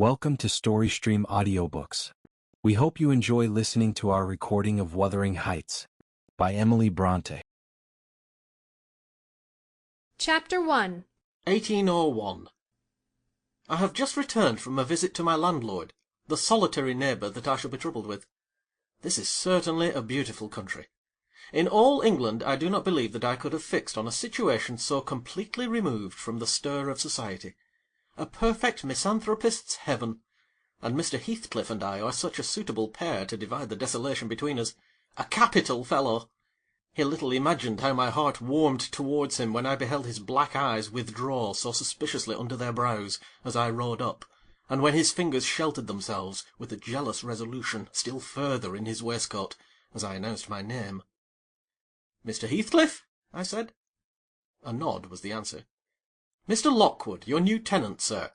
Welcome to StoryStream Audiobooks. We hope you enjoy listening to our recording of Wuthering Heights by Emily Bronte. Chapter 1 1801. I have just returned from a visit to my landlord, the solitary neighbour that I shall be troubled with. This is certainly a beautiful country. In all England I do not believe that I could have fixed on a situation so completely removed from the stir of society. A perfect misanthropist's heaven, and Mr. Heathcliff and I are such a suitable pair to divide the desolation between us. A capital fellow! He little imagined how my heart warmed towards him when I beheld his black eyes withdraw so suspiciously under their brows as I rode up, and when his fingers sheltered themselves with a jealous resolution still further in his waistcoat, as I announced my name. "Mr. Heathcliff?" I said. A nod was the answer. "Mr. Lockwood, your new tenant, sir.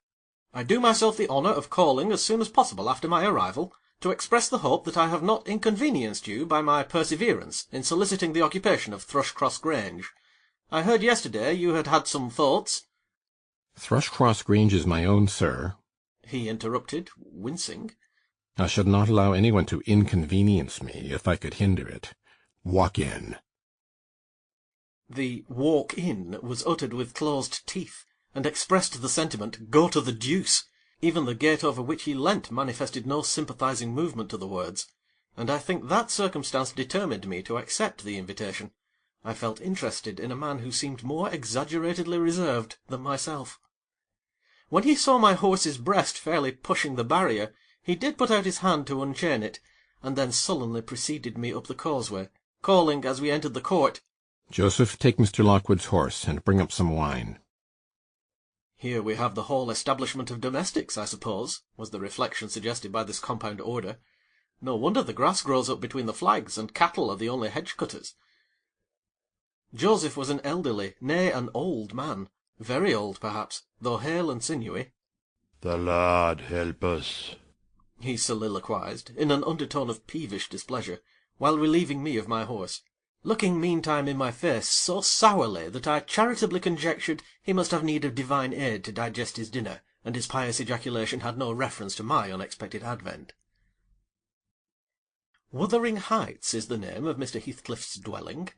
I do myself the honour of calling as soon as possible after my arrival, to express the hope that I have not inconvenienced you by my perseverance in soliciting the occupation of Thrushcross Grange. I heard yesterday you had had some thoughts—" "Thrushcross Grange is my own, sir," he interrupted, wincing. "I should not allow anyone to inconvenience me if I could hinder it. Walk in." The "walk in" was uttered with closed teeth, and expressed the sentiment, "Go to the deuce." Even the gate over which he leant manifested no sympathizing movement to the words, and I think that circumstance determined me to accept the invitation. I felt interested in a man who seemed more exaggeratedly reserved than myself. When he saw my horse's breast fairly pushing the barrier, he did put out his hand to unchain it, and then sullenly preceded me up the causeway, calling as we entered the court, "Joseph, take Mr. Lockwood's horse, and bring up some wine." Here we have the whole establishment of domestics, I suppose, was the reflection suggested by this compound order. No wonder the grass grows up between the flags, and cattle are the only hedge-cutters. Joseph was an elderly, nay, an old man, very old perhaps, though hale and sinewy. "The Lord help us," he soliloquized, in an undertone of peevish displeasure, while relieving me of my horse, looking meantime in my face so sourly that I charitably conjectured he must have need of divine aid to digest his dinner, and his pious ejaculation had no reference to my unexpected advent. Wuthering Heights is the name of Mr. Heathcliff's dwelling,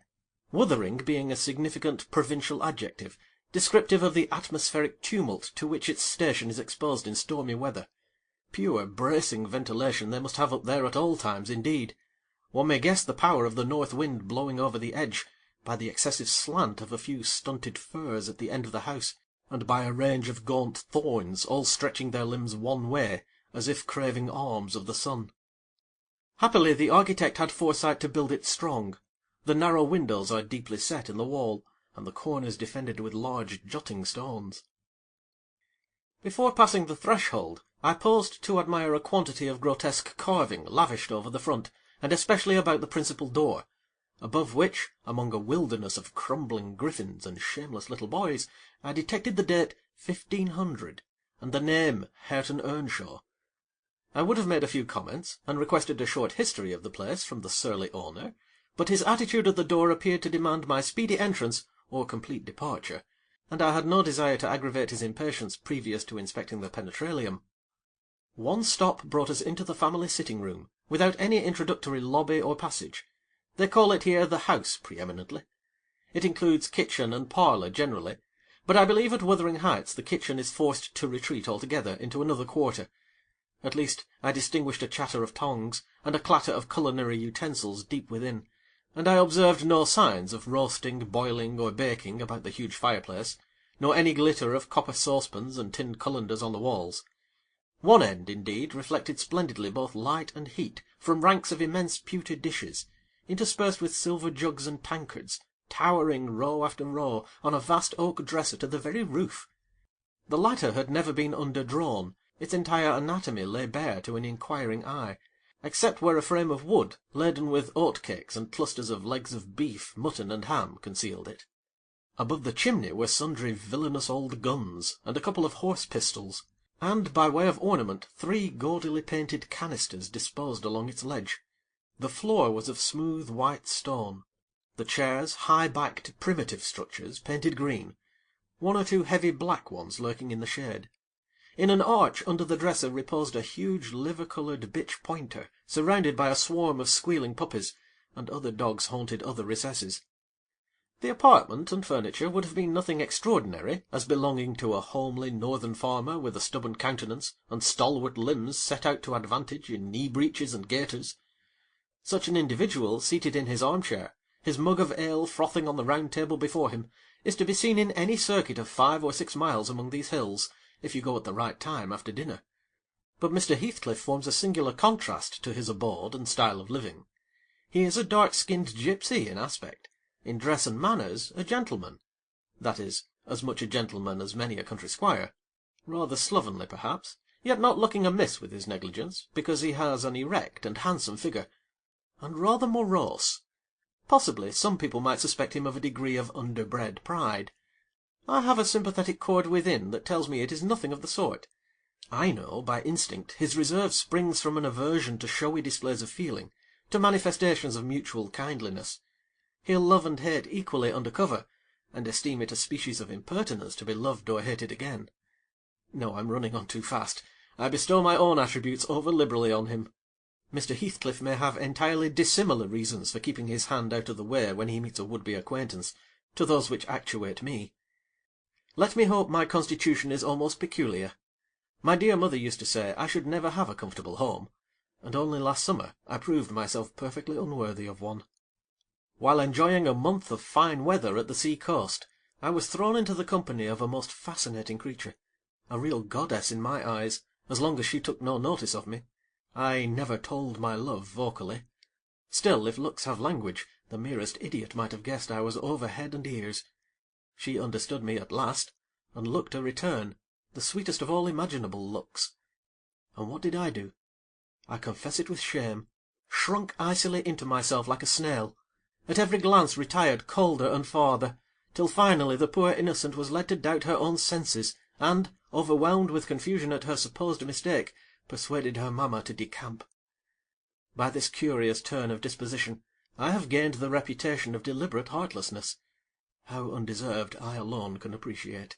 Wuthering being a significant provincial adjective, descriptive of the atmospheric tumult to which its station is exposed in stormy weather. Pure bracing ventilation they must have up there at all times, indeed. One may guess the power of the north wind blowing over the edge by the excessive slant of a few stunted firs at the end of the house, and by a range of gaunt thorns all stretching their limbs one way, as if craving alms of the sun. Happily the architect had foresight to build it strong. The narrow windows are deeply set in the wall, and the corners defended with large jutting stones. Before passing the threshold, I paused to admire a quantity of grotesque carving lavished over the front, and especially about the principal door, above which, among a wilderness of crumbling griffins and shameless little boys, I detected the date 1500, and the name Catherine Earnshaw. I would have made a few comments, and requested a short history of the place from the surly owner, but his attitude at the door appeared to demand my speedy entrance or complete departure, and I had no desire to aggravate his impatience previous to inspecting the penetralium. One stop brought us into the family sitting-room, without any introductory lobby or passage. They call it here the house pre-eminently. It includes kitchen and parlour generally, but I believe at Wuthering Heights the kitchen is forced to retreat altogether into another quarter. At least I distinguished a chatter of tongues, and a clatter of culinary utensils deep within, and I observed no signs of roasting, boiling, or baking about the huge fireplace, nor any glitter of copper saucepans and tin cullenders on the walls. One end, indeed, reflected splendidly both light and heat from ranks of immense pewter dishes, interspersed with silver jugs and tankards, towering row after row on a vast oak dresser to the very roof. The latter had never been underdrawn, its entire anatomy lay bare to an inquiring eye, except where a frame of wood, laden with oat-cakes and clusters of legs of beef, mutton, and ham, concealed it. Above the chimney were sundry villainous old guns, and a couple of horse-pistols, and, by way of ornament, 3 gaudily painted canisters disposed along its ledge. The floor was of smooth white stone, the chairs high-backed primitive structures painted green, one or two heavy black ones lurking in the shade. In an arch under the dresser reposed a huge liver-coloured bitch pointer, surrounded by a swarm of squealing puppies, and other dogs haunted other recesses. The apartment and furniture would have been nothing extraordinary, as belonging to a homely northern farmer with a stubborn countenance and stalwart limbs set out to advantage in knee-breeches and gaiters. Such an individual, seated in his armchair, his mug of ale frothing on the round table before him, is to be seen in any circuit of 5 or 6 miles among these hills, if you go at the right time after dinner. But Mr. Heathcliff forms a singular contrast to his abode and style of living. He is a dark-skinned gipsy in aspect, in dress and manners a gentleman, that is, as much a gentleman as many a country squire, rather slovenly perhaps, yet not looking amiss with his negligence, because he has an erect and handsome figure, and rather morose. Possibly some people might suspect him of a degree of underbred pride. I have a sympathetic chord within that tells me it is nothing of the sort. I know, by instinct, his reserve springs from an aversion to showy displays of feeling, to manifestations of mutual kindliness. He'll love and hate equally under cover, and esteem it a species of impertinence to be loved or hated again. No, I'm running on too fast. I bestow my own attributes over-liberally on him. Mr. Heathcliff may have entirely dissimilar reasons for keeping his hand out of the way when he meets a would-be acquaintance, to those which actuate me. Let me hope my constitution is almost peculiar. My dear mother used to say I should never have a comfortable home, and only last summer I proved myself perfectly unworthy of one. While enjoying a month of fine weather at the sea-coast, I was thrown into the company of a most fascinating creature, a real goddess in my eyes, as long as she took no notice of me. I never told my love vocally. Still, if looks have language, the merest idiot might have guessed I was over head and ears. She understood me at last, and looked a return, the sweetest of all imaginable looks. And what did I do? I confess it with shame, shrunk icily into myself like a snail, at every glance retired colder and farther, till finally the poor innocent was led to doubt her own senses, and, overwhelmed with confusion at her supposed mistake, persuaded her mamma to decamp. By this curious turn of disposition, I have gained the reputation of deliberate heartlessness, how undeserved I alone can appreciate.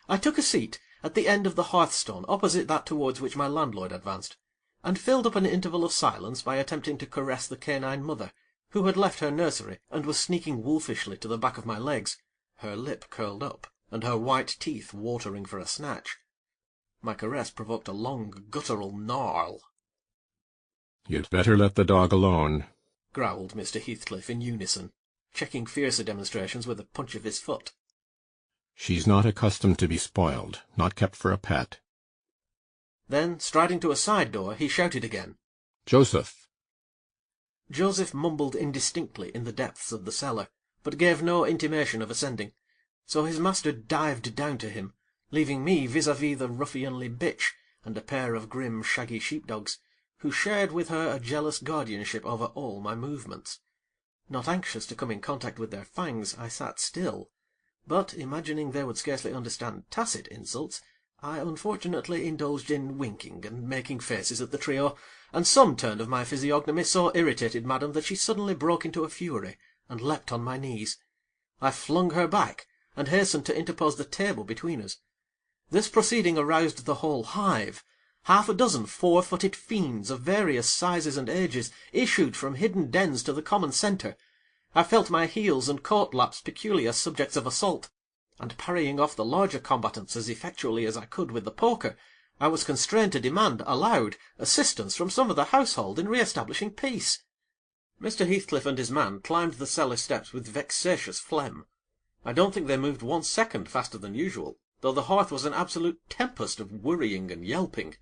I took a seat at the end of the hearthstone opposite that towards which my landlord advanced, and filled up an interval of silence by attempting to caress the canine mother, who had left her nursery and was sneaking wolfishly to the back of my legs, her lip curled up, and her white teeth watering for a snatch. My caress provoked a long guttural gnarl. "You'd better let the dog alone," growled Mr. Heathcliff in unison, checking fiercer demonstrations with a punch of his foot. "She's not accustomed to be spoiled, not kept for a pet." Then, striding to a side door, he shouted again, "Joseph!" Joseph mumbled indistinctly in the depths of the cellar, but gave no intimation of ascending, so his master dived down to him, leaving me vis-à-vis the ruffianly bitch and a pair of grim shaggy sheepdogs, who shared with her a jealous guardianship over all my movements. Not anxious to come in contact with their fangs, I sat still, but, imagining they would scarcely understand tacit insults, I unfortunately indulged in winking and making faces at the trio, and some turn of my physiognomy so irritated madam that she suddenly broke into a fury, and leapt on my knees. I flung her back, and hastened to interpose the table between us. This proceeding aroused the whole hive. Half a dozen 4-footed fiends of various sizes and ages issued from hidden dens to the common centre. I felt my heels and coat-laps peculiar subjects of assault, and parrying off the larger combatants as effectually as I could with the poker, I was constrained to demand, aloud, assistance from some of the household in re-establishing peace. Mr. Heathcliff and his man climbed the cellar steps with vexatious phlegm. I don't think they moved 1 second faster than usual, though the hearth was an absolute tempest of worrying and yelping.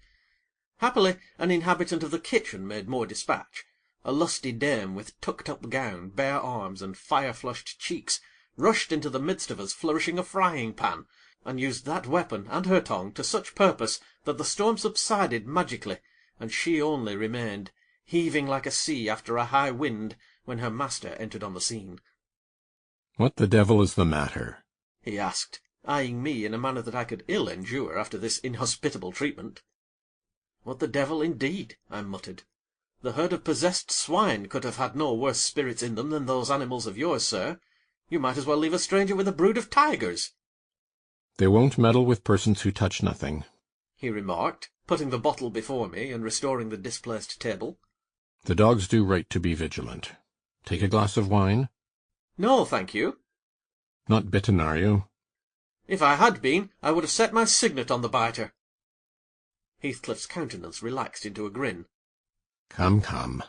Happily, an inhabitant of the kitchen made more dispatch. A lusty dame with tucked-up gown, bare arms, and fire-flushed cheeks, rushed into the midst of us flourishing a frying-pan, and used that weapon and her tongue to such purpose that the storm subsided magically, and she only remained, heaving like a sea after a high wind, when her master entered on the scene. "What the devil is the matter?" he asked, eyeing me in a manner that I could ill endure after this inhospitable treatment. "What the devil, indeed?" I muttered. "The herd of possessed swine could have had no worse spirits in them than those animals of yours, sir. You might as well leave a stranger with a brood of tigers." They won't meddle with persons who touch nothing, he remarked, putting the bottle before me and restoring the displaced table. The dogs do right to be vigilant. Take a glass of wine? No, thank you. Not bitten, are you? If I had been, I would have set my signet on the biter. Heathcliff's countenance relaxed into a grin. Come, come,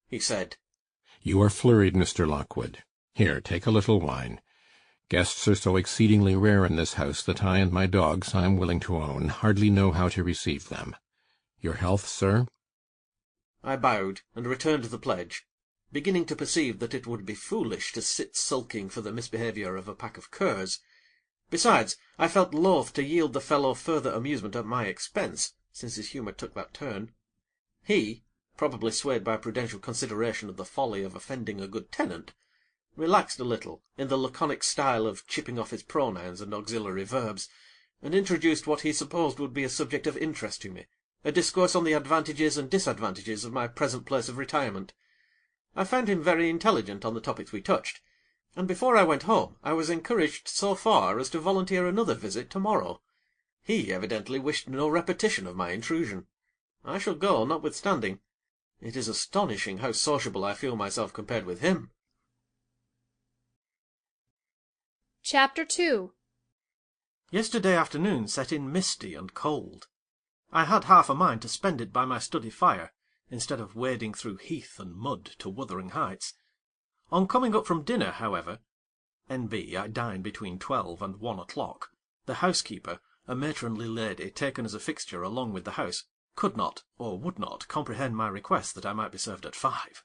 he said. You are flurried, Mr. Lockwood. Here, take a little wine. Guests are so exceedingly rare in this house that I and my dogs, I am willing to own, hardly know how to receive them. Your health, sir? I bowed and returned the pledge, beginning to perceive that it would be foolish to sit sulking for the misbehaviour of a pack of curs. Besides, I felt loath to yield the fellow further amusement at my expense, since his humour took that turn. He, probably swayed by prudential consideration of the folly of offending a good tenant, relaxed a little in the laconic style of chipping off his pronouns and auxiliary verbs, and introduced what he supposed would be a subject of interest to me, a discourse on the advantages and disadvantages of my present place of retirement. I found him very intelligent on the topics we touched, and before I went home I was encouraged so far as to volunteer another visit to-morrow. He evidently wished no repetition of my intrusion. I shall go, notwithstanding. It is astonishing how sociable I feel myself compared with him. Chapter 2. Yesterday afternoon set in misty and cold. I had half a mind to spend it by my study fire, instead of wading through heath and mud to Wuthering Heights. On coming up from dinner, however, N.B. I dine between 12 and 1 o'clock, the housekeeper, a matronly lady taken as a fixture along with the house, could not, or would not, comprehend my request that I might be served at 5.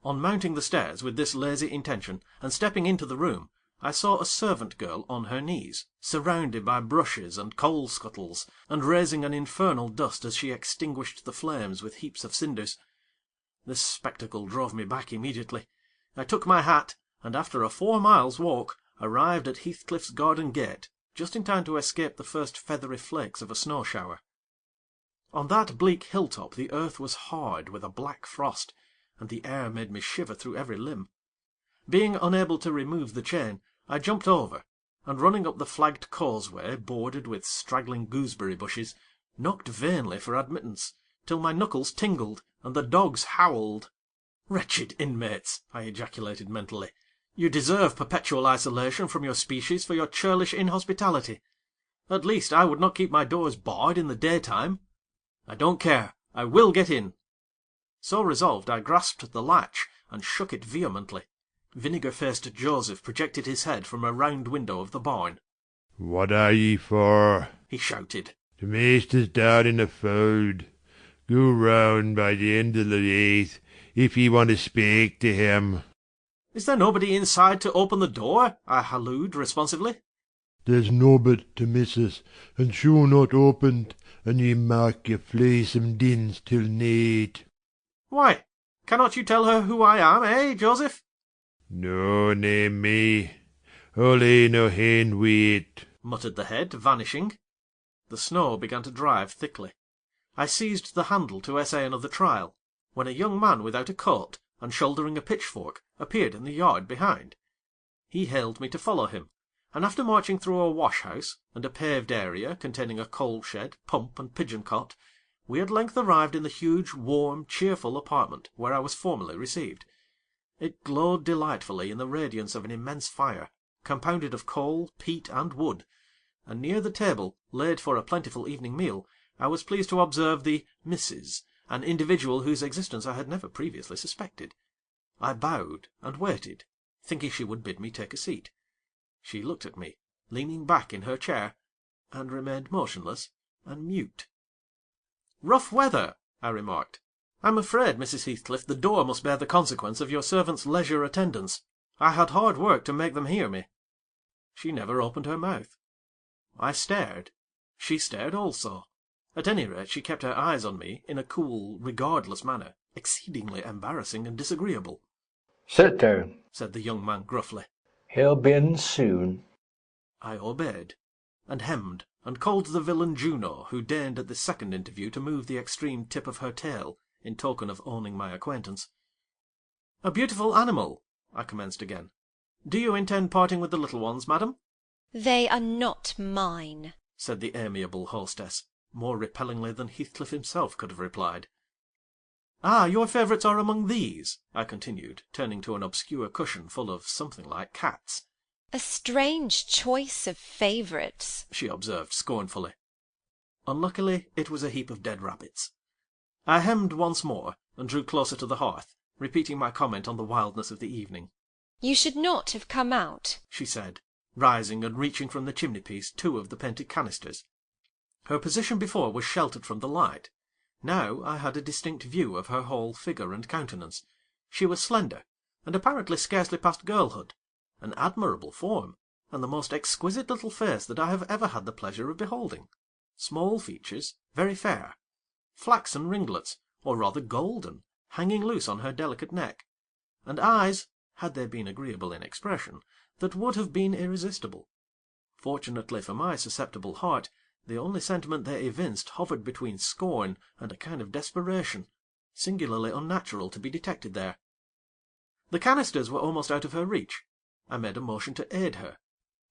On mounting the stairs with this lazy intention, and stepping into the room, I saw a servant girl on her knees, surrounded by brushes and coal scuttles, and raising an infernal dust as she extinguished the flames with heaps of cinders. This spectacle drove me back immediately. I took my hat, and after a 4 miles' walk, arrived at Heathcliff's garden gate, just in time to escape the first feathery flakes of a snow-shower. On that bleak hilltop the earth was hard with a black frost, and the air made me shiver through every limb. Being unable to remove the chain, I jumped over, and running up the flagged causeway bordered with straggling gooseberry bushes, knocked vainly for admittance, till my knuckles tingled, and the dogs howled. "Wretched inmates!" I ejaculated mentally. "You deserve perpetual isolation from your species for your churlish inhospitality. At least I would not keep my doors barred in the daytime. I don't care, I will get in." So resolved, I grasped the latch, and shook it vehemently. Vinegar-faced Joseph projected his head from a round window of the barn. "What are ye for?" he shouted. "The maister's down in the fold. Go round by the end of the leith, if ye want to speak to him." "Is there nobody inside to open the door?" I hallooed responsively. "There's nobbut to missus, and she'll not open't, and ye mak your fleesome dins till neet." "Why, cannot you tell her who I am, eh, Joseph?" "No name me. I'll hae no hand wi't," muttered the head, vanishing. The snow began to drive thickly. I seized the handle to essay another trial, when a young man without a coat, and shouldering a pitchfork, appeared in the yard behind. He hailed me to follow him, and after marching through a wash-house, and a paved area containing a coal-shed, pump, and pigeon-cot, we at length arrived in the huge, warm, cheerful apartment where I was formerly received. It glowed delightfully in the radiance of an immense fire, compounded of coal, peat, and wood, and near the table, laid for a plentiful evening meal, I was pleased to observe the Mrs., an individual whose existence I had never previously suspected. I bowed, and waited, thinking she would bid me take a seat. She looked at me, leaning back in her chair, and remained motionless and mute. "Rough weather," I remarked. "I'm afraid, Mrs. Heathcliff, the door must bear the consequence of your servant's leisure attendance. I had hard work to make them hear me." She never opened her mouth. I stared. She stared also. At any rate, she kept her eyes on me in a cool, regardless manner, exceedingly embarrassing and disagreeable. "Sit down," said the young man gruffly. "He'll be in soon." I obeyed, and hemmed, and called the villain Juno, who deigned at this second interview to move the extreme tip of her tail, in token of owning my acquaintance. "A beautiful animal," I commenced again. "Do you intend parting with the little ones, madam?" They are not mine, said the amiable hostess, more repellingly than Heathcliff himself could have replied. Ah, your favourites are among these, I continued, turning to an obscure cushion full of something like cats. A strange choice of favourites, she observed scornfully. Unluckily, it was a heap of dead rabbits. I hemmed once more, and drew closer to the hearth, repeating my comment on the wildness of the evening. You should not have come out, she said, rising and reaching from the chimney-piece 2 of the painted canisters. Her position before was sheltered from the light. Now I had a distinct view of her whole figure and countenance. She was slender, and apparently scarcely past girlhood, an admirable form, and the most exquisite little face that I have ever had the pleasure of beholding. Small features, very fair, flaxen ringlets, or rather golden, hanging loose on her delicate neck, and eyes, had they been agreeable in expression, that would have been irresistible. Fortunately for my susceptible heart, the only sentiment they evinced hovered between scorn and a kind of desperation, singularly unnatural to be detected there. The canisters were almost out of her reach. I made a motion to aid her.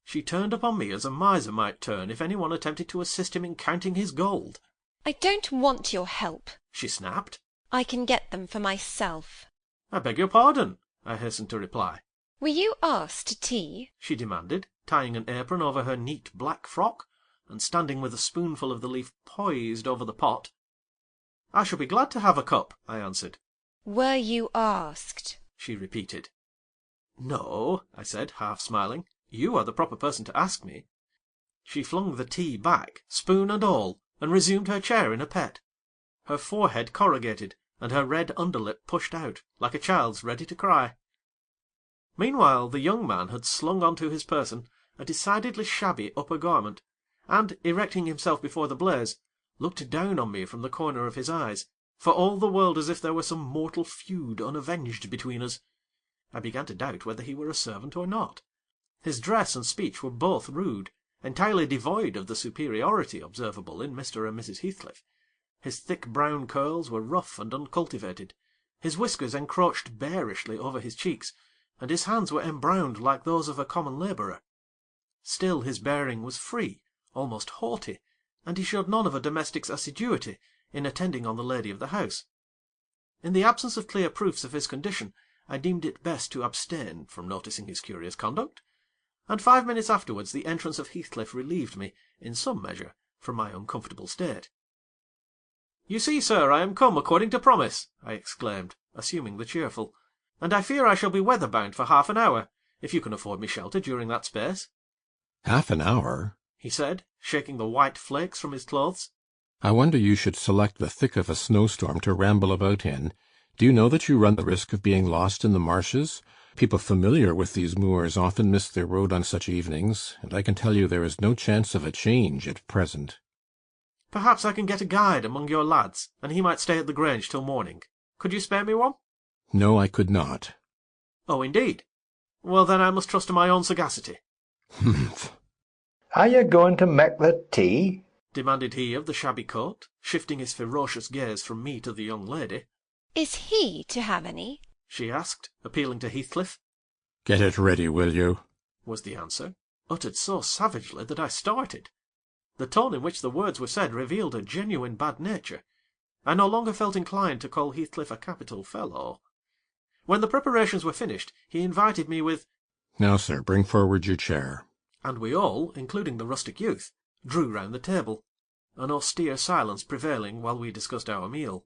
She turned upon me as a miser might turn if any one attempted to assist him in counting his gold. I don't want your help, she snapped. I can get them for myself. I beg your pardon, I hastened to reply. Were you asked to tea? she demanded, tying an apron over her neat black frock, and standing with a spoonful of the leaf poised over the pot. I shall be glad to have a cup, I answered. Were you asked? she repeated. No, I said, half smiling. You are the proper person to ask me. She flung the tea back, spoon and all, and resumed her chair in a pet. Her forehead corrugated, and her red underlip pushed out, like a child's ready to cry. Meanwhile the young man had slung on to his person a decidedly shabby upper garment, and, erecting himself before the blaze, looked down on me from the corner of his eyes, for all the world as if there were some mortal feud unavenged between us. I began to doubt whether he were a servant or not. His dress and speech were both rude, entirely devoid of the superiority observable in Mr. and Mrs. Heathcliff. His thick brown curls were rough and uncultivated, his whiskers encroached bearishly over his cheeks, and his hands were embrowned like those of a common labourer. Still his bearing was free, almost haughty, and he showed none of a domestic's assiduity in attending on the lady of the house. In the absence of clear proofs of his condition, I deemed it best to abstain from noticing his curious conduct, and 5 minutes afterwards the entrance of Heathcliff relieved me, in some measure, from my uncomfortable state. "You see, sir, I am come according to promise," I exclaimed, assuming the cheerful, "and I fear I shall be weather-bound for half an hour, if you can afford me shelter during that space." Half an hour? he said, shaking the white flakes from his clothes. I wonder you should select the thick of a snowstorm to ramble about in. Do you know that you run the risk of being lost in the marshes? People familiar with these moors often miss their road on such evenings, and I can tell you there is no chance of a change at present. Perhaps I can get a guide among your lads, and he might stay at the Grange till morning. Could you spare me one? No, I could not. Oh, indeed. Well, then I must trust to my own sagacity. Humph. Are you going to make the tea? demanded he of the shabby coat, shifting his ferocious gaze from me to the young lady. Is he to have any? she asked, appealing to Heathcliff. Get it ready, will you? was the answer, uttered so savagely that I started. The tone in which the words were said revealed a genuine bad nature. I no longer felt inclined to call Heathcliff a capital fellow. When the preparations were finished, he invited me with, Now, sir, bring forward your chair. and we all, including the rustic youth, drew round the table, an austere silence prevailing while we discussed our meal.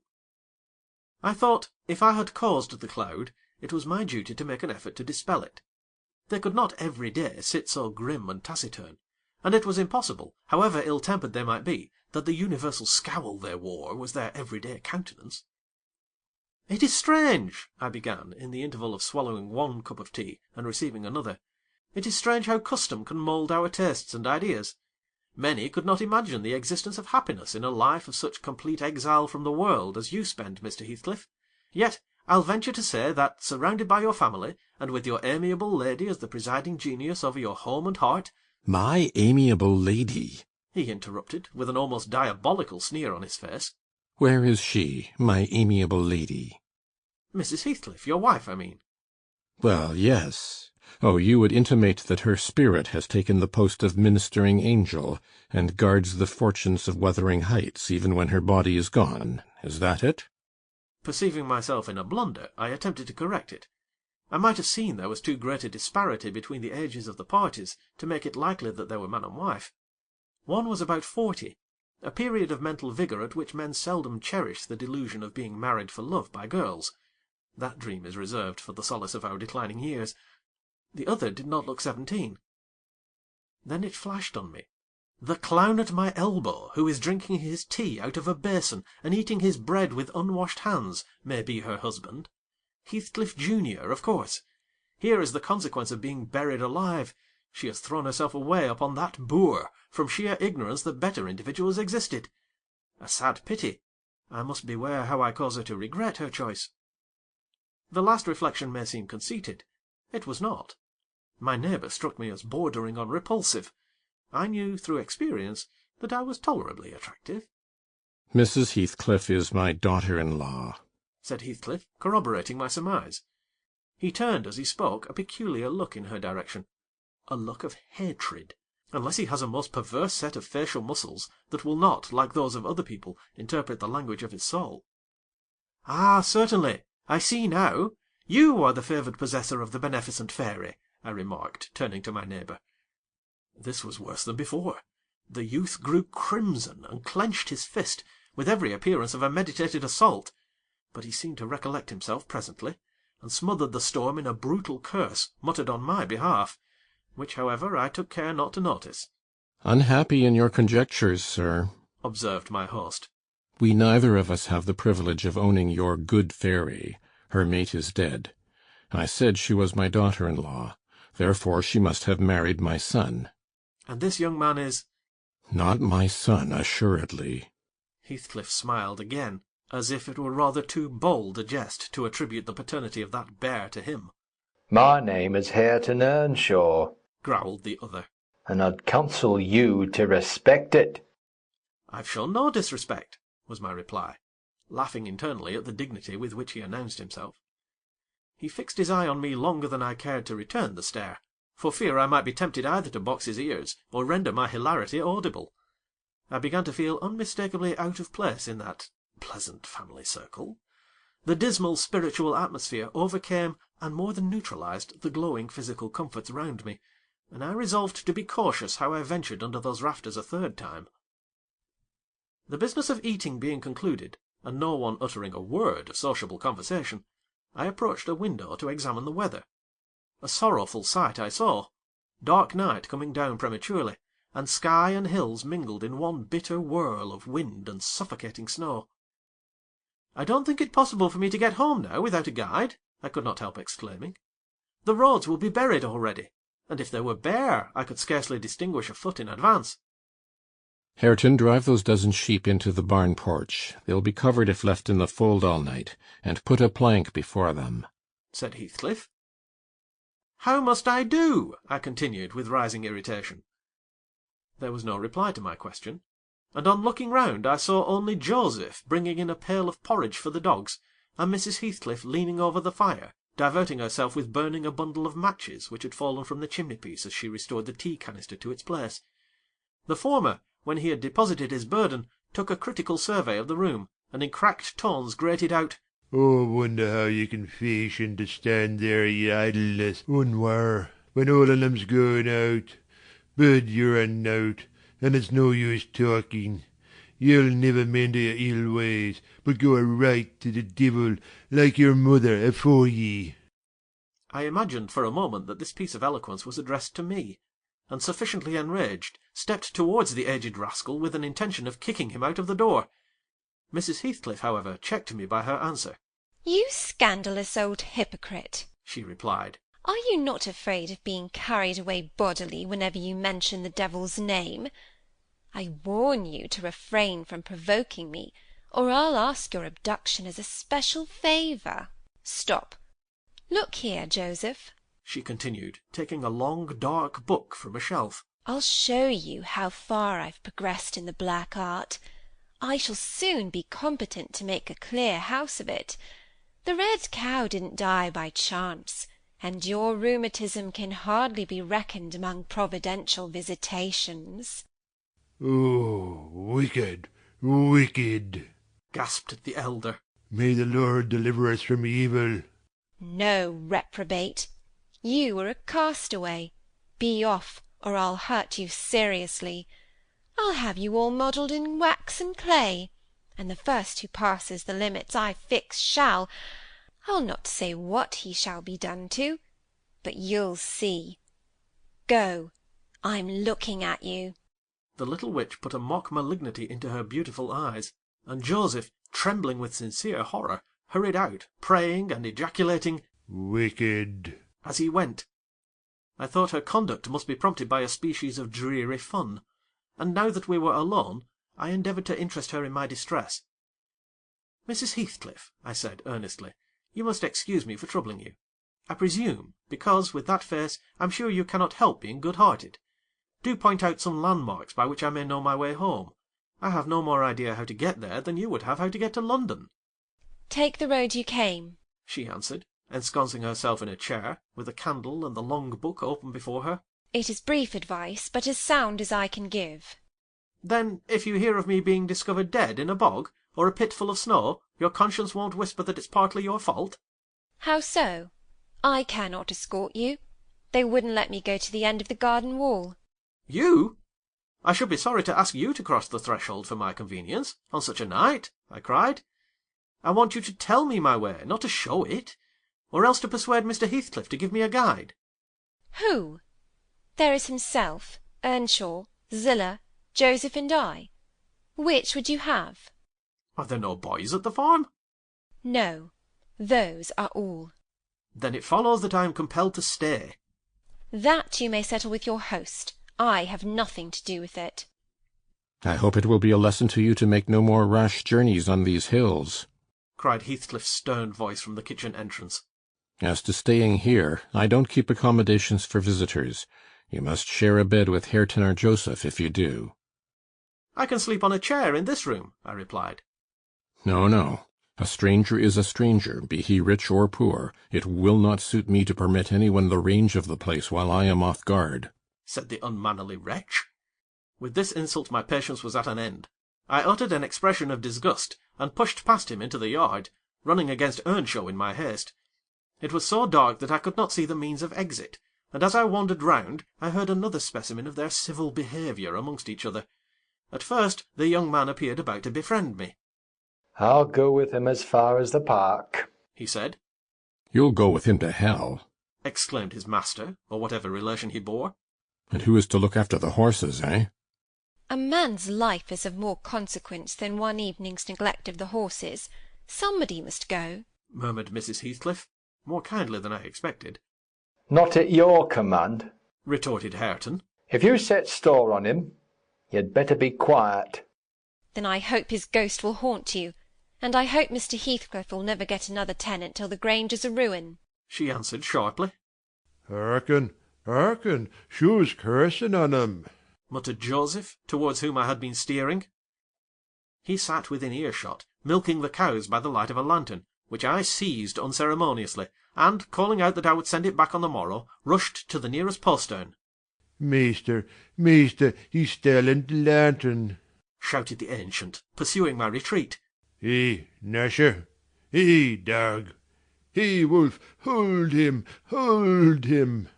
I thought, if I had caused the cloud, it was my duty to make an effort to dispel it. They could not every day sit so grim and taciturn, and it was impossible, however ill-tempered they might be, that the universal scowl they wore was their everyday countenance. "It is strange," I began, in the interval of swallowing one cup of tea and receiving another, "it is strange how custom can mould our tastes and ideas. Many could not imagine the existence of happiness in a life of such complete exile from the world as you spend, Mr. Heathcliff. Yet I'll venture to say that, surrounded by your family, and with your amiable lady as the presiding genius over your home and heart—" My amiable lady! he interrupted, with an almost diabolical sneer on his face. Where is she, my amiable lady? "Mrs. Heathcliff, your wife, I mean." Well, yes. Oh, you would intimate that her spirit has taken the post of ministering angel, and guards the fortunes of Wuthering Heights, even when her body is gone. Is that it? Perceiving myself in a blunder, I attempted to correct it. I might have seen there was too great a disparity between the ages of the parties to make it likely that they were man and wife. One was about 40, a period of mental vigour at which men seldom cherish the delusion of being married for love by girls. That dream is reserved for the solace of our declining years. The other did not look 17. Then it flashed on me. The clown at my elbow, who is drinking his tea out of a basin and eating his bread with unwashed hands, may be her husband. Heathcliff Junior, of course. Here is the consequence of being buried alive. She has thrown herself away upon that boor, from sheer ignorance that better individuals existed. A sad pity. I must beware how I cause her to regret her choice. The last reflection may seem conceited. It was not. My neighbour struck me as bordering on repulsive. I knew, through experience, that I was tolerably attractive. Mrs. Heathcliff is my daughter-in-law, said Heathcliff, corroborating my surmise. He turned, as he spoke, a peculiar look in her direction. A look of hatred, unless he has a most perverse set of facial muscles that will not, like those of other people, interpret the language of his soul. Ah, certainly. I see now. You are the favoured possessor of the beneficent fairy, I remarked, turning to my neighbour. This was worse than before. The youth grew crimson and clenched his fist, with every appearance of a meditated assault. But he seemed to recollect himself presently, and smothered the storm in a brutal curse, muttered on my behalf, which, however, I took care not to notice. Unhappy in your conjectures, sir, observed my host. We neither of us have the privilege of owning your good fairy. Her mate is dead. I said she was my daughter-in-law. Therefore she must have married my son. And this young man is? Not my son, assuredly. Heathcliff smiled again, as if it were rather too bold a jest to attribute the paternity of that bear to him. My name is Catherine Earnshaw, growled the other, and I'd counsel you to respect it. I've shown no disrespect, was my reply, laughing internally at the dignity with which he announced himself. He fixed his eye on me longer than I cared to return the stare, for fear I might be tempted either to box his ears or render my hilarity audible. I began to feel unmistakably out of place in that pleasant family circle. The dismal spiritual atmosphere overcame and more than neutralized the glowing physical comforts round me, and I resolved to be cautious how I ventured under those rafters a third time. The business of eating being concluded, and no one uttering a word of sociable conversation, I approached a window to examine the weather. A sorrowful sight I saw. Dark night coming down prematurely, and sky and hills mingled in one bitter whirl of wind and suffocating snow. I don't think it possible for me to get home now without a guide, I could not help exclaiming. The roads will be buried already, and if they were bare, I could scarcely distinguish a foot in advance. Hareton, drive those dozen sheep into the barn porch. They'll be covered if left in the fold all night, and put a plank before them, said Heathcliff. How must I do? I continued, with rising irritation. There was no reply to my question, and on looking round I saw only Joseph bringing in a pail of porridge for the dogs, and Mrs. Heathcliff leaning over the fire, diverting herself with burning a bundle of matches which had fallen from the chimney-piece as she restored the tea canister to its place. The former, when he had deposited his burden, took a critical survey of the room, and in cracked tones grated out, "Oh, I wonder how you can fashion to stand there in idleness, unwar, when all of them's going out. But you're a knout, and it's no use talking. You'll never mend your ill ways, but go right to the devil, like your mother afore ye." I imagined for a moment that this piece of eloquence was addressed to me, and sufficiently enraged, stepped towards the aged rascal with an intention of kicking him out of the door. Mrs. Heathcliff, however, checked me by her answer. You scandalous old hypocrite, she replied. Are you not afraid of being carried away bodily whenever you mention the devil's name? I warn you to refrain from provoking me, or I'll ask your abduction as a special favour. Stop. Look here, Joseph, she continued, taking a long dark book from a shelf. I'll show you how far I've progressed in the black art. I shall soon be competent to make a clear house of it. The red cow didn't die by chance, and your rheumatism can hardly be reckoned among providential visitations. Oh, wicked, wicked! gasped the elder. May the Lord deliver us from evil. No, reprobate. You are a castaway. Be off, or I'll hurt you seriously. I'll have you all modelled in wax and clay, and the first who passes the limits I fix shall, I'll not say what he shall be done to, but you'll see. Go, I'm looking at you. The little witch put a mock malignity into her beautiful eyes, and Joseph, trembling with sincere horror, hurried out, praying and ejaculating, Wicked, as he went. I thought her conduct must be prompted by a species of dreary fun, and now that we were alone, I endeavoured to interest her in my distress. "Mrs. Heathcliff," I said, earnestly, "you must excuse me for troubling you. I presume, because, with that face, I'm sure you cannot help being good-hearted. Do point out some landmarks by which I may know my way home. I have no more idea how to get there than you would have how to get to London." Take the road you came, she answered, ensconcing herself in a chair, with a candle and the long book open before her. It is brief advice, but as sound as I can give. "Then, if you hear of me being discovered dead in a bog, or a pit full of snow, your conscience won't whisper that it's partly your fault?" How so? I cannot escort you. They wouldn't let me go to the end of the garden wall. "You? I should be sorry to ask you to cross the threshold for my convenience, on such a night," I cried. "I want you to tell me my way, not to show it, or else to persuade Mr. Heathcliff to give me a guide." Who? There is himself, Earnshaw, Zillah, Joseph, and I. Which would you have? "Are there no boys at the farm?" No, those are all. "Then it follows that I am compelled to stay." That you may settle with your host. I have nothing to do with it. I hope it will be a lesson to you to make no more rash journeys on these hills, cried Heathcliff's stern voice from the kitchen entrance. As to staying here, I don't keep accommodations for visitors. You must share a bed with Hareton or Joseph if you do. "I can sleep on a chair in this room," I replied. No, no. A stranger is a stranger, be he rich or poor. It will not suit me to permit anyone the range of the place while I am off guard," said the unmannerly wretch. With this insult my patience was at an end. I uttered an expression of disgust, and pushed past him into the yard, running against Earnshaw in my haste. It was so dark that I could not see the means of exit, and as I wandered round I heard another specimen of their civil behaviour amongst each other. At first the young man appeared about to befriend me. I'll go with him as far as the park, he said. "You'll go with him to hell," exclaimed his master, or whatever relation he bore. "And who is to look after the horses, eh?" A man's life is of more consequence than one evening's neglect of the horses. Somebody must go, murmured Mrs. Heathcliff, more kindly than I expected. Not at your command, retorted Hareton. If you set store on him, you'd better be quiet. Then I hope his ghost will haunt you, and I hope Mr. Heathcliff will never get another tenant till the Grange is a ruin, she answered sharply. Hearken, hearken, sho's cursing on him, muttered Joseph, towards whom I had been steering. He sat within earshot, milking the cows by the light of a lantern, which I seized unceremoniously, and, calling out that I would send it back on the morrow, rushed to the nearest postern. Meester, he's stealing the lantern, shouted the ancient, pursuing my retreat. Hey, Nasher! Hey, dog! Hey, wolf! Hold him! Hold him!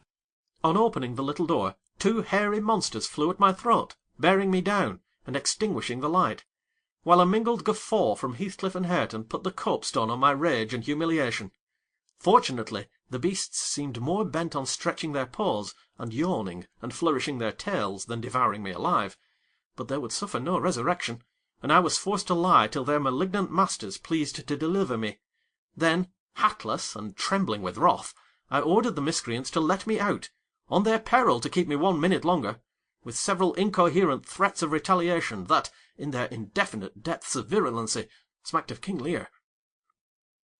On opening the little door, 2 hairy monsters flew at my throat, bearing me down, and extinguishing the light, while a mingled guffaw from Heathcliff and Hareton put the copestone on my rage and humiliation. Fortunately, the beasts seemed more bent on stretching their paws, and yawning, and flourishing their tails, than devouring me alive, but they would suffer no resurrection, and I was forced to lie till their malignant masters pleased to deliver me. Then, hatless, and trembling with wrath, I ordered the miscreants to let me out, on their peril to keep me 1 minute longer, with several incoherent threats of retaliation that, in their indefinite depths of virulency, smacked of King Lear.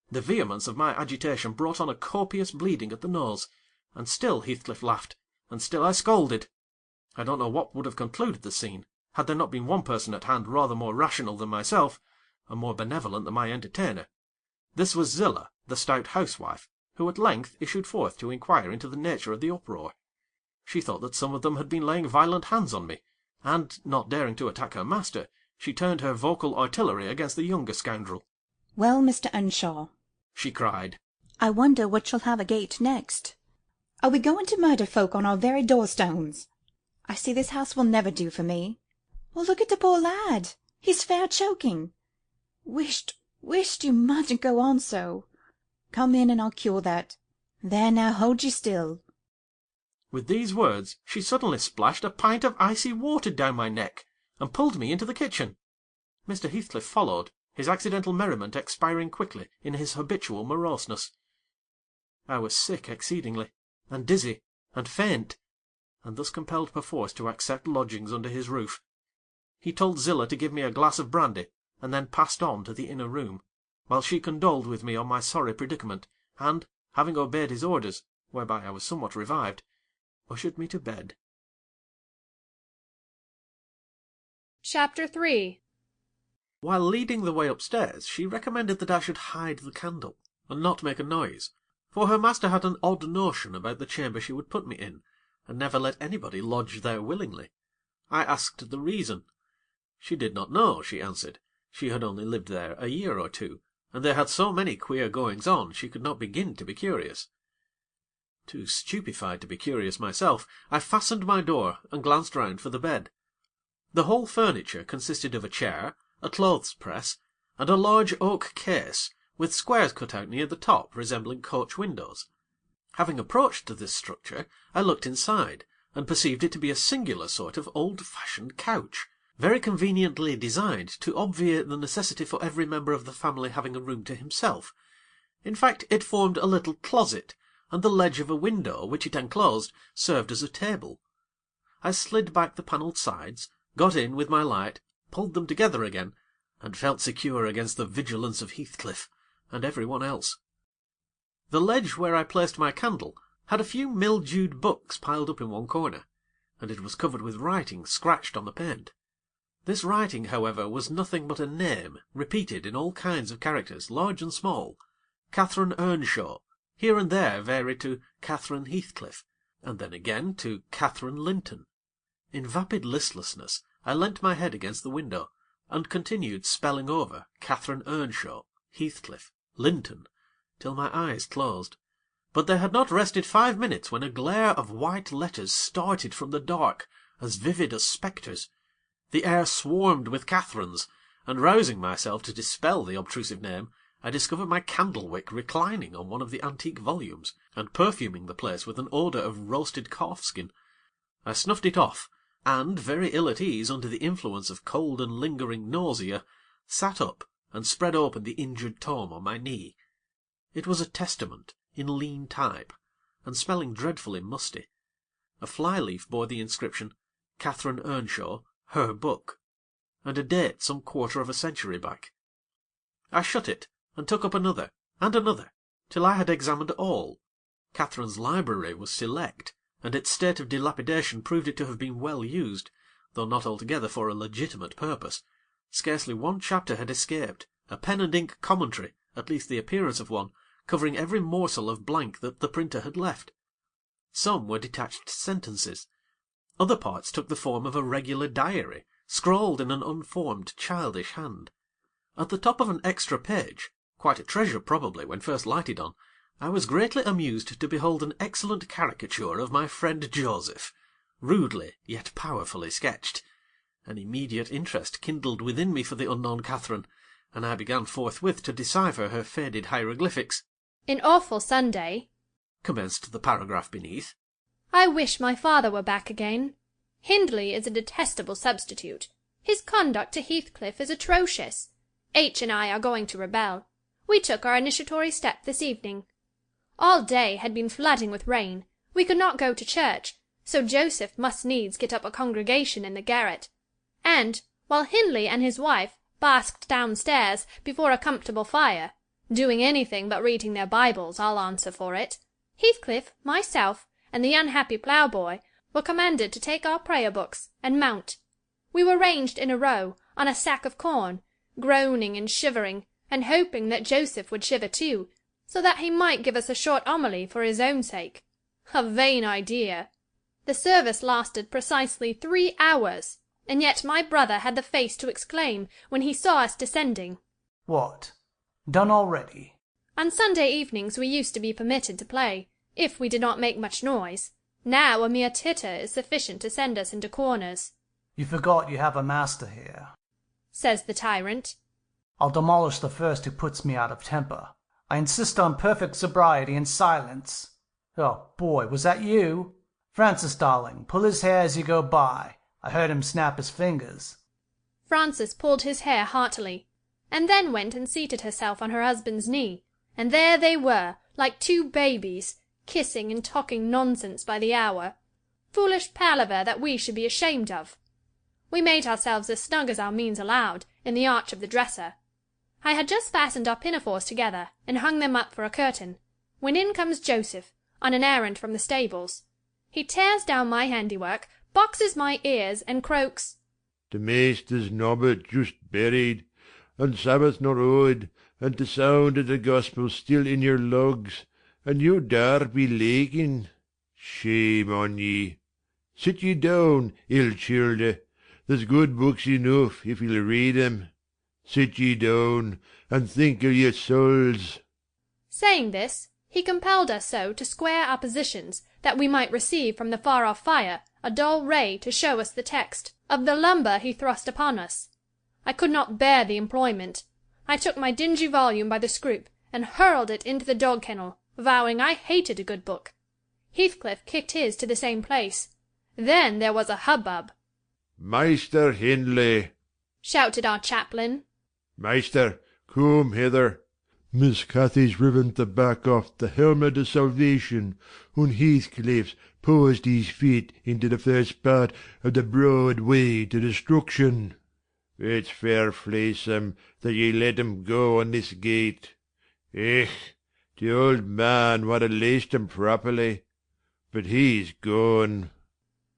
The vehemence of my agitation brought on a copious bleeding at the nose, and still Heathcliff laughed, and still I scolded. I don't know what would have concluded the scene, had there not been one person at hand rather more rational than myself, and more benevolent than my entertainer. This was Zillah, the stout housewife, who at length issued forth to inquire into the nature of the uproar. She thought that some of them had been laying violent hands on me, and, not daring to attack her master, she turned her vocal artillery against the younger scoundrel. "Well, Mr. Earnshaw," she cried, "I wonder what you'll have agate next. Are we going to murder folk on our very doorstones? I see this house will never do for me. Well, look at the poor lad, he's fair choking. Wisht you mightn't go on so. Come in, and I'll cure that. There now, hold ye still." With these words she suddenly splashed a pint of icy water down my neck, and pulled me into the kitchen. Mr. Heathcliff followed, his accidental merriment expiring quickly in his habitual moroseness. I was sick exceedingly, and dizzy, and faint, and thus compelled perforce to accept lodgings under his roof. He told Zillah to give me a glass of brandy, and then passed on to the inner room, while she condoled with me on my sorry predicament, and, having obeyed his orders, whereby I was somewhat revived, ushered me to bed. Chapter 3. While leading the way upstairs, she recommended that I should hide the candle, and not make a noise, for her master had an odd notion about the chamber she would put me in, and never let anybody lodge there willingly. I asked the reason. She did not know, she answered. She had only lived there a year or two, and they had so many queer goings-on she could not begin to be curious. Too stupefied to be curious myself, I fastened my door and glanced round for the bed. The whole furniture consisted of a chair, a clothes-press, and a large oak case, with squares cut out near the top resembling coach windows. Having approached this structure, I looked inside, and perceived it to be a singular sort of old-fashioned couch, very conveniently designed to obviate the necessity for every member of the family having a room to himself. In fact, it formed a little closet, and the ledge of a window, which it enclosed, served as a table. I slid back the panelled sides, got in with my light, pulled them together again, and felt secure against the vigilance of Heathcliff, and every one else. The ledge where I placed my candle had a few mildewed books piled up in one corner, and it was covered with writing scratched on the paint. This writing, however, was nothing but a name, repeated in all kinds of characters, large and small. Catherine Earnshaw, here and there varied to Catherine Heathcliff, and then again to Catherine Linton. In vapid listlessness, I leant my head against the window, and continued spelling over Catherine Earnshaw, Heathcliff, Linton, till my eyes closed. But they had not rested 5 minutes when a glare of white letters started from the dark, as vivid as spectres. The air swarmed with Catherines, and rousing myself to dispel the obtrusive name, I discovered my candle-wick reclining on one of the antique volumes, and perfuming the place with an odour of roasted calf-skin. I snuffed it off, and, very ill at ease under the influence of cold and lingering nausea, sat up and spread open the injured tome on my knee. It was a testament, in lean type, and smelling dreadfully musty. A fly-leaf bore the inscription, Catherine Earnshaw, her book, and a date some quarter of a century back. I shut it, and took up another, and another, till I had examined all. Catherine's library was select, and its state of dilapidation proved it to have been well used, though not altogether for a legitimate purpose. Scarcely one chapter had escaped, a pen-and-ink commentary, at least the appearance of one, covering every morsel of blank that the printer had left. Some were detached sentences. Other parts took the form of a regular diary, scrawled in an unformed, childish hand. At the top of an extra page, quite a treasure probably when first lighted on, I was greatly amused to behold an excellent caricature of my friend Joseph, rudely yet powerfully sketched. An immediate interest kindled within me for the unknown Catherine, and I began forthwith to decipher her faded hieroglyphics. "An awful Sunday," commenced the paragraph beneath. "I wish my father were back again. Hindley is a detestable substitute. His conduct to Heathcliff is atrocious. H. and I are going to rebel. We took our initiatory step this evening. All day had been flooding with rain. We could not go to church, so Joseph must needs get up a congregation in the garret. And, while Hindley and his wife basked downstairs before a comfortable fire, doing anything but reading their Bibles, I'll answer for it, Heathcliff, myself, and the unhappy ploughboy were commanded to take our prayer-books and mount. We were ranged in a row, on a sack of corn, groaning and shivering, and hoping that Joseph would shiver too, so that he might give us a short homily for his own sake. A vain idea! The service lasted precisely 3 hours, and yet my brother had the face to exclaim, when he saw us descending, "What, done already?" On Sunday evenings we used to be permitted to play, if we did not make much noise. Now a mere titter is sufficient to send us into corners. "You forgot you have a master here," says the tyrant. "I'll demolish the first who puts me out of temper. I insist on perfect sobriety and silence. Oh, boy, was that you? Francis, darling, pull his hair as you go by. I heard him snap his fingers." Frances pulled his hair heartily, and then went and seated herself on her husband's knee, and there they were, like 2 babies, kissing and talking nonsense by the hour. Foolish palaver that we should be ashamed of. We made ourselves as snug as our means allowed, in the arch of the dresser. I had just fastened our pinafores together, and hung them up for a curtain, when in comes Joseph, on an errand from the stables. He tears down my handiwork, boxes my ears, and croaks, "The Master's nobbut just buried, and Sabbath not owed, and the sound of the gospel still in your lugs, and you dar be laking. Shame on ye! Sit ye down, ill childer. There's good books enough, if ye'll read 'em. Sit ye down, and think of your souls." Saying this, he compelled us so to square our positions that we might receive from the far-off fire a dull ray to show us the text of the lumber he thrust upon us. I could not bear the employment. I took my dingy volume by the scroop, and hurled it into the dog-kennel, vowing I hated a good book. Heathcliff kicked his to the same place. Then there was a hubbub. "Maister Hindley," shouted our chaplain. "Maister, come hither. Miss Cathy's riven the back off the helmet of salvation, and Heathcliff's paused his feet into the first part of the broad way to destruction. It's fair fleesome that ye let him go on this gate. Eh, the old man wad ha' laced him properly, but he's gone."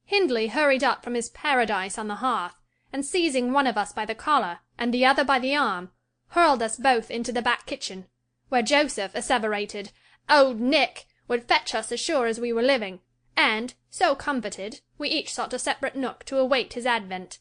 Hindley hurried up from his paradise on the hearth, and seizing one of us by the collar, and the other by the arm, hurled us both into the back kitchen, where Joseph asseverated "Old Nick" would fetch us as sure as we were living, and, so comforted, we each sought a separate nook to await his advent.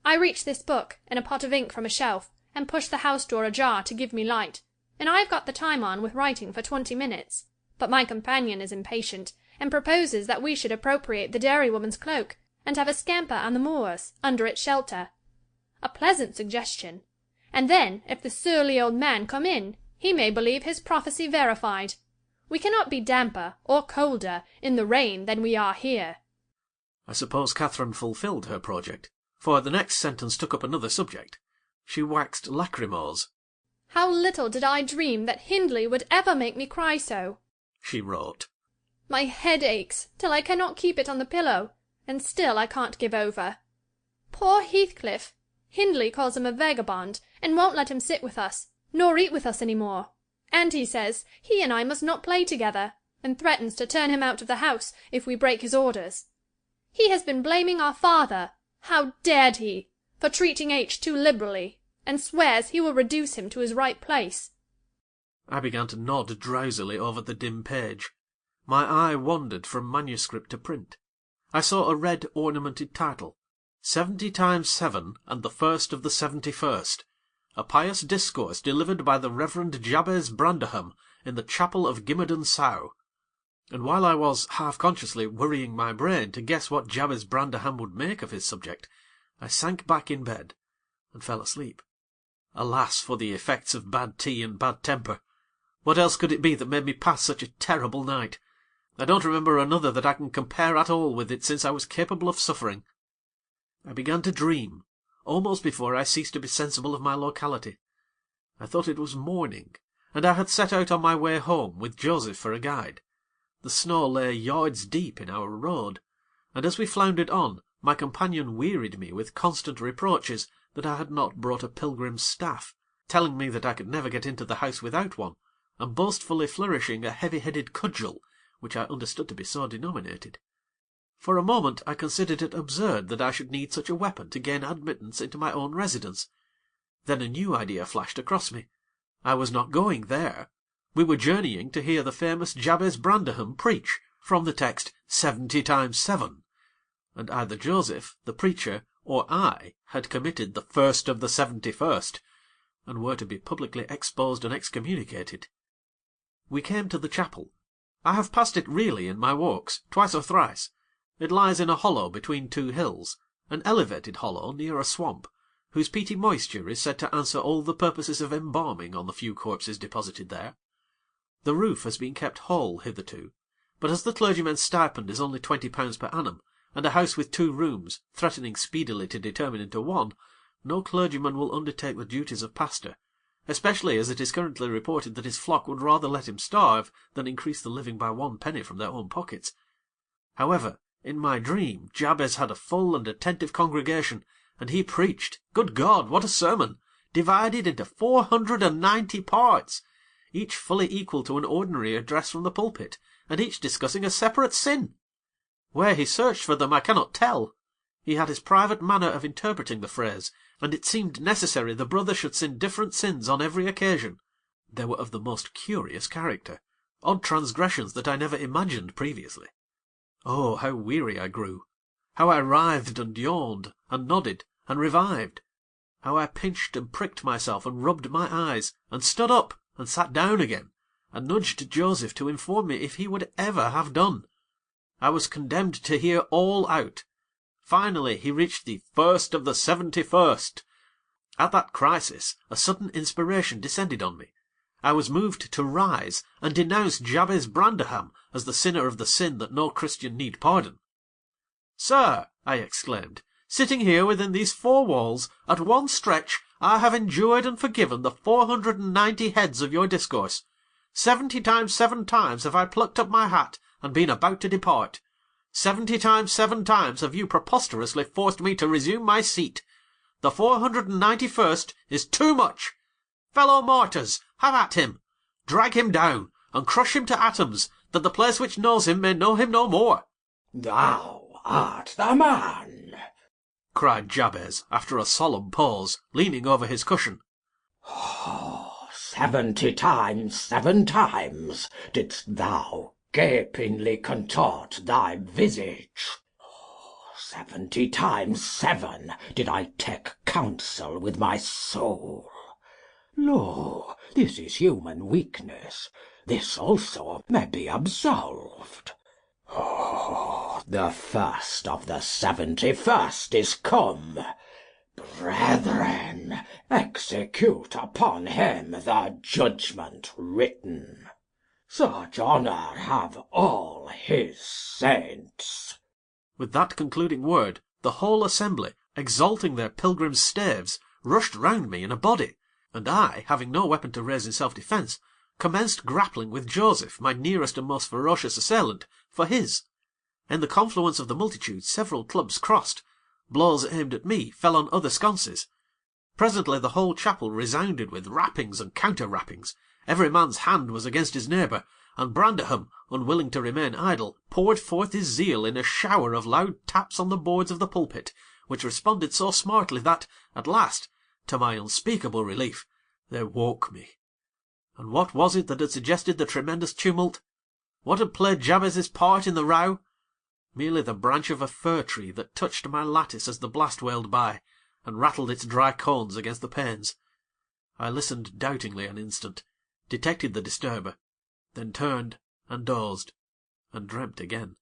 I reached this book, and a pot of ink from a shelf, and pushed the house door ajar to give me light, and I have got the time on with writing for 20 minutes, but my companion is impatient, and proposes that we should appropriate the dairywoman's cloak, and have a scamper on the moors, under its shelter. A pleasant suggestion. And then, if the surly old man come in, he may believe his prophecy verified. We cannot be damper, or colder, in the rain than we are here. I suppose Catherine fulfilled her project, for the next sentence took up another subject. She waxed lachrymose. "How little did I dream that Hindley would ever make me cry so," she wrote. "My head aches till I cannot keep it on the pillow, and still I can't give over. Poor Heathcliff! Hindley calls him a vagabond, and won't let him sit with us, nor eat with us any more, and he says he and I must not play together, and threatens to turn him out of the house if we break his orders. He has been blaming our father, how dared he, for treating H too liberally, and swears he will reduce him to his right place." I began to nod drowsily over the dim page. My eye wandered from manuscript to print. I saw a red ornamented title, 70 times 7 and the first of the 71st, a pious discourse delivered by the Reverend Jabez Branderham in the chapel of Gimmerden Sow. And while I was half-consciously worrying my brain to guess what Jabez Branderham would make of his subject, I sank back in bed and fell asleep. Alas for the effects of bad tea and bad temper! What else could it be that made me pass such a terrible night? I don't remember another that I can compare at all with it since I was capable of suffering. I began to dream, almost before I ceased to be sensible of my locality. I thought it was morning, and I had set out on my way home with Joseph for a guide. The snow lay yards deep in our road, and as we floundered on, my companion wearied me with constant reproaches that I had not brought a pilgrim's staff, telling me that I could never get into the house without one, and boastfully flourishing a heavy-headed cudgel, which I understood to be so denominated. For a moment I considered it absurd that I should need such a weapon to gain admittance into my own residence. Then a new idea flashed across me. I was not going there, We were journeying to hear the famous Jabez Branderham preach from the text 70 times 7, and either Joseph, the preacher, or I had committed the first of the 71st, and were to be publicly exposed and excommunicated. We came to the chapel. I have passed it really in my walks, twice or thrice. It lies in a hollow between two hills, an elevated hollow near a swamp, whose peaty moisture is said to answer all the purposes of embalming on the few corpses deposited there. The roof has been kept whole hitherto, but as the clergyman's stipend is only £20 per annum, and a house with 2 rooms, threatening speedily to determine into one, no clergyman will undertake the duties of pastor, especially as it is currently reported that his flock would rather let him starve than increase the living by 1 penny from their own pockets. However, in my dream Jabez had a full and attentive congregation, and he preached, good God, what a sermon, divided into 490 parts, each fully equal to an ordinary address from the pulpit, and each discussing a separate sin. Where he searched for them I cannot tell. He had his private manner of interpreting the phrase, and it seemed necessary the brother should sin different sins on every occasion. They were of the most curious character, odd transgressions that I never imagined previously. Oh, how weary I grew! How I writhed and yawned, and nodded, and revived! How I pinched and pricked myself, and rubbed my eyes, and stood up, and sat down again, and nudged Joseph to inform me if he would ever have done. I was condemned to hear all out. Finally he reached the first of the 71st. At that crisis a sudden inspiration descended on me. I was moved to rise and denounce Jabez Branderham as the sinner of the sin that no Christian need pardon. "Sir," I exclaimed, "sitting here within these 4 walls, at one stretch I have endured and forgiven the 490 heads of your discourse. 70 times 7 times have I plucked up my hat and been about to depart. 70 times 7 times have you preposterously forced me to resume my seat. The 491st is too much. Fellow martyrs, have at him. Drag him down, and crush him to atoms, that the place which knows him may know him no more." "Thou art the man," cried Jabez, after a solemn pause, leaning over his cushion. 70 times 7 times didst thou gapingly contort thy visage. 70 times 7 did I take counsel with my soul. Lo, this is human weakness, this also may be absolved. The first of the 71st is come. Brethren, execute upon him the judgment written. Such honour have all his saints. With that concluding word, the whole assembly, exalting their pilgrims' staves, rushed round me in a body, and I, having no weapon to raise in self-defence, commenced grappling with Joseph, my nearest and most ferocious assailant, for his. In the confluence of the multitude several clubs crossed. Blows aimed at me fell on other sconces. Presently the whole chapel resounded with rappings and counter-rappings. Every man's hand was against his neighbour, and Branderham, unwilling to remain idle, poured forth his zeal in a shower of loud taps on the boards of the pulpit, which responded so smartly that, at last, to my unspeakable relief, they woke me. And what was it that had suggested the tremendous tumult? What had played Jabez's part in the row? Merely the branch of a fir tree that touched my lattice as the blast wailed by, and rattled its dry cones against the panes. I listened doubtingly an instant, detected the disturber, then turned and dozed, and dreamt again,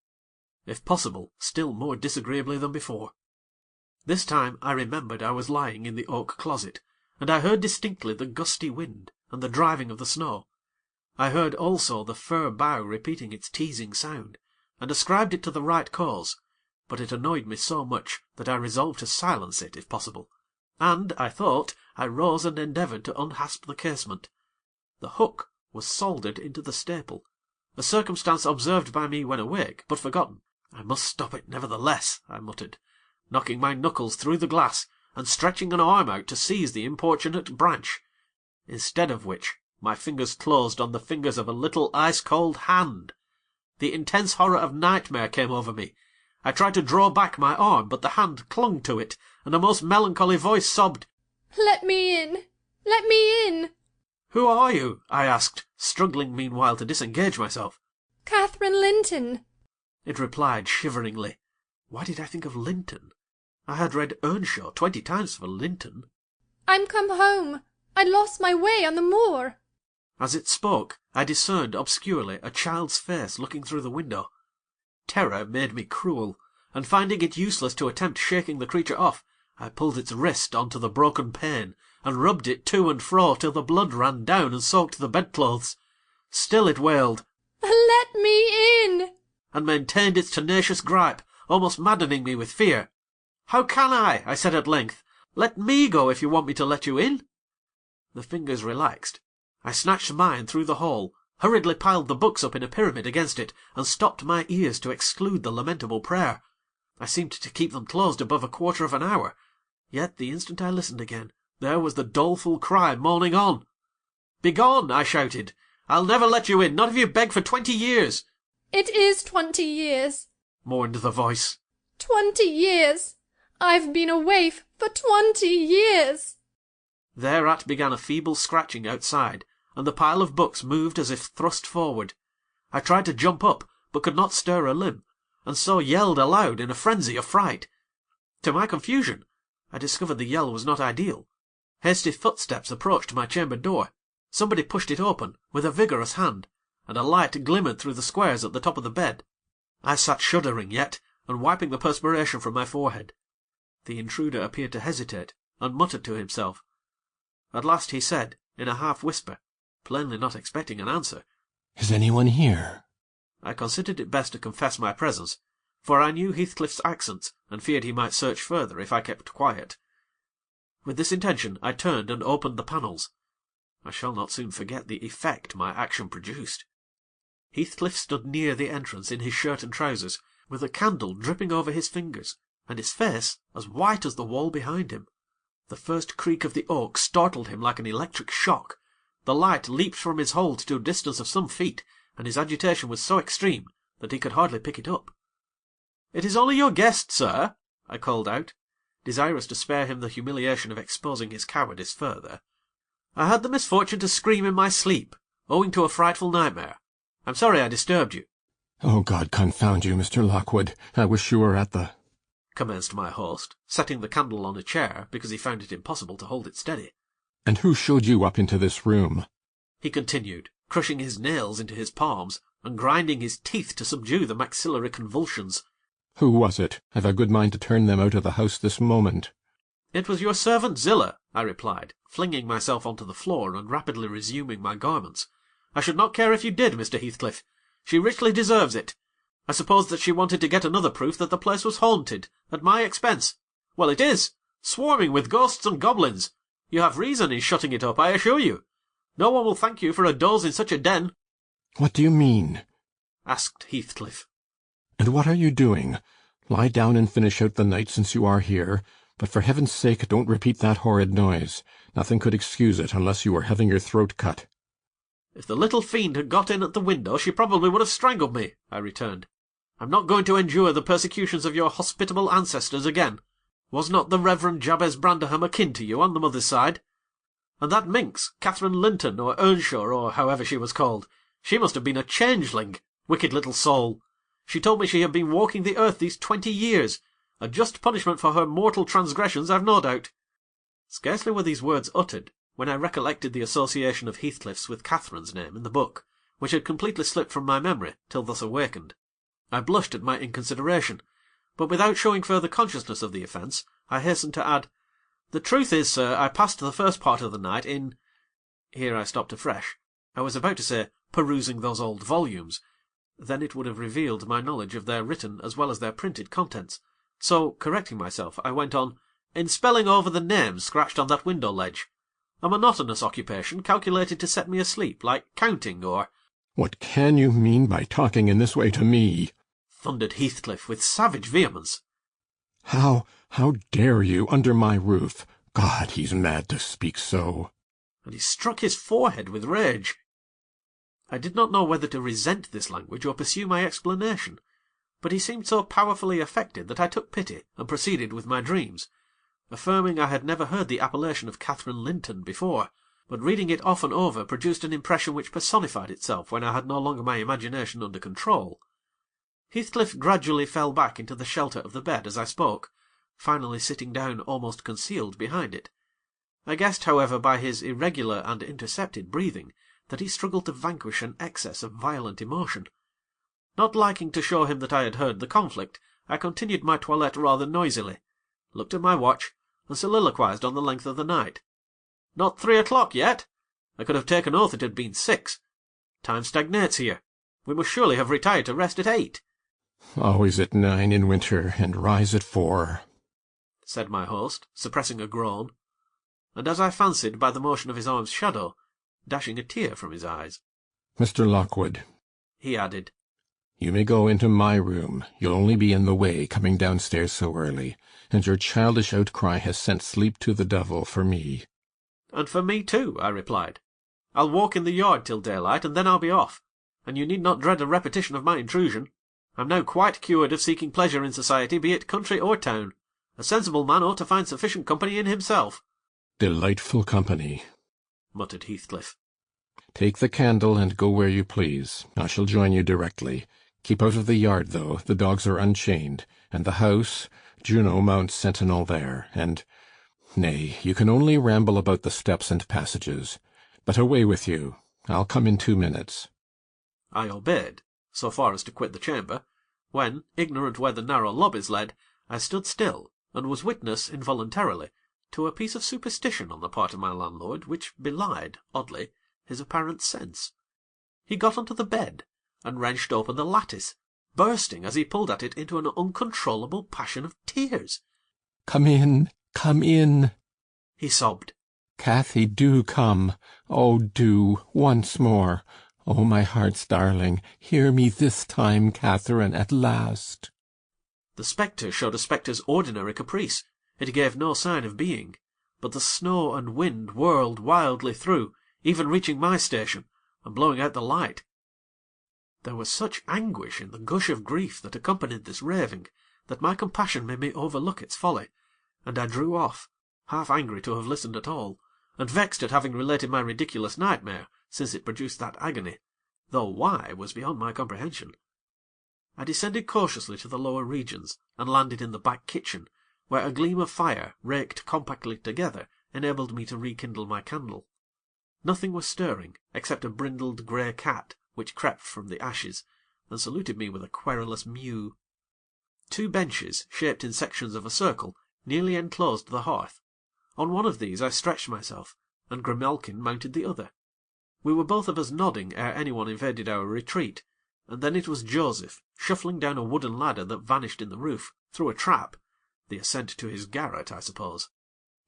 if possible still more disagreeably than before. This time I remembered I was lying in the oak closet, and I heard distinctly the gusty wind and the driving of the snow. I heard also the fir bough repeating its teasing sound, and ascribed it to the right cause, but it annoyed me so much that I resolved to silence it if possible, and, I thought, I rose and endeavoured to unhasp the casement. The hook was soldered into the staple, a circumstance observed by me when awake, but forgotten. "I must stop it nevertheless," I muttered, knocking my knuckles through the glass, and stretching an arm out to seize the importunate branch, instead of which my fingers closed on the fingers of a little ice-cold hand. The intense horror of nightmare came over me. I tried to draw back my arm, but the hand clung to it, and a most melancholy voice sobbed, "Let me in! Let me in!" "Who are you?" I asked, struggling meanwhile to disengage myself. "Catherine Linton," it replied shiveringly. Why did I think of Linton? I had read Earnshaw 20 times for Linton. "I'm come home. I lost my way on the moor." As it spoke, I discerned obscurely a child's face looking through the window. Terror made me cruel, and finding it useless to attempt shaking the creature off, I pulled its wrist onto the broken pane, and rubbed it to and fro till the blood ran down and soaked the bedclothes. Still it wailed, "Let me in!" and maintained its tenacious gripe, almost maddening me with fear. "How can I said at length. "Let me go if you want me to let you in." The fingers relaxed. I snatched mine through the hole, hurriedly piled the books up in a pyramid against it, and stopped my ears to exclude the lamentable prayer. I seemed to keep them closed above a quarter of an hour, yet the instant I listened again, there was the doleful cry moaning on. "Begone!" I shouted. "I'll never let you in, not if you beg for 20 years." "It is 20 years," mourned the voice. 20 years. I've been a waif for 20 years." Thereat began a feeble scratching outside, and the pile of books moved as if thrust forward. I tried to jump up, but could not stir a limb, and so yelled aloud in a frenzy of fright. To my confusion, I discovered the yell was not ideal. Hasty footsteps approached my chamber door. Somebody pushed it open with a vigorous hand, and a light glimmered through the squares at the top of the bed. I sat shuddering yet, and wiping the perspiration from my forehead. The intruder appeared to hesitate, and muttered to himself. At last he said, in a half-whisper, plainly not expecting an answer, "Is anyone here?" I considered it best to confess my presence, for I knew Heathcliff's accents, and feared he might search further if I kept quiet. With this intention I turned and opened the panels. I shall not soon forget the effect my action produced. Heathcliff stood near the entrance in his shirt and trousers, with a candle dripping over his fingers, and his face as white as the wall behind him. The first creak of the oak startled him like an electric shock. The light leaped from his hold to a distance of some feet, and his agitation was so extreme that he could hardly pick it up. "It is only your guest, sir," I called out, desirous to spare him the humiliation of exposing his cowardice further. "I had the misfortune to scream in my sleep, owing to a frightful nightmare. I'm sorry I disturbed you." "Oh, God confound you, Mr. Lockwood. I wish you were at the—" commenced my host, setting the candle on a chair because he found it impossible to hold it steady. "And who showed you up into this room?" he continued, crushing his nails into his palms, and grinding his teeth to subdue the maxillary convulsions. "Who was it? I've a good mind to turn them out of the house this moment." "It was your servant Zillah," I replied, flinging myself onto the floor and rapidly resuming my garments. "I should not care if you did, Mr. Heathcliff. She richly deserves it. I suppose that she wanted to get another proof that the place was haunted, at my expense. Well, it is, swarming with ghosts and goblins. You have reason in shutting it up, I assure you. No one will thank you for a doze in such a den." "What do you mean?" asked Heathcliff. "And what are you doing? Lie down and finish out the night since you are here, but for heaven's sake don't repeat that horrid noise. Nothing could excuse it unless you were having your throat cut." "If the little fiend had got in at the window, she probably would have strangled me," I returned. "I'm not going to endure the persecutions of your hospitable ancestors again. Was not the Reverend Jabez Branderham akin to you on the mother's side? And that minx, Catherine Linton, or Earnshaw, or however she was called, she must have been a changeling, wicked little soul. She told me she had been walking the earth these 20 years, a just punishment for her mortal transgressions, I've no doubt." Scarcely were these words uttered, when I recollected the association of Heathcliff's with Catherine's name in the book, which had completely slipped from my memory till thus awakened. I blushed at my inconsideration, but without showing further consciousness of the offence, I hastened to add, "The truth is, sir, I passed the first part of the night in—" Here I stopped afresh. I was about to say, perusing those old volumes. Then it would have revealed my knowledge of their written as well as their printed contents. So, correcting myself, I went on, "in spelling over the names scratched on that window-ledge. A monotonous occupation calculated to set me asleep, like counting or—" "What can you mean by talking in this way to me?" thundered Heathcliff with savage vehemence. How dare you, under my roof? God, he's mad to speak so." And he struck his forehead with rage. I did not know whether to resent this language or pursue my explanation, but he seemed so powerfully affected that I took pity and proceeded with my dreams, affirming I had never heard the appellation of Catherine Linton before, but reading it often over produced an impression which personified itself when I had no longer my imagination under control. Heathcliff gradually fell back into the shelter of the bed as I spoke, finally sitting down almost concealed behind it. I guessed, however, by his irregular and intercepted breathing, that he struggled to vanquish an excess of violent emotion. Not liking to show him that I had heard the conflict, I continued my toilette rather noisily, looked at my watch, and soliloquized on the length of the night. Not 3 o'clock yet! I could have taken oath it had been 6. Time stagnates here. We must surely have retired to rest at 8. Always at 9 in winter, and rise at 4, said my host, suppressing a groan, and as I fancied by the motion of his arm's shadow, dashing a tear from his eyes. Mr. Lockwood, he added, you may go into my room. You'll only be in the way, coming downstairs so early, and your childish outcry has sent sleep to the devil for me. And for me too, I replied. I'll walk in the yard till daylight, and then I'll be off, and you need not dread a repetition of my intrusion. I'm now quite cured of seeking pleasure in society, be it country or town. A sensible man ought to find sufficient company in himself. Delightful company, muttered Heathcliff. Take the candle and go where you please. I shall join you directly. Keep out of the yard, though. The dogs are unchained, and the house, Juno mounts sentinel there, and... Nay, you can only ramble about the steps and passages. But away with you. I'll come in 2 minutes. I obeyed, so far as to quit the chamber, when, ignorant where the narrow lobbies led, I stood still, and was witness, involuntarily, to a piece of superstition on the part of my landlord, which belied, oddly, his apparent sense. He got onto the bed, and wrenched open the lattice, bursting as he pulled at it into an uncontrollable passion of tears. Come in, he sobbed. Cathy, do come. Oh, do, once more. Oh, my heart's darling, hear me this time, Catherine, at last. The spectre showed a spectre's ordinary caprice. It gave no sign of being, but the snow and wind whirled wildly through, even reaching my station, and blowing out the light. There was such anguish in the gush of grief that accompanied this raving, that my compassion made me overlook its folly, and I drew off, half angry to have listened at all, and vexed at having related my ridiculous nightmare, since it produced that agony, though why was beyond my comprehension. I descended cautiously to the lower regions, and landed in the back kitchen, where a gleam of fire, raked compactly together, enabled me to rekindle my candle. Nothing was stirring, except a brindled grey cat, which crept from the ashes, and saluted me with a querulous mew. 2 benches, shaped in sections of a circle, nearly enclosed the hearth. On one of these I stretched myself, and Grimalkin mounted the other. We were both of us nodding ere anyone invaded our retreat, and then it was Joseph, shuffling down a wooden ladder that vanished in the roof, through a trap, the ascent to his garret, I suppose.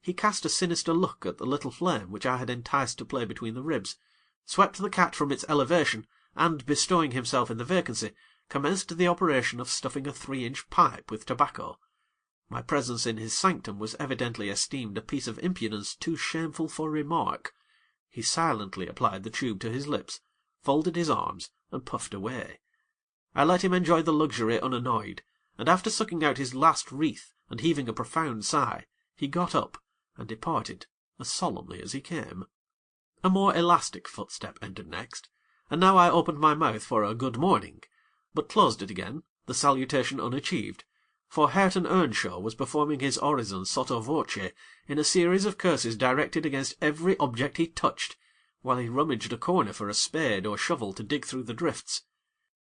He cast a sinister look at the little flame which I had enticed to play between the ribs, swept the cat from its elevation, and, bestowing himself in the vacancy, commenced the operation of stuffing a 3-inch pipe with tobacco. My presence in his sanctum was evidently esteemed a piece of impudence too shameful for remark. He silently applied the tube to his lips, folded his arms, and puffed away. I let him enjoy the luxury unannoyed, and after sucking out his last wreath and heaving a profound sigh, he got up and departed as solemnly as he came. A more elastic footstep entered next, and now I opened my mouth for a good morning, but closed it again, the salutation unachieved, for Catherine Earnshaw was performing his orison sotto voce in a series of curses directed against every object he touched, while he rummaged a corner for a spade or shovel to dig through the drifts.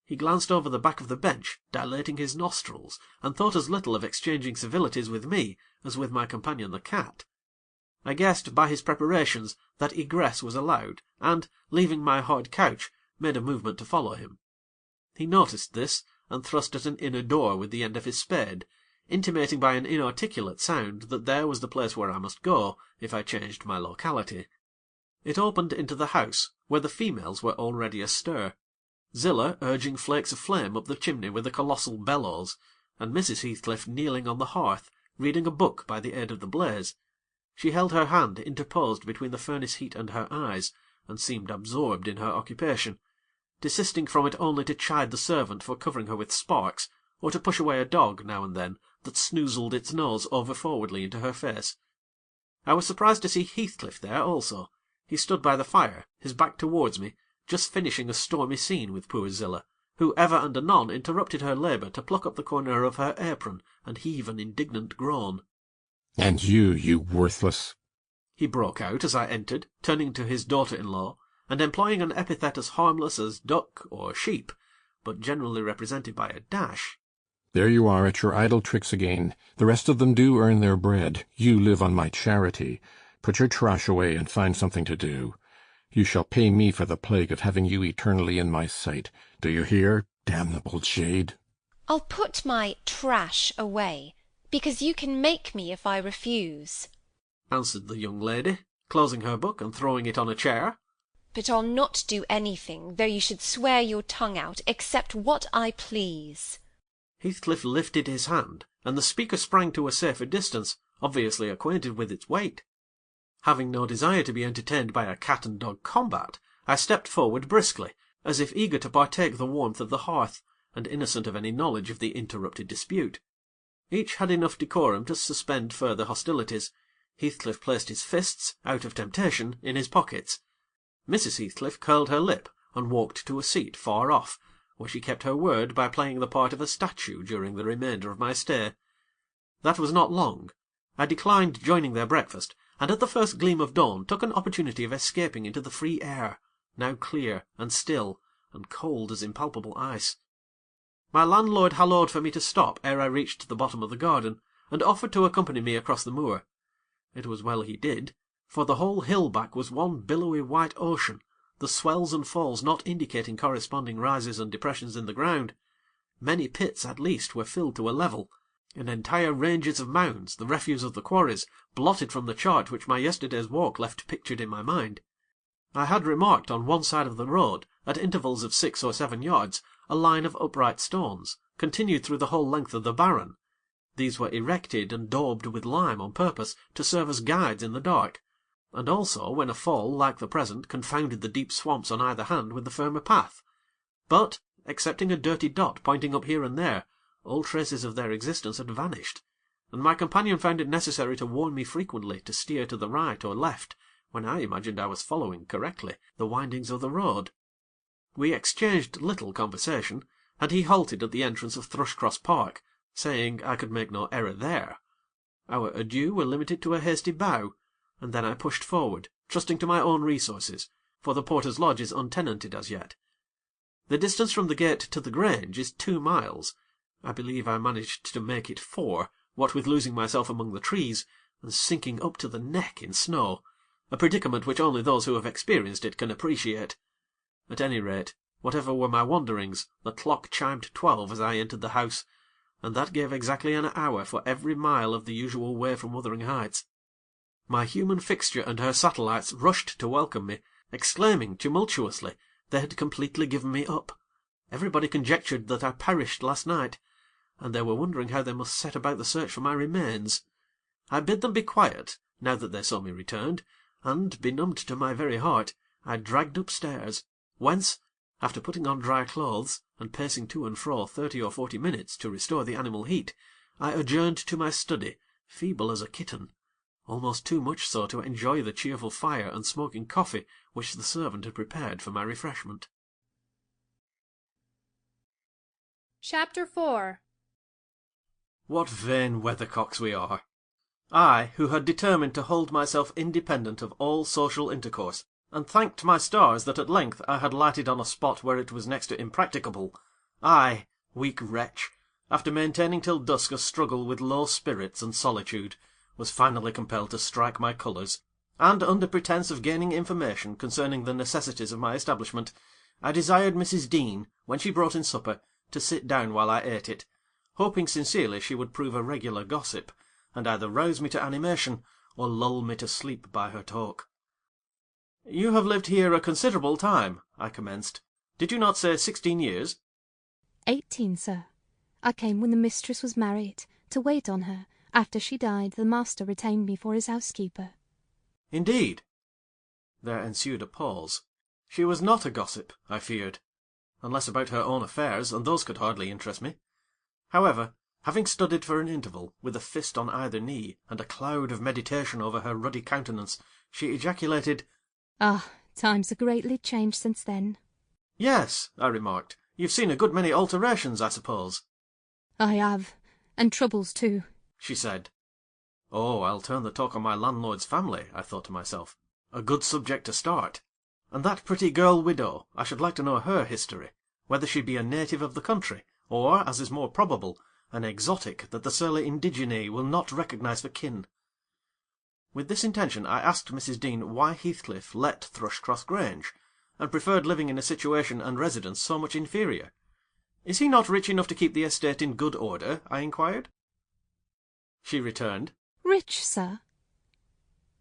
He glanced over the back of the bench, dilating his nostrils, and thought as little of exchanging civilities with me as with my companion the cat. I guessed by his preparations that egress was allowed, and, leaving my hard couch, made a movement to follow him. He noticed this, and thrust at an inner door with the end of his spade, intimating by an inarticulate sound that there was the place where I must go, if I changed my locality. It opened into the house, where the females were already astir, Zillah urging flakes of flame up the chimney with a colossal bellows, and Mrs. Heathcliff kneeling on the hearth, reading a book by the aid of the blaze. She held her hand interposed between the furnace heat and her eyes, and seemed absorbed in her occupation, desisting from it only to chide the servant for covering her with sparks, or to push away a dog, now and then, that snoozled its nose over-forwardly into her face. I was surprised to see Heathcliff there also. He stood by the fire, his back towards me, just finishing a stormy scene with poor Zillah, who ever and anon interrupted her labour to pluck up the corner of her apron and heave an indignant groan. "And you worthless—" he broke out as I entered, turning to his daughter-in-law, and employing an epithet as harmless as duck or sheep, but generally represented by a dash. "There you are at your idle tricks again. The rest of them do earn their bread. You live on my charity. Put your trash away and find something to do. You shall pay me for the plague of having you eternally in my sight. Do you hear, damnable jade?" I'll put my trash away, because you can make me if I refuse, answered the young lady, closing her book and throwing it on a chair. but I'll not do anything, though you should swear your tongue out, except what I please. Heathcliff lifted his hand, and the speaker sprang to a safer distance, obviously acquainted with its weight. Having no desire to be entertained by a cat-and-dog combat, I stepped forward briskly, as if eager to partake the warmth of the hearth, and innocent of any knowledge of the interrupted dispute. Each had enough decorum to suspend further hostilities. Heathcliff placed his fists, out of temptation, in his pockets. Mrs. Heathcliff curled her lip, and walked to a seat far off, where she kept her word by playing the part of a statue during the remainder of my stay. That was not long. I declined joining their breakfast, and at the first gleam of dawn took an opportunity of escaping into the free air, now clear and still, and cold as impalpable ice. My landlord hallooed for me to stop ere I reached the bottom of the garden, and offered to accompany me across the moor. It was well he did, for the whole hill-back was one billowy white ocean, the swells and falls not indicating corresponding rises and depressions in the ground. Many pits at least were filled to a level, and entire ranges of mounds, the refuse of the quarries, blotted from the chart which my yesterday's walk left pictured in my mind. I had remarked on one side of the road, at intervals of 6 or 7 yards, a line of upright stones, continued through the whole length of the barren. These were erected and daubed with lime on purpose to serve as guides in the dark, and also when a fall like the present confounded the deep swamps on either hand with the firmer path. But, excepting a dirty dot pointing up here and there, all traces of their existence had vanished, and my companion found it necessary to warn me frequently to steer to the right or left, when I imagined I was following correctly the windings of the road. We exchanged little conversation, and he halted at the entrance of Thrushcross Park, saying I could make no error there. Our adieux were limited to a hasty bow, and then I pushed forward, trusting to my own resources, for the porter's lodge is untenanted as yet. The distance from the gate to the Grange is 2 miles. I believe I managed to make it 4, what with losing myself among the trees, and sinking up to the neck in snow, a predicament which only those who have experienced it can appreciate. At any rate, whatever were my wanderings, the clock chimed 12 as I entered the house, and that gave exactly an hour for every mile of the usual way from Wuthering Heights. My human fixture and her satellites rushed to welcome me, exclaiming tumultuously they had completely given me up. Everybody conjectured that I perished last night, and they were wondering how they must set about the search for my remains. I bid them be quiet, now that they saw me returned, and, benumbed to my very heart, I dragged upstairs, whence, after putting on dry clothes, and pacing to and fro 30 or 40 minutes to restore the animal heat, I adjourned to my study, feeble as a kitten, almost too much so to enjoy the cheerful fire and smoking coffee which the servant had prepared for my refreshment. Chapter 4. What vain weathercocks we are! I, who had determined to hold myself independent of all social intercourse, and thanked my stars that at length I had lighted on a spot where it was next to impracticable, I, weak wretch, after maintaining till dusk a struggle with low spirits and solitude, was finally compelled to strike my colours, and under pretence of gaining information concerning the necessities of my establishment, I desired Mrs. Dean, when she brought in supper, to sit down while I ate it, hoping sincerely she would prove a regular gossip, and either rouse me to animation, or lull me to sleep by her talk. "You have lived here a considerable time," I commenced. "Did you not say 16 years?" 18, sir. I came when the mistress was married, to wait on her. After she died, the master retained me for his housekeeper. "Indeed." There ensued a pause. She was not a gossip, I feared, unless about her own affairs, and those could hardly interest me. However, having studied for an interval, with a fist on either knee, and a cloud of meditation over her ruddy countenance, she ejaculated, Ah, times are greatly changed since then. Yes, I remarked. You've seen a good many alterations, I suppose. I have, and troubles too, she said. Oh, I'll turn the talk on my landlord's family, I thought to myself. A good subject to start. And that pretty girl widow, I should like to know her history, whether she be a native of the country, or, as is more probable, an exotic that the surly indigene will not recognise for kin. With this intention I asked Mrs. Dean why Heathcliff let Thrushcross Grange, and preferred living in a situation and residence so much inferior. Is he not rich enough to keep the estate in good order? I inquired. She returned, Rich, sir?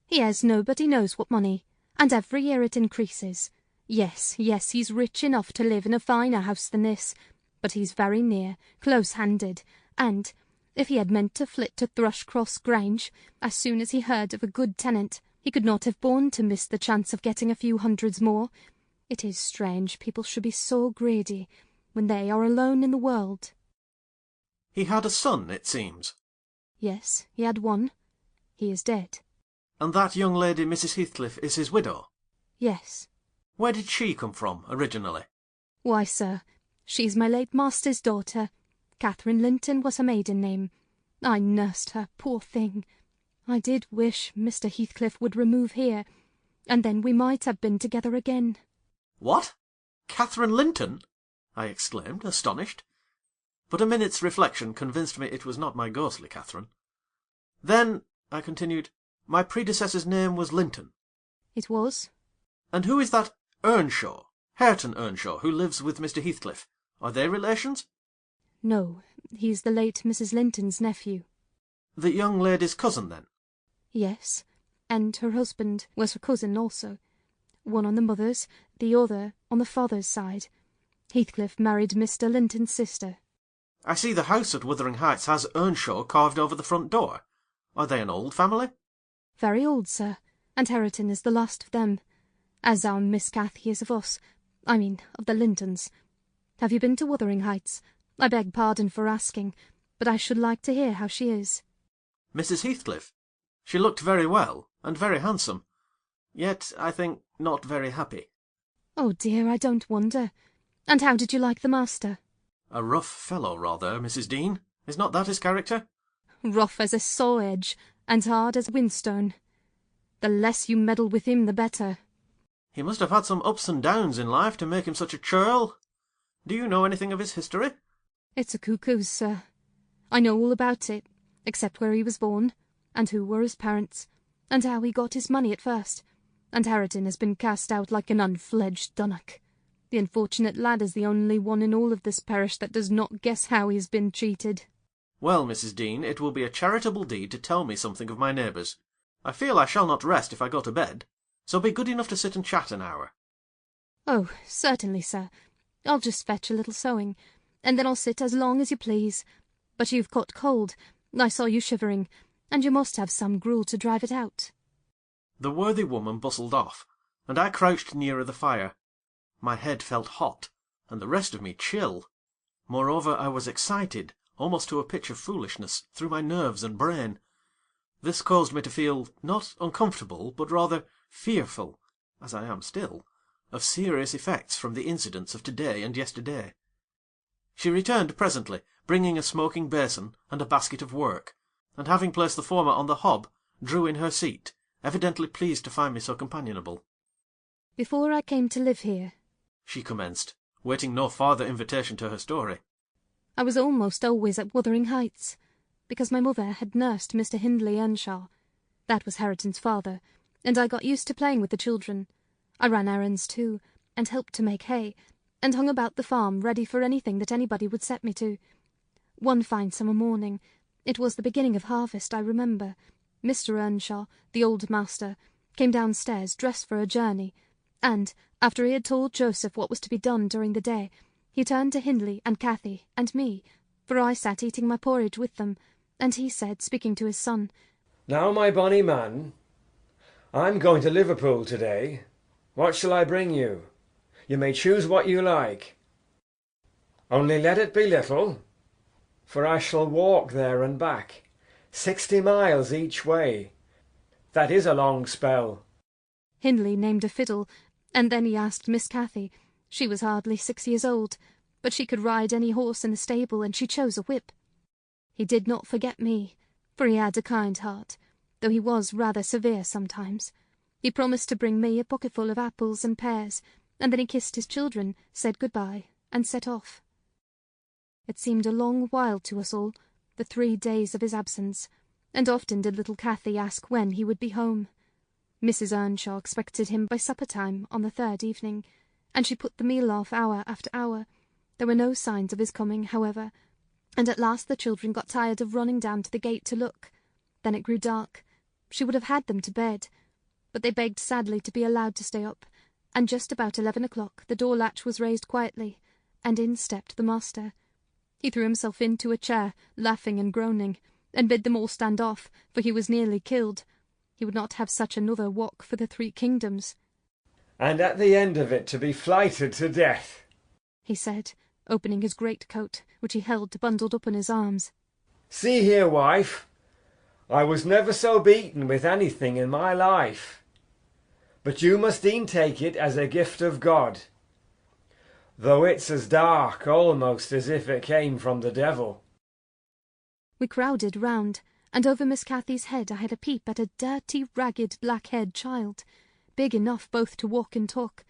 He has nobody knows what money, and every year it increases. Yes, yes, he's rich enough to live in a finer house than this, but he's very near, close-handed, and, if he had meant to flit to Thrushcross Grange, as soon as he heard of a good tenant, he could not have borne to miss the chance of getting a few hundreds more. It is strange people should be so greedy, when they are alone in the world. He had a son, it seems. Yes, he had one. He is dead. And that young lady, Mrs. Heathcliff, is his widow? Yes. Where did she come from, originally? Why, sir, she's my late master's daughter. Catherine Linton was her maiden name. I nursed her, poor thing. I did wish Mr. Heathcliff would remove here, and then we might have been together again. What? Catherine Linton? I exclaimed, astonished. But a minute's reflection convinced me it was not my ghostly Catherine. Then, I continued, my predecessor's name was Linton. It was. And who is that Earnshaw, Hareton Earnshaw, who lives with Mr. Heathcliff? Are they relations? No, he's the late Mrs. Linton's nephew. The young lady's cousin, then? Yes, and her husband was her cousin also. One on the mother's, the other on the father's side. Heathcliff married Mr. Linton's sister. I see the house at Wuthering Heights has Earnshaw carved over the front door. Are they an old family? Very old, sir, and Hareton is the last of them, as our Miss Cathy is of us, I mean, of the Lintons. Have you been to Wuthering Heights? I beg pardon for asking, but I should like to hear how she is. Mrs. Heathcliff? She looked very well, and very handsome, yet, I think, not very happy. Oh dear, I don't wonder. And how did you like the master? A rough fellow, rather, Mrs. Dean. Is not that his character? Rough as a saw edge, and hard as a whinstone. The less you meddle with him, the better. He must have had some ups and downs in life to make him such a churl. Do you know anything of his history? It's a cuckoo's, sir. I know all about it, except where he was born, and who were his parents, and how he got his money at first, and Hareton has been cast out like an unfledged dunnock. The unfortunate lad is the only one in all of this parish that does not guess how he has been treated. Well, Mrs. Dean, it will be a charitable deed to tell me something of my neighbours. I feel I shall not rest if I go to bed, so be good enough to sit and chat an hour. Oh, certainly, sir. I'll just fetch a little sewing, and then I'll sit as long as you please. But you've caught cold. I saw you shivering, and you must have some gruel to drive it out. The worthy woman bustled off, and I crouched nearer the fire. My head felt hot, and the rest of me chill. Moreover, I was excited, almost to a pitch of foolishness, through my nerves and brain. This caused me to feel, not uncomfortable, but rather fearful, as I am still, of serious effects from the incidents of to-day and yesterday. She returned presently, bringing a smoking basin and a basket of work, and having placed the former on the hob, drew in her seat, evidently pleased to find me so companionable. Before I came to live here, she commenced, waiting no farther invitation to her story, I was almost always at Wuthering Heights, because my mother had nursed Mr. Hindley Earnshaw. That was Hareton's father, and I got used to playing with the children. I ran errands too, and helped to make hay, and hung about the farm ready for anything that anybody would set me to. One fine summer morning, it was the beginning of harvest, I remember, Mr. Earnshaw, the old master, came downstairs dressed for a journey, and, after he had told Joseph what was to be done during the day, he turned to Hindley and Cathy and me, for I sat eating my porridge with them, and he said, speaking to his son, "Now, my bonny man, I'm going to Liverpool to-day. What shall I bring you? You may choose what you like. Only let it be little, for I shall walk there and back, 60 miles each way. That is a long spell." Hindley named a fiddle, and then he asked Miss Cathy. She was hardly 6 years old, but she could ride any horse in the stable, and she chose a whip. He did not forget me, for he had a kind heart, though he was rather severe sometimes. He promised to bring me a pocketful of apples and pears, and then he kissed his children, said good-bye, and set off. It seemed a long while to us all, the 3 days of his absence, and often did little Cathy ask when he would be home. Mrs. Earnshaw expected him by supper-time on the 3rd evening, and she put the meal off hour after hour. There were no signs of his coming, however, and at last the children got tired of running down to the gate to look. Then it grew dark. She would have had them to bed, but they begged sadly to be allowed to stay up, and just about 11 o'clock the door-latch was raised quietly, and in stepped the master. He threw himself into a chair, laughing and groaning, and bid them all stand off, for he was nearly killed. He would not have such another walk for the 3 kingdoms. And at the end of it to be flighted to death, he said, opening his great-coat, which he held bundled up in his arms. See here, wife, I was never so beaten with anything in my life, but you must e'en take it as a gift of God, though it's as dark almost as if it came from the devil. We crowded round, and over Miss Cathy's head I had a peep at a dirty, ragged, black-haired child, big enough both to walk and talk.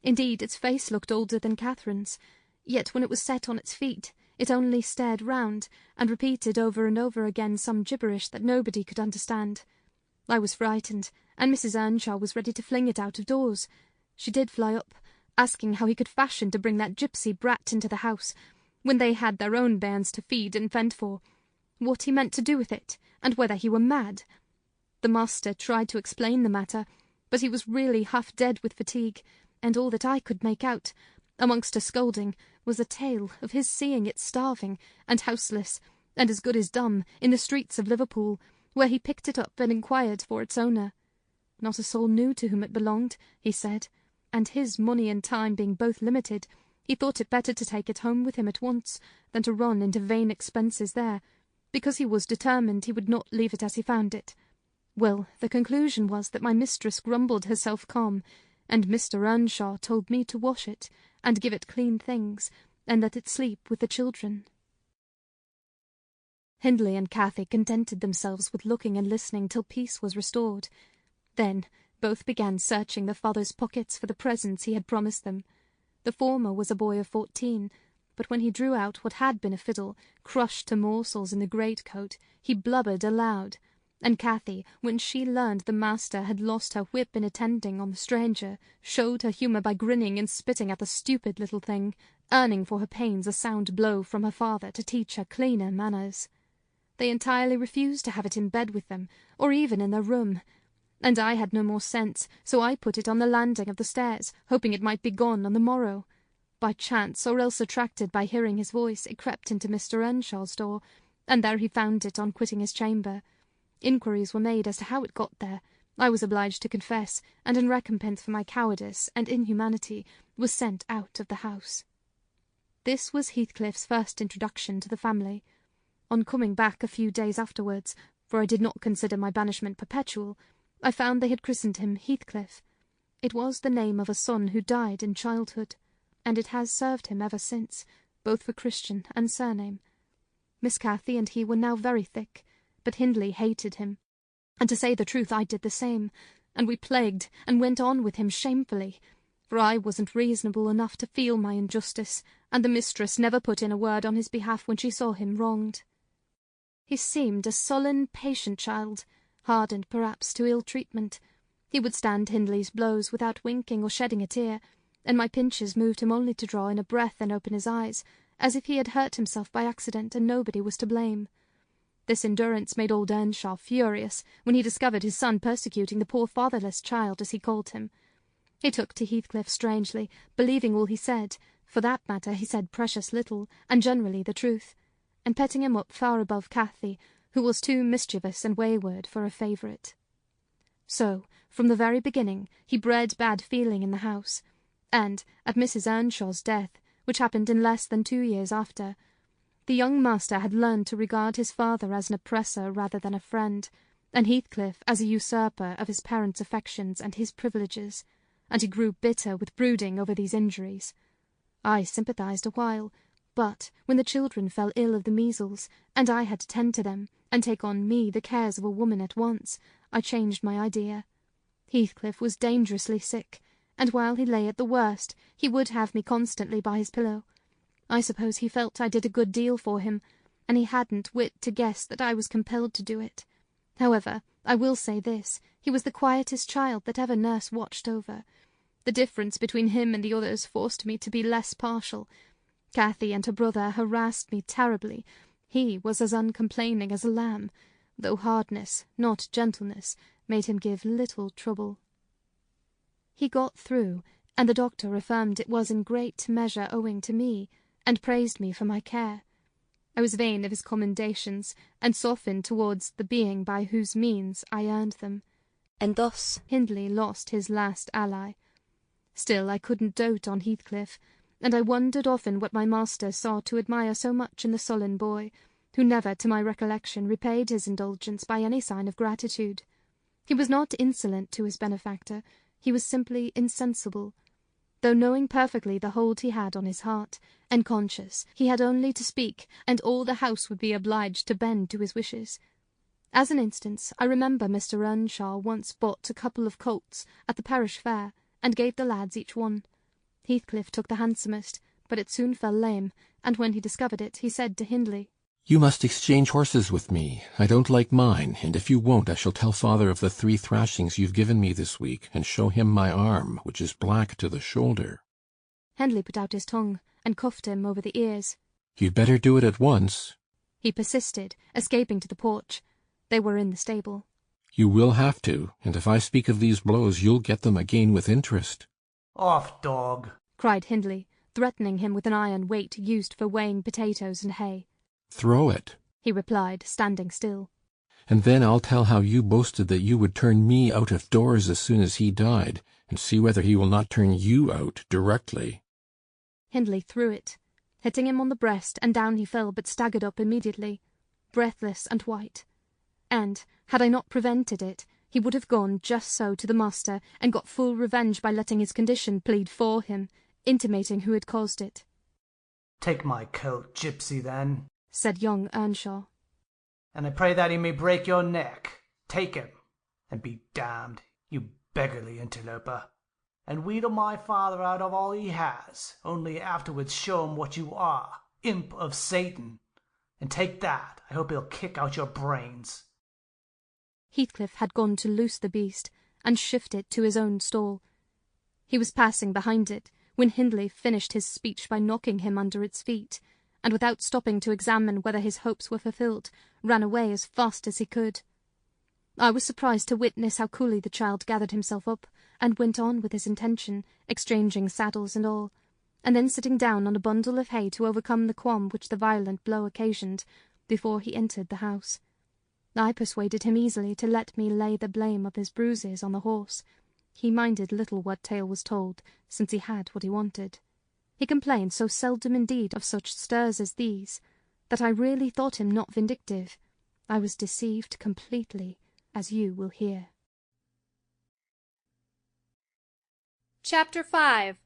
Indeed, its face looked older than Catherine's, yet when it was set on its feet, it only stared round, and repeated over and over again some gibberish that nobody could understand. I was frightened, and Mrs. Earnshaw was ready to fling it out of doors. She did fly up, asking how he could fashion to bring that gipsy brat into the house, when they had their own bairns to feed and fend for, what he meant to do with it, and whether he were mad. The master tried to explain the matter, but he was really half dead with fatigue, and all that I could make out, amongst a scolding, was a tale of his seeing it starving and houseless, and as good as dumb, in the streets of Liverpool, where he picked it up and inquired for its owner. Not a soul knew to whom it belonged, he said, and his money and time being both limited, he thought it better to take it home with him at once than to run into vain expenses there, because he was determined he would not leave it as he found it. Well, the conclusion was that my mistress grumbled herself calm, and Mr. Earnshaw told me to wash it, and give it clean things, and let it sleep with the children. Hindley and Cathy contented themselves with looking and listening till peace was restored. Then both began searching the father's pockets for the presents he had promised them. The former was a boy of 14, but when he drew out what had been a fiddle, crushed to morsels in the great-coat, he blubbered aloud, and Cathy, when she learned the master had lost her whip in attending on the stranger, showed her humour by grinning and spitting at the stupid little thing, earning for her pains a sound blow from her father to teach her cleaner manners. They entirely refused to have it in bed with them, or even in their room, and I had no more sense, so I put it on the landing of the stairs, hoping it might be gone on the morrow. By chance, or else attracted by hearing his voice, it crept into Mr. Earnshaw's door, and there he found it on quitting his chamber. Inquiries were made as to how it got there. I was obliged to confess, and in recompense for my cowardice and inhumanity was sent out of the house. This was Heathcliff's first introduction to the family. On coming back a few days afterwards, for I did not consider my banishment perpetual, I found they had christened him Heathcliff. It was the name of a son who died in childhood, and it has served him ever since, both for Christian and surname. Miss Cathy and he were now very thick, but Hindley hated him, and to say the truth I did the same, and we plagued and went on with him shamefully, for I wasn't reasonable enough to feel my injustice, and the mistress never put in a word on his behalf when she saw him wronged. He seemed a sullen, patient child, hardened perhaps to ill-treatment. He would stand Hindley's blows without winking or shedding a tear, and my pinches moved him only to draw in a breath and open his eyes, as if he had hurt himself by accident and nobody was to blame. This endurance made old Earnshaw furious when he discovered his son persecuting the poor fatherless child, as he called him. He took to Heathcliff strangely, believing all he said. For that matter he said precious little, and generally the truth, and petting him up far above Cathy, who was too mischievous and wayward for a favourite. So, from the very beginning, he bred bad feeling in the house, and, at Mrs. Earnshaw's death, which happened in less than 2 years after, the young master had learned to regard his father as an oppressor rather than a friend, and Heathcliff as a usurper of his parents' affections and his privileges, and he grew bitter with brooding over these injuries. I sympathized a while, but when the children fell ill of the measles, and I had to tend to them, and take on me the cares of a woman at once, I changed my idea. Heathcliff was dangerously sick, and while he lay at the worst, he would have me constantly by his pillow. I suppose he felt I did a good deal for him, and he hadn't wit to guess that I was compelled to do it. However, I will say this, he was the quietest child that ever nurse watched over. The difference between him and the others forced me to be less partial. Cathy and her brother harassed me terribly. He was as uncomplaining as a lamb, though hardness, not gentleness, made him give little trouble. He got through, and the doctor affirmed it was in great measure owing to me, and praised me for my care. I was vain of his commendations, and softened towards the being by whose means I earned them, and thus Hindley lost his last ally. Still I couldn't dote on Heathcliff, and I wondered often what my master saw to admire so much in the sullen boy, who never, to my recollection, repaid his indulgence by any sign of gratitude. He was not insolent to his benefactor, he was simply insensible. Though knowing perfectly the hold he had on his heart, and conscious he had only to speak, and all the house would be obliged to bend to his wishes. As an instance, I remember Mr. Earnshaw once bought a couple of colts at the parish fair, and gave the lads each one. Heathcliff took the handsomest, but it soon fell lame, and when he discovered it, he said to Hindley, "You must exchange horses with me. I don't like mine, and if you won't, I shall tell father of the 3 thrashings you've given me this week, and show him my arm, which is black to the shoulder." Hindley put out his tongue, and cuffed him over the ears. "You'd better do it at once." He persisted, escaping to the porch. They were in the stable. "You will have to, and if I speak of these blows, you'll get them again with interest." "Off, dog!" cried Hindley, threatening him with an iron weight used for weighing potatoes and hay. "Throw it," he replied, standing still. "and then I'll tell how you boasted that you would turn me out of doors as soon as he died, and see whether he will not turn you out directly." Hindley threw it, hitting him on the breast, and down he fell, but staggered up immediately, breathless and white. And, had I not prevented it, he would have gone just so to the master, and got full revenge by letting his condition plead for him, intimating who had caused it. "Take my coat, gypsy, then," said young Earnshaw. "and I pray that he may break your neck. Take him, and be damned, you beggarly interloper, and wheedle my father out of all he has, only afterwards show him what you are, imp of Satan, and take that, I hope he'll kick out your brains." Heathcliff had gone to loose the beast, and shift it to his own stall. He was passing behind it, when Hindley finished his speech by knocking him under its feet, and without stopping to examine whether his hopes were fulfilled, ran away as fast as he could. I was surprised to witness how coolly the child gathered himself up, and went on with his intention, exchanging saddles and all, and then sitting down on a bundle of hay to overcome the qualm which the violent blow occasioned, before he entered the house. I persuaded him easily to let me lay the blame of his bruises on the horse. He minded little what tale was told, since he had what he wanted. He complained so seldom indeed of such stirs as these, that I really thought him not vindictive. I was deceived completely, as you will hear. Chapter 5.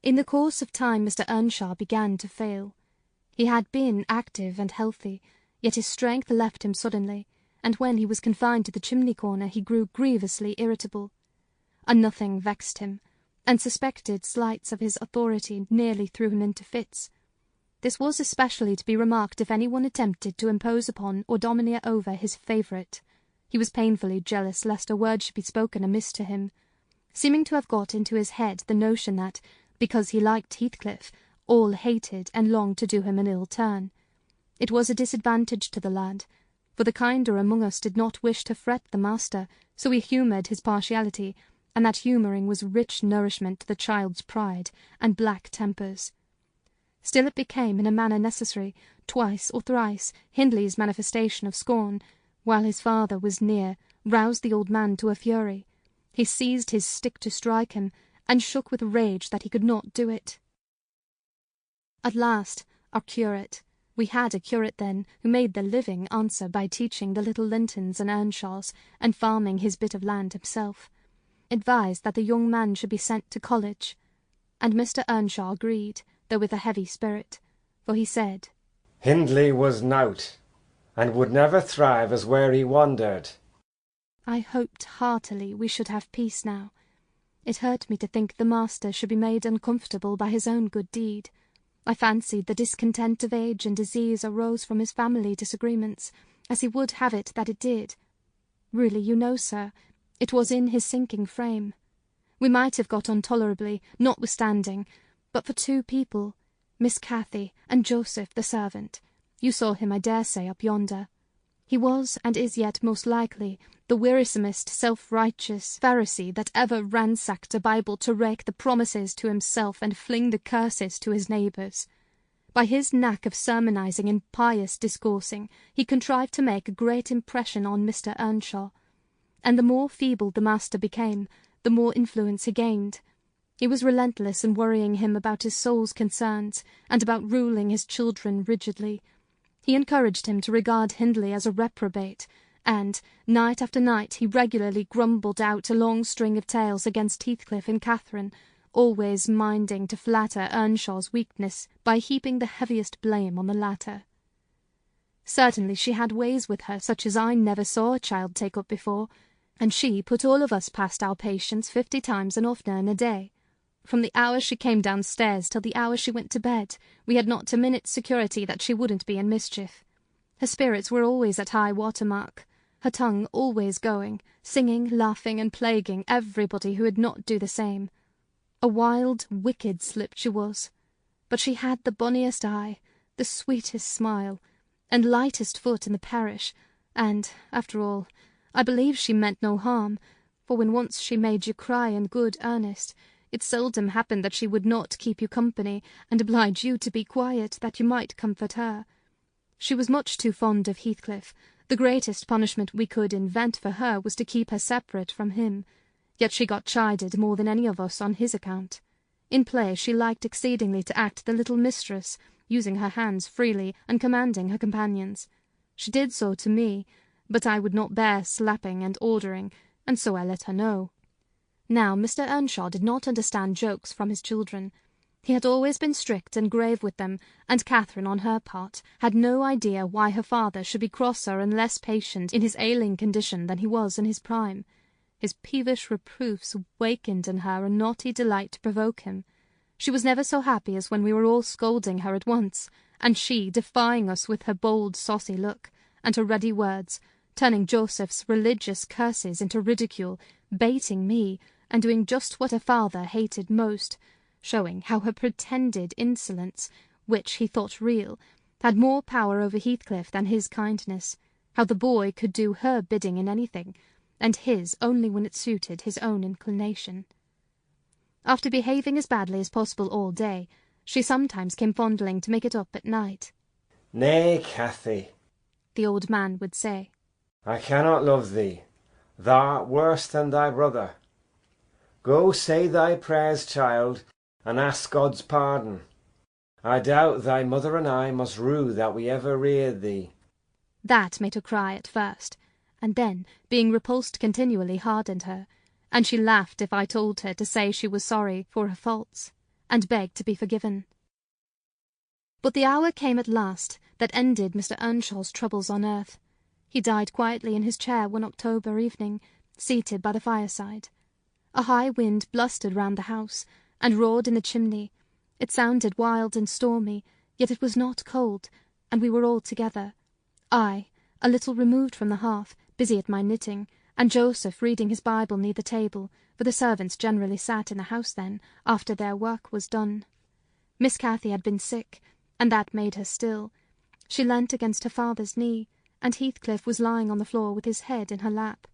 In the course of time Mr. Earnshaw began to fail. He had been active and healthy, yet his strength left him suddenly, and when he was confined to the chimney-corner he grew grievously irritable. A nothing vexed him, and suspected slights of his authority nearly threw him into fits. This was especially to be remarked if any one attempted to impose upon or domineer over his favourite. He was painfully jealous lest a word should be spoken amiss to him, seeming to have got into his head the notion that, because he liked Heathcliff, all hated and longed to do him an ill turn. It was a disadvantage to the lad, for the kinder among us did not wish to fret the master, so we humoured his partiality, and that humouring was rich nourishment to the child's pride and black tempers. Still it became in a manner necessary, twice or thrice, Hindley's manifestation of scorn, while his father was near, roused the old man to a fury. He seized his stick to strike him, and shook with rage that he could not do it. At last our curate, We had a curate then, who made the living answer by teaching the little Lintons and Earnshaws, and farming his bit of land himself. Advised that the young man should be sent to college, and Mr. Earnshaw agreed, though with a heavy spirit, for he said, Hindley was nowt, and would never thrive as where he wandered. I hoped heartily we should have peace now. It hurt me to think the master should be made uncomfortable by his own good deed. I fancied the discontent of age and disease arose from his family disagreements, as he would have it that it did. Really, you know, sir, it was in his sinking frame. We might have got on tolerably, notwithstanding, but for two people, Miss Cathy and Joseph the servant. You saw him, I dare say, up yonder. He was, and is yet most likely, the wearisomest self-righteous Pharisee that ever ransacked a Bible to rake the promises to himself and fling the curses to his neighbours. By his knack of sermonizing and pious discoursing, he contrived to make a great impression on Mr. Earnshaw, and the more feeble the master became, the more influence he gained. He was relentless in worrying him about his soul's concerns, and about ruling his children rigidly. He encouraged him to regard Hindley as a reprobate, and, night after night, he regularly grumbled out a long string of tales against Heathcliff and Catherine, always minding to flatter Earnshaw's weakness by heaping the heaviest blame on the latter. Certainly she had ways with her such as I never saw a child take up before, and she put all of us past our patience 50 times and oftener in a day. From the hour she came downstairs till the hour she went to bed, we had not a minute's security that she wouldn't be in mischief. Her spirits were always at high water mark, her tongue always going, singing, laughing, and plaguing everybody who would not do the same. A wild, wicked slip she was, but she had the bonniest eye, the sweetest smile, and lightest foot in the parish, and, after all, I believe she meant no harm, for when once she made you cry in good earnest, it seldom happened that she would not keep you company, and oblige you to be quiet, that you might comfort her. She was much too fond of Heathcliff. The greatest punishment we could invent for her was to keep her separate from him, yet she got chided more than any of us on his account. In play she liked exceedingly to act the little mistress, using her hands freely, and commanding her companions. She did so to me, but I would not bear slapping and ordering, and so I let her know. Now Mr. Earnshaw did not understand jokes from his children. He had always been strict and grave with them, and Catherine, on her part, had no idea why her father should be crosser and less patient in his ailing condition than he was in his prime. His peevish reproofs wakened in her a naughty delight to provoke him. She was never so happy as when we were all scolding her at once, and she defying us with her bold saucy look, and her ready words, turning Joseph's religious curses into ridicule, baiting me, and doing just what her father hated most, showing how her pretended insolence, which he thought real, had more power over Heathcliff than his kindness, how the boy could do her bidding in anything, and his only when it suited his own inclination. After behaving as badly as possible all day, she sometimes came fondling to make it up at night. Nay, Cathy, the old man would say, I cannot love thee. Thou art worse than thy brother. Go say thy prayers, child, and ask God's pardon. I doubt thy mother and I must rue that we ever reared thee. That made her cry at first, and then, being repulsed continually, hardened her, and she laughed if I told her to say she was sorry for her faults, and begged to be forgiven. But the hour came at last that ended Mr. Earnshaw's troubles on earth. He died quietly in his chair one October evening, seated by the fireside. A high wind blustered round the house, and roared in the chimney. It sounded wild and stormy, yet it was not cold, and we were all together. I, a little removed from the hearth, busy at my knitting, and Joseph reading his Bible near the table, for the servants generally sat in the house then, after their work was done. Miss Cathy had been sick, and that made her still. She leant against her father's knee, and Heathcliff was lying on the floor with his head in her lap.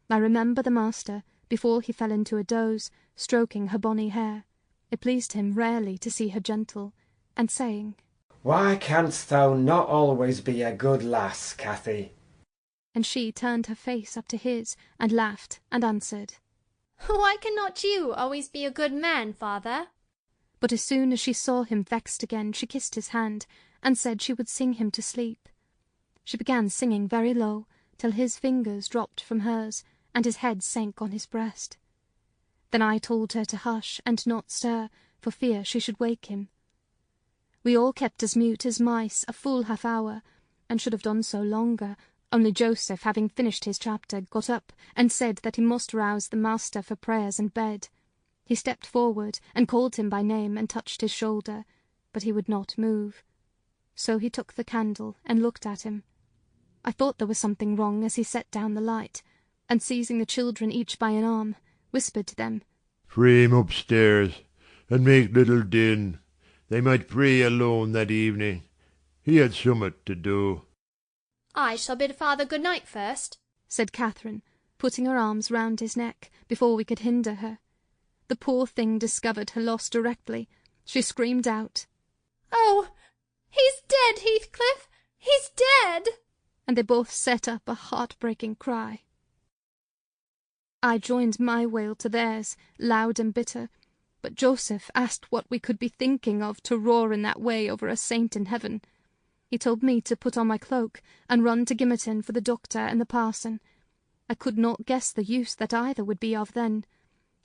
I remember the master, before he fell into a doze, stroking her bonny hair. It pleased him rarely to see her gentle, and saying, Why canst thou not always be a good lass, Cathy? And she turned her face up to his, and laughed, and answered, Why cannot you always be a good man, father? But as soon as she saw him vexed again, she kissed his hand, and said she would sing him to sleep. She began singing very low, till his fingers dropped from hers, and his head sank on his breast. Then I told her to hush and not stir, for fear she should wake him. We all kept as mute as mice a full half-hour, and should have done so longer, only Joseph, having finished his chapter, got up and said that he must rouse the master for prayers and bed. He stepped forward and called him by name and touched his shoulder, but he would not move. So he took the candle and looked at him. I thought there was something wrong as he set down the light, and seizing the children each by an arm, whispered to them, "Pray him upstairs, and make little din. They might pray alone that evening. He had summat to do." "I shall bid father good night first," said Catherine, putting her arms round his neck before we could hinder her. The poor thing discovered her loss directly. She screamed out, "Oh, he's dead, Heathcliff! He's dead!" And they both set up a heart-breaking cry. I joined my wail to theirs, loud and bitter, but Joseph asked what we could be thinking of to roar in that way over a saint in heaven. He told me to put on my cloak and run to Gimmerton for the doctor and the parson. I could not guess the use that either would be of then.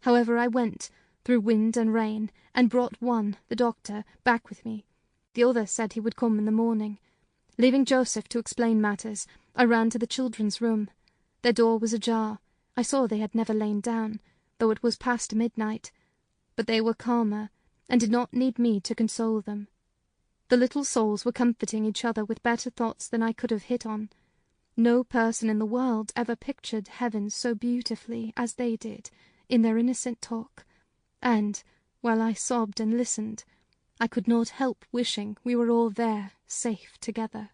However, I went, through wind and rain, and brought one, the doctor, back with me. The other said he would come in the morning. Leaving Joseph to explain matters, I ran to the children's room. Their door was ajar. I saw they had never lain down, though it was past midnight. But they were calmer, and did not need me to console them. The little souls were comforting each other with better thoughts than I could have hit on. No person in the world ever pictured heaven so beautifully as they did in their innocent talk, and, while I sobbed and listened, I could not help wishing we were all there, safe together.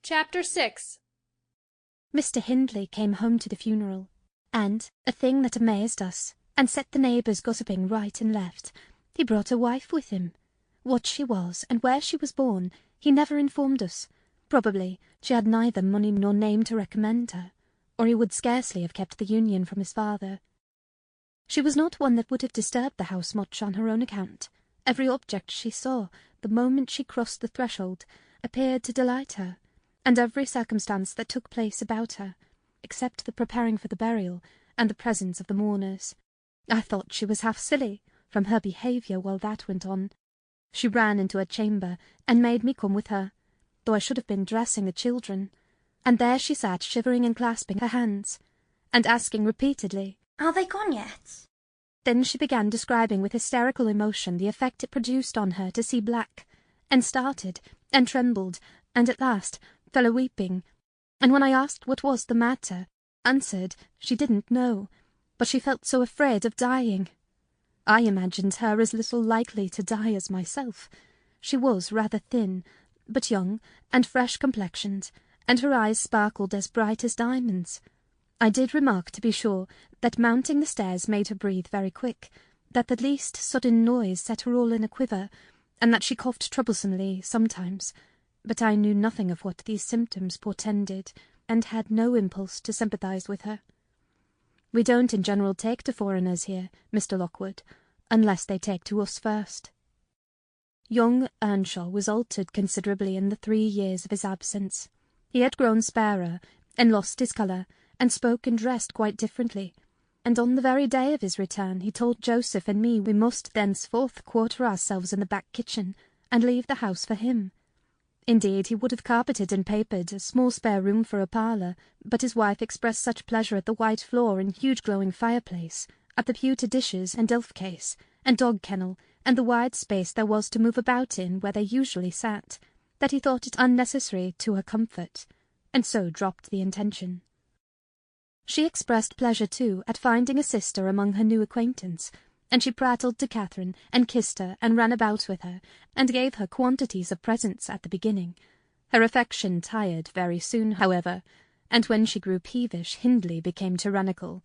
Chapter 6. Mr. Hindley came home to the funeral, and, a thing that amazed us, and set the neighbours gossiping right and left, he brought a wife with him. What she was, and where she was born, he never informed us. Probably she had neither money nor name to recommend her, or he would scarcely have kept the union from his father. She was not one that would have disturbed the house much on her own account. Every object she saw, the moment she crossed the threshold, appeared to delight her, and every circumstance that took place about her, except the preparing for the burial and the presence of the mourners. I thought she was half silly, from her behaviour while that went on. She ran into her chamber, and made me come with her, though I should have been dressing the children, and there she sat shivering and clasping her hands, and asking repeatedly, "Are they gone yet?" Then she began describing with hysterical emotion the effect it produced on her to see black, and started, and trembled, and at last fell a-weeping, and when I asked what was the matter, answered she didn't know, but she felt so afraid of dying. I imagined her as little likely to die as myself. She was rather thin, but young and fresh-complexioned, and her eyes sparkled as bright as diamonds. I did remark, to be sure, that mounting the stairs made her breathe very quick, that the least sudden noise set her all in a quiver, and that she coughed troublesomely sometimes, but I knew nothing of what these symptoms portended, and had no impulse to sympathize with her. We don't in general take to foreigners here, Mr. Lockwood, unless they take to us first. Young Earnshaw was altered considerably in the 3 years of his absence. He had grown sparer, and lost his colour, and spoke and dressed quite differently, and on the very day of his return he told Joseph and me we must thenceforth quarter ourselves in the back kitchen, and leave the house for him. Indeed, he would have carpeted and papered a small spare room for a parlour, but his wife expressed such pleasure at the white floor and huge glowing fireplace, at the pewter dishes and elf-case, and dog-kennel, and the wide space there was to move about in where they usually sat, that he thought it unnecessary to her comfort, and so dropped the intention. She expressed pleasure, too, at finding a sister among her new acquaintance, and she prattled to Catherine, and kissed her, and ran about with her, and gave her quantities of presents at the beginning. Her affection tired very soon, however, and when she grew peevish, Hindley became tyrannical.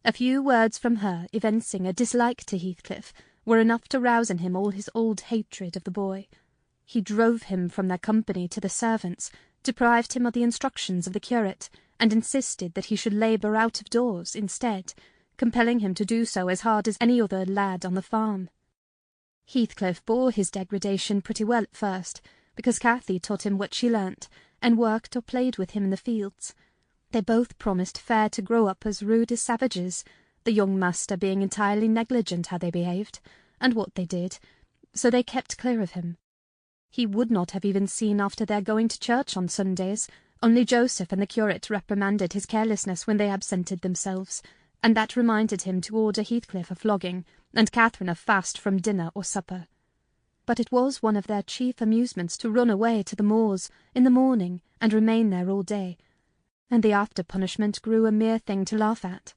A few words from her, evincing a dislike to Heathcliff, were enough to rouse in him all his old hatred of the boy. He drove him from their company to the servants, deprived him of the instructions of the curate, and insisted that he should labour out of doors instead, compelling him to do so as hard as any other lad on the farm. Heathcliff bore his degradation pretty well at first, because Cathy taught him what she learnt, and worked or played with him in the fields. They both promised fair to grow up as rude as savages, the young master being entirely negligent how they behaved, and what they did, so they kept clear of him. He would not have even seen after their going to church on Sundays, only Joseph and the curate reprimanded his carelessness when they absented themselves, and that reminded him to order Heathcliff a flogging, and Catherine a fast from dinner or supper. But it was one of their chief amusements to run away to the moors in the morning and remain there all day, and the after-punishment grew a mere thing to laugh at.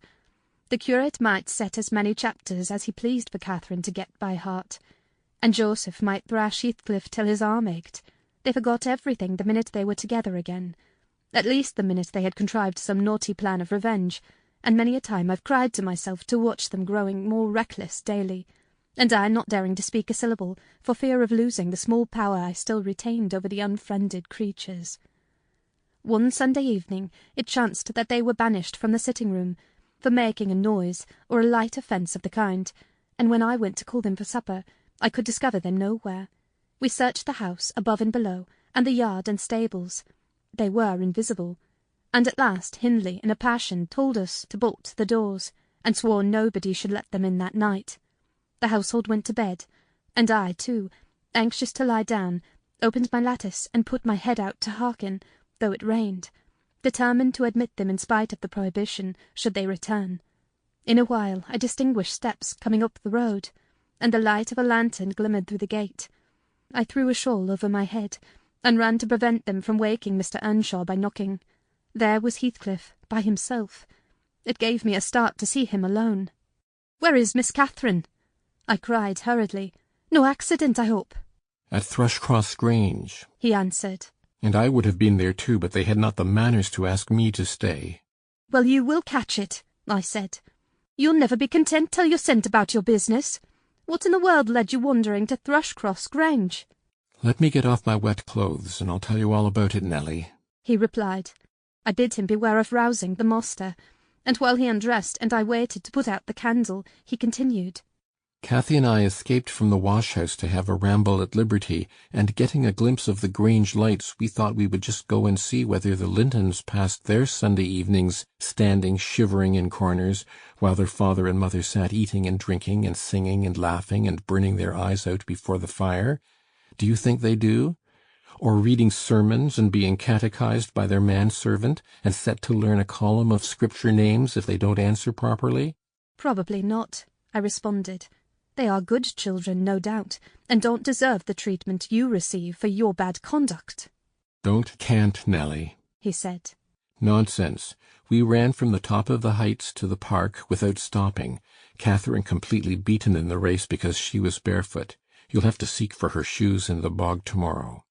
The curate might set as many chapters as he pleased for Catherine to get by heart, and Joseph might thrash Heathcliff till his arm ached. They forgot everything the minute they were together again, at least the minute they had contrived some naughty plan of revenge, and many a time I've cried to myself to watch them growing more reckless daily, and I not daring to speak a syllable for fear of losing the small power I still retained over the unfriended creatures. One Sunday evening it chanced that they were banished from the sitting-room for making a noise or a light offence of the kind, and when I went to call them for supper, I could discover them nowhere. We searched the house above and below, and the yard and stables. They were invisible, and at last Hindley, in a passion, told us to bolt the doors, and swore nobody should let them in that night. The household went to bed, and I, too, anxious to lie down, opened my lattice and put my head out to hearken, though it rained, determined to admit them in spite of the prohibition, should they return. In a while I distinguished steps coming up the road, and the light of a lantern glimmered through the gate. I threw a shawl over my head, and ran to prevent them from waking Mr. Earnshaw by knocking. There was Heathcliff, by himself. It gave me a start to see him alone. "Where is Miss Catherine?" I cried hurriedly. "No accident, I hope?" "At Thrushcross Grange," he answered. "And I would have been there too, but they had not the manners to ask me to stay." "Well, you will catch it," I said. "You'll never be content till you're sent about your business. What in the world led you wandering to Thrushcross Grange?" "Let me get off my wet clothes, and I'll tell you all about it, Nelly," he replied. I bid him beware of rousing the master, and while he undressed and I waited to put out the candle, he continued. "Cathy and I escaped from the wash-house to have a ramble at liberty, and getting a glimpse of the Grange lights, we thought we would just go and see whether the Lintons passed their Sunday evenings standing shivering in corners, while their father and mother sat eating and drinking and singing and laughing and burning their eyes out before the fire. Do you think they do? Or reading sermons and being catechized by their manservant, and set to learn a column of Scripture names if they don't answer properly?" "Probably not," I responded. "They are good children, no doubt, and don't deserve the treatment you receive for your bad conduct." "Don't cant, Nelly," he said. "Nonsense. We ran from the top of the heights to the park without stopping, Catherine completely beaten in the race because she was barefoot. You'll have to seek for her shoes in the bog tomorrow.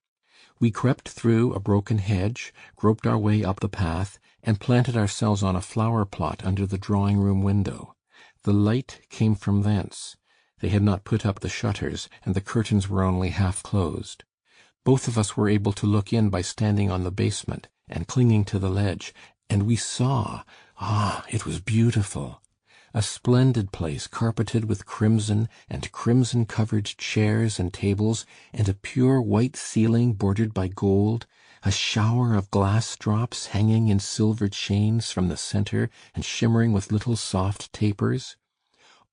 We crept through a broken hedge, groped our way up the path, and planted ourselves on a flower plot under the drawing-room window. The light came from thence. They had not put up the shutters, and the curtains were only half closed. Both of us were able to look in by standing on the basement and clinging to the ledge, and we saw, it was beautiful. A splendid place, carpeted with crimson, and crimson-covered chairs and tables, and a pure white ceiling bordered by gold, a shower of glass drops hanging in silver chains from the centre and shimmering with little soft tapers.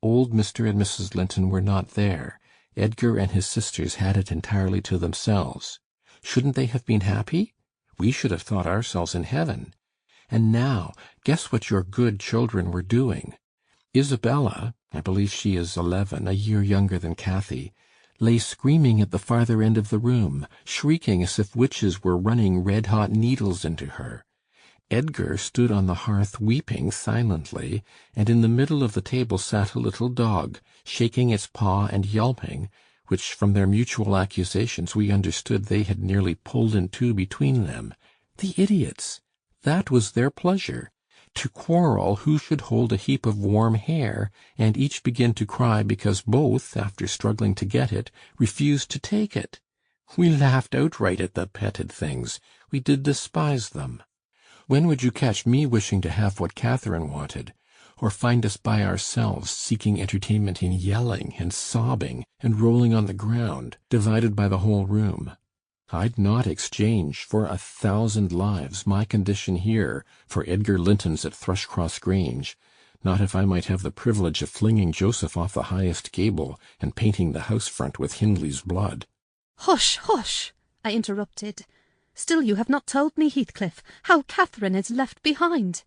Old Mr. and Mrs. Linton were not there. Edgar and his sisters had it entirely to themselves. Shouldn't they have been happy? We should have thought ourselves in heaven. And now, guess what your good children were doing. Isabella, I believe she is 11, a year younger than Cathy, lay screaming at the farther end of the room, shrieking as if witches were running red-hot needles into her. Edgar stood on the hearth weeping silently, and in the middle of the table sat a little dog, shaking its paw and yelping, which from their mutual accusations we understood they had nearly pulled in two between them. The idiots! That was their pleasure. To quarrel who should hold a heap of warm hair, and each begin to cry because both, after struggling to get it, refused to take it. We laughed outright at the petted things. We did despise them. When would you catch me wishing to have what Catherine wanted? or find us by ourselves seeking entertainment in yelling and sobbing and rolling on the ground, divided by the whole room. I'd not exchange for 1,000 lives my condition here for Edgar Linton's at Thrushcross Grange, not if I might have the privilege of flinging Joseph off the highest gable and painting the house front with Hindley's blood. Hush, hush! I interrupted. Still you have not told me, Heathcliff, how Catherine is left behind.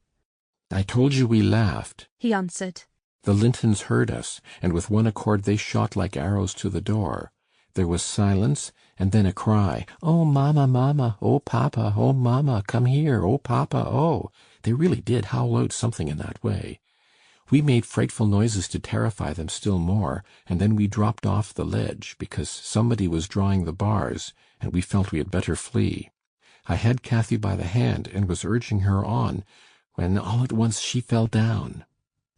I told you we laughed, he answered. The Lintons heard us, and with one accord they shot like arrows to the door. There was silence, and then a cry, "Oh, mamma, mamma! Oh, papa! Oh, mamma! Come here! Oh, papa! Oh!" They really did howl out something in that way. We made frightful noises to terrify them still more, and then we dropped off the ledge, because somebody was drawing the bars, and we felt we had better flee. I had Cathy by the hand, and was urging her on, when all at once she fell down.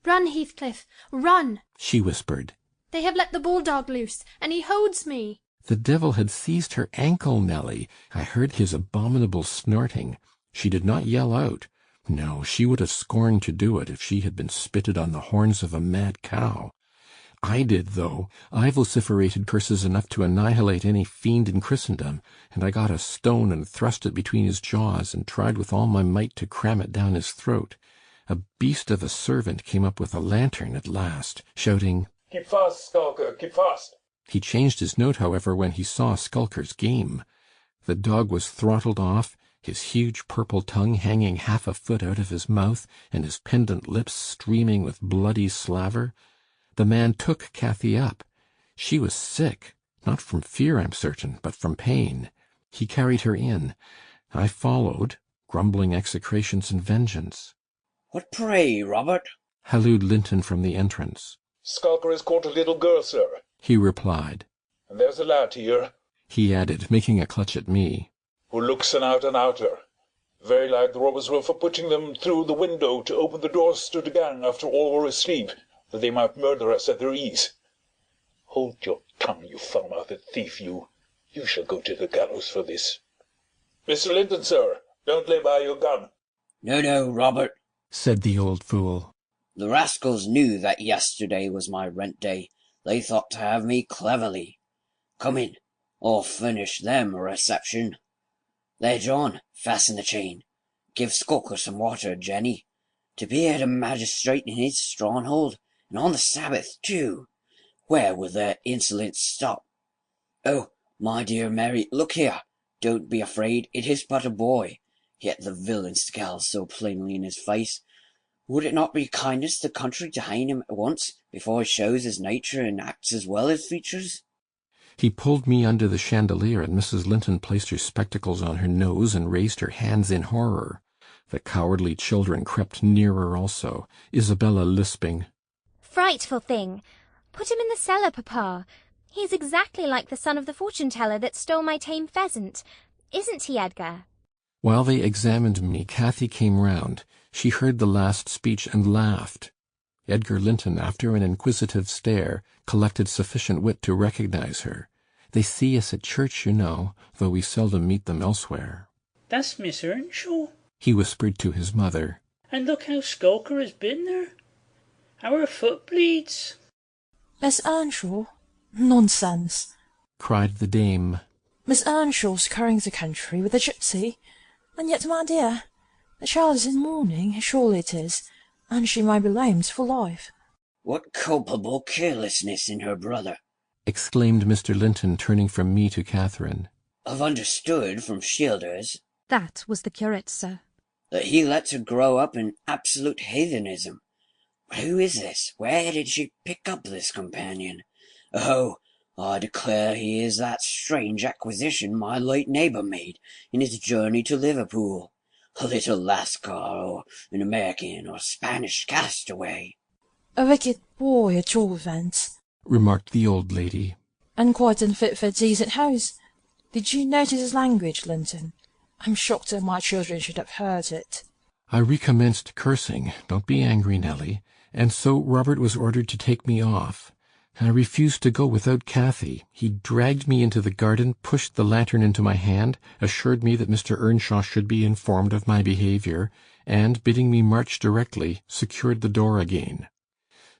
"Run, Heathcliff, run!" she whispered. "They have let the bulldog loose, and he holds me." The devil had seized her ankle, Nelly. I heard his abominable snorting. She did not yell out. No, she would have scorned to do it if she had been spitted on the horns of a mad cow. I did, though. I vociferated curses enough to annihilate any fiend in Christendom, and I got a stone and thrust it between his jaws and tried with all my might to cram it down his throat. A beast of a servant came up with a lantern at last, shouting, "Keep fast, Skulker, keep fast!" He changed his note, however, when he saw Skulker's game. The dog was throttled off, his huge purple tongue hanging half a foot out of his mouth, and his pendant lips streaming with bloody slaver. The man took Cathy up. She was sick, not from fear, I'm certain, but from pain. He carried her in. I followed, grumbling execrations and vengeance. "What pray, Robert?" hallooed Linton from the entrance. "Skulker has caught a little girl, sir," he replied. "and there's a lad here," he added, making a clutch at me, "who looks an out-and-outer. Very like the robbers were for putting them through the window to open the doors to the gang after all were asleep, that they might murder us at their ease. Hold your tongue, you foul-mouthed thief, you. You shall go to the gallows for this. Mr. Linton, sir, don't lay by your gun." "No, no, Robert," said the old fool. "The rascals knew that yesterday was my rent day. They thought to have me cleverly. Come in, I'll furnish them a reception. There, John, fasten the chain. Give Skulker some water, Jenny. To be at a magistrate in his stronghold, and on the Sabbath, too. Where will their insolence stop? Oh, my dear Mary, look here. Don't be afraid, it is but a boy. Yet the villain scowls so plainly in his face. Would it not be kindness to the country to hang him at once, before he shows his nature and acts as well as features?" He pulled me under the chandelier, and Mrs. Linton placed her spectacles on her nose and raised her hands in horror. The cowardly children crept nearer also, Isabella lisping, "Frightful thing! Put him in the cellar, papa. He's exactly like the son of the fortune-teller that stole my tame pheasant. Isn't he, Edgar?" While they examined me, Cathy came round. She heard the last speech and laughed. Edgar Linton, after an inquisitive stare, collected sufficient wit to recognize her. They see us at church, you know, though we seldom meet them elsewhere. "That's Miss Earnshaw," he whispered to his mother. "And look how Skulker has been there. How her foot bleeds." "Miss Earnshaw? Nonsense!" cried the dame. "Miss Earnshaw scouring the country with a gipsy? And yet, my dear, the child is in mourning, surely it is, and she might be lamed for life." "What culpable carelessness in her brother!" exclaimed Mr. Linton, turning from me to Catherine. "I've understood from Shielders—" That was the curate, sir. "that he lets her grow up in absolute heathenism. But who is this? Where did she pick up this companion? Oh, I declare he is that strange acquisition my late neighbour made in his journey to Liverpool. A little Lascar, or an American or Spanish castaway." "A wicked boy, at all events," remarked the old lady. "and quite unfit for a decent house. Did you notice his language, Linton? I'm shocked that my children should have heard it." I recommenced cursing. Don't be angry, Nelly. And so Robert was ordered to take me off. I refused to go without Cathy. He dragged me into the garden, pushed the lantern into my hand, assured me that Mr. Earnshaw should be informed of my behaviour, and, bidding me march directly, secured the door again.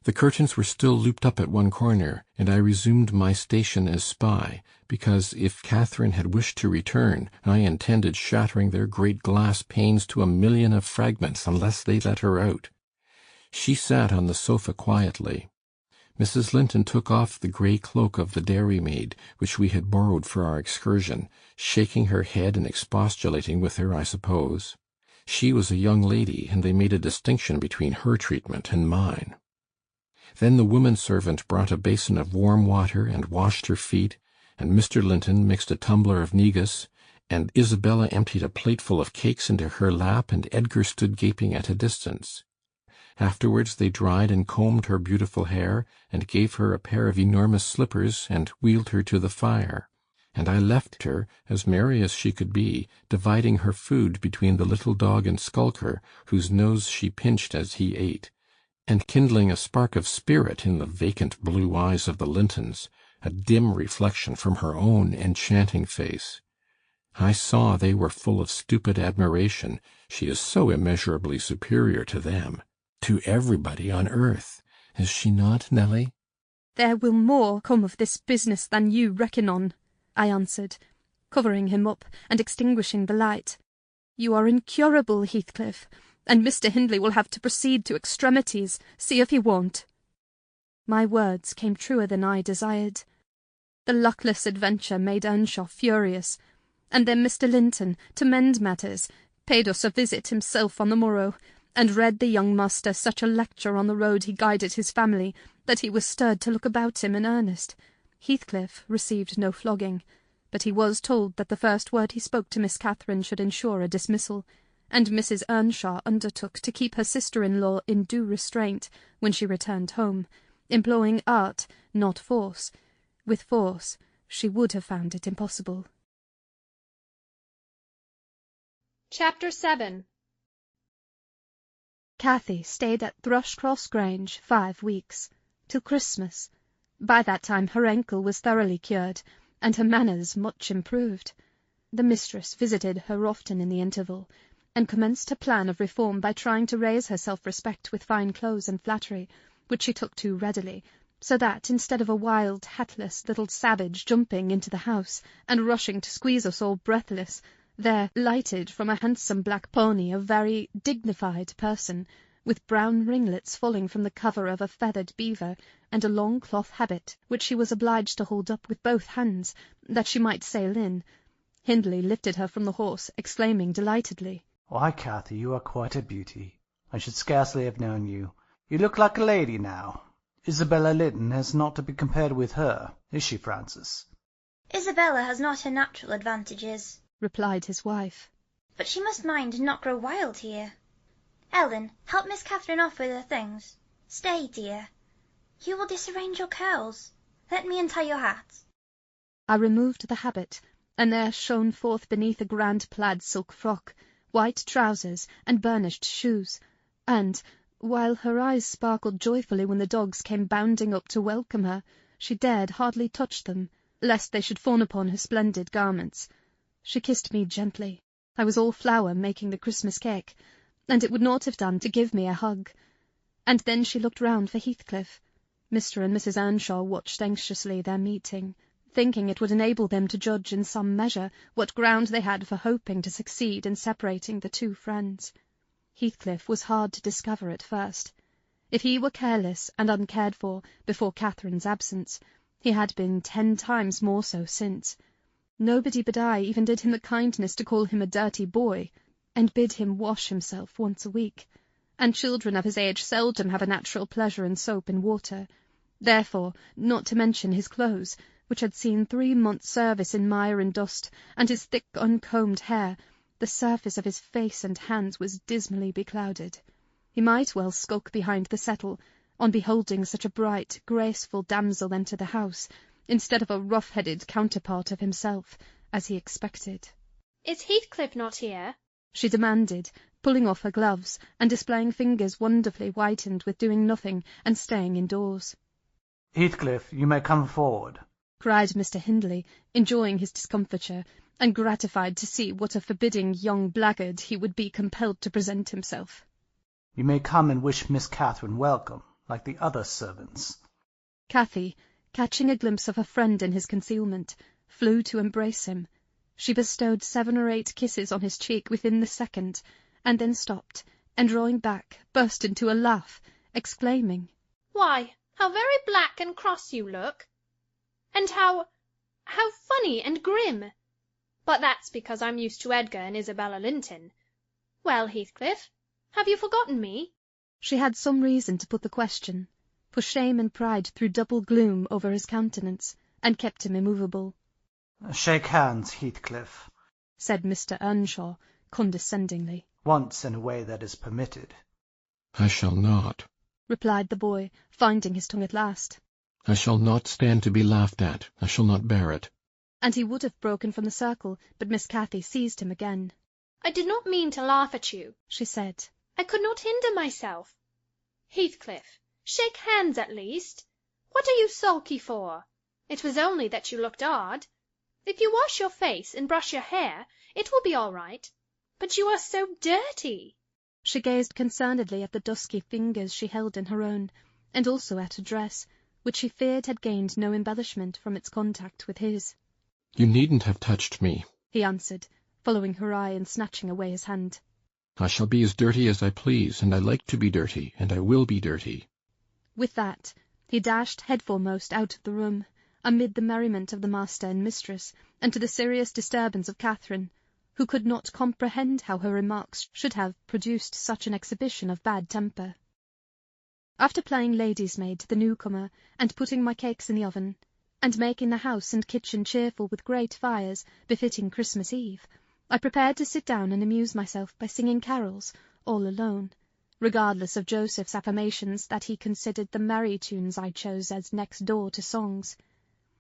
The curtains were still looped up at one corner, and I resumed my station as spy, because, if Catherine had wished to return, I intended shattering their great glass panes to 1,000,000 of fragments unless they let her out. She sat on the sofa quietly. Mrs. Linton took off the grey cloak of the dairymaid, which we had borrowed for our excursion, shaking her head and expostulating with her, I suppose. She was a young lady, and they made a distinction between her treatment and mine. Then the woman-servant brought a basin of warm water and washed her feet, and Mr. Linton mixed a tumbler of negus, and Isabella emptied a plateful of cakes into her lap, and Edgar stood gaping at a distance. Afterwards they dried and combed her beautiful hair, and gave her a pair of enormous slippers, and wheeled her to the fire. And I left her, as merry as she could be, dividing her food between the little dog and Skulker, whose nose she pinched as he ate, and kindling a spark of spirit in the vacant blue eyes of the Lintons, a dim reflection from her own enchanting face. I saw they were full of stupid admiration. She is so immeasurably superior to them, to everybody on earth. Is she not, Nelly? "There will more come of this business than you reckon on," I answered, covering him up and extinguishing the light. "You are incurable, Heathcliff, and Mr. Hindley will have to proceed to extremities, see if he won't." My words came truer than I desired. The luckless adventure made Earnshaw furious, and then Mr. Linton, to mend matters, paid us a visit himself on the morrow, and read the young master such a lecture on the road he guided his family that he was stirred to look about him in earnest. Heathcliff received no flogging, but he was told that the first word he spoke to Miss Catherine should ensure a dismissal, and Mrs. Earnshaw undertook to keep her sister-in-law in due restraint when she returned home, employing art, not force. With force she would have found it impossible. Chapter 7. Cathy stayed at Thrushcross Grange 5 weeks, till Christmas. By that time her ankle was thoroughly cured, and her manners much improved. The mistress visited her often in the interval, and commenced her plan of reform by trying to raise her self-respect with fine clothes and flattery, which she took to readily, so that, instead of a wild, hatless little savage jumping into the house and rushing to squeeze us all breathless, there lighted from a handsome black pony a very dignified person, with brown ringlets falling from the cover of a feathered beaver, and a long cloth habit, which she was obliged to hold up with both hands, that she might sail in. Hindley lifted her from the horse, exclaiming delightedly, "Why, Cathy, you are quite a beauty. I should scarcely have known you. You look like a lady now. Isabella Linton is not to be compared with her, is she, Francis?" "Isabella has not her natural advantages," replied his wife, "but she must mind and not grow wild here. Ellen, help Miss Catherine off with her things. Stay, dear. You will disarrange your curls. Let me untie your hat." I removed the habit, and there shone forth beneath a grand plaid silk frock, white trousers, and burnished shoes, and, while her eyes sparkled joyfully when the dogs came bounding up to welcome her, she dared hardly touch them, lest they should fawn upon her splendid garments. She kissed me gently. I was all flour making the Christmas cake, and it would not have done to give me a hug. And then she looked round for Heathcliff. Mr. and Mrs. Earnshaw watched anxiously their meeting, thinking it would enable them to judge in some measure what ground they had for hoping to succeed in separating the two friends. Heathcliff was hard to discover at first. If he were careless and uncared for before Catherine's absence, he had been 10 times more so since. Nobody but I even did him the kindness to call him a dirty boy, and bid him wash himself once a week, and children of his age seldom have a natural pleasure in soap and water. Therefore, not to mention his clothes, which had seen 3 months' service in mire and dust, and his thick uncombed hair, the surface of his face and hands was dismally beclouded. He might well skulk behind the settle, on beholding such a bright, graceful damsel enter the house, instead of a rough-headed counterpart of himself, as he expected. "Is Heathcliff not here?" she demanded, pulling off her gloves, and displaying fingers wonderfully whitened with doing nothing and staying indoors. "Heathcliff, you may come forward," cried Mr. Hindley, enjoying his discomfiture, and gratified to see what a forbidding young blackguard he would be compelled to present himself. You may come and wish Miss Catherine welcome, like the other servants. Cathy, catching a glimpse of her friend in his concealment, flew to embrace him. She bestowed 7 or 8 kisses on his cheek within the second, and then stopped, and drawing back, burst into a laugh, exclaiming, "Why, how very black and cross you look! And how funny and grim! But that's because I'm used to Edgar and Isabella Linton. Well, Heathcliff, have you forgotten me?" She had some reason to put the question, for shame and pride threw double gloom over his countenance, and kept him immovable. Shake hands, Heathcliff, said Mr. Earnshaw, condescendingly. Once in a way that is permitted. I shall not, replied the boy, finding his tongue at last. I shall not stand to be laughed at. I shall not bear it. And he would have broken from the circle, but Miss Cathy seized him again. "I did not mean to laugh at you," she said. "I could not hinder myself. Heathcliff, shake hands at least. What are you sulky for? It was only that you looked odd. If you wash your face and brush your hair, it will be all right. But you are so dirty." She gazed concernedly at the dusky fingers she held in her own, and also at her dress, which she feared had gained no embellishment from its contact with his. You needn't have touched me, he answered, following her eye and snatching away his hand. I shall be as dirty as I please, and I like to be dirty, and I will be dirty. With that, he dashed headforemost out of the room, amid the merriment of the master and mistress, and to the serious disturbance of Catherine, who could not comprehend how her remarks should have produced such an exhibition of bad temper. After playing lady's maid to the newcomer, and putting my cakes in the oven, and making the house and kitchen cheerful with great fires befitting Christmas Eve, I prepared to sit down and amuse myself by singing carols, all alone, regardless of Joseph's affirmations that he considered the merry tunes I chose as next door to songs.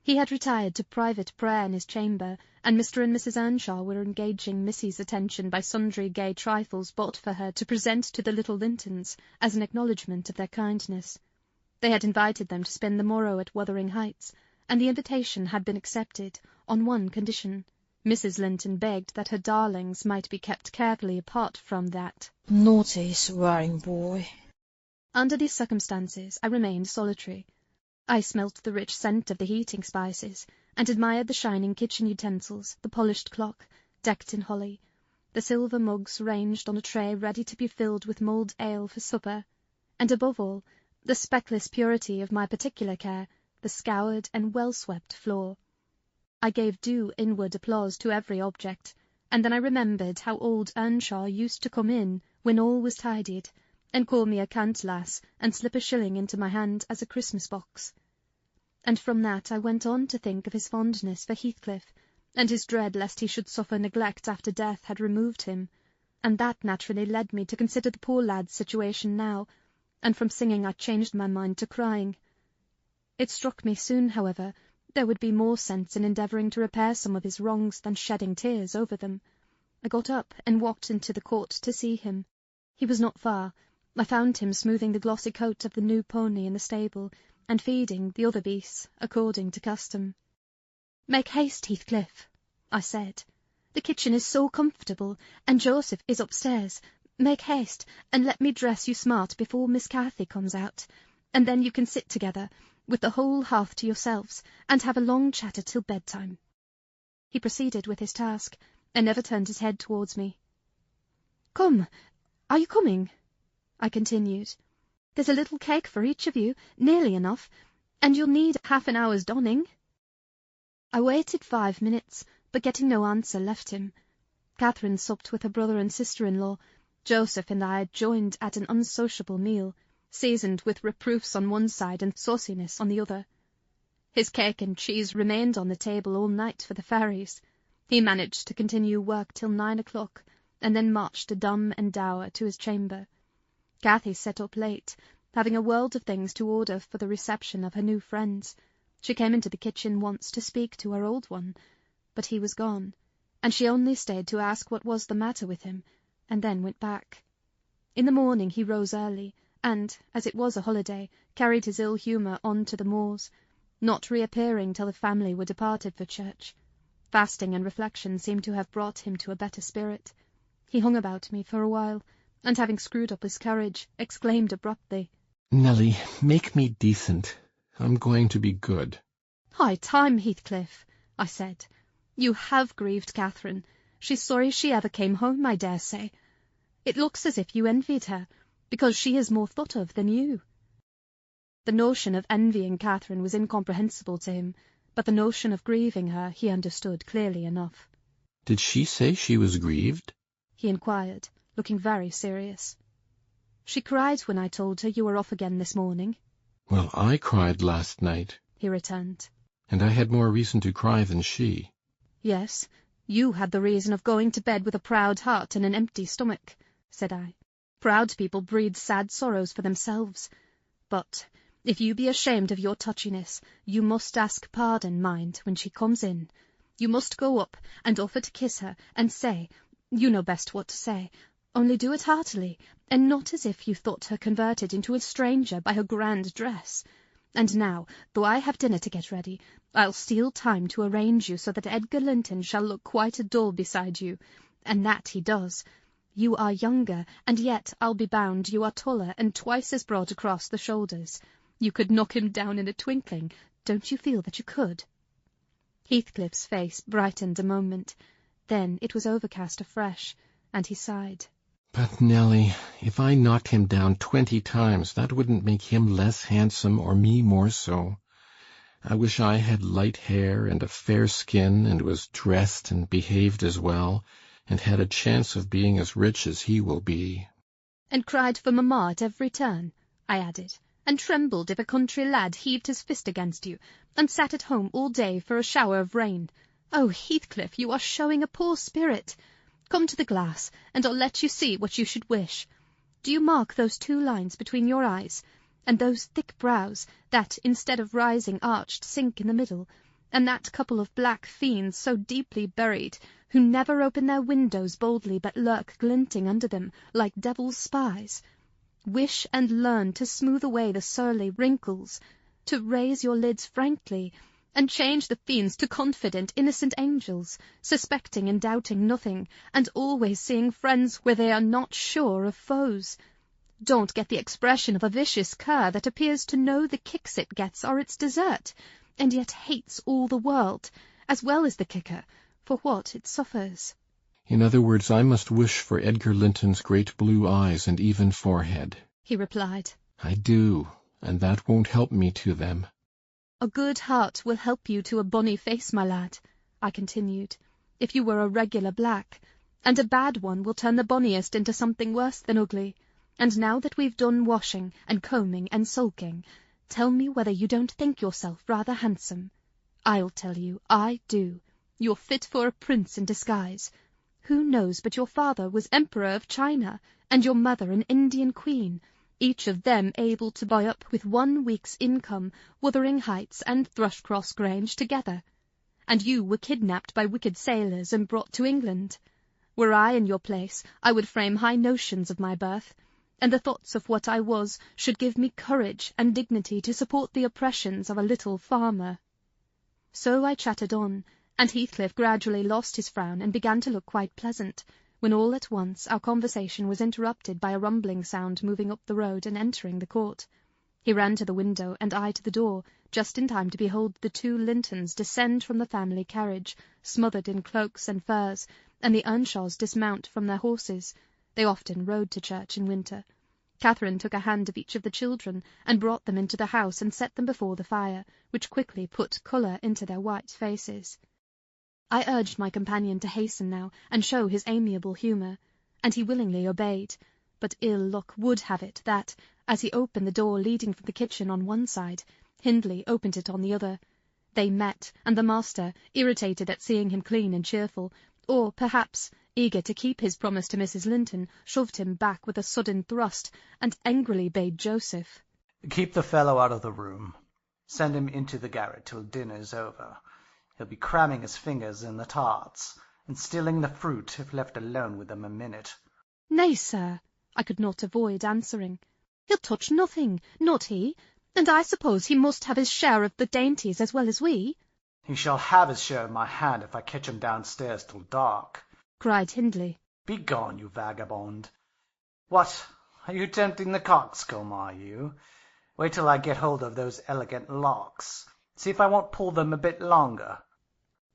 He had retired to private prayer in his chamber, and Mr. and Mrs. Earnshaw were engaging Missy's attention by sundry gay trifles bought for her to present to the little Lintons as an acknowledgment of their kindness. They had invited them to spend the morrow at Wuthering Heights, and the invitation had been accepted on one condition. Mrs. Linton begged that her darlings might be kept carefully apart from that naughty, swearing boy. Under these circumstances I remained solitary. I smelt the rich scent of the heating spices, and admired the shining kitchen utensils, the polished clock, decked in holly, the silver mugs ranged on a tray ready to be filled with mulled ale for supper, and above all, the speckless purity of my particular care, the scoured and well-swept floor. I gave due inward applause to every object, and then I remembered how old Earnshaw used to come in when all was tidied, and call me a cant lass, and slip a shilling into my hand as a Christmas box. And from that I went on to think of his fondness for Heathcliff, and his dread lest he should suffer neglect after death had removed him, and that naturally led me to consider the poor lad's situation now, and from singing I changed my mind to crying. It struck me soon, however, there would be more sense in endeavouring to repair some of his wrongs than shedding tears over them. I got up and walked into the court to see him. He was not far. I found him smoothing the glossy coat of the new pony in the stable, and feeding the other beasts according to custom. "Make haste, Heathcliff," I said. "The kitchen is so comfortable, and Joseph is upstairs. Make haste, and let me dress you smart before Miss Cathy comes out, and then you can sit together, with the whole hearth to yourselves, and have a long chatter till bedtime." He proceeded with his task, and never turned his head towards me. "Come, are you coming?" I continued. "There's a little cake for each of you, nearly enough, and you'll need half an hour's donning." I waited 5 minutes, but getting no answer, left him. Catherine supped with her brother and sister-in-law. Joseph and I joined at an unsociable meal, seasoned with reproofs on one side and sauciness on the other. His cake and cheese remained on the table all night for the fairies. He managed to continue work till 9 o'clock, and then marched a dumb and dour to his chamber. Cathy sat up late, having a world of things to order for the reception of her new friends. She came into the kitchen once to speak to her old one, but he was gone, and she only stayed to ask what was the matter with him, and then went back. In the morning he rose early, and, as it was a holiday, carried his ill humour on to the moors, not reappearing till the family were departed for church. Fasting and reflection seemed to have brought him to a better spirit. He hung about me for a while, and having screwed up his courage, exclaimed abruptly, "Nelly, make me decent. I'm going to be good." "High time, Heathcliff," I said. "You have grieved Catherine. She's sorry she ever came home, I dare say. It looks as if you envied her, because she is more thought of than you." The notion of envying Catherine was incomprehensible to him, but the notion of grieving her he understood clearly enough. "Did she say she was grieved?" he inquired, looking very serious. "She cried when I told her you were off again this morning." "Well, I cried last night," he returned. "and I had more reason to cry than she." "Yes, you had the reason of going to bed with a proud heart and an empty stomach," said I. "Proud people breed sad sorrows for themselves. But if you be ashamed of your touchiness, you must ask pardon, mind, when she comes in. You must go up and offer to kiss her, and say, you know best what to say, only do it heartily, and not as if you thought her converted into a stranger by her grand dress. And now, though I have dinner to get ready, I'll steal time to arrange you so that Edgar Linton shall look quite a doll beside you, and that he does. You are younger, and yet, I'll be bound, you are taller and twice as broad across the shoulders. You could knock him down in a twinkling. Don't you feel that you could?" Heathcliff's face brightened a moment. Then it was overcast afresh, and he sighed. "But, Nelly, if I knocked him down 20 times, that wouldn't make him less handsome or me more so. I wish I had light hair and a fair skin, and was dressed and behaved as well, and had a chance of being as rich as he will be." "And cried for mamma at every turn," I added, "and trembled if a country lad heaved his fist against you, and sat at home all day for a shower of rain. Oh, Heathcliff, you are showing a poor spirit. Come to the glass, and I'll let you see what you should wish. Do you mark those 2 lines between your eyes, and those thick brows, that, instead of rising arched, sink in the middle, and that couple of black fiends so deeply buried, who never open their windows boldly, but lurk glinting under them, like devil's spies? Wish and learn to smooth away the surly wrinkles, to raise your lids frankly, and change the fiends to confident, innocent angels, suspecting and doubting nothing, and always seeing friends where they are not sure of foes. Don't get the expression of a vicious cur that appears to know the kicks it gets are its desert, and yet hates all the world, as well as the kicker, for what it suffers." "In other words, I must wish for Edgar Linton's great blue eyes and even forehead," he replied. "I do, and that won't help me to them." "A good heart will help you to a bonny face, my lad," I continued, "if you were a regular black, and a bad one will turn the bonniest into something worse than ugly. And now that we've done washing and combing and sulking, tell me whether you don't think yourself rather handsome. I'll tell you, I do. You're fit for a prince in disguise. Who knows but your father was Emperor of China, and your mother an Indian queen, each of them able to buy up with 1 week's income Wuthering Heights and Thrushcross Grange together. And you were kidnapped by wicked sailors and brought to England. Were I in your place, I would frame high notions of my birth, and the thoughts of what I was should give me courage and dignity to support the oppressions of a little farmer." So I chattered on, and Heathcliff gradually lost his frown and began to look quite pleasant, when all at once our conversation was interrupted by a rumbling sound moving up the road and entering the court. He ran to the window, and I to the door, just in time to behold the 2 Lintons descend from the family carriage, smothered in cloaks and furs, and the Earnshaws dismount from their horses. They often rode to church in winter. Catherine took a hand of each of the children, and brought them into the house and set them before the fire, which quickly put colour into their white faces. I urged my companion to hasten now, and show his amiable humour, and he willingly obeyed, but ill luck would have it that, as he opened the door leading from the kitchen on one side, Hindley opened it on the other. They met, and the master, irritated at seeing him clean and cheerful, or, perhaps, eager to keep his promise to Mrs. Linton, shoved him back with a sudden thrust, and angrily bade Joseph, "Keep the fellow out of the room. Send him into the garret till dinner's over. He'll be cramming his fingers in the tarts, and stealing the fruit if left alone with them a minute." "Nay, sir," I could not avoid answering. "He'll touch nothing, not he, and I suppose he must have his share of the dainties as well as we." He shall have his share of my hand if I catch him downstairs till dark, cried Hindley. Begone, you vagabond. What, are you tempting the coxcomb, are you? Wait till I get hold of those elegant locks. See if I won't pull them a bit longer.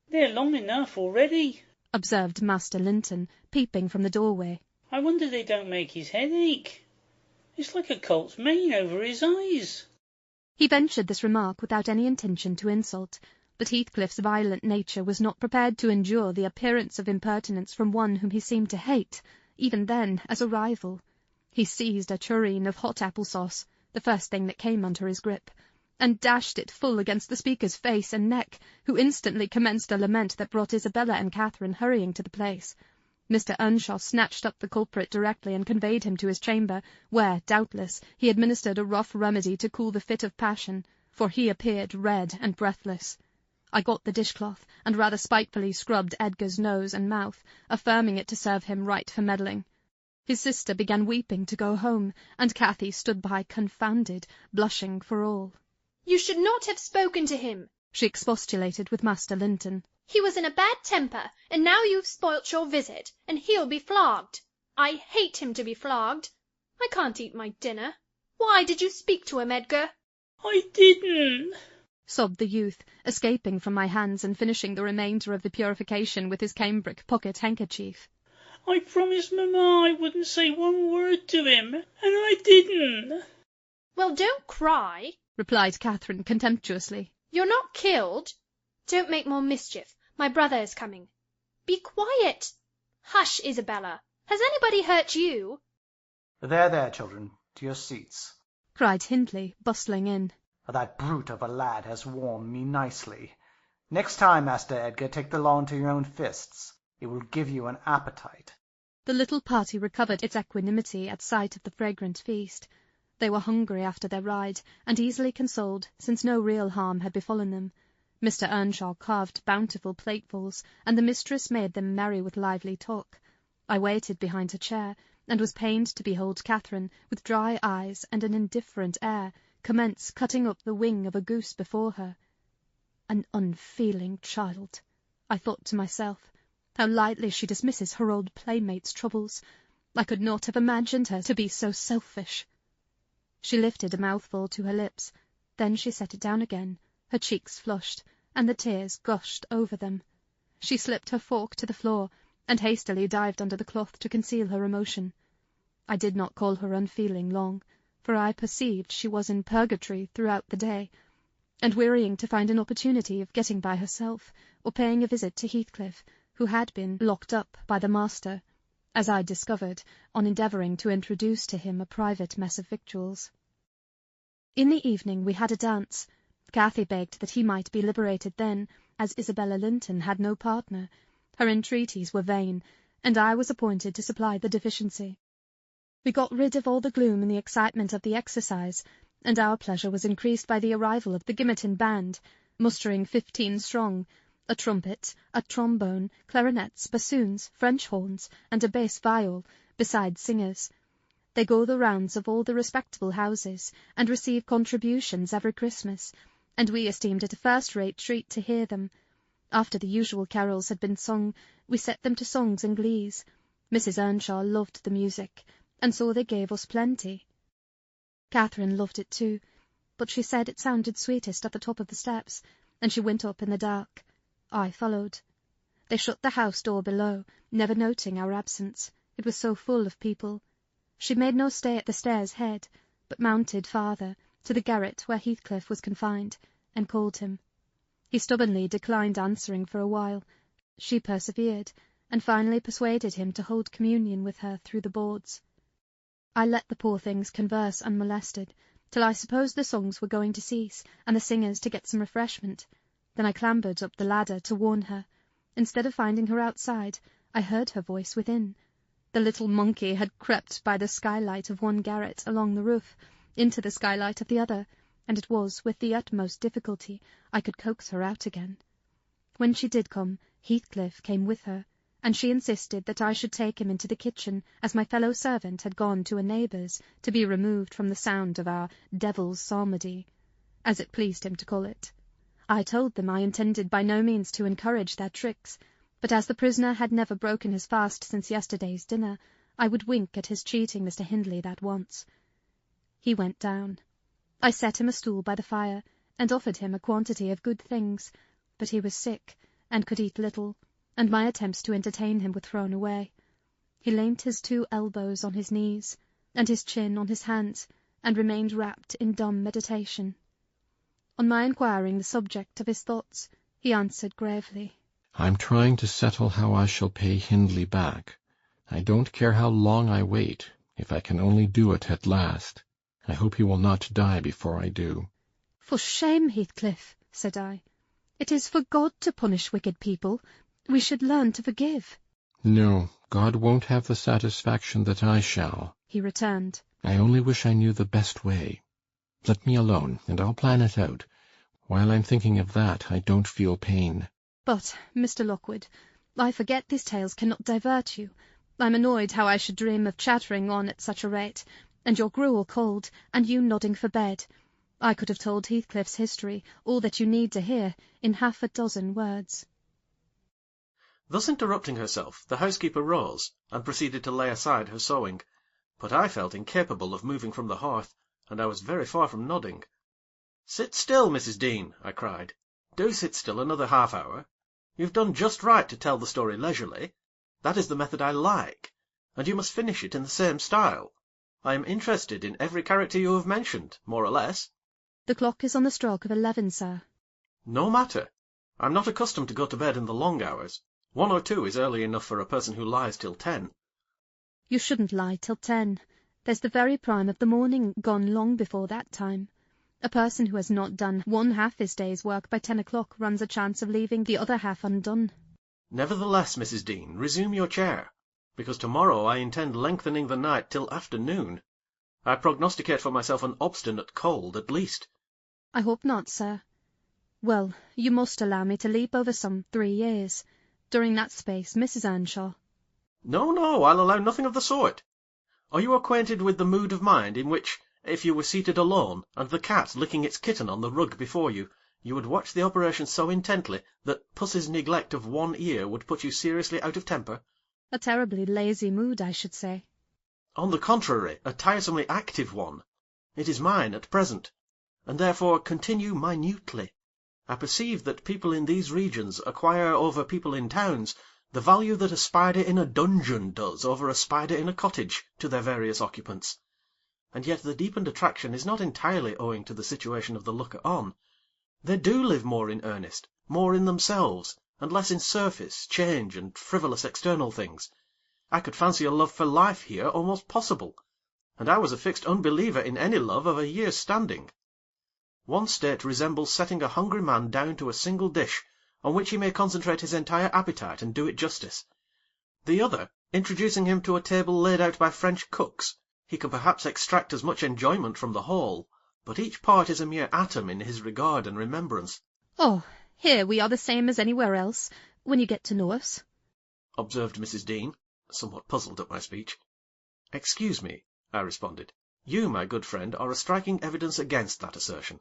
They're long enough already, observed Master Linton, peeping from the doorway. I wonder they don't make his head ache. It's like a colt's mane over his eyes. He ventured this remark without any intention to insult, but Heathcliff's violent nature was not prepared to endure the appearance of impertinence from one whom he seemed to hate, even then, as a rival. He seized a tureen of hot apple-sauce, the first thing that came under his grip, and dashed it full against the speaker's face and neck, who instantly commenced a lament that brought Isabella and Catherine hurrying to the place. Mr. Earnshaw snatched up the culprit directly and conveyed him to his chamber, where, doubtless, he administered a rough remedy to cool the fit of passion, for he appeared red and breathless. I got the dishcloth, and rather spitefully scrubbed Edgar's nose and mouth, affirming it to serve him right for meddling. His sister began weeping to go home, and Cathy stood by confounded, blushing for all. You should not have spoken to him, she expostulated with Master Linton. He was in a bad temper, and now you've spoilt your visit, and he'll be flogged. I hate him to be flogged. I can't eat my dinner. Why did you speak to him, Edgar? I didn't, sobbed the youth, escaping from my hands and finishing the remainder of the purification with his cambric pocket handkerchief. I promised Mamma I wouldn't say one word to him, and I didn't. Well, don't cry, replied Catherine contemptuously. You're not killed. Don't make more mischief. My brother is coming. Be quiet. Hush, Isabella. Has anybody hurt you? There, children, to your seats, cried Hindley, bustling in. That brute of a lad has warmed me nicely. Next time, Master Edgar, take the law into your own fists. It will give you an appetite. The little party recovered its equanimity at sight of the fragrant feast. They were hungry after their ride, and easily consoled, since no real harm had befallen them. Mr. Earnshaw carved bountiful platefuls, and the mistress made them merry with lively talk. I waited behind her chair, and was pained to behold Catherine, with dry eyes and an indifferent air, commence cutting up the wing of a goose before her. An unfeeling child, I thought to myself. How lightly she dismisses her old playmate's troubles. I could not have imagined her to be so selfish. She lifted a mouthful to her lips, then she set it down again, her cheeks flushed, and the tears gushed over them. She slipped her fork to the floor, and hastily dived under the cloth to conceal her emotion. I did not call her unfeeling long, for I perceived she was in purgatory throughout the day, and wearying to find an opportunity of getting by herself, or paying a visit to Heathcliff, who had been locked up by the master, as I discovered on endeavouring to introduce to him a private mess of victuals. In the evening we had a dance. Cathy begged that he might be liberated then, as Isabella Linton had no partner. Her entreaties were vain, and I was appointed to supply the deficiency. We got rid of all the gloom and the excitement of the exercise, and our pleasure was increased by the arrival of the Gimmerton band, mustering 15 strong, a trumpet, a trombone, clarinets, bassoons, French horns, and a bass viol, besides singers. They go the rounds of all the respectable houses, and receive contributions every Christmas, and we esteemed it a first-rate treat to hear them. After the usual carols had been sung, we set them to songs and glees. Mrs. Earnshaw loved the music, and so they gave us plenty. Catherine loved it too, but she said it sounded sweetest at the top of the steps, and she went up in the dark. I followed. They shut the house door below, never noting our absence. It was so full of people. She made no stay at the stairs' head, but mounted farther, to the garret where Heathcliff was confined, and called him. He stubbornly declined answering for a while. She persevered, and finally persuaded him to hold communion with her through the boards. I let the poor things converse unmolested, till I supposed the songs were going to cease, and the singers to get some refreshment. Then I clambered up the ladder to warn her. Instead of finding her outside, I heard her voice within. The little monkey had crept by the skylight of one garret along the roof, into the skylight of the other, and it was with the utmost difficulty I could coax her out again. When she did come, Heathcliff came with her, and she insisted that I should take him into the kitchen, as my fellow servant had gone to a neighbour's, to be removed from the sound of our devil's psalmody, as it pleased him to call it. I told them I intended by no means to encourage their tricks, but as the prisoner had never broken his fast since yesterday's dinner, I would wink at his cheating Mr. Hindley that once. He went down. I set him a stool by the fire, and offered him a quantity of good things, but he was sick, and could eat little, and my attempts to entertain him were thrown away. He leant his 2 elbows on his knees, and his chin on his hands, and remained wrapped in dumb meditation. On my inquiring the subject of his thoughts, he answered gravely, I'm trying to settle how I shall pay Hindley back. I don't care how long I wait, if I can only do it at last. I hope he will not die before I do. For shame, Heathcliff, said I. It is for God to punish wicked people. We should learn to forgive. No, God won't have the satisfaction that I shall, he returned. I only wish I knew the best way. Let me alone, and I'll plan it out. While I'm thinking of that, I don't feel pain. But, Mr. Lockwood, I forget these tales cannot divert you. I'm annoyed how I should dream of chattering on at such a rate, and your gruel cold, and you nodding for bed. I could have told Heathcliff's history, all that you need to hear, in 6 words. Thus interrupting herself, the housekeeper rose, and proceeded to lay aside her sewing, but I felt incapable of moving from the hearth, and I was very far from nodding. "Sit still, Mrs. Dean," I cried. "Do sit still another half-hour. You've done just right to tell the story leisurely. That is the method I like, and you must finish it in the same style. I am interested in every character you have mentioned, more or less." The clock is on the stroke of 11, sir. "No matter. I'm not accustomed to go to bed in the long hours. 1 or 2 is early enough for a person who lies till 10. You shouldn't lie till 10. There's the very prime of the morning gone long before that time. A person who has not done 1/2 his day's work by 10 o'clock runs a chance of leaving the other half undone." "Nevertheless, Mrs. Dean, resume your chair, because tomorrow I intend lengthening the night till afternoon. I prognosticate for myself an obstinate cold, at least." "I hope not, sir. Well, you must allow me to leap over some 3 years. During that space, Mrs. Earnshaw—" "No, no, I'll allow nothing of the sort. Are you acquainted with the mood of mind in which, if you were seated alone, and the cat licking its kitten on the rug before you, you would watch the operation so intently that Puss's neglect of one ear would put you seriously out of temper?" "A terribly lazy mood, I should say." "On the contrary, a tiresomely active one. It is mine at present, and therefore continue minutely. I perceive that people in these regions acquire over people in towns the value that a spider in a dungeon does over a spider in a cottage to their various occupants. And yet the deepened attraction is not entirely owing to the situation of the looker-on. They do live more in earnest, more in themselves, and less in surface, change, and frivolous external things. I could fancy a love for life here almost possible, and I was a fixed unbeliever in any love of a year's standing. One state resembles setting a hungry man down to a single dish, on which he may concentrate his entire appetite and do it justice. The other, introducing him to a table laid out by French cooks. He can perhaps extract as much enjoyment from the whole, but each part is a mere atom in his regard and remembrance." "Oh, here we are the same as anywhere else, when you get to know us," observed Mrs. Dean, somewhat puzzled at my speech. "Excuse me," I responded. "You, my good friend, are a striking evidence against that assertion.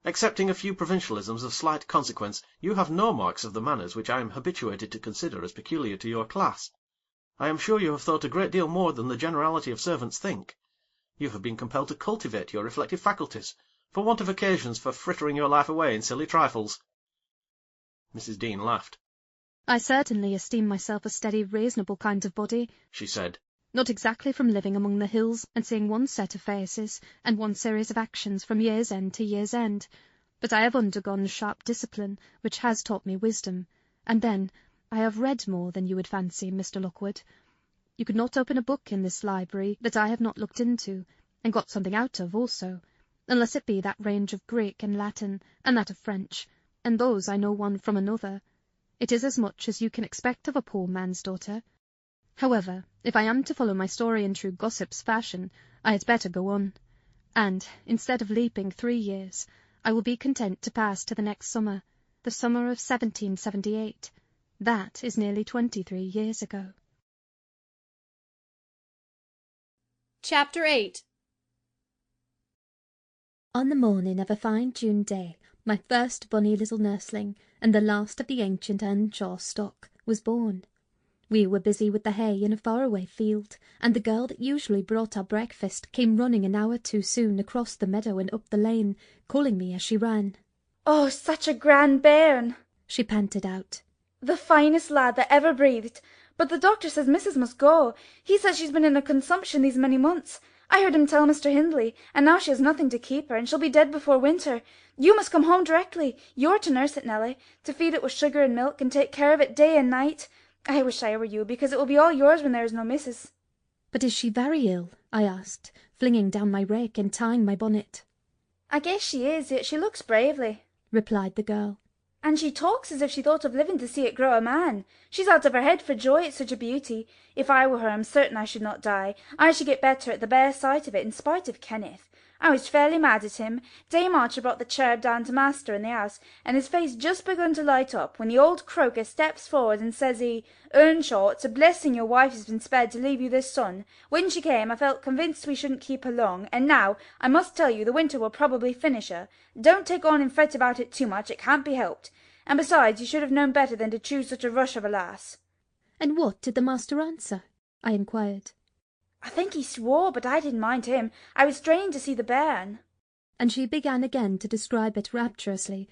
Excepting a few provincialisms of slight consequence, you have no marks of the manners which I am habituated to consider as peculiar to your class. I am sure you have thought a great deal more than the generality of servants think. You have been compelled to cultivate your reflective faculties, for want of occasions for frittering your life away in silly trifles." Mrs. Dean laughed. "I certainly esteem myself a steady, reasonable kind of body," she said. "Not exactly from living among the hills, and seeing one set of faces, and one series of actions from year's end to year's end, but I have undergone sharp discipline, which has taught me wisdom, and then I have read more than you would fancy, Mr. Lockwood. You could not open a book in this library that I have not looked into, and got something out of also, unless it be that range of Greek and Latin, and that of French, and those I know one from another. It is as much as you can expect of a poor man's daughter. However, if I am to follow my story in true gossip's fashion, I had better go on, and, instead of leaping 3 years, I will be content to pass to the next summer, the summer of 1778. That is nearly 23 years ago. Chapter 8. On the morning of a fine June day, My first bonny little nursling, and the last of the ancient Earnshaw stock, was born. We were busy with the hay in a faraway field, and the girl that usually brought our breakfast came running an hour too soon across the meadow and up the lane, calling me as she ran. "Oh, such a grand bairn!" she panted out. "The finest lad that ever breathed. But the doctor says Missus must go. He says she's been in a consumption these many months. I heard him tell Mr. Hindley, and now she has nothing to keep her, and she'll be dead before winter. You must come home directly. You're to nurse it, Nelly, to feed it with sugar and milk, and take care of it day and night. I wish I were you, because it will be all yours when there is no missus." "But is she very ill?" I asked, flinging down my rake and tying my bonnet. "I guess she is, yet she looks bravely," replied the girl. "And she talks as if she thought of living to see it grow a man. She's out of her head for joy at such a beauty. If I were her, I'm certain I should not die. I should get better at the bare sight of it, in spite of Kenneth. I was fairly mad at him. Dame Archer brought the cherub down to master in the house, and his face just begun to light up, when the old croaker steps forward and says he, 'Earnshaw, it's a blessing your wife has been spared to leave you this son. When she came, I felt convinced we shouldn't keep her long, and now, I must tell you, the winter will probably finish her. Don't take on and fret about it too much, it can't be helped. And besides, you should have known better than to choose such a rush of a lass.'" "And what did the master answer?" I inquired. "I think he swore, but I didn't mind him. I was straining to see the bairn." And she began again to describe it rapturously.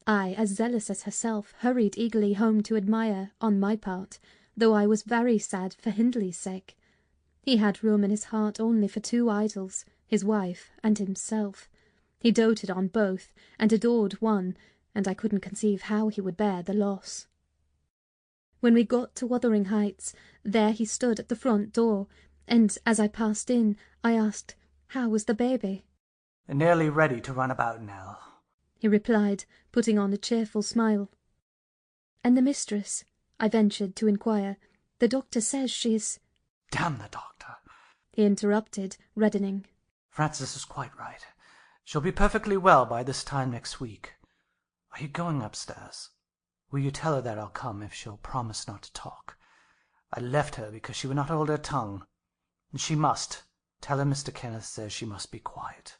I, as zealous as herself, hurried eagerly home to admire, on my part, though I was very sad for Hindley's sake. He had room in his heart only for two idols, his wife and himself. He doted on both, and adored one, and I couldn't conceive how he would bear the loss. When we got to Wuthering Heights, there he stood at the front door, and as I passed in, I asked, "How was the baby?" "Nearly ready to run about, Nell," he replied, putting on a cheerful smile. "And the mistress?" I ventured to inquire. "The doctor says she's—" "Damn the doctor!" he interrupted, reddening. "Frances is quite right. She'll be perfectly well by this time next week. Are you going upstairs? Will you tell her that I'll come if she'll promise not to talk? I left her because she would not hold her tongue. And she must. Tell her Mr. Kenneth says she must be quiet."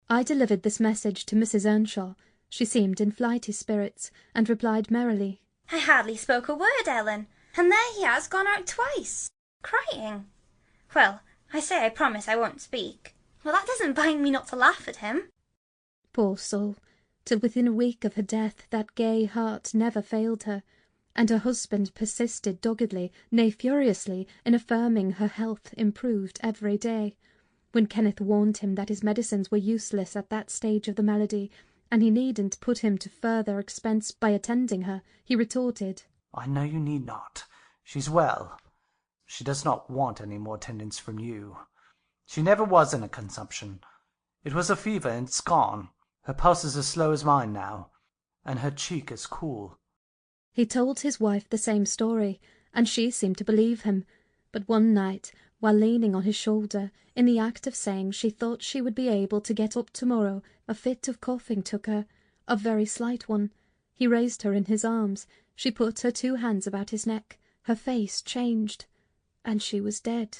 I delivered this message to Mrs. Earnshaw. She seemed in flighty spirits, and replied merrily, "I hardly spoke a word, Ellen, and there he has gone out twice, crying. Well, I say I promise I won't speak. Well, that doesn't bind me not to laugh at him." Poor soul! Till within a week of her death that gay heart never failed her, and her husband persisted doggedly, nay furiously, in affirming her health improved every day. When Kenneth warned him that his medicines were useless at that stage of the malady, and he needn't put him to further expense by attending her, he retorted, "I know you need not. She's well. She does not want any more attendance from you. She never was in a consumption. It was a fever, and it's gone. Her pulse is as slow as mine now, and her cheek is cool." He told his wife the same story, and she seemed to believe him. But one night, while leaning on his shoulder, in the act of saying she thought she would be able to get up tomorrow, a fit of coughing took her, a very slight one. He raised her in his arms. She put her two hands about his neck. Her face changed, and she was dead.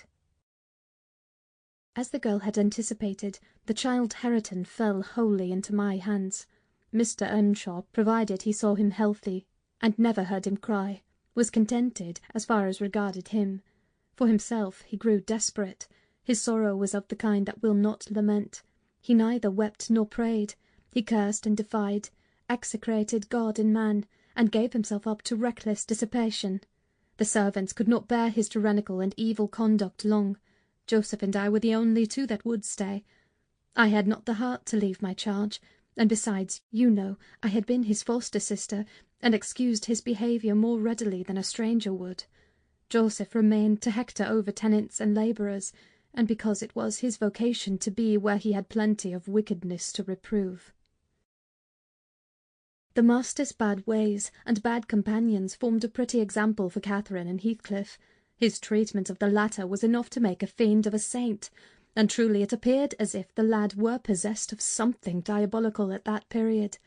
As the girl had anticipated, the child Hareton fell wholly into my hands. Mr. Earnshaw, provided he saw him healthy, and never heard him cry, was contented as far as regarded him. For himself he grew desperate. His sorrow was of the kind that will not lament. He neither wept nor prayed. He cursed and defied, execrated God and man, and gave himself up to reckless dissipation. The servants could not bear his tyrannical and evil conduct long. Joseph and I were the only two that would stay. I had not the heart to leave my charge, and besides, you know, I had been his foster sister, and excused his behaviour more readily than a stranger would. Joseph remained to hector over tenants and labourers, and because it was his vocation to be where he had plenty of wickedness to reprove. The master's bad ways and bad companions formed a pretty example for Catherine and Heathcliff. His treatment of the latter was enough to make a fiend of a saint, and truly it appeared as if the lad were possessed of something diabolical at that period.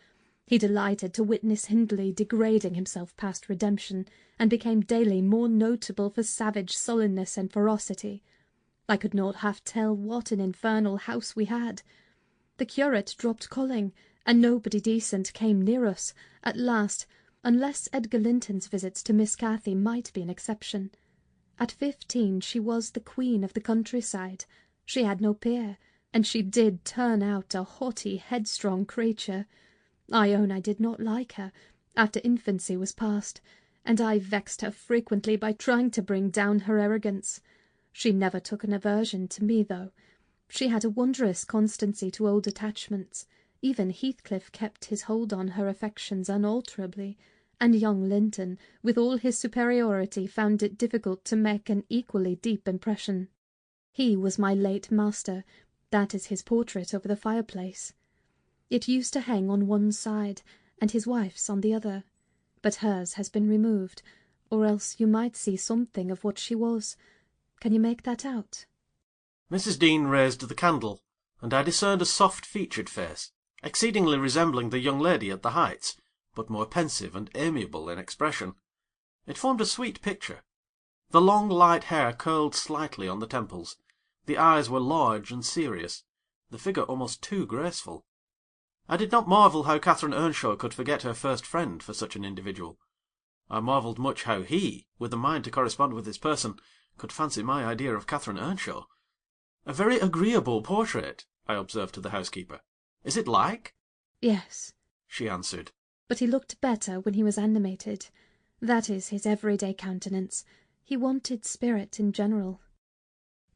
He delighted to witness Hindley degrading himself past redemption, and became daily more notable for savage sullenness and ferocity. I could not half tell what an infernal house we had. The curate dropped calling, and nobody decent came near us, at last, unless Edgar Linton's visits to Miss Cathy might be an exception. At 15 she was the queen of the countryside. She had no peer, and she did turn out a haughty, headstrong creature. I own I did not like her, after infancy was past, and I vexed her frequently by trying to bring down her arrogance. She never took an aversion to me, though. She had a wondrous constancy to old attachments. Even Heathcliff kept his hold on her affections unalterably, and young Linton, with all his superiority, found it difficult to make an equally deep impression. He was my late master. That is his portrait over the fireplace. It used to hang on one side, and his wife's on the other. But hers has been removed, or else you might see something of what she was. Can you make that out? Mrs. Dean raised the candle, and I discerned a soft-featured face, exceedingly resembling the young lady at the Heights, but more pensive and amiable in expression. It formed a sweet picture. The long light hair curled slightly on the temples, the eyes were large and serious, the figure almost too graceful. I did not marvel how Catherine Earnshaw could forget her first friend for such an individual. I marvelled much how he, with a mind to correspond with his person, could fancy my idea of Catherine Earnshaw. "A very agreeable portrait," I observed to the housekeeper. "Is it like?" "Yes," she answered. "But he looked better when he was animated. That is his everyday countenance. He wanted spirit in general."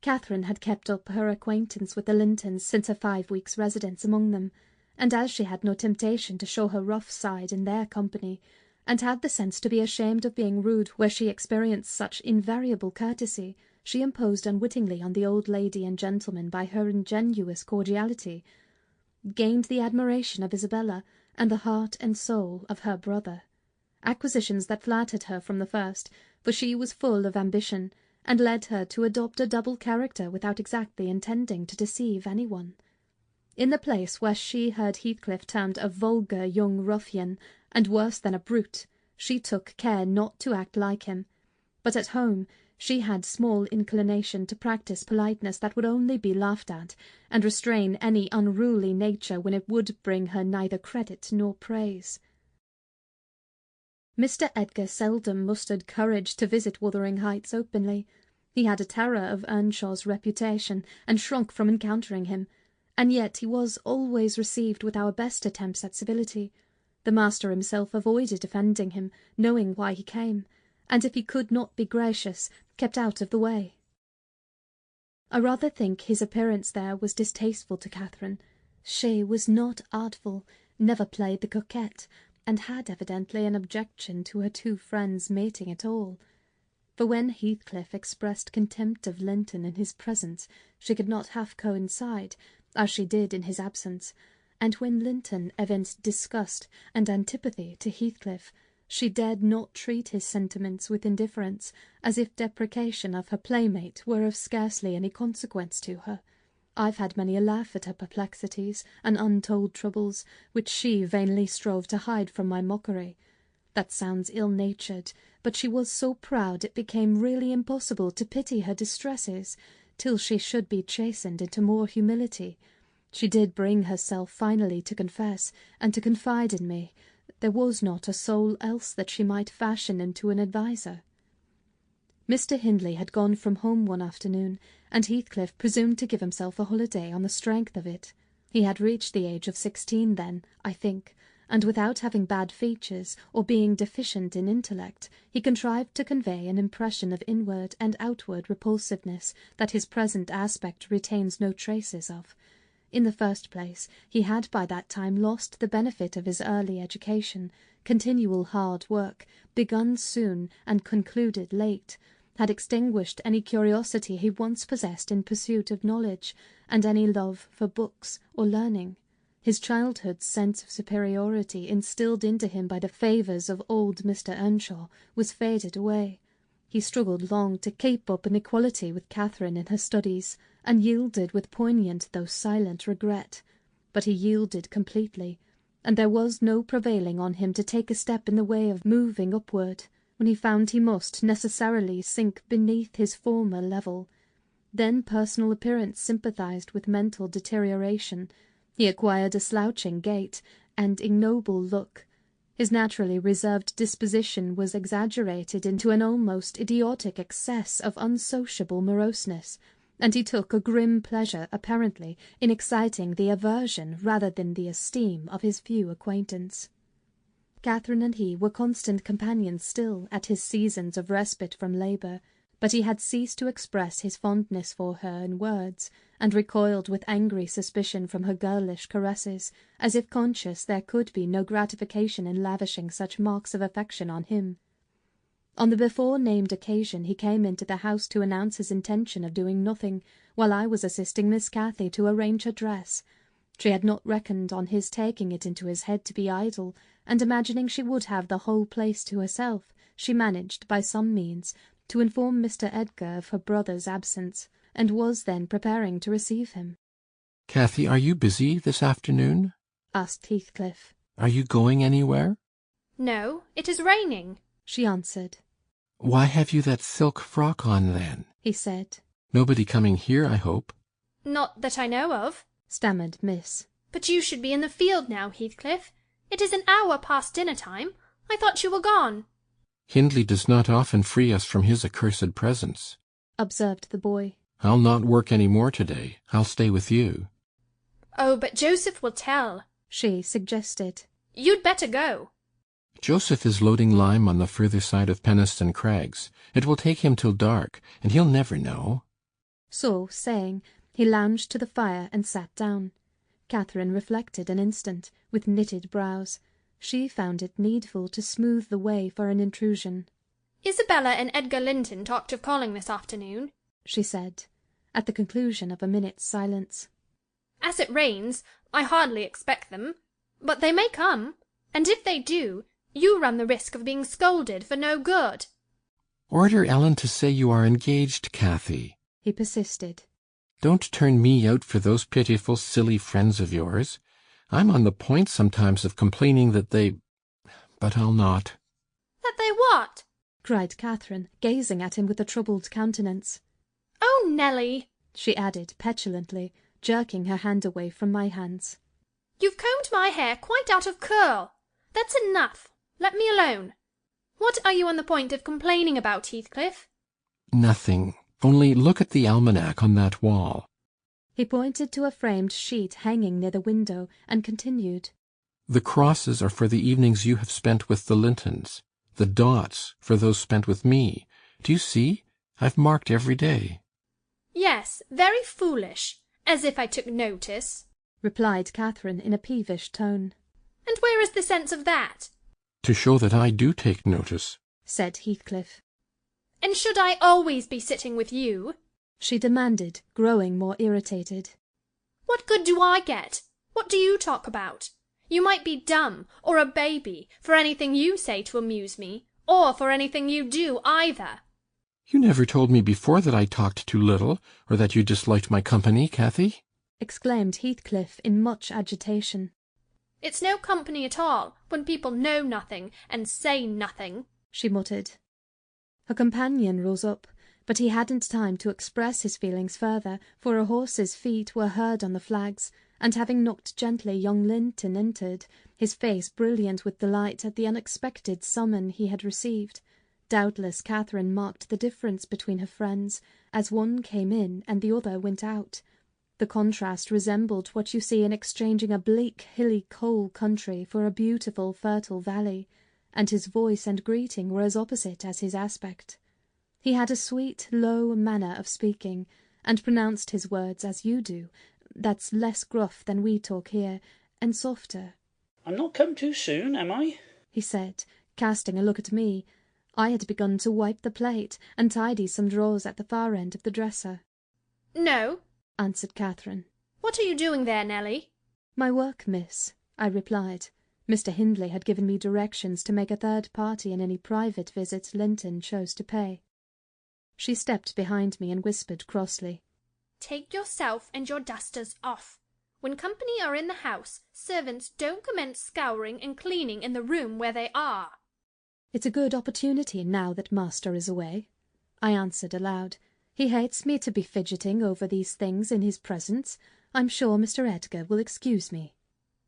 Catherine had kept up her acquaintance with the Lintons since her 5 weeks' residence among them, and as she had no temptation to show her rough side in their company, and had the sense to be ashamed of being rude where she experienced such invariable courtesy, she imposed unwittingly on the old lady and gentleman by her ingenuous cordiality, gained the admiration of Isabella, and the heart and soul of her brother. Acquisitions that flattered her from the first, for she was full of ambition, and led her to adopt a double character without exactly intending to deceive anyone. In the place where she heard Heathcliff termed a vulgar young ruffian, and worse than a brute, she took care not to act like him. But at home she had small inclination to practise politeness that would only be laughed at, and restrain any unruly nature when it would bring her neither credit nor praise. Mr. Edgar seldom mustered courage to visit Wuthering Heights openly. He had a terror of Earnshaw's reputation, and shrunk from encountering him, and yet he was always received with our best attempts at civility. The master himself avoided offending him, knowing why he came, and if he could not be gracious, kept out of the way. I rather think his appearance there was distasteful to Catherine. She was not artful, never played the coquette, and had evidently an objection to her two friends mating at all. For when Heathcliff expressed contempt of Linton in his presence, she could not half coincide, as she did in his absence, and when Linton evinced disgust and antipathy to Heathcliff, she dared not treat his sentiments with indifference, as if deprecation of her playmate were of scarcely any consequence to her. I've had many a laugh at her perplexities and untold troubles, which she vainly strove to hide from my mockery. That sounds ill-natured, but she was so proud it became really impossible to pity her distresses, till she should be chastened into more humility. She did bring herself finally to confess, and to confide in me. There was not a soul else that she might fashion into an adviser. Mr. Hindley had gone from home one afternoon, and Heathcliff presumed to give himself a holiday on the strength of it. He had reached the age of 16 then, I think, and without having bad features, or being deficient in intellect, he contrived to convey an impression of inward and outward repulsiveness that his present aspect retains no traces of. In the first place, he had by that time lost the benefit of his early education. Continual hard work, begun soon and concluded late, had extinguished any curiosity he once possessed in pursuit of knowledge, and any love for books or learning. His childhood's sense of superiority, instilled into him by the favours of old Mr. Earnshaw, was faded away. He struggled long to keep up an equality with Catherine in her studies, and yielded with poignant though silent regret. But he yielded completely, and there was no prevailing on him to take a step in the way of moving upward, when he found he must necessarily sink beneath his former level. Then personal appearance sympathized with mental deterioration. He acquired a slouching gait and ignoble look. His naturally reserved disposition was exaggerated into an almost idiotic excess of unsociable moroseness, and he took a grim pleasure, apparently, in exciting the aversion rather than the esteem of his few acquaintance. Catherine and he were constant companions still at his seasons of respite from labour, but he had ceased to express his fondness for her in words, and recoiled with angry suspicion from her girlish caresses, as if conscious there could be no gratification in lavishing such marks of affection on him. On the before-named occasion he came into the house to announce his intention of doing nothing, while I was assisting Miss Cathy to arrange her dress. She had not reckoned on his taking it into his head to be idle, and imagining she would have the whole place to herself, she managed, by some means, to inform Mr. Edgar of her brother's absence, and was then preparing to receive him. "Cathy, are you busy this afternoon?" asked Heathcliff. "Are you going anywhere?" "No, it is raining," she answered. "Why have you that silk frock on, then?" he said. "Nobody coming here, I hope?" "Not that I know of," stammered Miss. "But you should be in the field now, Heathcliff. It is an hour past dinner-time. I thought you were gone." "Hindley does not often free us from his accursed presence," observed the boy. "I'll not work any more to-day. I'll stay with you." "Oh, but Joseph will tell," she suggested. "You'd better go." "Joseph is loading lime on the further side of Penistone Crags. It will take him till dark, and he'll never know." So saying, he lounged to the fire and sat down. Catherine reflected an instant, with knitted brows. She found it needful to smooth the way for an intrusion. "Isabella and Edgar Linton talked of calling this afternoon," she said, at the conclusion of a minute's silence. "As it rains, I hardly expect them, but they may come, and if they do, you run the risk of being scolded for no good." "Order Ellen to say you are engaged, Cathy," he persisted. "Don't turn me out for those pitiful, silly friends of yours. I'm on the point sometimes of complaining that but I'll not." "That they what?" cried Catherine, gazing at him with a troubled countenance. "Oh, Nelly!" she added petulantly, jerking her hand away from my hands. "You've combed my hair quite out of curl. That's enough. Let me alone. What are you on the point of complaining about, Heathcliff?" "Nothing. Only look at the almanac on that wall." He pointed to a framed sheet hanging near the window, and continued, "The crosses are for the evenings you have spent with the Lintons. The dots for those spent with me. Do you see? I've marked every day." "Yes, very foolish. As if I took notice," replied Catherine in a peevish tone. "And where is the sense of that?" "To show that I do take notice," said Heathcliff. "And should I always be sitting with you?" she demanded, growing more irritated. "What good do I get? What do you talk about? You might be dumb, or a baby, for anything you say to amuse me, or for anything you do either." "You never told me before that I talked too little, or that you disliked my company, Cathy," exclaimed Heathcliff in much agitation. "It's no company at all, when people know nothing, and say nothing," she muttered. Her companion rose up, but he hadn't time to express his feelings further, for a horse's feet were heard on the flags, and having knocked gently, young Linton entered, his face brilliant with delight at the unexpected summon he had received. Doubtless Catherine marked the difference between her friends, as one came in and the other went out. The contrast resembled what you see in exchanging a bleak, hilly, coal country for a beautiful, fertile valley, and his voice and greeting were as opposite as his aspect. He had a sweet, low manner of speaking, and pronounced his words as you do. That's less gruff than we talk here, and softer. "I'm not come too soon, am I?" he said, casting a look at me. I had begun to wipe the plate and tidy some drawers at the far end of the dresser. "No," answered Catherine. "What are you doing there, Nelly?" "My work, miss," I replied. Mr. Hindley had given me directions to make a third party in any private visits Linton chose to pay. She stepped behind me and whispered crossly, "Take yourself and your dusters off. When company are in the house, servants don't commence scouring and cleaning in the room where they are." "It's a good opportunity now that master is away," I answered aloud. "He hates me to be fidgeting over these things in his presence. I'm sure Mr. Edgar will excuse me."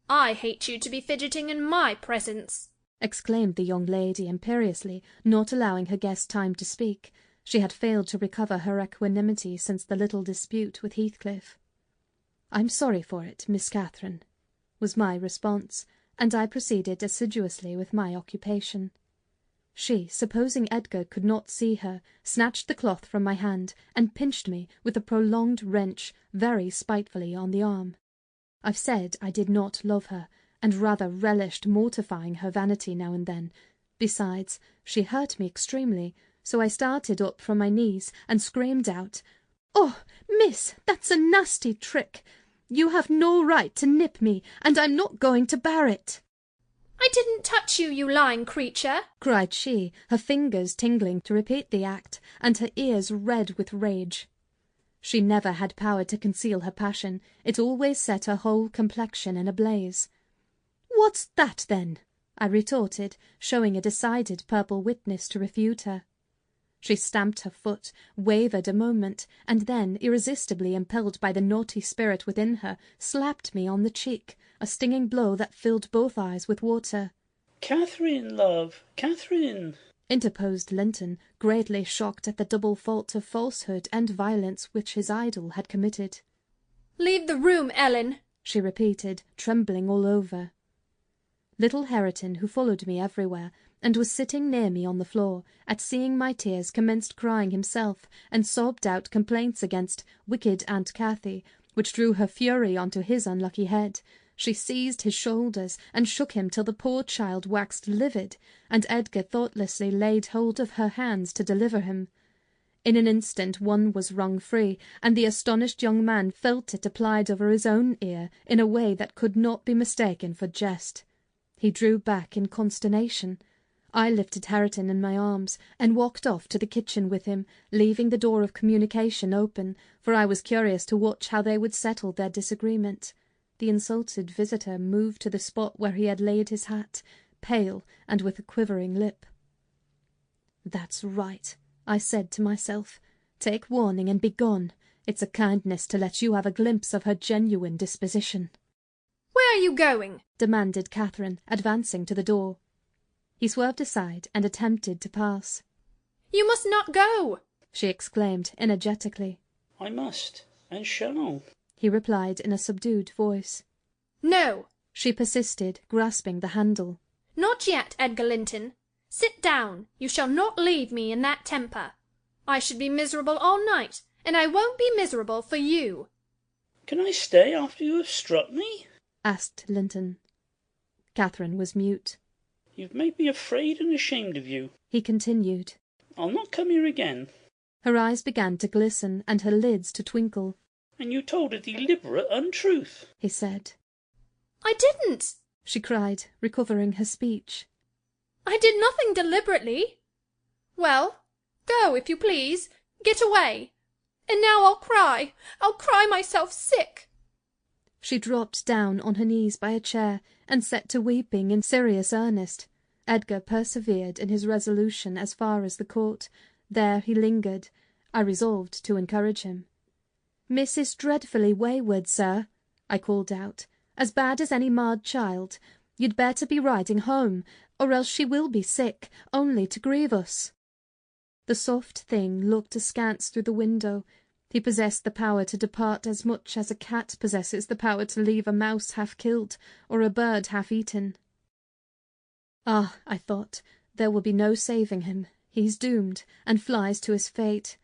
"I hate you to be fidgeting in my presence," exclaimed the young lady imperiously, not allowing her guest time to speak. She had failed to recover her equanimity since the little dispute with Heathcliff. "I'm sorry for it, Miss Catherine," was my response, and I proceeded assiduously with my occupation. She, supposing Edgar could not see her, snatched the cloth from my hand and pinched me with a prolonged wrench very spitefully on the arm. I've said I did not love her, and rather relished mortifying her vanity now and then. Besides, she hurt me extremely, so I started up from my knees and screamed out, "Oh, miss, that's a nasty trick! You have no right to nip me, and I'm not going to bear it." "I didn't touch you, you lying creature!" cried she, her fingers tingling to repeat the act, and her ears red with rage. She never had power to conceal her passion. It always set her whole complexion in a blaze. "What's that, then?" I retorted, showing a decided purple witness to refute her. She stamped her foot, wavered a moment, and then, irresistibly impelled by the naughty spirit within her, slapped me on the cheek, a stinging blow that filled both eyes with water. "Catherine, love, Catherine!" interposed Linton, greatly shocked at the double fault of falsehood and violence which his idol had committed. "Leave the room, Ellen," she repeated, trembling all over. Little Hareton, who followed me everywhere, and was sitting near me on the floor, at seeing my tears commenced crying himself, and sobbed out complaints against wicked Aunt Cathy, which drew her fury onto his unlucky head. She seized his shoulders and shook him till the poor child waxed livid, and Edgar thoughtlessly laid hold of her hands to deliver him. In an instant one was wrung free, and the astonished young man felt it applied over his own ear in a way that could not be mistaken for jest. He drew back in consternation. I lifted Hareton in my arms and walked off to the kitchen with him, leaving the door of communication open, for I was curious to watch how they would settle their disagreement. The insulted visitor moved to the spot where he had laid his hat, pale and with a quivering lip. "That's right," I said to myself. "Take warning and be gone. It's a kindness to let you have a glimpse of her genuine disposition." "Where are you going?" demanded Catherine, advancing to the door. He swerved aside and attempted to pass. "You must not go!" she exclaimed energetically. "I must, and shall," he replied in a subdued voice. "No," she persisted, grasping the handle. "Not yet, Edgar Linton. Sit down. You shall not leave me in that temper. I should be miserable all night, and I won't be miserable for you." "Can I stay after you have struck me?" asked Linton. Catherine was mute. "You've made me afraid and ashamed of you," he continued. "I'll not come here again." Her eyes began to glisten and her lids to twinkle. "And you told a deliberate untruth," he said. "I didn't," she cried, recovering her speech. "I did nothing deliberately. Well, go, if you please. Get away. And now I'll cry. I'll cry myself sick." She dropped down on her knees by a chair and set to weeping in serious earnest. Edgar persevered in his resolution as far as the court. There he lingered. I resolved to encourage him. "Miss is dreadfully wayward, sir," I called out. "As bad as any marred child. You'd better be riding home, or else she will be sick, only to grieve us." The soft thing looked askance through the window. He possessed the power to depart as much as a cat possesses the power to leave a mouse half killed, or a bird half eaten. "Ah," I thought, "there will be no saving him. He's doomed, and flies to his fate."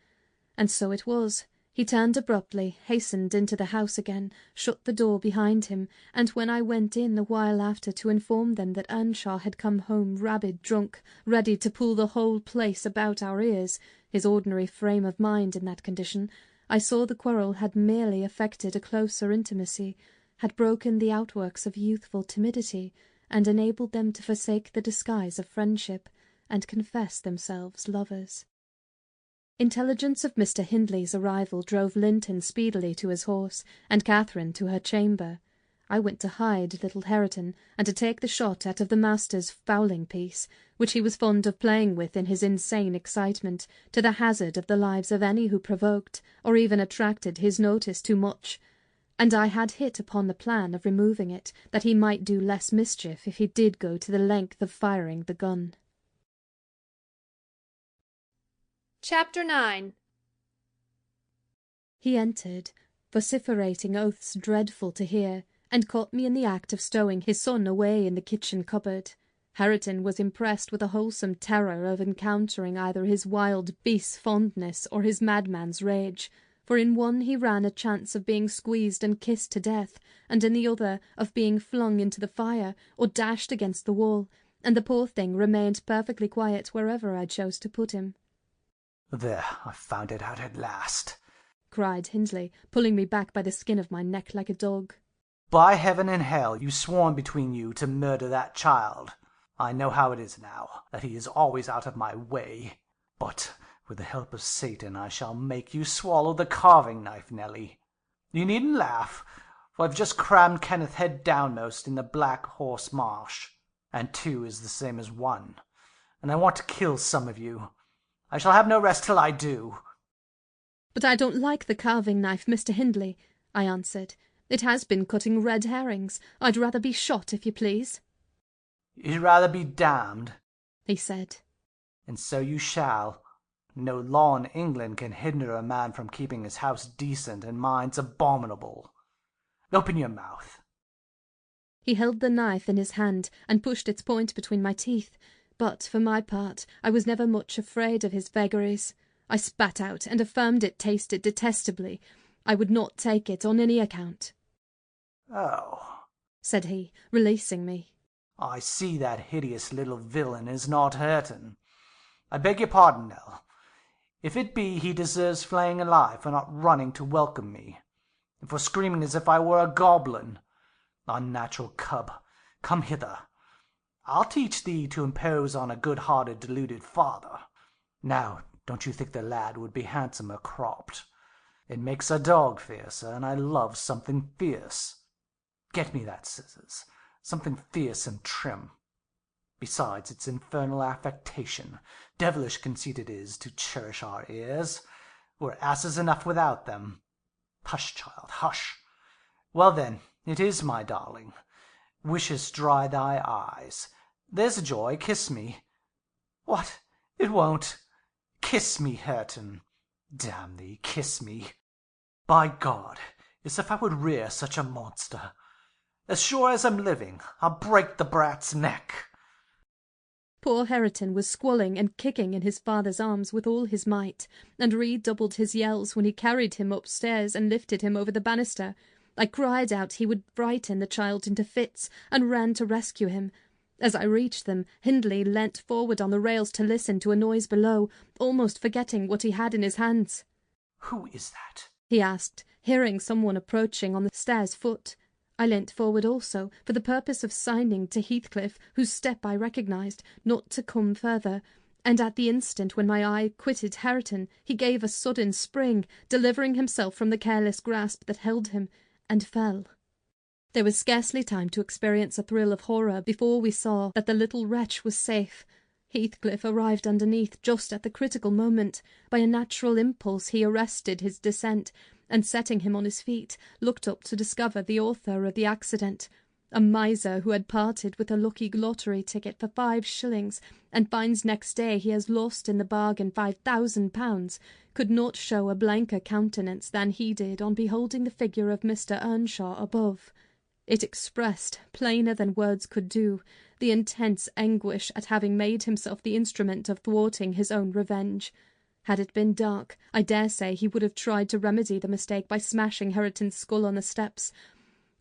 And so it was. He turned abruptly, hastened into the house again, shut the door behind him, and when I went in a while after to inform them that Earnshaw had come home rabid drunk, ready to pull the whole place about our ears, his ordinary frame of mind in that condition, I saw the quarrel had merely effected a closer intimacy, had broken the outworks of youthful timidity, and enabled them to forsake the disguise of friendship, and confess themselves lovers. Intelligence of Mr. Hindley's arrival drove Linton speedily to his horse, and Catherine to her chamber. I went to hide little Hareton, and to take the shot out of the master's fowling-piece, which he was fond of playing with in his insane excitement, to the hazard of the lives of any who provoked, or even attracted his notice too much. and I had hit upon the plan of removing it, that he might do less mischief if he did go to the length of firing the gun. Chapter 9. He entered, vociferating oaths dreadful to hear, and caught me in the act of stowing his son away in the kitchen cupboard. Hareton was impressed with a wholesome terror of encountering either his wild beast's fondness or his madman's rage, for in one he ran a chance of being squeezed and kissed to death, and in the other of being flung into the fire or dashed against the wall, and the poor thing remained perfectly quiet wherever I chose to put him. "There, I've found it out at last," cried Hindley, pulling me back by the skin of my neck like a dog. "By heaven and hell, you sworn between you to murder that child. I know how it is now, that he is always out of my way. But with the help of Satan I shall make you swallow the carving-knife, Nelly. You needn't laugh, for I've just crammed Kenneth head downmost in the Black Horse Marsh, and 2 is the same as 1, and I want to kill some of you. I shall have no rest till I do." "But I don't like the carving-knife, Mr. Hindley," I answered. "It has been cutting red herrings. I'd rather be shot, if you please." "You'd rather be damned," he said. "And so you shall. No law in England can hinder a man from keeping his house decent and mine's abominable. Open your mouth." He held the knife in his hand and pushed its point between my teeth, but for my part I was never much afraid of his vagaries. I spat out and affirmed it tasted detestably. I would not take it on any account. "Oh," said he, releasing me. "I see that hideous little villain is not Hareton. I beg your pardon, Nell. If it be, he deserves flaying alive for not running to welcome me, and for screaming as if I were a goblin. Unnatural cub, come hither. I'll teach thee to impose on a good-hearted, deluded father. Now, don't you think the lad would be handsomer cropped? It makes a dog fiercer, and I love something fierce. Get me that scissors. Something fierce and trim. Besides, it's infernal affectation. Devilish conceit it is to cherish our ears. We're asses enough without them. Hush, child, hush. Well then, it is, my darling. Wishes dry thy eyes. There's a joy, kiss me. What? It won't. Kiss me, Hareton. Damn thee, kiss me. By God, as if I would rear such a monster. As sure as I'm living, I'll break the brat's neck." Poor Hareton was squalling and kicking in his father's arms with all his might, and redoubled his yells when he carried him upstairs and lifted him over the banister. I cried out he would frighten the child into fits, and ran to rescue him. As I reached them, Hindley leant forward on the rails to listen to a noise below, almost forgetting what he had in his hands. "Who is that?" he asked, hearing someone approaching on the stairs foot. I leant forward also, for the purpose of signing to Heathcliff, whose step I recognised, not to come further, and at the instant when my eye quitted Hareton, he gave a sudden spring, delivering himself from the careless grasp that held him, and fell. There was scarcely time to experience a thrill of horror before we saw that the little wretch was safe. Heathcliff arrived underneath just at the critical moment. By a natural impulse he arrested his descent, and setting him on his feet, looked up to discover the author of the accident, a miser who had parted with a lucky lottery ticket for 5 shillings, and finds next day he has lost in the bargain £5,000, could not show a blanker countenance than he did on beholding the figure of Mr. Earnshaw above. It expressed, plainer than words could do, the intense anguish at having made himself the instrument of thwarting his own revenge. Had it been dark, I dare say he would have tried to remedy the mistake by smashing Hareton's skull on the steps.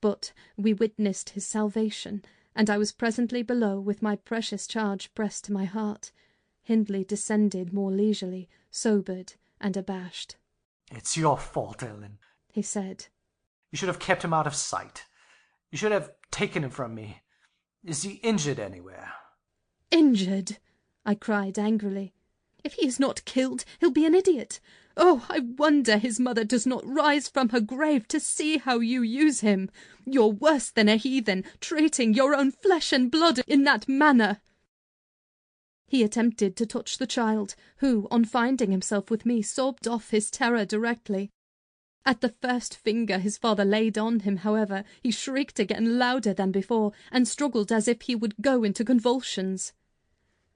But we witnessed his salvation, and I was presently below with my precious charge pressed to my heart. Hindley descended more leisurely, sobered and abashed. "It's your fault, Ellen," he said. "You should have kept him out of sight. You should have taken him from me. Is he injured anywhere?" "Injured!" I cried angrily. "If he is not killed, he'll be an idiot. Oh, I wonder his mother does not rise from her grave to see how you use him. You're worse than a heathen, treating your own flesh and blood in that manner." He attempted to touch the child, who, on finding himself with me, sobbed off his terror directly. At the first finger his father laid on him, however, he shrieked again louder than before, and struggled as if he would go into convulsions.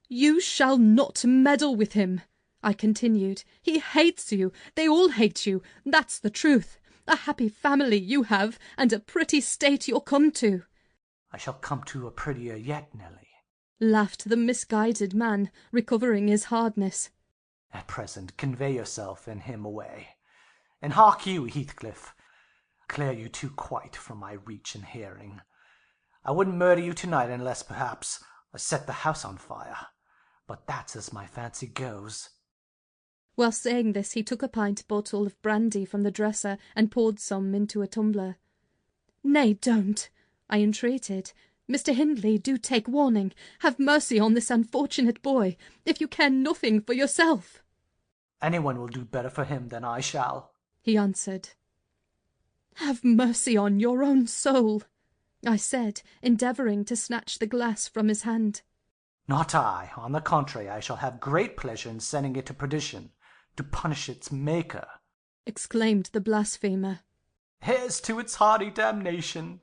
"You shall not meddle with him," I continued. "He hates you. They all hate you. That's the truth. A happy family you have, and a pretty state you'll come to." "I shall come to a prettier yet, Nelly," laughed the misguided man, recovering his hardness. "At present convey yourself and him away. And hark you, Heathcliff, clear you too quite from my reach and hearing. I wouldn't murder you tonight unless, perhaps, I set the house on fire, but that's as my fancy goes." While saying this, he took a pint bottle of brandy from the dresser and poured some into a tumbler. "Nay, don't," I entreated. "Mr. Hindley, do take warning. Have mercy on this unfortunate boy, if you care nothing for yourself." "Anyone will do better for him than I shall," he answered. "Have mercy on your own soul," I said, endeavouring to snatch the glass from his hand. "Not I. On the contrary, I shall have great pleasure in sending it to perdition, to punish its maker," exclaimed the blasphemer. "Here's to its hearty damnation."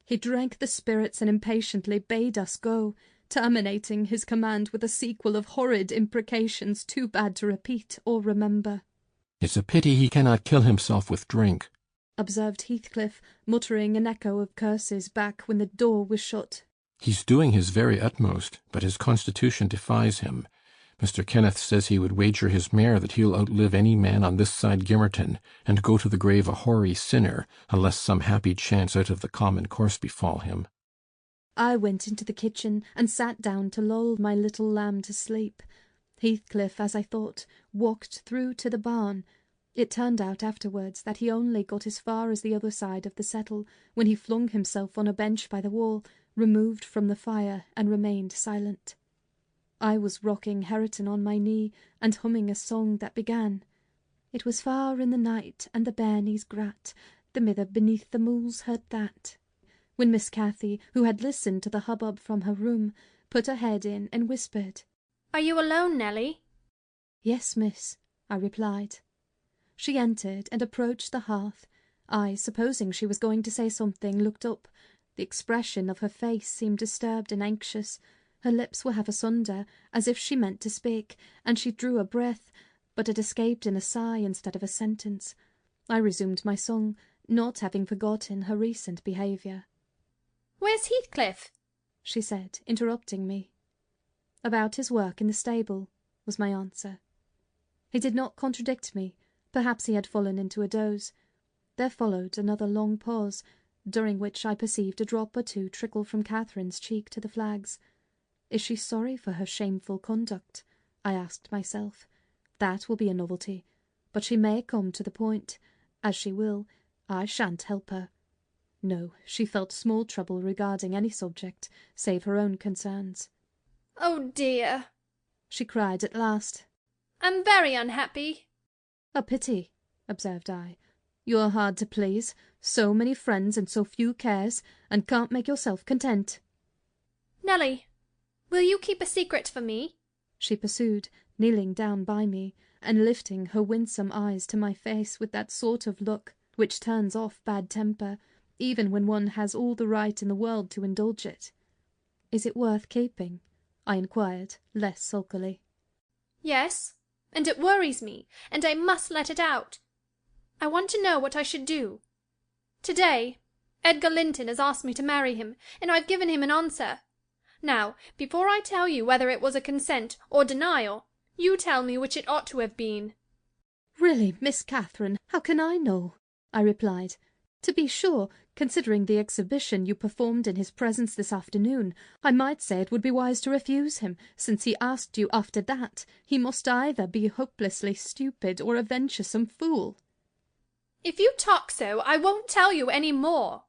He drank the spirits and impatiently bade us go, terminating his command with a sequel of horrid imprecations too bad to repeat or remember. "It's a pity he cannot kill himself with drink," observed Heathcliff, muttering an echo of curses back when the door was shut. "He's doing his very utmost, but his constitution defies him. Mr. Kenneth says he would wager his mare that he'll outlive any man on this side Gimmerton, and go to the grave a hoary sinner, unless some happy chance out of the common course befall him." I went into the kitchen and sat down to lull my little lamb to sleep. Heathcliff, as I thought, walked through to the barn. It turned out afterwards that he only got as far as the other side of the settle, when he flung himself on a bench by the wall, removed from the fire, and remained silent. I was rocking Hareton on my knee, and humming a song that began, "It was far in the night, and the bairnies grat, the mither beneath the mools heard that," when Miss Cathy, who had listened to the hubbub from her room, put her head in and whispered, "Are you alone, Nelly?" "Yes, miss," I replied. She entered and approached the hearth. I, supposing she was going to say something, looked up. The expression of her face seemed disturbed and anxious. Her lips were half asunder, as if she meant to speak, and she drew a breath, but it escaped in a sigh instead of a sentence. I resumed my song, not having forgotten her recent behaviour. "Where's Heathcliff?" she said, interrupting me. "About his work in the stable," was my answer. He did not contradict me. Perhaps he had fallen into a doze. There followed another long pause, during which I perceived a drop or two trickle from Catherine's cheek to the flags. Is she sorry for her shameful conduct? I asked myself. That will be a novelty. But she may come to the point. As she will, I shan't help her. No, she felt small trouble regarding any subject, save her own concerns. "Oh dear," she cried at last. "I'm very unhappy." "A pity," observed I. "You're hard to please. So many friends and so few cares, and can't make yourself content." "Nelly, will you keep a secret for me?" she pursued, kneeling down by me, and lifting her winsome eyes to my face with that sort of look which turns off bad temper, even when one has all the right in the world to indulge it. "Is it worth keeping?" I inquired, less sulkily. "Yes, and it worries me, and I must let it out. I want to know what I should do. Today, Edgar Linton has asked me to marry him, and I've given him an answer. Now, before I tell you whether it was a consent or denial, you tell me which it ought to have been." "Really, Miss Catherine, how can I know?" I replied. "To be sure, considering the exhibition you performed in his presence this afternoon, I might say it would be wise to refuse him, since he asked you after that. He must either be hopelessly stupid or a venturesome fool." "If you talk so, I won't tell you any more,"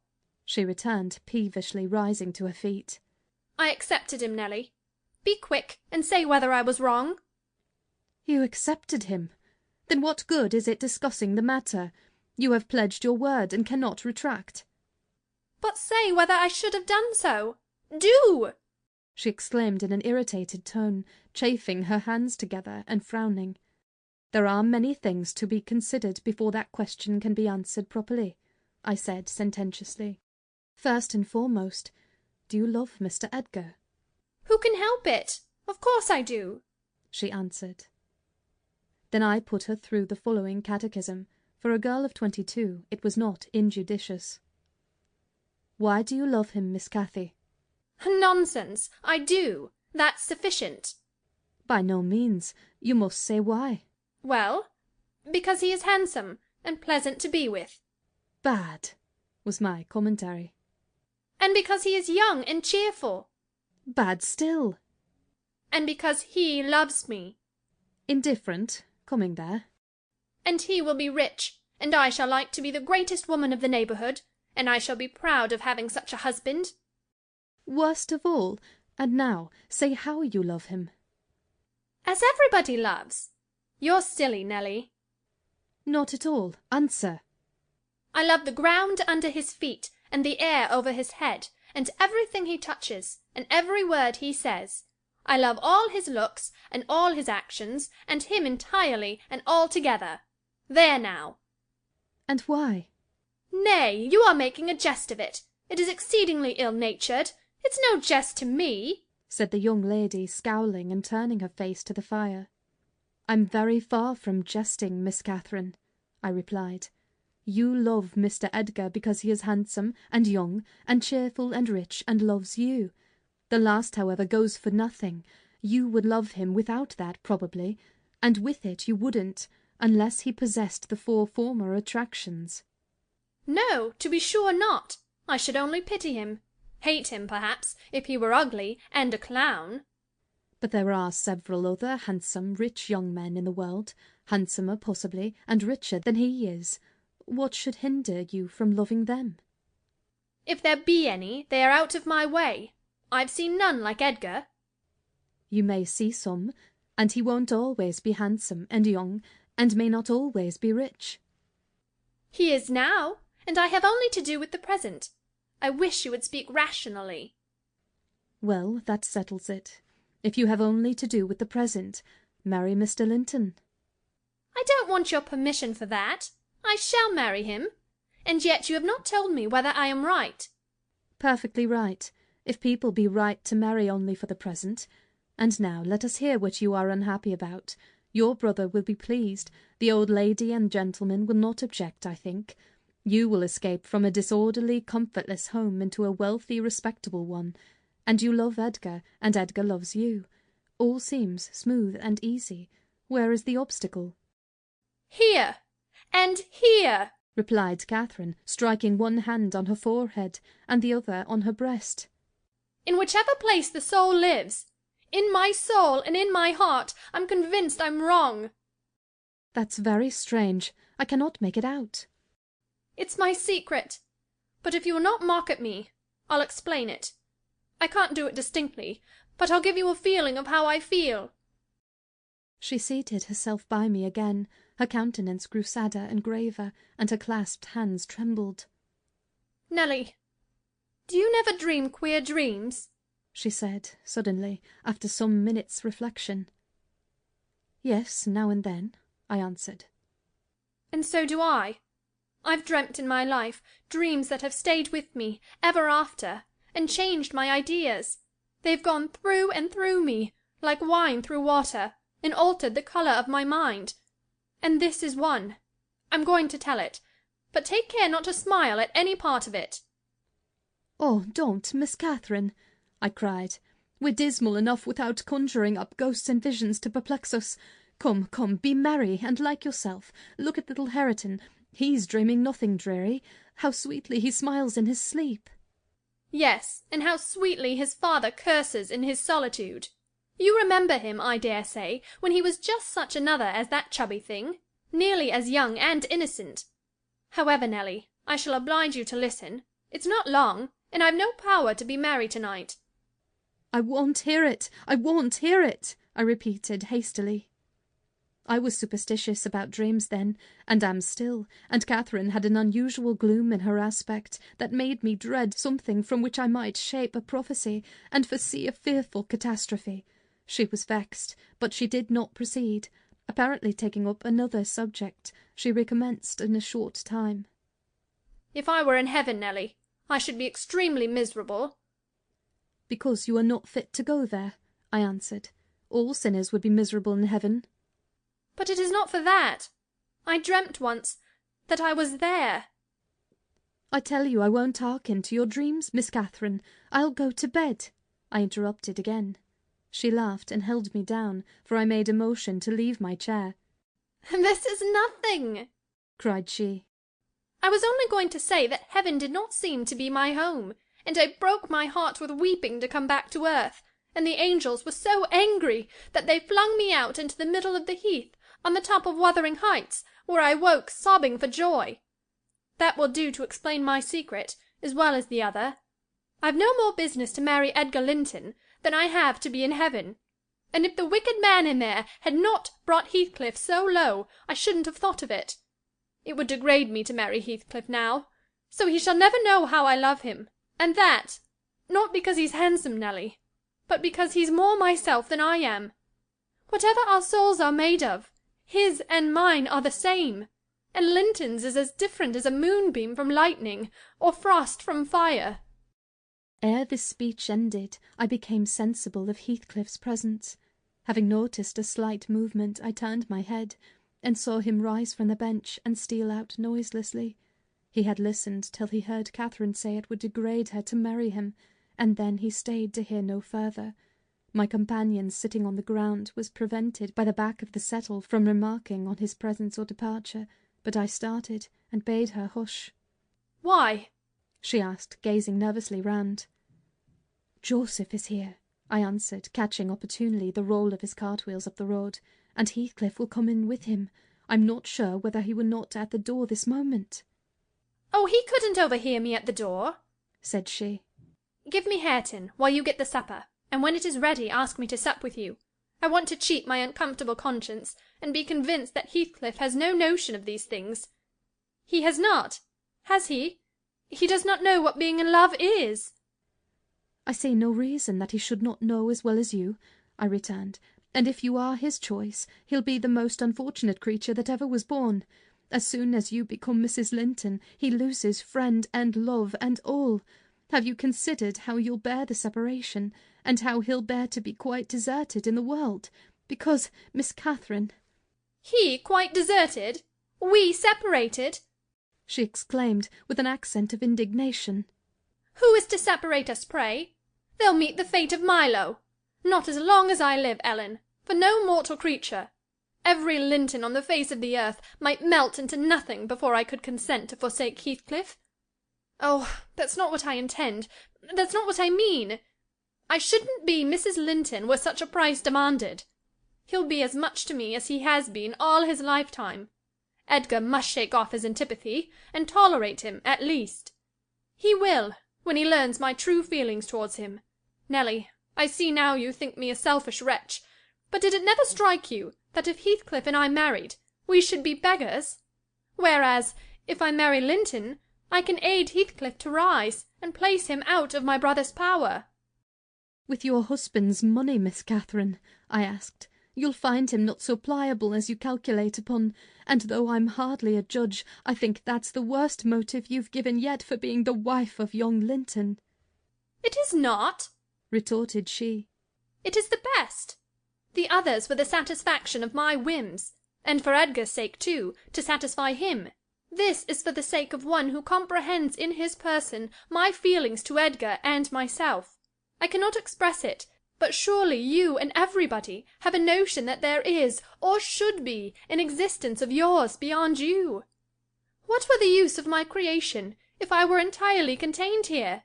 she returned, peevishly rising to her feet. "I accepted him, Nelly. Be quick, and say whether I was wrong." "You accepted him? Then what good is it discussing the matter? You have pledged your word, and cannot retract." "But say whether I should have done so. Do!" she exclaimed in an irritated tone, chafing her hands together and frowning. There are many things to be considered before that question can be answered properly, I said sententiously. First and foremost, do you love Mr. Edgar? Who can help it? Of course I do, she answered. Then I put her through the following catechism. For a girl of 22, it was not injudicious. Why do you love him, Miss Cathy? Nonsense! I do. That's sufficient. By no means. You must say why. Well, because he is handsome and pleasant to be with. Bad, was my commentary. And because he is young and cheerful. Bad still. And because he loves me. Indifferent, coming there. And he will be rich, and I shall like to be the greatest woman of the neighbourhood, and I shall be proud of having such a husband. Worst of all, and now say how you love him. As everybody loves. You're silly, Nelly. Not at all. Answer. I love the ground under his feet, and the air over his head, and everything he touches, and every word he says. I love all his looks, and all his actions, and him entirely and altogether. There now. And why? Nay, you are making a jest of it. It is exceedingly ill-natured. It's no jest to me, said the young lady, scowling and turning her face to the fire. I'm very far from jesting, Miss Catherine, I replied. You love Mr. Edgar because he is handsome and young and cheerful and rich and loves you. The last, however, goes for nothing. You would love him without that, probably, and with it you wouldn't, unless he possessed the 4 former attractions. No, to be sure not. I should only pity him. Hate him, perhaps, if he were ugly and a clown. But there are several other handsome, rich young men in the world, handsomer, possibly, and richer than he is. What should hinder you from loving them? If there be any, they are out of my way. I've seen none like Edgar. You may see some, and he won't always be handsome and young, and may not always be rich. He is now, and I have only to do with the present. I wish you would speak rationally. Well, that settles it. If you have only to do with the present, marry Mr. Linton. I don't want your permission for that. I shall marry him. And yet you have not told me whether I am right. Perfectly right, if people be right to marry only for the present. And now let us hear what you are unhappy about. Your brother will be pleased. The old lady and gentleman will not object, I think. You will escape from a disorderly, comfortless home into a wealthy, respectable one. And you love Edgar, and Edgar loves you. All seems smooth and easy. Where is the obstacle? Here, and here, replied Catherine, striking one hand on her forehead, and the other on her breast. In whichever place the soul lives, in my soul and in my heart, I'm convinced I'm wrong. That's very strange. I cannot make it out. It's my secret. But if you will not mock at me, I'll explain it. I can't do it distinctly, but I'll give you a feeling of how I feel. She seated herself by me again. Her countenance grew sadder and graver, and her clasped hands trembled. Nelly, do you never dream queer dreams? She said, suddenly, after some minutes' reflection. Yes, now and then, I answered. And so do I. I've dreamt in my life dreams that have stayed with me ever after, and changed my ideas. They've gone through and through me, like wine through water, and altered the colour of my mind. And this is one. I'm going to tell it, but take care not to smile at any part of it. Oh, don't, Miss Catherine, I cried. We're dismal enough without conjuring up ghosts and visions to perplex us. Come, come, be merry, and like yourself. Look at little Hareton. He's dreaming nothing dreary. How sweetly he smiles in his sleep. Yes, and how sweetly his father curses in his solitude. You remember him, I dare say, when he was just such another as that chubby thing, nearly as young and innocent. However, Nelly, I shall oblige you to listen. It's not long, and I've no power to be merry tonight. I won't hear it. I won't hear it, I repeated hastily. I was superstitious about dreams then, and am still, and Catherine had an unusual gloom in her aspect that made me dread something from which I might shape a prophecy, and foresee a fearful catastrophe. She was vexed, but she did not proceed. Apparently taking up another subject, she recommenced in a short time. If I were in heaven, Nelly, I should be extremely miserable. Because you are not fit to go there, I answered. All sinners would be miserable in heaven. But it is not for that. I dreamt once that I was there. I tell you I won't hearken to your dreams, Miss Catherine. I'll go to bed, I interrupted again. She laughed and held me down, for I made a motion to leave my chair. This is nothing, cried she. I was only going to say that heaven did not seem to be my home, and I broke my heart with weeping to come back to earth, and the angels were so angry that they flung me out into the middle of the heath, on the top of Wuthering Heights, where I woke sobbing for joy. That will do to explain my secret, as well as the other. I've no more business to marry Edgar Linton than I have to be in heaven, and if the wicked man in there had not brought Heathcliff so low, I shouldn't have thought of it. It would degrade me to marry Heathcliff now, so he shall never know how I love him, and that, not because he's handsome, Nelly, but because he's more myself than I am. Whatever our souls are made of, his and mine are the same, and Linton's is as different as a moonbeam from lightning, or frost from fire. Ere this speech ended, I became sensible of Heathcliff's presence. Having noticed a slight movement, I turned my head, and saw him rise from the bench and steal out noiselessly. He had listened till he heard Catherine say it would degrade her to marry him, and then he stayed to hear no further. My companion, sitting on the ground, was prevented by the back of the settle from remarking on his presence or departure, but I started, and bade her hush. Why? She asked, gazing nervously round. Joseph is here, I answered, catching opportunely the roll of his cartwheels up the road, and Heathcliff will come in with him. I'm not sure whether he were not at the door this moment. Oh, he couldn't overhear me at the door, said she. Give me Hareton, while you get the supper, and when it is ready ask me to sup with you. I want to cheat my uncomfortable conscience, and be convinced that Heathcliff has no notion of these things. He has not, has he? He does not know what being in love is. I see no reason that he should not know as well as you, I returned, and if you are his choice, he'll be the most unfortunate creature that ever was born. As soon as you become Mrs. Linton, he loses friend and love and all. Have you considered how you'll bear the separation, and how he'll bear to be quite deserted in the world? Because, Miss Catherine— He quite deserted? We separated? She exclaimed, with an accent of indignation. Who is to separate us, pray? They'll meet the fate of Milo. Not as long as I live, Ellen, for no mortal creature. Every Linton on the face of the earth might melt into nothing before I could consent to forsake Heathcliff. Oh, that's not what I intend. That's not what I mean. I shouldn't be Mrs. Linton were such a price demanded. He'll be as much to me as he has been all his lifetime. Edgar must shake off his antipathy, and tolerate him, at least. He will, when he learns my true feelings towards him. Nelly, I see now you think me a selfish wretch, but did it never strike you that if Heathcliff and I married, we should be beggars? Whereas, if I marry Linton, I can aid Heathcliff to rise, and place him out of my brother's power. With your husband's money, Miss Catherine, I asked, you'll find him not so pliable as you calculate upon, and though I'm hardly a judge, I think that's the worst motive you've given yet for being the wife of young Linton. It is not, retorted she. It is the best. The others for the satisfaction of my whims, and for Edgar's sake, too, to satisfy him. This is for the sake of one who comprehends in his person my feelings to Edgar and myself. I cannot express it, but surely you and everybody have a notion that there is, or should be, an existence of yours beyond you. What were the use of my creation if I were entirely contained here?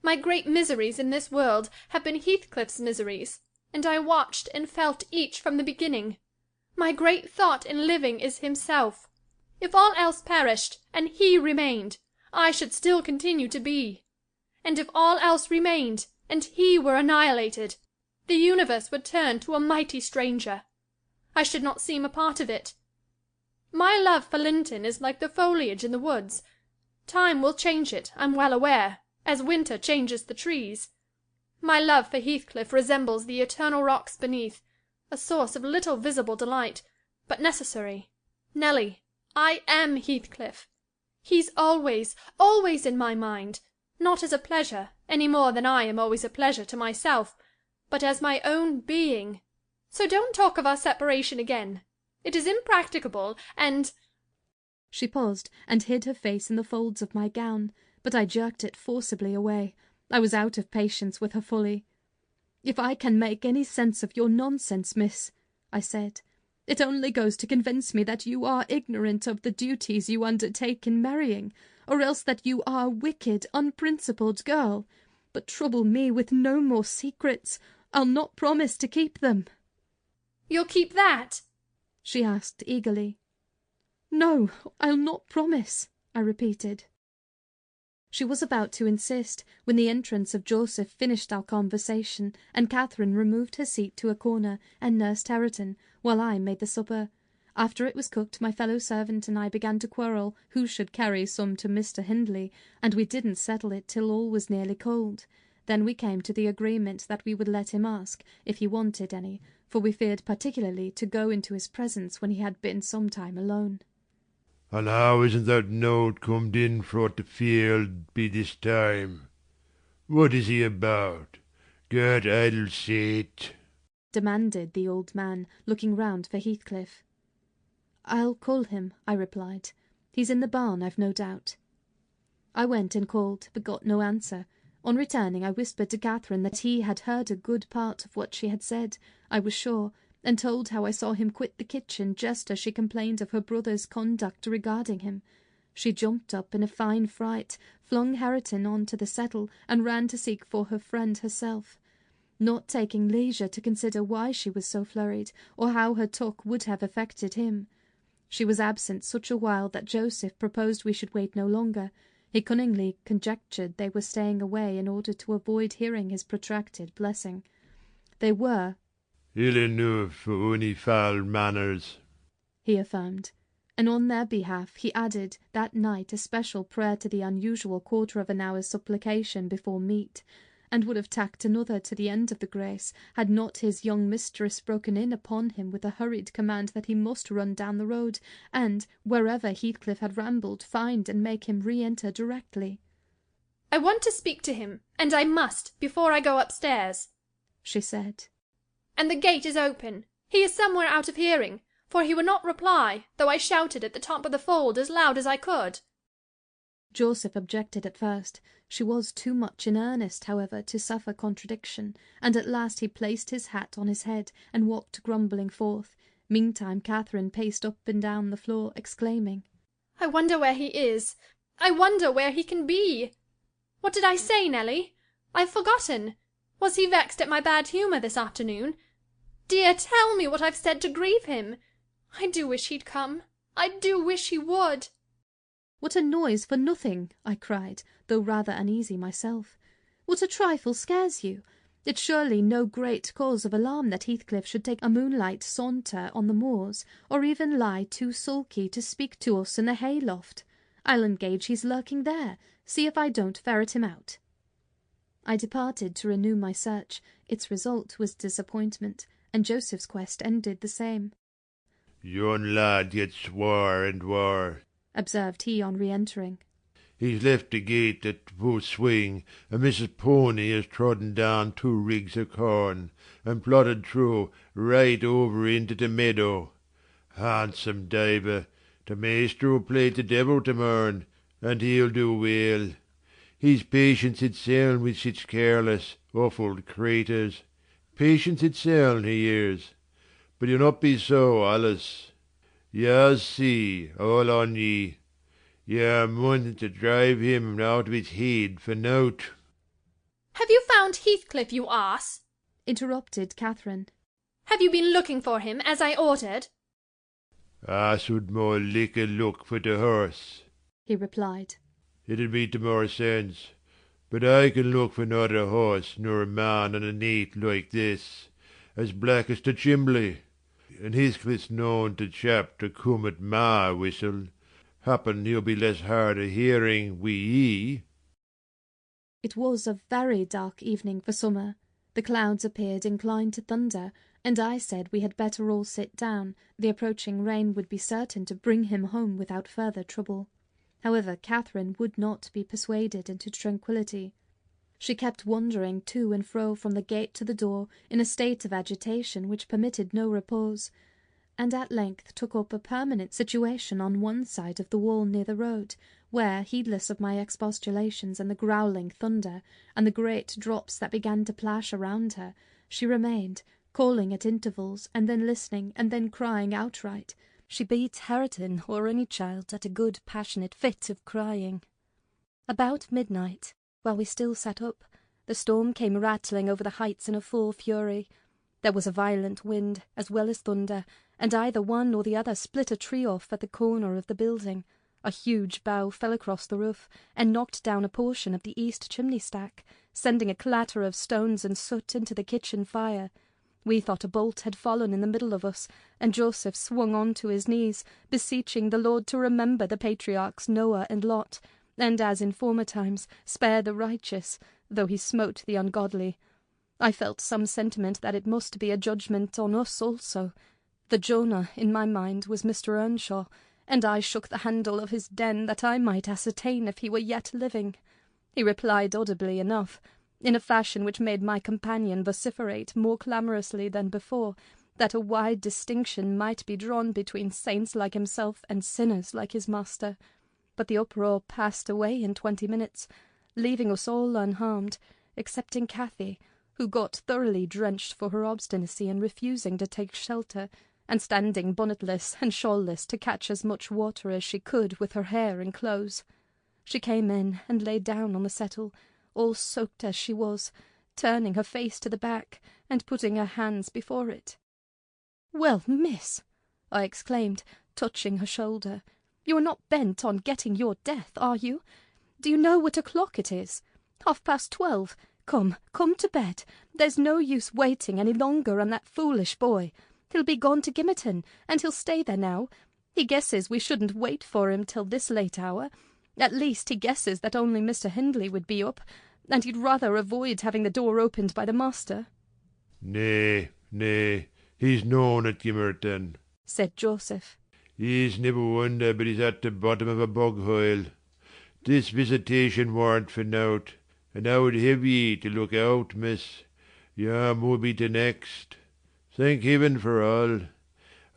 My great miseries in this world have been Heathcliff's miseries, and I watched and felt each from the beginning. My great thought in living is himself. If all else perished, and he remained, I should still continue to be. And if all else remained, and he were annihilated, the universe would turn to a mighty stranger. I should not seem a part of it. My love for Linton is like the foliage in the woods. Time will change it, I'm well aware, as winter changes the trees. My love for Heathcliff resembles the eternal rocks beneath, a source of little visible delight, but necessary. Nelly, I am Heathcliff. He's always, always in my mind, not as a pleasure, any more than I am always a pleasure to myself, but as my own being. So don't talk of our separation again. It is impracticable, and—" She paused and hid her face in the folds of my gown, but I jerked it forcibly away. I was out of patience with her folly. "If I can make any sense of your nonsense, miss," I said, "it only goes to convince me that you are ignorant of the duties you undertake in marrying, or else that you are a wicked, unprincipled girl. But trouble me with no more secrets. I'll not promise to keep them." "You'll keep that?" she asked eagerly. "No, I'll not promise," I repeated. She was about to insist, when the entrance of Joseph finished our conversation, and Catherine removed her seat to a corner and nursed Hareton, while I made the supper. After it was cooked, my fellow servant and I began to quarrel who should carry some to Mr. Hindley, and we didn't settle it till all was nearly cold. Then we came to the agreement that we would let him ask, if he wanted any, for we feared particularly to go into his presence when he had been some time alone. "And how isn't that note comed in frae the field by this time? What is he about? God idle sate," demanded the old man, looking round for Heathcliff. "I'll call him," I replied. "He's in the barn, I've no doubt." I went and called, but got no answer. On returning, I whispered to Catherine that he had heard a good part of what she had said, I was sure, and told how I saw him quit the kitchen just as she complained of her brother's conduct regarding him. She jumped up in a fine fright, flung Hareton on to the settle, and ran to seek for her friend herself, not taking leisure to consider why she was so flurried, or how her talk would have affected him. She was absent such a while that Joseph proposed we should wait no longer. He cunningly conjectured they were staying away in order to avoid hearing his protracted blessing. They were "ill enough for ony foul manners," he affirmed, and on their behalf he added that night a special prayer to the unusual quarter of an hour's supplication before meat, and would have tacked another to the end of the grace, had not his young mistress broken in upon him with a hurried command that he must run down the road, and, wherever Heathcliff had rambled, find and make him re-enter directly. "I want to speak to him, and I must, before I go upstairs," she said. "And the gate is open. He is somewhere out of hearing, for he would not reply, though I shouted at the top of the fold as loud as I could." Joseph objected at first. She was too much in earnest, however, to suffer contradiction, and at last he placed his hat on his head and walked grumbling forth. Meantime Catherine paced up and down the floor, exclaiming, "I wonder where he is. I wonder where he can be. What did I say, Nelly? I've forgotten. Was he vexed at my bad humour this afternoon? Dear, tell me what I've said to grieve him. I do wish he'd come. I do wish he would." "What a noise for nothing!" I cried, though rather uneasy myself. "What a trifle scares you! It's surely no great cause of alarm that Heathcliff should take a moonlight saunter on the moors, or even lie too sulky to speak to us in the hay-loft. I'll engage he's lurking there. See if I don't ferret him out." I departed to renew my search. Its result was disappointment, and Joseph's quest ended the same. "Yon lad gets waur and waur," observed he on re-entering. "He's left the gate at the full swing, and Mrs. Pony has trodden down 2 rigs of corn, and plodded through right over into the meadow. Handsome diver, the maester will play the devil to morn, and he'll do well. He's patience itself with sich careless, offald craters. Patience itself he is. But he'll not be so allus. Ya'll see, all on ye. Ye're muntin' to drive him out of his head for nowt." "Have you found Heathcliff, you ass?" interrupted Catherine. "Have you been looking for him, as I ordered?" "I should more liker look for the horse," he replied. "It'd be to more sense. But I can look for not a horse nor a man on a night like this, as black as the chimbley. And Heathcliff's known to chap to come at my whistle. Happen he'll be less hard of hearing wi' ye." It was a very dark evening for summer. The clouds appeared inclined to thunder, and I said we had better all sit down. The approaching rain would be certain to bring him home without further trouble. However, Catherine would not be persuaded into tranquillity. She kept wandering to and fro from the gate to the door in a state of agitation which permitted no repose, and at length took up a permanent situation on one side of the wall near the road, where, heedless of my expostulations and the growling thunder, and the great drops that began to plash around her, she remained, calling at intervals, and then listening, and then crying outright. She beat Hareton or any child at a good passionate fit of crying. About midnight, while we still sat up, the storm came rattling over the heights in a full fury. There was a violent wind, as well as thunder, and either one or the other split a tree off at the corner of the building. A huge bough fell across the roof, and knocked down a portion of the east chimney-stack, sending a clatter of stones and soot into the kitchen fire. We thought a bolt had fallen in the middle of us, and Joseph swung on to his knees, beseeching the Lord to remember the patriarchs Noah and Lot, and, as in former times, spare the righteous, though he smote the ungodly. I felt some sentiment that it must be a judgment on us also. The Jonah, in my mind, was Mr. Earnshaw, and I shook the handle of his den that I might ascertain if he were yet living. He replied audibly enough, in a fashion which made my companion vociferate more clamorously than before, that a wide distinction might be drawn between saints like himself and sinners like his master. But the uproar passed away in 20 minutes, leaving us all unharmed, excepting Cathy, who got thoroughly drenched for her obstinacy in refusing to take shelter, and standing bonnetless and shawlless to catch as much water as she could with her hair and clothes. She came in and lay down on the settle, all soaked as she was, turning her face to the back, and putting her hands before it. "Well, miss," I exclaimed, touching her shoulder, "you are not bent on getting your death, are you? Do you know what o'clock it is? 12:30. Come to bed. There's no use waiting any longer on that foolish boy. He'll be gone to Gimmerton, and he'll stay there now. He guesses we shouldn't wait for him till this late hour. At least he guesses that only Mr. Hindley would be up, and he'd rather avoid having the door opened by the master." "Nay, he's known at Gimmerton," said Joseph. "He's never wonder but he's at the bottom of a bog-hole. This visitation warn't for nowt, and I would have ye to look out, miss. Yam will be to next. Thank heaven for all.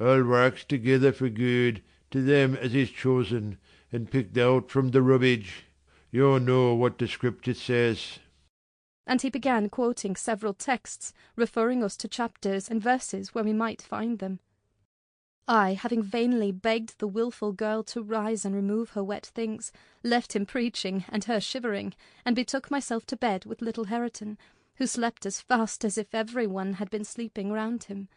All works together for good to them as is chosen and picked out from the rubbish. You know what the Scripture says." And he began quoting several texts, referring us to chapters and verses where we might find them. I, having vainly begged the wilful girl to rise and remove her wet things, left him preaching and her shivering, and betook myself to bed with little Hareton, who slept as fast as if every one had been sleeping round him.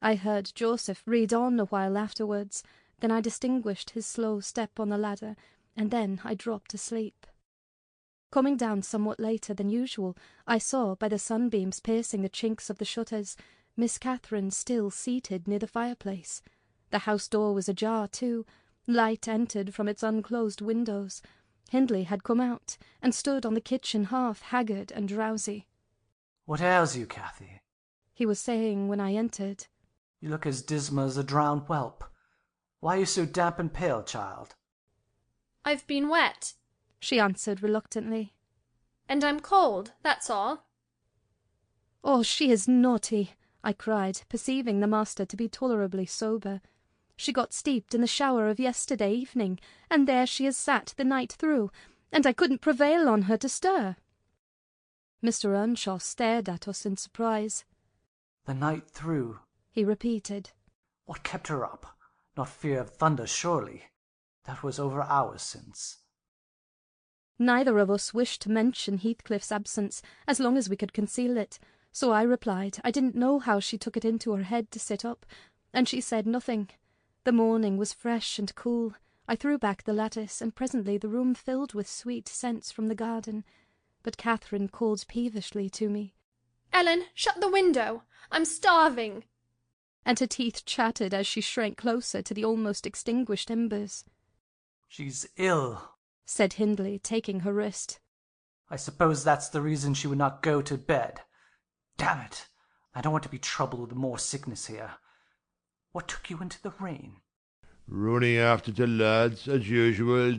I heard Joseph read on a while afterwards, then I distinguished his slow step on the ladder, and then I dropped asleep. Coming down somewhat later than usual, I saw, by the sunbeams piercing the chinks of the shutters, Miss Catherine still seated near the fireplace. The house door was ajar too. Light entered from its unclosed windows. Hindley had come out, and stood on the kitchen hearth, haggard and drowsy. "What ails you, Cathy?" he was saying when I entered. "You look as dismal as a drowned whelp. Why are you so damp and pale, child?" "I've been wet," she answered reluctantly. "And I'm cold, that's all." "Oh, she is naughty," I cried, perceiving the master to be tolerably sober. "She got steeped in the shower of yesterday evening, and there she has sat the night through, and I couldn't prevail on her to stir." Mr. Earnshaw stared at us in surprise. "The night through," he repeated. "What kept her up? Not fear of thunder, surely? That was over hours since." Neither of us wished to mention Heathcliff's absence as long as we could conceal it, so I replied I didn't know how she took it into her head to sit up, and she said nothing. The morning was fresh and cool. I threw back the lattice, and presently the room filled with sweet scents from the garden. But Catherine called peevishly to me. "Ellen, shut the window. I'm starving." And her teeth chattered as she shrank closer to the almost extinguished embers. "She's ill," said Hindley, taking her wrist. "I suppose that's the reason she would not go to bed. Damn it! I don't want to be troubled with more sickness here. What took you into the rain? Running after the lads, as usual.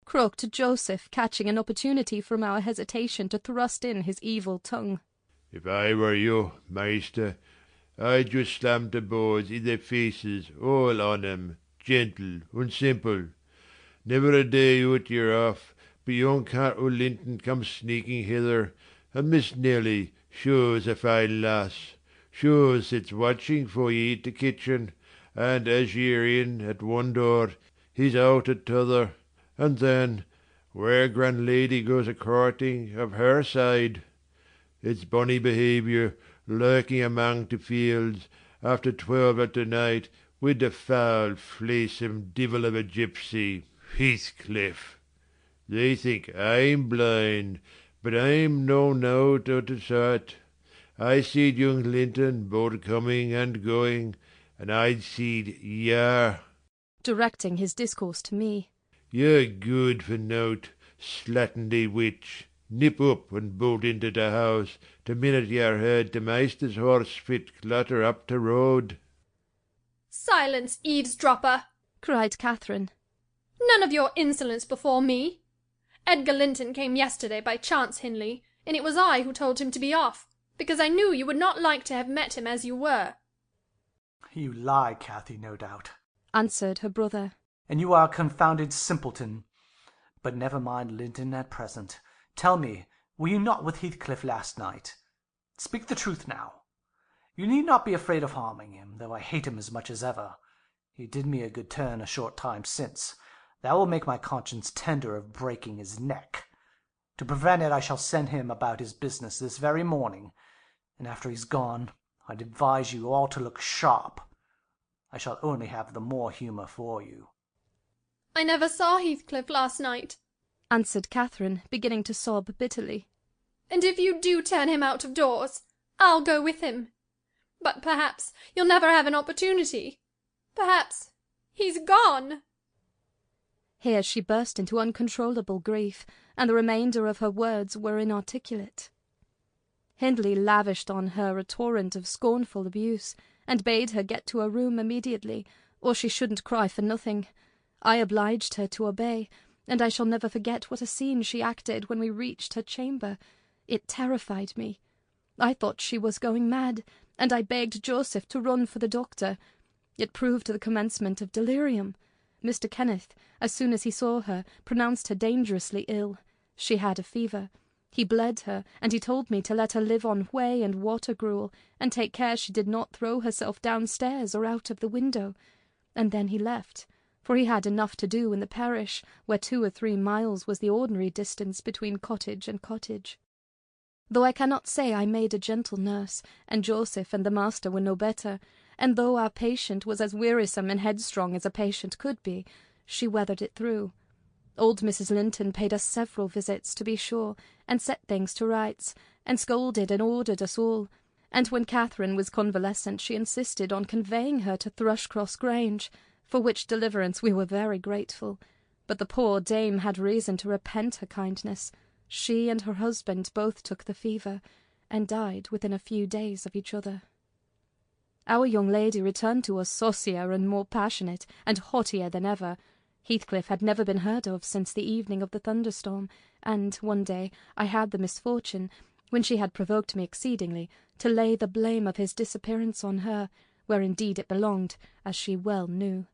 Croaked Joseph, catching an opportunity from our hesitation to thrust in his evil tongue. If I were you, Maister, I'd just slam the boards in their faces, all on 'em, gentle and simple. Never a day out you're off, but young Carol Linton comes sneaking hither, and Miss Nelly, sure's a fine lass, sure sits watching for ye at the kitchen, and as ye're in at one door, he's out at t'other, and then, where grand lady goes a-courting of her side. It's bonny behaviour, lurking among the fields, after 12 at the night, with the foul, fleesome divil of a gipsy, Heathcliff. They think I'm blind, but I'm no nowt o' the sort. I seed young Linton both coming and going, and I'd seed yah. Directing his discourse to me. You're good for nowt, slattendy witch. Nip up and bolt into the house the minute you're heard the maister's horse fit clatter up the road. Silence, eavesdropper! Cried Catherine. None of your insolence before me. Edgar Linton came yesterday by chance, Hindley, and it was I who told him to be off, because I knew you would not like to have met him as you were. You lie, Cathy, no doubt, answered her brother. And you are a confounded simpleton. But never mind Linton at present. Tell me, were you not with Heathcliff last night? Speak the truth now. You need not be afraid of harming him, though I hate him as much as ever. He did me a good turn a short time since. That will make my conscience tender of breaking his neck. To prevent it, I shall send him about his business this very morning, and after he's gone, I'd advise you all to look sharp. I shall only have the more humour for you. I never saw Heathcliff last night, answered Catherine, beginning to sob bitterly. And if you do turn him out of doors, I'll go with him. But perhaps you'll never have an opportunity. Perhaps he's gone. Here she burst into uncontrollable grief, and the remainder of her words were inarticulate. Hindley lavished on her a torrent of scornful abuse, and bade her get to her room immediately, or she shouldn't cry for nothing. I obliged her to obey, and I shall never forget what a scene she acted when we reached her chamber. It terrified me. I thought she was going mad, and I begged Joseph to run for the doctor. It proved the commencement of delirium. Mr. Kenneth, as soon as he saw her, pronounced her dangerously ill. She had a fever. He bled her, and he told me to let her live on whey and water gruel, and take care she did not throw herself downstairs or out of the window. And then he left, for he had enough to do in the parish, where 2 or 3 miles was the ordinary distance between cottage and cottage. Though I cannot say I made a gentle nurse, and Joseph and the master were no better, and though our patient was as wearisome and headstrong as a patient could be, she weathered it through. Old Mrs. Linton paid us several visits, to be sure, and set things to rights, and scolded and ordered us all, and when Catherine was convalescent she insisted on conveying her to Thrushcross Grange, for which deliverance we were very grateful. But the poor dame had reason to repent her kindness. She and her husband both took the fever, and died within a few days of each other. Our young lady returned to us saucier and more passionate, and haughtier than ever. Heathcliff had never been heard of since the evening of the thunderstorm, and one day I had the misfortune, when she had provoked me exceedingly, to lay the blame of his disappearance on her, where indeed it belonged, as she well knew.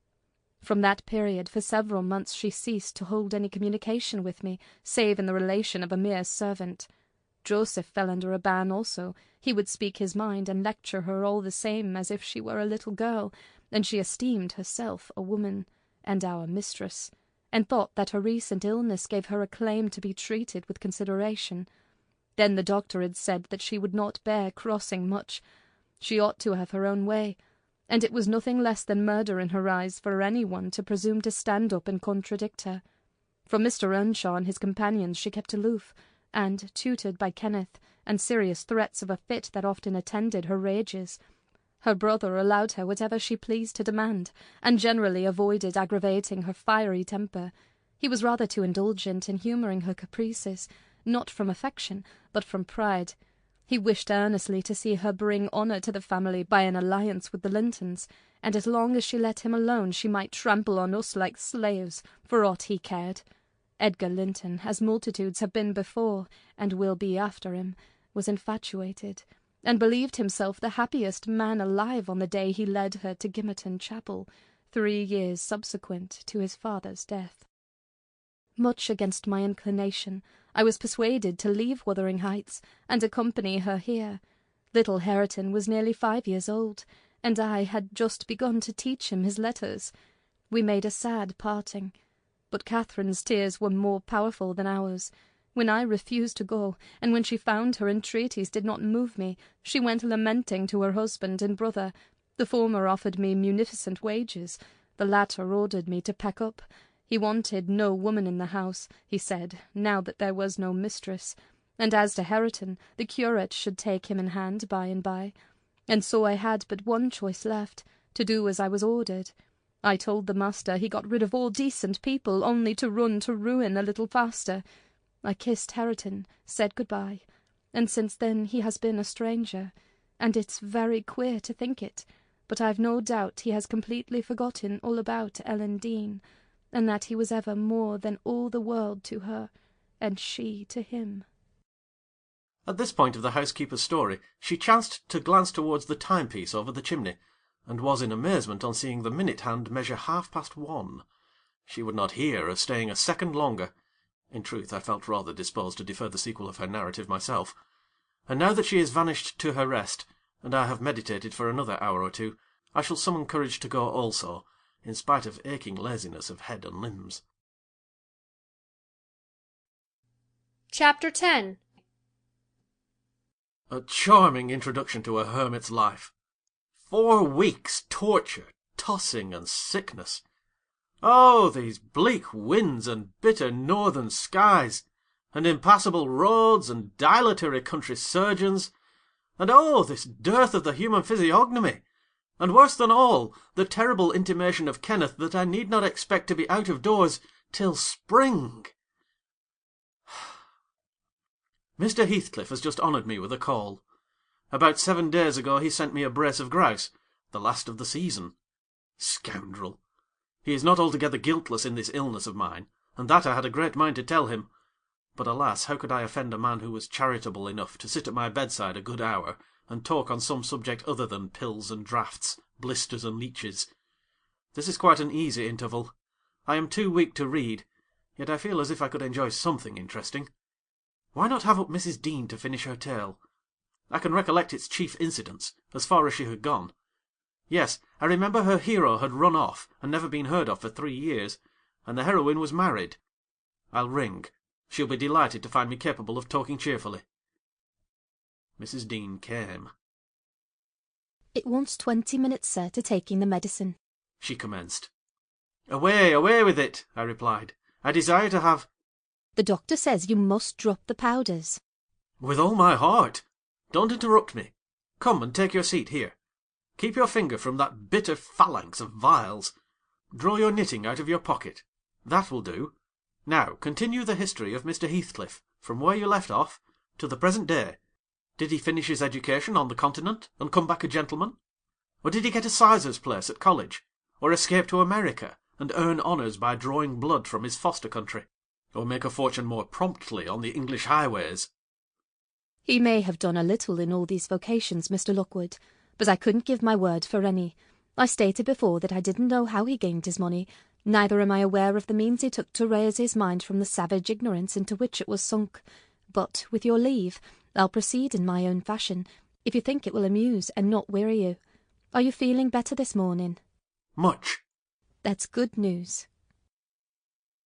From that period for several months she ceased to hold any communication with me, save in the relation of a mere servant. Joseph fell under a ban also. He would speak his mind and lecture her all the same as if she were a little girl, and she esteemed herself a woman, and our mistress, and thought that her recent illness gave her a claim to be treated with consideration. Then the doctor had said that she would not bear crossing much. She ought to have her own way, and it was nothing less than murder in her eyes for any one to presume to stand up and contradict her. From Mr. Earnshaw and his companions she kept aloof, and, tutored by Kenneth, and serious threats of a fit that often attended her rages, her brother allowed her whatever she pleased to demand, and generally avoided aggravating her fiery temper. He was rather too indulgent in humouring her caprices, not from affection, but from pride. He wished earnestly to see her bring honour to the family by an alliance with the Lintons, and as long as she let him alone she might trample on us like slaves, for aught he cared. Edgar Linton, as multitudes have been before, and will be after him, was infatuated, and believed himself the happiest man alive on the day he led her to Gimmerton Chapel, 3 years subsequent to his father's death. Much against my inclination, I was persuaded to leave Wuthering Heights and accompany her here. Little Hareton was nearly 5 years old, and I had just begun to teach him his letters. We made a sad parting, but Catherine's tears were more powerful than ours. When I refused to go, and when she found her entreaties did not move me, she went lamenting to her husband and brother. The former offered me munificent wages, the latter ordered me to pack up. He wanted no woman in the house, he said, now that there was no mistress, and as to Hareton, the curate should take him in hand by and by. And so I had but one choice left, to do as I was ordered. I told the master he got rid of all decent people only to run to ruin a little faster. I kissed Hareton, said good-bye, and since then he has been a stranger, and it's very queer to think it, but I've no doubt he has completely forgotten all about Ellen Dean, and that he was ever more than all the world to her, and she to him. At this point of the housekeeper's story, she chanced to glance towards the timepiece over the chimney, and was in amazement on seeing the minute-hand measure 1:30. She would not hear of staying a second longer. In truth, I felt rather disposed to defer the sequel of her narrative myself. And now that she is vanished to her rest, and I have meditated for another hour or two, I shall summon courage to go also, in spite of aching laziness of head and limbs. Chapter 10. A charming introduction to a hermit's life. 4 weeks' torture, tossing, and sickness. Oh, these bleak winds and bitter northern skies, and impassable roads and dilatory country surgeons, and oh, this dearth of the human physiognomy, and worse than all, the terrible intimation of Kenneth that I need not expect to be out of doors till spring. Mr. Heathcliff has just honoured me with a call. About 7 days ago he sent me a brace of grouse, the last of the season. Scoundrel! He is not altogether guiltless in this illness of mine, and that I had a great mind to tell him. But alas, how could I offend a man who was charitable enough to sit at my bedside a good hour, and talk on some subject other than pills and draughts, blisters and leeches? This is quite an easy interval. I am too weak to read, yet I feel as if I could enjoy something interesting. Why not have up Mrs. Dean to finish her tale? I can recollect its chief incidents, as far as she had gone. Yes, I remember her hero had run off, and never been heard of for 3 years, and the heroine was married. I'll ring. She'll be delighted to find me capable of talking cheerfully. Mrs. Dean came. "It wants 20 minutes, sir, to taking the medicine," she commenced. "Away, away with it," I replied. "I desire to have—" "The doctor says you must drop the powders." "With all my heart. Don't interrupt me. Come and take your seat here. Keep your finger from that bitter phalanx of vials. Draw your knitting out of your pocket. That will do. Now, continue the history of Mr. Heathcliff, from where you left off, to the present day. Did he finish his education on the Continent, and come back a gentleman? Or did he get a sizar's place at college, or escape to America, and earn honours by drawing blood from his foster country, or make a fortune more promptly on the English highways?" "He may have done a little in all these vocations, Mr. Lockwood, but I couldn't give my word for any. I stated before that I didn't know how he gained his money, neither am I aware of the means he took to raise his mind from the savage ignorance into which it was sunk. But, with your leave, I'll proceed in my own fashion, if you think it will amuse and not weary you. Are you feeling better this morning?" "Much." "That's good news."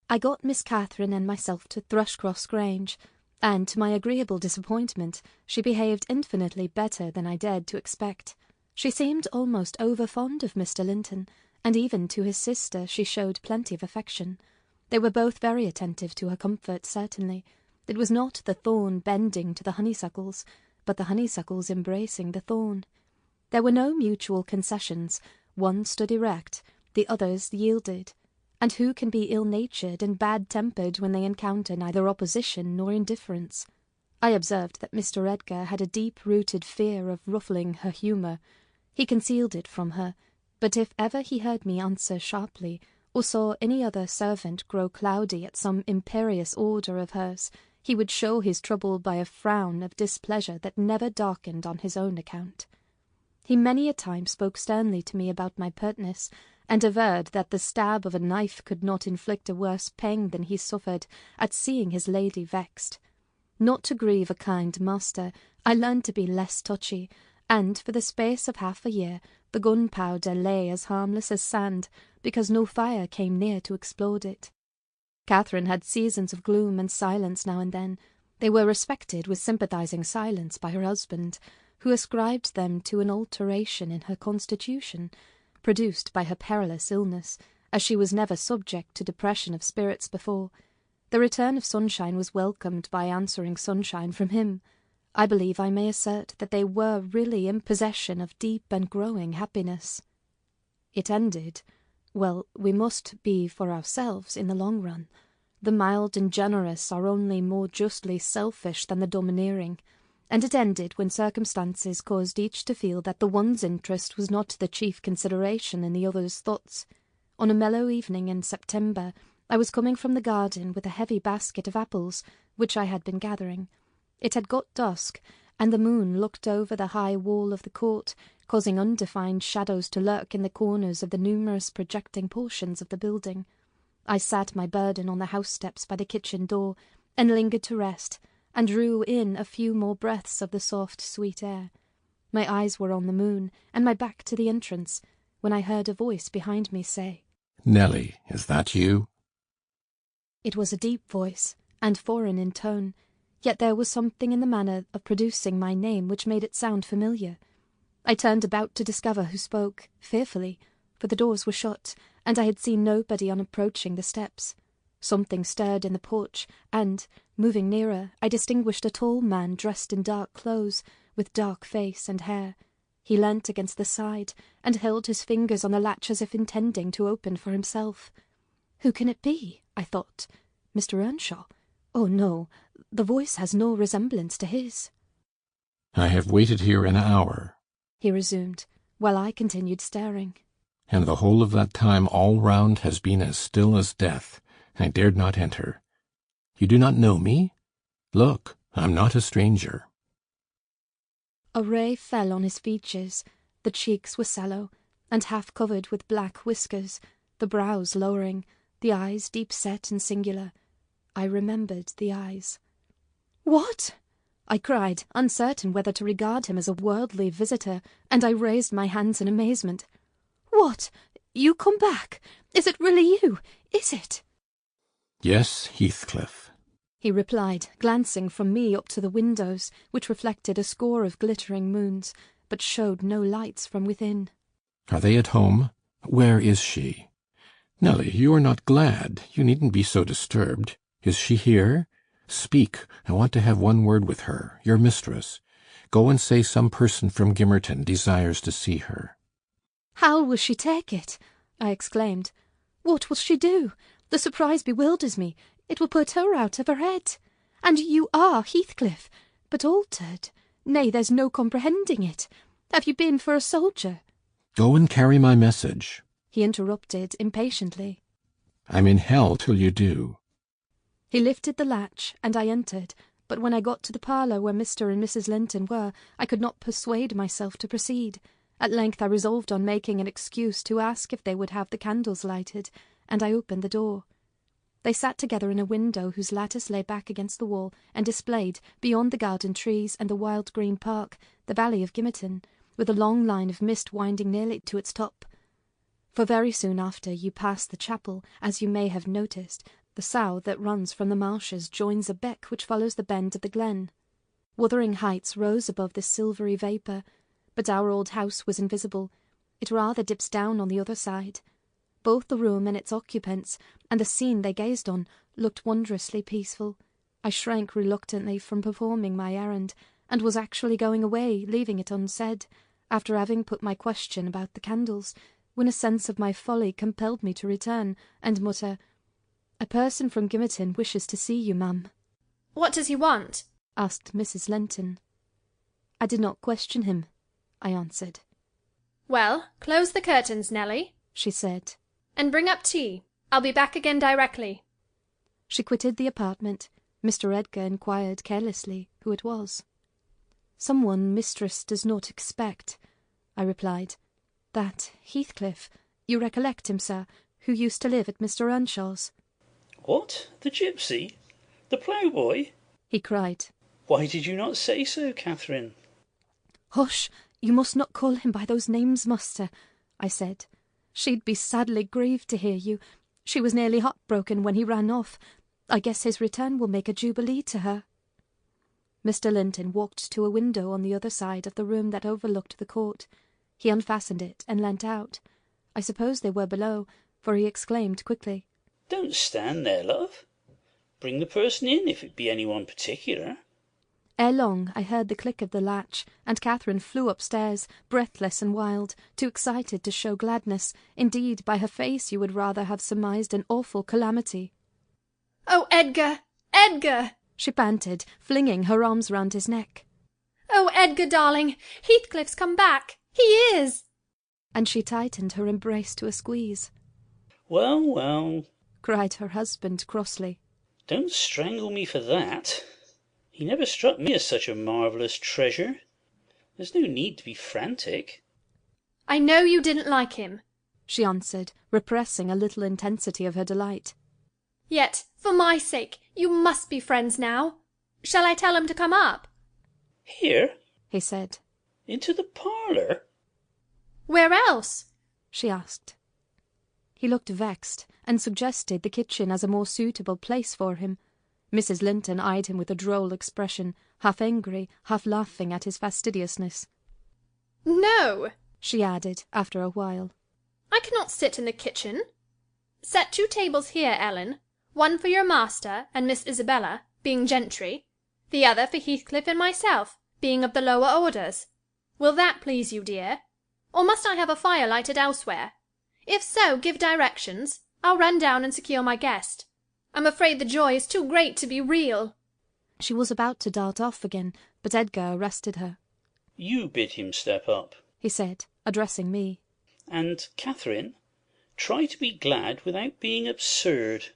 I got Miss Catherine and myself to Thrushcross Grange, and, to my agreeable disappointment, she behaved infinitely better than I dared to expect. She seemed almost over-fond of Mr. Linton, and even to his sister she showed plenty of affection. They were both very attentive to her comfort, certainly. It was not the thorn bending to the honeysuckles, but the honeysuckles embracing the thorn. There were no mutual concessions. One stood erect, the others yielded. And who can be ill-natured and bad-tempered when they encounter neither opposition nor indifference? I observed that Mr. Edgar had a deep-rooted fear of ruffling her humour. He concealed it from her, but if ever he heard me answer sharply, or saw any other servant grow cloudy at some imperious order of hers, he would show his trouble by a frown of displeasure that never darkened on his own account. He many a time spoke sternly to me about my pertness, and averred that the stab of a knife could not inflict a worse pang than he suffered at seeing his lady vexed. Not to grieve a kind master, I learned to be less touchy, and for the space of half a year the gunpowder lay as harmless as sand, because no fire came near to explode it. Catherine had seasons of gloom and silence now and then. They were respected with sympathizing silence by her husband, who ascribed them to an alteration in her constitution, produced by her perilous illness, as she was never subject to depression of spirits before. The return of sunshine was welcomed by answering sunshine from him. I believe I may assert that they were really in possession of deep and growing happiness. It ended. Well, we must be for ourselves in the long run. The mild and generous are only more justly selfish than the domineering, and it ended when circumstances caused each to feel that the one's interest was not the chief consideration in the other's thoughts. On a mellow evening in September, I was coming from the garden with a heavy basket of apples, which I had been gathering. It had got dusk, and the moon looked over the high wall of the court, causing undefined shadows to lurk in the corners of the numerous projecting portions of the building. I sat my burden on the house steps by the kitchen door, and lingered to rest, and drew in a few more breaths of the soft, sweet air. My eyes were on the moon, and my back to the entrance, when I heard a voice behind me say, "Nelly, is that you?" It was a deep voice, and foreign in tone, yet there was something in the manner of producing my name which made it sound familiar. I turned about to discover who spoke, fearfully, for the doors were shut, and I had seen nobody on approaching the steps. Something stirred in the porch, and, moving nearer, I distinguished a tall man dressed in dark clothes, with dark face and hair. He leant against the side, and held his fingers on the latch as if intending to open for himself. Who can it be? I thought. Mr. Earnshaw? Oh, no, the voice has no resemblance to his. "I have waited here an hour," he resumed, while I continued staring. "and the whole of that time all round has been as still as death. I dared not enter. You do not know me? Look, I'm not a stranger." A ray fell on his features. The cheeks were sallow, and half covered with black whiskers, the brows lowering, the eyes deep-set and singular. I remembered the eyes. "What?" I cried, uncertain whether to regard him as a worldly visitor, and I raised my hands in amazement. "What? You come back? Is it really you? Is it?" "Yes, Heathcliff," he replied, glancing from me up to the windows, which reflected a score of glittering moons, but showed no lights from within. "Are they at home? Where is she? Nelly, you are not glad. You needn't be so disturbed. Is she here? Speak. I want to have one word with her, your mistress. Go and say some person from Gimmerton desires to see her." "How will she take it?" I exclaimed. "What will she do? The surprise bewilders me. It will put her out of her head. And you are Heathcliff, but altered. Nay, there's no comprehending it. Have you been for a soldier?" "Go and carry my message," he interrupted impatiently. "I'm in hell till you do." He lifted the latch, and I entered, but when I got to the parlour where Mr. and Mrs. Linton were, I could not persuade myself to proceed. At length I resolved on making an excuse to ask if they would have the candles lighted, and I opened the door. They sat together in a window whose lattice lay back against the wall, and displayed, beyond the garden trees and the wild green park, the valley of Gimmerton, with a long line of mist winding nearly to its top. For very soon after you pass the chapel, as you may have noticed, the sow that runs from the marshes joins a beck which follows the bend of the glen. Wuthering Heights rose above this silvery vapour, but our old house was invisible. It rather dips down on the other side. Both the room and its occupants, and the scene they gazed on, looked wondrously peaceful. I shrank reluctantly from performing my errand, and was actually going away, leaving it unsaid, after having put my question about the candles, when a sense of my folly compelled me to return, and mutter, "A person from Gimmerton wishes to see you, ma'am." "What does he want?" asked Mrs. Linton. I did not question him, I answered. Well, close the curtains, Nelly, she said, and bring up tea. I'll be back again directly. She quitted the apartment. Mr. Edgar inquired carelessly who it was. Someone mistress does not expect, I replied. That Heathcliff, you recollect him, sir, who used to live at Mr. Earnshaw's. What? The gipsy? The ploughboy? He cried. Why did you not say so, Catherine? Hush! You must not call him by those names, master, I said. She'd be sadly grieved to hear you. She was nearly heartbroken when he ran off. I guess his return will make a jubilee to her. Mr. Linton walked to a window on the other side of the room that overlooked the court. He unfastened it and leant out. I suppose they were below, for he exclaimed quickly, Don't stand there, love. Bring the person in if it be anyone particular. Ere long I heard the click of the latch, and Catherine flew upstairs, breathless and wild, too excited to show gladness. Indeed, by her face you would rather have surmised an awful calamity. Oh, Edgar! Edgar! She panted, flinging her arms round his neck. Oh, Edgar, darling! Heathcliff's come back! He is! And she tightened her embrace to a squeeze. Well, well, cried her husband crossly. Don't strangle me for that. He never struck me as such a marvellous treasure. There's no need to be frantic. I know you didn't like him, she answered, repressing a little intensity of her delight. Yet, for my sake, you must be friends now. Shall I tell him to come up? Here? He said. Into the parlour? Where else? She asked. He looked vexed, and suggested the kitchen as a more suitable place for him. Mrs. Linton eyed him with a droll expression, half angry, half laughing at his fastidiousness. No, she added, after a while. I cannot sit in the kitchen. Set 2 tables here, Ellen, one for your master and Miss Isabella, being gentry, the other for Heathcliff and myself, being of the lower orders. Will that please you, dear? Or must I have a fire lighted elsewhere? If so, give directions. I'll run down and secure my guest. I'm afraid the joy is too great to be real. She was about to dart off again, but Edgar arrested her. You bid him step up, he said, addressing me. And, Catherine, try to be glad without being absurd.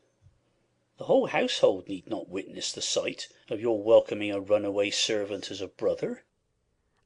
The whole household need not witness the sight of your welcoming a runaway servant as a brother.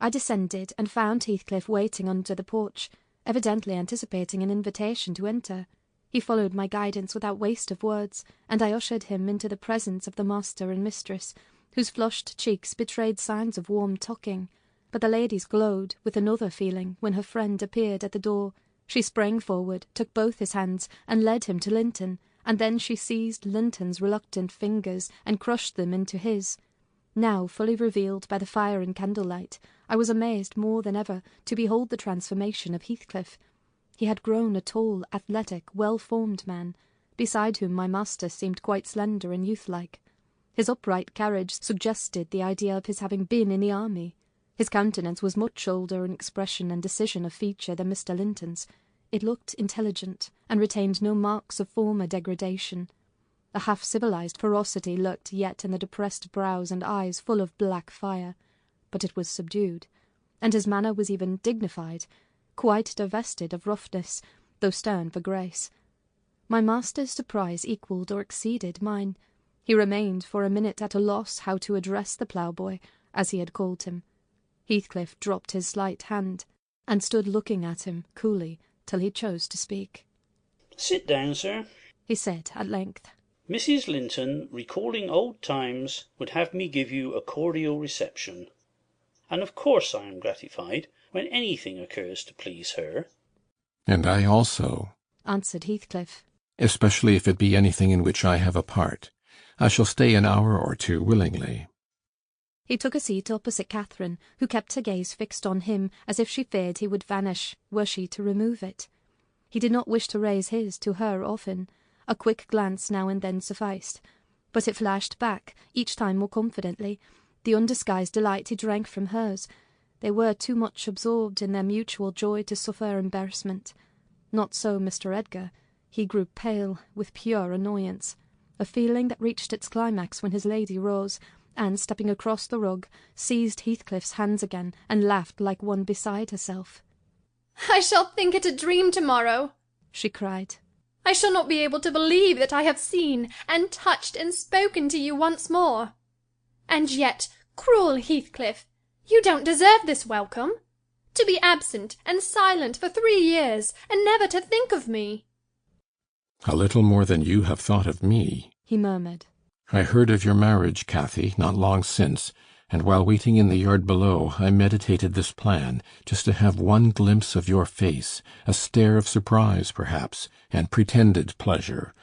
I descended and found Heathcliff waiting under the porch, evidently anticipating an invitation to enter. He followed my guidance without waste of words, and I ushered him into the presence of the master and mistress, whose flushed cheeks betrayed signs of warm talking. But the ladies glowed with another feeling when her friend appeared at the door. She sprang forward, took both his hands, and led him to Linton, and then she seized Linton's reluctant fingers and crushed them into his. Now, fully revealed by the fire and candlelight, I was amazed more than ever to behold the transformation of Heathcliff. He had grown a tall, athletic, well-formed man, beside whom my master seemed quite slender and youth-like. His upright carriage suggested the idea of his having been in the army. His countenance was much older in expression and decision of feature than Mr. Linton's. It looked intelligent, and retained no marks of former degradation. A half-civilized ferocity lurked yet in the depressed brows and eyes full of black fire, but it was subdued, and his manner was even dignified, quite divested of roughness, though stern for grace. My master's surprise equalled or exceeded mine. He remained for a minute at a loss how to address the ploughboy, as he had called him. Heathcliff dropped his slight hand, and stood looking at him coolly till he chose to speak. Sit down, sir, he said at length. Mrs. Linton, recalling old times, would have me give you a cordial reception. And of course I am gratified when anything occurs to please her. And I also, answered Heathcliff. Especially if it be anything in which I have a part. I shall stay an hour or 2 willingly. He took a seat opposite Catherine, who kept her gaze fixed on him as if she feared he would vanish were she to remove it. He did not wish to raise his to her often. A quick glance now and then sufficed, but it flashed back, each time more confidently, the undisguised delight he drank from hers. They were too much absorbed in their mutual joy to suffer embarrassment. Not so Mr. Edgar. He grew pale with pure annoyance, a feeling that reached its climax when his lady rose, and, stepping across the rug, seized Heathcliff's hands again and laughed like one beside herself. "I shall think it a dream tomorrow," she cried. "I shall not be able to believe that I have seen and touched and spoken to you once more. And yet, cruel Heathcliff, you don't deserve this welcome. To be absent and silent for 3 years, and never to think of me." "A little more than you have thought of me," he murmured. "I heard of your marriage, Cathy, not long since, and while waiting in the yard below I meditated this plan, just to have one glimpse of your face, a stare of surprise, perhaps, and pretended pleasure,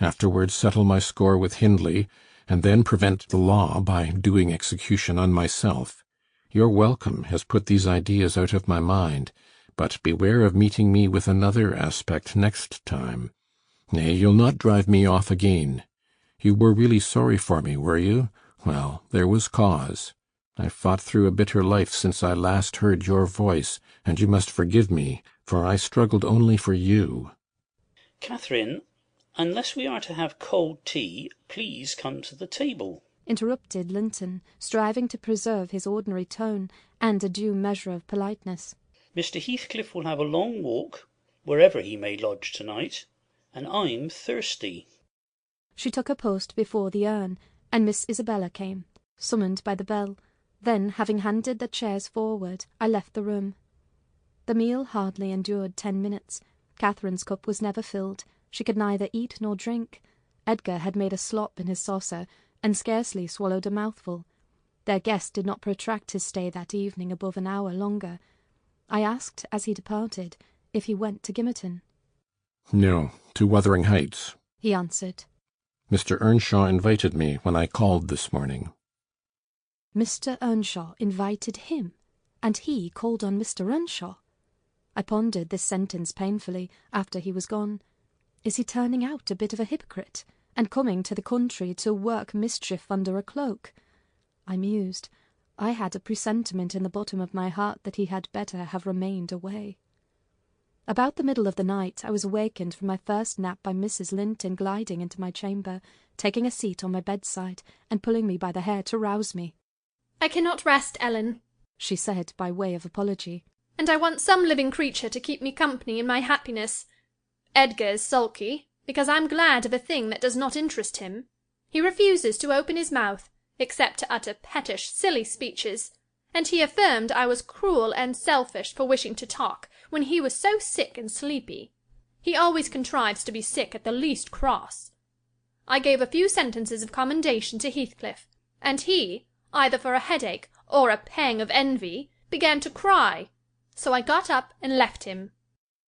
afterwards settle my score with Hindley, and then prevent the law by doing execution on myself. Your welcome has put these ideas out of my mind, but beware of meeting me with another aspect next time. Nay, you'll not drive me off again. You were really sorry for me, were you? Well, there was cause. I've fought through a bitter life since I last heard your voice, and you must forgive me, for I struggled only for you." "Catherine, unless we are to have cold tea, please come to the table," interrupted Linton, striving to preserve his ordinary tone and a due measure of politeness. "Mr. Heathcliff will have a long walk, wherever he may lodge tonight, and I'm thirsty." She took her post before the urn, and Miss Isabella came, summoned by the bell. Then, having handed the chairs forward, I left the room. The meal hardly endured 10 minutes. Catherine's cup was never filled. She could neither eat nor drink. Edgar had made a slop in his saucer, and scarcely swallowed a mouthful. Their guest did not protract his stay that evening above an hour longer. I asked, as he departed, if he went to Gimmerton. "No, to Wuthering Heights," he answered. "Mr. Earnshaw invited me when I called this morning." Mr. Earnshaw invited him, and he called on Mr. Earnshaw. I pondered this sentence painfully after he was gone. Is he turning out a bit of a hypocrite, and coming to the country to work mischief under a cloak? I mused. I had a presentiment in the bottom of my heart that he had better have remained away. About the middle of the night I was awakened from my first nap by Mrs. Linton gliding into my chamber, taking a seat on my bedside, and pulling me by the hair to rouse me. "I cannot rest, Ellen," she said by way of apology, "and I want some living creature to keep me company in my happiness. Edgar is sulky, because I'm glad of a thing that does not interest him. He refuses to open his mouth, except to utter pettish, silly speeches, and he affirmed I was cruel and selfish for wishing to talk when he was so sick and sleepy. He always contrives to be sick at the least cross. I gave a few sentences of commendation to Heathcliff, and he, either for a headache or a pang of envy, began to cry, so I got up and left him."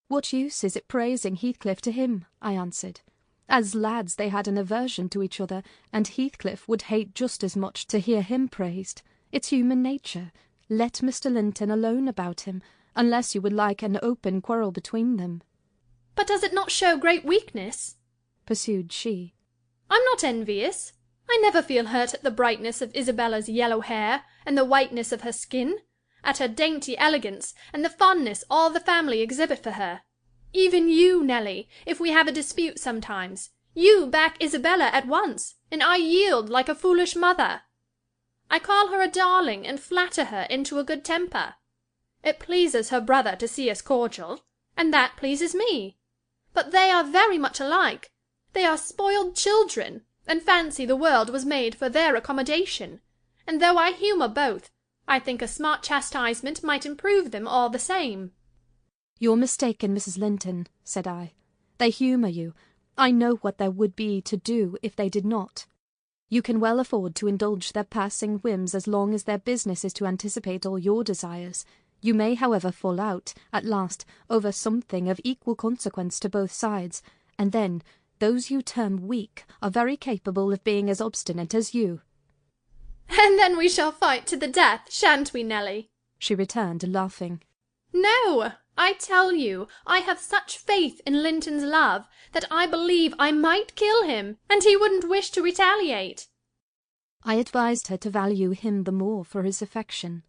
"What use is it praising Heathcliff to him?" I answered. As lads they had an aversion to each other, and Heathcliff would hate just as much to hear him praised. It's human nature. Let Mr. Linton alone about him, unless you would like an open quarrel between them." "But does it not show great weakness?" pursued she. "I'm not envious. I never feel hurt at the brightness of Isabella's yellow hair, and the whiteness of her skin, at her dainty elegance, and the fondness all the family exhibit for her. Even you, Nelly, if we have a dispute sometimes, you back Isabella at once, and I yield like a foolish mother. I call her a darling, and flatter her into a good temper. It pleases her brother to see us cordial, and that pleases me. But they are very much alike. They are spoiled children, and fancy the world was made for their accommodation, and though I humour both, I think a smart chastisement might improve them all the same." "You're mistaken, Mrs. Linton," said I. "They humour you. I know what there would be to do if they did not. You can well afford to indulge their passing whims as long as their business is to anticipate all your desires. You may, however, fall out, at last, over something of equal consequence to both sides, and then those you term weak are very capable of being as obstinate as you." "And then we shall fight to the death, shan't we, Nelly?" she returned, laughing. "No, I tell you, I have such faith in Linton's love that I believe I might kill him, and he wouldn't wish to retaliate." I advised her to value him the more for his affection.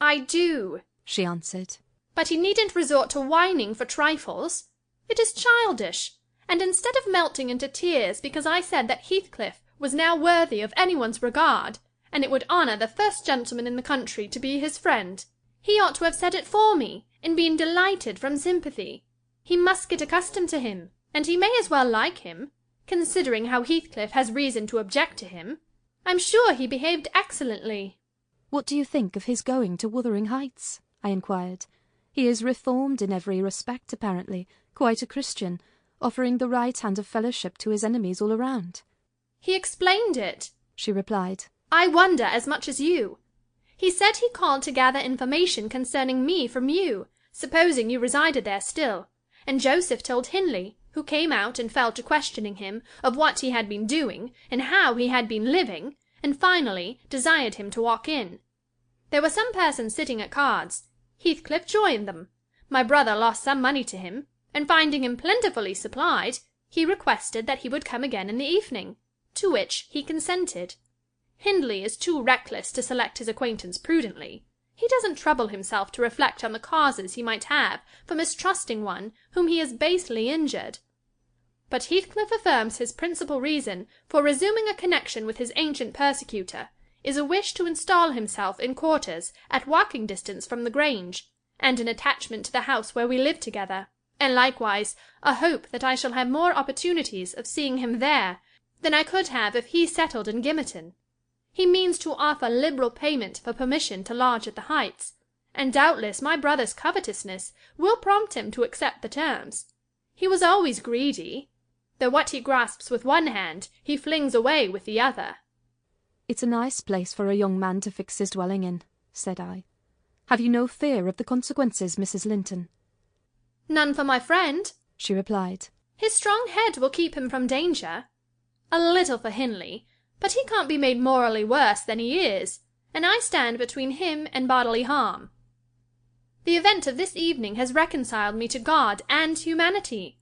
"I do," she answered, "but he needn't resort to whining for trifles. It is childish, and instead of melting into tears because I said that Heathcliff was now worthy of anyone's regard, and it would honour the first gentleman in the country to be his friend. He ought to have said it for me, and been delighted from sympathy. He must get accustomed to him, and he may as well like him, considering how Heathcliff has reason to object to him. I'm sure he behaved excellently." "What do you think of his going to Wuthering Heights?" I inquired. "He is reformed in every respect, apparently, quite a Christian, offering the right hand of fellowship to his enemies all around." "He explained it," she replied. "I wonder as much as you. He said he called to gather information concerning me from you, supposing you resided there still, and Joseph told Hindley, who came out and fell to questioning him of what he had been doing, and how he had been living, and finally desired him to walk in. There were some persons sitting at cards. Heathcliff joined them. My brother lost some money to him, and finding him plentifully supplied, he requested that he would come again in the evening, to which he consented. Hindley is too reckless to select his acquaintance prudently. He doesn't trouble himself to reflect on the causes he might have for mistrusting one whom he has basely injured. But Heathcliff affirms his principal reason for resuming a connection with his ancient persecutor is a wish to install himself in quarters at walking distance from the Grange, and an attachment to the house where we live together, and likewise a hope that I shall have more opportunities of seeing him there than I could have if he settled in Gimmerton. He means to offer liberal payment for permission to lodge at the Heights, and doubtless my brother's covetousness will prompt him to accept the terms. He was always greedy, though what he grasps with one hand he flings away with the other." "It's a nice place for a young man to fix his dwelling in," said I. "Have you no fear of the consequences, Mrs. Linton?" "None for my friend," she replied. "His strong head will keep him from danger. A little for Hindley, but he can't be made morally worse than he is, and I stand between him and bodily harm. The event of this evening has reconciled me to God and humanity.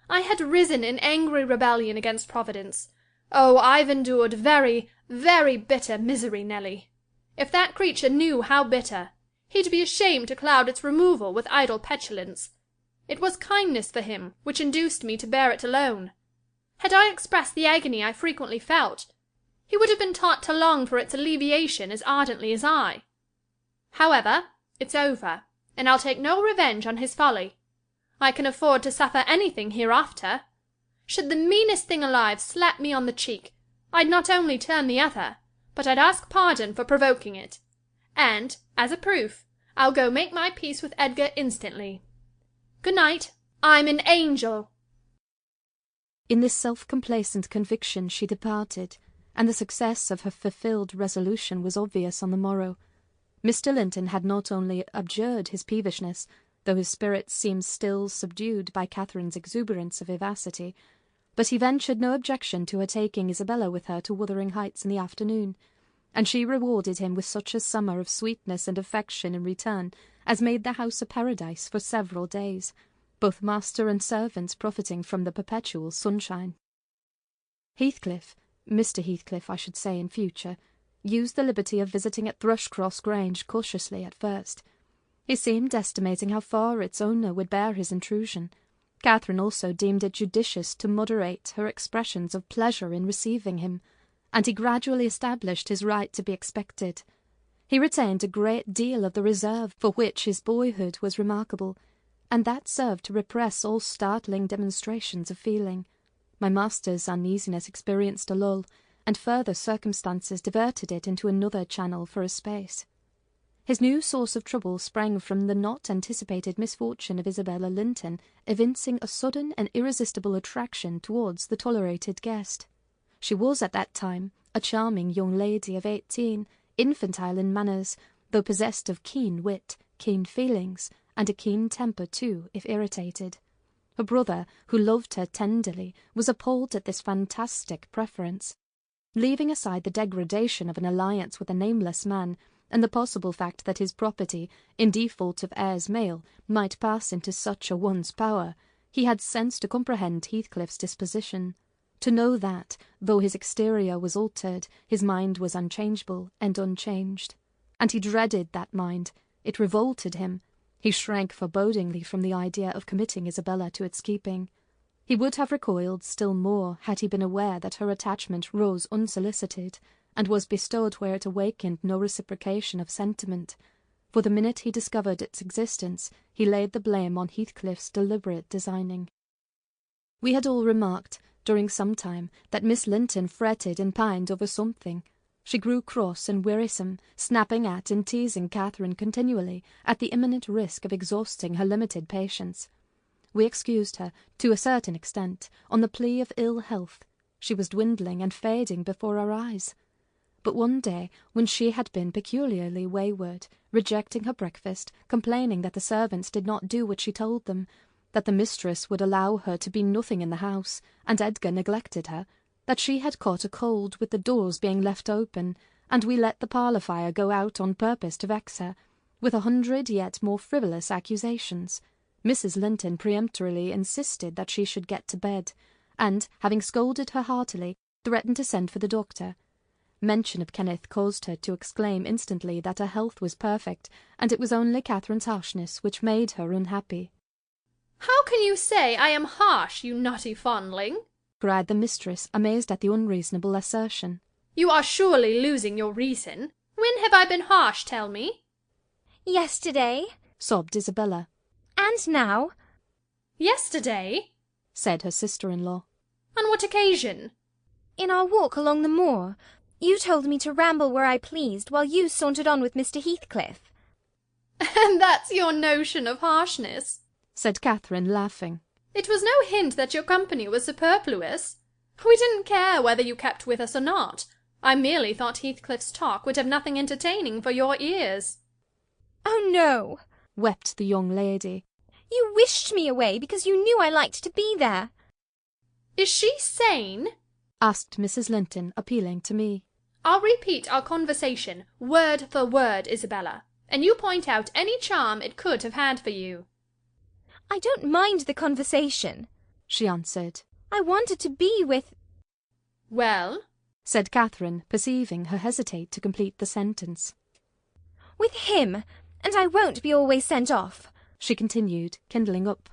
I had risen in angry rebellion against Providence. Oh, I've endured very, very bitter misery, Nelly. If that creature knew how bitter, he'd be ashamed to cloud its removal with idle petulance. It was kindness for him which induced me to bear it alone. Had I expressed the agony I frequently felt, he would have been taught to long for its alleviation as ardently as I. However, it's over, and I'll take no revenge on his folly. I can afford to suffer anything hereafter. Should the meanest thing alive slap me on the cheek, I'd not only turn the other, but I'd ask pardon for provoking it. And, as a proof, I'll go make my peace with Edgar instantly. Good night. I'm an angel." In this self-complacent conviction she departed, and the success of her fulfilled resolution was obvious on the morrow. Mr. Linton had not only abjured his peevishness, though his spirits seemed still subdued by Catherine's exuberance of vivacity, but he ventured no objection to her taking Isabella with her to Wuthering Heights in the afternoon, and she rewarded him with such a summer of sweetness and affection in return as made the house a paradise for several days, both master and servants profiting from the perpetual sunshine. Heathcliff, Mr. Heathcliff I should say in future, used the liberty of visiting at Thrushcross Grange cautiously at first. He seemed estimating how far its owner would bear his intrusion. Catherine also deemed it judicious to moderate her expressions of pleasure in receiving him, and he gradually established his right to be expected. He retained a great deal of the reserve for which his boyhood was remarkable, and that served to repress all startling demonstrations of feeling. My master's uneasiness experienced a lull, and further circumstances diverted it into another channel for a space. His new source of trouble sprang from the not anticipated misfortune of Isabella Linton evincing a sudden and irresistible attraction towards the tolerated guest. She was at that time a charming young lady of 18, infantile in manners, though possessed of keen wit, keen feelings, and a keen temper too, if irritated. Her brother, who loved her tenderly, was appalled at this fantastic preference. Leaving aside the degradation of an alliance with a nameless man, and the possible fact that his property, in default of heirs male, might pass into such a one's power, he had sense to comprehend Heathcliff's disposition, to know that, though his exterior was altered, his mind was unchangeable and unchanged. And he dreaded that mind. It revolted him. He shrank forebodingly from the idea of committing Isabella to its keeping. He would have recoiled still more had he been aware that her attachment rose unsolicited, and was bestowed where it awakened no reciprocation of sentiment, for the minute he discovered its existence he laid the blame on Heathcliff's deliberate designing. We had all remarked, during some time, that Miss Linton fretted and pined over something. She grew cross and wearisome, snapping at and teasing Catherine continually, at the imminent risk of exhausting her limited patience. We excused her, to a certain extent, on the plea of ill health. She was dwindling and fading before our eyes. But one day, when she had been peculiarly wayward, rejecting her breakfast, complaining that the servants did not do what she told them, that the mistress would allow her to be nothing in the house, and Edgar neglected her, that she had caught a cold with the doors being left open, and we let the parlour fire go out on purpose to vex her, with 100 yet more frivolous accusations, Mrs. Linton peremptorily insisted that she should get to bed, and, having scolded her heartily, threatened to send for the doctor. Mention of Kenneth caused her to exclaim instantly that her health was perfect, and it was only Catherine's harshness which made her unhappy. "How can you say I am harsh, you naughty fondling?" cried the mistress, amazed at the unreasonable assertion. "You are surely losing your reason. When have I been harsh, tell me?" "Yesterday," sobbed Isabella. "And now." "Yesterday?" said her sister-in-law. "On what occasion?" "In our walk along the moor. You told me to ramble where I pleased, while you sauntered on with Mr. Heathcliff." "And that's your notion of harshness?" said Catherine, laughing. "It was no hint that your company was superfluous. We didn't care whether you kept with us or not. I merely thought Heathcliff's talk would have nothing entertaining for your ears." "Oh, no," wept the young lady. "You wished me away because you knew I liked to be there." "Is she sane?" asked Mrs. Linton, appealing to me. "I'll repeat our conversation, word for word, Isabella, and you point out any charm it could have had for you." "I don't mind the conversation," she answered. "I wanted to be with—" "Well?" said Catherine, perceiving her hesitate to complete the sentence. "With him, and I won't be always sent off," she continued, kindling up.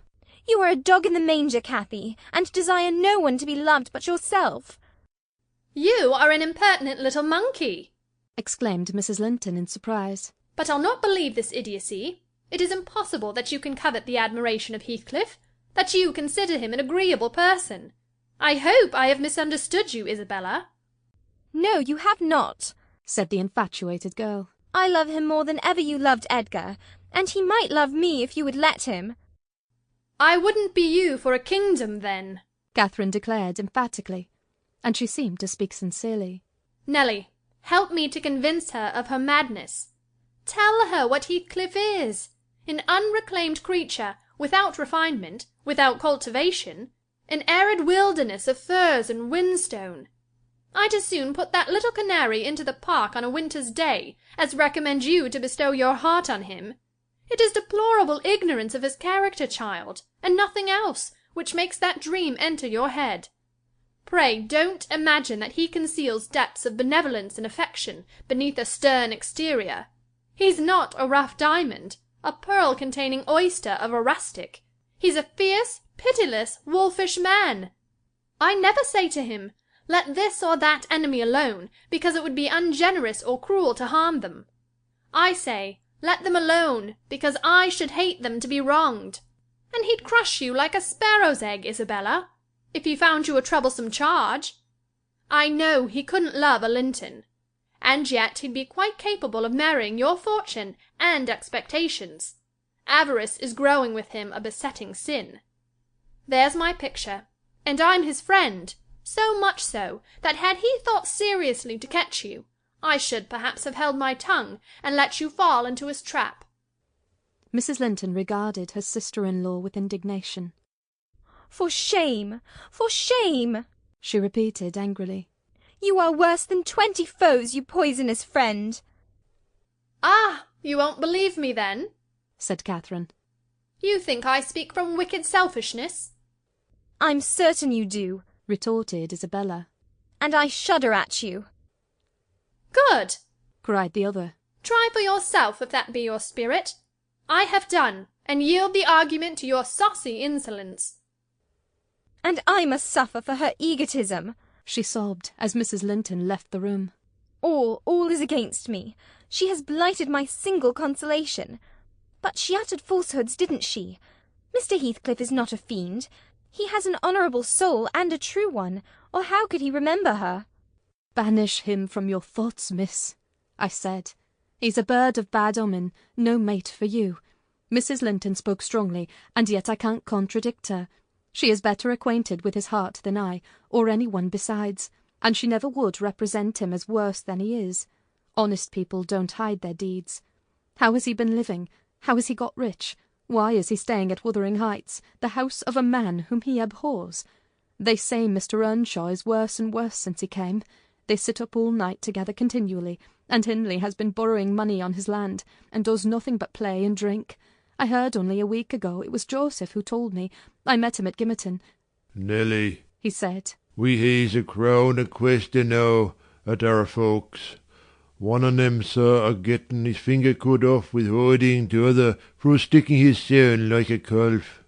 "You are a dog in the manger, Cathy, and desire no one to be loved but yourself." "You are an impertinent little monkey!" exclaimed Mrs. Linton in surprise. "But I'll not believe this idiocy. It is impossible that you can covet the admiration of Heathcliff, that you consider him an agreeable person. I hope I have misunderstood you, Isabella." "No, you have not," said the infatuated girl. "I love him more than ever you loved Edgar, and he might love me if you would let him." "I wouldn't be you for a kingdom, then," Catherine declared emphatically, and she seemed to speak sincerely. "Nelly, help me to convince her of her madness. Tell her what Heathcliff is. An unreclaimed creature, without refinement, without cultivation, an arid wilderness of furze and whinstone. I'd as soon put that little canary into the park on a winter's day as recommend you to bestow your heart on him. It is deplorable ignorance of his character, child, and nothing else, which makes that dream enter your head. Pray don't imagine that he conceals depths of benevolence and affection beneath a stern exterior. He's not a rough diamond, a pearl-containing oyster of a rustic. He's a fierce, pitiless, wolfish man. I never say to him, let this or that enemy alone, because it would be ungenerous or cruel to harm them. I say, let them alone, because I should hate them to be wronged. And he'd crush you like a sparrow's egg, Isabella, if he found you a troublesome charge. I know he couldn't love a Linton, and yet he'd be quite capable of marrying your fortune and expectations. Avarice is growing with him a besetting sin. There's my picture, and I'm his friend, so much so that had he thought seriously to catch you, I should perhaps have held my tongue and let you fall into his trap." Mrs. Linton regarded her sister-in-law with indignation. "For shame! For shame!" she repeated angrily. "You are worse than 20 foes, you poisonous friend." "Ah, you won't believe me, then?" said Catherine. "You think I speak from wicked selfishness?" "I'm certain you do," retorted Isabella. "And I shudder at you." "Good!" cried the other. "Try for yourself if that be your spirit. I have done, and yield the argument to your saucy insolence." "And I must suffer for her egotism," she sobbed as Mrs. Linton left the room. all is against me. She has blighted my single consolation. But she uttered falsehoods, didn't she? Mr. Heathcliff is not a fiend. He has an honourable soul, and a true one, or how could he remember her? Banish him from your thoughts, miss, I said. He's a bird of bad omen, no mate for you. Mrs. Linton spoke strongly, and yet I can't contradict her. She is better acquainted with his heart than I, or any one besides, and she never would represent him as worse than he is. Honest people don't hide their deeds. How has he been living? How has he got rich? Why is he staying at Wuthering Heights, the house of a man whom he abhors? They say Mr. Earnshaw is worse and worse since he came. They sit up all night together continually, and Hindley has been borrowing money on his land, and does nothing but play and drink. I heard only a week ago, it was Joseph who told me. I met him at Gimmerton. Nelly, he said, we haes a crown a question now at our folks. One on them, sir, a getting his finger cut off with holding t'other for sticking his sound like a calf.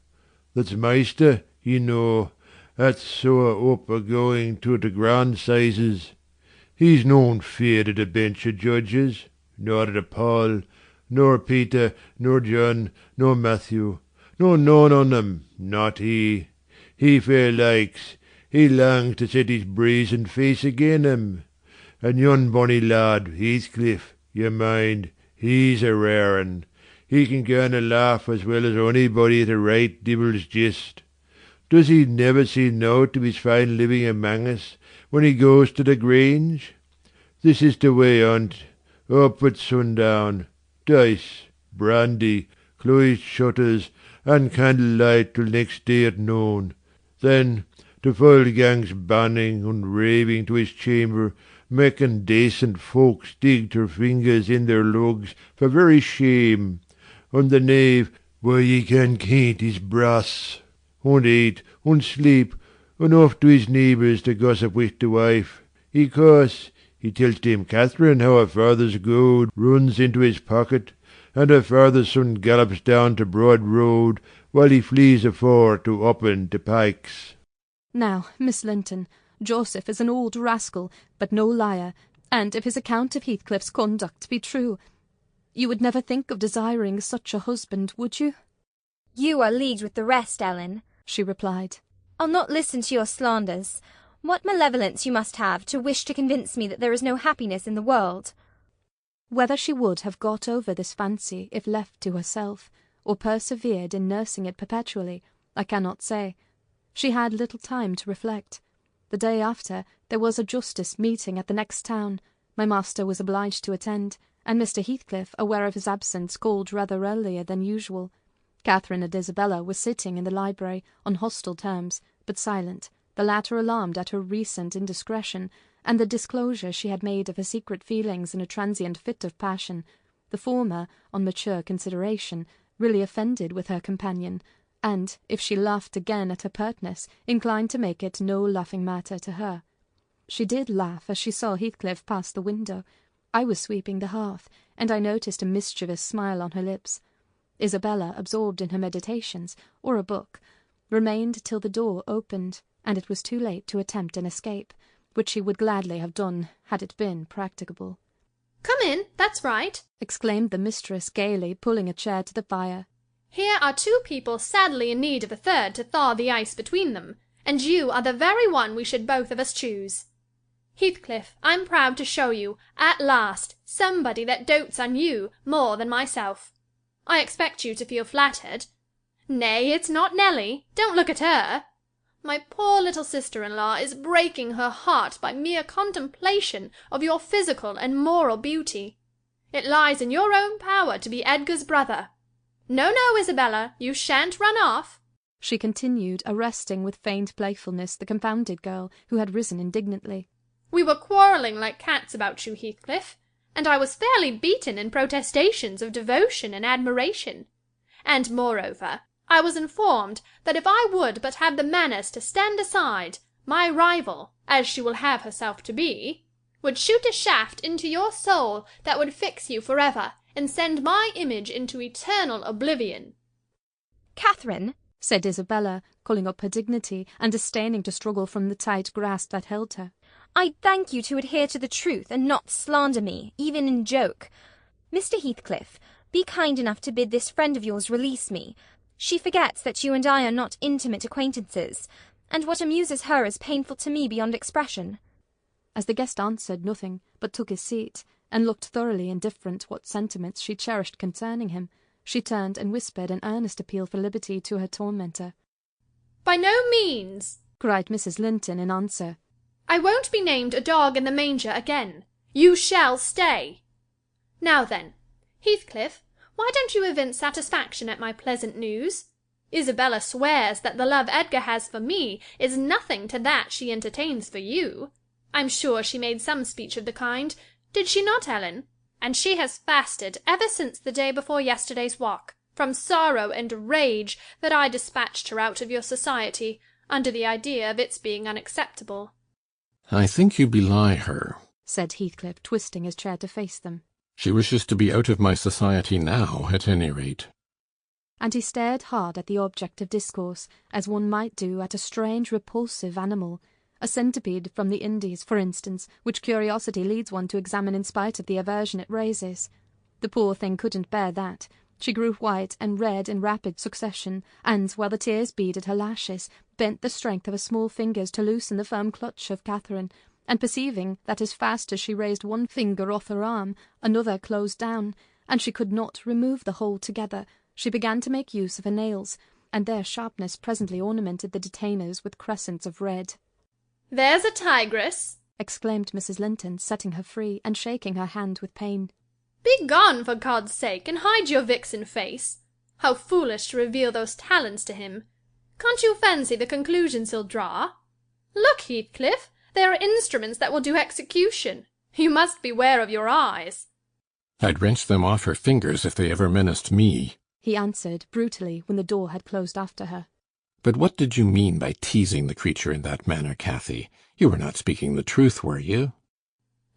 That's maister, you know, that's so up a going to the grand sizes. He's noan feared at a bench of judges, nor at a Paul, nor Peter, nor John, nor Matthew, nor none on them, not he. He fair likes, he longs to set his brazen face again 'em. And yon bonny lad, Heathcliff, you mind, he's a rare un. He can gan a laugh as well as onybody at a right divil's gist. Does he never see nought of his fine living among us, when he goes to the Grange? This is the way on't, up at sundown, dice, brandy, closed shutters, and candlelight till next day at noon. Then the full gang's banning and raving to his chamber, making decent folks dig their fingers in their lugs for very shame, and the knave where ye can caint his brass, and eat, and sleep, and off to his neighbours to gossip with the wife. Because he tells Dame Catherine how her father's gold runs into his pocket, and her father's son gallops down to Broad Road, while he flees afore to open the pikes. Now, Miss Linton, Joseph is an old rascal, but no liar, and if his account of Heathcliff's conduct be true, you would never think of desiring such a husband, would you? You are leagued with the rest, Ellen, she replied. I'll not listen to your slanders. What malevolence you must have to wish to convince me that there is no happiness in the world. Whether she would have got over this fancy if left to herself, or persevered in nursing it perpetually, I cannot say. She had little time to reflect. The day after, there was a justice meeting at the next town. My master was obliged to attend, and Mr. Heathcliff, aware of his absence, called rather earlier than usual. Catherine and Isabella were sitting in the library, on hostile terms, but silent, the latter alarmed at her recent indiscretion, and the disclosure she had made of her secret feelings in a transient fit of passion, the former, on mature consideration, really offended with her companion, and, if she laughed again at her pertness, inclined to make it no laughing matter to her. She did laugh as she saw Heathcliff pass the window. I was sweeping the hearth, and I noticed a mischievous smile on her lips. Isabella, absorbed in her meditations, or a book, remained till the door opened, and it was too late to attempt an escape, which she would gladly have done had it been practicable. "Come in, that's right," exclaimed the mistress gaily, pulling a chair to the fire. "Here are two people sadly in need of a third to thaw the ice between them, and you are the very one we should both of us choose. Heathcliff, I'm proud to show you, at last, somebody that dotes on you more than myself. I expect you to feel flattered. Nay, it's not Nelly. Don't look at her. My poor little sister-in-law is breaking her heart by mere contemplation of your physical and moral beauty. It lies in your own power to be Edgar's brother. No, no, Isabella, you shan't run off," she continued, arresting with feigned playfulness the confounded girl, who had risen indignantly. "We were quarrelling like cats about you, Heathcliff, and I was fairly beaten in protestations of devotion and admiration. And, moreover, I was informed that if I would but have the manners to stand aside, my rival, as she will have herself to be, would shoot a shaft into your soul that would fix you forever, and send my image into eternal oblivion." "Catherine," said Isabella, calling up her dignity, and disdaining to struggle from the tight grasp that held her, I thank you to adhere to the truth and not slander me, even in joke. Mr. Heathcliff, be kind enough to bid this friend of yours release me. She forgets that you and I are not intimate acquaintances, and what amuses her is painful to me beyond expression. As the guest answered nothing, but took his seat, and looked thoroughly indifferent what sentiments she cherished concerning him, she turned and whispered an earnest appeal for liberty to her tormentor. "By no means," cried Mrs. Linton in answer. "I won't be named a dog in the manger again. You shall stay. Now then, Heathcliff, why don't you evince satisfaction at my pleasant news? Isabella swears that the love Edgar has for me is nothing to that she entertains for you. I'm sure she made some speech of the kind. Did she not, Ellen? And she has fasted ever since the day before yesterday's walk, from sorrow and rage that I dispatched her out of your society, under the idea of its being unacceptable." "I think you belie her," said Heathcliff, twisting his chair to face them. "She wishes to be out of my society now, at any rate." And he stared hard at the object of discourse, as one might do at a strange, repulsive animal, a centipede from the Indies, for instance, which curiosity leads one to examine in spite of the aversion it raises. The poor thing couldn't bear that. She grew white and red in rapid succession, and, while the tears beaded her lashes, bent the strength of her small fingers to loosen the firm clutch of Catherine, and perceiving that as fast as she raised one finger off her arm, another closed down, and she could not remove the whole together, she began to make use of her nails, and their sharpness presently ornamented the detainers with crescents of red. "There's a tigress!" exclaimed Mrs. Linton, setting her free, and shaking her hand with pain. "Be gone, for God's sake, and hide your vixen face. How foolish to reveal those talents to him! Can't you fancy the conclusions he'll draw? Look, Heathcliff, they are instruments that will do execution. You must beware of your eyes." "I'd wrench them off her fingers if they ever menaced me," he answered brutally when the door had closed after her. "But what did you mean by teasing the creature in that manner, Cathy? You were not speaking the truth, were you?"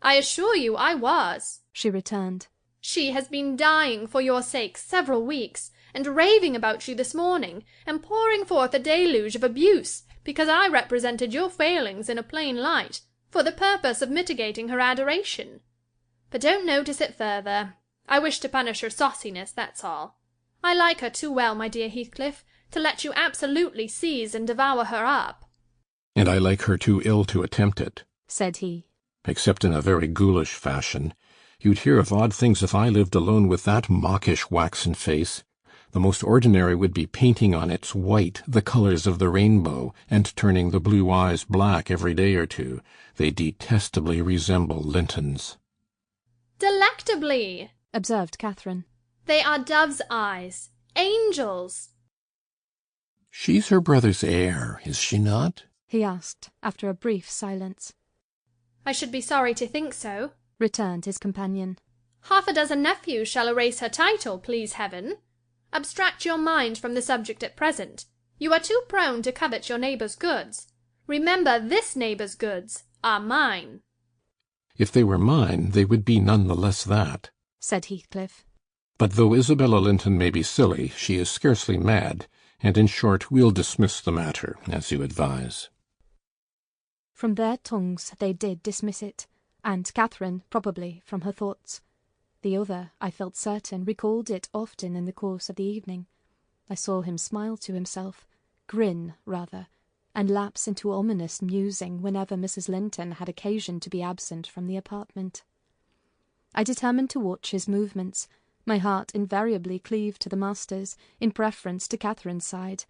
"I assure you I was," she returned. "She has been dying for your sake several weeks, and raving about you this morning, and pouring forth a deluge of abuse, because I represented your failings in a plain light, for the purpose of mitigating her adoration. But don't notice it further. I wish to punish her sauciness, that's all. I like her too well, my dear Heathcliff, to let you absolutely seize and devour her up." "And I like her too ill to attempt it," said he. "except in a very ghoulish fashion. You'd hear of odd things if I lived alone with that mawkish waxen face. The most ordinary would be painting on its white the colours of the rainbow, and turning the blue eyes black every day or two. They detestably resemble Linton's." "Delectably," observed Catherine. "They are dove's eyes, angels." "She's her brother's heir, is she not?" he asked, after a brief silence. "I should be sorry to think so," returned his companion. "Half a dozen nephews shall erase her title, please heaven. Abstract your mind from the subject at present. You are too prone to covet your neighbour's goods. Remember this neighbour's goods are mine." "If they were mine, they would be none the less that," said Heathcliff. "But though Isabella Linton may be silly, she is scarcely mad, and in short we'll dismiss the matter, as you advise." From their tongues they did dismiss it, and Catherine, probably, from her thoughts. The other, I felt certain, recalled it often in the course of the evening. I saw him smile to himself, grin, rather, and lapse into ominous musing whenever Mrs. Linton had occasion to be absent from the apartment. I determined to watch his movements. My heart invariably cleaved to the master's, in preference to Catherine's side.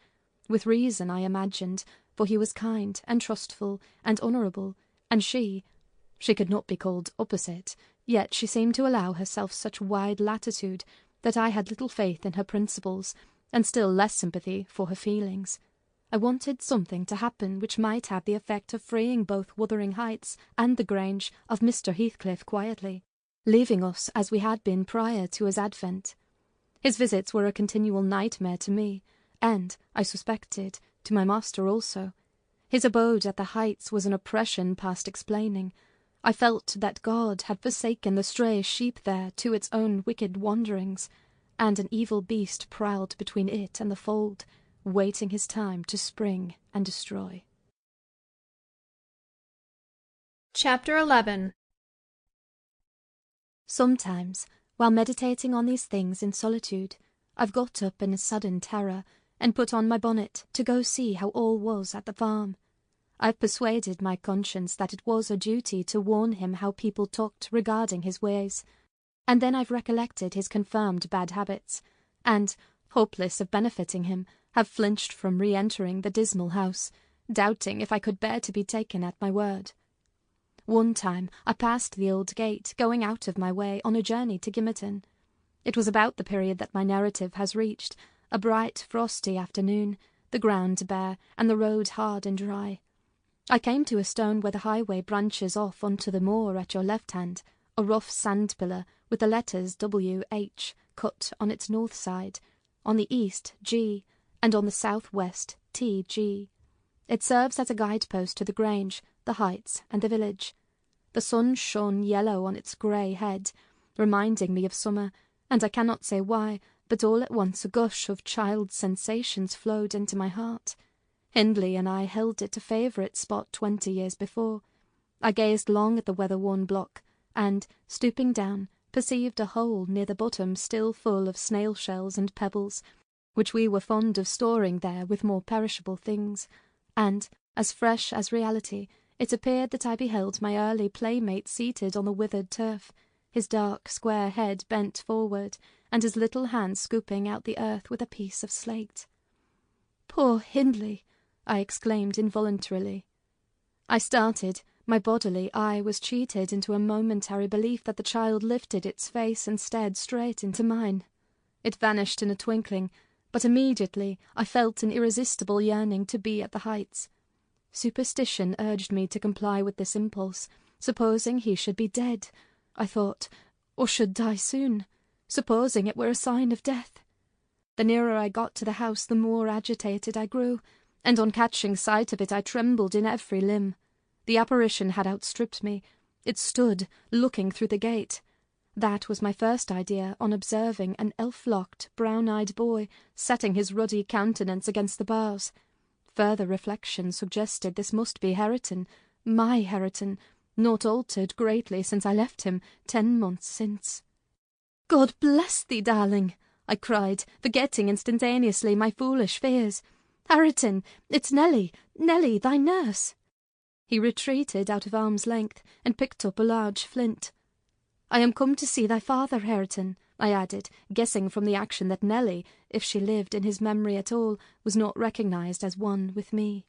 With reason, I imagined, for he was kind, and trustful, and honourable, and she could not be called opposite, yet she seemed to allow herself such wide latitude that I had little faith in her principles, and still less sympathy for her feelings. I wanted something to happen which might have the effect of freeing both Wuthering Heights and the Grange of Mr. Heathcliff quietly, leaving us as we had been prior to his advent. His visits were a continual nightmare to me, and, I suspected, to my master also. His abode at the Heights was an oppression past explaining. I felt that God had forsaken the stray sheep there to its own wicked wanderings, and an evil beast prowled between it and the fold, waiting his time to spring and destroy. Chapter 11. Sometimes, while meditating on these things in solitude, I've got up in a sudden terror and put on my bonnet to go see how all was at the farm. I've persuaded my conscience that it was a duty to warn him how people talked regarding his ways, and then I've recollected his confirmed bad habits, and, hopeless of benefiting him, have flinched from re-entering the dismal house, doubting if I could bear to be taken at my word. One time I passed the old gate, going out of my way on a journey to Gimmerton. It was about the period that my narrative has reached, a bright, frosty afternoon, the ground bare, and the road hard and dry. I came to a stone where the highway branches off onto the moor at your left hand, a rough sand pillar with the letters W.H. cut on its north side, on the east G, and on the south-west T.G. It serves as a guidepost to the Grange, the Heights, and the village. The sun shone yellow on its grey head, reminding me of summer, and I cannot say why, but all at once a gush of child's sensations flowed into my heart. Hindley and I held it a favourite spot 20 years before. I gazed long at the weather-worn block, and, stooping down, perceived a hole near the bottom still full of snail-shells and pebbles, which we were fond of storing there with more perishable things, and, as fresh as reality, it appeared that I beheld my early playmate seated on the withered turf, his dark square head bent forward, and his little hand scooping out the earth with a piece of slate. "Poor Hindley!" I exclaimed involuntarily. I started. My bodily eye was cheated into a momentary belief that the child lifted its face and stared straight into mine. It vanished in a twinkling, but immediately I felt an irresistible yearning to be at the Heights. Superstition urged me to comply with this impulse. Supposing he should be dead, I thought, or should die soon. Supposing it were a sign of death. The nearer I got to the house, the more agitated I grew, and on catching sight of it I trembled in every limb. The apparition had outstripped me. It stood, looking through the gate. That was my first idea on observing an elf-locked, brown-eyed boy setting his ruddy countenance against the bars. Further reflection suggested this must be Hareton, my Hareton, not altered greatly since I left him 10 months since. "God bless thee, darling!" I cried, forgetting instantaneously my foolish fears. "Hareton, it's Nelly, Nelly, thy nurse!" He retreated out of arm's length, and picked up a large flint. "I am come to see thy father, Hareton," I added, guessing from the action that Nelly, if she lived in his memory at all, was not recognised as one with me.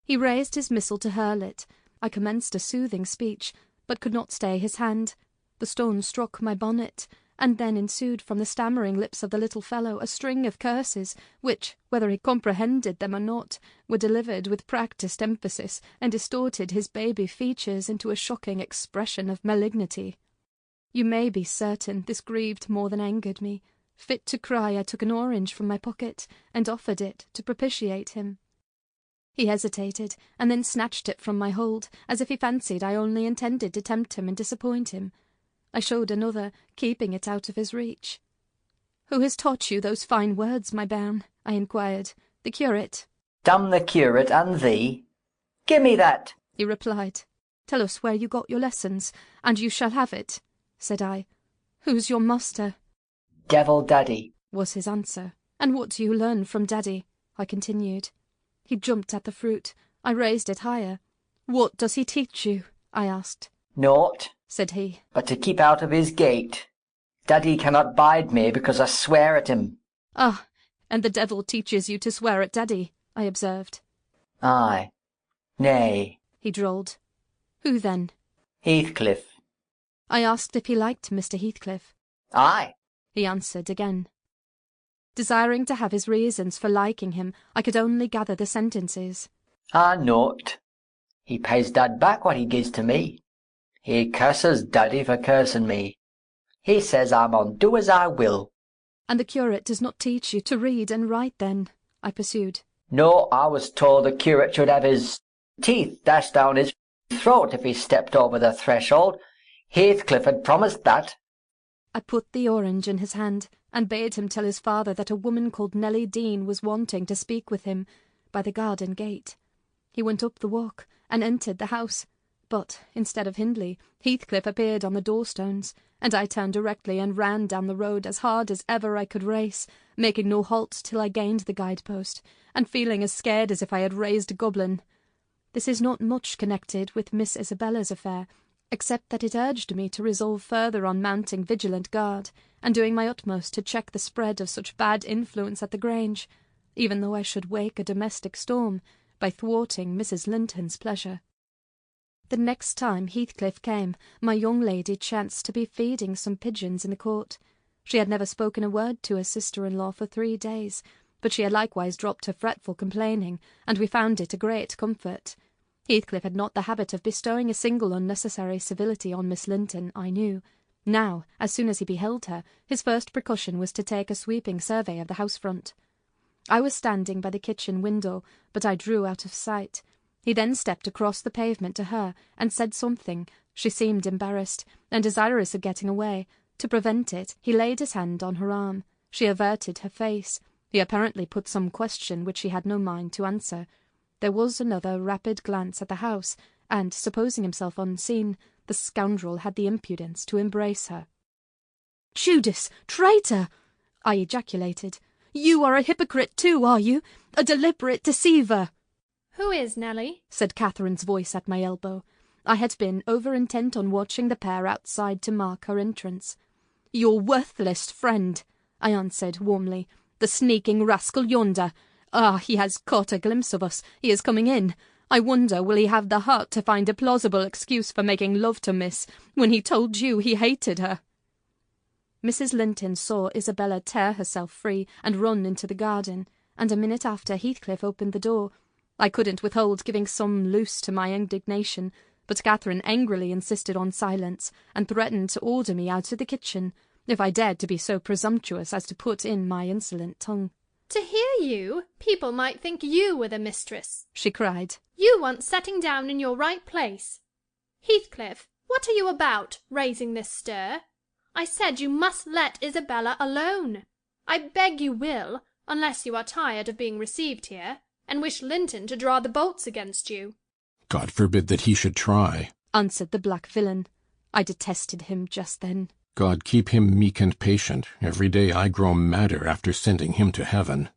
He raised his missile to hurl it. I commenced a soothing speech, but could not stay his hand. The stone struck my bonnet, and then ensued from the stammering lips of the little fellow a string of curses, which, whether he comprehended them or not, were delivered with practised emphasis, and distorted his baby features into a shocking expression of malignity. You may be certain this grieved more than angered me. Fit to cry, I took an orange from my pocket, and offered it to propitiate him. He hesitated, and then snatched it from my hold, as if he fancied I only intended to tempt him and disappoint him. I showed another, keeping it out of his reach. "Who has taught you those fine words, my bairn?" I inquired. "The curate?" "Damn the curate and thee. Give me that," he replied. "Tell us where you got your lessons, and you shall have it," said I. "Who's your master?" "Devil Daddy," was his answer. "And what do you learn from Daddy?" I continued. He jumped at the fruit. I raised it higher. "What does he teach you?" I asked. "Naught," said he, "but to keep out of his gate. Daddy cannot bide me because I swear at him." "Ah, and the devil teaches you to swear at Daddy," I observed. "Aye. Nay," he drawled. "Who then?" "Heathcliff." I asked if he liked Mr. Heathcliff. "Aye," he answered again. Desiring to have his reasons for liking him, I could only gather the sentences. "Ah, naught. He pays Dad back what he gives to me. He curses Daddy for cursing me. He says I mun do as I will." "And the curate does not teach you to read and write, then?" I pursued. "No, I was told the curate should have his teeth dashed down his throat if he stepped over the threshold. Heathcliff had promised that." I put the orange in his hand, and bade him tell his father that a woman called Nelly Dean was wanting to speak with him by the garden gate. He went up the walk, and entered the house, But, instead of Hindley, Heathcliff appeared on the door-stones, and I turned directly and ran down the road as hard as ever I could race, making no halt till I gained the guide-post, and feeling as scared as if I had raised a goblin. This is not much connected with Miss Isabella's affair, except that it urged me to resolve further on mounting vigilant guard, and doing my utmost to check the spread of such bad influence at the Grange, even though I should wake a domestic storm by thwarting Mrs. Linton's pleasure. The next time Heathcliff came, my young lady chanced to be feeding some pigeons in the court. She had never spoken a word to her sister-in-law for 3 days, but she had likewise dropped her fretful complaining, and we found it a great comfort. Heathcliff had not the habit of bestowing a single unnecessary civility on Miss Linton, I knew. Now, as soon as he beheld her, his first precaution was to take a sweeping survey of the house-front. I was standing by the kitchen window, but I drew out of sight. He then stepped across the pavement to her, and said something. She seemed embarrassed, and desirous of getting away. To prevent it, he laid his hand on her arm. She averted her face. He apparently put some question which she had no mind to answer. There was another rapid glance at the house, and, supposing himself unseen, the scoundrel had the impudence to embrace her. "Judas! Traitor!" I ejaculated. "You are a hypocrite too, are you? A deliberate deceiver!" "Who is Nelly?" said Catherine's voice at my elbow. I had been over-intent on watching the pair outside to mark her entrance. "Your worthless friend," I answered warmly. "The sneaking rascal yonder. Ah, he has caught a glimpse of us. He is coming in. I wonder will he have the heart to find a plausible excuse for making love to Miss, when he told you he hated her." Mrs. Linton saw Isabella tear herself free and run into the garden, and a minute after Heathcliff opened the door. I couldn't withhold giving some loose to my indignation, but Catherine angrily insisted on silence, and threatened to order me out of the kitchen, if I dared to be so presumptuous as to put in my insolent tongue. "To hear you, people might think you were the mistress," she cried. "You want setting down in your right place. Heathcliff, what are you about, raising this stir? I said you must let Isabella alone. I beg you will, unless you are tired of being received here, and wish Linton to draw the bolts against you." God forbid that he should try, answered the black villain. I detested him just then. God keep him meek and patient. Every day I grow madder after sending him to heaven.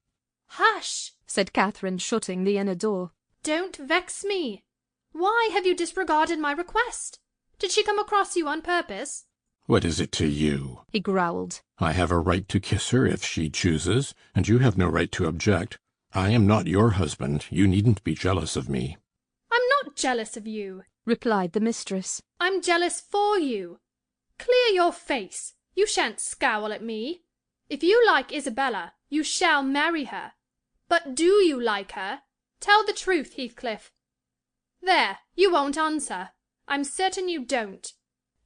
"Hush!" said Catherine, shutting the inner door. "Don't vex me. Why have you disregarded my request? Did she come across you on purpose?" What is it to you? he growled. I have a right to kiss her if she chooses, and you have no right to object. I am not your husband. You needn't be jealous of me. "I'm not jealous of you," replied the mistress. "I'm jealous for you. Clear your face. You shan't scowl at me. If you like Isabella, you shall marry her. But do you like her? Tell the truth, Heathcliff. There, you won't answer. I'm certain you don't."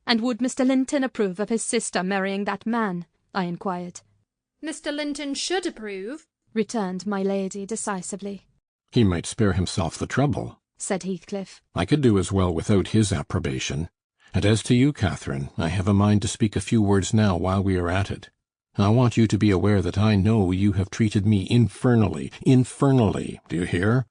"And would Mr. Linton approve of his sister marrying that man?" I inquired. "Mr. Linton should approve," returned my lady decisively. "He might spare himself the trouble," said Heathcliff. "I could do as well without his approbation. And as to you, Catherine, I have a mind to speak a few words now while we are at it. I want you to be aware that I know you have treated me infernally, do you hear?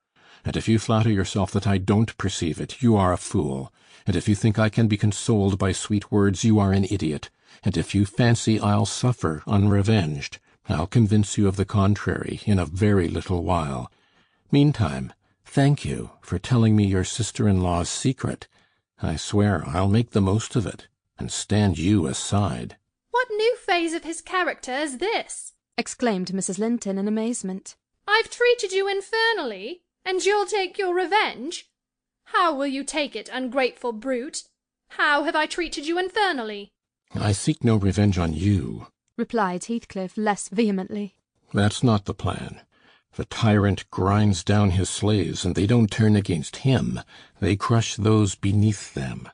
And if you flatter yourself that I don't perceive it, you are a fool. And if you think I can be consoled by sweet words, you are an idiot. And if you fancy I'll suffer unrevenged, I'll convince you of the contrary in a very little while. Meantime, thank you for telling me your sister-in-law's secret. I swear I'll make the most of it, and stand you aside." "What new phase of his character is this?" exclaimed Mrs. Linton in amazement. "I've treated you infernally, and you'll take your revenge? How will you take it, ungrateful brute? How have I treated you infernally?" "I seek no revenge on you," replied Heathcliff less vehemently. "That's not the plan. The tyrant grinds down his slaves, and they don't turn against him. They crush those beneath them.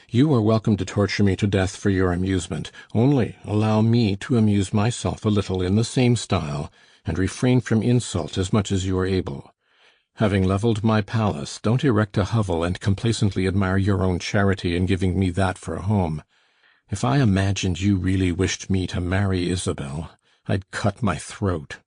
You are welcome to torture me to death for your amusement. Only allow me to amuse myself a little in the same style, and refrain from insult as much as you are able. Having levelled my palace, don't erect a hovel and complacently admire your own charity in giving me that for a home. If I imagined you really wished me to marry Isabel, I'd cut my throat."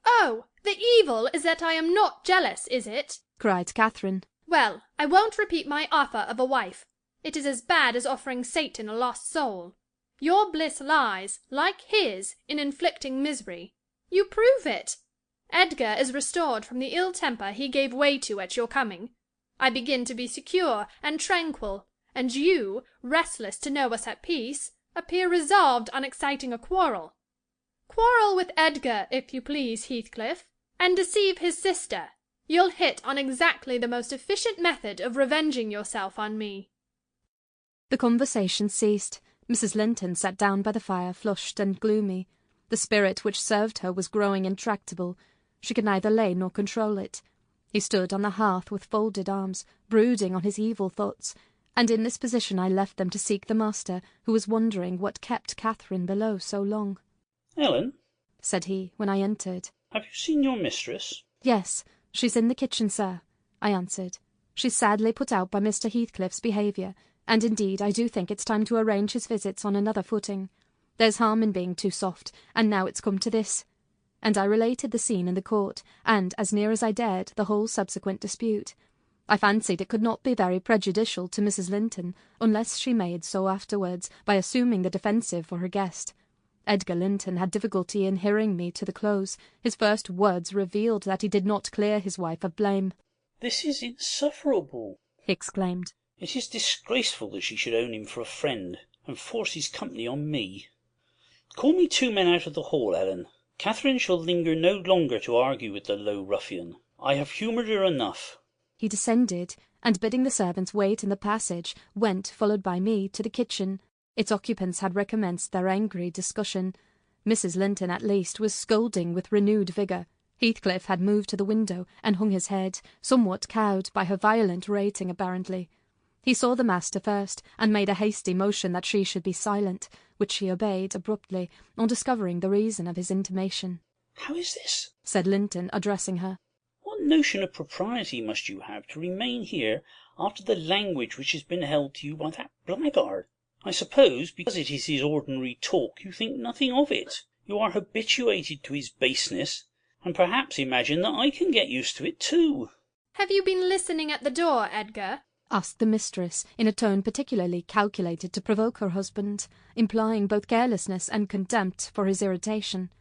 "Oh, the evil is that I am not jealous, is it?" cried Catherine. Well, I won't repeat my offer of a wife. It is as bad as offering Satan a lost soul. Your bliss lies, like his, in inflicting misery. You prove it. Edgar is restored from the ill temper he gave way to at your coming. I begin to be secure and tranquil, and you, restless to know us at peace, appear resolved on exciting a quarrel. Quarrel with Edgar, if you please, Heathcliff, and deceive his sister. You'll hit on exactly the most efficient method of revenging yourself on me. The conversation ceased. Mrs. Linton sat down by the fire, flushed and gloomy. The spirit which served her was growing intractable. She could neither lay nor control it. He stood on the hearth with folded arms, brooding on his evil thoughts, and in this position I left them to seek the master, who was wondering what kept Catherine below so long. "Ellen," said he, when I entered. "have you seen your mistress?" "Yes, she's in the kitchen, sir," I answered. "She's sadly put out by Mr. Heathcliff's behaviour, and indeed I do think it's time to arrange his visits on another footing. There's harm in being too soft, and now it's come to this." And I related the scene in the court, and, as near as I dared, the whole subsequent dispute. I fancied it could not be very prejudicial to Mrs. Linton, unless she made so afterwards, by assuming the defensive for her guest. Edgar Linton had difficulty in hearing me to the close. His first words revealed that he did not clear his wife of blame. "This is insufferable," he exclaimed. "It is disgraceful that she should own him for a friend, and force his company on me. Call me 2 men out of the hall, Ellen. Catherine shall linger no longer to argue with the low ruffian. I have humoured her enough." He descended, and bidding the servants wait in the passage, went, followed by me, to the kitchen. Its occupants had recommenced their angry discussion. Mrs. Linton, at least, was scolding with renewed vigour. Heathcliff had moved to the window, and hung his head, somewhat cowed by her violent rating apparently. He saw the master first, and made a hasty motion that she should be silent, which she obeyed abruptly, on discovering the reason of his intimation. "How is this?" said Linton, addressing her. "What notion of propriety must you have to remain here after the language which has been held to you by that blackguard? I suppose, because it is his ordinary talk, you think nothing of it. You are habituated to his baseness, and perhaps imagine that I can get used to it too." "Have you been listening at the door, Edgar?" asked the mistress, in a tone particularly calculated to provoke her husband, implying both carelessness and contempt for his irritation.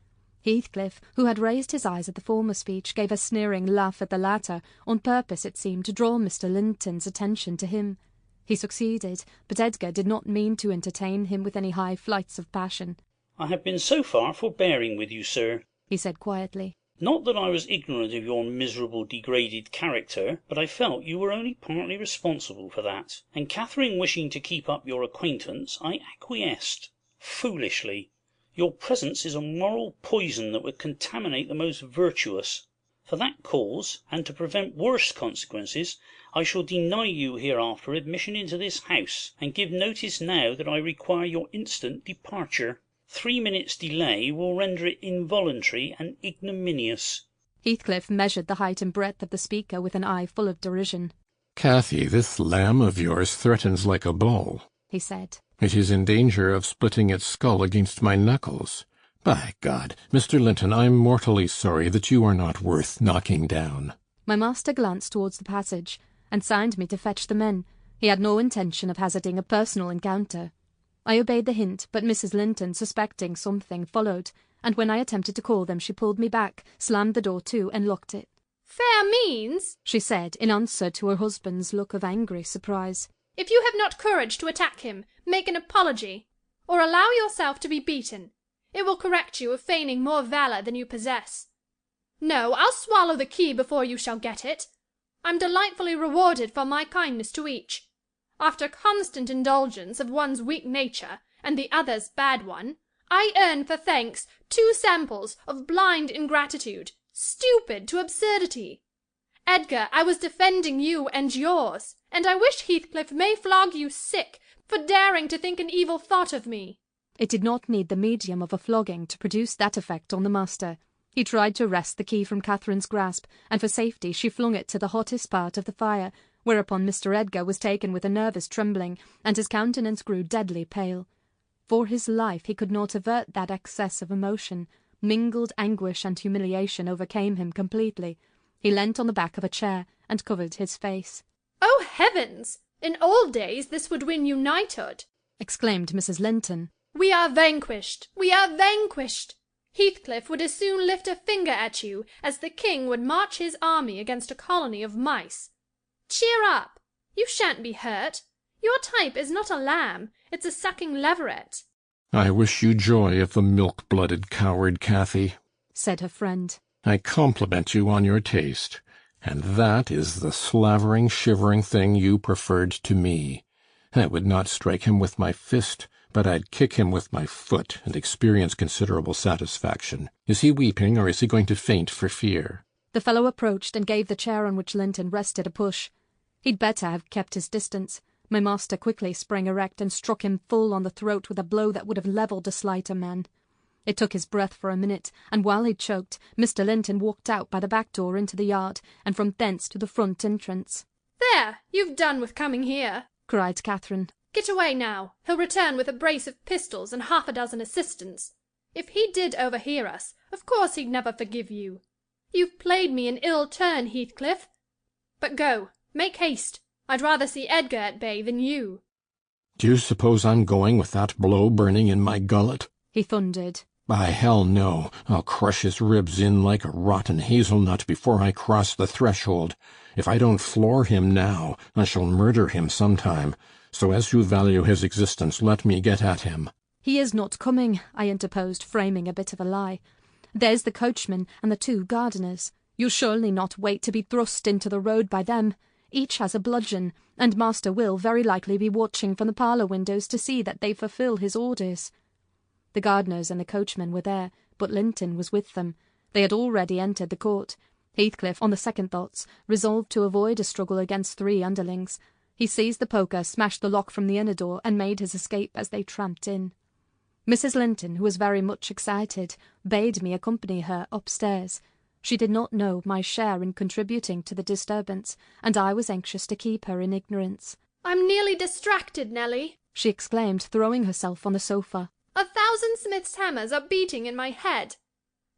Heathcliff, who had raised his eyes at the former speech, gave a sneering laugh at the latter, on purpose, it seemed, to draw Mr. Linton's attention to him. He succeeded, but Edgar did not mean to entertain him with any high flights of passion. "I have been so far forbearing with you, sir," he said quietly. "Not that I was ignorant of your miserable degraded character, but I felt you were only partly responsible for that, and Catherine wishing to keep up your acquaintance, I acquiesced. Foolishly. Your presence is a moral poison that would contaminate the most virtuous. For that cause, and to prevent worse consequences, I shall deny you hereafter admission into this house, and give notice now that I require your instant departure. 3 minutes' delay will render it involuntary and ignominious." Heathcliff measured the height and breadth of the speaker with an eye full of derision. "Cathy, this lamb of yours threatens like a bull," he said. "It is in danger of splitting its skull against my knuckles. By God, Mr. Linton, I'm mortally sorry that you are not worth knocking down." My master glanced towards the passage, and signed me to fetch the men. He had no intention of hazarding a personal encounter. I obeyed the hint, but Mrs. Linton, suspecting something, followed, and when I attempted to call them she pulled me back, slammed the door to, and locked it. "Fair means," she said, in answer to her husband's look of angry surprise. "If you have not courage to attack him, make an apology, or allow yourself to be beaten. It will correct you of feigning more valour than you possess. No, I'll swallow the key before you shall get it. I'm delightfully rewarded for my kindness to each. After constant indulgence of one's weak nature, and the other's bad one, I earn for thanks 2 samples of blind ingratitude, stupid to absurdity. Edgar, I was defending you and yours, and I wish Heathcliff may flog you sick for daring to think an evil thought of me." It did not need the medium of a flogging to produce that effect on the master. He tried to wrest the key from Catherine's grasp, and for safety she flung it to the hottest part of the fire, whereupon Mr. Edgar was taken with a nervous trembling, and his countenance grew deadly pale. For his life he could not avert that excess of emotion. Mingled anguish and humiliation overcame him completely. He leant on the back of a chair, and covered his face. Oh, heavens! In old days this would win you knighthood, exclaimed Mrs. Linton. We are vanquished! We are vanquished! Heathcliff would as soon lift a finger at you as the king would march his army against a colony of mice. Cheer up! You shan't be hurt. Your type is not a lamb, it's a sucking leveret. I wish you joy of the milk-blooded coward, Cathy, said her friend. I compliment you on your taste, and that is the slavering, shivering thing you preferred to me. I would not strike him with my fist, but I'd kick him with my foot, and experience considerable satisfaction. Is he weeping, or is he going to faint for fear? The fellow approached and gave the chair on which Linton rested a push. He'd better have kept his distance. My master quickly sprang erect and struck him full on the throat with a blow that would have levelled a slighter man. It took his breath for a minute, and while he choked, Mr. Linton walked out by the back door into the yard, and from thence to the front entrance. There, you've done with coming here, cried Catherine. Get away now. He'll return with a brace of pistols and 6 assistants. If he did overhear us, of course he'd never forgive you. You've played me an ill turn, Heathcliff. But go, make haste. I'd rather see Edgar at bay than you. Do you suppose I'm going with that blow burning in my gullet? He thundered. By hell, no. I'll crush his ribs in like a rotten hazelnut before I cross the threshold. If I don't floor him now, I shall murder him sometime. So as you value his existence, let me get at him. He is not coming, I interposed, framing a bit of a lie. There's the coachman and the 2 gardeners. You'll surely not wait to be thrust into the road by them. Each has a bludgeon, and master will very likely be watching from the parlour windows to see that they fulfil his orders. The gardeners and the coachman were there, but Linton was with them. They had already entered the court. Heathcliff, on the second thoughts, resolved to avoid a struggle against 3 underlings. He seized the poker, smashed the lock from the inner door, and made his escape as they tramped in. Mrs. Linton, who was very much excited, bade me accompany her upstairs. She did not know my share in contributing to the disturbance, and I was anxious to keep her in ignorance. I'm nearly distracted, Nelly, she exclaimed, throwing herself on the sofa. 1,000 smiths' hammers are beating in my head.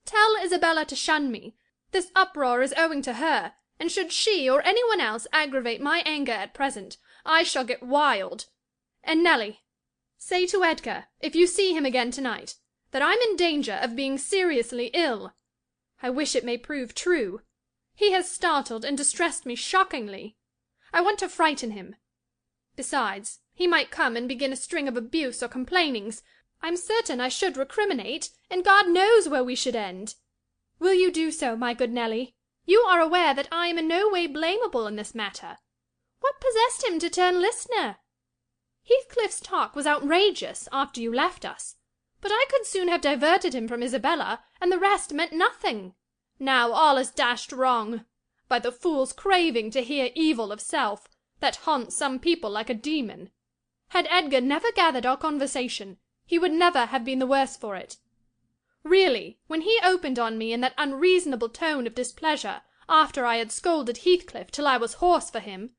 Tell Isabella to shun me. This uproar is owing to her, and should she or anyone else aggravate my anger at present, I shall get wild. And Nelly, say to Edgar, if you see him again tonight, that I'm in danger of being seriously ill. I wish it may prove true. He has startled and distressed me shockingly. I want to frighten him. Besides, he might come and begin a string of abuse or complainings. I'm certain I should recriminate, and God knows where we should end. Will you do so, my good Nelly? You are aware that I am in no way blamable in this matter. What possessed him to turn listener? Heathcliff's talk was outrageous after you left us, but I could soon have diverted him from Isabella, and the rest meant nothing. Now all is dashed wrong, by the fool's craving to hear evil of self, that haunts some people like a demon. Had Edgar never gathered our conversation, he would never have been the worse for it. Really, when he opened on me in that unreasonable tone of displeasure, after I had scolded Heathcliff till I was hoarse for him,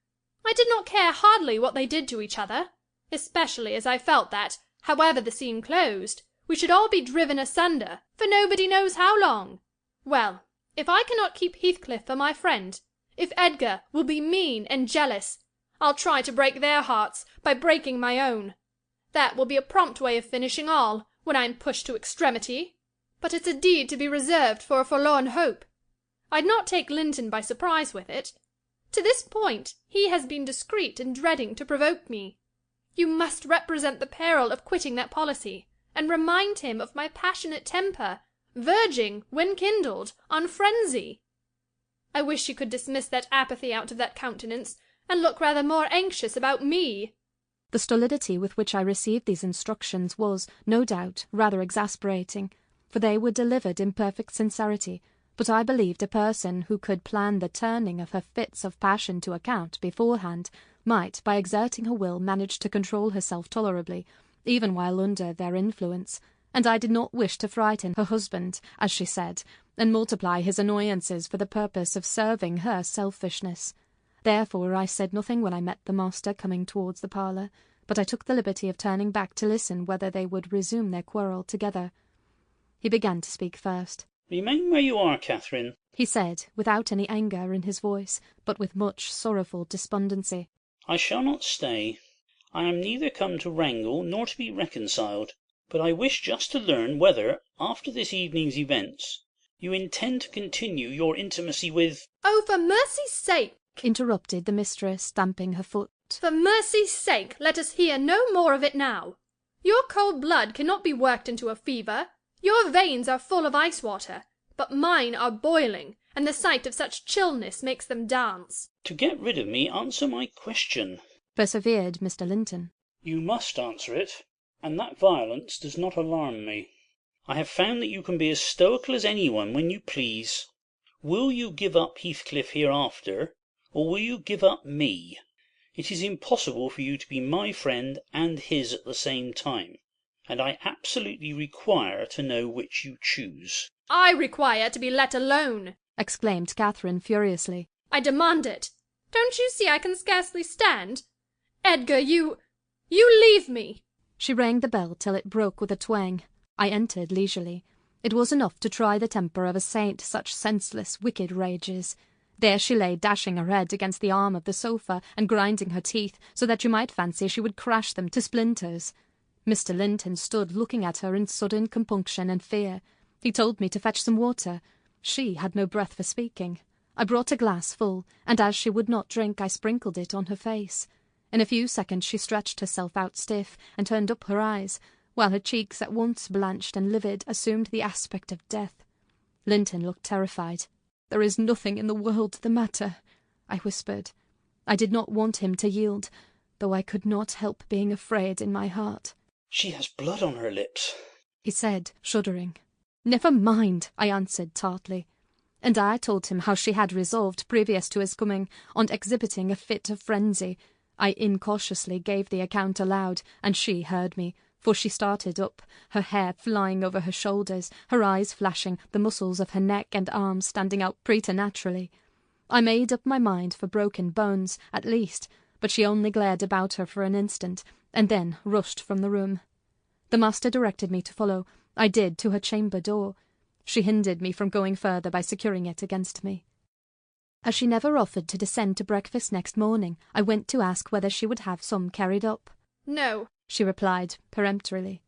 I did not care hardly what they did to each other, especially as I felt that, however the scene closed, we should all be driven asunder, for nobody knows how long. Well, if I cannot keep Heathcliff for my friend, if Edgar will be mean and jealous, I'll try to break their hearts by breaking my own. That will be a prompt way of finishing all, when I am pushed to extremity. But it's a deed to be reserved for a forlorn hope. I'd not take Linton by surprise with it. To this point he has been discreet in dreading to provoke me. You must represent the peril of quitting that policy, and remind him of my passionate temper, verging, when kindled, on frenzy. I wish you could dismiss that apathy out of that countenance, and look rather more anxious about me. The stolidity with which I received these instructions was, no doubt, rather exasperating, for they were delivered in perfect sincerity, but I believed a person who could plan the turning of her fits of passion to account beforehand might, by exerting her will, manage to control herself tolerably, even while under their influence, and I did not wish to frighten her husband, as she said, and multiply his annoyances for the purpose of serving her selfishness. Therefore I said nothing when I met the master coming towards the parlour, but I took the liberty of turning back to listen whether they would resume their quarrel together. He began to speak first. Remain where you are, Catherine. he said, without any anger in his voice, but with much sorrowful despondency. I shall not stay. I am neither come to wrangle nor to be reconciled, but I wish just to learn whether, after this evening's events, you intend to continue your intimacy with— Oh, for mercy's sake! Interrupted the mistress, stamping her foot. For mercy's sake, let us hear no more of it now. Your cold blood cannot be worked into a fever. Your veins are full of ice water, but mine are boiling, and the sight of such chillness makes them dance. To get rid of me, answer my question. Persevered Mr. Linton. You must answer it, and that violence does not alarm me. I have found that you can be as stoical as anyone when you please. Will you give up Heathcliff hereafter, or will you give up me? It is impossible for you to be my friend and his at the same time, and I absolutely require to know which you choose. I require to be let alone, exclaimed Catherine furiously. I demand it. Don't you see I can scarcely stand? Edgar, you leave me. She rang the bell till it broke with a twang. I entered leisurely. It was enough to try the temper of a saint, such senseless, wicked rages. There she lay, dashing her head against the arm of the sofa, and grinding her teeth, so that you might fancy she would crash them to splinters. Mr. Linton stood looking at her in sudden compunction and fear. He told me to fetch some water. She had no breath for speaking. I brought a glass full, and as she would not drink, I sprinkled it on her face. In a few seconds she stretched herself out stiff, and turned up her eyes, while her cheeks, at once blanched and livid, assumed the aspect of death. Linton looked terrified. "There is nothing in the world the matter," I whispered. I did not want him to yield, though I could not help being afraid in my heart. She has blood on her lips, he said, shuddering. "Never mind," I answered tartly. And I told him how she had resolved, previous to his coming, on exhibiting a fit of frenzy. I incautiously gave the account aloud, and she heard me, for she started up, her hair flying over her shoulders, her eyes flashing, the muscles of her neck and arms standing out preternaturally. I made up my mind for broken bones, at least, but she only glared about her for an instant, and then rushed from the room. The master directed me to follow. I did, to her chamber door. She hindered me from going further by securing it against me. As she never offered to descend to breakfast next morning, I went to ask whether she would have some carried up. No, she replied peremptorily.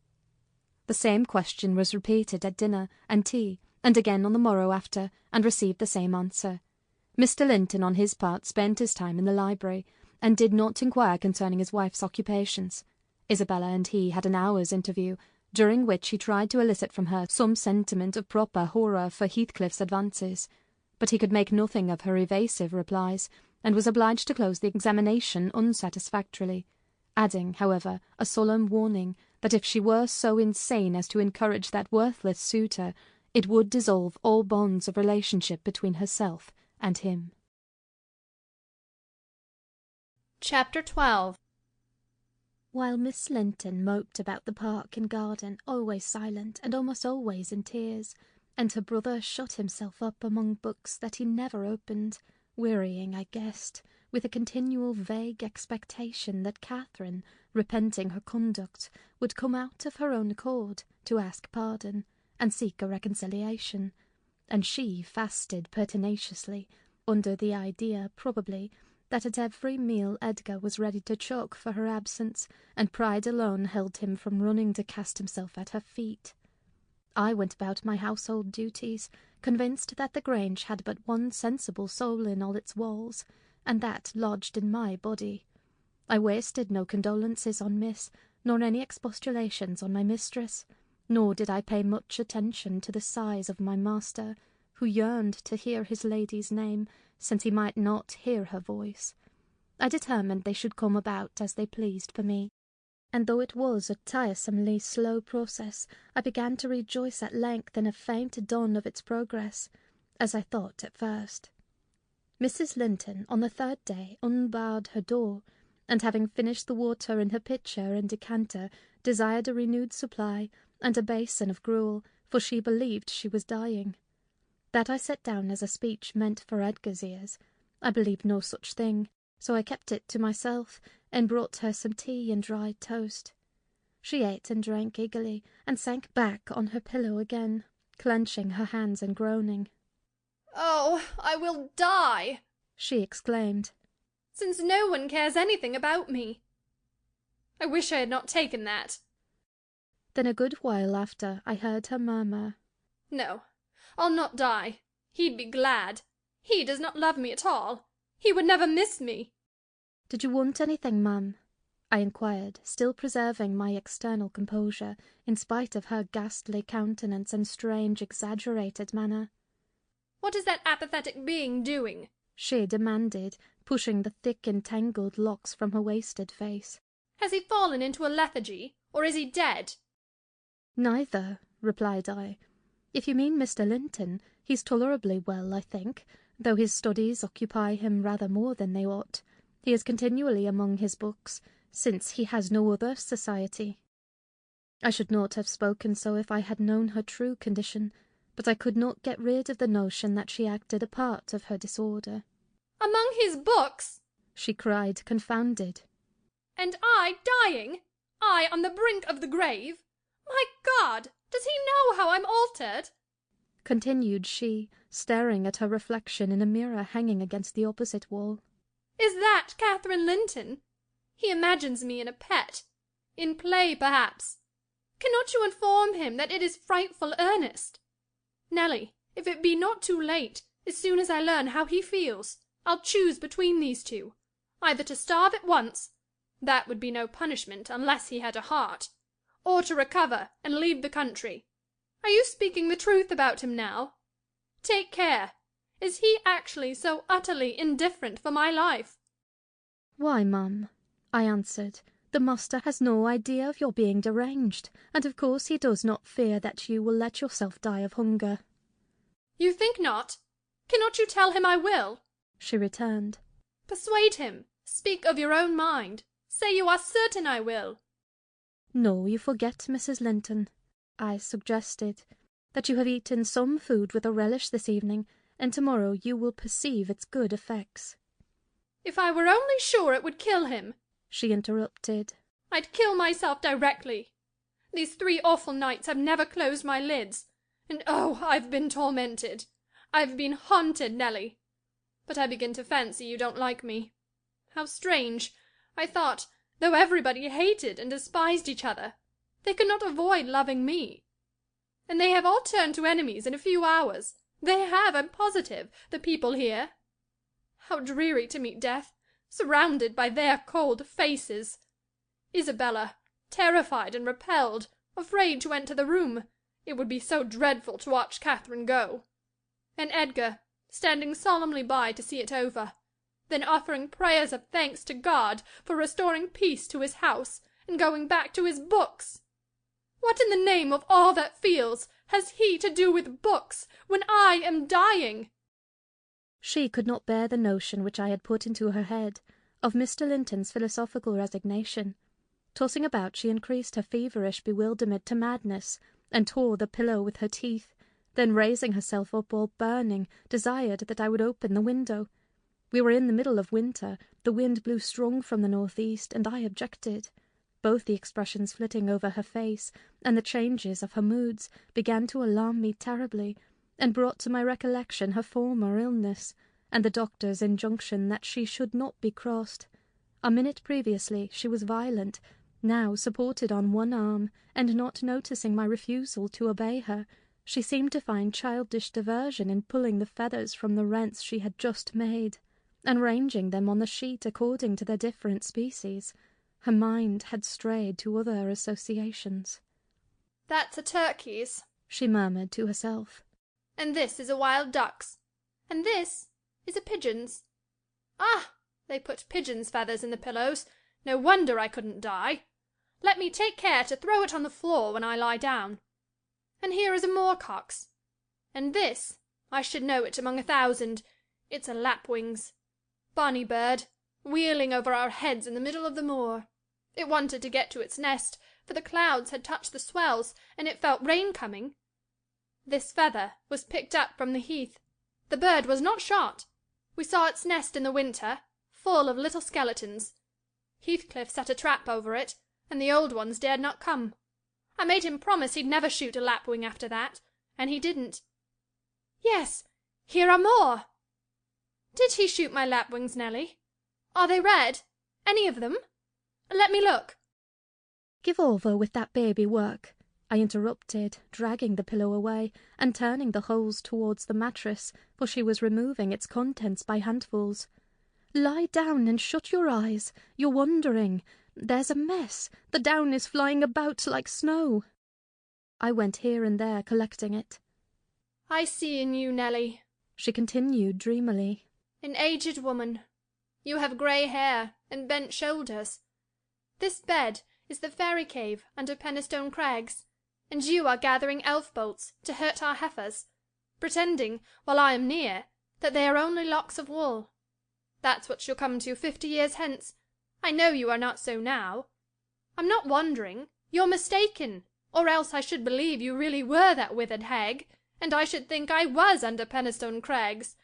The same question was repeated at dinner and tea, and again on the morrow after, and received the same answer. Mr. Linton, on his part, spent his time in the library, and did not inquire concerning his wife's occupations. Isabella and he had an hour's interview, during which he tried to elicit from her some sentiment of proper horror for Heathcliff's advances, but he could make nothing of her evasive replies, and was obliged to close the examination unsatisfactorily, adding, however, a solemn warning that if she were so insane as to encourage that worthless suitor, it would dissolve all bonds of relationship between herself and him. Chapter 12. While Miss Linton moped about the park and garden, always silent and almost always in tears, and her brother shut himself up among books that he never opened, wearying, I guessed, with a continual vague expectation that Catherine, repenting her conduct, would come out of her own accord to ask pardon and seek a reconciliation, and she fasted pertinaciously, under the idea, probably, that at every meal Edgar was ready to choke for her absence, and pride alone held him from running to cast himself at her feet. I went about my household duties, convinced that the Grange had but one sensible soul in all its walls, and that lodged in my body. I wasted no condolences on Miss, nor any expostulations on my mistress, nor did I pay much attention to the sighs of my master, who yearned to hear his lady's name, since he might not hear her voice. I determined they should come about as they pleased for me, and though it was a tiresomely slow process, I began to rejoice at length in a faint dawn of its progress, as I thought at first. Mrs. Linton, on the third day, unbarred her door, and having finished the water in her pitcher and decanter, desired a renewed supply, and a basin of gruel, for she believed she was dying. That I set down as a speech meant for Edgar's ears. I believed no such thing, so I kept it to myself, and brought her some tea and dry toast. She ate and drank eagerly, and sank back on her pillow again, clenching her hands and groaning. Oh, I will die, she exclaimed, since no one cares anything about me. I wish I had not taken that. Then a good while after I heard her murmur, No, I'll not die. He'd be glad. He does not love me at all. He would never miss me. Did you want anything, ma'am? I inquired, still preserving my external composure, in spite of her ghastly countenance and strange, exaggerated manner. What is that apathetic being doing? She demanded, pushing the thick, entangled locks from her wasted face. Has he fallen into a lethargy, or is he dead? Neither, replied I. If you mean Mr. Linton, he's tolerably well, I think, though his studies occupy him rather more than they ought. He is continually among his books, since he has no other society. I should not have spoken so if I had known her true condition, but I could not get rid of the notion that she acted a part of her disorder. Among his books? She cried, confounded. And I dying? I on the brink of the grave? My God! Does he know how I'm altered? Continued she, staring at her reflection in a mirror hanging against the opposite wall. Is that Catherine Linton? He imagines me in a pet. In play, perhaps. Cannot you inform him that it is frightful earnest? Nelly, if it be not too late, as soon as I learn how he feels, I'll choose between these two, either to starve at once, that would be no punishment unless he had a heart, or to recover and leave the country. Are you speaking the truth about him now? Take care. Is he actually so utterly indifferent for my life? Why, mum, I answered, the master has no idea of your being deranged, and of course he does not fear that you will let yourself die of hunger. You think not? Cannot you tell him I will? She returned. Persuade him. Speak of your own mind. Say you are certain I will. No, you forget, Mrs. Linton, I suggested, that you have eaten some food with a relish this evening, and tomorrow you will perceive its good effects. If I were only sure it would kill him, she interrupted, I'd kill myself directly. These 3 awful nights have never closed my lids, and oh, I've been tormented. I've been haunted, Nelly. But I begin to fancy you don't like me. How strange! I thought, though everybody hated and despised each other, they could not avoid loving me. And they have all turned to enemies in a few hours. They have, I'm positive, the people here. How dreary to meet death, surrounded by their cold faces. Isabella, terrified and repelled, afraid to enter the room, it would be so dreadful to watch Catherine go. And Edgar, standing solemnly by to see it over, then offering prayers of thanks to God for restoring peace to his house and going back to his books. What in the name of all that feels has he to do with books when I am dying? She could not bear the notion which I had put into her head of Mr. Linton's philosophical resignation. Tossing about, she increased her feverish bewilderment to madness, and tore the pillow with her teeth, then raising herself up all burning, desired that I would open the window. We were in the middle of winter, the wind blew strong from the northeast, and I objected. Both the expressions flitting over her face, and the changes of her moods, began to alarm me terribly, and brought to my recollection her former illness, and the doctor's injunction that she should not be crossed. A minute previously she was violent, now supported on one arm, and not noticing my refusal to obey her, she seemed to find childish diversion in pulling the feathers from the rents she had just made, and ranging them on the sheet according to their different species. Her mind had strayed to other associations. That's a turkey's, she murmured to herself. And this is a wild duck's, and this is a pigeon's. Ah, they put pigeons' feathers in the pillows. No wonder I couldn't die. Let me take care to throw it on the floor when I lie down. And here is a moorcock's. And this, I should know it among 1,000. It's a lapwing's. Bonny bird, wheeling over our heads in the middle of the moor. It wanted to get to its nest, for the clouds had touched the swells, and it felt rain coming. This feather was picked up from the heath. The bird was not shot. We saw its nest in the winter, full of little skeletons. Heathcliff set a trap over it, and the old ones dared not come. I made him promise he'd never shoot a lapwing after that, and he didn't. Yes, Here are more. Did he shoot my lapwings, Nelly? Are they red? Any of them? Let me look. Give over with that baby work, I interrupted, dragging the pillow away and turning the holes towards the mattress, for she was removing its contents by handfuls. Lie down and shut your eyes. You're wandering. There's a mess. The down is flying about like snow. I went here and there collecting it. I see in you, Nelly, she continued dreamily, an aged woman. You have grey hair and bent shoulders. This bed is the fairy cave under Penistone Crags, and you are gathering elf bolts to hurt our heifers, pretending, while I am near, that they are only locks of wool. That's what you'll come to 50 years hence. I know you are not so now. I'm not wondering. You're mistaken, or else I should believe you really were that withered hag, and I should think I was under Penistone Crags.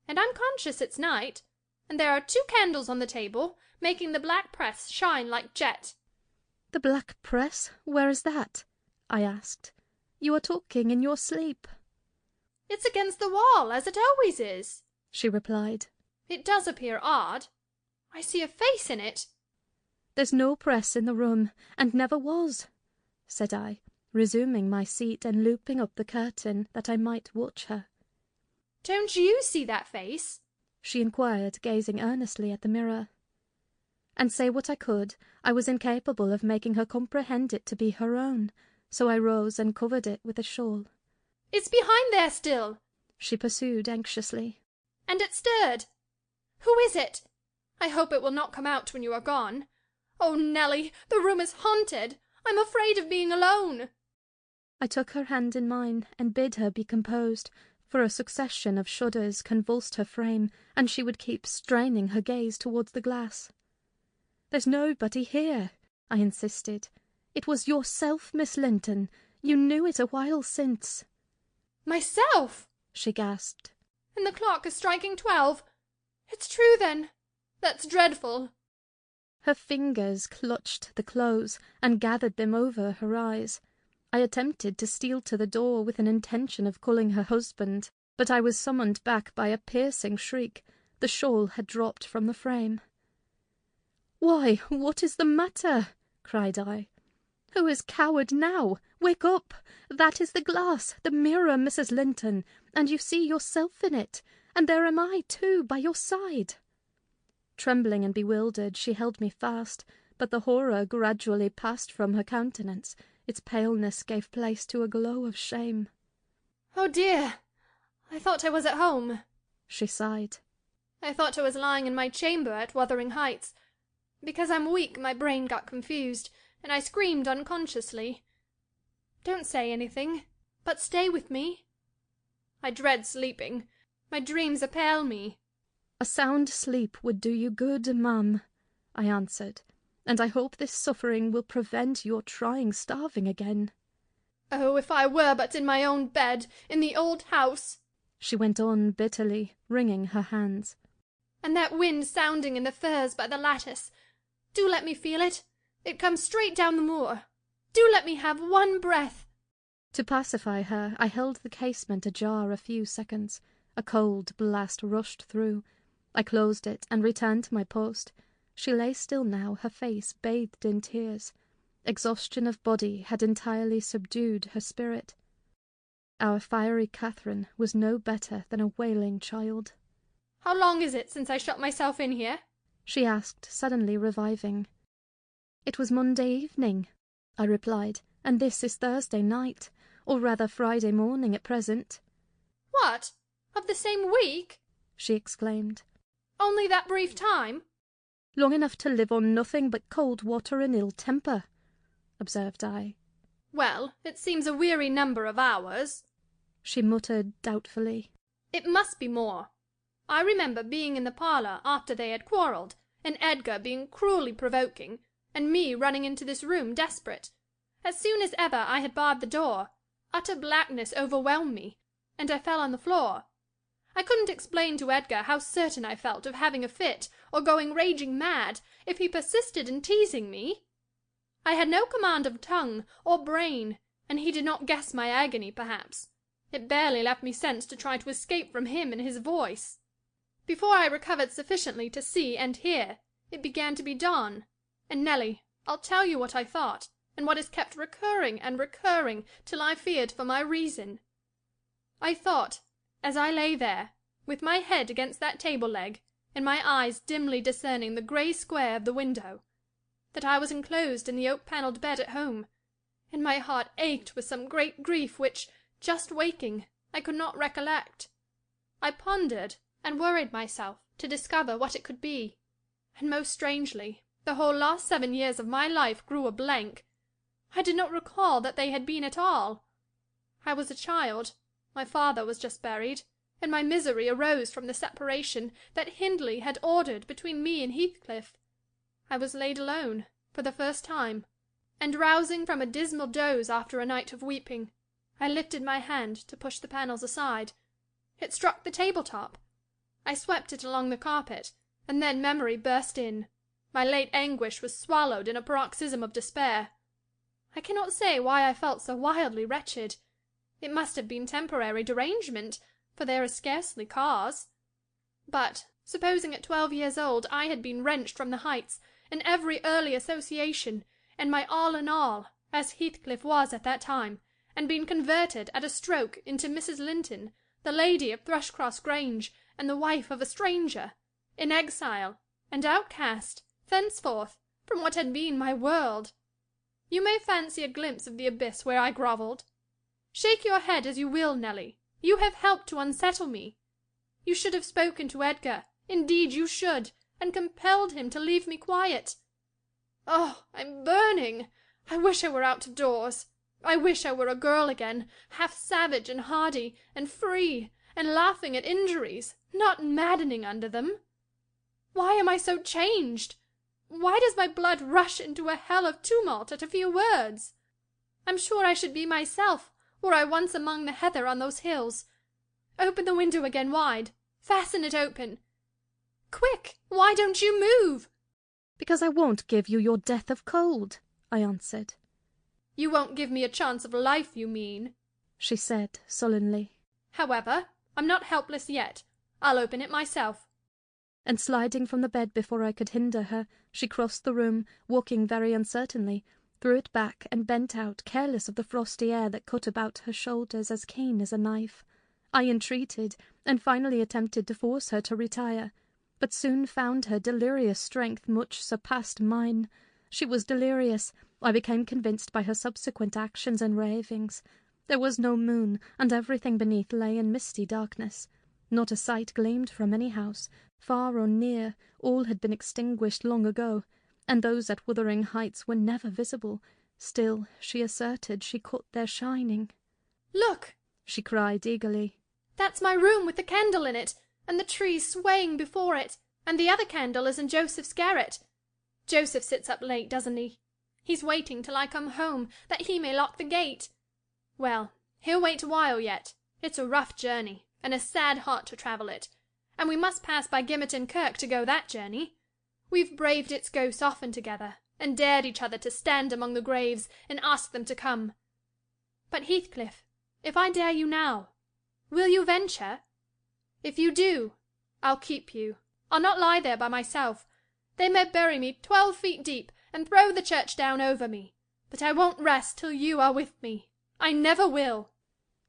And I'm conscious it's night, and there are 2 candles on the table, making the black press shine like jet. The black press? Where is that? I asked. You are talking in your sleep. It's against the wall, as it always is, she replied. It does appear odd. I see a face in it. There's no press in the room, and never was, said I, resuming my seat and looping up the curtain that I might watch her. Don't you see that face? She inquired, gazing earnestly at the mirror. And say what I could, I was incapable of making her comprehend it to be her own, so I rose and covered it with a shawl. It's behind there still, she pursued anxiously. And it stirred. Who is it? I hope it will not come out when you are gone. Oh, Nelly, the room is haunted. I'm afraid of being alone. I took her hand in mine and bid her be composed, for a succession of shudders convulsed her frame, and she would keep straining her gaze towards the glass. There's nobody here, I insisted. It was yourself, Miss Linton. You knew it a while since. Myself? She gasped. And the clock is striking 12. It's true, then. That's dreadful. Her fingers clutched the clothes and gathered them over her eyes. I attempted to steal to the door with an intention of calling her husband, but I was summoned back by a piercing shriek. The shawl had dropped from the frame. "Why, what is the matter?" cried I. "Who is coward now? Wake up! That is the glass, the mirror, Mrs. Linton, and you see yourself in it, and there am I, too, by your side." Trembling and bewildered, she held me fast, but the horror gradually passed from her countenance. Its paleness gave place to a glow of shame. "Oh, dear! I thought I was at home," she sighed. "I thought I was lying in my chamber at Wuthering Heights. Because I'm weak, my brain got confused, and I screamed unconsciously. Don't say anything, but stay with me. I dread sleeping. My dreams appall me." "A sound sleep would do you good, ma'am," I answered, "and I hope this suffering will prevent your trying starving again." "Oh, if I were but in my own bed, in the old house!" she went on bitterly, wringing her hands. "And that wind sounding in the firs by the lattice. Do let me feel it. It comes straight down the moor. Do let me have one breath." To pacify her, I held the casement ajar a few seconds. A cold blast rushed through. I closed it and returned to my post. She lay still now, her face bathed in tears. Exhaustion of body had entirely subdued her spirit. Our fiery Catherine was no better than a wailing child. "How long is it since I shut myself in here?" she asked, suddenly reviving. "It was Monday evening," I replied, "and this is Thursday night, or rather Friday morning at present." "What? Of the same week?" she exclaimed. "Only that brief time?" "Long enough to live on nothing but cold water and ill temper," observed I. "Well, it seems a weary number of hours," she muttered doubtfully. "It must be more. I remember being in the parlour after they had quarrelled, and Edgar being cruelly provoking, and me running into this room desperate. As soon as ever I had barred the door, utter blackness overwhelmed me, and I fell on the floor. I couldn't explain to Edgar how certain I felt of having a fit, or going raging mad, if he persisted in teasing me. I had no command of tongue or brain, and he did not guess my agony, perhaps. It barely left me sense to try to escape from him and his voice. Before I recovered sufficiently to see and hear, it began to be dawn. And, Nelly, I'll tell you what I thought, and what has kept recurring and recurring till I feared for my reason. I thought, as I lay there, with my head against that table leg, and my eyes dimly discerning the grey square of the window, that I was enclosed in the oak-panelled bed at home, and my heart ached with some great grief which, just waking, I could not recollect. I pondered and worried myself to discover what it could be, and most strangely, the whole last 7 years of my life grew a blank. I did not recall that they had been at all. I was a child, my father was just buried, and my misery arose from the separation that Hindley had ordered between me and Heathcliff. I was laid alone, for the first time, and rousing from a dismal doze after a night of weeping, I lifted my hand to push the panels aside. It struck the table-top. I swept it along the carpet, and then memory burst in. My late anguish was swallowed in a paroxysm of despair. I cannot say why I felt so wildly wretched. It must have been temporary derangement, for there is scarcely cause. But, supposing at 12 years old I had been wrenched from the Heights, and every early association, and my all in all, as Heathcliff was at that time, and been converted at a stroke into Mrs. Linton, the lady of Thrushcross Grange, and the wife of a stranger, in exile, and outcast, thenceforth, from what had been my world. You may fancy a glimpse of the abyss where I grovelled. Shake your head as you will, Nelly, you have helped to unsettle me. You should have spoken to Edgar, indeed you should, and compelled him to leave me quiet. Oh, I'm burning! I wish I were out of doors. I wish I were a girl again, half savage and hardy, and free, and laughing at injuries, not maddening under them. Why am I so changed? Why does my blood rush into a hell of tumult at a few words? I'm sure I should be myself, were I once among the heather on those hills. Open the window again wide. Fasten it open. Quick! Why don't you move? Because I won't give you your death of cold, I answered. You won't give me a chance of life, you mean, she said sullenly. However, I'm not helpless yet. I'll open it myself. And sliding from the bed before I could hinder her, she crossed the room, walking very uncertainly, threw it back and bent out, careless of the frosty air that cut about her shoulders as keen as a knife. I entreated, and finally attempted to force her to retire, but soon found her delirious strength much surpassed mine. She was delirious, I became convinced by her subsequent actions and ravings. There was no moon, and everything beneath lay in misty darkness. Not a sight gleamed from any house, far or near. All had been extinguished long ago, and those at Wuthering Heights were never visible. Still, she asserted, she caught their shining. Look! She cried eagerly. That's my room with the candle in it, and the trees swaying before it, and the other candle is in Joseph's garret. Joseph sits up late, doesn't he? He's waiting till I come home, that he may lock the gate. Well, he'll wait a while yet. It's a rough journey, and a sad heart to travel it, and we must pass by Gimmerton Kirk to go that journey. We've braved its ghosts often together, and dared each other to stand among the graves and ask them to come. But, Heathcliff, if I dare you now, will you venture? If you do, I'll keep you. I'll not lie there by myself. They may bury me 12 feet deep and throw the church down over me, but I won't rest till you are with me. I never will.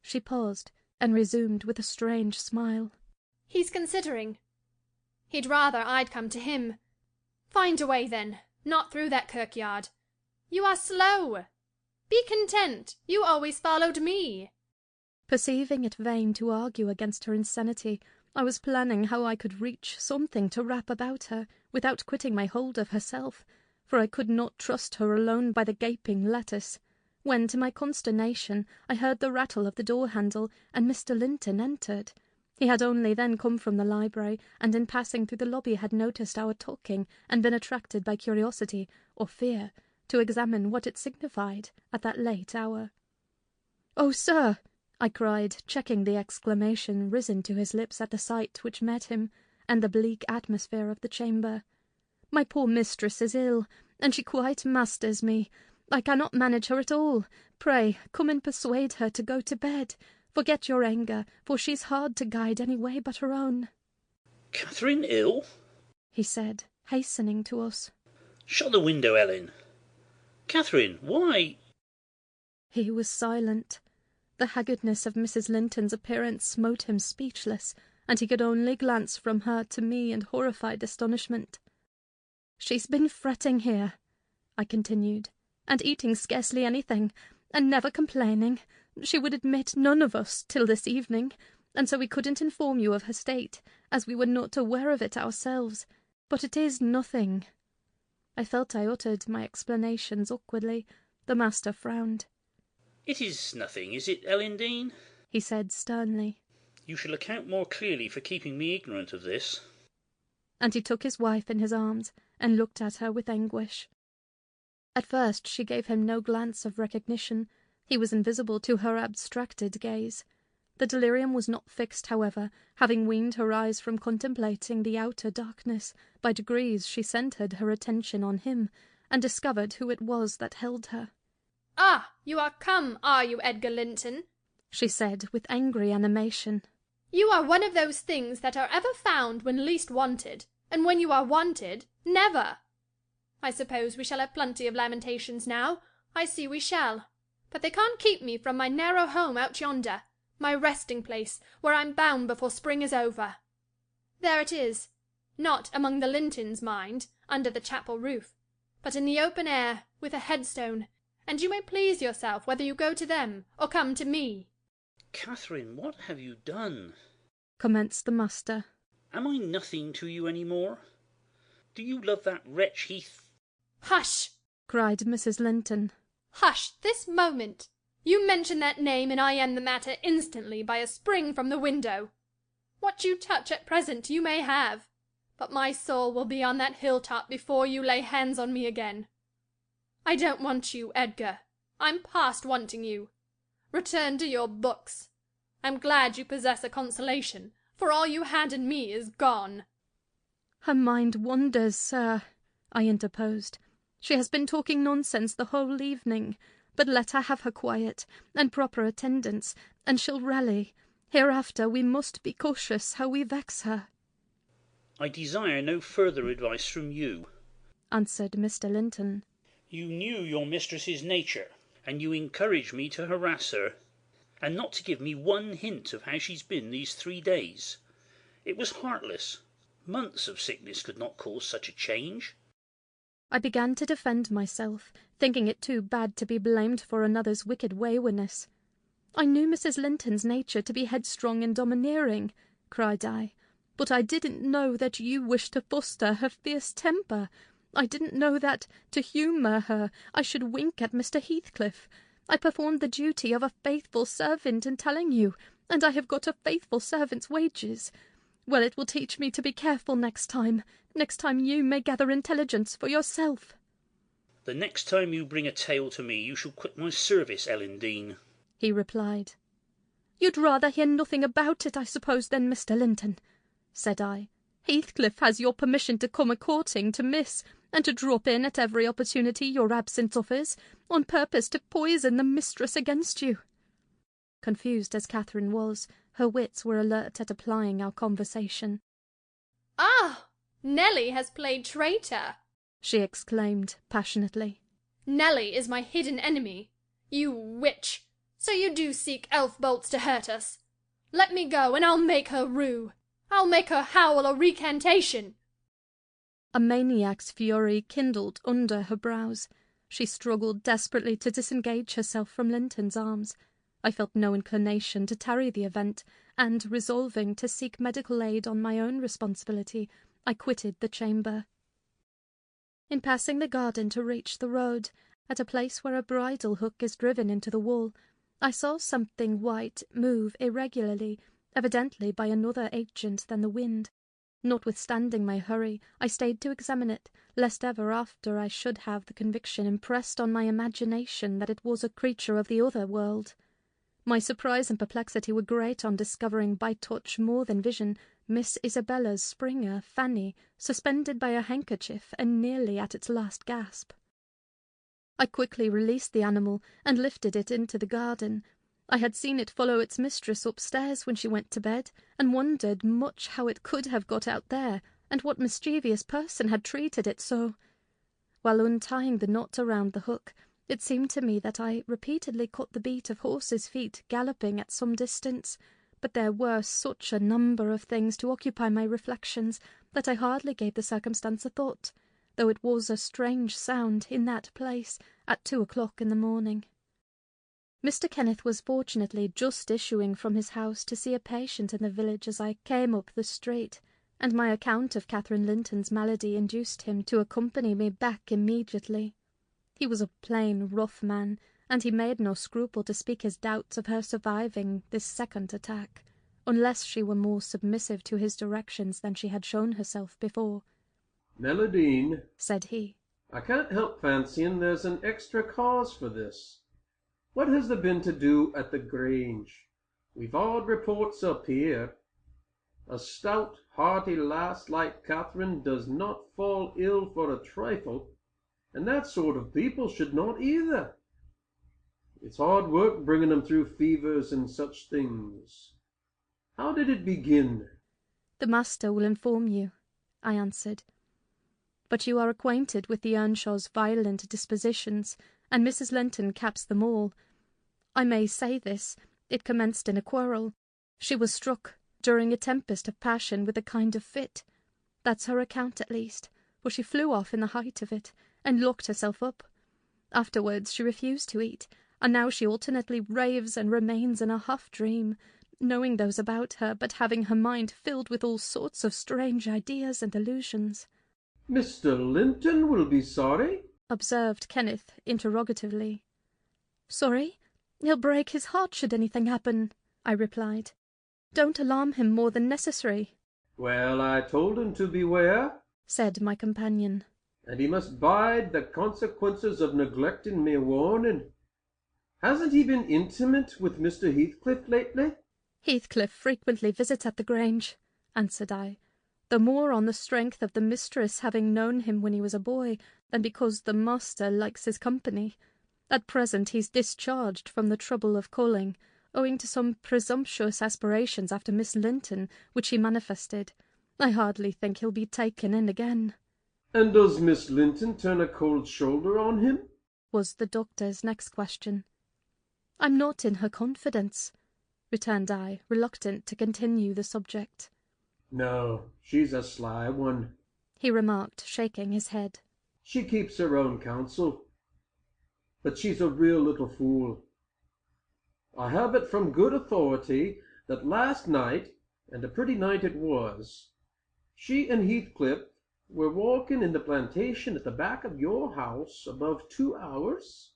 She paused, and resumed with a strange smile. He's considering. He'd rather I'd come to him. Find a way, then, not through that kirkyard. You are slow. Be content. You always followed me. Perceiving it vain to argue against her insanity, I was planning how I could reach something to wrap about her, without quitting my hold of herself, for I could not trust her alone by the gaping lattice, when, to my consternation, I heard the rattle of the door-handle, and Mr. Linton entered. He had only then come from the library, and in passing through the lobby had noticed our talking, and been attracted by curiosity, or fear, to examine what it signified at that late hour. "Oh, sir!" I cried, checking the exclamation risen to his lips at the sight which met him, and the bleak atmosphere of the chamber. "My poor mistress is ill, and she quite masters me. I cannot manage her at all. Pray, come and persuade her to go to bed. Forget your anger, for she's hard to guide any way but her own." "Catherine ill?" he said, hastening to us. "Shut the window, Ellen. Catherine, why—" He was silent. The haggardness of Mrs. Linton's appearance smote him speechless, and he could only glance from her to me in horrified astonishment. "She's been fretting here," I continued, "and eating scarcely anything, and never complaining. She would admit none of us till this evening, and so we couldn't inform you of her state, as we were not aware of it ourselves. But it is nothing." I felt I uttered my explanations awkwardly. The master frowned. "It is nothing, is it, Ellen Dean?" he said sternly. "You shall account more clearly for keeping me ignorant of this." And he took his wife in his arms and looked at her with anguish. At first she gave him no glance of recognition. He was invisible to her abstracted gaze. The delirium was not fixed, however. Having weaned her eyes from contemplating the outer darkness, by degrees she centred her attention on him, and discovered who it was that held her. "Ah, you are come, are you, Edgar Linton?" she said with angry animation. "You are one of those things that are ever found when least wanted, and when you are wanted, never. I suppose we shall have plenty of lamentations now. I see we shall. But they can't keep me from my narrow home out yonder, my resting place, where I'm bound before spring is over. There it is, not among the Lintons, mind, under the chapel roof, but in the open air, with a headstone, and you may please yourself whether you go to them or come to me." "Catherine, what have you done?" commenced the master. "Am I nothing to you any more? Do you love that wretch Heath—" "Hush!" cried Mrs. Linton. "Hush, this moment! You mention that name, and I end the matter instantly by a spring from the window. What you touch at present you may have, but my soul will be on that hilltop before you lay hands on me again. I don't want you, Edgar. I'm past wanting you. Return to your books. I'm glad you possess a consolation, for all you had in me is gone." "Her mind wanders, sir," I interposed. "She has been talking nonsense the whole evening. But let her have her quiet and proper attendance, and she'll rally. Hereafter we must be cautious how we vex her." "I desire no further advice from you," answered Mr. Linton. "You knew your mistress's nature, and you encouraged me to harass her, and not to give me one hint of how she's been these 3 days. It was heartless. Months of sickness could not cause such a change." I began to defend myself, thinking it too bad to be blamed for another's wicked waywardness. "I knew Mrs. Linton's nature to be headstrong and domineering," cried I, "but I didn't know that you wished to foster her fierce temper. I didn't know that, to humour her, I should wink at Mr. Heathcliff. I performed the duty of a faithful servant in telling you, and I have got a faithful servant's wages. Well, it will teach me to be careful next time you may gather intelligence for yourself." "The next time you bring a tale to me you shall quit my service, Ellen Dean," he replied. "You'd rather hear nothing about it, I suppose, then, Mr. Linton," said I. "Heathcliff has your permission to come a-courting to Miss, and to drop in at every opportunity your absence offers, on purpose to poison the mistress against you." Confused as Catherine was, her wits were alert at applying our conversation. "Ah! Nelly has played traitor!" she exclaimed passionately. "Nelly is my hidden enemy. You witch! So you do seek elf bolts to hurt us. Let me go, and I'll make her rue. I'll make her howl a recantation." A maniac's fury kindled under her brows. She struggled desperately to disengage herself from Linton's arms. I felt no inclination to tarry the event, and, resolving to seek medical aid on my own responsibility, I quitted the chamber. In passing the garden to reach the road, at a place where a bridle hook is driven into the wall, I saw something white move irregularly, evidently by another agent than the wind. Notwithstanding my hurry, I stayed to examine it, lest ever after I should have the conviction impressed on my imagination that it was a creature of the other world. My surprise and perplexity were great on discovering by touch more than vision Miss Isabella's Springer, Fanny, suspended by a handkerchief and nearly at its last gasp. I quickly released the animal and lifted it into the garden. I had seen it follow its mistress upstairs when she went to bed, and wondered much how it could have got out there, and what mischievous person had treated it so. While untying the knot around the hook, it seemed to me that I repeatedly caught the beat of horses' feet galloping at some distance, but there were such a number of things to occupy my reflections that I hardly gave the circumstance a thought, though it was a strange sound in that place at 2 o'clock in the morning. Mr. Kenneth was fortunately just issuing from his house to see a patient in the village as I came up the street, and my account of Catherine Linton's malady induced him to accompany me back immediately. He was a plain, rough man, and he made no scruple to speak his doubts of her surviving this second attack, unless she were more submissive to his directions than she had shown herself before. "Meladine," said he, "I can't help fancying there's an extra cause for this. What has there been to do at the Grange? We've odd reports up here. A stout, hearty lass like Catherine does not fall ill for a trifle, and that sort of people should not either. It's hard work bringing them through fevers and such things. How did it begin?" "The master will inform you," I answered. "But you are acquainted with the Earnshaws' violent dispositions, and Mrs. Linton caps them all. I may say this, it commenced in a quarrel. She was struck, during a tempest of passion, with a kind of fit. That's her account at least, for she flew off in the height of it, and locked herself up. Afterwards she refused to eat, and now she alternately raves and remains in a half-dream, knowing those about her, but having her mind filled with all sorts of strange ideas and illusions." "Mr. Linton will be sorry," observed Kenneth interrogatively. "Sorry? He'll break his heart should anything happen," I replied. "Don't alarm him more than necessary." "Well, I told him to beware," said my companion, "and he must bide the consequences of neglecting me warning. Hasn't he been intimate with Mr. Heathcliff lately?" "Heathcliff frequently visits at the Grange," answered I, "the more on the strength of the mistress having known him when he was a boy, than because the master likes his company. At present he's discharged from the trouble of calling, owing to some presumptuous aspirations after Miss Linton, which he manifested. I hardly think he'll be taken in again." "And does Miss Linton turn a cold shoulder on him?" was the doctor's next question. "I'm not in her confidence," returned I, reluctant to continue the subject. "No, she's a sly one," he remarked, shaking his head. "She keeps her own counsel. But she's a real little fool. I have it from good authority that last night, and a pretty night it was, she and Heathcliff were walking in the plantation at the back of your house above 2 hours,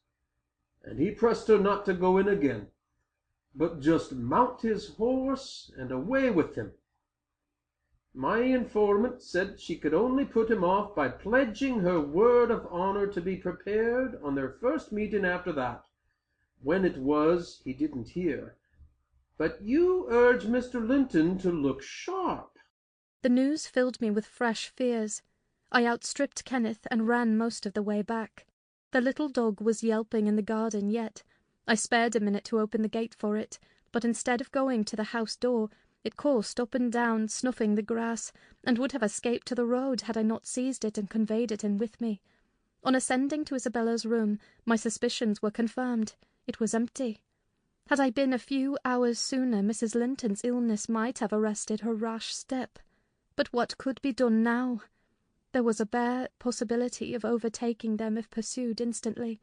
and he pressed her not to go in again, but just mount his horse and away with him. My informant said she could only put him off by pledging her word of honor to be prepared on their first meeting after that. When it was, he didn't hear. But you urge Mr. Linton to look sharp." The news filled me with fresh fears. I outstripped Kenneth and ran most of the way back. The little dog was yelping in the garden yet. I spared a minute to open the gate for it, but instead of going to the house door, it coursed up and down, snuffing the grass, and would have escaped to the road had I not seized it and conveyed it in with me. On ascending to Isabella's room, my suspicions were confirmed. It was empty. Had I been a few hours sooner, Mrs. Linton's illness might have arrested her rash step. But what could be done now? There was a bare possibility of overtaking them if pursued instantly.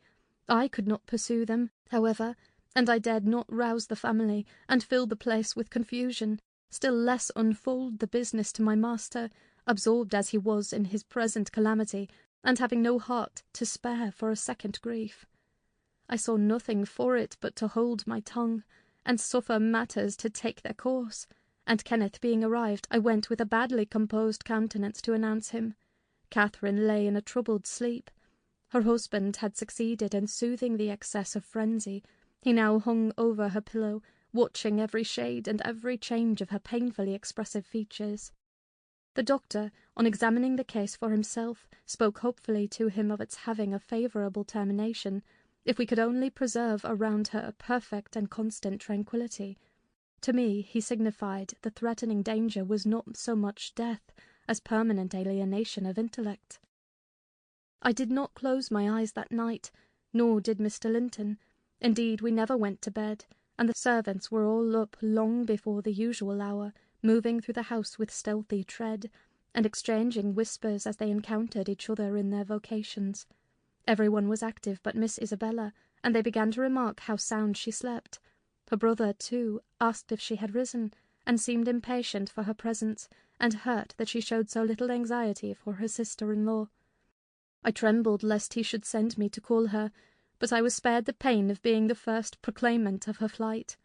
I could not pursue them, however, and I dared not rouse the family and fill the place with confusion, still less unfold the business to my master, absorbed as he was in his present calamity, and having no heart to spare for a second grief. I saw nothing for it but to hold my tongue, and suffer matters to take their course, and Kenneth being arrived, I went with a badly composed countenance to announce him. Catherine lay in a troubled sleep. Her husband had succeeded in soothing the excess of frenzy. He now hung over her pillow, watching every shade and every change of her painfully expressive features. The doctor, on examining the case for himself, spoke hopefully to him of its having a favourable termination, if we could only preserve around her a perfect and constant tranquillity. To me he signified the threatening danger was not so much death as permanent alienation of intellect. I did not close my eyes that night, nor did Mr. Linton. Indeed, we never went to bed, and the servants were all up long before the usual hour, moving through the house with stealthy tread, and exchanging whispers as they encountered each other in their vocations. Everyone was active but Miss Isabella, and they began to remark how sound she slept. Her brother, too, asked if she had risen, and seemed impatient for her presence, and hurt that she showed so little anxiety for her sister-in-law. I trembled lest he should send me to call her, but I was spared the pain of being the first proclaimant of her flight.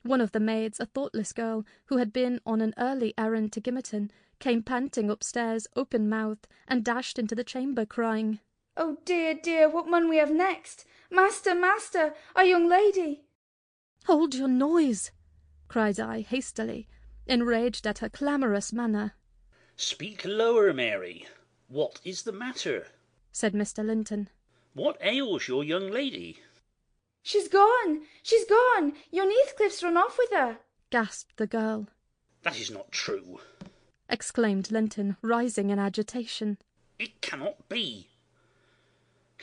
One of the maids, a thoughtless girl, who had been on an early errand to Gimmerton, came panting upstairs, open-mouthed, and dashed into the chamber, crying, "Oh dear, dear, what mun we have next? Master, master, our young lady!" "Hold your noise!" cried I hastily, enraged at her clamorous manner. "Speak lower, Mary. What is the matter?" said Mr. Linton. "What ails your young lady?" "She's gone! She's gone! Young Heathcliff's run off with her!" gasped the girl. "That is not true!" exclaimed Linton, rising in agitation. "It cannot be!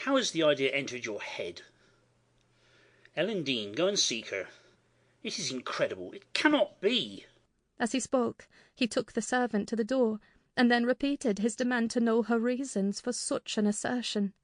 How has the idea entered your head? Ellen Dean, go and seek her. It is incredible! It cannot be!" As he spoke, he took the servant to the door, and then repeated his demand to know her reasons for such an assertion.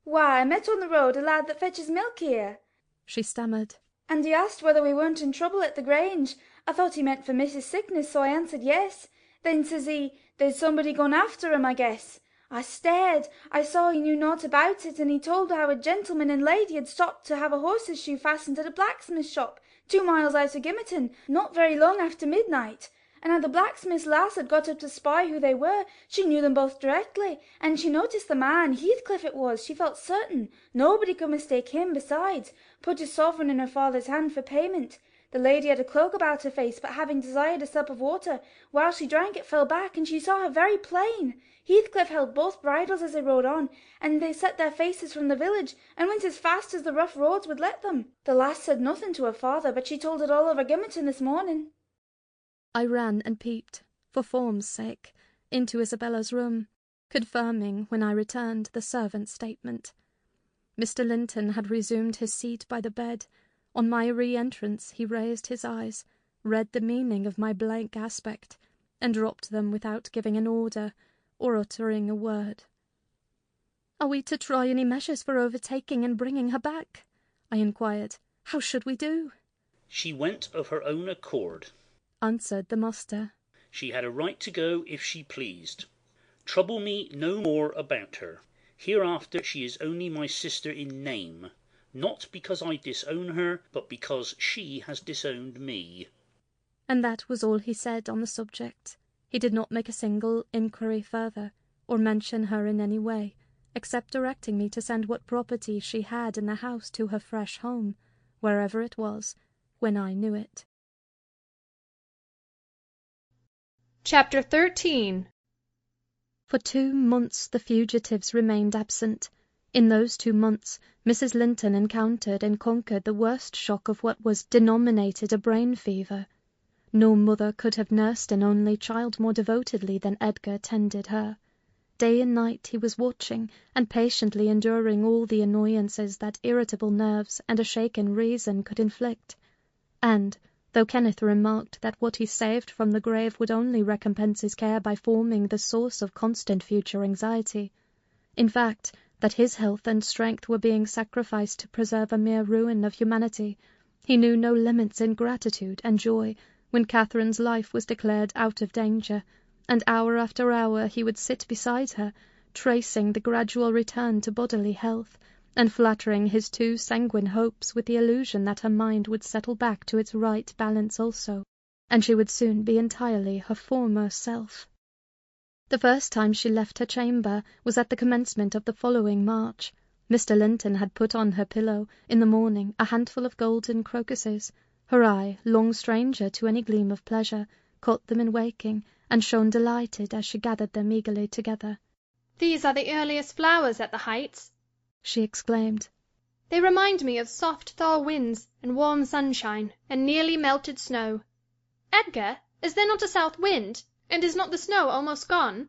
"Why, I met on the road a lad that fetches milk here," she stammered, "and he asked whether we weren't in trouble at the Grange. I thought he meant for Mrs. sickness, so I answered yes. Then says he, there's somebody gone after him, I guess. I stared. I saw he knew naught about it, and he told how a gentleman and lady had stopped to have a horse's shoe fastened at a blacksmith's shop 2 miles out of Gimmerton, not very long after midnight, and how the blacksmith's lass had got up to spy who they were. She knew them both directly, and she noticed the man, Heathcliff it was, she felt certain. Nobody could mistake him, besides. Put a sovereign in her father's hand for payment. The lady had a cloak about her face, but having desired a sup of water, while she drank it fell back, and she saw her very plain. Heathcliff held both bridles as they rode on, and they set their faces from the village, and went as fast as the rough roads would let them. The lass said nothing to her father, but she told it all over Gimmerton this morning." I ran and peeped, for form's sake, into Isabella's room, confirming, when I returned, the servant's statement. Mr. Linton had resumed his seat by the bed. On my re-entrance he raised his eyes, read the meaning of my blank aspect, and dropped them without giving an order or uttering a word. "Are we to try any measures for overtaking and bringing her back?" I inquired. "How should we do?" "She went of her own accord," answered the master. "She had a right to go if she pleased. Trouble me no more about her. Hereafter she is only my sister in name, not because I disown her, but because she has disowned me." And that was all he said on the subject. He did not make a single inquiry further, or mention her in any way, except directing me to send what property she had in the house to her fresh home, wherever it was, when I knew it. Chapter 13. For 2 months the fugitives remained absent. In those 2 months Mrs. Linton encountered and conquered the worst shock of what was denominated a brain fever. No mother could have nursed an only child more devotedly than Edgar tended her. Day and night he was watching and patiently enduring all the annoyances that irritable nerves and a shaken reason could inflict. And, though Kenneth remarked that what he saved from the grave would only recompense his care by forming the source of constant future anxiety, in fact, that his health and strength were being sacrificed to preserve a mere ruin of humanity, he knew no limits in gratitude and joy when Catherine's life was declared out of danger, and hour after hour he would sit beside her, tracing the gradual return to bodily health, and flattering his too sanguine hopes with the illusion that her mind would settle back to its right balance also, and she would soon be entirely her former self. The first time she left her chamber was at the commencement of the following March. Mr. Linton had put on her pillow, in the morning, a handful of golden crocuses. Her eye, long stranger to any gleam of pleasure, caught them in waking, and shone delighted as she gathered them eagerly together. "These are the earliest flowers at the Heights," she exclaimed. They remind me of soft thaw winds and warm sunshine and nearly melted snow. Edgar, is there not a south wind, and is not the snow almost gone?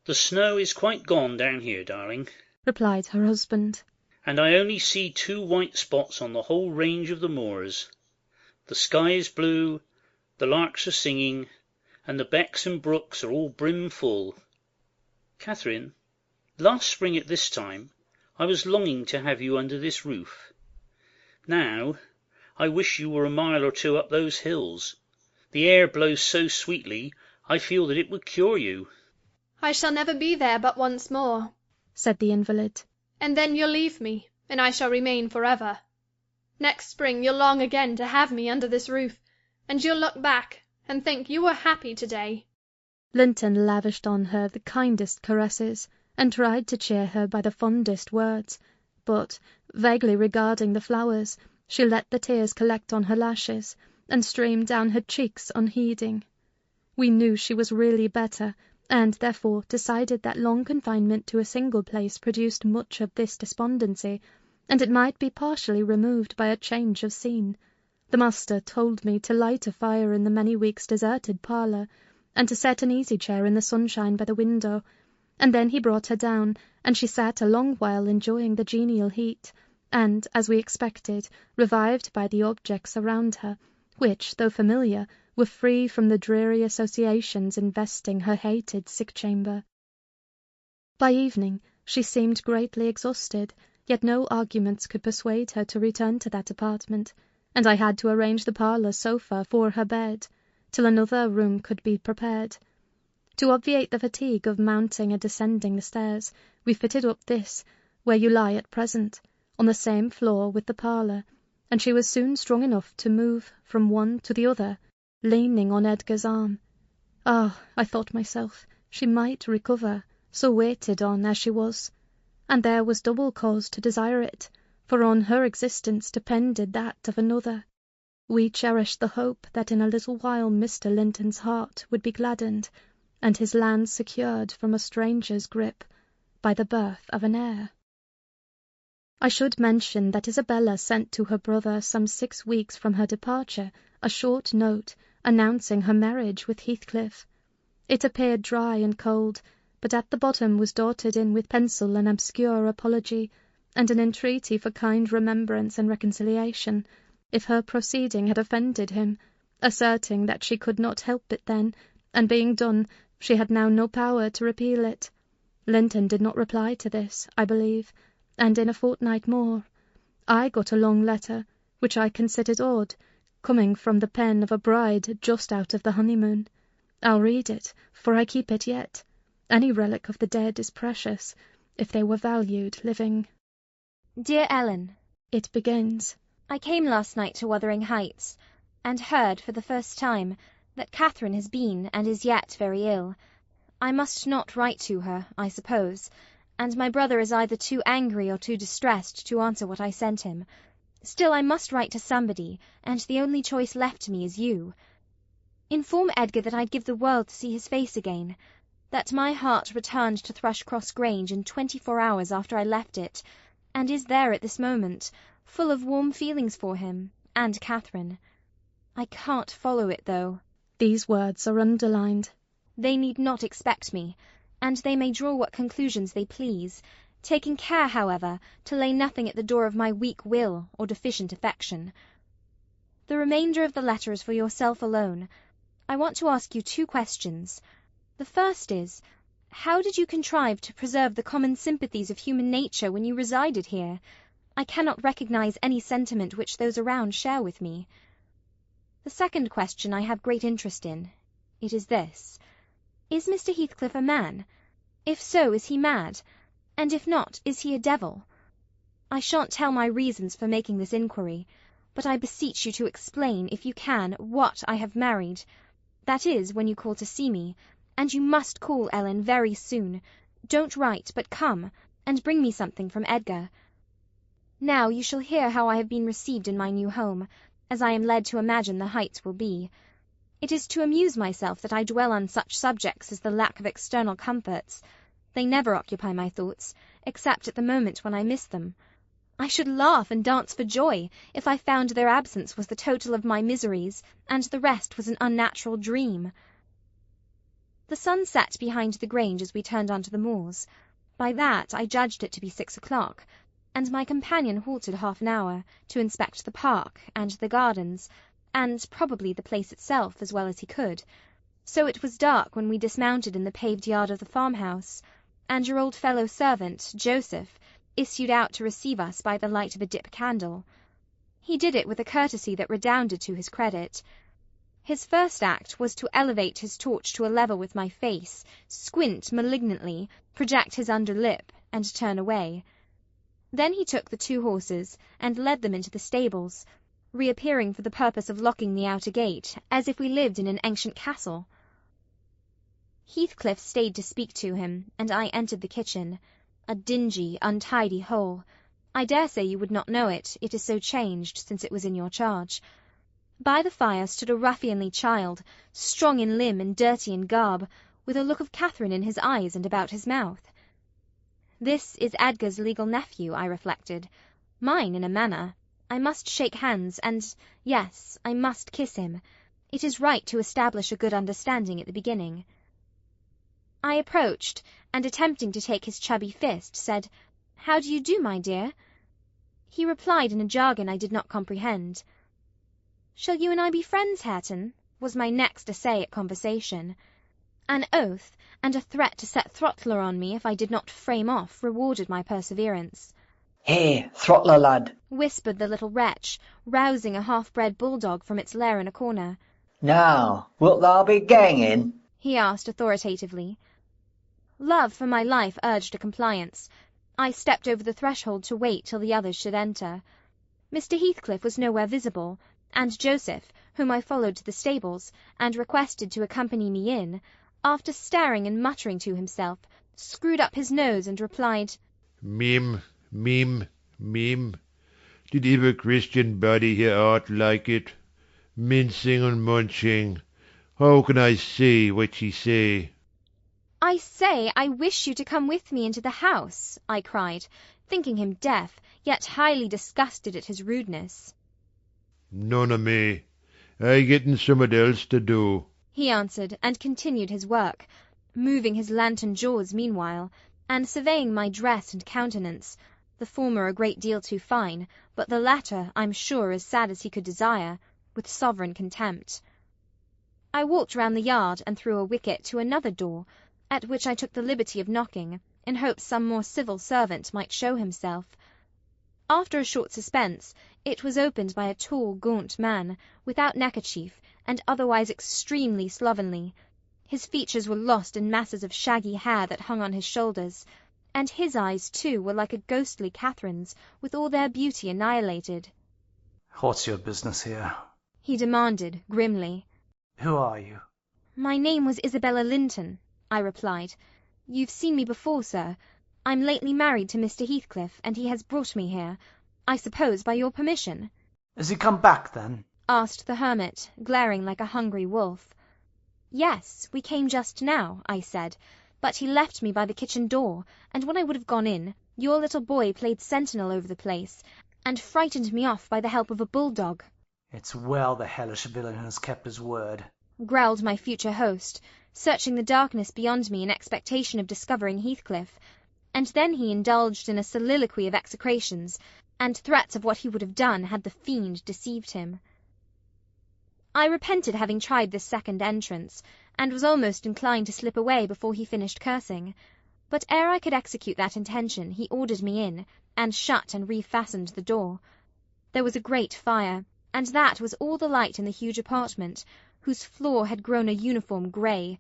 The snow is quite gone down here, darling, replied her husband, and I only see 2 white spots on the whole range of the moors. The sky is blue, the larks are singing, and the becks and brooks are all brim full. Catherine, last spring at this time I was longing to have you under this roof. Now I wish you were a mile or 2 up those hills. The air blows so sweetly I feel that it would cure you. I shall never be there but once more, said the invalid, and then you'll leave me, and I shall remain forever. Next spring you'll long again to have me under this roof, and you'll look back and think you were happy today. Linton lavished on her the kindest caresses, and tried to cheer her by the fondest words, but, vaguely regarding the flowers, she let the tears collect on her lashes, and stream down her cheeks unheeding. We knew she was really better, and therefore decided that long confinement to a single place produced much of this despondency, and it might be partially removed by a change of scene. The master told me to light a fire in the many weeks deserted parlour, and to set an easy-chair in the sunshine by the window, and then he brought her down, and she sat a long while enjoying the genial heat, and, as we expected, revived by the objects around her, which, though familiar, were free from the dreary associations investing her hated sick-chamber. By evening she seemed greatly exhausted, yet no arguments could persuade her to return to that apartment, and I had to arrange the parlour sofa for her bed, till another room could be prepared. To obviate the fatigue of mounting and descending the stairs, we fitted up this, where you lie at present, on the same floor with the parlour, and she was soon strong enough to move from one to the other, leaning on Edgar's arm. Ah, I thought myself, she might recover, so waited on as she was, and there was double cause to desire it, for on her existence depended that of another. We cherished the hope that in a little while Mr. Linton's heart would be gladdened, and his land secured from a stranger's grip by the birth of an heir. I should mention that Isabella sent to her brother some 6 weeks from her departure a short note announcing her marriage with Heathcliff. It appeared dry and cold, but at the bottom was dotted in with pencil an obscure apology, and an entreaty for kind remembrance and reconciliation, if her proceeding had offended him, asserting that she could not help it then, and being done, she had now no power to repeal it. Linton did not reply to this, I believe, and in a fortnight more I got a long letter, which I considered odd, coming from the pen of a bride just out of the honeymoon. I'll read it, for I keep it yet. Any relic of the dead is precious, if they were valued living. Dear Ellen, it begins. I came last night to Wuthering Heights, and heard for the first time that Catherine has been and is yet very ill. I must not write to her, I suppose, and my brother is either too angry or too distressed to answer what I sent him. Still, I must write to somebody, and the only choice left to me is you. Inform Edgar that I'd give the world to see his face again, that my heart returned to Thrushcross Grange in 24 hours after I left it, and is there at this moment, full of warm feelings for him and Catherine. I can't follow it, though. These words are underlined. They need not expect me, and they may draw what conclusions they please, taking care, however, to lay nothing at the door of my weak will or deficient affection. The remainder of the letter is for yourself alone. I want to ask you 2 questions. The first is, how did you contrive to preserve the common sympathies of human nature when you resided here? I cannot recognize any sentiment which those around share with me. The second question I have great interest in. It is this. Is Mr. Heathcliff a man? If so, is he mad? And if not, is he a devil? I shan't tell my reasons for making this inquiry, but I beseech you to explain, if you can, what I have married. That is, when you call to see me, and you must call, Ellen, very soon. Don't write, but come, and bring me something from Edgar. Now you shall hear how I have been received in my new home, as I am led to imagine the Heights will be. It is to amuse myself that I dwell on such subjects as the lack of external comforts. They never occupy my thoughts, except at the moment when I miss them. I should laugh and dance for joy if I found their absence was the total of my miseries, and the rest was an unnatural dream. The sun set behind the Grange as we turned on to the moors. By that I judged it to be 6 o'clock, and my companion halted half an hour to inspect the park and the gardens, and probably the place itself as well as he could. So it was dark when we dismounted in the paved yard of the farmhouse, and your old fellow servant, Joseph, issued out to receive us by the light of a dip candle. He did it with a courtesy that redounded to his credit. His first act was to elevate his torch to a level with my face, squint malignantly, project his under lip, and turn away. Then he took the 2 horses and led them into the stables, reappearing for the purpose of locking the outer gate, as if we lived in an ancient castle. Heathcliff stayed to speak to him, and I entered the kitchen, a dingy, untidy hole. I dare say you would not know it, it is so changed since it was in your charge. By the fire stood a ruffianly child, strong in limb and dirty in garb, with a look of Catherine in his eyes and about his mouth. This is Edgar's legal nephew, I reflected. Mine, in a manner. I must shake hands, and, yes, I must kiss him. It is right to establish a good understanding at the beginning. I approached, and attempting to take his chubby fist, said, "How do you do, my dear?" He replied in a jargon I did not comprehend. "Shall you and I be friends, Hareton?" was my next essay at conversation. An oath, and a threat to set Throttler on me if I did not frame off, rewarded my perseverance. "Here, Throttler, lad," whispered the little wretch, rousing a half-bred bulldog from its lair in a corner. "Now, wilt thou be ganging?" he asked authoritatively. Love for my life urged a compliance. I stepped over the threshold to wait till the others should enter. Mr. Heathcliff was nowhere visible, and Joseph, whom I followed to the stables, and requested to accompany me in, after staring and muttering to himself, screwed up his nose and replied, "Mim, mim, mim. Did ever Christian body hear aught like it? Mincing and munching. How can I say what ye say?" "I say I wish you to come with me into the house," I cried, thinking him deaf, yet highly disgusted at his rudeness. "None o' me. I gettin' summat else to do," he answered, and continued his work, moving his lantern jaws meanwhile, and surveying my dress and countenance, the former a great deal too fine, but the latter, I'm sure, as sad as he could desire, with sovereign contempt. I walked round the yard and through a wicket to another door, at which I took the liberty of knocking, in hopes some more civil servant might show himself. After a short suspense, it was opened by a tall, gaunt man, without neckerchief, and otherwise extremely slovenly. His features were lost in masses of shaggy hair that hung on his shoulders, and his eyes, too, were like a ghostly Catherine's, with all their beauty annihilated. "What's your business here?" he demanded, grimly. "Who are you?" "My name was Isabella Linton," I replied. "You've seen me before, sir. I'm lately married to Mr. Heathcliff, and he has brought me here, I suppose by your permission." "Has he come back, then?" asked the hermit, glaring like a hungry wolf. "Yes, we came just now," I said, "but he left me by the kitchen door, and when I would have gone in, your little boy played sentinel over the place, and frightened me off by the help of a bulldog." "It's well the hellish villain has kept his word," growled my future host, searching the darkness beyond me in expectation of discovering Heathcliff, and then he indulged in a soliloquy of execrations, and threats of what he would have done had the fiend deceived him. I repented having tried this second entrance, and was almost inclined to slip away before he finished cursing. But ere I could execute that intention, he ordered me in, and shut and refastened the door. There was a great fire, and that was all the light in the huge apartment, whose floor had grown a uniform grey,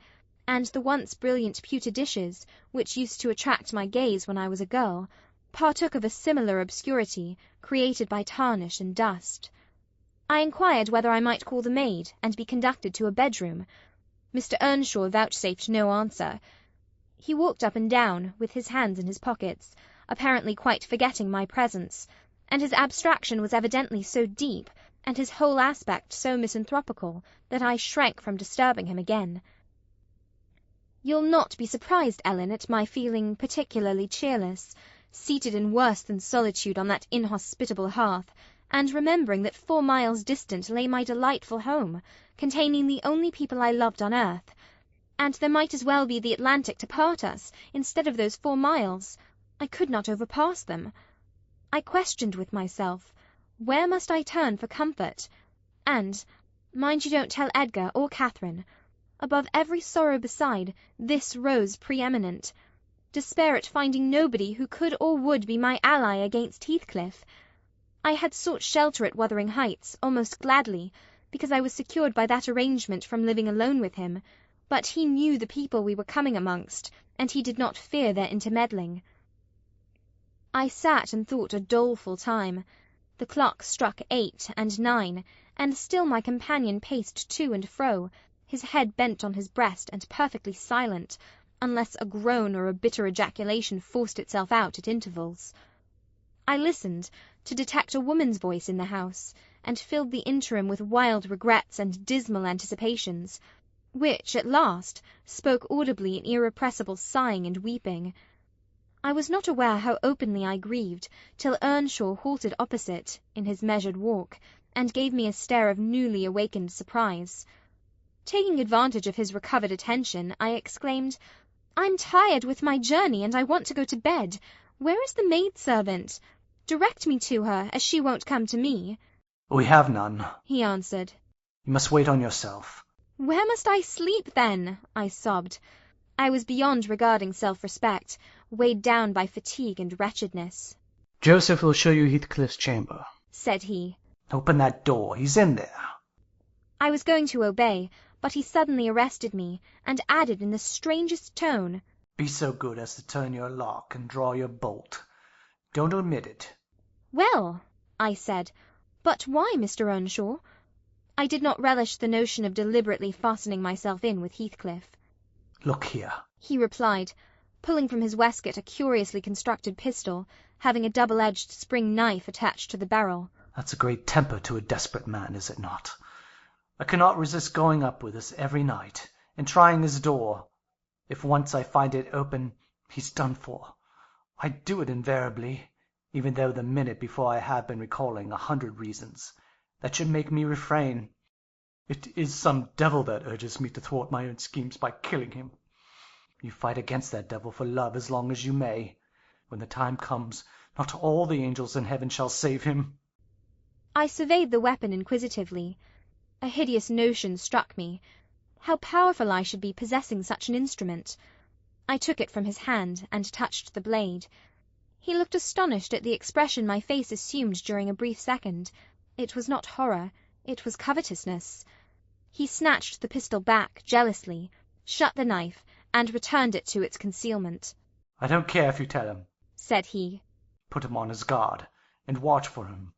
and the once brilliant pewter dishes, which used to attract my gaze when I was a girl, partook of a similar obscurity, created by tarnish and dust. I inquired whether I might call the maid, and be conducted to a bedroom. Mr. Earnshaw vouchsafed no answer. He walked up and down, with his hands in his pockets, apparently quite forgetting my presence, and his abstraction was evidently so deep, and his whole aspect so misanthropical, that I shrank from disturbing him again. "You'll not be surprised, Ellen, at my feeling particularly cheerless. seated in worse than solitude on that inhospitable hearth, and remembering that 4 miles distant lay my delightful home, containing the only people I loved on earth, and there might as well be the Atlantic to part us, instead of those 4 miles. I could not overpass them. I questioned with myself, where must I turn for comfort? And, mind you don't tell Edgar or Catherine, above every sorrow beside, this rose preeminent. Despair at finding nobody who could or would be my ally against Heathcliff. I had sought shelter at Wuthering Heights, almost gladly, because I was secured by that arrangement from living alone with him, but he knew the people we were coming amongst, and he did not fear their intermeddling. I sat and thought a doleful time. The clock struck 8 and 9, and still my companion paced to and fro, his head bent on his breast and perfectly silent, unless a groan or a bitter ejaculation forced itself out at intervals. I listened, to detect a woman's voice in the house, and filled the interim with wild regrets and dismal anticipations, which, at last, spoke audibly in irrepressible sighing and weeping. I was not aware how openly I grieved, till Earnshaw halted opposite, in his measured walk, and gave me a stare of newly awakened surprise. Taking advantage of his recovered attention, I exclaimed, "I'm tired with my journey, and I want to go to bed. Where is the maid-servant? Direct me to her, as she won't come to me." "We have none," he answered. "You must wait on yourself." "Where must I sleep, then?" I sobbed. I was beyond regarding self-respect, weighed down by fatigue and wretchedness. "Joseph will show you Heathcliff's chamber," said he. "Open that door. He's in there." I was going to obey, but he suddenly arrested me, and added in the strangest tone, "Be so good as to turn your lock and draw your bolt. Don't omit it." "Well," I said, "but why, Mr. Earnshaw?" I did not relish the notion of deliberately fastening myself in with Heathcliff. "Look here," he replied, pulling from his waistcoat a curiously constructed pistol, having a double-edged spring knife attached to the barrel. "That's a great temper to a desperate man, is it not? I cannot resist going up with us every night, and trying his door. If once I find it open, he's done for. I do it invariably, even though the minute before I have been recalling 100 reasons that should make me refrain. It is some devil that urges me to thwart my own schemes by killing him. You fight against that devil for love as long as you may. When the time comes, not all the angels in heaven shall save him." I surveyed the weapon inquisitively. A hideous notion struck me. How powerful I should be possessing such an instrument. I took it from his hand, and touched the blade. He looked astonished at the expression my face assumed during a brief second. It was not horror, it was covetousness. He snatched the pistol back jealously, shut the knife, and returned it to its concealment. "I don't care if you tell him," said he. "Put him on his guard, and watch for him.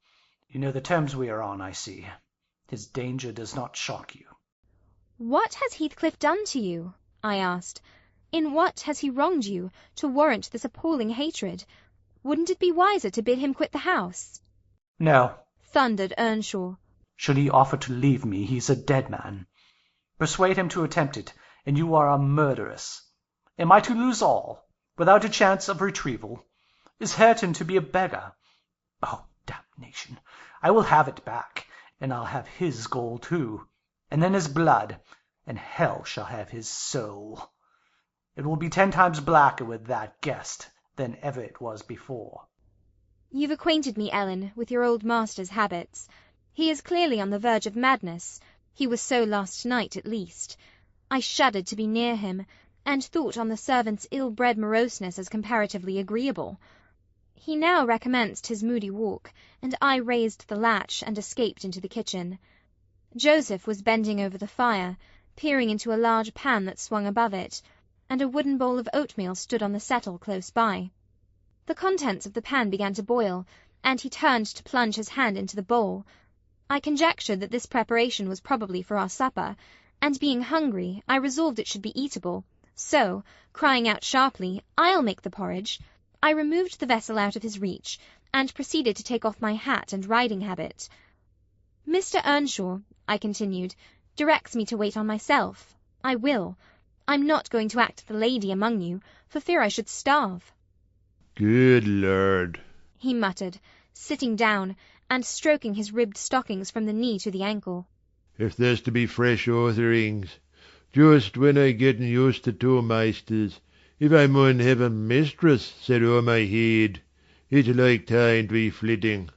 You know the terms we are on, I see. His danger does not shock you." "What has Heathcliff done to you?" I asked. "In what has he wronged you, to warrant this appalling hatred? Wouldn't it be wiser to bid him quit the house?" "No," thundered Earnshaw. "Should he offer to leave me, he is a dead man. Persuade him to attempt it, and you are a murderess. Am I to lose all, without a chance of retrieval? Is Hareton to be a beggar? Oh, damnation! I will have it back, and I'll have his gold too, and then his blood, and hell shall have his soul. It will be 10 times blacker with that guest than ever it was before." "You've acquainted me, Ellen, with your old master's habits. He is clearly on the verge of madness. He was so last night, at least. I shuddered to be near him, and thought on the servant's ill-bred moroseness as comparatively agreeable. He now recommenced his moody walk, and I raised the latch and escaped into the kitchen. Joseph was bending over the fire, peering into a large pan that swung above it, and a wooden bowl of oatmeal stood on the settle close by. The contents of the pan began to boil, and he turned to plunge his hand into the bowl. I conjectured that this preparation was probably for our supper, and being hungry, I resolved it should be eatable, so, crying out sharply, "I'll make the porridge," I removed the vessel out of his reach, and proceeded to take off my hat and riding habit. "Mr. Earnshaw," I continued, "directs me to wait on myself. I will. I'm not going to act the lady among you, for fear I should starve." Good Lord, he muttered, sitting down and stroking his ribbed stockings from the knee to the ankle. if there's to be fresh authorings, just when I getten used to two meisters, if I mun have a mistress set o'er my head, it's like time to be flitting.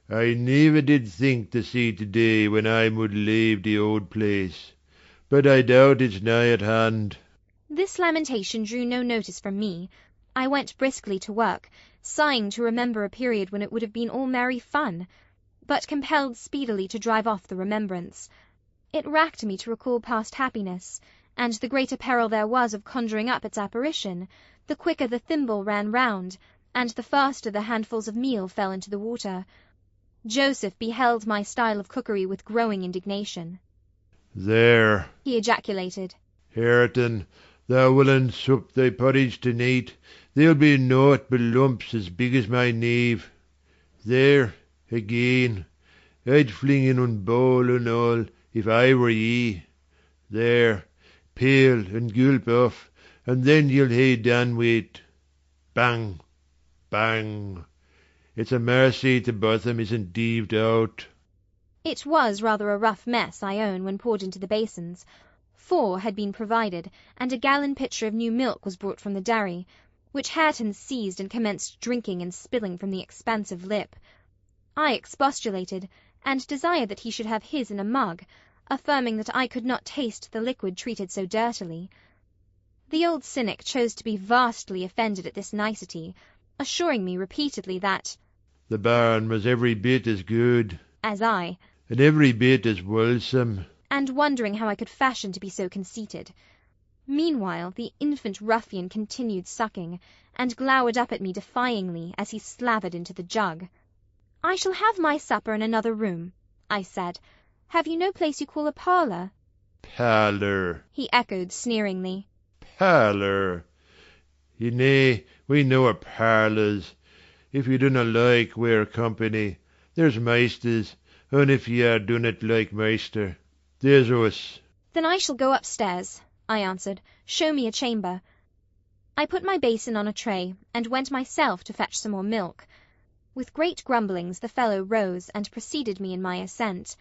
I never did think to see today when I would leave the old place, but I doubt it's nigh at hand. This lamentation drew no notice from me. I went briskly to work, sighing to remember a period when it would have been all merry fun, but compelled speedily to drive off the remembrance. It racked me to recall past happiness, and the greater peril there was of conjuring up its apparition, the quicker the thimble ran round, and the faster the handfuls of meal fell into the water. Joseph beheld my style of cookery with growing indignation. There, He ejaculated. Hareton, thou willn't sup thy porridge to night, there'll be nought but lumps as big as my knave. There, again, I'd fling in un bowl and all, if I were ye. There, pail and gulp off, and then you'll hae done wi't. Bang, bang. It's a mercy the bottom isn't deaved out. It was rather a rough mess, I own, when poured into the basins. 4 had been provided, and a gallon pitcher of new milk was brought from the dairy, which Hareton seized and commenced drinking and spilling from the expansive lip. I expostulated, and desired that he should have his in a mug, affirming that I could not taste the liquid treated so dirtily. The old cynic chose to be vastly offended at this nicety, assuring me repeatedly that the barn was every bit as good, as I, and every bit as wholesome, and wondering how I could fashion to be so conceited. Meanwhile the infant ruffian continued sucking, and glowered up at me defyingly as he slavered into the jug. "I shall have my supper in another room," I said. "Have you no place you call a parlour?" Parlour, he echoed sneeringly. Parlour. Ye nay, we know a parlours. If you dunna like we're company, there's meisters, and if ye dunnot like meister, there's us. "Then I shall go upstairs," I answered. "Show me a chamber." I put my basin on a tray, and went myself to fetch some more milk. With great grumblings the fellow rose, and preceded me in my ascent.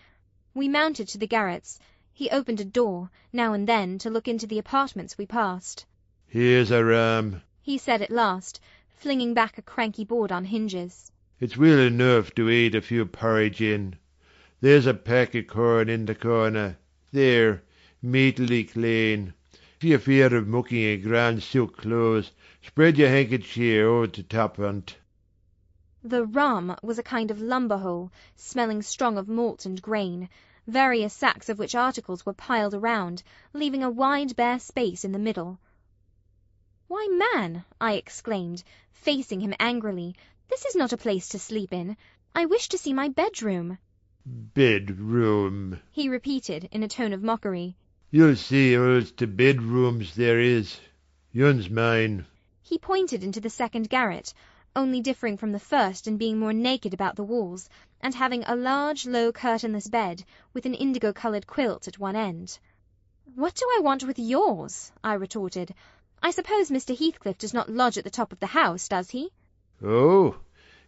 We mounted to the garrets. He opened a door, now and then, to look into the apartments we passed. Here's a ram, he said at last, flinging back a cranky board on hinges. It's weel enough to eat a few porridge in. There's a peck of corn in the corner, there, meatily clean. If you're feared of mucking your grand silk clothes, spread your handkerchief over the top on't. The rum was a kind of lumber-hole, smelling strong of malt and grain, various sacks of which articles were piled around, leaving a wide bare space in the middle. "Why, man," I exclaimed, facing him angrily, "this is not a place to sleep in. I wish to see my bedroom." Bedroom, he repeated in a tone of mockery. You'll see all's to bedrooms there is. Yon's mine. He pointed into the second garret, only differing from the first in being more naked about the walls, and having a large, low, curtainless bed, with an indigo-coloured quilt at one end. "What do I want with yours?" I retorted. "I suppose Mr. Heathcliff does not lodge at the top of the house, does he?" Oh,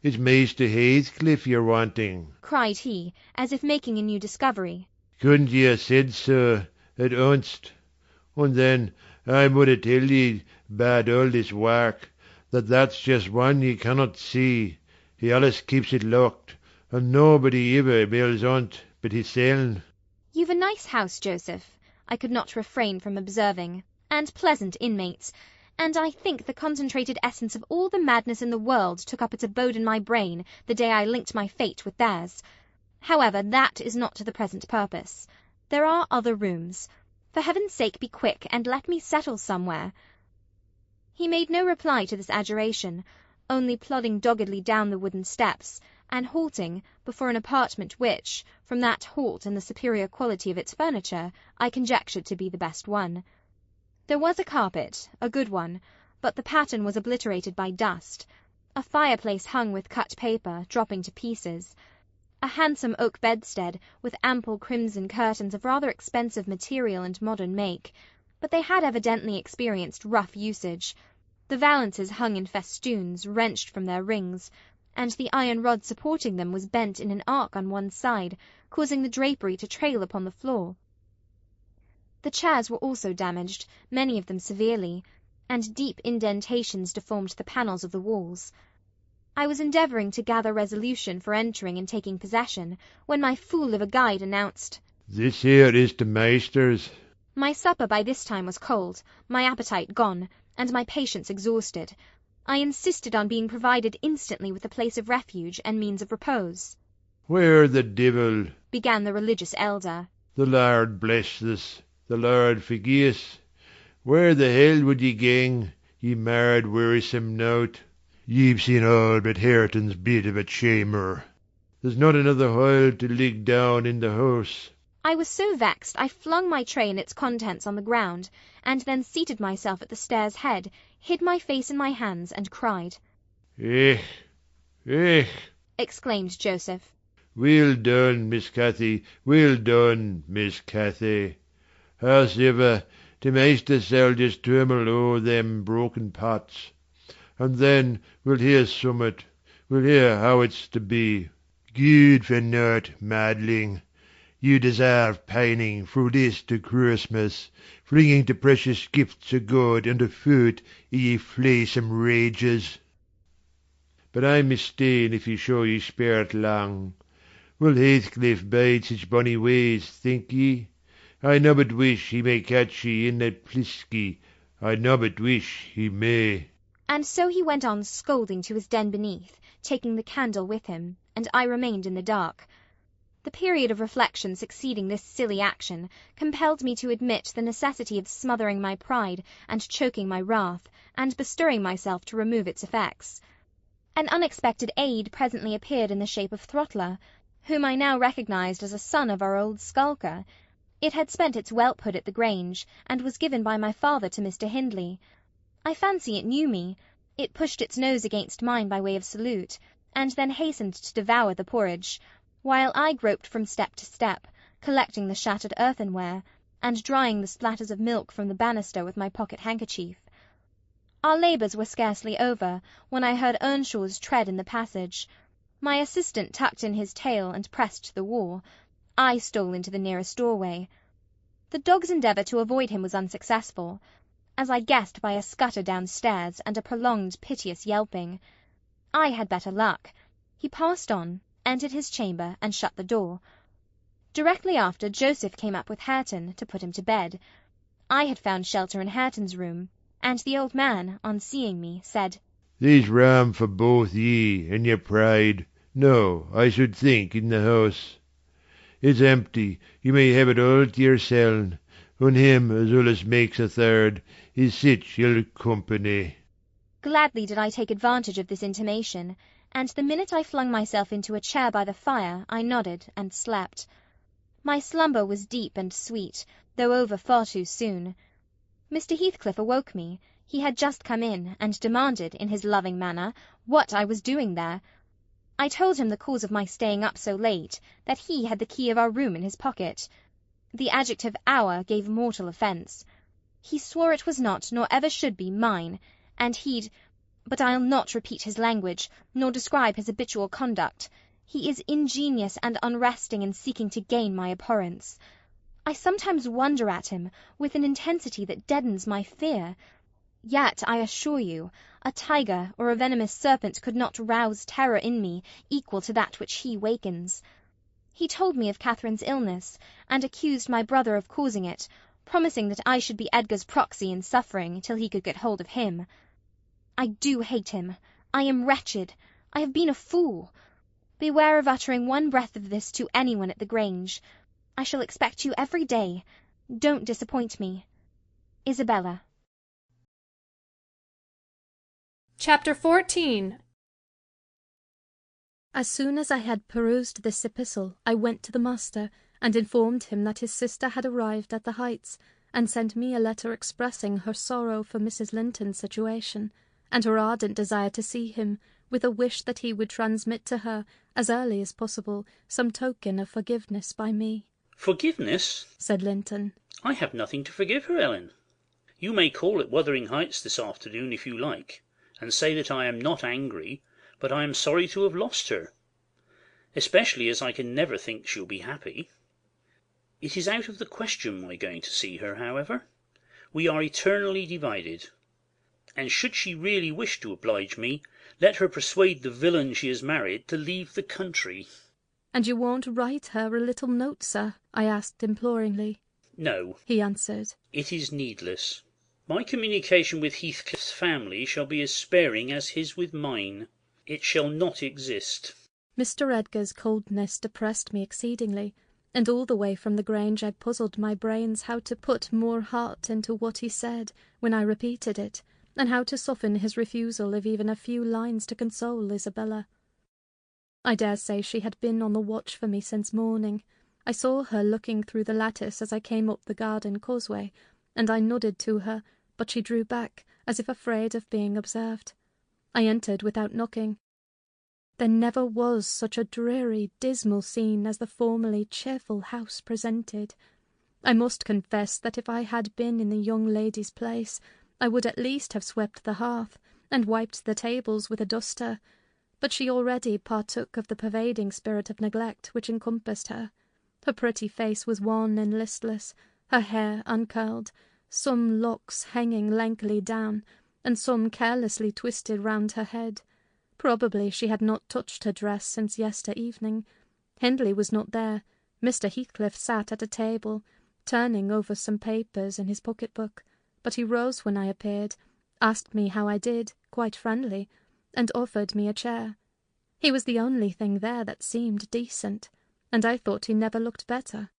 it's Maister Heathcliff you're wanting, cried he, as if making a new discovery. Couldn't ye ha' said so at onst? And then I would tell ye about all this work, that's just one ye cannot see. He allus keeps it locked, and nobody ever bells on't but hisseln. "You've a nice house, Joseph," I could not refrain from observing, "and pleasant inmates, and I think the concentrated essence of all the madness in the world took up its abode in my brain the day I linked my fate with theirs. However, that is not to the present purpose. There are other rooms. For heaven's sake be quick, and let me settle somewhere." He made no reply to this adjuration, only plodding doggedly down the wooden steps, and halting before an apartment which, from that halt and the superior quality of its furniture, I conjectured to be the best one. There was a carpet, a good one, but the pattern was obliterated by dust. A fireplace hung with cut paper, dropping to pieces. A handsome oak bedstead, with ample crimson curtains of rather expensive material and modern make, but they had evidently experienced rough usage. The valances hung in festoons, wrenched from their rings, and the iron rod supporting them was bent in an arc on one side, causing the drapery to trail upon the floor. The chairs were also damaged, many of them severely, and deep indentations deformed the panels of the walls. I was endeavouring to gather resolution for entering and taking possession, when my fool of a guide announced, "This here is the Meister's." My supper by this time was cold, my appetite gone, and my patience exhausted. I insisted on being provided instantly with a place of refuge and means of repose. "Where the devil," began the religious elder. "The Lord bless us, the Lord forgie us. Where the hell would ye gang, ye mad wearisome nowt? Ye've seen all but Hareton's bit of a chamber. There's not another hole to lig down in the house." I was so vexed I flung my tray and its contents on the ground, and then seated myself at the stair's head, hid my face in my hands, and cried. "Eh, eh," exclaimed Joseph. "Well done, Miss Cathy, well done, Miss Cathy. Hows'ever, the Maister shall just tumble o'er them broken pots, and then we'll hear summat, we'll hear how it's to be. Good for nought, madling. You deserve pining through this to Christmas, flinging the precious gifts of God under foot ye flaysome rages. But I mistain if ye show ye spare it long. Will Heathcliff bide such bonny ways, think ye? I nobbut wish he may catch ye in that plisky, I nobbut wish he may." And so he went on scolding to his den beneath, taking the candle with him, and I remained in the dark. The period of reflection succeeding this silly action compelled me to admit the necessity of smothering my pride and choking my wrath, and bestirring myself to remove its effects. An unexpected aid presently appeared in the shape of Throttler, whom I now recognised as a son of our old skulker. It had spent its whelphood at the Grange, and was given by my father to Mr. Hindley. I fancy it knew me. It pushed its nose against mine by way of salute, and then hastened to devour the porridge, while I groped from step to step, collecting the shattered earthenware, and drying the splatters of milk from the banister with my pocket-handkerchief. Our labours were scarcely over, when I heard Earnshaw's tread in the passage. My assistant tucked in his tail and pressed to the wall. I stole into the nearest doorway. The dog's endeavour to avoid him was unsuccessful, as I guessed by a scutter downstairs and a prolonged piteous yelping. I had better luck. He passed on, entered his chamber, and shut the door. Directly after, Joseph came up with Hareton, to put him to bed. I had found shelter in Hareton's room, and the old man, on seeing me, said, "There's room for both ye and your pride. No, I should think, in the house. It's empty, you may have it all to yourseln, and him as allus makes a third is sich ill company." Gladly did I take advantage of this intimation, and the minute I flung myself into a chair by the fire, I nodded and slept. My slumber was deep and sweet, though over far too soon. Mr. Heathcliff awoke me. He had just come in, and demanded, in his loving manner, what I was doing there. I told him the cause of my staying up so late, that he had the key of our room in his pocket. The adjective "our" gave mortal offence. He swore it was not, nor ever should be, mine, and but I'll not repeat his language, nor describe his habitual conduct. He is ingenious and unresting in seeking to gain my abhorrence. I sometimes wonder at him, with an intensity that deadens my fear. Yet, I assure you, a tiger or a venomous serpent could not rouse terror in me equal to that which he wakens. He told me of Catherine's illness, and accused my brother of causing it, promising that I should be Edgar's proxy in suffering till he could get hold of him. I do hate him. I am wretched. I have been a fool. Beware of uttering one breath of this to anyone at the Grange. I shall expect you every day. Don't disappoint me. Isabella. Chapter 14. As soon as I had perused this epistle, I went to the master, and informed him that his sister had arrived at the Heights, and sent me a letter expressing her sorrow for Mrs. Linton's situation, and her ardent desire to see him, with a wish that he would transmit to her, as early as possible, some token of forgiveness by me. "Forgiveness?" said Linton. "I have nothing to forgive her, Ellen. You may call at Wuthering Heights this afternoon if you like, and say that I am not angry, but I am sorry to have lost her, especially as I can never think she'll be happy. It is out of the question my going to see her, however. We are eternally divided, and should she really wish to oblige me, let her persuade the villain she has married to leave the country. And you won't write her a little note, sir? I asked imploringly. No, he answered. It is needless. My communication with Heathcliff's family shall be as sparing as his with mine. It shall not exist. Mr. Edgar's coldness depressed me exceedingly, and all the way from the Grange I puzzled my brains how to put more heart into what he said when I repeated it, and how to soften his refusal of even a few lines to console Isabella. I dare say she had been on the watch for me since morning. I saw her looking through the lattice as I came up the garden causeway, and I nodded to her, but she drew back, as if afraid of being observed. I entered without knocking. There never was such a dreary, dismal scene as the formerly cheerful house presented. I must confess that if I had been in the young lady's place, I would at least have swept the hearth, and wiped the tables with a duster, but she already partook of the pervading spirit of neglect which encompassed her. Her pretty face was wan and listless, her hair uncurled, some locks hanging lankily down, and some carelessly twisted round her head. Probably she had not touched her dress since yester evening. Hindley was not there. Mr. Heathcliff sat at a table, turning over some papers in his pocket-book, but he rose when I appeared, asked me how I did, quite friendly, and offered me a chair. He was the only thing there that seemed decent, and I thought he never looked better.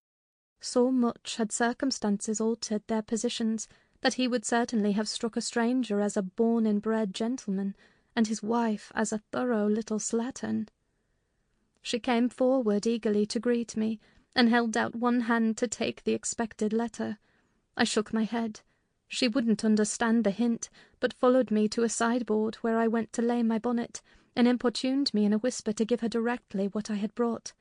So much had circumstances altered their positions that he would certainly have struck a stranger as a born and bred gentleman, and his wife as a thorough little slattern. She came forward eagerly to greet me, and held out one hand to take the expected letter. I shook my head. She wouldn't understand the hint, but followed me to a sideboard where I went to lay my bonnet, and importuned me in a whisper to give her directly what I had brought.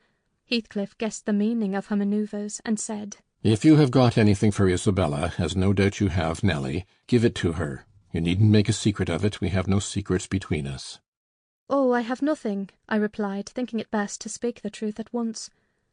Heathcliff guessed the meaning of her manoeuvres, and said, "If you have got anything for Isabella, as no doubt you have, Nelly, give it to her. You needn't make a secret of it. We have no secrets between us." "Oh, I have nothing," I replied, thinking it best to speak the truth at once.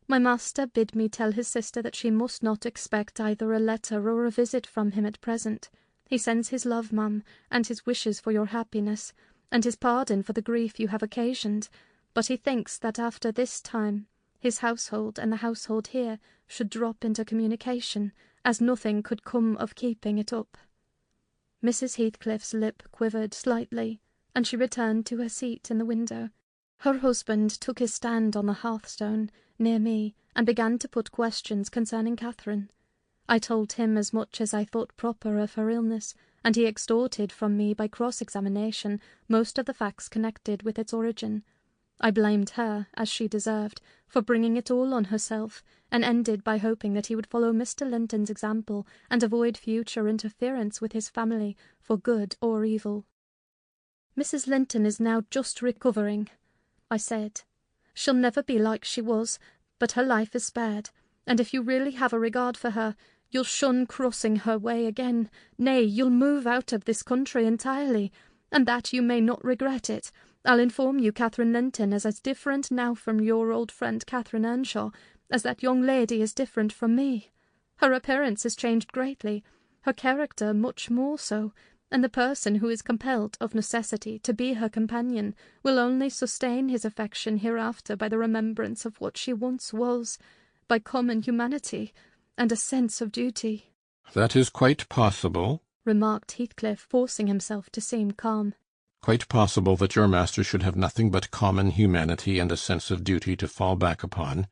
"My master bid me tell his sister that she must not expect either a letter or a visit from him at present. He sends his love, ma'am, and his wishes for your happiness, and his pardon for the grief you have occasioned, but he thinks that after this time his household and the household here should drop into communication, as nothing could come of keeping it up." Mrs. Heathcliff's lip quivered slightly, and she returned to her seat in the window. Her husband took his stand on the hearthstone near me, and began to put questions concerning Catherine. I told him as much as I thought proper of her illness, and he extorted from me by cross-examination most of the facts connected with its origin. I blamed her, as she deserved, for bringing it all on herself, and ended by hoping that he would follow Mr. Linton's example and avoid future interference with his family, for good or evil. "Mrs. Linton is now just recovering," I said. "She'll never be like she was, but her life is spared, and if you really have a regard for her, you'll shun crossing her way again. Nay, you'll move out of this country entirely, and that you may not regret it. I'll inform you Catherine Linton is as different now from your old friend Catherine Earnshaw as that young lady is different from me. Her appearance is changed greatly, her character much more so, and the person who is compelled of necessity to be her companion will only sustain his affection hereafter by the remembrance of what she once was, by common humanity and a sense of duty." "That is quite possible," remarked Heathcliff, forcing himself to seem calm. "Quite possible that your master should have nothing but common humanity and a sense of duty to fall back upon.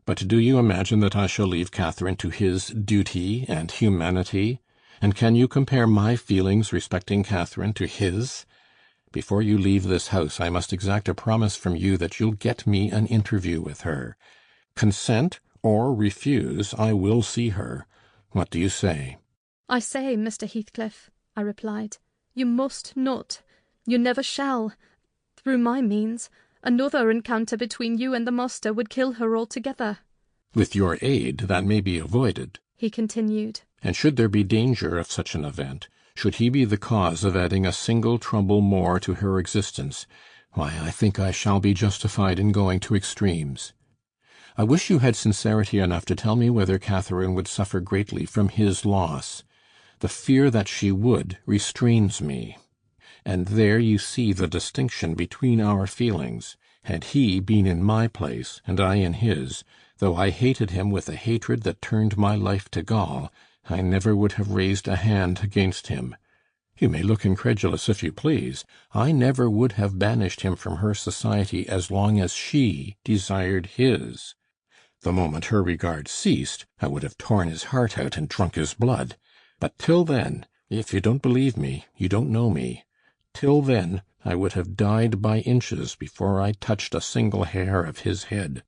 But do you imagine that I shall leave Catherine to his duty and humanity? And can you compare my feelings respecting Catherine to his? Before you leave this house, I must exact a promise from you that you'll get me an interview with her. Consent or refuse, I will see her. What do you say?" "I say, Mr. Heathcliff," I replied, "you must not. You never shall. Through my means, another encounter between you and the master would kill her altogether." "With your aid, that may be avoided," he continued. and should there be danger of such an event, should he be the cause of adding a single trouble more to her existence, why, I think I shall be justified in going to extremes. I wish you had sincerity enough to tell me whether Catherine would suffer greatly from his loss. The fear that she would restrains me. And there you see the distinction between our feelings. Had he been in my place, and I in his, though I hated him with a hatred that turned my life to gall, I never would have raised a hand against him. You may look incredulous if you please. I never would have banished him from her society as long as she desired his. The moment her regard ceased, I would have torn his heart out and drunk his blood. But till then, if you don't believe me, you don't know me. Till then, I would have died by inches before I touched a single hair of his head.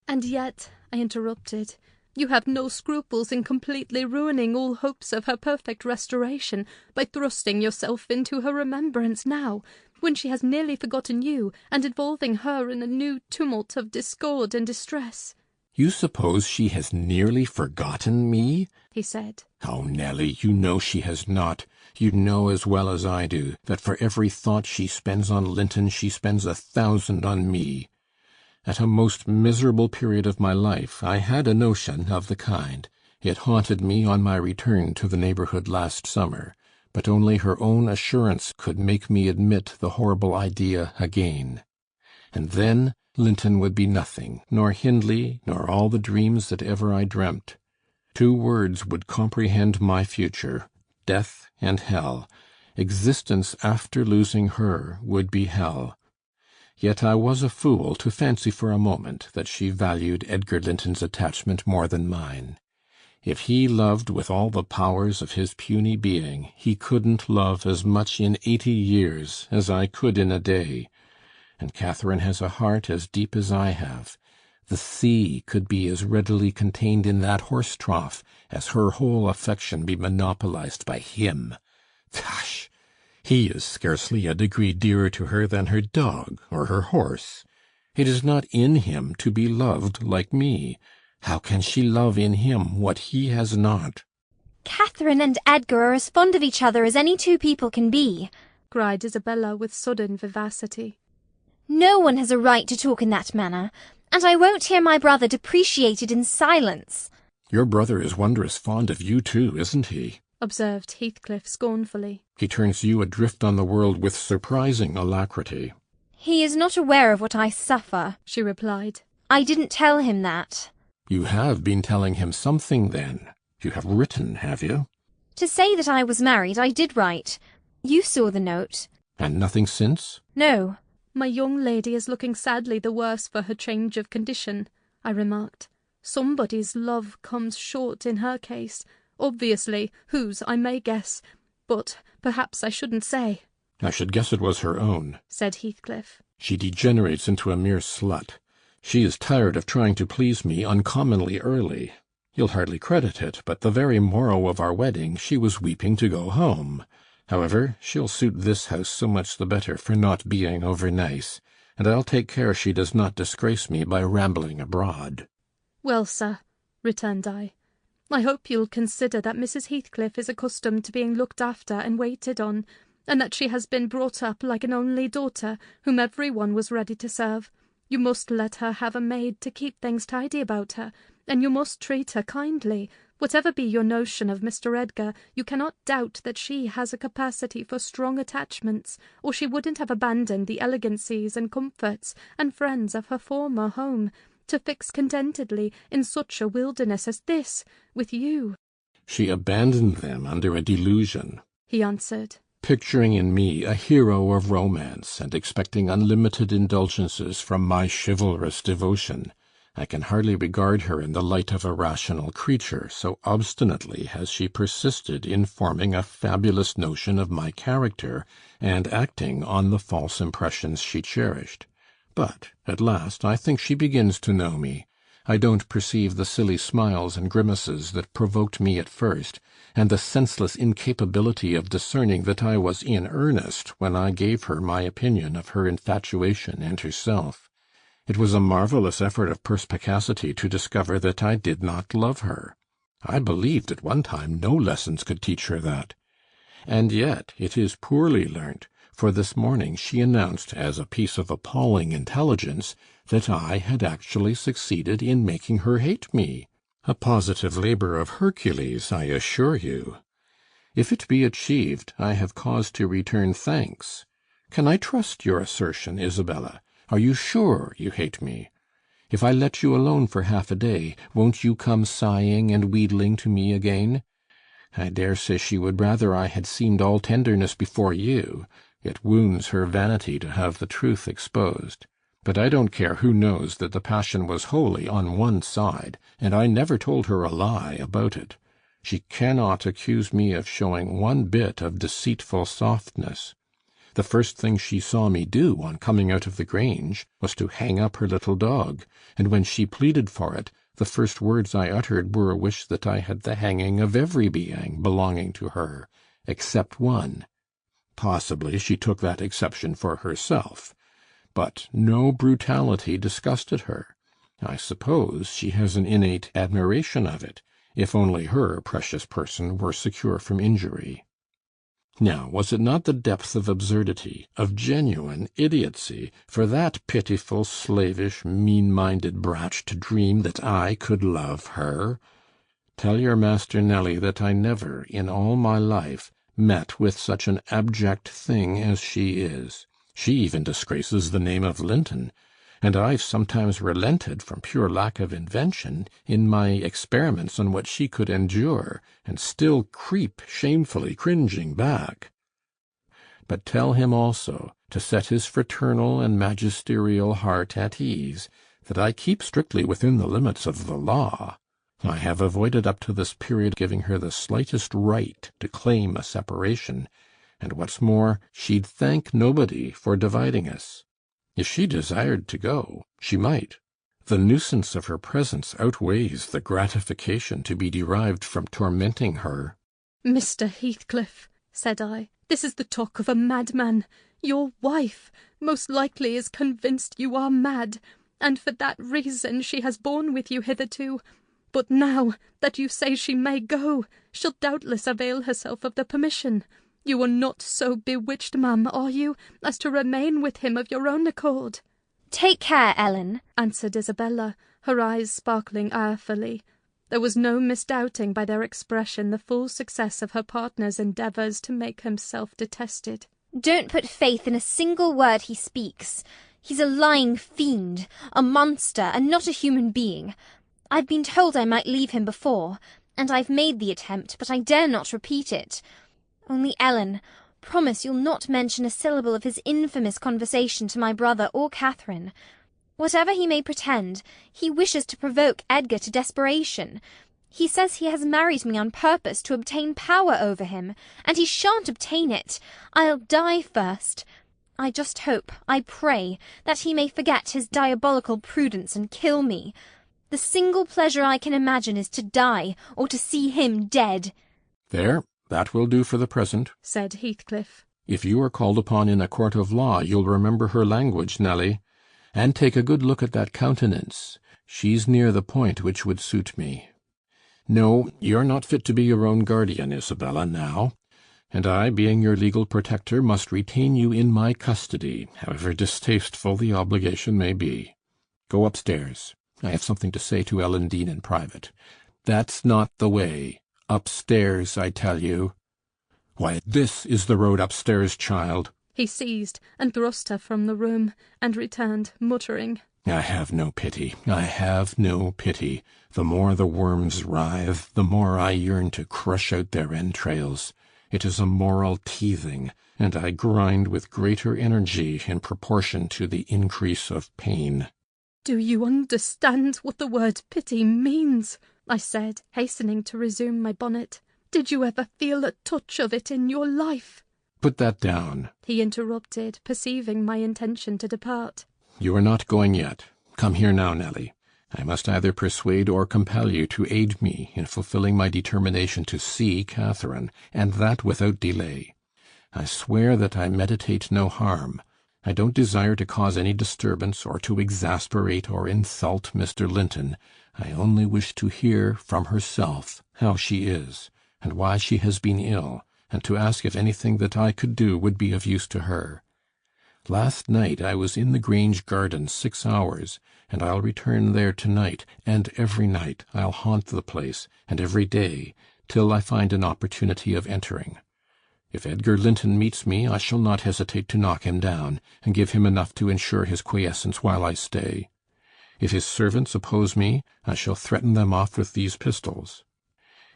And yet, I interrupted, you have no scruples in completely ruining all hopes of her perfect restoration by thrusting yourself into her remembrance now, when she has nearly forgotten you, and involving her in a new tumult of discord and distress. You suppose she has nearly forgotten me? He said. Oh, Nelly, you know she has not. You know as well as I do that for every thought she spends on Linton she spends 1,000 on me. At a most miserable period of my life I had a notion of the kind. It haunted me on my return to the neighbourhood last summer, but only her own assurance could make me admit the horrible idea again. And then Linton would be nothing, nor Hindley, nor all the dreams that ever I dreamt. 2 words would comprehend my future, death and hell. Existence after losing her would be hell. Yet I was a fool to fancy for a moment that she valued Edgar Linton's attachment more than mine. If he loved with all the powers of his puny being, he couldn't love as much in 80 years as I could in a day. And Catherine has a heart as deep as I have. The sea could be as readily contained in that horse trough as her whole affection be monopolized by him. Tush! He is scarcely a degree dearer to her than her dog or her horse. It is not in him to be loved like me. How can she love in him what he has not? Catherine and Edgar are as fond of each other as any 2 people can be, cried Isabella with sudden vivacity. No one has a right to talk in that manner, and I won't hear my brother depreciated in silence. Your brother is wondrous fond of you too, isn't he? Observed Heathcliff scornfully. He turns you adrift on the world with surprising alacrity. He is not aware of what I suffer, she replied. I didn't tell him that. You have been telling him something, then. You have written, have you? To say that I was married, I did write. You saw the note. And nothing since? No. My young lady is looking sadly the worse for her change of condition, I remarked. Somebody's love comes short in her case. Obviously, whose I may guess, but perhaps I shouldn't say. I should guess it was her own, said Heathcliff. She degenerates into a mere slut. She is tired of trying to please me uncommonly early. You'll hardly credit it, but the very morrow of our wedding she was weeping to go home. However, she'll suit this house so much the better for not being over nice, and I'll take care she does not disgrace me by rambling abroad. Well, sir, returned I hope you'll consider that Mrs. Heathcliff is accustomed to being looked after and waited on, and that she has been brought up like an only daughter, whom every one was ready to serve. You must let her have a maid to keep things tidy about her, and you must treat her kindly. Whatever be your notion of Mr. Edgar, you cannot doubt that she has a capacity for strong attachments, or she wouldn't have abandoned the elegancies and comforts and friends of her former home, to fix contentedly in such a wilderness as this, with you. She abandoned them under a delusion, he answered, picturing in me a hero of romance and expecting unlimited indulgences from my chivalrous devotion. I can hardly regard her in the light of a rational creature, so obstinately has she persisted in forming a fabulous notion of my character and acting on the false impressions she cherished. But at last I think she begins to know me. I don't perceive the silly smiles and grimaces that provoked me at first, and the senseless incapability of discerning that I was in earnest when I gave her my opinion of her infatuation and herself. It was a marvellous effort of perspicacity to discover that I did not love her. I believed at one time no lessons could teach her that. And yet it is poorly learnt, for this morning she announced as a piece of appalling intelligence that I had actually succeeded in making her hate me. A positive labour of Hercules, I assure you. If it be achieved, I have cause to return thanks. Can I trust your assertion, Isabella? Are you sure you hate me? If I let you alone for half a day, won't you come sighing and wheedling to me again? I dare say she would rather I had seemed all tenderness before you. It wounds her vanity to have the truth exposed. But I don't care who knows that the passion was wholly on one side, and I never told her a lie about it. She cannot accuse me of showing one bit of deceitful softness. The first thing she saw me do on coming out of the Grange was to hang up her little dog, and when she pleaded for it, the first words I uttered were a wish that I had the hanging of every being belonging to her, except one. Possibly she took that exception for herself, but no brutality disgusted her. I suppose she has an innate admiration of it, if only her precious person were secure from injury. Now, was it not the depth of absurdity, of genuine idiocy, for that pitiful, slavish, mean-minded brat to dream that I could love her? Tell your master, Nelly, that I never, in all my life, met with such an abject thing as she is. She even disgraces the name of Linton, and I've sometimes relented from pure lack of invention in my experiments on what she could endure, and still creep shamefully cringing back. But tell him also, to set his fraternal and magisterial heart at ease, that I keep strictly within the limits of the law. I have avoided up to this period giving her the slightest right to claim a separation, and what's more, she'd thank nobody for dividing us. If she desired to go, she might. The nuisance of her presence outweighs the gratification to be derived from tormenting her. Mr. Heathcliff, said I, this is the talk of a madman. Your wife most likely is convinced you are mad, and for that reason she has borne with you hitherto. But now that you say she may go, she'll doubtless avail herself of the permission. You are not so bewitched, ma'am, are you, as to remain with him of your own accord? Take care, Ellen, answered Isabella, her eyes sparkling irefully. There was no misdoubting by their expression the full success of her partner's endeavours to make himself detested. Don't put faith in a single word he speaks. He's a lying fiend, a monster, and not a human being. I've been told I might leave him before, and I've made the attempt, but I dare not repeat it. Only, Ellen, promise you'll not mention a syllable of his infamous conversation to my brother or Catherine. Whatever he may pretend, he wishes to provoke Edgar to desperation. He says he has married me on purpose to obtain power over him, and he shan't obtain it. I'll die first. I just hope, I pray, that he may forget his diabolical prudence and kill me. The single pleasure I can imagine is to die, or to see him dead. There, that will do for the present, said Heathcliff. If you are called upon in a court of law, you'll remember her language, Nelly, and take a good look at that countenance. She's near the point which would suit me. No, you're not fit to be your own guardian, Isabella, now, and I, being your legal protector, must retain you in my custody, however distasteful the obligation may be. Go upstairs. I have something to say to Ellen Dean in private. That's not the way. Upstairs, I tell you. Why, this is the road upstairs, child. He seized and thrust her from the room, and returned, muttering, I have no pity. I have no pity. The more the worms writhe, the more I yearn to crush out their entrails. It is a moral teething, and I grind with greater energy in proportion to the increase of pain. Do you understand what the word pity means? I said, hastening to resume my bonnet. Did you ever feel a touch of it in your life? Put that down, he interrupted, perceiving my intention to depart. You are not going yet. Come here now, Nelly. I must either persuade or compel you to aid me in fulfilling my determination to see Catherine, and that without delay. I swear that I meditate no harm. I don't desire to cause any disturbance, or to exasperate or insult Mr. Linton. I only wish to hear from herself how she is, and why she has been ill, and to ask if anything that I could do would be of use to her. Last night I was in the Grange garden 6 hours, and I'll return there to-night, and every night I'll haunt the place, and every day, till I find an opportunity of entering. If Edgar Linton meets me, I shall not hesitate to knock him down, and give him enough to ensure his quiescence while I stay. If his servants oppose me, I shall threaten them off with these pistols.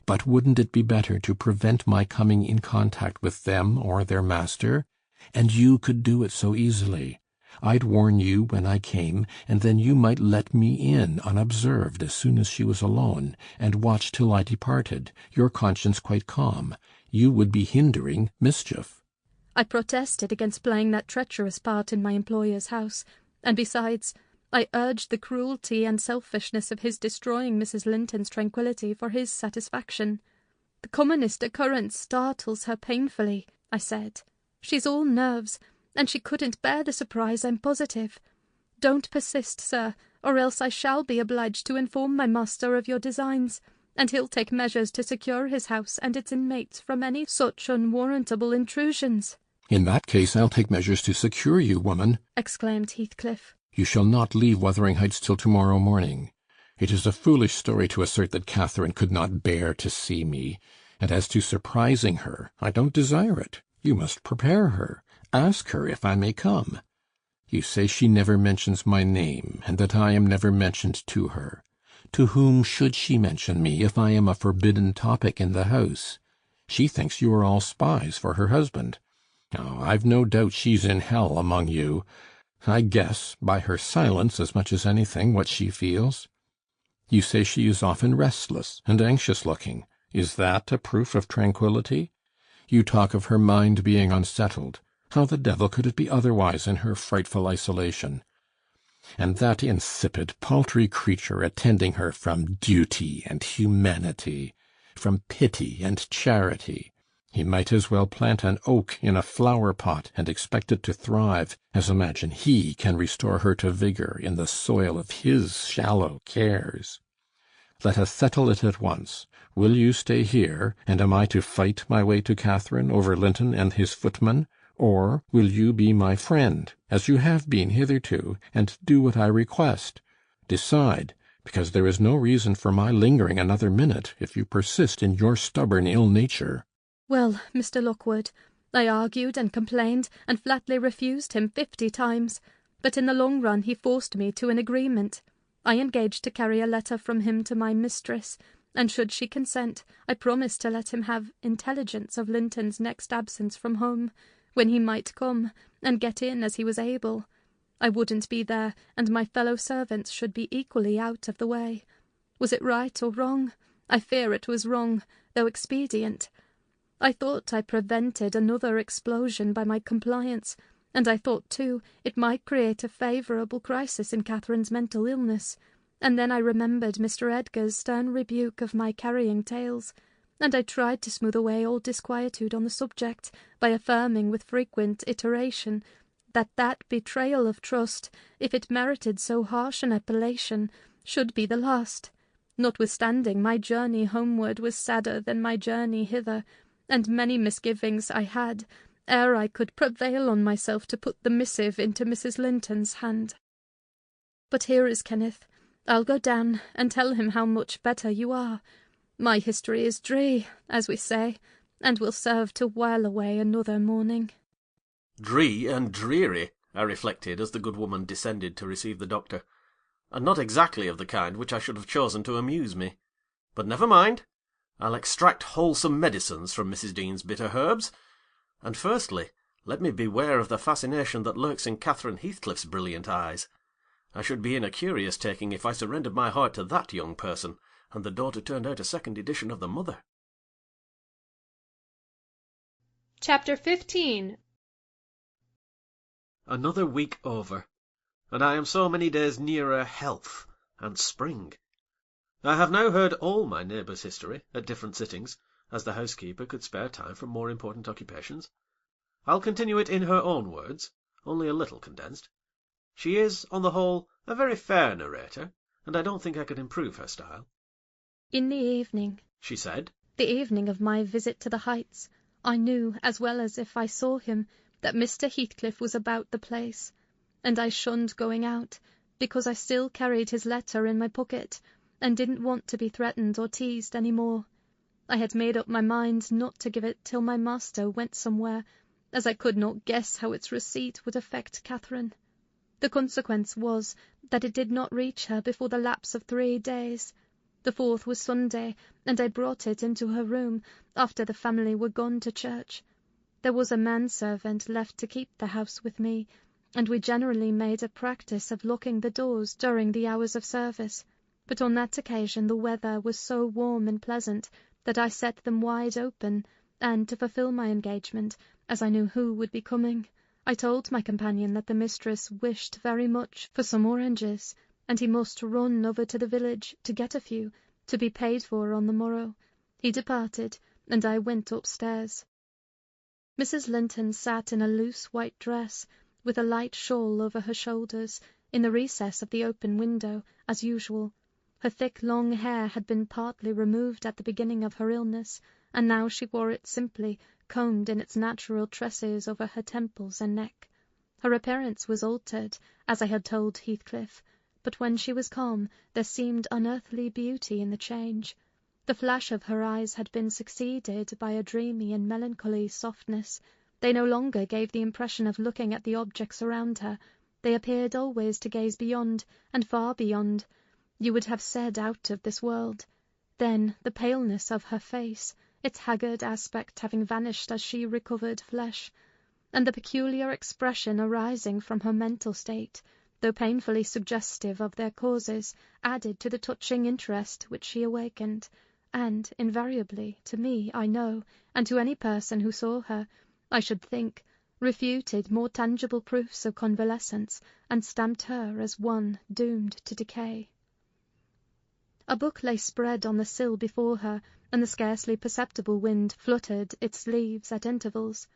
But wouldn't it be better to prevent my coming in contact with them or their master? And you could do it so easily. I'd warn you when I came, and then you might let me in unobserved as soon as she was alone, and watch till I departed, your conscience quite calm. You would be hindering mischief. I protested against playing that treacherous part in my employer's house, and besides, I urged the cruelty and selfishness of his destroying Mrs. Linton's tranquillity for his satisfaction. The commonest occurrence startles her painfully, I said. She's all nerves, and she couldn't bear the surprise, I'm positive. Don't persist, sir, or else I shall be obliged to inform my master of your designs, and he'll take measures to secure his house and its inmates from any such unwarrantable intrusions. In that case I'll take measures to secure you, woman, exclaimed Heathcliff. You shall not leave Wuthering Heights till tomorrow morning. It is a foolish story to assert that Catherine could not bear to see me, and as to surprising her, I don't desire it. You must prepare her. Ask her if I may come. You say she never mentions my name, and that I am never mentioned to her. To whom should she mention me if I am a forbidden topic in the house? She thinks you are all spies for her husband. Oh, I've no doubt she's in hell among you. I guess, by her silence as much as anything, what she feels. You say she is often restless and anxious-looking. Is that a proof of tranquillity? You talk of her mind being unsettled. How the devil could it be otherwise in her frightful isolation? And that insipid, paltry creature attending her from duty and humanity, from pity and charity. He might as well plant an oak in a flower-pot and expect it to thrive, as imagine he can restore her to vigour in the soil of his shallow cares. Let us settle it at once. Will you stay here, and am I to fight my way to Catherine over Linton and his footman? Or will you be my friend, as you have been hitherto, and do what I request? Decide, because there is no reason for my lingering another minute if you persist in your stubborn ill nature. Well, Mr. Lockwood, I argued and complained, and flatly refused him 50 times, but in the long run he forced me to an agreement. I engaged to carry a letter from him to my mistress, and should she consent, I promised to let him have intelligence of Linton's next absence from home, when he might come, and get in as he was able. I wouldn't be there, and my fellow servants should be equally out of the way. Was it right or wrong? I fear it was wrong, though expedient. I thought I prevented another explosion by my compliance, and I thought, too, it might create a favourable crisis in Catherine's mental illness. And then I remembered Mr. Edgar's stern rebuke of my carrying tales, and I tried to smooth away all disquietude on the subject by affirming with frequent iteration that betrayal of trust, if it merited so harsh an appellation, should be the last. Notwithstanding, my journey homeward was sadder than my journey hither, and many misgivings I had ere I could prevail on myself to put the missive into Mrs. Linton's hand. But here is Kenneth. I'll go down and tell him how much better you are. My history is dree, as we say, and will serve to while away another morning. Dree and dreary, I reflected as the good woman descended to receive the doctor, and not exactly of the kind which I should have chosen to amuse me. But never mind. I'll extract wholesome medicines from Mrs. Dean's bitter herbs. And firstly, let me beware of the fascination that lurks in Catherine Heathcliff's brilliant eyes. I should be in a curious taking if I surrendered my heart to that young person, and the daughter turned out a second edition of the mother. Chapter 15. Another week over, and I am so many days nearer health and spring. I have now heard all my neighbour's history at different sittings, as the housekeeper could spare time from more important occupations. I'll continue it in her own words, only a little condensed. She is, on the whole, a very fair narrator, and I don't think I could improve her style. In the evening, she said, the evening of my visit to the Heights, I knew, as well as if I saw him, that Mr. Heathcliff was about the place, and I shunned going out, because I still carried his letter in my pocket, and didn't want to be threatened or teased any more. I had made up my mind not to give it till my master went somewhere, as I could not guess how its receipt would affect Catherine. The consequence was that it did not reach her before the lapse of 3 days. The 4th was Sunday, and I brought it into her room after the family were gone to church. There was a manservant left to keep the house with me, and we generally made a practice of locking the doors during the hours of service, but on that occasion the weather was so warm and pleasant that I set them wide open, and to fulfil my engagement, as I knew who would be coming, I told my companion that the mistress wished very much for some oranges, and he must run over to the village to get a few, to be paid for on the morrow. He departed, and I went upstairs. Mrs. Linton sat in a loose white dress, with a light shawl over her shoulders, in the recess of the open window, as usual. Her thick long hair had been partly removed at the beginning of her illness, and now she wore it simply, combed in its natural tresses over her temples and neck. Her appearance was altered, as I had told Heathcliff, but when she was calm there seemed unearthly beauty in the change. The flash of her eyes had been succeeded by a dreamy and melancholy softness. They no longer gave the impression of looking at the objects around her. They appeared always to gaze beyond, and far beyond. You would have said out of this world. Then the paleness of her face, its haggard aspect having vanished as she recovered flesh, and the peculiar expression arising from her mental state, though painfully suggestive of their causes, added to the touching interest which she awakened, and invariably, to me, I know, and to any person who saw her, I should think, refuted more tangible proofs of convalescence, and stamped her as one doomed to decay. A book lay spread on the sill before her, and the scarcely perceptible wind fluttered its leaves at intervals.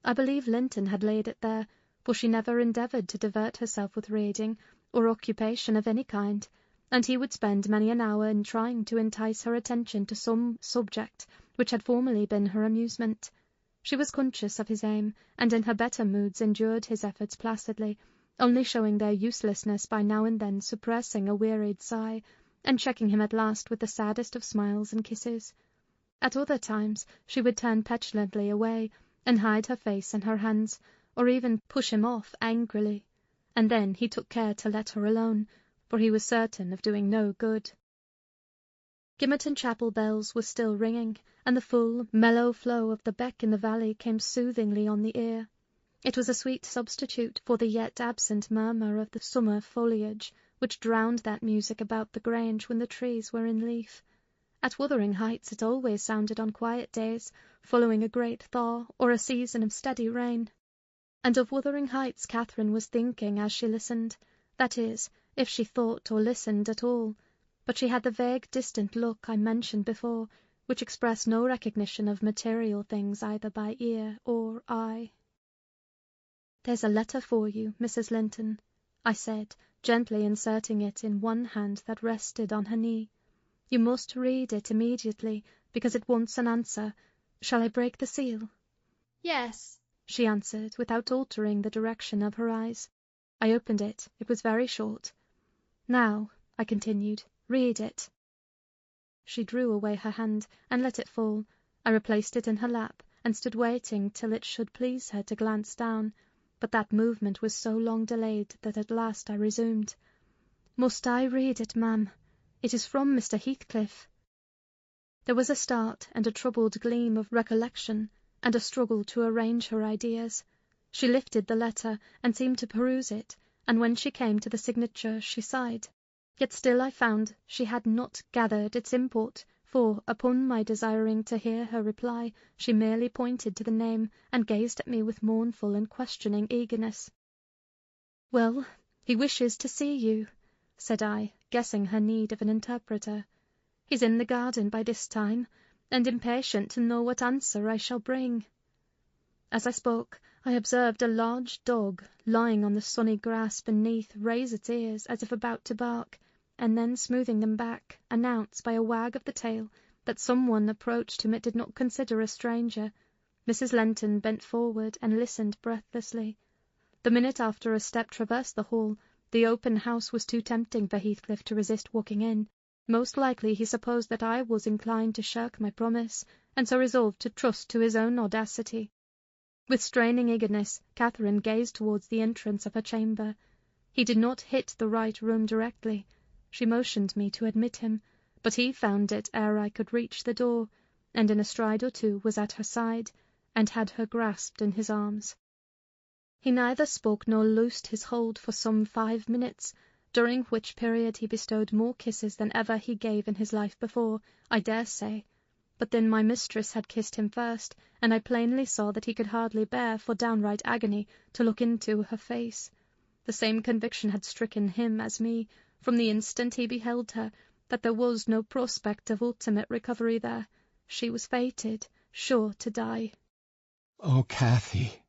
I believe Linton had laid it there, for she never endeavoured to divert herself with reading or occupation of any kind, and he would spend many an hour in trying to entice her attention to some subject which had formerly been her amusement. She was conscious of his aim, and in her better moods endured his efforts placidly, only showing their uselessness by now and then suppressing a wearied sigh, and checking him at last with the saddest of smiles and kisses. At other times she would turn petulantly away, and hide her face in her hands, or even push him off angrily, and then he took care to let her alone, for he was certain of doing no good. Gimmerton Chapel bells were still ringing, and the full, mellow flow of the beck in the valley came soothingly on the ear. It was a sweet substitute for the yet absent murmur of the summer foliage, which drowned that music about the Grange when the trees were in leaf. At Wuthering Heights it always sounded on quiet days, following a great thaw or a season of steady rain. And of Wuthering Heights Catherine was thinking as she listened, that is, if she thought or listened at all, but she had the vague distant look I mentioned before, which expressed no recognition of material things either by ear or eye. "There's a letter for you, Mrs. Linton," I said, gently inserting it in one hand that rested on her knee. "You must read it immediately, because it wants an answer. Shall I break the seal?" "Yes," she answered, without altering the direction of her eyes. I opened it. It was very short. "Now," I continued, "read it." She drew away her hand and let it fall. I replaced it in her lap, and stood waiting till it should please her to glance down, but that movement was so long delayed that at last I resumed. "Must I read it, ma'am? It is from Mr. Heathcliff." There was a start and a troubled gleam of recollection, and a struggle to arrange her ideas. She lifted the letter and seemed to peruse it, and when she came to the signature she sighed. Yet still I found she had not gathered its import, for, upon my desiring to hear her reply, she merely pointed to the name and gazed at me with mournful and questioning eagerness. "Well, he wishes to see you," said I, guessing her need of an interpreter. "He's in the garden by this time, and impatient to know what answer I shall bring." As I spoke, I observed a large dog lying on the sunny grass beneath raise its ears as if about to bark, and then smoothing them back, announce by a wag of the tail that someone approached whom it did not consider a stranger. Mrs. Lenton bent forward and listened breathlessly. The minute after a step traversed the hall, the open house was too tempting for Heathcliff to resist walking in. Most likely he supposed that I was inclined to shirk my promise, and so resolved to trust to his own audacity. With straining eagerness, Catherine gazed towards the entrance of her chamber. He did not hit the right room directly. She motioned me to admit him, but he found it ere I could reach the door, and in a stride or two was at her side, and had her grasped in his arms. He neither spoke nor loosed his hold for some 5 minutes, during which period he bestowed more kisses than ever he gave in his life before, I dare say. But then my mistress had kissed him first, and I plainly saw that he could hardly bear, for downright agony, to look into her face. The same conviction had stricken him as me, from the instant he beheld her, that there was no prospect of ultimate recovery there. She was fated, sure to die. "Oh, Cathy!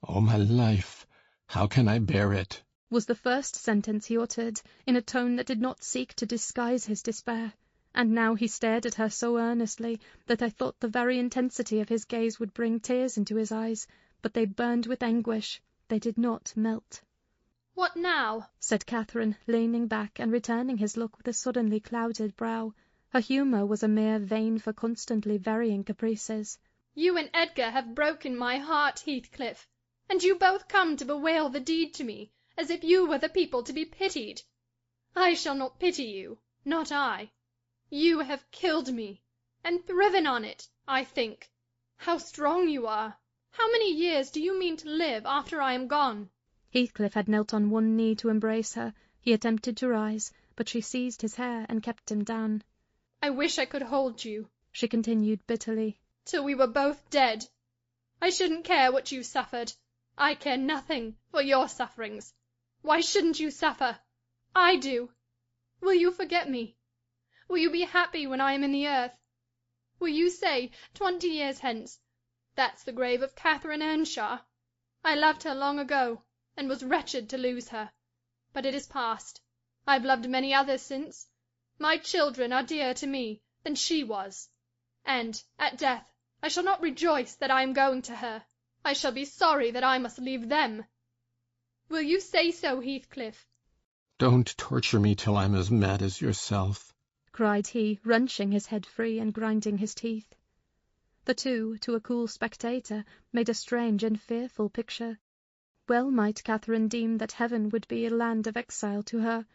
Oh, my life! How can I bear it?" was the first sentence he uttered, in a tone that did not seek to disguise his despair. And now he stared at her so earnestly that I thought the very intensity of his gaze would bring tears into his eyes, but they burned with anguish, they did not melt. "What now?" said Catherine, leaning back and returning his look with a suddenly clouded brow. Her humour was a mere vein for constantly varying caprices. "You and Edgar have broken my heart, Heathcliff, and you both come to bewail the deed to me, as if you were the people to be pitied. I shall not pity you, not I. You have killed me, and thriven on it, I think. How strong you are! How many years do you mean to live after I am gone?" Heathcliff had knelt on one knee to embrace her. He attempted to rise, but she seized his hair and kept him down. "I wish I could hold you," she continued bitterly, "till we were both dead. I shouldn't care what you suffered. I care nothing for your sufferings. Why shouldn't you suffer? I do. Will you forget me? Will you be happy when I am in the earth? Will you say, 20 years hence, 'That's the grave of Catherine Earnshaw. I loved her long ago, and was wretched to lose her. But it is past. I've loved many others since. My children are dearer to me than she was. And, at death, I shall not rejoice that I am going to her. I shall be sorry that I must leave them.' Will you say so, Heathcliff?" "Don't torture me till I'm as mad as yourself," cried he, wrenching his head free and grinding his teeth. The two, to a cool spectator, made a strange and fearful picture. Well might Catherine deem that heaven would be a land of exile to her,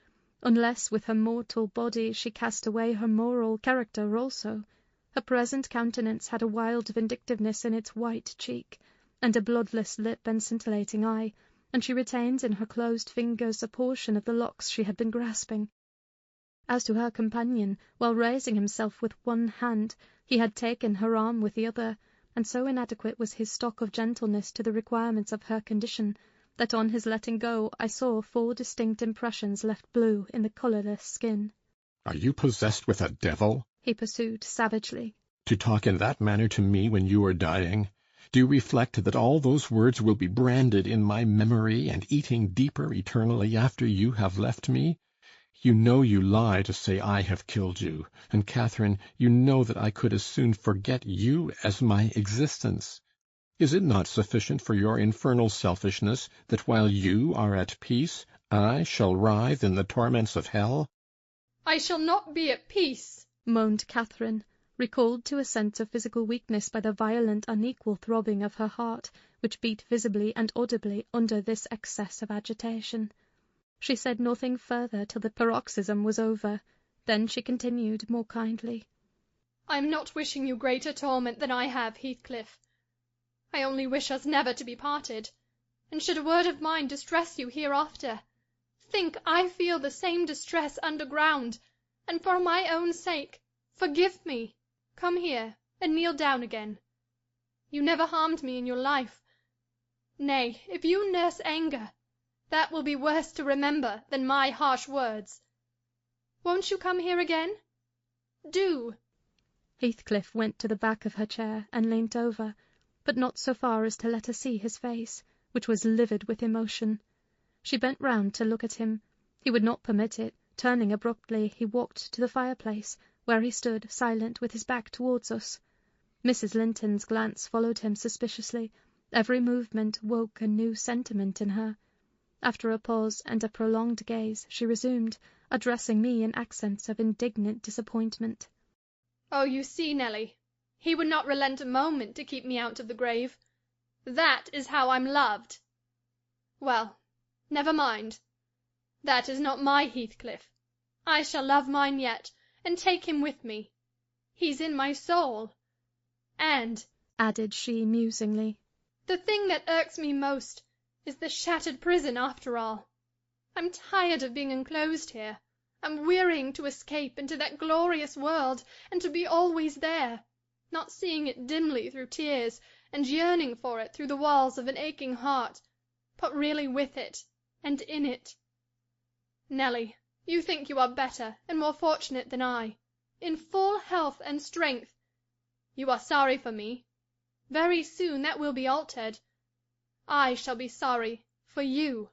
unless with her mortal body she cast away her moral character also. Her present countenance had a wild vindictiveness in its white cheek, and a bloodless lip and scintillating eye, and she retained in her closed fingers a portion of the locks she had been grasping. As to her companion, while raising himself with one hand, he had taken her arm with the other, and so inadequate was his stock of gentleness to the requirements of her condition, that on his letting go I saw 4 distinct impressions left blue in the colourless skin. "Are you possessed with a devil?" he pursued savagely. "To talk in that manner to me when you are dying? Do you reflect that all those words will be branded in my memory and eating deeper eternally after you have left me? You know you lie to say I have killed you, and, Catherine, you know that I could as soon forget you as my existence. Is it not sufficient for your infernal selfishness that while you are at peace, I shall writhe in the torments of hell?" "I shall not be at peace," moaned Catherine, recalled to a sense of physical weakness by the violent, unequal throbbing of her heart, which beat visibly and audibly under this excess of agitation. She said nothing further till the paroxysm was over. Then she continued more kindly. "I am not wishing you greater torment than I have, Heathcliff. I only wish us never to be parted, and should a word of mine distress you hereafter, think I feel the same distress underground, and for my own sake, forgive me. Come here, and kneel down again. You never harmed me in your life. Nay, if you nurse anger, that will be worse to remember than my harsh words. Won't you come here again? Do." Heathcliff went to the back of her chair and leant over, but not so far as to let her see his face. which was livid with emotion. She bent round to look at him. He would not permit it. Turning abruptly, he walked to the fireplace, where he stood silent with his back towards us. Mrs. Linton's glance followed him suspiciously. Every movement woke a new sentiment in her. After a pause and a prolonged gaze, she resumed, addressing me in accents of indignant disappointment. "Oh, you see, Nelly, he would not relent a moment to keep me out of the grave. That is how I'm loved. Well, never mind. That is not my Heathcliff. I shall love mine yet, and take him with me. He's in my soul. And," added she musingly, "the thing that irks me most is the shattered prison after all. I'm tired of being enclosed here. I'm wearying to escape into that glorious world, and to be always there, not seeing it dimly through tears, and yearning for it through the walls of an aching heart, but really with it, and in it. Nelly, you think you are better and more fortunate than I, in full health and strength. You are sorry for me. Very soon that will be altered. I shall be sorry for you.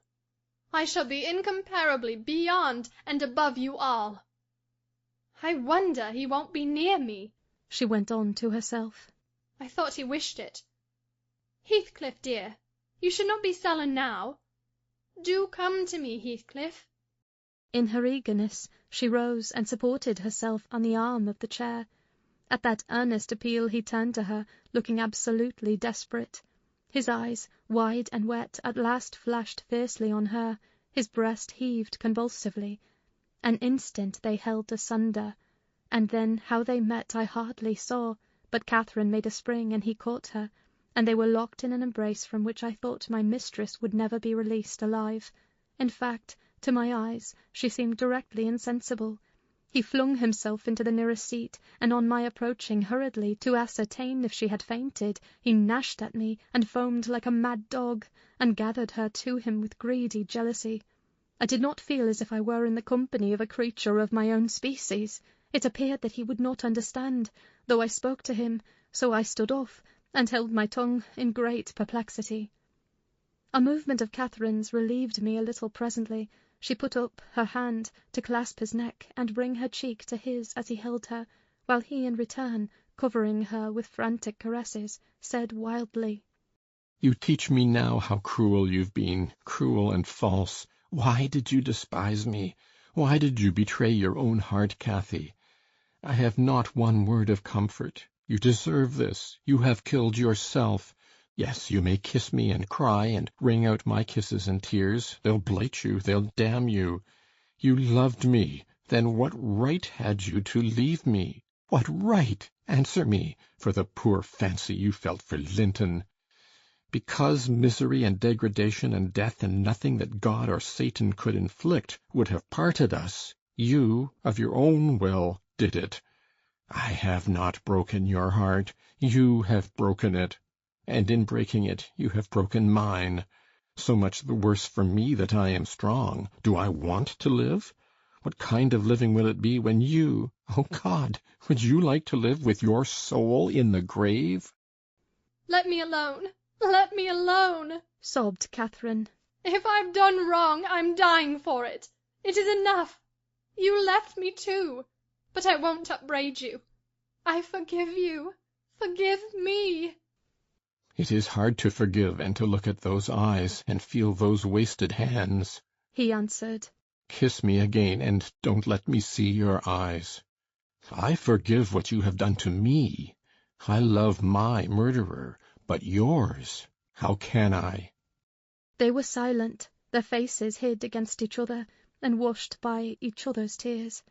I shall be incomparably beyond and above you all. I wonder he won't be near me," she went on to herself. "I thought he wished it. Heathcliff, dear, you should not be sullen now. Do come to me, Heathcliff." In her eagerness, she rose and supported herself on the arm of the chair. At that earnest appeal he turned to her, looking absolutely desperate. His eyes, wide and wet, at last flashed fiercely on her. His breast heaved convulsively. An instant they held asunder, and then how they met I hardly saw, but Catherine made a spring, and he caught her, and they were locked in an embrace from which I thought my mistress would never be released alive. In fact, to my eyes, she seemed directly insensible. He flung himself into the nearest seat, and on my approaching hurriedly to ascertain if she had fainted, he gnashed at me, and foamed like a mad dog, and gathered her to him with greedy jealousy. I did not feel as if I were in the company of a creature of my own species. It appeared that he would not understand, though I spoke to him, so I stood off, and held my tongue in great perplexity. A movement of Catherine's relieved me a little presently. She put up her hand to clasp his neck and bring her cheek to his as he held her, while he in return, covering her with frantic caresses, said wildly, "You teach me now how cruel you've been, cruel and false. Why did you despise me? Why did you betray your own heart, Cathy? I have not one word of comfort. You deserve this. You have killed yourself. Yes, you may kiss me and cry and wring out my kisses and tears. They'll blight you, they'll damn you. You loved me. Then what right had you to leave me? What right? Answer me, for the poor fancy you felt for Linton. Because misery and degradation and death and nothing that God or Satan could inflict would have parted us, you, of your own will, did it. I have not broken your heart. You have broken it. And in breaking it, you have broken mine. So much the worse for me that I am strong. Do I want to live? What kind of living will it be when you, oh God, would you like to live with your soul in the grave?" "Let me alone, let me alone," sobbed Catherine. "If I've done wrong, I'm dying for it. It is enough. You left me too, but I won't upbraid you. I forgive you. Forgive me." "It is hard to forgive and to look at those eyes and feel those wasted hands," he answered. "Kiss me again, and don't let me see your eyes. I forgive what you have done to me. I love my murderer, but yours, how can I?" They were silent, their faces hid against each other, and washed by each other's tears.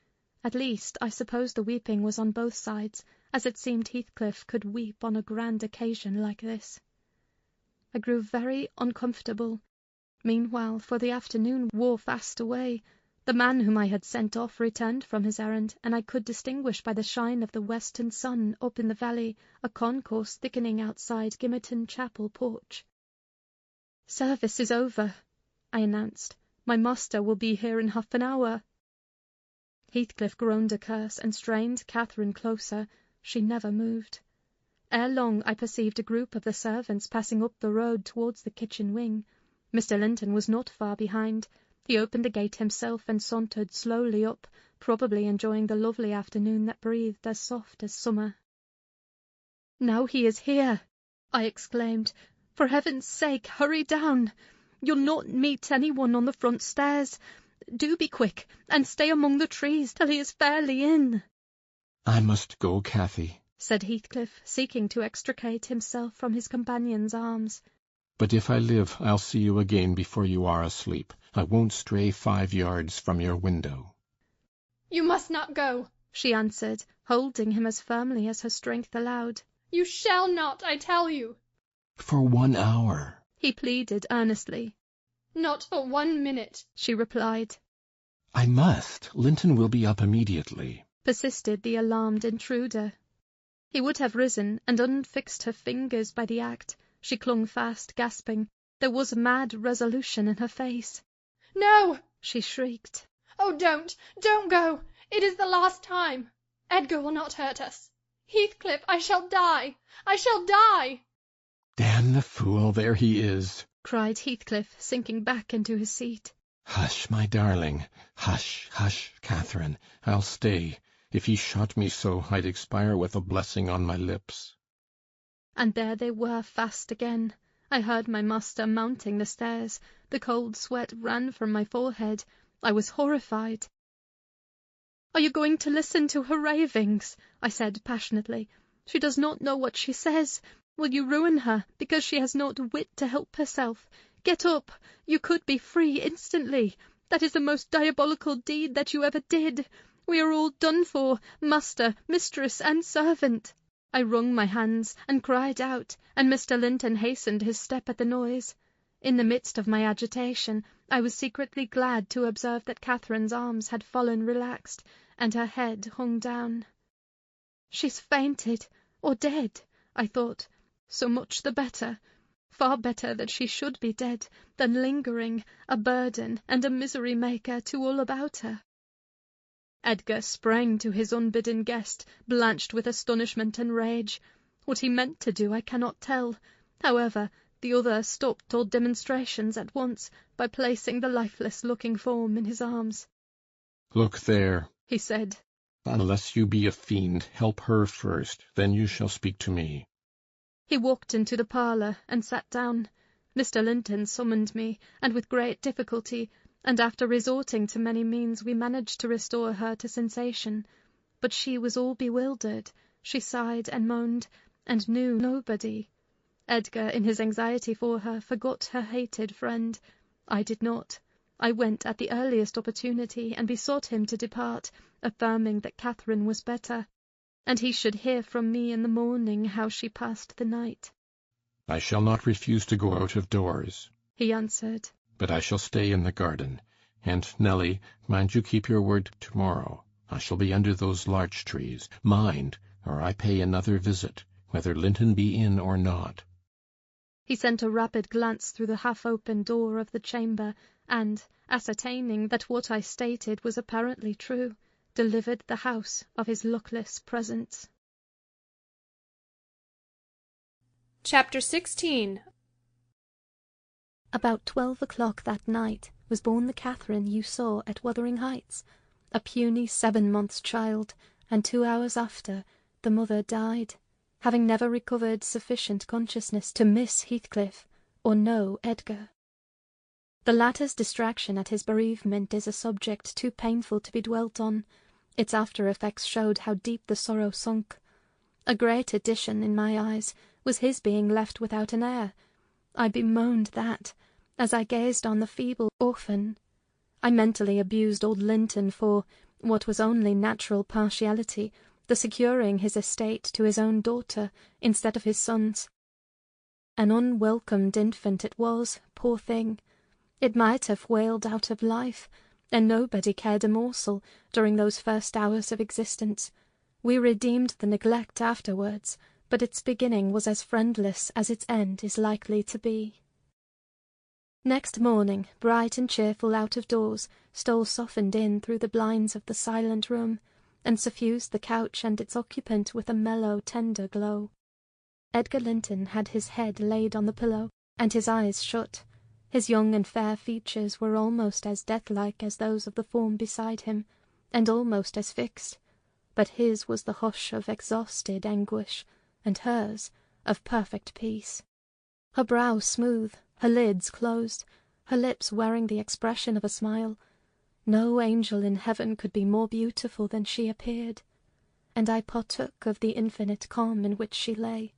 At least, I suppose the weeping was on both sides, as it seemed Heathcliff could weep on a grand occasion like this. I grew very uncomfortable. Meanwhile, for the afternoon wore fast away. The man whom I had sent off returned from his errand, and I could distinguish by the shine of the western sun up in the valley a concourse thickening outside Gimmerton Chapel porch. "Service is over," I announced. "My master will be here in half an hour." Heathcliff groaned a curse and strained Catherine closer. She never moved. Ere long I perceived a group of the servants passing up the road towards the kitchen wing. Mr. Linton was not far behind. He opened the gate himself and sauntered slowly up, probably enjoying the lovely afternoon that breathed as soft as summer. "Now he is here!" I exclaimed. "For heaven's sake, hurry down! You'll not meet anyone on the front stairs. Do be quick, and stay among the trees till he is fairly in." "I must go, Cathy," said Heathcliff, seeking to extricate himself from his companion's arms. "but if I live, I'll see you again before you are asleep. I won't stray 5 yards from your window." "You must not go," she answered, holding him as firmly as her strength allowed. "You shall not, I tell you." "For 1 hour," he pleaded earnestly. "Not for 1 minute," she replied. "I must. Linton will be up immediately," persisted the alarmed intruder. He would have risen and unfixed her fingers by the act. She clung fast, gasping. There was mad resolution in her face. "No!" she shrieked. "Oh, don't go! It is the last time. Edgar will not hurt us. Heathcliff, I shall die! I shall die!" "Damn the fool, there he is!" cried Heathcliff, sinking back into his seat. "Hush, my darling. Hush, hush, Catherine. I'll stay. If he shot me so, I'd expire with a blessing on my lips." And there they were fast again. I heard my master mounting the stairs. The cold sweat ran from my forehead. I was horrified. "Are you going to listen to her ravings?" I said passionately. "She does not know what she says. Will you ruin her, because she has not wit to help herself? Get up! You could be free instantly. That is the most diabolical deed that you ever did. We are all done for, master, mistress, and servant." I wrung my hands and cried out, and Mr. Linton hastened his step at the noise. In the midst of my agitation, I was secretly glad to observe that Catherine's arms had fallen relaxed, and her head hung down. "She's fainted, or dead," I thought. "So much the better. Far better that she should be dead than lingering, a burden and a misery-maker to all about her." Edgar sprang to his unbidden guest, blanched with astonishment and rage. What he meant to do I cannot tell. However, the other stopped all demonstrations at once by placing the lifeless-looking form in his arms. "Look there," he said. "Unless you be a fiend, help her first, then you shall speak to me." He walked into the parlour and sat down. Mr. Linton summoned me, and with great difficulty, and after resorting to many means, we managed to restore her to sensation. But she was all bewildered. She sighed and moaned, and knew nobody. Edgar, in his anxiety for her, forgot her hated friend. I did not. I went at the earliest opportunity and besought him to depart, affirming that Catherine was better, and he should hear from me in the morning how she passed the night. "I shall not refuse to go out of doors," he answered. "but I shall stay in the garden. And, Nelly, mind you keep your word tomorrow. I shall be under those larch trees. Mind, or I pay another visit, whether Linton be in or not." He sent a rapid glance through the half-open door of the chamber, and, ascertaining that what I stated was apparently true, delivered the house of his luckless presence. Chapter 16. About 12 o'clock that night was born the Catherine you saw at Wuthering Heights, a puny 7-months child, and 2 hours after the mother died, having never recovered sufficient consciousness to miss Heathcliff or know Edgar. The latter's distraction at his bereavement is a subject too painful to be dwelt on. Its after-effects showed how deep the sorrow sunk. A great addition, in my eyes, was his being left without an heir. I bemoaned that, as I gazed on the feeble orphan. I mentally abused old Linton for, what was only natural partiality, the securing his estate to his own daughter instead of his son's. An unwelcomed infant it was, poor thing. It might have wailed out of life, and nobody cared a morsel during those first hours of existence. We redeemed the neglect afterwards, but its beginning was as friendless as its end is likely to be. Next morning, bright and cheerful out of doors, stole softened in through the blinds of the silent room, and suffused the couch and its occupant with a mellow, tender glow. Edgar Linton had his head laid on the pillow, and his eyes shut. His young and fair features were almost as death-like as those of the form beside him, and almost as fixed, but his was the hush of exhausted anguish, and hers of perfect peace. Her brow smooth, her lids closed, her lips wearing the expression of a smile. No angel in heaven could be more beautiful than she appeared, and I partook of the infinite calm in which she lay.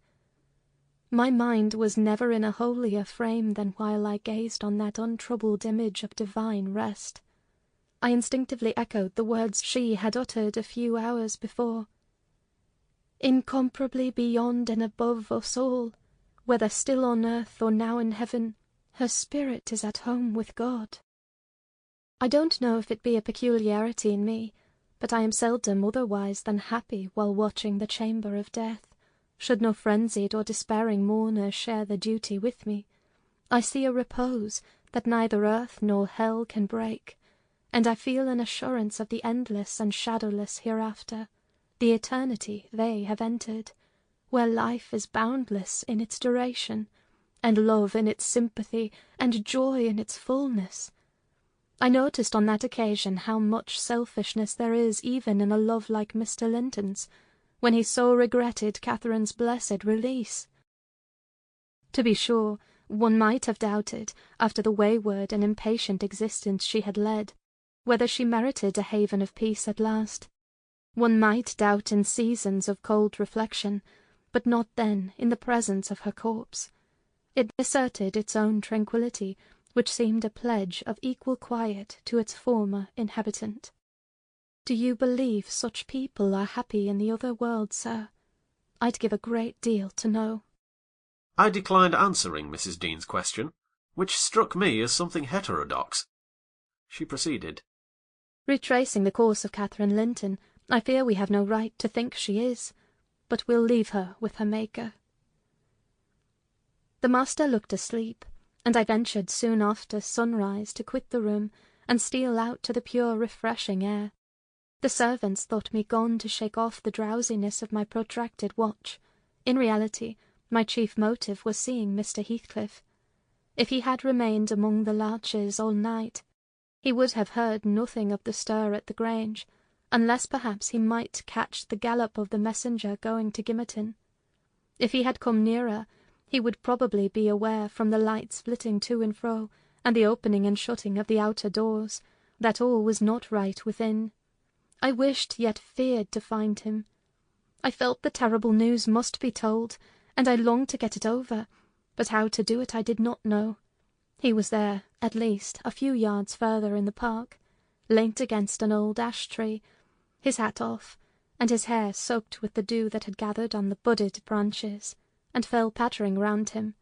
My mind was never in a holier frame than while I gazed on that untroubled image of divine rest. I instinctively echoed the words she had uttered a few hours before. Incomparably beyond and above us all, whether still on earth or now in heaven, her spirit is at home with God. I don't know if it be a peculiarity in me, but I am seldom otherwise than happy while watching the chamber of death. Should no frenzied or despairing mourner share the duty with me, I see a repose that neither earth nor hell can break, and I feel an assurance of the endless and shadowless hereafter, the eternity they have entered, where life is boundless in its duration, and love in its sympathy, and joy in its fullness. I noticed on that occasion how much selfishness there is even in a love like Mr. Linton's, when he so regretted Catherine's blessed release. To be sure, one might have doubted, after the wayward and impatient existence she had led, whether she merited a haven of peace at last. One might doubt in seasons of cold reflection, but not then in the presence of her corpse. It asserted its own tranquillity, which seemed a pledge of equal quiet to its former inhabitant. Do you believe such people are happy in the other world, sir? I'd give a great deal to know. I declined answering Mrs. Dean's question, which struck me as something heterodox. She proceeded. Retracing the course of Catherine Linton, I fear we have no right to think she is, but we'll leave her with her Maker. The master looked asleep, and I ventured soon after sunrise to quit the room and steal out to the pure refreshing air. The servants thought me gone to shake off the drowsiness of my protracted watch. In reality, my chief motive was seeing Mr. Heathcliff. If he had remained among the larches all night, he would have heard nothing of the stir at the Grange, unless perhaps he might catch the gallop of the messenger going to Gimmerton. If he had come nearer, he would probably be aware, from the lights flitting to and fro, and the opening and shutting of the outer doors, that all was not right within. I wished, yet feared, to find him. I felt the terrible news must be told, and I longed to get it over, but how to do it I did not know. He was there, at least, a few yards further in the park, leant against an old ash-tree, his hat off, and his hair soaked with the dew that had gathered on the budded branches, and fell pattering round him.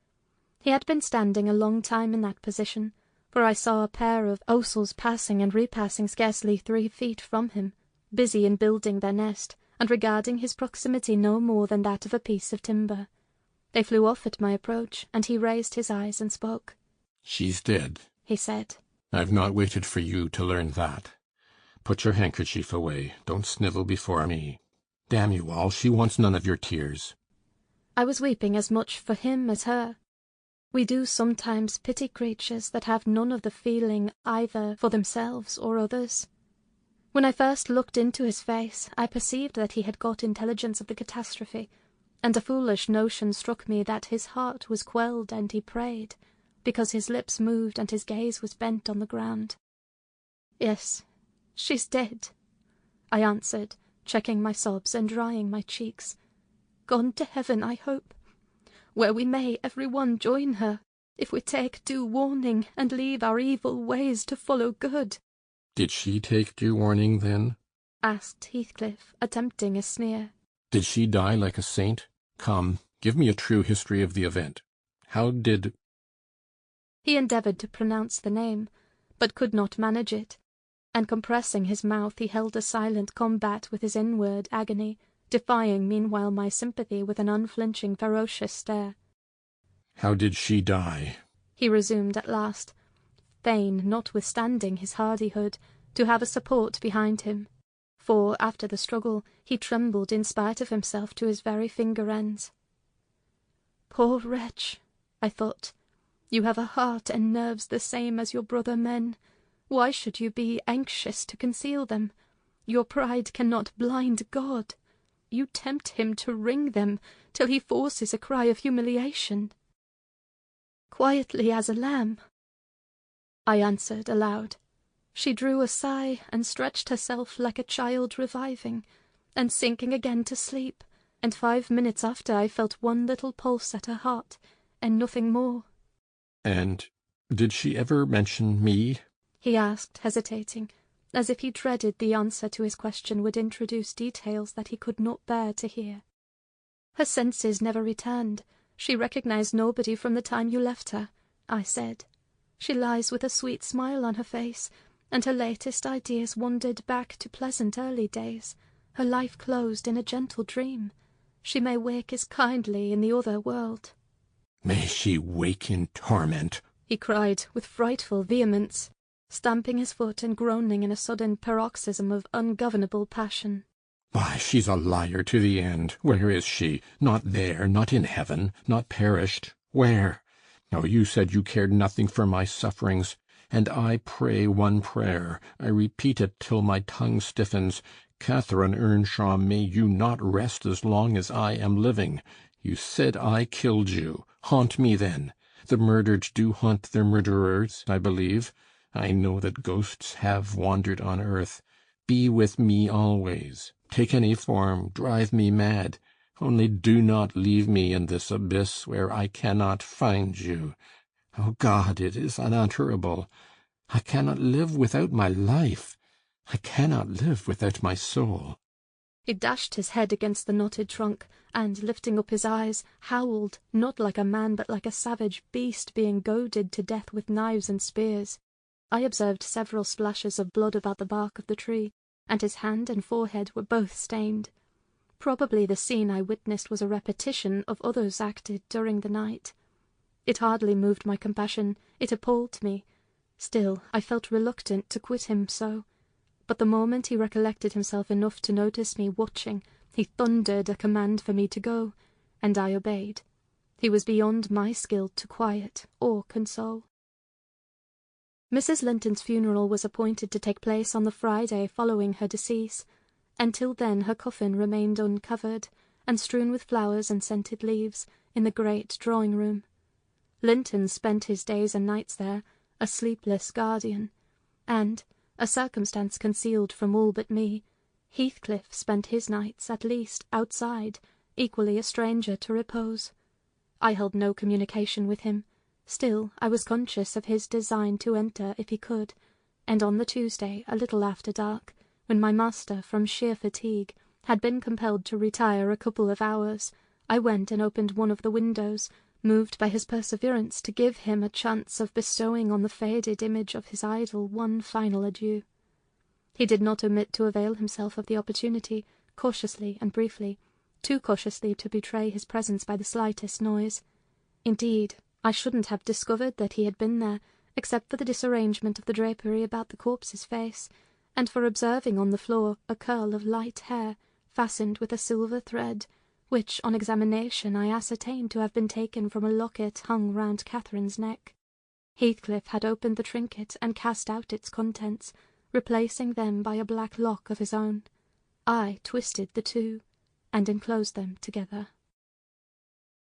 He had been standing a long time in that position, for I saw a pair of osels passing and repassing scarcely 3 feet from him, busy in building their nest, and regarding his proximity no more than that of a piece of timber. They flew off at my approach, and he raised his eyes and spoke. "She's dead," he said. "I've not waited for you to learn that. Put your handkerchief away. Don't snivel before me. Damn you all, she wants none of your tears." I was weeping as much for him as her. We do sometimes pity creatures that have none of the feeling either for themselves or others. When I first looked into his face, I perceived that he had got intelligence of the catastrophe, and a foolish notion struck me that his heart was quelled and he prayed, because his lips moved and his gaze was bent on the ground. "Yes, she's dead," I answered, checking my sobs and drying my cheeks. "Gone to heaven, I hope, where we may every one join her, if we take due warning and leave our evil ways to follow good." "Did she take due warning, then?" asked Heathcliff, attempting a sneer. "Did she die like a saint? Come, give me a true history of the event. How did—" He endeavoured to pronounce the name, but could not manage it, and compressing his mouth he held a silent combat with his inward agony, defying meanwhile my sympathy with an unflinching ferocious stare. "How did she die?" he resumed at last, fain, notwithstanding his hardihood, to have a support behind him, for, after the struggle, he trembled in spite of himself to his very finger ends. Poor wretch, I thought. You have a heart and nerves the same as your brother men. Why should you be anxious to conceal them? Your pride cannot blind God. You tempt him to wring them till he forces a cry of humiliation. Quietly as a lamb, I answered aloud. She drew a sigh and stretched herself like a child reviving, and sinking again to sleep, and 5 minutes after I felt one little pulse at her heart, and nothing more. And did she ever mention me? He asked, hesitating, as if he dreaded the answer to his question would introduce details that he could not bear to hear. Her senses never returned. She recognized nobody from the time you left her, I said. She lies with a sweet smile on her face, and her latest ideas wandered back to pleasant early days, her life closed in a gentle dream. She may wake as kindly in the other world. May she wake in torment, he cried with frightful vehemence, stamping his foot and groaning in a sudden paroxysm of ungovernable passion. Why, she's a liar to the end. Where is she? Not there, not in heaven, not perished. Where? Oh, you said you cared nothing for my sufferings, and I pray one prayer. I repeat it till my tongue stiffens. Catherine Earnshaw, may you not rest as long as I am living. You said I killed you. Haunt me then. The murdered do haunt their murderers, I believe. I know that ghosts have wandered on earth. Be with me always. Take any form, drive me mad. Only do not leave me in this abyss where I cannot find you. Oh God, it is unutterable. I cannot live without my life. I cannot live without my soul. He dashed his head against the knotted trunk, and, lifting up his eyes, howled, not like a man but like a savage beast being goaded to death with knives and spears. I observed several splashes of blood about the bark of the tree, and his hand and forehead were both stained. Probably the scene I witnessed was a repetition of others acted during the night. It hardly moved my compassion, it appalled me. Still, I felt reluctant to quit him so. But the moment he recollected himself enough to notice me watching, he thundered a command for me to go, and I obeyed. He was beyond my skill to quiet or console. Mrs. Linton's funeral was appointed to take place on the Friday following her decease. Until then her coffin remained uncovered, and strewn with flowers and scented leaves, in the great drawing-room. Linton spent his days and nights there, a sleepless guardian, and, a circumstance concealed from all but me, Heathcliff spent his nights, at least, outside, equally a stranger to repose. I held no communication with him. Still, I was conscious of his design to enter if he could, and on the Tuesday, a little after dark, when my master, from sheer fatigue, had been compelled to retire a couple of hours, I went and opened one of the windows, moved by his perseverance to give him a chance of bestowing on the faded image of his idol one final adieu. He did not omit to avail himself of the opportunity, cautiously and briefly, too cautiously to betray his presence by the slightest noise. Indeed, I shouldn't have discovered that he had been there, except for the disarrangement of the drapery about the corpse's face, and for observing on the floor a curl of light hair, fastened with a silver thread, which, on examination, I ascertained to have been taken from a locket hung round Catherine's neck. Heathcliff had opened the trinket and cast out its contents, replacing them by a black lock of his own. I twisted the two, and enclosed them together.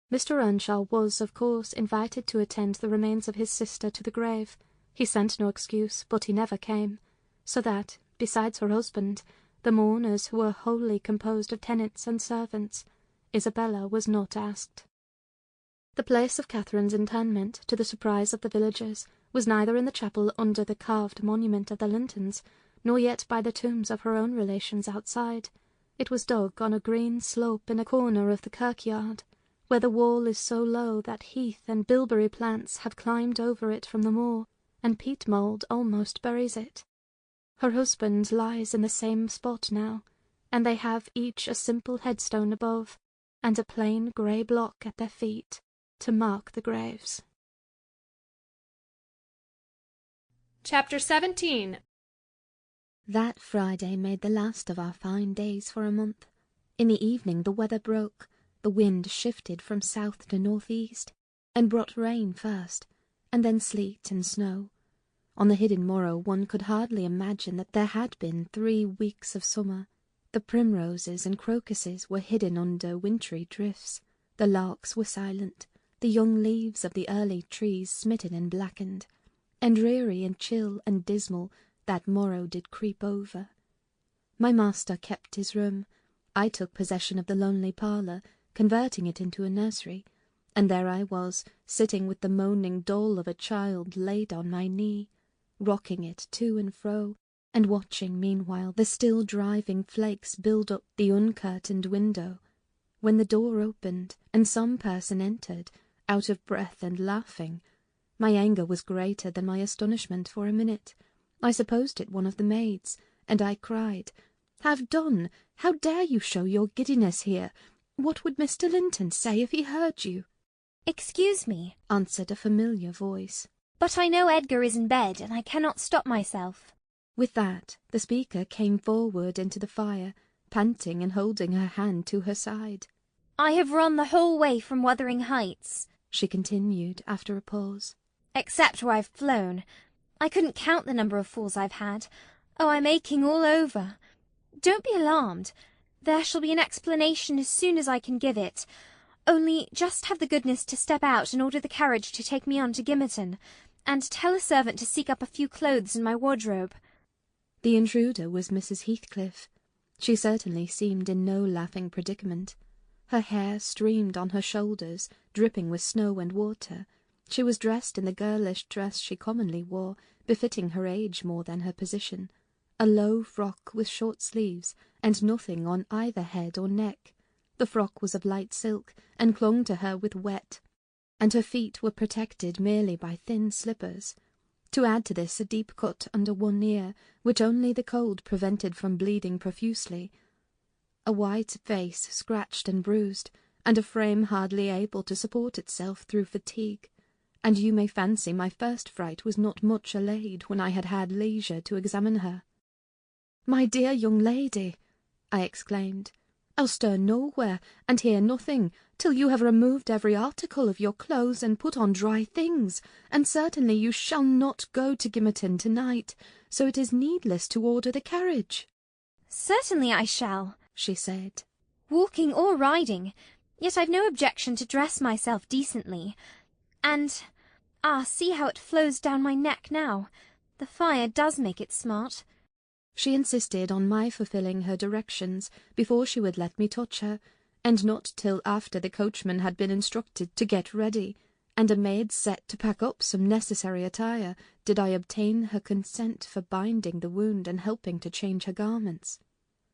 Mr. Earnshaw was, of course, invited to attend the remains of his sister to the grave. He sent no excuse, but he never came, so that, besides her husband, the mourners, who were wholly composed of tenants and servants, Isabella was not asked. The place of Catherine's interment, to the surprise of the villagers, was neither in the chapel under the carved monument of the Lintons, nor yet by the tombs of her own relations outside. It was dug on a green slope in a corner of the kirkyard, where the wall is so low that heath and bilberry plants have climbed over it from the moor, and peat mould almost buries it. Her husband lies in the same spot now, and they have each a simple headstone above, and a plain grey block at their feet, to mark the graves. Chapter 17. That Friday made the last of our fine days for a month. In the evening the weather broke, the wind shifted from south to northeast, and brought rain first, and then sleet and snow. On the hidden moor one could hardly imagine that there had been 3 weeks of summer. The primroses and crocuses were hidden under wintry drifts, the larks were silent, the young leaves of the early trees smitten and blackened, and dreary and chill and dismal that morrow did creep over. My master kept his room. I took possession of the lonely parlour, converting it into a nursery, and there I was, sitting with the moaning doll of a child laid on my knee, rocking it to and fro, and watching meanwhile the still driving flakes build up the uncurtained window, when the door opened, and some person entered, out of breath and laughing. My anger was greater than my astonishment for a minute. I supposed it one of the maids, and I cried, "Have done! How dare you show your giddiness here? What would Mr. Linton say if he heard you?" "Excuse me," answered a familiar voice, "but I know Edgar is in bed, and I cannot stop myself." With that, the speaker came forward into the fire, panting and holding her hand to her side. "I have run the whole way from Wuthering Heights," she continued after a pause, "except where I've flown. I couldn't count the number of falls I've had. Oh, I'm aching all over. Don't be alarmed. There shall be an explanation as soon as I can give it. Only just have the goodness to step out and order the carriage to take me on to Gimmerton, and tell a servant to seek up a few clothes in my wardrobe." The intruder was Mrs. Heathcliff. She certainly seemed in no laughing predicament. Her hair streamed on her shoulders, dripping with snow and water. She was dressed in the girlish dress she commonly wore, befitting her age more than her position, a low frock with short sleeves, and nothing on either head or neck. The frock was of light silk, and clung to her with wet, and her feet were protected merely by thin slippers. To add to this, a deep cut under one ear, which only the cold prevented from bleeding profusely. A white face scratched and bruised, and a frame hardly able to support itself through fatigue. And you may fancy my first fright was not much allayed when I had had leisure to examine her. "My dear young lady," I exclaimed, "I'll stir nowhere, and hear nothing, till you have removed every article of your clothes and put on dry things, and certainly you shall not go to Gimmerton to-night, so it is needless to order the carriage." "Certainly I shall," she said, "walking or riding, yet I've no objection to dress myself decently. And, see how it flows down my neck now. The fire does make it smart." She insisted on my fulfilling her directions before she would let me touch her, and not till after the coachman had been instructed to get ready, and a maid set to pack up some necessary attire, did I obtain her consent for binding the wound and helping to change her garments.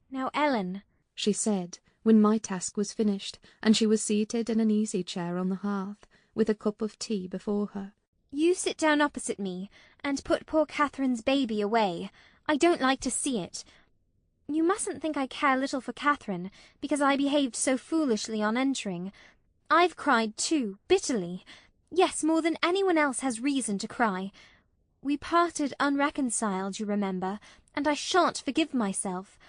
"Now, Ellen," she said, when my task was finished, and she was seated in an easy-chair on the hearth, with a cup of tea before her, "you sit down opposite me, and put poor Catherine's baby away. I don't like to see it. You mustn't think I care little for Catherine, because I behaved so foolishly on entering. I've cried too, bitterly. Yes, more than anyone else has reason to cry. We parted unreconciled, you remember, and I shan't forgive myself.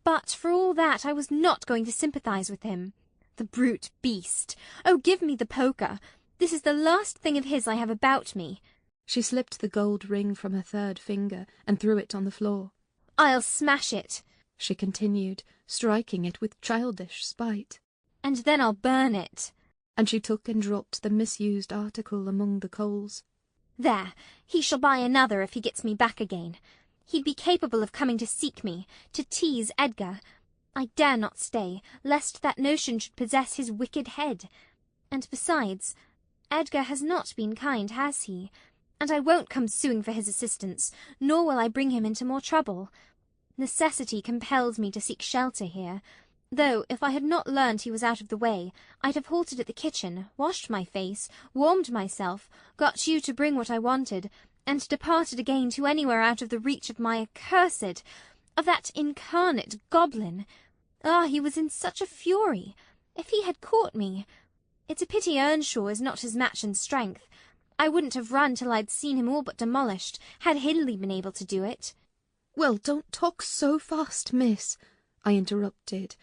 But for all that I was not going to sympathise with him. The brute beast! Oh, give me the poker! This is the last thing of his I have about me." She slipped the gold ring from her third finger and threw it on the floor. "I'll smash it," she continued, striking it with childish spite. "And then I'll burn it." And she took and dropped the misused article among the coals. "There, he shall buy another if he gets me back again. He'd be capable of coming to seek me, to tease Edgar. I dare not stay, lest that notion should possess his wicked head. And besides, Edgar has not been kind, has he? And I won't come suing for his assistance, nor will I bring him into more trouble. Necessity compels me to seek shelter here, though if I had not learned he was out of the way, I'd have halted at the kitchen, washed my face, warmed myself, got you to bring what I wanted, and departed again to anywhere out of the reach of my accursed, of that incarnate goblin. He was in such a fury. If he had caught me... It's a pity Earnshaw is not his match in strength. I wouldn't have run till I'd seen him all but demolished, had Hindley been able to do it." "Well, don't talk so fast, miss," I interrupted.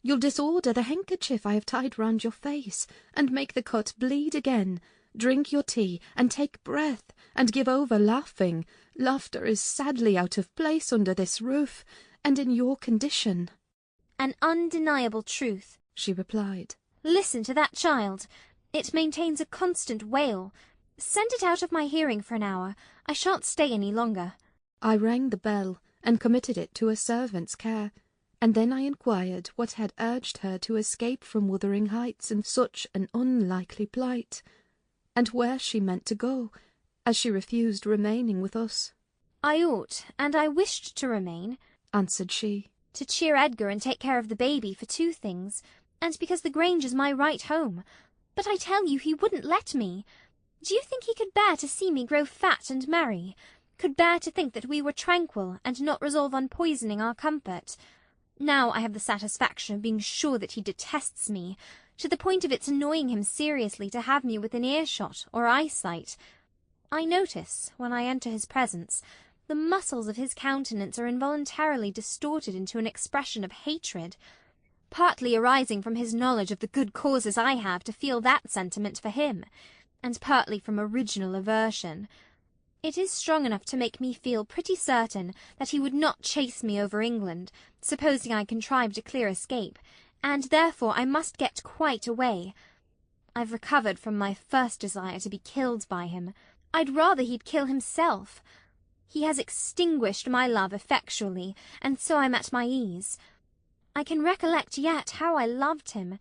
You'll disorder the handkerchief I have tied round your face, and make the cut bleed again. Drink your tea, and take breath, and give over laughing. Laughter is sadly out of place under this roof, and in your condition." "An undeniable truth," she replied. "Listen to that child. It maintains a constant wail. Send it out of my hearing for an hour. I shan't stay any longer." I rang the bell, and committed it to a servant's care, and then I inquired what had urged her to escape from Wuthering Heights in such an unlikely plight, and where she meant to go, as she refused remaining with us. "I ought, and I wished to remain," answered she, "to cheer Edgar and take care of the baby, for two things, and because the Grange is my right home. But I tell you he wouldn't let me. Do you think he could bear to see me grow fat and merry? Could bear to think that we were tranquil, and not resolve on poisoning our comfort? Now I have the satisfaction of being sure that he detests me, to the point of its annoying him seriously to have me within earshot or eyesight. I notice, when I enter his presence, the muscles of his countenance are involuntarily distorted into an expression of hatred, partly arising from his knowledge of the good causes I have to feel that sentiment for him, and partly from original aversion. It is strong enough to make me feel pretty certain that he would not chase me over England, supposing I contrived a clear escape, and therefore I must get quite away. I've recovered from my first desire to be killed by him. I'd rather he'd kill himself. He has extinguished my love effectually, and so I'm at my ease. I can recollect yet how I loved him,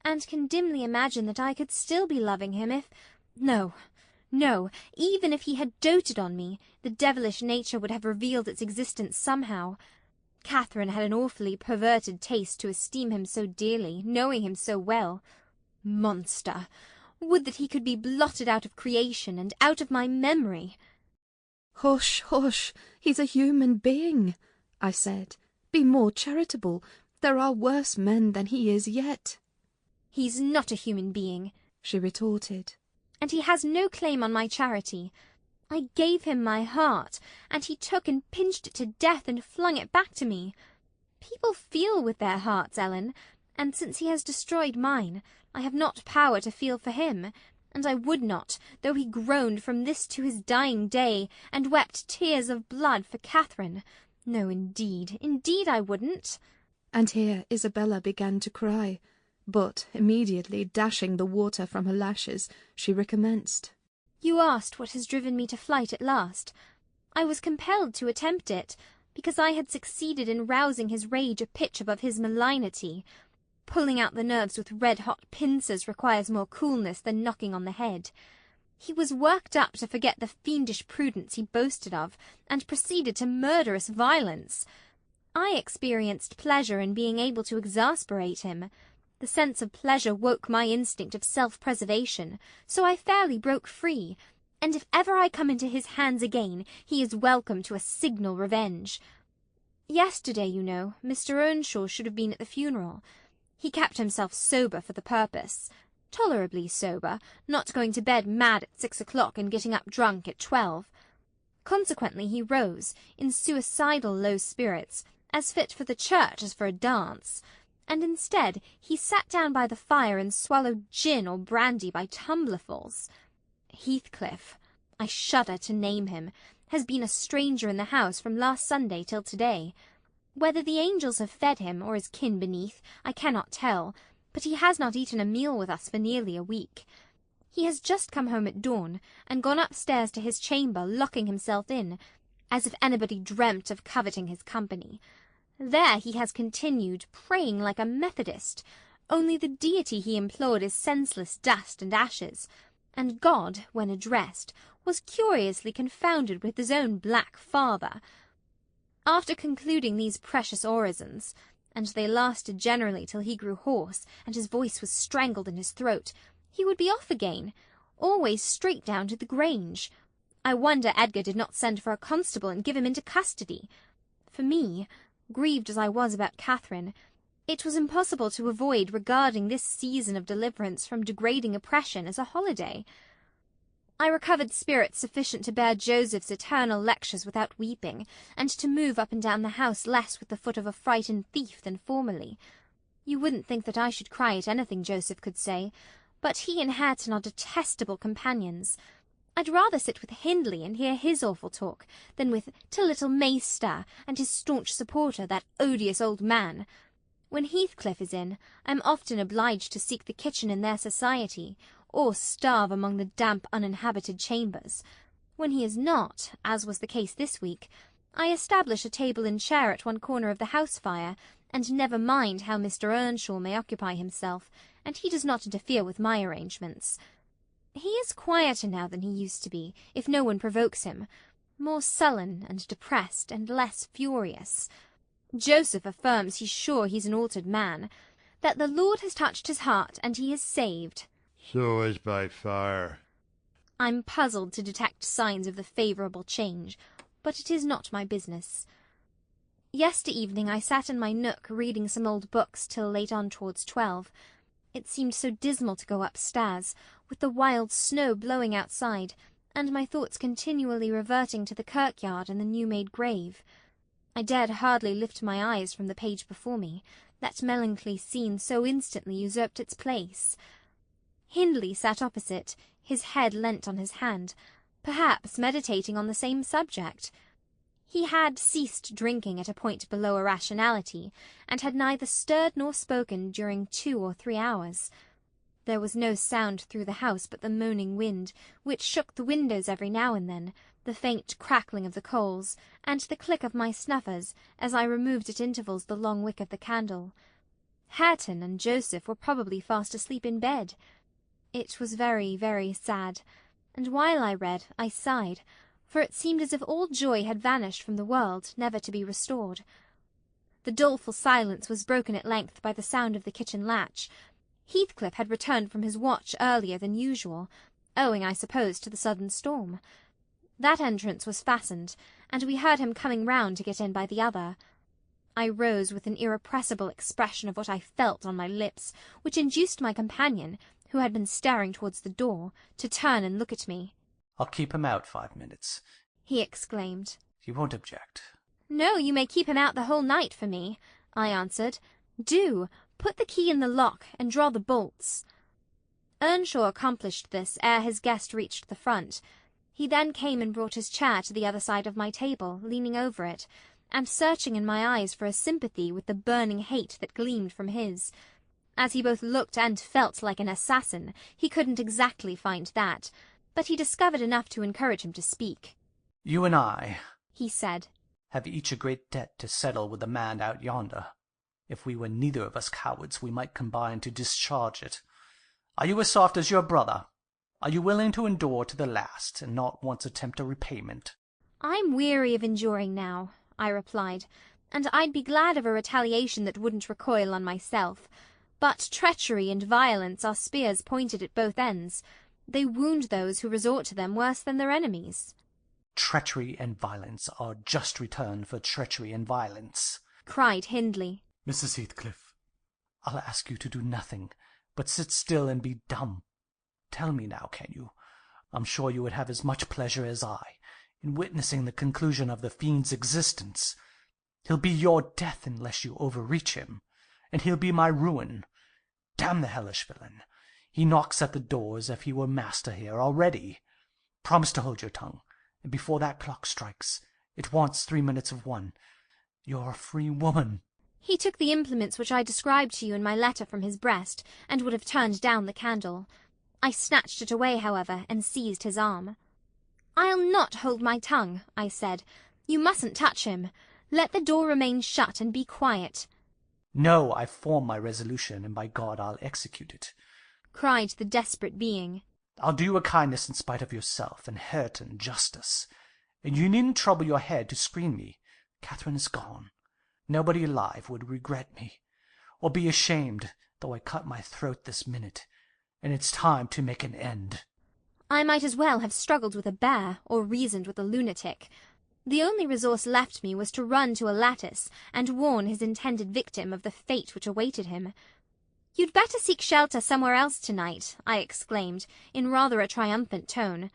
and can dimly imagine that I could still be loving him if— No, even if he had doted on me, the devilish nature would have revealed its existence somehow. Catherine had an awfully perverted taste to esteem him so dearly, knowing him so well. Monster! Would that he could be blotted out of creation, and out of my memory. "Hush, hush, he's a human being," I said. "Be more charitable. There are worse men than he is yet." "He's not a human being," she retorted, "and he has no claim on my charity. I gave him my heart, and he took and pinched it to death and flung it back to me. People feel with their hearts, Ellen, and since he has destroyed mine, I have not power to feel for him, and I would not, though he groaned from this to his dying day, and wept tears of blood for Catherine. No, indeed I wouldn't." And here Isabella began to cry, but immediately dashing the water from her lashes, she recommenced. "You asked what has driven me to flight at last. I was compelled to attempt it, because I had succeeded in rousing his rage a pitch above his malignity. Pulling out the nerves with red-hot pincers requires more coolness than knocking on the head. He was worked up to forget the fiendish prudence he boasted of, and proceeded to murderous violence. I experienced pleasure in being able to exasperate him. The sense of pleasure woke my instinct of self-preservation, so I fairly broke free, and if ever I come into his hands again, he is welcome to a signal revenge. Yesterday, you know, Mr. Earnshaw should have been at the funeral. He kept himself sober for the purpose, tolerably sober, not going to bed mad at 6 o'clock and getting up drunk at 12. Consequently he rose, in suicidal low spirits, as fit for the church as for a dance, and instead he sat down by the fire and swallowed gin or brandy by tumblerfuls. Heathcliff, I shudder to name him, has been a stranger in the house from last Sunday till to-day. Whether the angels have fed him, or his kin beneath, I cannot tell, but he has not eaten a meal with us for nearly a week. He has just come home at dawn, and gone upstairs to his chamber, locking himself in, as if anybody dreamt of coveting his company. There he has continued, praying like a Methodist, only the deity he implored is senseless dust and ashes, and God, when addressed, was curiously confounded with his own black father. After concluding these precious orisons, and they lasted generally till he grew hoarse, and his voice was strangled in his throat, he would be off again, always straight down to the Grange. I wonder Edgar did not send for a constable and give him into custody. For me, grieved as I was about Catherine, it was impossible to avoid regarding this season of deliverance from degrading oppression as a holiday. I recovered spirits sufficient to bear Joseph's eternal lectures without weeping, and to move up and down the house less with the foot of a frightened thief than formerly. You wouldn't think that I should cry at anything Joseph could say, but he and Hareton are detestable companions. I'd rather sit with Hindley and hear his awful talk than with little Mayster and his staunch supporter, that odious old man. When Heathcliff is in, I'm often obliged to seek the kitchen in their society, or starve among the damp uninhabited chambers. When he is not, as was the case this week, I establish a table and chair at one corner of the house-fire, and never mind how Mr. Earnshaw may occupy himself, and he does not interfere with my arrangements. He is quieter now than he used to be, if no one provokes him, more sullen and depressed and less furious. Joseph affirms he's sure he's an altered man, that the Lord has touched his heart and he is saved. So as by fire. I'm puzzled to detect signs of the favourable change, but it is not my business. Yester evening I sat in my nook reading some old books till late on towards 12. It seemed so dismal to go upstairs, with the wild snow blowing outside, and my thoughts continually reverting to the kirkyard and the new-made grave. I dared hardly lift my eyes from the page before me, that melancholy scene so instantly usurped its place. Hindley sat opposite, his head leant on his hand, perhaps meditating on the same subject. He had ceased drinking at a point below irrationality, and had neither stirred nor spoken during 2 or 3 hours. There was no sound through the house but the moaning wind, which shook the windows every now and then, the faint crackling of the coals, and the click of my snuffers as I removed at intervals the long wick of the candle. Hareton and Joseph were probably fast asleep in bed. It was very, very sad, and while I read I sighed, for it seemed as if all joy had vanished from the world, never to be restored. The doleful silence was broken at length by the sound of the kitchen latch. Heathcliff had returned from his watch earlier than usual, owing, I suppose, to the sudden storm. That entrance was fastened, and we heard him coming round to get in by the other. I rose with an irrepressible expression of what I felt on my lips, which induced my companion, who had been staring towards the door, to turn and look at me. "I'll keep him out 5 minutes," he exclaimed. "You won't object?" "No, you may keep him out the whole night for me," I answered. "Do. Put the key in the lock, and draw the bolts." Earnshaw accomplished this ere his guest reached the front. He then came and brought his chair to the other side of my table, leaning over it, and searching in my eyes for a sympathy with the burning hate that gleamed from his. As he both looked and felt like an assassin, he couldn't exactly find that, but he discovered enough to encourage him to speak. "You and I," he said, "have each a great debt to settle with the man out yonder. If we were neither of us cowards, we might combine to discharge it. Are you as soft as your brother? Are you willing to endure to the last, and not once attempt a repayment?" "I'm weary of enduring now," I replied, "and I'd be glad of a retaliation that wouldn't recoil on myself. But treachery and violence are spears pointed at both ends. They wound those who resort to them worse than their enemies." "Treachery and violence are just return for treachery and violence," cried Hindley. "Mrs. Heathcliff, I'll ask you to do nothing, but sit still and be dumb. Tell me now, can you? I'm sure you would have as much pleasure as I in witnessing the conclusion of the fiend's existence. He'll be your death unless you overreach him, and he'll be my ruin. Damn the hellish villain! He knocks at the door as if he were master here already. Promise to hold your tongue, and before that clock strikes, it wants 3 minutes of 1, you're a free woman." He took the implements which I described to you in my letter from his breast, and would have turned down the candle. I snatched it away, however, and seized his arm. "I'll not hold my tongue," I said. "You mustn't touch him. Let the door remain shut, and be quiet." "No, I've formed my resolution, and by God I'll execute it," cried the desperate being. "I'll do you a kindness in spite of yourself, and Hareton justice. And you needn't trouble your head to screen me. Catherine is gone. Nobody alive would regret me, or be ashamed, though I cut my throat this minute, and it's time to make an end." I might as well have struggled with a bear, or reasoned with a lunatic. The only resource left me was to run to a lattice, and warn his intended victim of the fate which awaited him. "You'd better seek shelter somewhere else tonight," I exclaimed, in rather a triumphant tone.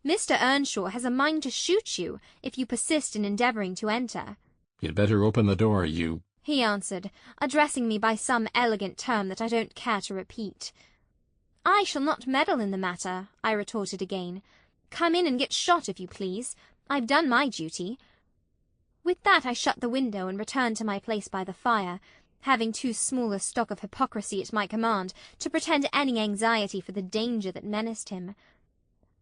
"Mr. Earnshaw has a mind to shoot you, if you persist in endeavouring to enter." "You'd better open the door, you—" he answered, addressing me by some elegant term that I don't care to repeat. I shall not meddle in the matter, I retorted again. Come in and get shot, if you please. I've done my duty. With that I shut the window and returned to my place by the fire, having too small a stock of hypocrisy at my command to pretend any anxiety for the danger that menaced him.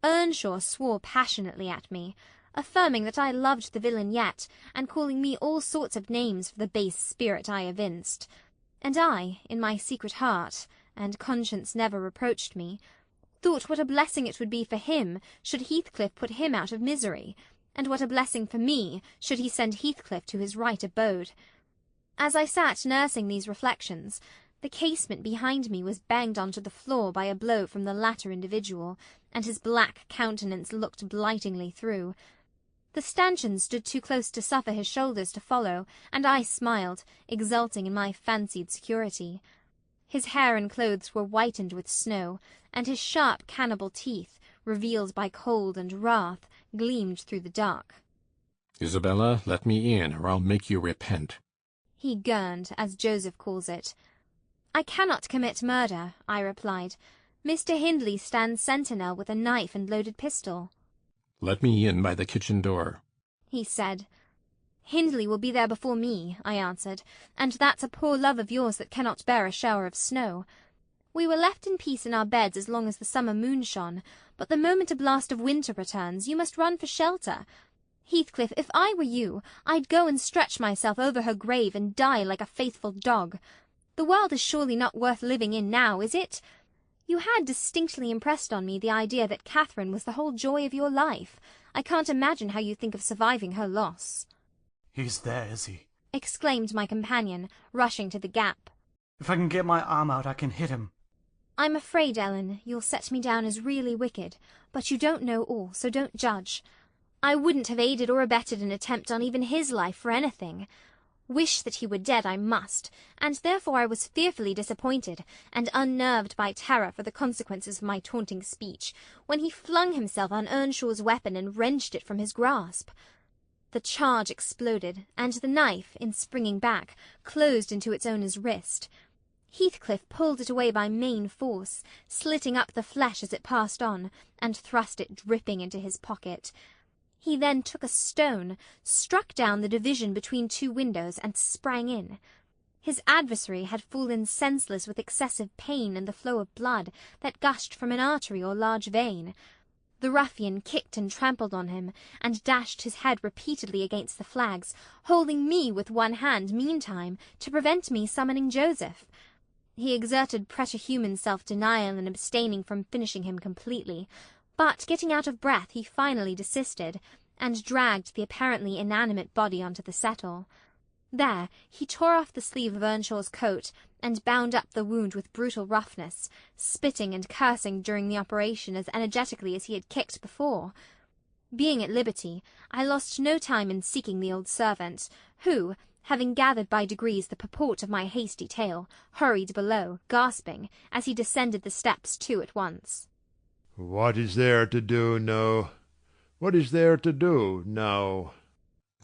Earnshaw swore passionately at me, affirming that I loved the villain yet, and calling me all sorts of names for the base spirit I evinced. And I, in my secret heart, and conscience never reproached me, thought what a blessing it would be for him should Heathcliff put him out of misery, and what a blessing for me should he send Heathcliff to his right abode. As I sat nursing these reflections, the casement behind me was banged on to the floor by a blow from the latter individual, and his black countenance looked blightingly through. The stanchion stood too close to suffer his shoulders to follow, and I smiled, exulting in my fancied security. His hair and clothes were whitened with snow, and his sharp cannibal teeth, revealed by cold and wrath, gleamed through the dark. Isabella, let me in, or I'll make you repent. He gurned, as Joseph calls it. I cannot commit murder, I replied. Mr. Hindley stands sentinel with a knife and loaded pistol. Let me in by the kitchen door, he said. Hindley will be there before me, I answered, and that's a poor love of yours that cannot bear a shower of snow. We were left in peace in our beds as long as the summer moon shone, but the moment a blast of winter returns, you must run for shelter. Heathcliff, if I were you, I'd go and stretch myself over her grave and die like a faithful dog. The world is surely not worth living in now, is it? You had distinctly impressed on me the idea that Catherine was the whole joy of your life. I can't imagine how you think of surviving her loss. He's there, is he? Exclaimed my companion, rushing to the gap. If I can get my arm out, I can hit him. I'm afraid, Ellen, you'll set me down as really wicked, but you don't know all, so don't judge. I wouldn't have aided or abetted an attempt on even his life for anything. Wish that he were dead I must, and therefore I was fearfully disappointed, and unnerved by terror for the consequences of my taunting speech, when he flung himself on Earnshaw's weapon and wrenched it from his grasp. The charge exploded, and the knife, in springing back, closed into its owner's wrist. Heathcliff pulled it away by main force, slitting up the flesh as it passed on, and thrust it dripping into his pocket. He then took a stone, struck down the division between two windows, and sprang in. His adversary had fallen senseless with excessive pain and the flow of blood that gushed from an artery or large vein. The ruffian kicked and trampled on him, and dashed his head repeatedly against the flags, holding me with one hand meantime to prevent me summoning Joseph. He exerted preterhuman self-denial in abstaining from finishing him completely, but, getting out of breath, he finally desisted, and dragged the apparently inanimate body onto the settle. There he tore off the sleeve of Earnshaw's coat, and bound up the wound with brutal roughness, spitting and cursing during the operation as energetically as he had kicked before. Being at liberty, I lost no time in seeking the old servant, who, having gathered by degrees the purport of my hasty tale, hurried below, gasping, as he descended the steps two at once. What is there to do now? What is there to do now?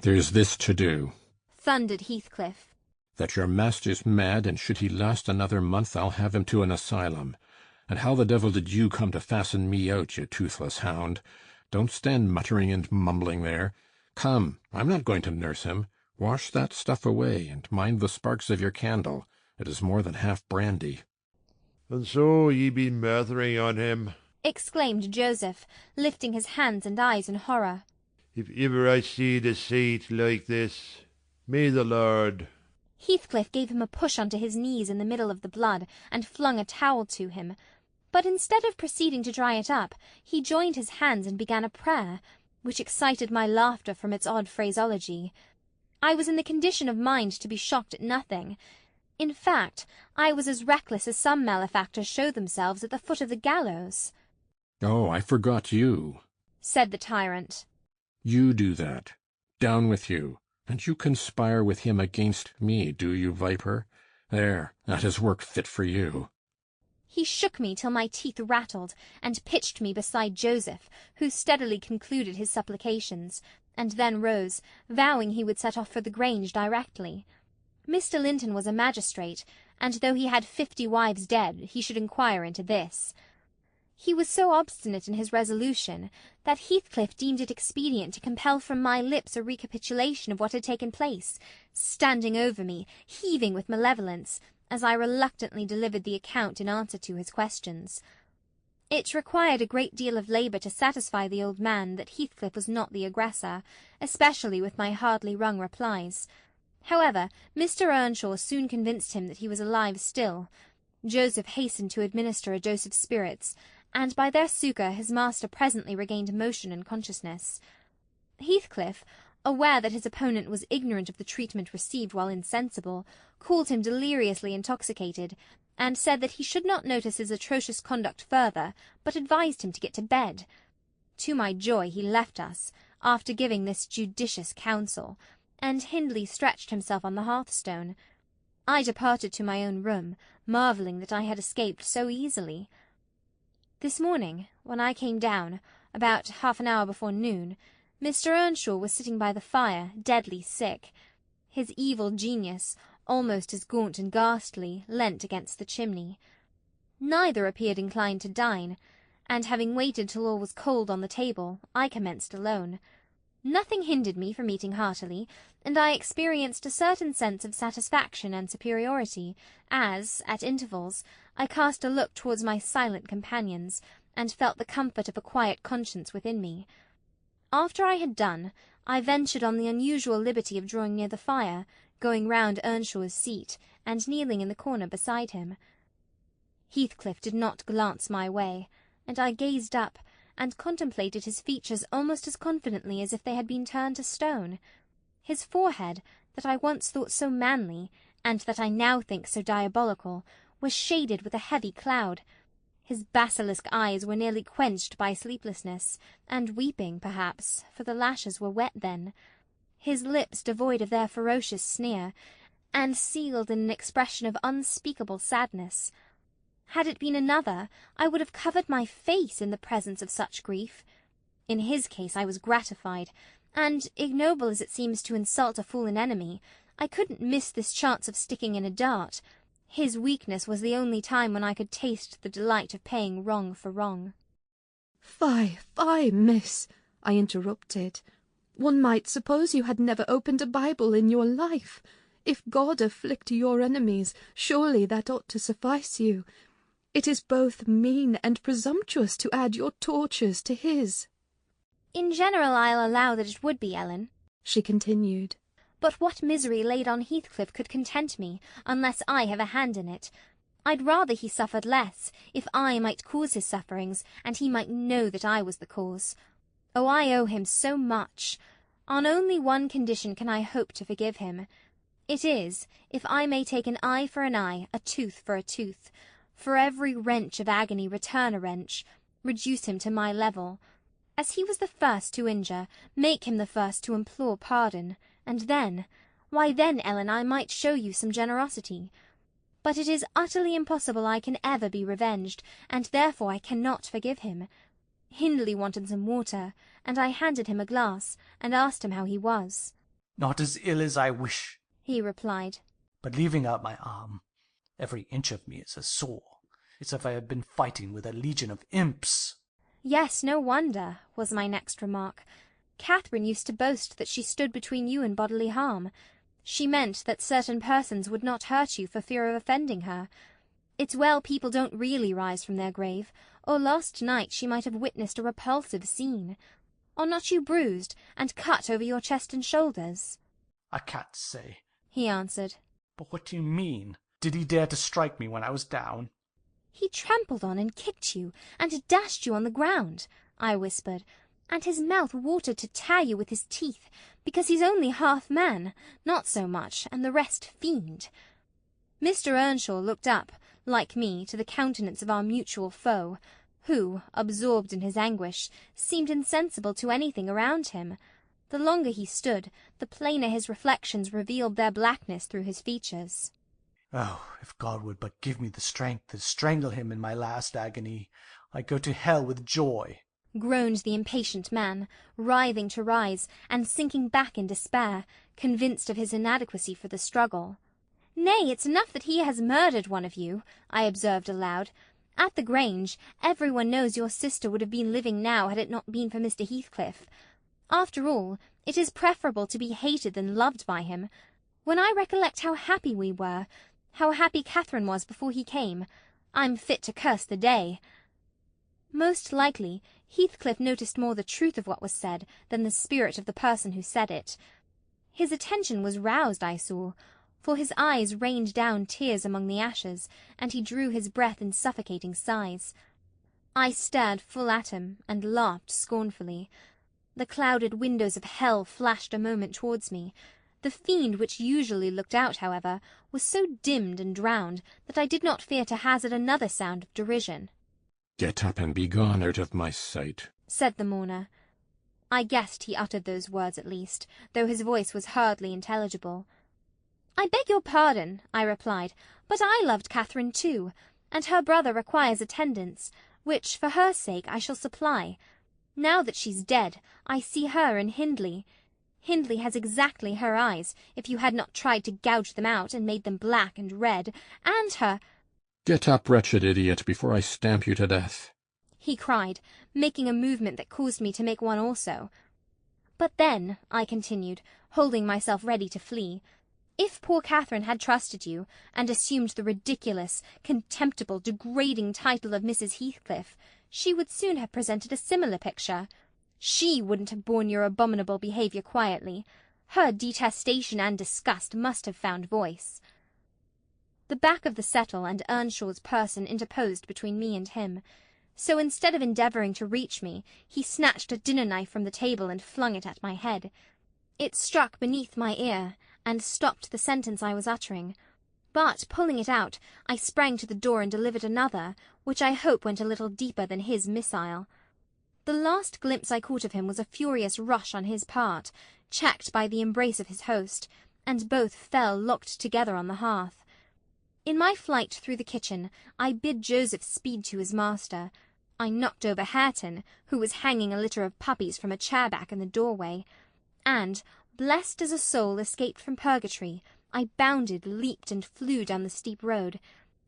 There's this to do, thundered Heathcliff. That your master's mad, and should he last another month, I'll have him to an asylum. And how the devil did you come to fasten me out, you toothless hound? Don't stand muttering and mumbling there. Come, I'm not going to nurse him. Wash that stuff away, and mind the sparks of your candle. It is more than half brandy. And so ye be murthering on him? Exclaimed Joseph, lifting his hands and eyes in horror. If ever I see the sight like this, may the Lord... Heathcliff gave him a push onto his knees in the middle of the blood, and flung a towel to him. But instead of proceeding to dry it up, he joined his hands and began a prayer, which excited my laughter from its odd phraseology. I was in the condition of mind to be shocked at nothing. In fact, I was as reckless as some malefactors show themselves at the foot of the gallows. Oh, I forgot you, said the tyrant. You do that. Down with you. And you conspire with him against me, do you, viper? There, that is work fit for you. He shook me till my teeth rattled, and pitched me beside Joseph, who steadily concluded his supplications, and then rose, vowing he would set off for the Grange directly. Mr. Linton was a magistrate, and though he had 50 wives dead, he should inquire into this. He was so obstinate in his resolution that Heathcliff deemed it expedient to compel from my lips a recapitulation of what had taken place, standing over me, heaving with malevolence, as I reluctantly delivered the account in answer to his questions. It required a great deal of labour to satisfy the old man that Heathcliff was not the aggressor, especially with my hardly wrung replies. However, Mr. Earnshaw soon convinced him that he was alive still. Joseph hastened to administer a dose of spirits, and by their succour his master presently regained motion and consciousness. Heathcliff, aware that his opponent was ignorant of the treatment received while insensible, called him deliriously intoxicated, and said that he should not notice his atrocious conduct further, but advised him to get to bed. To my joy he left us, after giving this judicious counsel, and Hindley stretched himself on the hearthstone. I departed to my own room, marvelling that I had escaped so easily. This morning, when I came down, about half an hour before noon, Mr. Earnshaw was sitting by the fire, deadly sick. His evil genius, almost as gaunt and ghastly, leant against the chimney. Neither appeared inclined to dine, and having waited till all was cold on the table, I commenced alone. Nothing hindered me from eating heartily, and I experienced a certain sense of satisfaction and superiority, as, at intervals, I cast a look towards my silent companions, and felt the comfort of a quiet conscience within me. After I had done, I ventured on the unusual liberty of drawing near the fire, going round Earnshaw's seat, and kneeling in the corner beside him. Heathcliff did not glance my way, and I gazed up, and contemplated his features almost as confidently as if they had been turned to stone. His forehead, that I once thought so manly, and that I now think so diabolical, was shaded with a heavy cloud. His basilisk eyes were nearly quenched by sleeplessness, and weeping, perhaps, for the lashes were wet then. His lips devoid of their ferocious sneer, and sealed in an expression of unspeakable sadness. Had it been another, I would have covered my face in the presence of such grief. In his case I was gratified, and, ignoble as it seems to insult a fallen enemy, I couldn't miss this chance of sticking in a dart. His weakness was the only time when I could taste the delight of paying wrong for wrong. "Fie, fie, miss," I interrupted. "One might suppose you had never opened a Bible in your life. If God afflict your enemies, surely that ought to suffice you. It is both mean and presumptuous to add your tortures to his." "In general I'll allow that it would be, Ellen," she continued. "but what misery laid on Heathcliff could content me, unless I have a hand in it. I'd rather he suffered less, if I might cause his sufferings, and he might know that I was the cause. Oh, I owe him so much. On only one condition can I hope to forgive him. It is, if I may take an eye for an eye, a tooth for a tooth. For every wrench of agony return a wrench, reduce him to my level. As he was the first to injure, make him the first to implore pardon, and then, why then, Ellen, I might show you some generosity. But it is utterly impossible I can ever be revenged, and therefore I cannot forgive him. Hindley wanted some water, and I handed him a glass, and asked him how he was. "Not as ill as I wish," he replied, "but leaving out my arm, every inch of me is a sore. It's as if I had been fighting with a legion of imps." "Yes, no wonder," was my next remark. "Catherine used to boast that she stood between you and bodily harm. She meant that certain persons would not hurt you for fear of offending her. It's well people don't really rise from their grave, or last night she might have witnessed a repulsive scene. Are not you bruised, and cut over your chest and shoulders?" "I can't say," he answered. "But what do you mean? Did he dare to strike me when I was down?" "He trampled on and kicked you, and dashed you on the ground," I whispered, "and his mouth watered to tear you with his teeth, because he's only half man, not so much, and the rest fiend." Mr. Earnshaw looked up, like me, to the countenance of our mutual foe, who, absorbed in his anguish, seemed insensible to anything around him. The longer he stood, the plainer his reflections revealed their blackness through his features. "Oh, if God would but give me the strength to strangle him in my last agony, I'd go to hell with joy," groaned the impatient man, writhing to rise, and sinking back in despair, convinced of his inadequacy for the struggle. Nay, it's enough that he has murdered one of you, I observed aloud. At the Grange, every one knows your sister would have been living now had it not been for Mr. Heathcliff. After all, it is preferable to be hated than loved by him. When I recollect how happy we were, how happy Catherine was before he came, I'm fit to curse the day. Most likely, Heathcliff noticed more the truth of what was said than the spirit of the person who said it. His attention was roused, I saw, for his eyes rained down tears among the ashes, and he drew his breath in suffocating sighs. I stared full at him, and laughed scornfully. The clouded windows of hell flashed a moment towards me. The fiend which usually looked out, however, was so dimmed and drowned that I did not fear to hazard another sound of derision. "Get up and be gone out of my sight," said the mourner. I guessed he uttered those words at least, though his voice was hardly intelligible. "I beg your pardon," I replied, "but I loved Catherine too, and her brother requires attendance, which, for her sake, I shall supply. Now that she's dead, I see her in Hindley. Hindley has exactly her eyes, if you had not tried to gouge them out and made them black and red, and her—" "Get up, wretched idiot, before I stamp you to death," he cried, making a movement that caused me to make one also. "But then," I continued, holding myself ready to flee, "if poor Catherine had trusted you, and assumed the ridiculous, contemptible, degrading title of Mrs. Heathcliff, she would soon have presented a similar picture. She wouldn't have borne your abominable behaviour quietly. Her detestation and disgust must have found voice." The back of the settle and Earnshaw's person interposed between me and him. So instead of endeavouring to reach me, he snatched a dinner-knife from the table and flung it at my head. It struck beneath my ear, and stopped the sentence I was uttering. But, pulling it out, I sprang to the door and delivered another, which I hope went a little deeper than his missile. The last glimpse I caught of him was a furious rush on his part, checked by the embrace of his host, and both fell locked together on the hearth. In my flight through the kitchen, I bid Joseph speed to his master. I knocked over Hareton, who was hanging a litter of puppies from a chair-back in the doorway, and, blessed as a soul escaped from purgatory, I bounded, leaped, and flew down the steep road,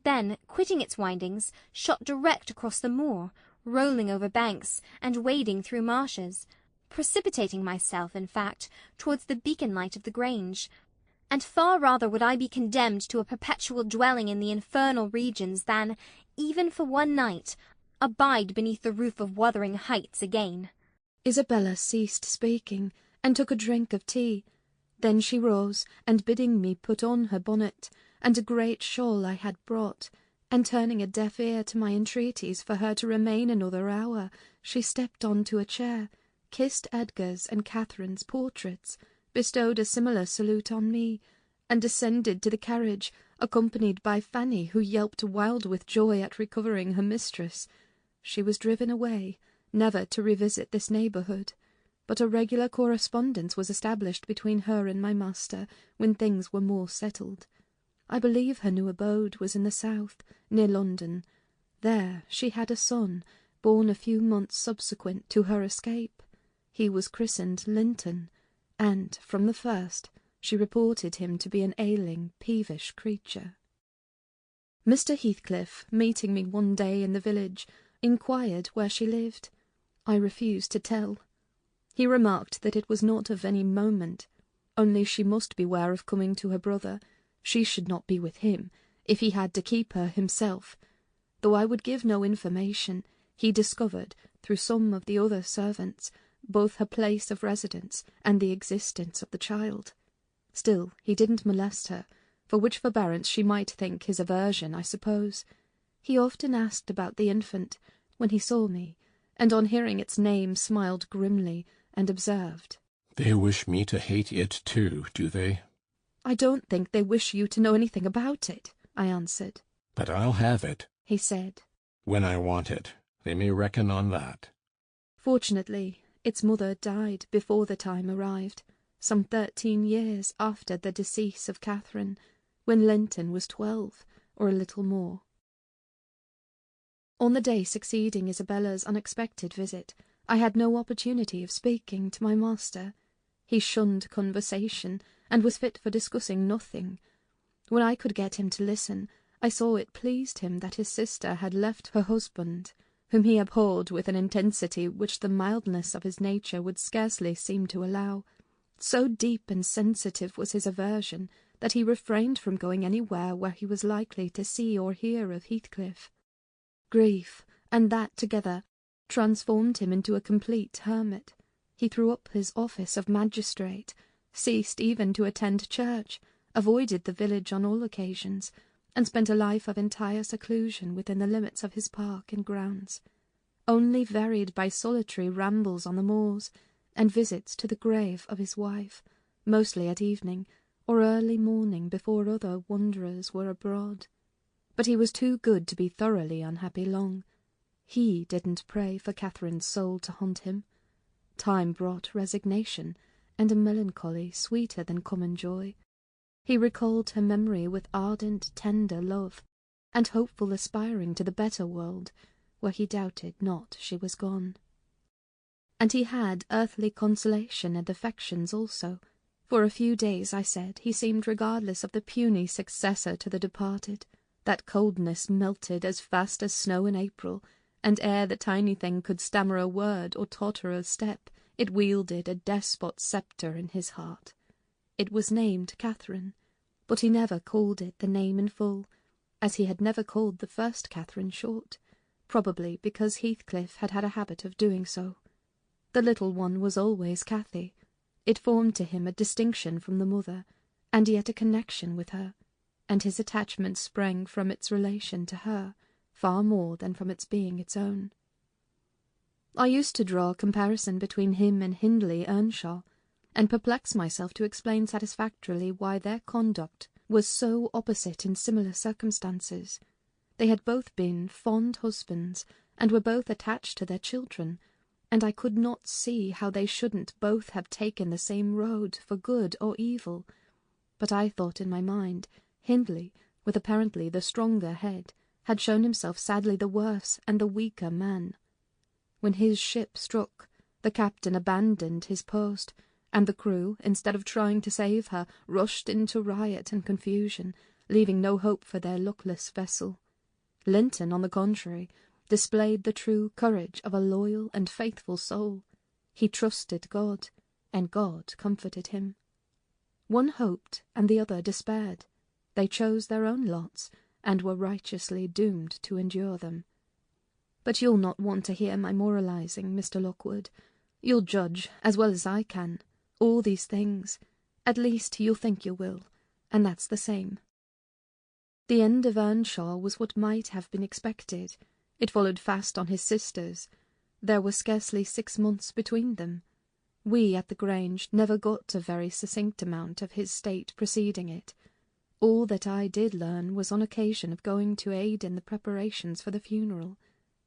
then, quitting its windings, shot direct across the moor, rolling over banks, and wading through marshes, precipitating myself, in fact, towards the beacon-light of the Grange. And far rather would I be condemned to a perpetual dwelling in the infernal regions than, even for one night, abide beneath the roof of Wuthering Heights again. Isabella ceased speaking, and took a drink of tea. Then she rose, and bidding me put on her bonnet, and a great shawl I had brought, and turning a deaf ear to my entreaties for her to remain another hour, she stepped on to a chair, kissed Edgar's and Catherine's portraits, bestowed a similar salute on me, and descended to the carriage, accompanied by Fanny, who yelped wild with joy at recovering her mistress. She was driven away, never to revisit this neighbourhood, but a regular correspondence was established between her and my master when things were more settled. I believe her new abode was in the south, near London. There she had a son, born a few months subsequent to her escape. He was christened Linton, and, from the first, she reported him to be an ailing, peevish creature. Mr. Heathcliff, meeting me one day in the village, inquired where she lived. I refused to tell. He remarked that it was not of any moment, only she must beware of coming to her brother. She should not be with him, if he had to keep her himself. Though I would give no information, he discovered, through some of the other servants, both her place of residence and the existence of the child. Still, he didn't molest her, for which forbearance she might think his aversion, I suppose. He often asked about the infant, when he saw me, and on hearing its name smiled grimly, and observed, "They wish me to hate it too, do they?" "I don't think they wish you to know anything about it," I answered. "But I'll have it," he said, "when I want it. They may reckon on that." Fortunately, its mother died before the time arrived, some 13 years after the decease of Catherine, when Linton was 12, or a little more. On the day succeeding Isabella's unexpected visit, I had no opportunity of speaking to my master. He shunned conversation, and was fit for discussing nothing. When I could get him to listen, I saw it pleased him that his sister had left her husband, whom he abhorred with an intensity which the mildness of his nature would scarcely seem to allow. So deep and sensitive was his aversion that he refrained from going anywhere where he was likely to see or hear of Heathcliff. Grief, and that together, transformed him into a complete hermit. He threw up his office of magistrate, ceased even to attend church, avoided the village on all occasions, and spent a life of entire seclusion within the limits of his park and grounds, only varied by solitary rambles on the moors, and visits to the grave of his wife, mostly at evening, or early morning before other wanderers were abroad. But he was too good to be thoroughly unhappy long. He didn't pray for Catherine's soul to haunt him. Time brought resignation, and a melancholy sweeter than common joy. He recalled her memory with ardent, tender love, and hopeful aspiring to the better world, where he doubted not she was gone. And he had earthly consolation and affections also. For a few days, I said, he seemed regardless of the puny successor to the departed. That coldness melted as fast as snow in April, and ere the tiny thing could stammer a word or totter a step, it wielded a despot sceptre in his heart. It was named Catherine, but he never called it the name in full, as he had never called the first Catherine short, probably because Heathcliff had had a habit of doing so. The little one was always Cathy. It formed to him a distinction from the mother, and yet a connection with her, and his attachment sprang from its relation to her, far more than from its being its own. I used to draw a comparison between him and Hindley Earnshaw, and perplex myself to explain satisfactorily why their conduct was so opposite in similar circumstances. They had both been fond husbands, and were both attached to their children, and I could not see how they shouldn't both have taken the same road for good or evil. But I thought in my mind, Hindley, with apparently the stronger head, had shown himself sadly the worse and the weaker man. When his ship struck, the captain abandoned his post, and the crew, instead of trying to save her, rushed into riot and confusion, leaving no hope for their luckless vessel. Linton, on the contrary, displayed the true courage of a loyal and faithful soul. He trusted God, and God comforted him. One hoped, and the other despaired. They chose their own lots, and were righteously doomed to endure them. But you'll not want to hear my moralizing, Mr. Lockwood. You'll judge, as well as I can, all these things. At least you'll think you will, and that's the same. The end of Earnshaw was what might have been expected. It followed fast on his sister's. There were scarcely 6 months between them. We at the Grange never got a very succinct amount of his state preceding it. All that I did learn was on occasion of going to aid in the preparations for the funeral.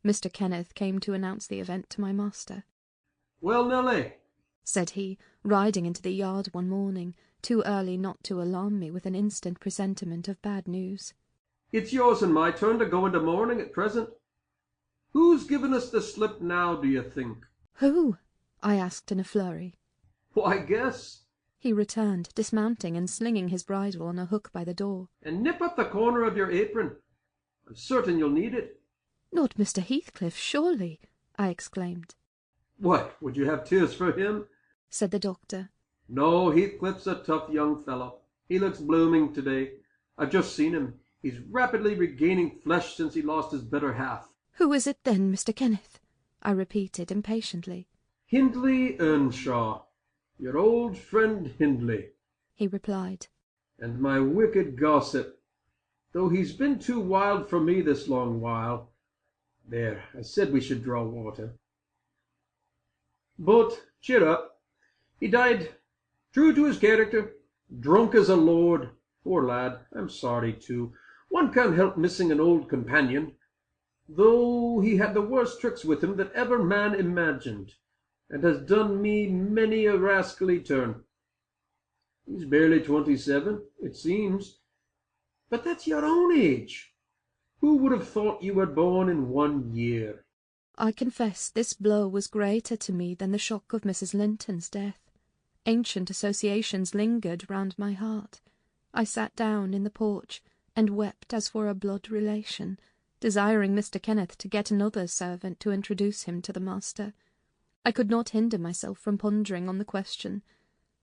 Mr. Kenneth came to announce the event to my master. "Well, Nelly," said he, riding into the yard one morning, too early not to alarm me with an instant presentiment of bad news. "it's yours and my turn to go into mourning at present. Who's given us the slip now, do you think?" "Who?" I asked in a flurry. "Why, guess," he returned, dismounting and slinging his bridle on a hook by the door. "and nip up the corner of your apron. I'm certain you'll need it." "Not Mr. Heathcliff, surely!" I exclaimed. "What, would you have tears for him?" said the doctor. "No, Heathcliff's a tough young fellow. He looks blooming today. I've just seen him. He's rapidly regaining flesh since he lost his better half." "Who is it then, Mr. Kenneth?" I repeated impatiently. "Hindley Earnshaw, your old friend Hindley," he replied. "and my wicked gossip, though he's been too wild for me this long while. There, I said we should draw water. But cheer up. He died true to his character, drunk as a lord. Poor lad, I'm sorry too. One can't help missing an old companion, though he had the worst tricks with him that ever man imagined, and has done me many a rascally turn. He's barely 27, it seems, but that's your own age. Who would have thought you were born in 1 year?" I confess this blow was greater to me than the shock of Mrs. Linton's death. Ancient associations lingered round my heart. I sat down in the porch, and wept as for a blood relation, desiring Mr. Kenneth to get another servant to introduce him to the master. I could not hinder myself from pondering on the question,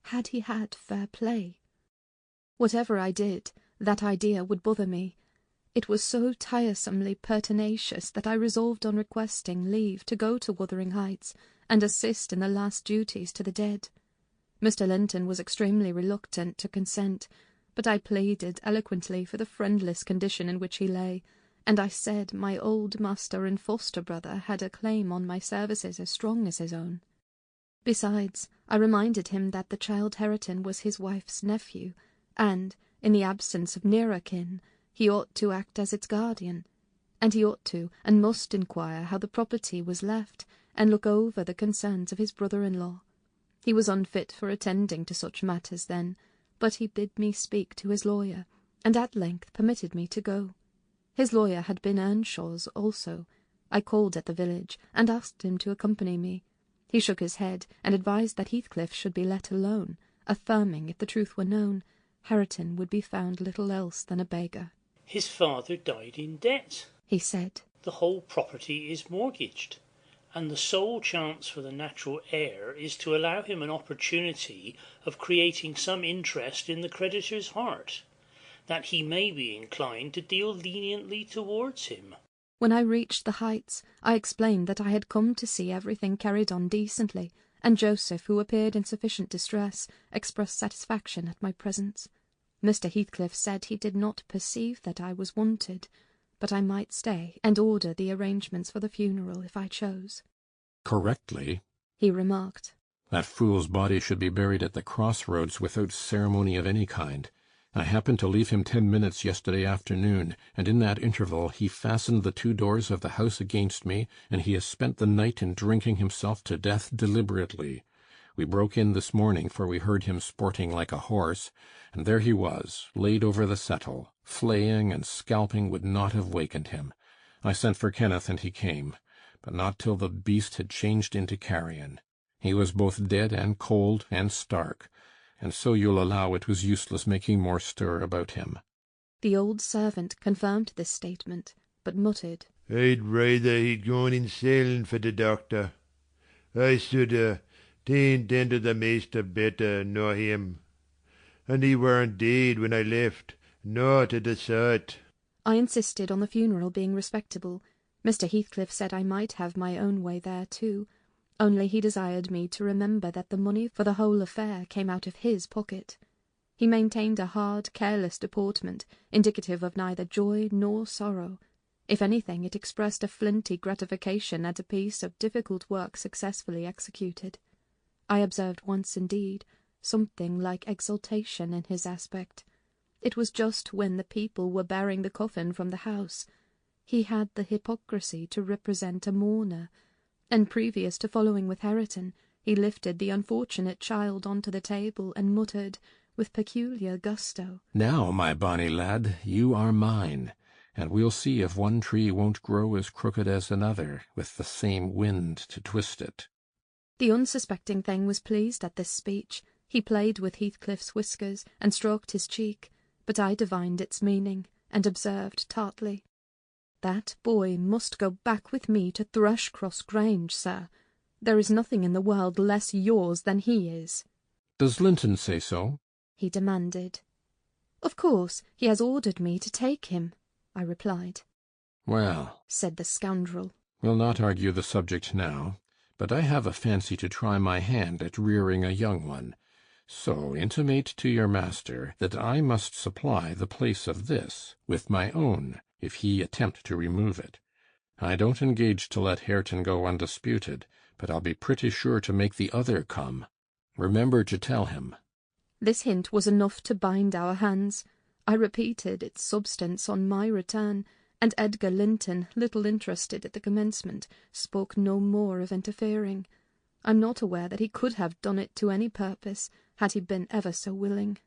had he had fair play? Whatever I did, that idea would bother me. It was so tiresomely pertinacious that I resolved on requesting leave to go to Wuthering Heights and assist in the last duties to the dead. Mr. Linton was extremely reluctant to consent, but I pleaded eloquently for the friendless condition in which he lay, and I said my old master and foster-brother had a claim on my services as strong as his own. Besides, I reminded him that the child Hareton was his wife's nephew, and, in the absence of nearer kin, he ought to act as its guardian, and he ought to and must inquire how the property was left, and look over the concerns of his brother-in-law. He was unfit for attending to such matters then, but he bid me speak to his lawyer, and at length permitted me to go. His lawyer had been Earnshaw's also. I called at the village, and asked him to accompany me. He shook his head, and advised that Heathcliff should be let alone, affirming, if the truth were known, Hareton would be found little else than a beggar. His father died in debt, he said. The whole property is mortgaged, and the sole chance for the natural heir is to allow him an opportunity of creating some interest in the creditor's heart, that he may be inclined to deal leniently towards him. When I reached the Heights, I explained that I had come to see everything carried on decently, and Joseph, who appeared in sufficient distress, expressed satisfaction at my presence. Mr. Heathcliff said he did not perceive that I was wanted, but I might stay and order the arrangements for the funeral if I chose. Correctly, he remarked. That fool's body should be buried at the crossroads without ceremony of any kind. I happened to leave him 10 minutes yesterday afternoon, and in that interval he fastened the 2 doors of the house against me, and he has spent the night in drinking himself to death deliberately. We broke in this morning, for we heard him sporting like a horse, and there he was, laid over the settle. Flaying and scalping would not have wakened him. I sent for Kenneth, and he came, but not till the beast had changed into carrion. He was both dead and cold and stark, and so you'll allow it was useless making more stir about him. The old servant confirmed this statement, but muttered, I'd rather he'd gone in sailing for the doctor. I should ta'en to the master better nor him. And he weren't dead when I left, not at a sight. I insisted on the funeral being respectable. Mr. Heathcliff said I might have my own way there too, only he desired me to remember that the money for the whole affair came out of his pocket. He maintained a hard, careless deportment, indicative of neither joy nor sorrow. If anything, it expressed a flinty gratification at a piece of difficult work successfully executed. I observed once, indeed, something like exultation in his aspect. It was just when the people were bearing the coffin from the house. He had the hypocrisy to represent a mourner, and previous to following with Hareton, he lifted the unfortunate child onto the table and muttered, with peculiar gusto, Now, my bonny lad, you are mine, and we'll see if one tree won't grow as crooked as another, with the same wind to twist it. The unsuspecting thing was pleased at this speech. He played with Heathcliff's whiskers and stroked his cheek, but I divined its meaning, and observed tartly, That boy must go back with me to Thrushcross Grange, sir. There is nothing in the world less yours than he is. Does Linton say so? He demanded. Of course, he has ordered me to take him, I replied. Well, said the scoundrel, we'll not argue the subject now, but I have a fancy to try my hand at rearing a young one. So intimate to your master that I must supply the place of this with my own, if he attempt to remove it. I don't engage to let Hareton go undisputed, but I'll be pretty sure to make the other come. Remember to tell him. This hint was enough to bind our hands. I repeated its substance on my return, and Edgar Linton, little interested at the commencement, spoke no more of interfering. I'm not aware that he could have done it to any purpose, had he been ever so willing.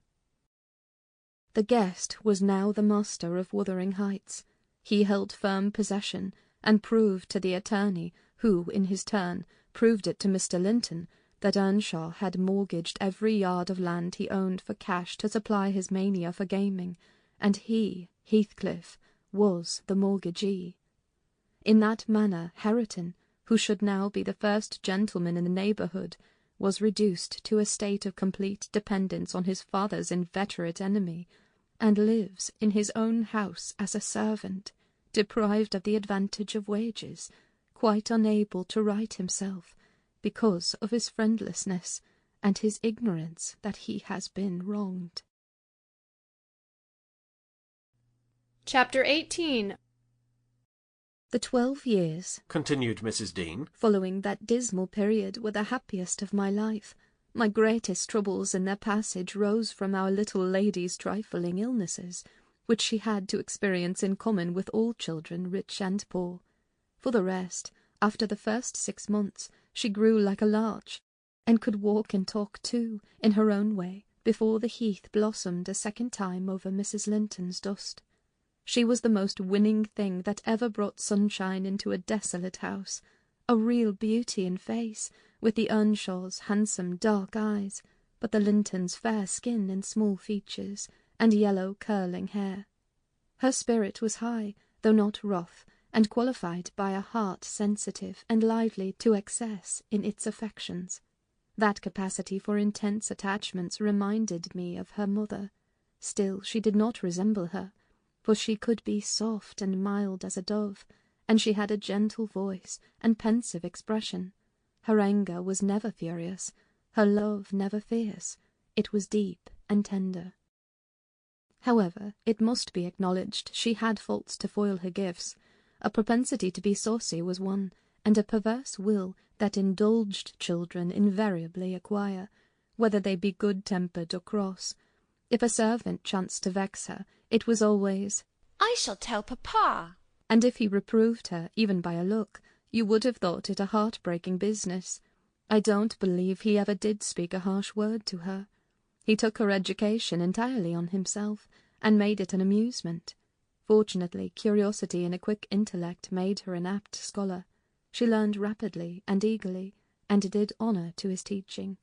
The guest was now the master of Wuthering Heights. He held firm possession, and proved to the attorney, who, in his turn, proved it to Mr. Linton, that Earnshaw had mortgaged every yard of land he owned for cash to supply his mania for gaming, and he, Heathcliff, was the mortgagee. In that manner Hareton, who should now be the first gentleman in the neighbourhood, was reduced to a state of complete dependence on his father's inveterate enemy, and lives in his own house as a servant, deprived of the advantage of wages, quite unable to right himself, because of his friendlessness and his ignorance that he has been wronged. Chapter 18. The 12 years, continued Mrs. Dean, following that dismal period were the happiest of my life. My greatest troubles in their passage rose from our little lady's trifling illnesses, which she had to experience in common with all children, rich and poor. For the rest, after the first 6 months, she grew like a larch, and could walk and talk too, in her own way, before the heath blossomed a second time over Mrs. Linton's dust. She was the most winning thing that ever brought sunshine into a desolate house, a real beauty in face, with the Earnshaws' handsome dark eyes, but the Lintons' fair skin and small features, and yellow curling hair. Her spirit was high, though not rough, and qualified by a heart sensitive and lively to excess in its affections. That capacity for intense attachments reminded me of her mother. Still she did not resemble her, for she could be soft and mild as a dove, and she had a gentle voice and pensive expression. Her anger was never furious, her love never fierce, it was deep and tender. However, it must be acknowledged she had faults to foil her gifts. A propensity to be saucy was one, and a perverse will that indulged children invariably acquire, whether they be good-tempered or cross. If a servant chanced to vex her, it was always, "I shall tell papa." And if he reproved her, even by a look, you would have thought it a heart-breaking business. I don't believe he ever did speak a harsh word to her. He took her education entirely on himself, and made it an amusement. Fortunately, curiosity and a quick intellect made her an apt scholar. She learned rapidly and eagerly, and did honour to his teaching.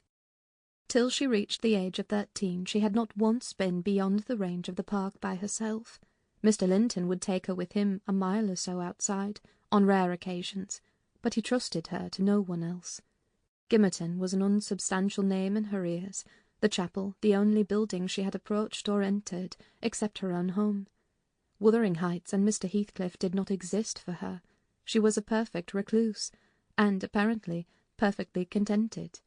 Till she reached the age of 13, she had not once been beyond the range of the park by herself. Mr. Linton would take her with him a mile or so outside, on rare occasions, but he trusted her to no one else. Gimmerton was an unsubstantial name in her ears, the chapel the only building she had approached or entered, except her own home. Wuthering Heights and Mr. Heathcliff did not exist for her. She was a perfect recluse, and, apparently, perfectly contented.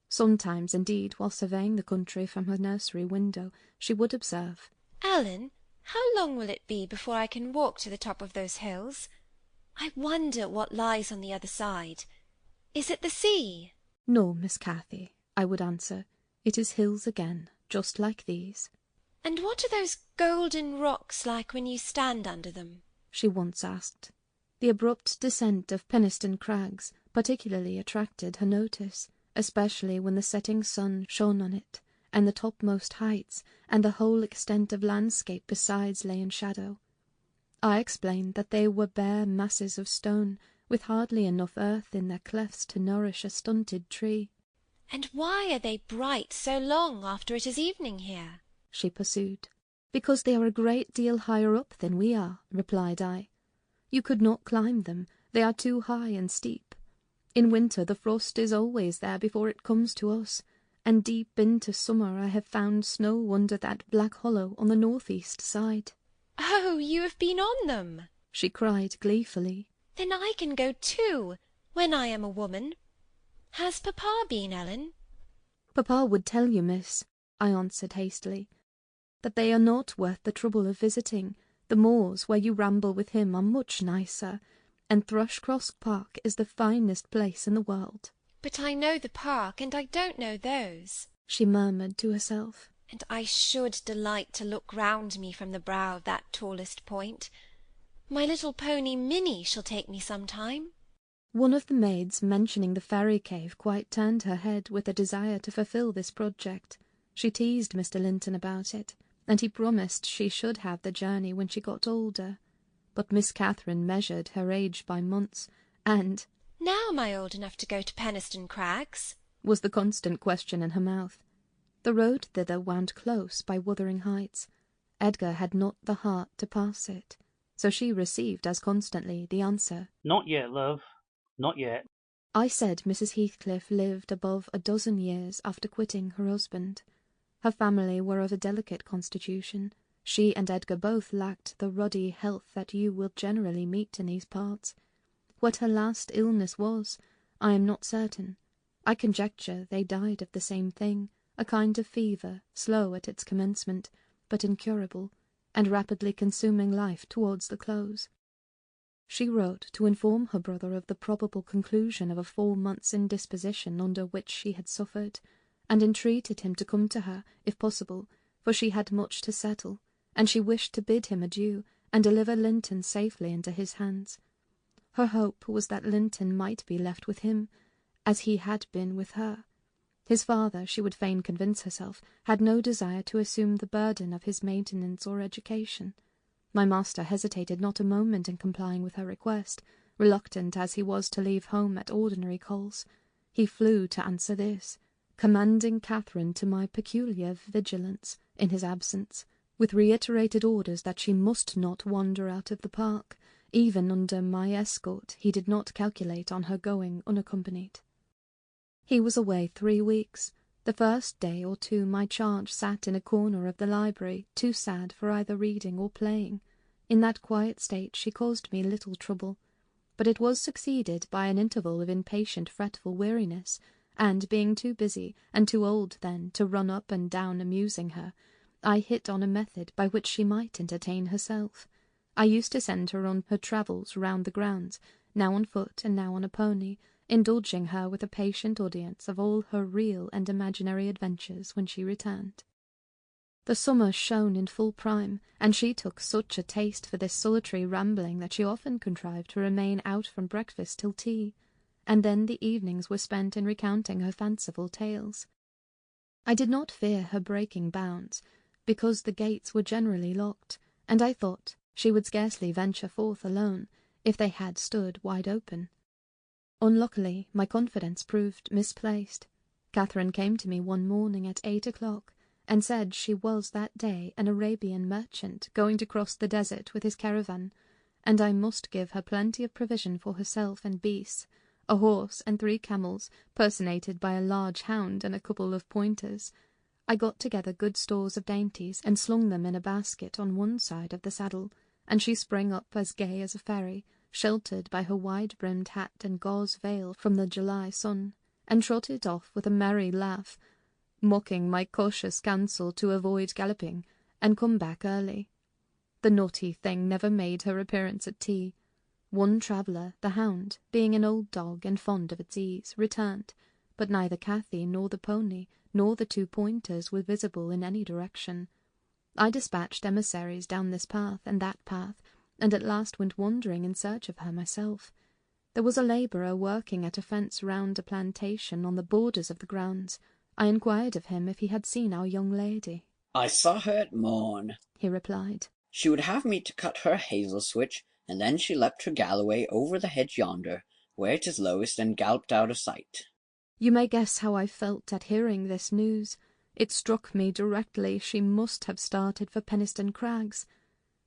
Sometimes, indeed, while surveying the country from her nursery window, she would observe, "Ellen, how long will it be before I can walk to the top of those hills? I wonder what lies on the other side. Is it the sea?" "No, Miss Cathy," I would answer. "It is hills again, just like these." "And what are those golden rocks like when you stand under them?" she once asked. The abrupt descent of Penistone Crags particularly attracted her notice, especially when the setting sun shone on it, and the topmost heights and the whole extent of landscape besides lay in shadow. I explained that they were bare masses of stone, with hardly enough earth in their clefts to nourish a stunted tree. "And why are they bright so long after it is evening here?" she pursued. "Because they are a great deal higher up than we are," replied I. "You could not climb them, they are too high and steep. In winter the frost is always there before it comes to us, and deep into summer I have found snow under that black hollow on the north-east side." "Oh, you have been on them!" she cried gleefully. "Then I can go too, when I am a woman. Has papa been, Ellen?" "Papa would tell you, miss," I answered hastily, "that they are not worth the trouble of visiting. The moors where you ramble with him are much nicer, and Thrushcross Park is the finest place in the world." "But I know the park, and I don't know those," she murmured to herself. "And I should delight to look round me from the brow of that tallest point. My little pony Minnie shall take me some time." One of the maids mentioning the fairy cave quite turned her head with a desire to fulfil this project. She teased Mr. Linton about it, and he promised she should have the journey when she got older. But Miss Catherine measured her age by months, and, "Now am I old enough to go to Penistone Crags?" was the constant question in her mouth. The road thither wound close by Wuthering Heights. Edgar had not the heart to pass it, so she received as constantly the answer, "Not yet, love, not yet." I said Mrs. Heathcliff lived above a dozen years after quitting her husband. Her family were of a delicate constitution. She and Edgar both lacked the ruddy health that you will generally meet in these parts. What her last illness was, I am not certain. I conjecture they died of the same thing, a kind of fever, slow at its commencement, but incurable, and rapidly consuming life towards the close. She wrote to inform her brother of the probable conclusion of a 4 months' indisposition under which she had suffered, and entreated him to come to her, if possible, for she had much to settle, and she wished to bid him adieu, and deliver Linton safely into his hands. Her hope was that Linton might be left with him, as he had been with her. His father, she would fain convince herself, had no desire to assume the burden of his maintenance or education. My master hesitated not a moment in complying with her request, reluctant as he was to leave home at ordinary calls. He flew to answer this, commanding Catherine to my peculiar vigilance in his absence, with reiterated orders that she must not wander out of the park. Even under my escort he did not calculate on her going unaccompanied. He was away 3 weeks. The first day or two my charge sat in a corner of the library, too sad for either reading or playing. In that quiet state she caused me little trouble, but it was succeeded by an interval of impatient fretful weariness, and being too busy and too old then to run up and down amusing her, I hit on a method by which she might entertain herself. I used to send her on her travels round the grounds, now on foot and now on a pony, indulging her with a patient audience of all her real and imaginary adventures when she returned. The summer shone in full prime, and she took such a taste for this solitary rambling that she often contrived to remain out from breakfast till tea, and then the evenings were spent in recounting her fanciful tales. I did not fear her breaking bounds, because the gates were generally locked, and I thought she would scarcely venture forth alone, if they had stood wide open. Unluckily, my confidence proved misplaced. Catherine came to me one morning at 8 o'clock, and said she was that day an Arabian merchant going to cross the desert with his caravan, and I must give her plenty of provision for herself and beasts, a horse and 3 camels, personated by a large hound and a couple of pointers. I got together good stores of dainties, and slung them in a basket on one side of the saddle, and she sprang up as gay as a fairy, sheltered by her wide-brimmed hat and gauze veil from the July sun, and trotted off with a merry laugh, mocking my cautious counsel to avoid galloping, and come back early. The naughty thing never made her appearance at tea. One traveller, the hound, being an old dog and fond of its ease, returned, but neither Cathy nor the pony nor the 2 pointers were visible in any direction. I dispatched emissaries down this path and that path, and at last went wandering in search of her myself. There was a labourer working at a fence round a plantation on the borders of the grounds. I inquired of him if he had seen our young lady. "I saw her at morn," he replied. "She would have me to cut her hazel switch, and then she leapt her galloway over the hedge yonder, where it is lowest, and galloped out of sight." You may guess how I felt at hearing this news. It struck me directly she must have started for Penistone Crags.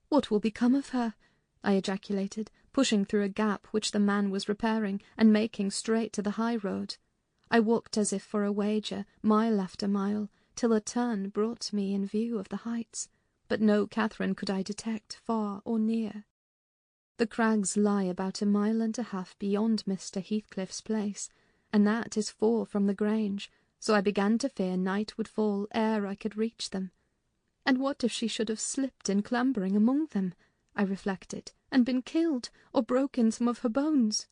"What will become of her?" I ejaculated, pushing through a gap which the man was repairing, and making straight to the high road. I walked as if for a wager, mile after mile, till a turn brought me in view of the heights, but no Catherine could I detect, far or near. The crags lie about 1.5 miles beyond Mr. Heathcliff's place, and that is 4 from the Grange, so I began to fear night would fall ere I could reach them. And what if she should have slipped in clambering among them, I reflected, and been killed, or broken some of her bones?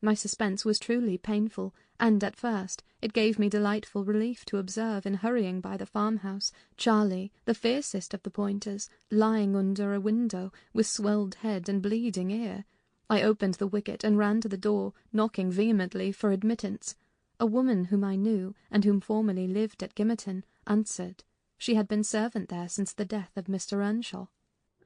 My suspense was truly painful, and at first it gave me delightful relief to observe in hurrying by the farmhouse Charlie, the fiercest of the pointers, lying under a window with swelled head and bleeding ear. I opened the wicket and ran to the door, knocking vehemently for admittance. A woman whom I knew, and whom formerly lived at Gimmerton, answered. She had been servant there since the death of Mr. Earnshaw.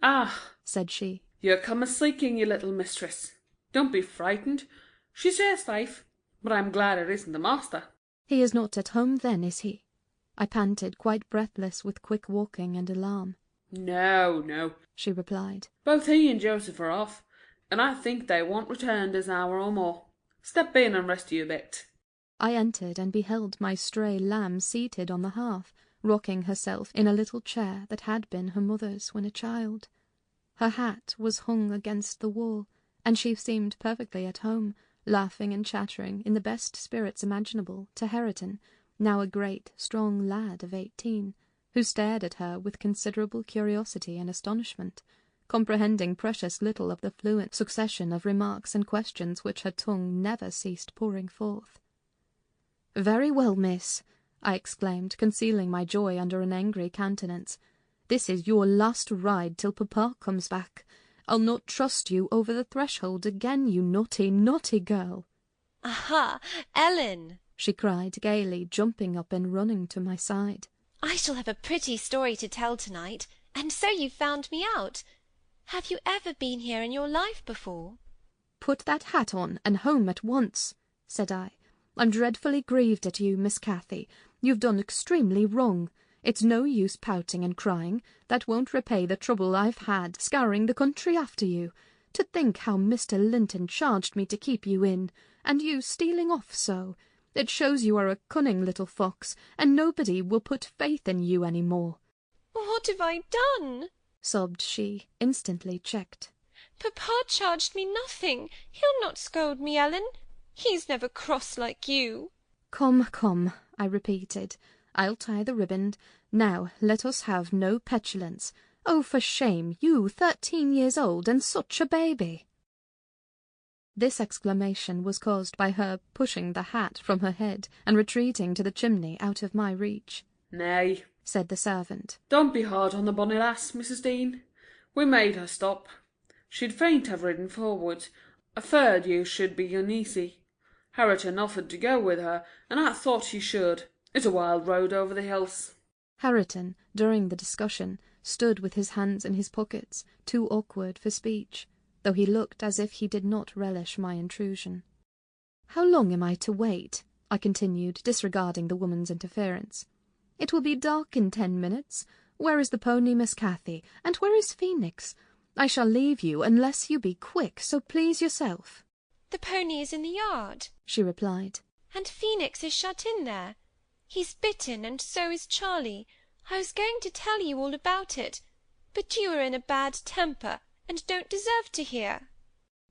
"Ah," said she, "you're come a-seeking your little mistress. Don't be frightened. She's here safe, but I'm glad it isn't the master." He is not at home, then, is he? I panted, quite breathless with quick walking and alarm. No, she replied. Both he and Joseph are off, and I think they won't return this hour or more. Step in and rest you a bit. I entered and beheld my stray lamb seated on the hearth, rocking herself in a little chair that had been her mother's when a child. Her hat was hung against the wall, and she seemed perfectly at home, laughing and chattering in the best spirits imaginable to Hareton, now a great, strong lad of 18, who stared at her with considerable curiosity and astonishment, comprehending precious little of the fluent succession of remarks and questions which her tongue never ceased pouring forth. "Very well, miss," I exclaimed, concealing my joy under an angry countenance. "This is your last ride till papa comes back. I'll not trust you over the threshold again, you naughty, naughty girl." "Aha, Ellen!" she cried gaily, jumping up and running to my side. "I shall have a pretty story to tell tonight, and so you found me out. Have you ever been here in your life before?" "Put that hat on, and home at once," said I. "I'm dreadfully grieved at you, Miss Cathy. You've done extremely wrong. It's no use pouting and crying. That won't repay the trouble I've had scouring the country after you. To think how Mr. Linton charged me to keep you in, and you stealing off so. It shows you are a cunning little fox, and nobody will put faith in you any more." "What have I done?" sobbed she, instantly checked. "Papa charged me nothing. He'll not scold me, Ellen. He's never cross like you." "Come, come," I repeated. "I'll tie the riband. Now let us have no petulance. Oh, for shame, you 13 years old, and such a baby!" This exclamation was caused by her pushing the hat from her head and retreating to the chimney out of my reach. "Nay," said the servant. "Don't be hard on the bonny lass, Mrs. Dean. We made her stop. She'd faint have ridden forward. Afeard you should be uneasy. Hareton offered to go with her, and I thought he should. It's a wild road over the hills." Hareton, during the discussion, stood with his hands in his pockets, too awkward for speech, though he looked as if he did not relish my intrusion. "How long am I to wait?" I continued, disregarding the woman's interference. "It will be dark in 10 minutes. Where is the pony, Miss Cathy, and where is Phoenix? I shall leave you unless you be quick, so please yourself." "The pony is in the yard," she replied. "and Phoenix is shut in there. He's bitten, and so is Charlie. I was going to tell you all about it, but you are in a bad temper, and don't deserve to hear."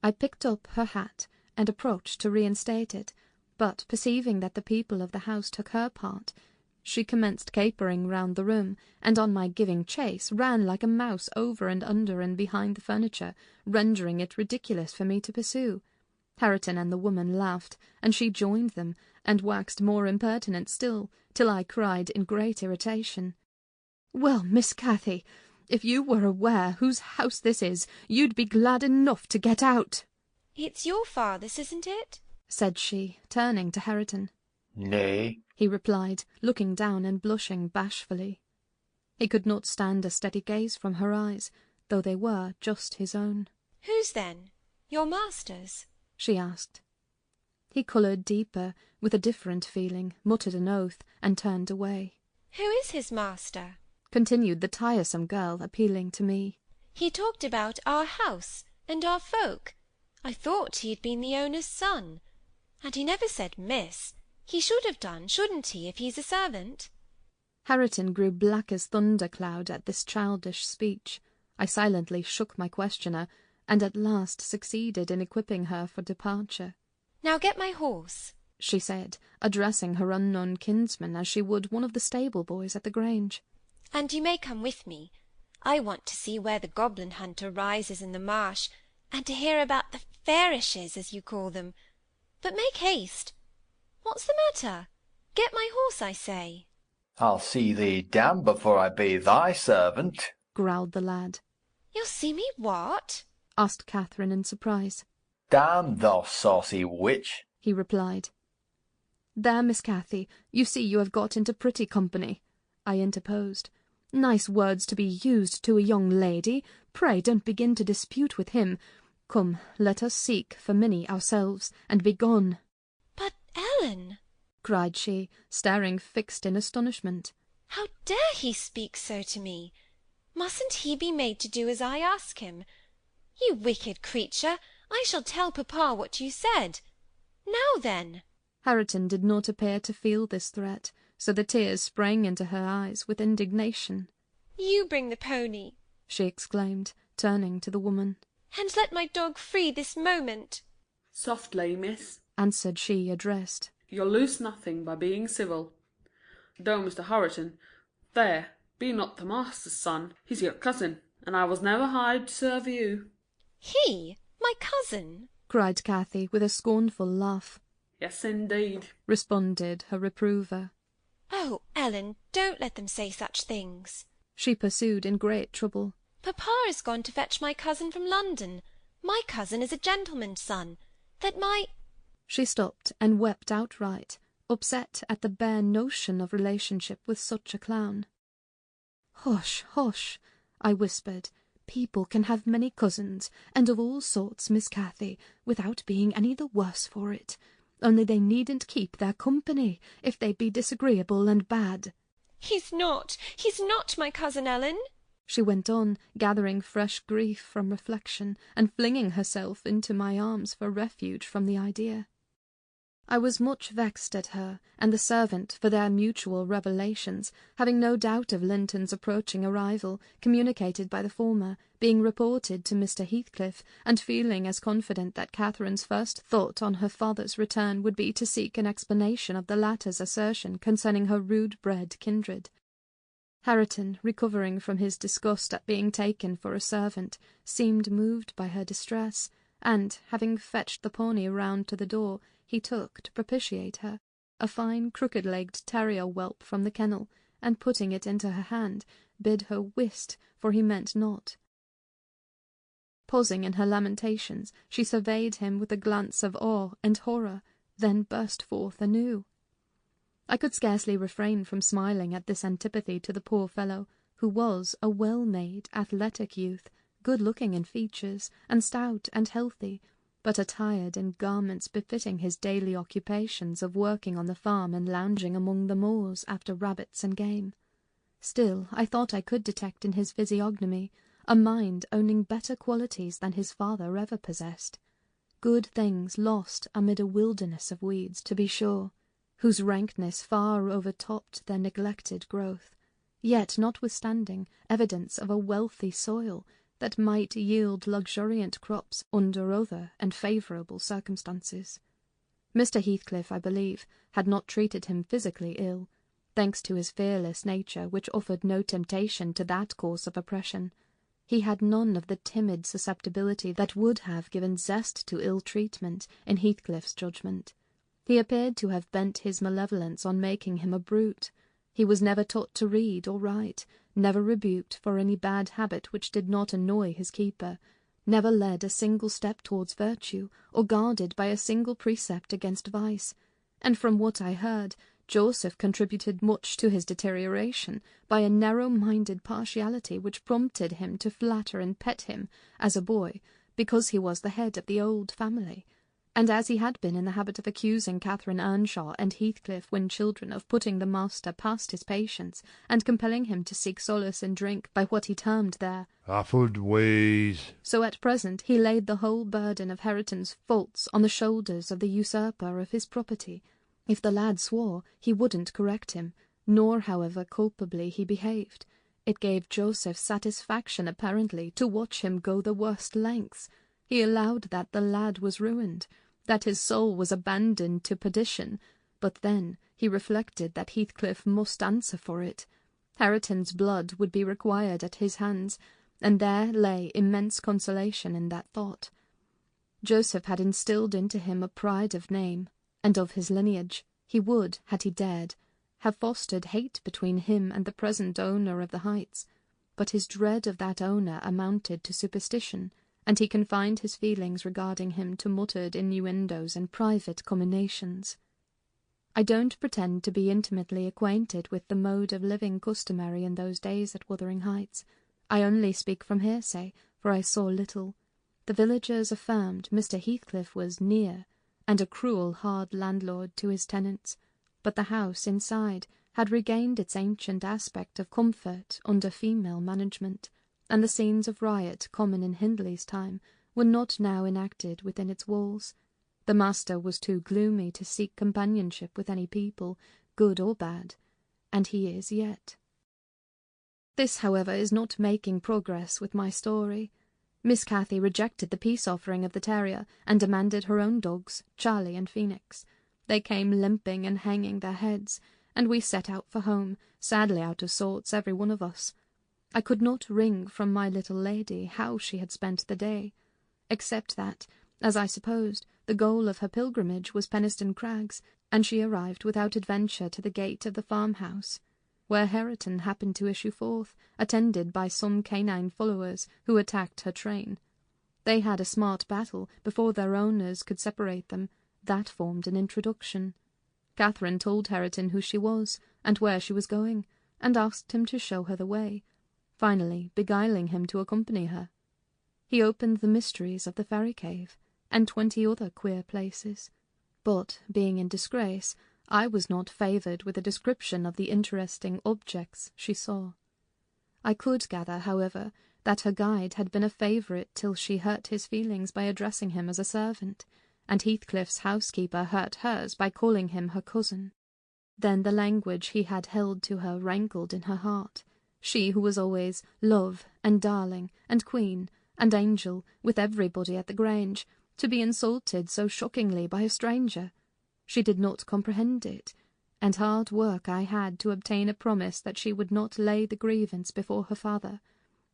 I picked up her hat and approached to reinstate it, but perceiving that the people of the house took her part, she commenced capering round the room, and on my giving chase ran like a mouse over and under and behind the furniture, rendering it ridiculous for me to pursue. Hareton and the woman laughed, and she joined them, and waxed more impertinent still, till I cried in great irritation, "Well, Miss Cathy, if you were aware whose house this is, you'd be glad enough to get out." "It's your father's, isn't it?" said she, turning to Hareton. "Nay," he replied, looking down and blushing bashfully. He could not stand a steady gaze from her eyes, though they were just his own. "Whose then? Your master's?" she asked. He coloured deeper, with a different feeling, muttered an oath, and turned away. "Who is his master?" continued the tiresome girl, appealing to me. "He talked about our house and our folk. I thought he had been the owner's son. And he never said miss. He should have done, shouldn't he, if he's a servant?" Hareton grew black as thundercloud at this childish speech. I silently shook my questioner, and at last succeeded in equipping her for departure. "Now get my horse," she said, addressing her unknown kinsman as she would one of the stable boys at the Grange. "And you may come with me. I want to see where the goblin hunter rises in the marsh, and to hear about the fairishes, as you call them. But make haste. What's the matter? Get my horse, I say." "I'll see thee damned before I be thy servant," growled the lad. "You'll see me what?" asked Catherine in surprise. "Damn thou saucy witch," he replied. "There, Miss Cathy, you see you have got into pretty company," I interposed. "Nice words to be used to a young lady. Pray don't begin to dispute with him. Come, let us seek for Minnie ourselves, and be gone." "But, Ellen—" cried she, staring fixed in astonishment. How dare he speak so to me? Mustn't he be made to do as I ask him? You wicked creature, I shall tell papa what you said. Now then. Hareton did not appear to feel this threat, so the tears sprang into her eyes with indignation. You bring the pony, she exclaimed, turning to the woman. And let my dog free this moment. Softly, miss, answered she addressed. You'll lose nothing by being civil. Though, Mr. Hareton, there, be not the master's son. He's your cousin, and I was never hired to serve you. He? My cousin? cried Cathy with a scornful laugh. Yes, indeed, responded her reprover. Oh, Ellen, don't let them say such things, she pursued in great trouble. Papa is gone to fetch my cousin from London. My cousin is a gentleman's son. That my... She stopped and wept outright, upset at the bare notion of relationship with such a clown. Hush, hush, I whispered. People can have many cousins, and of all sorts, Miss Cathy, without being any the worse for it. Only they needn't keep their company, if they be disagreeable and bad. He's not my cousin, Ellen, she went on, gathering fresh grief from reflection, and flinging herself into my arms for refuge from the idea. I was much vexed at her and the servant for their mutual revelations, having no doubt of Linton's approaching arrival, communicated by the former, being reported to Mr. Heathcliff, and feeling as confident that Catherine's first thought on her father's return would be to seek an explanation of the latter's assertion concerning her rude-bred kindred. Hareton, recovering from his disgust at being taken for a servant, seemed moved by her distress, and, having fetched the pony round to the door, he took, to propitiate her, a fine crooked-legged terrier whelp from the kennel, and putting it into her hand, bid her whist, for he meant not. Pausing in her lamentations, she surveyed him with a glance of awe and horror, then burst forth anew. I could scarcely refrain from smiling at this antipathy to the poor fellow, who was a well-made, athletic youth, good-looking in features, and stout and healthy, but attired in garments befitting his daily occupations of working on the farm and lounging among the moors after rabbits and game. Still, I thought I could detect in his physiognomy a mind owning better qualities than his father ever possessed. Good things lost amid a wilderness of weeds, to be sure, whose rankness far overtopped their neglected growth, yet notwithstanding evidence of a wealthy soil that might yield luxuriant crops under other and favourable circumstances. Mr. Heathcliff, I believe, had not treated him physically ill, thanks to his fearless nature, which offered no temptation to that course of oppression. He had none of the timid susceptibility that would have given zest to ill-treatment, in Heathcliff's judgment. He appeared to have bent his malevolence on making him a brute. He was never taught to read or write, never rebuked for any bad habit which did not annoy his keeper, never led a single step towards virtue, or guarded by a single precept against vice, and from what I heard, Joseph contributed much to his deterioration by a narrow-minded partiality which prompted him to flatter and pet him, as a boy, because he was the head of the old family, and as he had been in the habit of accusing Catherine Earnshaw and Heathcliff when children of putting the master past his patience, and compelling him to seek solace in drink by what he termed their offled ways. So at present he laid the whole burden of Hareton's faults on the shoulders of the usurper of his property. If the lad swore, he wouldn't correct him, nor however culpably he behaved. It gave Joseph satisfaction, apparently, to watch him go the worst lengths. He allowed that the lad was ruined, that his soul was abandoned to perdition, but then he reflected that Heathcliff must answer for it. Hareton's blood would be required at his hands, and there lay immense consolation in that thought. Joseph had instilled into him a pride of name, and of his lineage. He would, had he dared, have fostered hate between him and the present owner of the Heights, but his dread of that owner amounted to superstition, and he confined his feelings regarding him to muttered innuendos and private comminations. I don't pretend to be intimately acquainted with the mode of living customary in those days at Wuthering Heights. I only speak from hearsay, for I saw little. The villagers affirmed Mr. Heathcliff was near, and a cruel hard landlord to his tenants. but the house inside had regained its ancient aspect of comfort under female management, and the scenes of riot common in Hindley's time were not now enacted within its walls. The master was too gloomy to seek companionship with any people, good or bad, and he is yet. This, however, is not making progress with my story. Miss Cathy rejected the peace offering of the terrier and demanded her own dogs, Charlie and Phoenix. They came limping and hanging their heads, and we set out for home, sadly out of sorts, every one of us. I could not wring from my little lady how she had spent the day, except that, as I supposed, the goal of her pilgrimage was Penistone Crags, and she arrived without adventure to the gate of the farmhouse, where Hareton happened to issue forth, attended by some canine followers who attacked her train. They had a smart battle before their owners could separate them. That formed an introduction. Catherine told Hareton who she was, and where she was going, and asked him to show her the way, finally beguiling him to accompany her. He opened the mysteries of the fairy cave, and 20 other queer places, but, being in disgrace, I was not favoured with a description of the interesting objects she saw. I could gather, however, that her guide had been a favourite till she hurt his feelings by addressing him as a servant, and Heathcliff's housekeeper hurt hers by calling him her cousin. Then the language he had held to her rankled in her heart, she who was always love and darling and queen and angel with everybody at the Grange, to be insulted so shockingly by a stranger. She did not comprehend it, and hard work I had to obtain a promise that she would not lay the grievance before her father.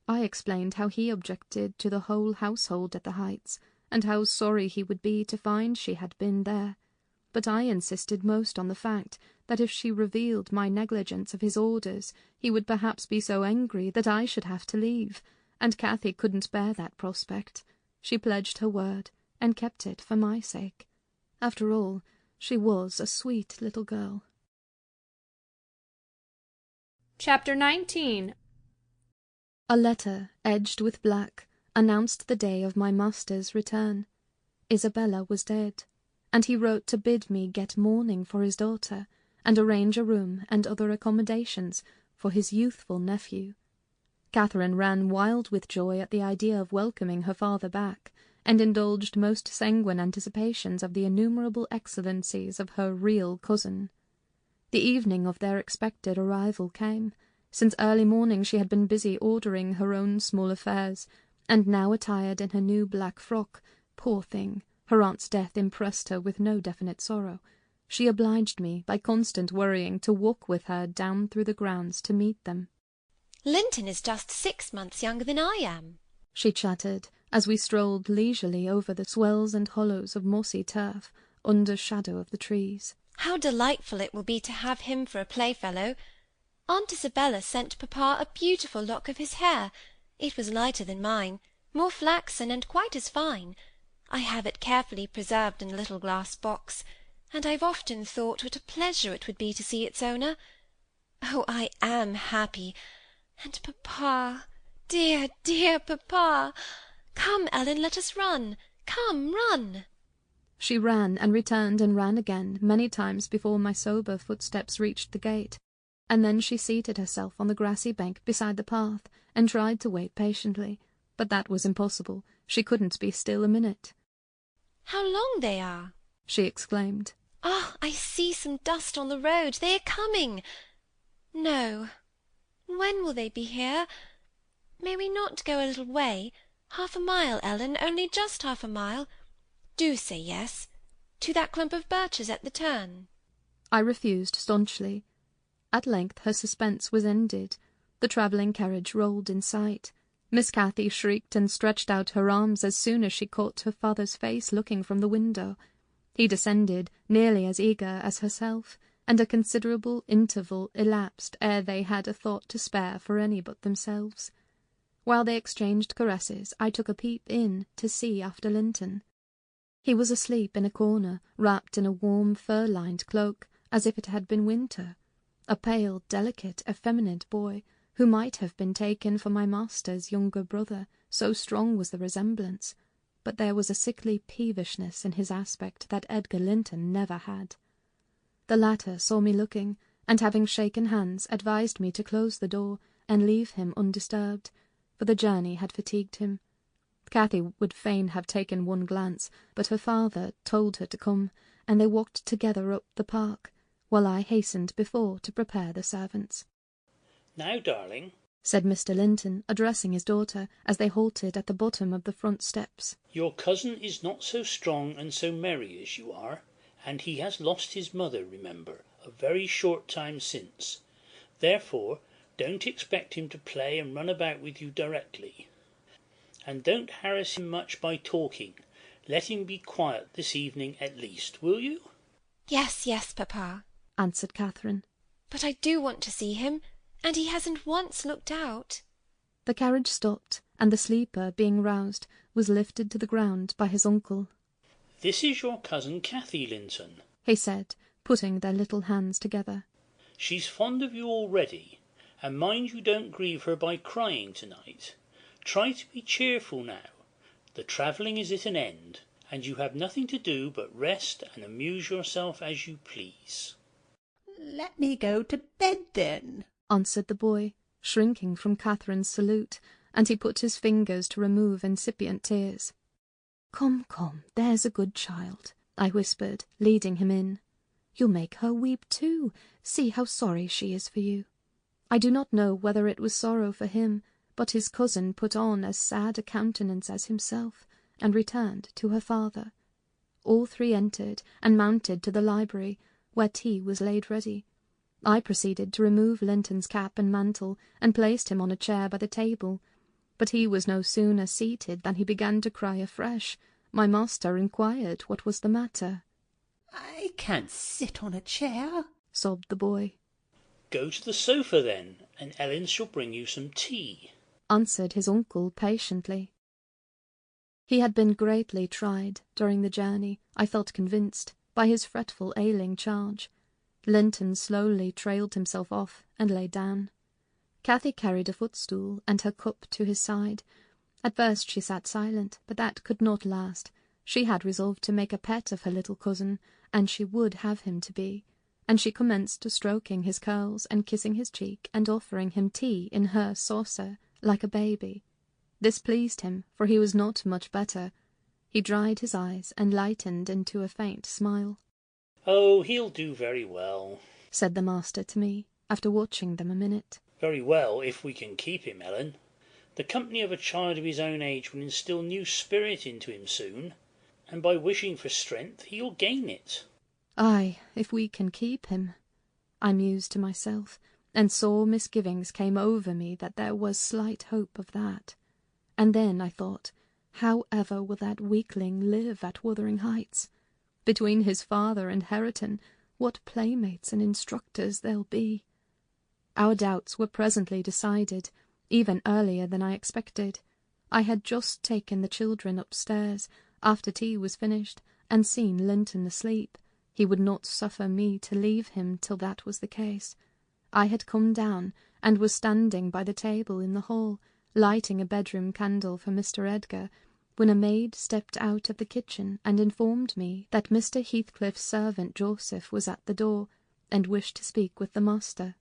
I explained how he objected to the whole household at the Heights, and how sorry he would be to find she had been there. But I insisted most on the fact that if she revealed my negligence of his orders, he would perhaps be so angry that I should have to leave, and Cathy couldn't bear that prospect. She pledged her word, and kept it for my sake. After all, she was a sweet little girl. Chapter 19. A letter, edged with black, announced the day of my master's return. Isabella was dead, and he wrote to bid me get mourning for his daughter, and arrange a room and other accommodations for his youthful nephew. Catherine ran wild with joy at the idea of welcoming her father back, and indulged most sanguine anticipations of the innumerable excellencies of her real cousin. The evening of their expected arrival came. Since early morning she had been busy ordering her own small affairs, and now attired in her new black frock, poor thing, her aunt's death impressed her with no definite sorrow. She obliged me, by constant worrying, to walk with her down through the grounds to meet them. Linton is just 6 months younger than I am, she chattered, as we strolled leisurely over the swells and hollows of mossy turf, under shadow of the trees. How delightful it will be to have him for a playfellow. Aunt Isabella sent papa a beautiful lock of his hair. It was lighter than mine, more flaxen, and quite as fine. I have it carefully preserved in a little glass box, and I've often thought what a pleasure it would be to see its owner. Oh, I am happy. And papa, dear, dear papa! Come, Ellen, let us run. Come, run. She ran and returned and ran again many times before my sober footsteps reached the gate, and then she seated herself on the grassy bank beside the path and tried to wait patiently, but that was impossible. She couldn't be still a minute. How long they are! She exclaimed. Ah, I see some dust on the road. They are coming. No. When will they be here? May we not go a little way? 1/2 a mile, Ellen, only just 1/2 a mile. Do say yes. To that clump of birches at the turn. I refused staunchly. At length her suspense was ended. The travelling carriage rolled in sight. Miss Cathy shrieked and stretched out her arms as soon as she caught her father's face looking from the window. He descended, nearly as eager as herself, and a considerable interval elapsed ere they had a thought to spare for any but themselves. While they exchanged caresses, I took a peep in to see after Linton. He was asleep in a corner, wrapped in a warm fur-lined cloak, as if it had been winter. A pale, delicate, effeminate boy, who might have been taken for my master's younger brother, so strong was the resemblance, but there was a sickly peevishness in his aspect that Edgar Linton never had. The latter saw me looking, and having shaken hands, advised me to close the door and leave him undisturbed, for the journey had fatigued him. Cathy would fain have taken one glance, but her father told her to come, and they walked together up the park, while I hastened before to prepare the servants. "Now, darling," said Mr. Linton, addressing his daughter, as they halted at the bottom of the front steps. "your cousin is not so strong and so merry as you are, and he has lost his mother, remember, a very short time since. Therefore, don't expect him to play and run about with you directly. And don't harass him much by talking. Let him be quiet this evening at least, will you?" Yes, yes, papa, answered Catherine. "But I do want to see him, and he hasn't once looked out." The carriage stopped, and the sleeper, being roused, was lifted to the ground by his uncle. "This is your cousin Cathy Linton," he said, putting their little hands together. "She's fond of you already, and mind you don't grieve her by crying tonight. Try to be cheerful now. The travelling is at an end, and you have nothing to do but rest and amuse yourself as you please." "Let me go to bed, then," answered the boy, shrinking from Catherine's salute, and he put his fingers to remove incipient tears. "Come, come, there's a good child," I whispered, leading him in. "You'll make her weep too. See how sorry she is for you." I do not know whether it was sorrow for him, but his cousin put on as sad a countenance as himself, and returned to her father. All three entered, and mounted to the library, where tea was laid ready. I proceeded to remove Linton's cap and mantle, and placed him on a chair by the table. But he was no sooner seated than he began to cry afresh. My master inquired what was the matter. "I can't sit on a chair," sobbed the boy. "Go to the sofa, then, and Ellen shall bring you some tea," answered his uncle patiently. He had been greatly tried during the journey, I felt convinced, by his fretful ailing charge. Linton slowly trailed himself off and lay down. Cathy carried a footstool and her cup to his side. At first she sat silent, but that could not last. She had resolved to make a pet of her little cousin, and she would have him to be, and she commenced stroking his curls and kissing his cheek and offering him tea in her saucer, like a baby. This pleased him, for he was not much better. He dried his eyes and lightened into a faint smile. "Oh, he'll do very well," said the master to me, after watching them a minute. "Very well, if we can keep him, Ellen. The company of a child of his own age will instil new spirit into him soon, and by wishing for strength he'll gain it." "Ay, if we can keep him," I mused to myself, and sore misgivings came over me that there was slight hope of that. And then I thought, how ever will that weakling live at Wuthering Heights? Between his father and Hareton, what playmates and instructors they'll be. Our doubts were presently decided, even earlier than I expected. I had just taken the children upstairs, after tea was finished, and seen Linton asleep. He would not suffer me to leave him till that was the case. I had come down, and was standing by the table in the hall, lighting a bedroom candle for Mr. Edgar, when a maid stepped out of the kitchen and informed me that Mr. Heathcliff's servant Joseph was at the door, and wished to speak with the master.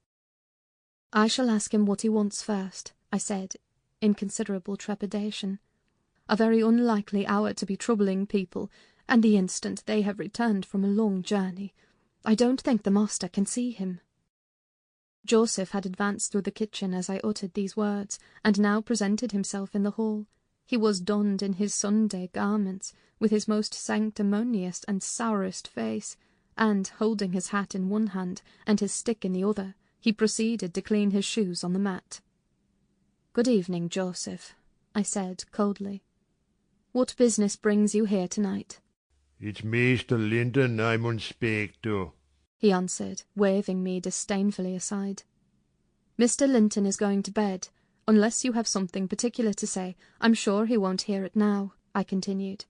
"I shall ask him what he wants first," I said, in considerable trepidation. "A very unlikely hour to be troubling people, and the instant they have returned from a long journey. I don't think the master can see him." Joseph had advanced through the kitchen as I uttered these words, and now presented himself in the hall. He was donned in his Sunday garments, with his most sanctimonious and sourest face, and, holding his hat in one hand and his stick in the other, he proceeded to clean his shoes on the mat. "Good evening, Joseph," I said coldly. "What business brings you here tonight?" "It's Maister Linton I mun speak to," he answered, waving me disdainfully aside. "Mr. Linton is going to bed. Unless you have something particular to say, I'm sure he won't hear it now," I continued.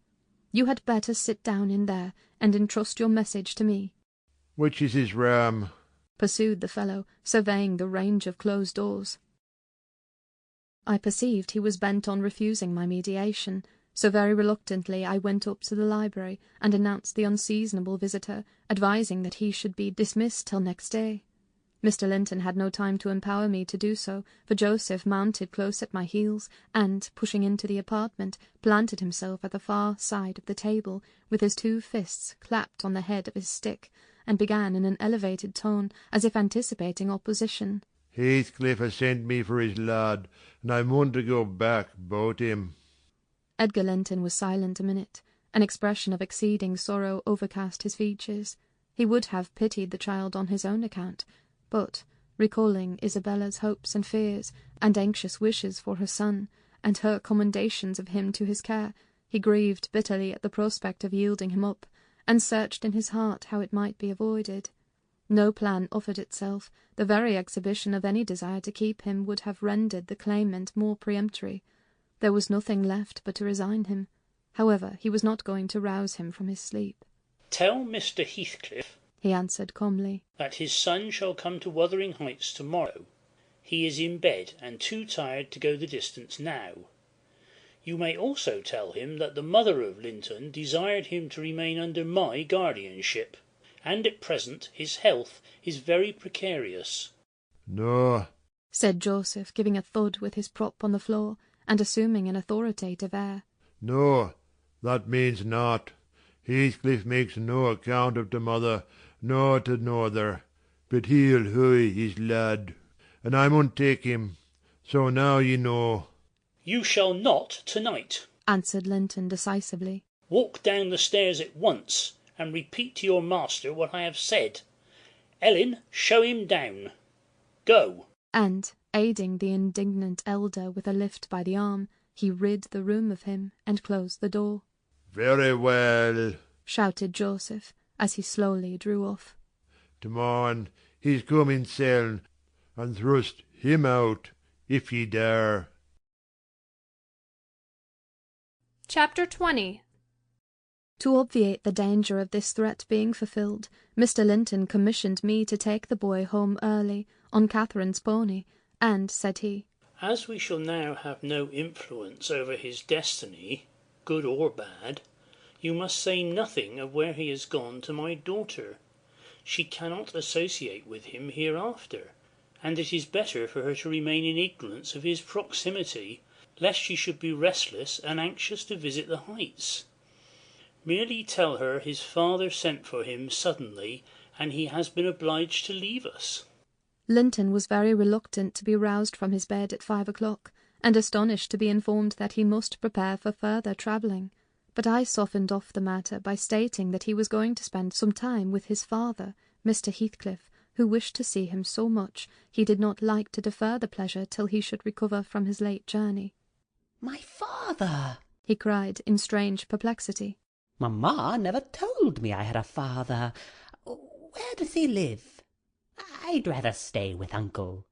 "You had better sit down in there, and entrust your message to me." "Which is his room?" pursued the fellow, surveying the range of closed doors. I perceived he was bent on refusing my mediation, so very reluctantly I went up to the library and announced the unseasonable visitor, advising that he should be dismissed till next day. Mr. Linton had no time to empower me to do so, for Joseph mounted close at my heels, and, pushing into the apartment, planted himself at the far side of the table, with his 2 fists clapped on the head of his stick, and began in an elevated tone, as if anticipating opposition. Heathcliff has sent me for his lad, and I want to go back about him. Edgar Linton was silent a minute. An expression of exceeding sorrow overcast his features. He would have pitied the child on his own account, but, recalling Isabella's hopes and fears, and anxious wishes for her son, and her commendations of him to his care, he grieved bitterly at the prospect of yielding him up, and searched in his heart how it might be avoided. No plan offered itself. The very exhibition of any desire to keep him would have rendered the claimant more peremptory. There was nothing left but to resign him. However, he was not going to rouse him from his sleep. "Tell Mr. Heathcliff," he answered calmly, "that his son shall come to Wuthering Heights tomorrow. He is in bed and too tired to go the distance now. You may also tell him that the mother of Linton desired him to remain under my guardianship, and at present his health is very precarious." "No," said Joseph, giving a thud with his prop on the floor, and assuming an authoritative air. "No, that means naught. Heathcliff makes no account of t' mother, nor to n'other, but he'll hoy his lad, and I mun take him. So now ye know." "You shall not to-night," answered Linton decisively. "Walk down the stairs at once, and repeat to your master what I have said. Ellen, show him down. Go." And, aiding the indignant elder with a lift by the arm, he rid the room of him and closed the door. "Very well," shouted Joseph, as he slowly drew off. "Tomorrow he's come himseln, and thrust him out, if ye dare." Chapter 20. To obviate the danger of this threat being fulfilled, Mr. Linton commissioned me to take the boy home early, on Catherine's pony, and, said he, "As we shall now have no influence over his destiny, good or bad, you must say nothing of where he has gone to my daughter. She cannot associate with him hereafter, and it is better for her to remain in ignorance of his proximity, lest she should be restless and anxious to visit the Heights. Merely tell her his father sent for him suddenly, and he has been obliged to leave us." Linton was very reluctant to be roused from his bed at 5 o'clock, and astonished to be informed that he must prepare for further travelling. But I softened off the matter by stating that he was going to spend some time with his father, Mr. Heathcliff, who wished to see him so much he did not like to defer the pleasure till he should recover from his late journey. "My father!" he cried in strange perplexity. Mamma never told me I had a father. Where does he live? I'd rather stay with uncle."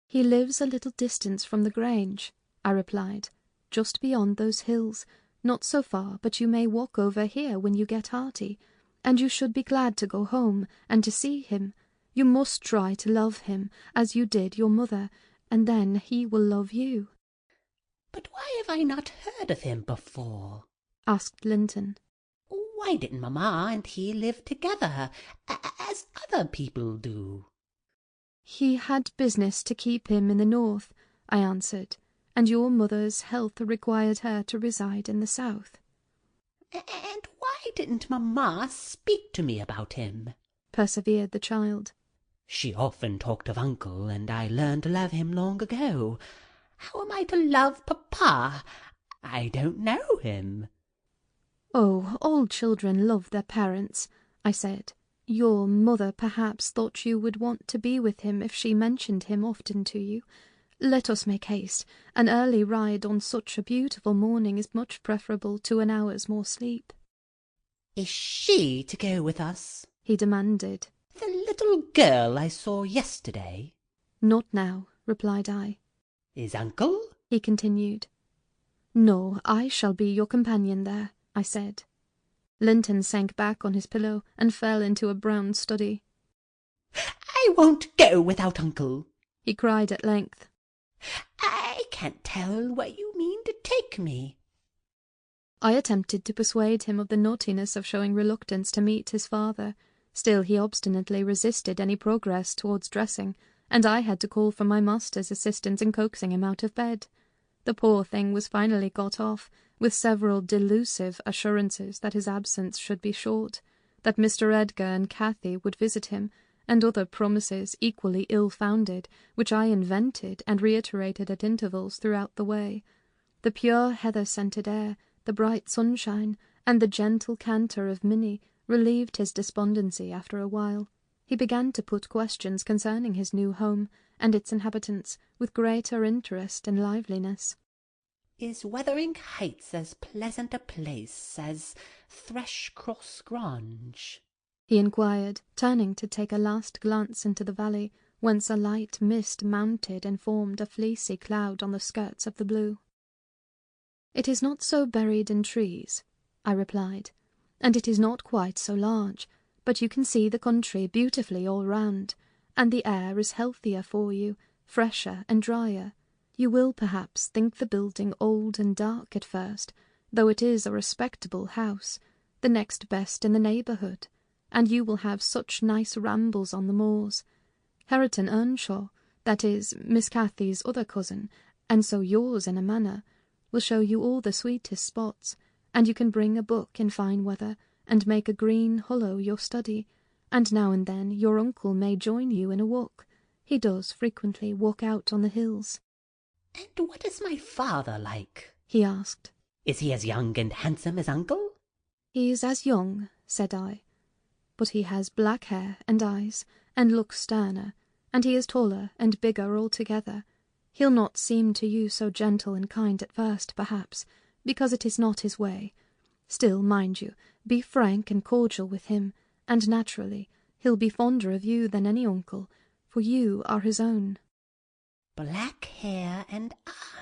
"He lives a little distance from the Grange," I replied, "just beyond those hills. Not so far, but you may walk over here when you get hearty, and you should be glad to go home and to see him. You must try to love him, as you did your mother, and then he will love you." "But why have I not heard of him before?" asked Linton. "Why didn't mamma and he live together, as other people do?" "He had business to keep him in the north," I answered, "and your mother's health required her to reside in the south." "And why didn't mamma speak to me about him?" persevered the child. "She often talked of uncle, and I learned to love him long ago. How am I to love papa? I don't know him." "Oh, all children love their parents," I said. "Your mother perhaps thought you would want to be with him if she mentioned him often to you. Let us make haste. An early ride on such a beautiful morning is much preferable to an hour's more sleep." "Is she to go with us?" he demanded. "The little girl I saw yesterday?" "Not now," replied I. "Is uncle?" he continued. "No, I shall be your companion there," I said. Linton sank back on his pillow and fell into a brown study. "I won't go without uncle," he cried at length. "I can't tell where you mean to take me." I attempted to persuade him of the naughtiness of showing reluctance to meet his father. Still he obstinately resisted any progress towards dressing, and I had to call for my master's assistance in coaxing him out of bed. The poor thing was finally got off, with several delusive assurances that his absence should be short, that Mr. Edgar and Cathy would visit him, and other promises equally ill-founded, which I invented and reiterated at intervals throughout the way. The pure heather-scented air, the bright sunshine, and the gentle canter of Minnie relieved his despondency after a while. He began to put questions concerning his new home and its inhabitants with greater interest and liveliness. "Is Wuthering Heights as pleasant a place as Thrushcross Grange?" he inquired, turning to take a last glance into the valley, whence a light mist mounted and formed a fleecy cloud on the skirts of the blue. "It is not so buried in trees," I replied, "and it is not quite so large, but you can see the country beautifully all round, and the air is healthier for you, fresher and drier. You will perhaps think the building old and dark at first, though it is a respectable house, the next best in the neighbourhood, and you will have such nice rambles on the moors. Catherine Earnshaw, that is, Miss Cathy's other cousin, and so yours in a manner, will show you all the sweetest spots, and you can bring a book in fine weather, and make a green hollow your study, and now and then your uncle may join you in a walk. He does frequently walk out on the hills." "And what is my father like?" he asked. "Is he as young and handsome as uncle?" "He is as young," said I, "but he has black hair and eyes, and looks sterner, and he is taller and bigger altogether. He'll not seem to you so gentle and kind at first, perhaps, because it is not his way. Still, mind you, be frank and cordial with him, and naturally he'll be fonder of you than any uncle, for you are his own." "Black hair and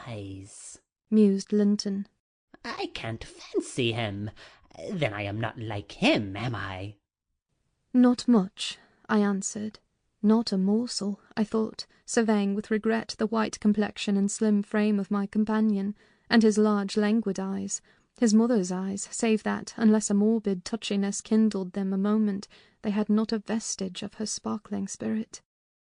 eyes," mused Linton. "I can't fancy him. Then I am not like him, am I?" "Not much," I answered. "Not a morsel," I thought, surveying with regret the white complexion and slim frame of my companion, and his large languid eyes, his mother's eyes, save that, unless a morbid touchiness kindled them a moment, they had not a vestige of her sparkling spirit.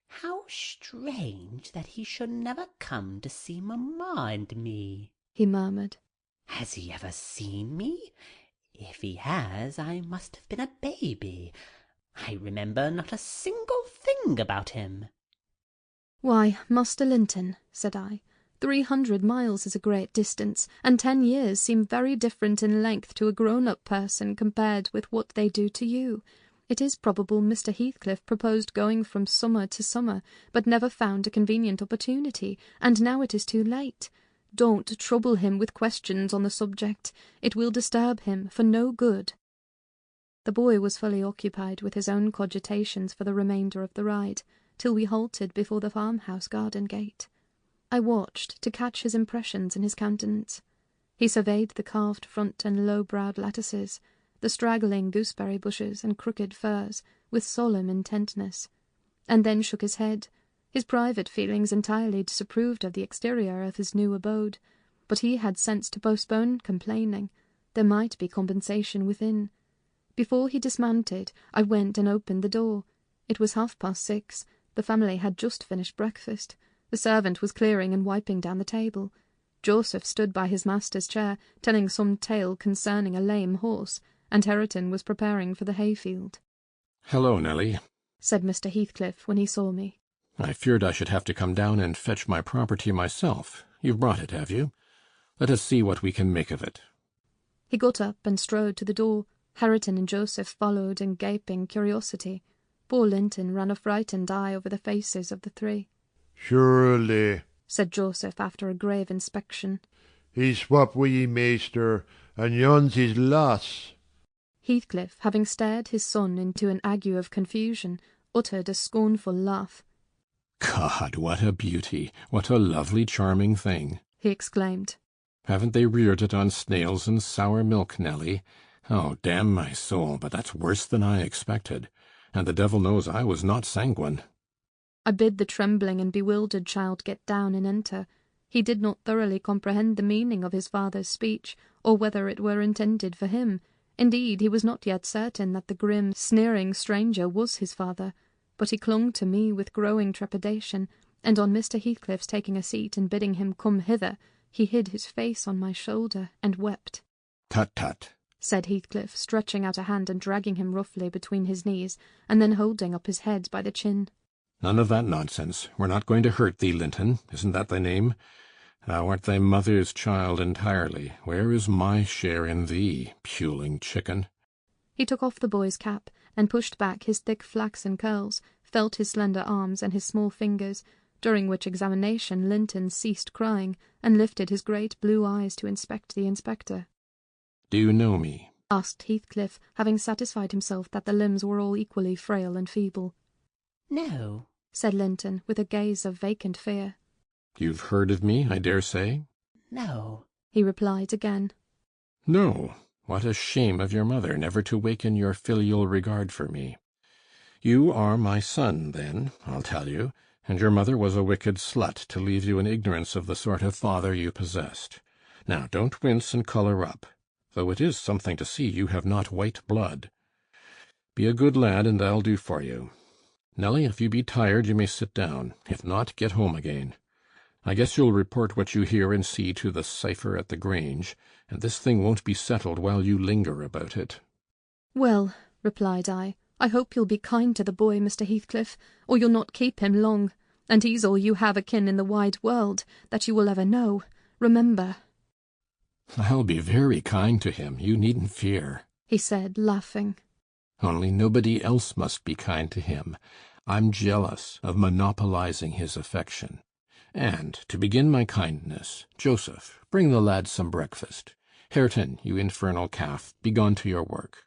"How strange that he should never come to see mamma and me," he murmured. "Has he ever seen me? If he has, I must have been a baby. I remember not a single thing about him." "Why, Master Linton," said I, 300 miles is a great distance, and 10 years seem very different in length to a grown-up person compared with what they do to you. It is probable Mr. Heathcliff proposed going from summer to summer, but never found a convenient opportunity, and now it is too late. Don't trouble him with questions on the subject. It will disturb him for no good." The boy was fully occupied with his own cogitations for the remainder of the ride, till we halted before the farmhouse garden gate. I watched to catch his impressions in his countenance. He surveyed the carved front and low-browed lattices, the straggling gooseberry bushes and crooked firs, with solemn intentness, and then shook his head. His private feelings entirely disapproved of the exterior of his new abode, but he had sense to postpone complaining. There might be compensation within. Before he dismounted, I went and opened the door. It was 6:30. The family had just finished breakfast. The servant was clearing and wiping down the table. Joseph stood by his master's chair, telling some tale concerning a lame horse, and Hareton was preparing for the hayfield. "Hello, Nelly," said Mr. Heathcliff when he saw me. "I feared I should have to come down and fetch my property myself. You've brought it, have you? Let us see what we can make of it." He got up and strode to the door. Hareton and Joseph followed in gaping curiosity. Poor Linton ran a frightened eye over the faces of the three. "Surely," said Joseph after a grave inspection, "he's swapped wi' ye, measter, and yon's his lass." Heathcliff, having stared his son into an ague of confusion, uttered a scornful laugh. "God, what a beauty! What a lovely, charming thing!" he exclaimed. "Haven't they reared it on snails and sour milk, Nelly? Oh, damn my soul, but that's worse than I expected, and the devil knows I was not sanguine." I bid the trembling and bewildered child get down and enter. He did not thoroughly comprehend the meaning of his father's speech, or whether it were intended for him. Indeed, he was not yet certain that the grim, sneering stranger was his father, but he clung to me with growing trepidation, and on Mr. Heathcliff's taking a seat and bidding him come hither, he hid his face on my shoulder and wept. "Tut, tut," said Heathcliff, stretching out a hand and dragging him roughly between his knees, and then holding up his head by the chin. "None of that nonsense. We're not going to hurt thee, Linton. Isn't that thy name? Thou art thy mother's child entirely. Where is my share in thee, puling chicken?" He took off the boy's cap, and pushed back his thick flaxen curls, felt his slender arms and his small fingers, during which examination Linton ceased crying, and lifted his great blue eyes to inspect the inspector. "Do you know me?" asked Heathcliff, having satisfied himself that the limbs were all equally frail and feeble. "No," said Linton, with a gaze of vacant fear. "You've heard of me, I dare say?" "No," he replied again. "No. What a shame of your mother never to waken your filial regard for me. You are my son, then, I'll tell you, and your mother was a wicked slut to leave you in ignorance of the sort of father you possessed. Now, don't wince and colour up, though it is something to see you have not white blood. Be a good lad, and I'll do for you. Nelly, if you be tired, you may sit down. If not, get home again. I guess you'll report what you hear and see to the cipher at the Grange, and this thing won't be settled while you linger about it." "Well," replied I hope you'll be kind to the boy, Mr. Heathcliff, or you'll not keep him long, and he's all you have akin in the wide world that you will ever know. Remember." "I'll be very kind to him, you needn't fear," he said, laughing. "Only nobody else must be kind to him. I'm jealous of monopolizing his affection. And, to begin my kindness, Joseph, bring the lad some breakfast. Hareton, you infernal calf, begone to your work.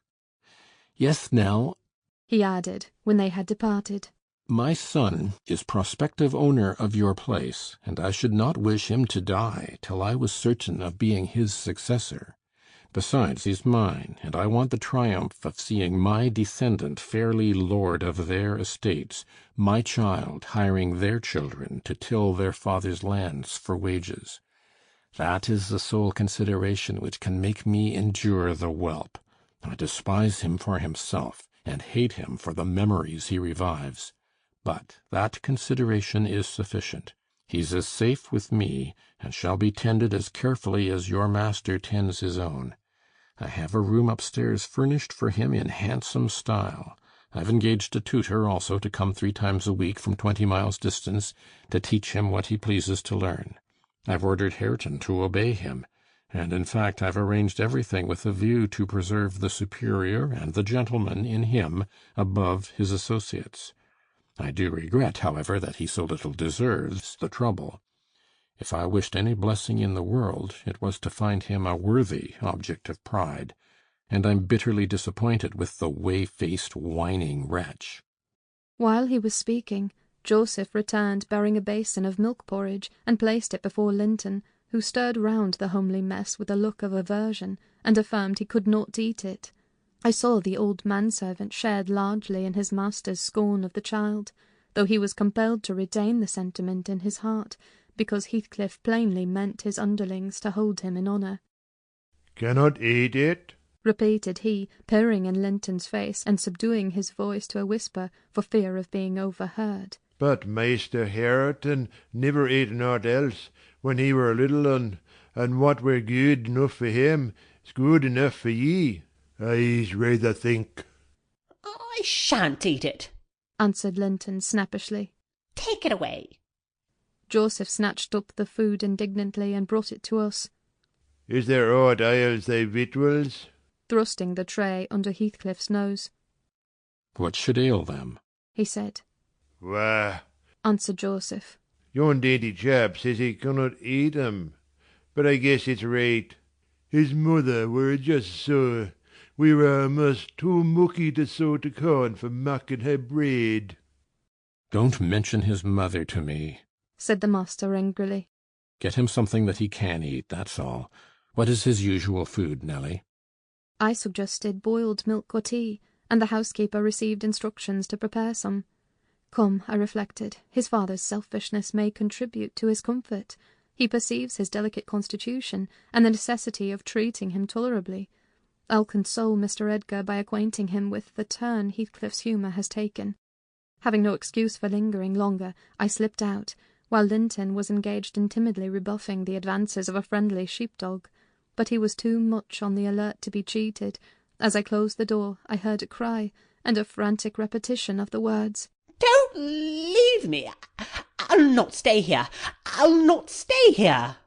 Yes, Nell," he added, when they had departed, "my son is prospective owner of your place, and I should not wish him to die till I was certain of being his successor. Besides, he's mine, and I want the triumph of seeing my descendant fairly lord of their estates, my child hiring their children to till their father's lands for wages. That is the sole consideration which can make me endure the whelp. I despise him for himself, and hate him for the memories he revives. But that consideration is sufficient. He's as safe with me, and shall be tended as carefully as your master tends his own. I have a room upstairs furnished for him in handsome style. I've engaged a tutor also to come 3 times a week from 20 miles distance to teach him what he pleases to learn. I've ordered Hareton to obey him, and in fact I've arranged everything with a view to preserve the superior and the gentleman in him above his associates. I do regret, however, that he so little deserves the trouble. If I wished any blessing in the world, it was to find him a worthy object of pride, and I'm bitterly disappointed with the whey-faced, whining wretch." While he was speaking, Joseph returned bearing a basin of milk porridge, and placed it before Linton, who stirred round the homely mess with a look of aversion, and affirmed he could not eat it. I saw the old manservant shared largely in his master's scorn of the child, though he was compelled to retain the sentiment in his heart, because Heathcliff plainly meant his underlings to hold him in honour. "Cannot eat it?" repeated he, peering in Linton's face, and subduing his voice to a whisper for fear of being overheard. "But Maister Hareton never ate naught else when he were little un, and what were good enough for him is good enough for ye, I's rather think." "I shan't eat it," answered Linton snappishly. "Take it away." Joseph snatched up the food indignantly and brought it to us. "Is there aught ails thy victuals?" thrusting the tray under Heathcliff's nose. "What should ail them?" he said. "Why," answered Joseph, "yon dainty chap says he cannot eat 'em, but I guess it's right. His mother were just so. We were a'most too mucky to sow to corn for making her bread." "Don't mention his mother to me," said the master angrily. "Get him something that he can eat, that's all. What is his usual food, Nelly?" I suggested boiled milk or tea, and the housekeeper received instructions to prepare some. Come, I reflected, his father's selfishness may contribute to his comfort. He perceives his delicate constitution, and the necessity of treating him tolerably. I'll console Mr. Edgar by acquainting him with the turn Heathcliff's humour has taken. Having no excuse for lingering longer, I slipped out, while Linton was engaged in timidly rebuffing the advances of a friendly sheepdog. But he was too much on the alert to be cheated. As I closed the door, I heard a cry, and a frantic repetition of the words, "Don't leave me! I'll not stay here! I'll not stay here!"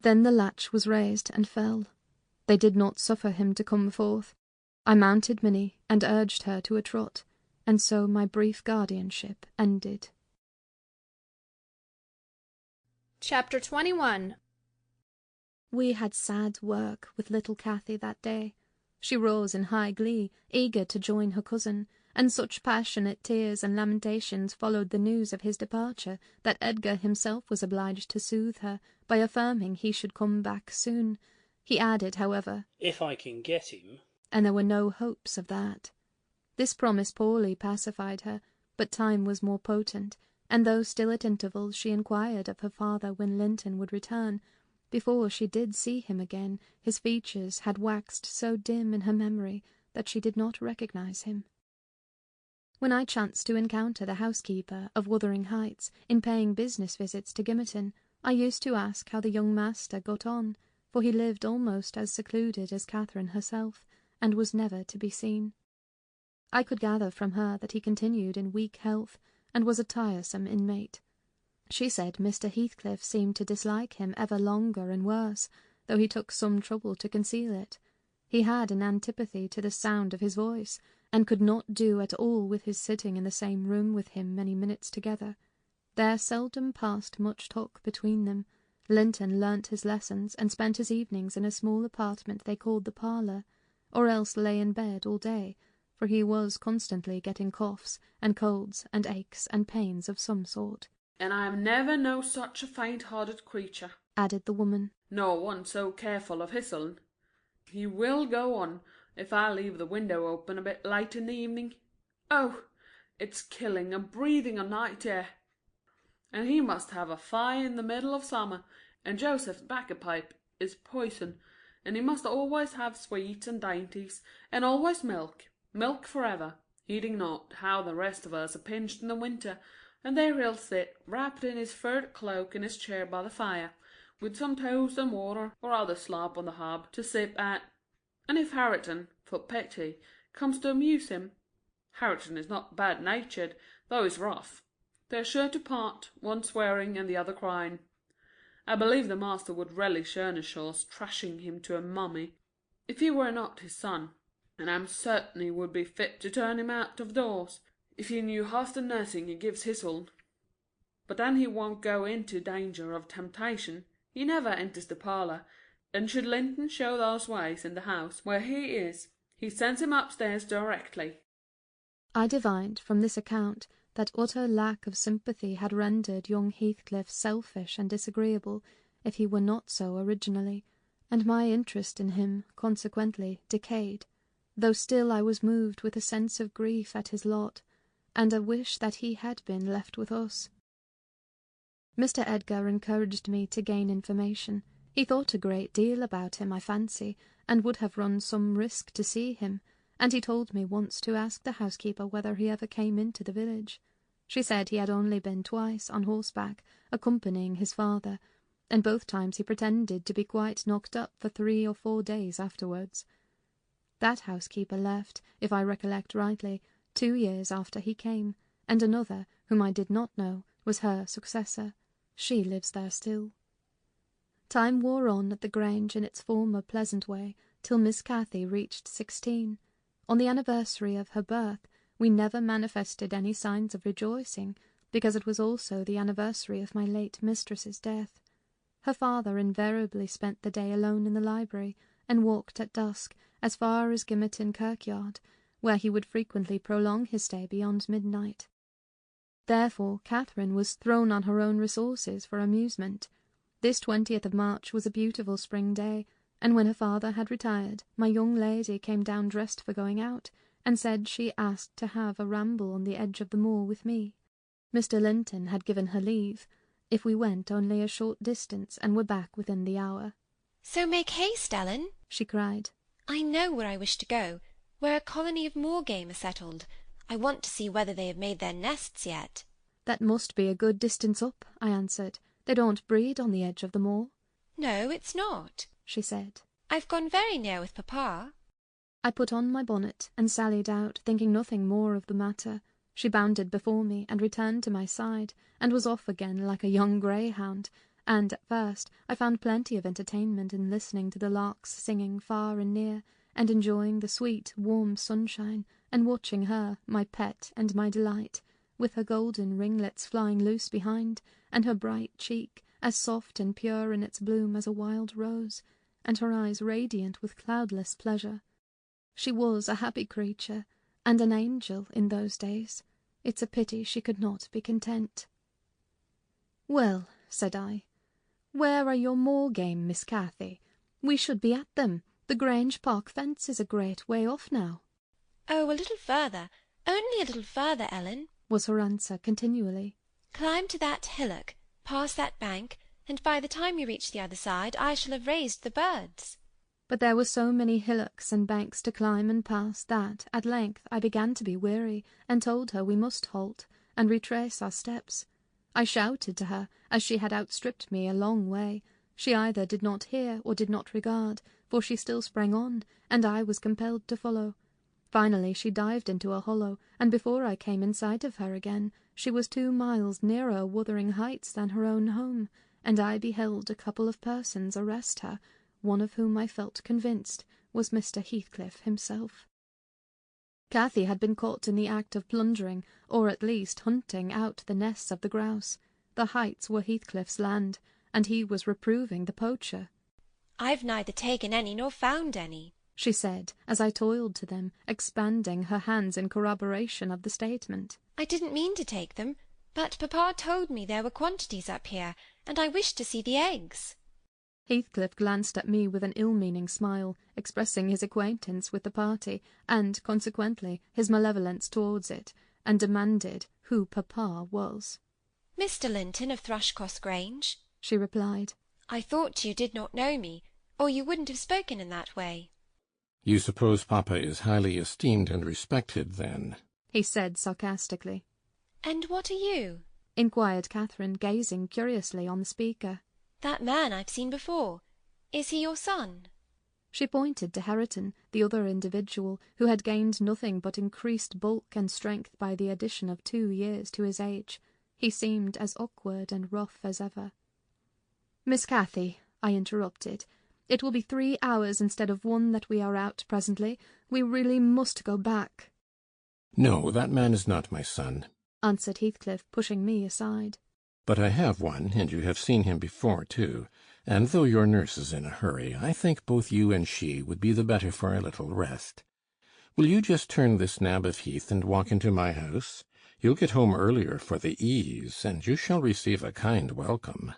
Then the latch was raised and fell. They did not suffer him to come forth. I mounted Minnie and urged her to a trot, and so my brief guardianship ended. Chapter 21. We had sad work with little Cathy that day. She rose in high glee, eager to join her cousin, and such passionate tears and lamentations followed the news of his departure that Edgar himself was obliged to soothe her by affirming he should come back soon. He added, however, "If I can get him," and there were no hopes of that. This promise poorly pacified her, but time was more potent, and though still at intervals she inquired of her father when Linton would return, before she did see him again his features had waxed so dim in her memory that she did not recognise him. When I chanced to encounter the housekeeper of Wuthering Heights in paying business visits to Gimmerton, I used to ask how the young master got on, for he lived almost as secluded as Catherine herself, and was never to be seen. I could gather from her that he continued in weak health, and was a tiresome inmate. She said Mr. Heathcliff seemed to dislike him ever longer and worse, though he took some trouble to conceal it. He had an antipathy to the sound of his voice, and could not do at all with his sitting in the same room with him many minutes together. There seldom passed much talk between them. Linton learnt his lessons, and spent his evenings in a small apartment they called the parlour, or else lay in bed all day, for he was constantly getting coughs, and colds, and aches, and pains of some sort. "And I am never no such a faint-hearted creature," added the woman, "nor one so careful of his own. He will go on, if I leave the window open a bit late in the evening. Oh, it's killing a breathing of night air. And he must have a fire in the middle of summer, and Joseph's tobacco pipe is poison, and he must always have sweets and dainties, and always milk forever, heeding not how the rest of us are pinched in the winter, and there he'll sit, wrapped in his furred cloak in his chair by the fire, with some toast and water or other slop on the hob to sip at. And if Hareton, for pity, comes to amuse him, Hareton is not bad-natured, though he's rough, they're sure to part, one swearing and the other crying. I believe the master would relish Earnshaw's trashing him to a mummy, if he were not his son, and I'm certain he would be fit to turn him out of doors, if he knew half the nursing he gives Hisl. But then he won't go into danger of temptation. He never enters the parlour, and should Linton show those ways in the house where he is, he sends him upstairs directly." I divined from this account that utter lack of sympathy had rendered young Heathcliff selfish and disagreeable, if he were not so originally, and my interest in him, consequently, decayed, though still I was moved with a sense of grief at his lot, and a wish that he had been left with us. Mr. Edgar encouraged me to gain information. He thought a great deal about him, I fancy, and would have run some risk to see him, and he told me once to ask the housekeeper whether he ever came into the village. She said he had only been twice on horseback, accompanying his father, and both times he pretended to be quite knocked up for 3 or 4 days afterwards. That housekeeper left, if I recollect rightly, 2 years after he came, and another, whom I did not know, was her successor. She lives there still. Time wore on at the Grange in its former pleasant way, till Miss Cathy reached 16. On the anniversary of her birth, we never manifested any signs of rejoicing, because it was also the anniversary of my late mistress's death. Her father invariably spent the day alone in the library, and walked at dusk as far as Gimmerton kirkyard, where he would frequently prolong his stay beyond midnight. Therefore Catherine was thrown on her own resources for amusement. This 20th of March was a beautiful spring day, and when her father had retired, my young lady came down dressed for going out, and said she asked to have a ramble on the edge of the moor with me. Mr. Linton had given her leave, if we went only a short distance and were back within the hour. "So make haste, Ellen," she cried. "I know where I wish to go, where a colony of moor game are settled. I want to see whether they have made their nests yet." "That must be a good distance up," I answered. "They don't breed on the edge of the moor." "No, it's not," she said. "I've gone very near with papa." I put on my bonnet and sallied out, thinking nothing more of the matter. She bounded before me and returned to my side, and was off again like a young greyhound, and at first I found plenty of entertainment in listening to the larks singing far and near, and enjoying the sweet, warm sunshine, and watching her, my pet and my delight, with her golden ringlets flying loose behind, and her bright cheek, as soft and pure in its bloom as a wild rose, and her eyes radiant with cloudless pleasure. She was a happy creature, and an angel in those days. It's a pity she could not be content. "Well," said I, "where are your moor game, Miss Cathy? We should be at them. The Grange Park fence is a great way off now." "Oh, a little further, only a little further, Ellen," was her answer continually. "Climb to that hillock, pass that bank, and by the time you reach the other side I shall have raised the birds." But there were so many hillocks and banks to climb and pass that, at length, I began to be weary, and told her we must halt, and retrace our steps. I shouted to her, as she had outstripped me a long way. She either did not hear or did not regard, for she still sprang on, and I was compelled to follow. Finally she dived into a hollow, and before I came in sight of her again, she was 2 miles nearer Wuthering Heights than her own home, and I beheld a couple of persons arrest her, one of whom I felt convinced was Mr. Heathcliff himself. Cathy had been caught in the act of plundering, or at least hunting out the nests of the grouse. The Heights were Heathcliff's land, and he was reproving the poacher. "I've neither taken any nor found any," she said, as I toiled to them, expanding her hands in corroboration of the statement. "I didn't mean to take them, but papa told me there were quantities up here, and I wished to see the eggs." Heathcliff glanced at me with an ill-meaning smile, expressing his acquaintance with the party, and, consequently, his malevolence towards it, and demanded who papa was. "Mr. Linton of Thrushcross Grange," she replied. "I thought you did not know me, or you wouldn't have spoken in that way." You suppose papa is highly esteemed and respected, then? He said sarcastically. "And what are you?" inquired Catherine, gazing curiously on the speaker. "That man I've seen before. Is he your son?" She pointed to Hareton, the other individual, who had gained nothing but increased bulk and strength by the addition of 2 years to his age. He seemed as awkward and rough as ever. "Miss Cathy," I interrupted, "it will be 3 hours instead of 1 that we are out presently. We really must go back." "No, that man is not my son," answered Heathcliff, pushing me aside. "But I have one, and you have seen him before, too. And though your nurse is in a hurry, I think both you and she would be the better for a little rest. Will you just turn this nab of heath and walk into my house? You'll get home earlier for the ease, and you shall receive a kind welcome."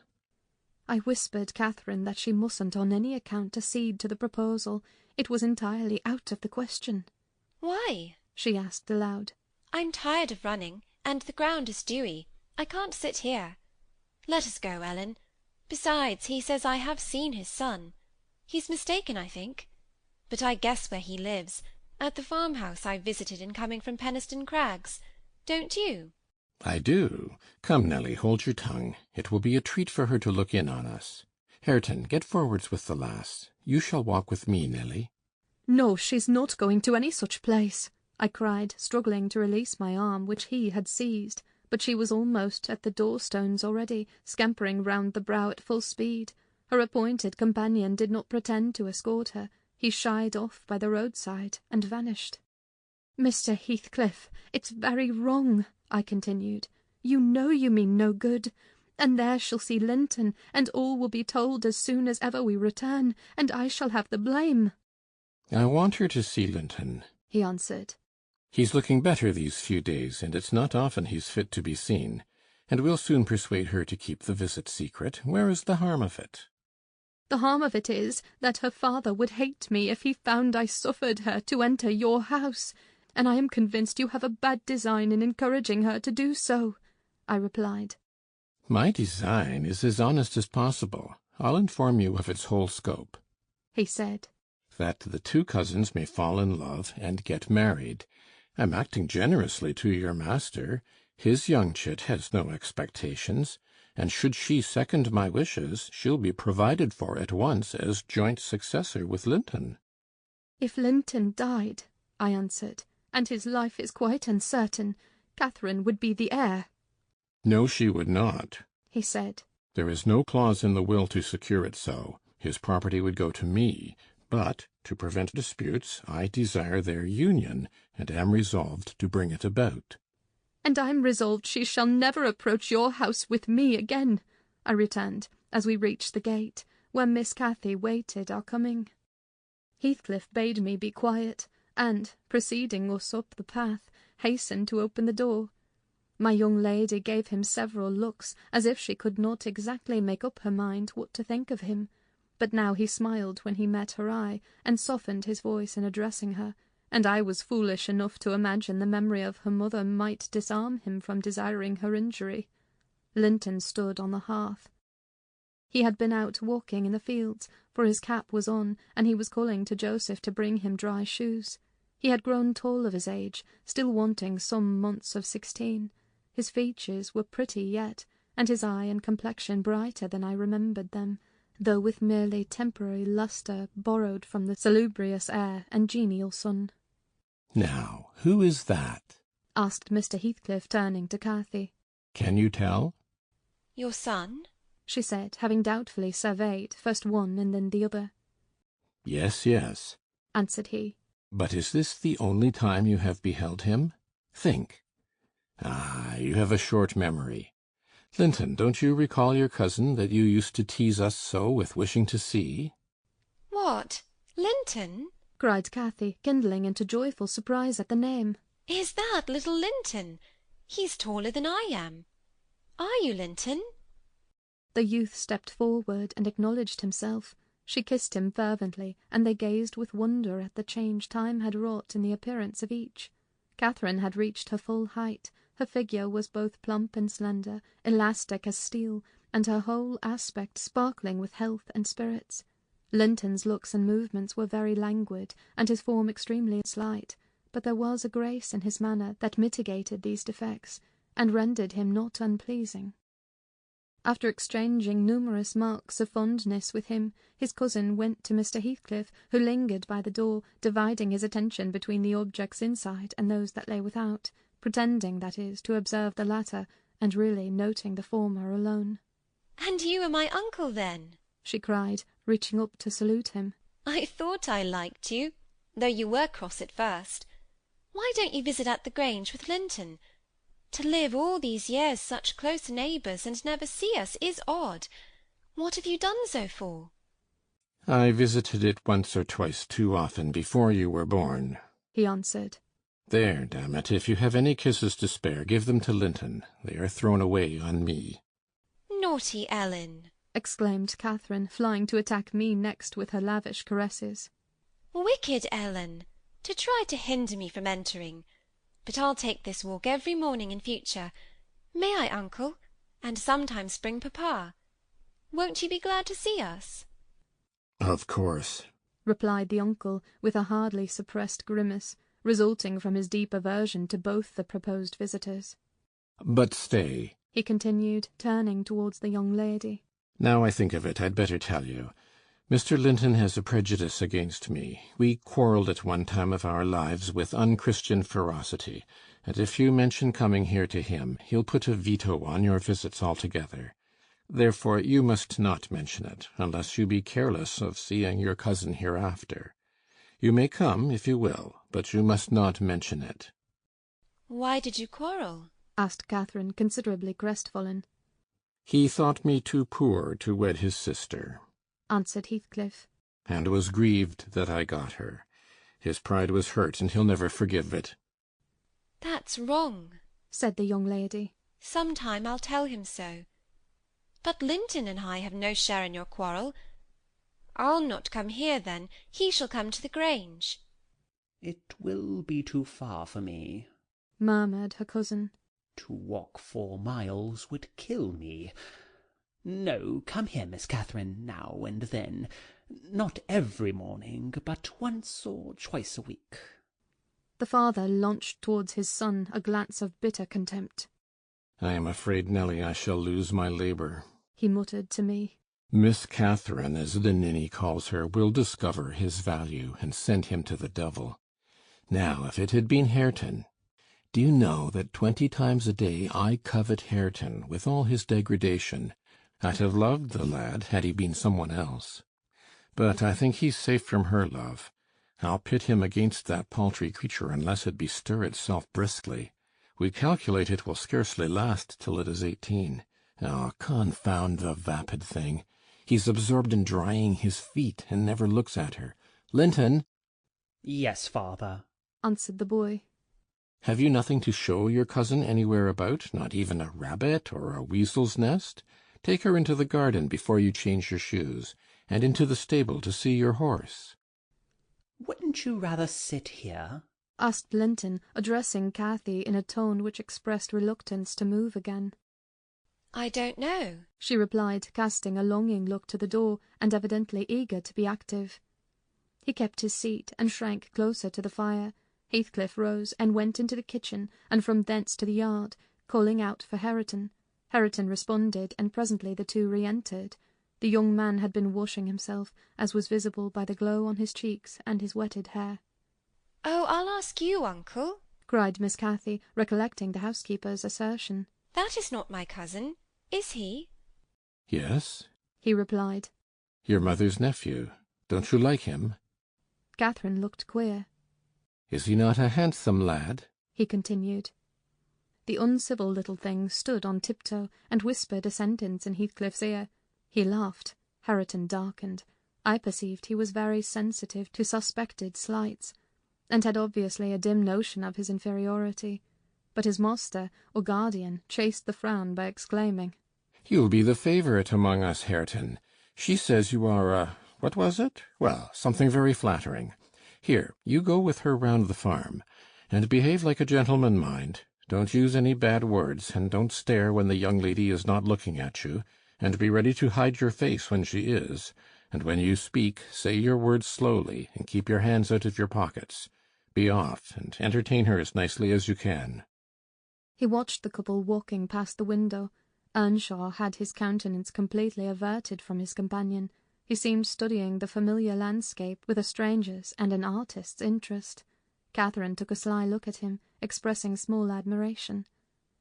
I whispered Catherine that she mustn't on any account accede to the proposal. It was entirely out of the question. "Why?" she asked aloud. "I'm tired of running, and the ground is dewy. I can't sit here. Let us go, Ellen. Besides, he says I have seen his son. He's mistaken, I think. But I guess where he lives, at the farmhouse I visited in coming from Penistone Crags. Don't you?" "I do. Come, Nelly, hold your tongue. It will be a treat for her to look in on us. Hareton, get forwards with the lass. You shall walk with me, Nelly." "No, she's not going to any such place," I cried, struggling to release my arm, which he had seized. But she was almost at the door-stones already, scampering round the brow at full speed. Her appointed companion did not pretend to escort her. He shied off by the roadside and vanished. "Mr. Heathcliff, it's very wrong," I continued. "You know you mean no good. And there she'll see Linton, and all will be told as soon as ever we return, and I shall have the blame." "I want her to see Linton," he answered. "He's looking better these few days, and it's not often he's fit to be seen. And we'll soon persuade her to keep the visit secret. Where is the harm of it?" "The harm of it is that her father would hate me if he found I suffered her to enter your house, and I am convinced you have a bad design in encouraging her to do so," I replied. My design is as honest as possible. I'll inform you of its whole scope. He said. That the two cousins may fall in love and get married. I'm acting generously to your master. His young chit has no expectations, and should she second my wishes, she'll be provided for at once as joint successor with Linton. If Linton died, I answered, and his life is quite uncertain, Catherine would be the heir. No, she would not, he said. There is no clause in the will to secure it so. His property would go to me, but, to prevent disputes, I desire their union, and am resolved to bring it about. And I'm resolved she shall never approach your house with me again, I returned, as we reached the gate, where Miss Cathy waited our coming. Heathcliff bade me be quiet, and, preceding us up the path, hastened to open the door. My young lady gave him several looks, as if she could not exactly make up her mind what to think of him, but now he smiled when he met her eye, and softened his voice in addressing her, and I was foolish enough to imagine the memory of her mother might disarm him from desiring her injury. Linton stood on the hearth. He had been out walking in the fields, for his cap was on, and he was calling to Joseph to bring him dry shoes. He had grown tall of his age, still wanting some months of 16. His features were pretty yet, and his eye and complexion brighter than I remembered them, though with merely temporary lustre borrowed from the salubrious air and genial sun. Now, who is that? Asked Mr. Heathcliff, turning to Cathy. Can you tell? Your son? She said, having doubtfully surveyed first one and then the other. Yes, yes, answered he. But is this the only time you have beheld him? Think. Ah, you have a short memory. Linton, don't you recall your cousin that you used to tease us so with wishing to see? What? Linton? Cried Cathy, kindling into joyful surprise at the name. Is that little Linton? He's taller than I am. Are you Linton? The youth stepped forward and acknowledged himself. She kissed him fervently, and they gazed with wonder at the change time had wrought in the appearance of each. Catherine had reached her full height. Her figure was both plump and slender, elastic as steel, and her whole aspect sparkling with health and spirits. Linton's looks and movements were very languid, and his form extremely slight, but there was a grace in his manner that mitigated these defects, and rendered him not unpleasing. After exchanging numerous marks of fondness with him, his cousin went to Mr. Heathcliff, who lingered by the door, dividing his attention between the objects inside and those that lay without, pretending, that is, to observe the latter, and really noting the former alone. And you are my uncle, then? She cried, reaching up to salute him. I thought I liked you, though you were cross at first. Why don't you visit at the Grange with Linton? To live all these years such close neighbours and never see us is odd. What have you done so for? I visited it once or twice too often before you were born, he answered. There, damn it, if you have any kisses to spare, give them to Linton. They are thrown away on me. Naughty Ellen! Exclaimed Catherine, flying to attack me next with her lavish caresses. Wicked Ellen! To try to hinder me from entering. But I'll take this walk every morning in future. May I, uncle? And sometimes bring papa. Won't you be glad to see us? Of course, replied the uncle, with a hardly suppressed grimace, resulting from his deep aversion to both the proposed visitors. But stay, he continued, turning towards the young lady. Now I think of it, I'd better tell you. Mr. Linton has a prejudice against me. We quarrelled at one time of our lives with unchristian ferocity, and if you mention coming here to him, he'll put a veto on your visits altogether. Therefore you must not mention it, unless you be careless of seeing your cousin hereafter. You may come, if you will, but you must not mention it. Why did you quarrel? Asked Catherine, considerably crestfallen. He thought me too poor to wed his sister, answered Heathcliff, and was grieved that I got her. His pride was hurt, and he'll never forgive it. That's wrong, said the young lady. Sometime I'll tell him so. But Linton and I have no share in your quarrel. I'll not come here, then. He shall come to the Grange. It will be too far for me, murmured her cousin. To walk 4 miles would kill me. No, come here, Miss Catherine, now and then. Not every morning, but once or twice a week." The father launched towards his son a glance of bitter contempt. "I am afraid, Nelly, I shall lose my labour," he muttered to me. "Miss Catherine, as the ninny calls her, will discover his value, and send him to the devil. Now, if it had been Hareton— Do you know that 20 times a day I covet Hareton, with all his degradation? I'd have loved the lad had he been some one else. But I think he's safe from her love. I'll pit him against that paltry creature unless it bestir itself briskly. We calculate it will scarcely last till it is 18. Oh, confound the vapid thing! He's absorbed in drying his feet, and never looks at her. Linton!" "Yes, father," answered the boy. "Have you nothing to show your cousin anywhere about, not even a rabbit or a weasel's nest? Take her into the garden before you change your shoes, and into the stable to see your horse." "Wouldn't you rather sit here?" asked Linton, addressing Cathy in a tone which expressed reluctance to move again. "I don't know," she replied, casting a longing look to the door, and evidently eager to be active. He kept his seat, and shrank closer to the fire. Heathcliff rose and went into the kitchen, and from thence to the yard, calling out for Hareton. Hareton responded, and presently the two re-entered. The young man had been washing himself, as was visible by the glow on his cheeks and his wetted hair. "Oh, I'll ask you, uncle," cried Miss Cathy, recollecting the housekeeper's assertion. "That is not my cousin, is he?" "Yes," he replied. "Your mother's nephew. Don't you like him?" Catherine looked queer. "Is he not a handsome lad?" he continued. The uncivil little thing stood on tiptoe, and whispered a sentence in Heathcliff's ear. He laughed. Hareton darkened. I perceived he was very sensitive to suspected slights, and had obviously a dim notion of his inferiority. But his master, or guardian, chased the frown by exclaiming, "You'll be the favourite among us, Hareton. She says you are what was it? Well, something very flattering. Here, you go with her round the farm. And behave like a gentleman, mind. Don't use any bad words, and don't stare when the young lady is not looking at you, and be ready to hide your face when she is. And when you speak, say your words slowly, and keep your hands out of your pockets. Be off, and entertain her as nicely as you can." He watched the couple walking past the window. Earnshaw had his countenance completely averted from his companion. He seemed studying the familiar landscape with a stranger's and an artist's interest. Catherine took a sly look at him, expressing small admiration.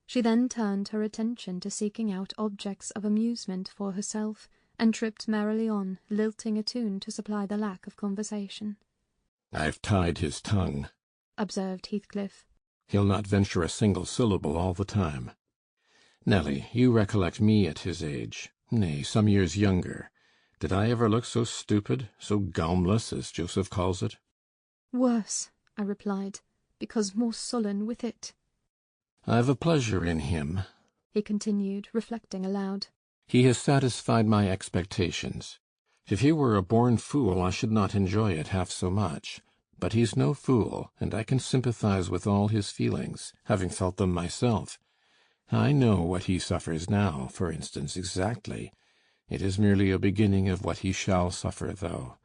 She then turned her attention to seeking out objects of amusement for herself, and tripped merrily on, lilting a tune to supply the lack of conversation. "I've tied his tongue," observed Heathcliff. "He'll not venture a single syllable all the time. Nelly, you recollect me at his age, nay, some years younger. Did I ever look so stupid, so gaumless, as Joseph calls it?" "Worse," I replied, "because more sullen with it." "I've a pleasure in him," he continued, reflecting aloud. "He has satisfied my expectations. If he were a born fool, I should not enjoy it half so much. But he's no fool, and I can sympathize with all his feelings, having felt them myself. I know what he suffers now, for instance, exactly. It is merely a beginning of what he shall suffer, though.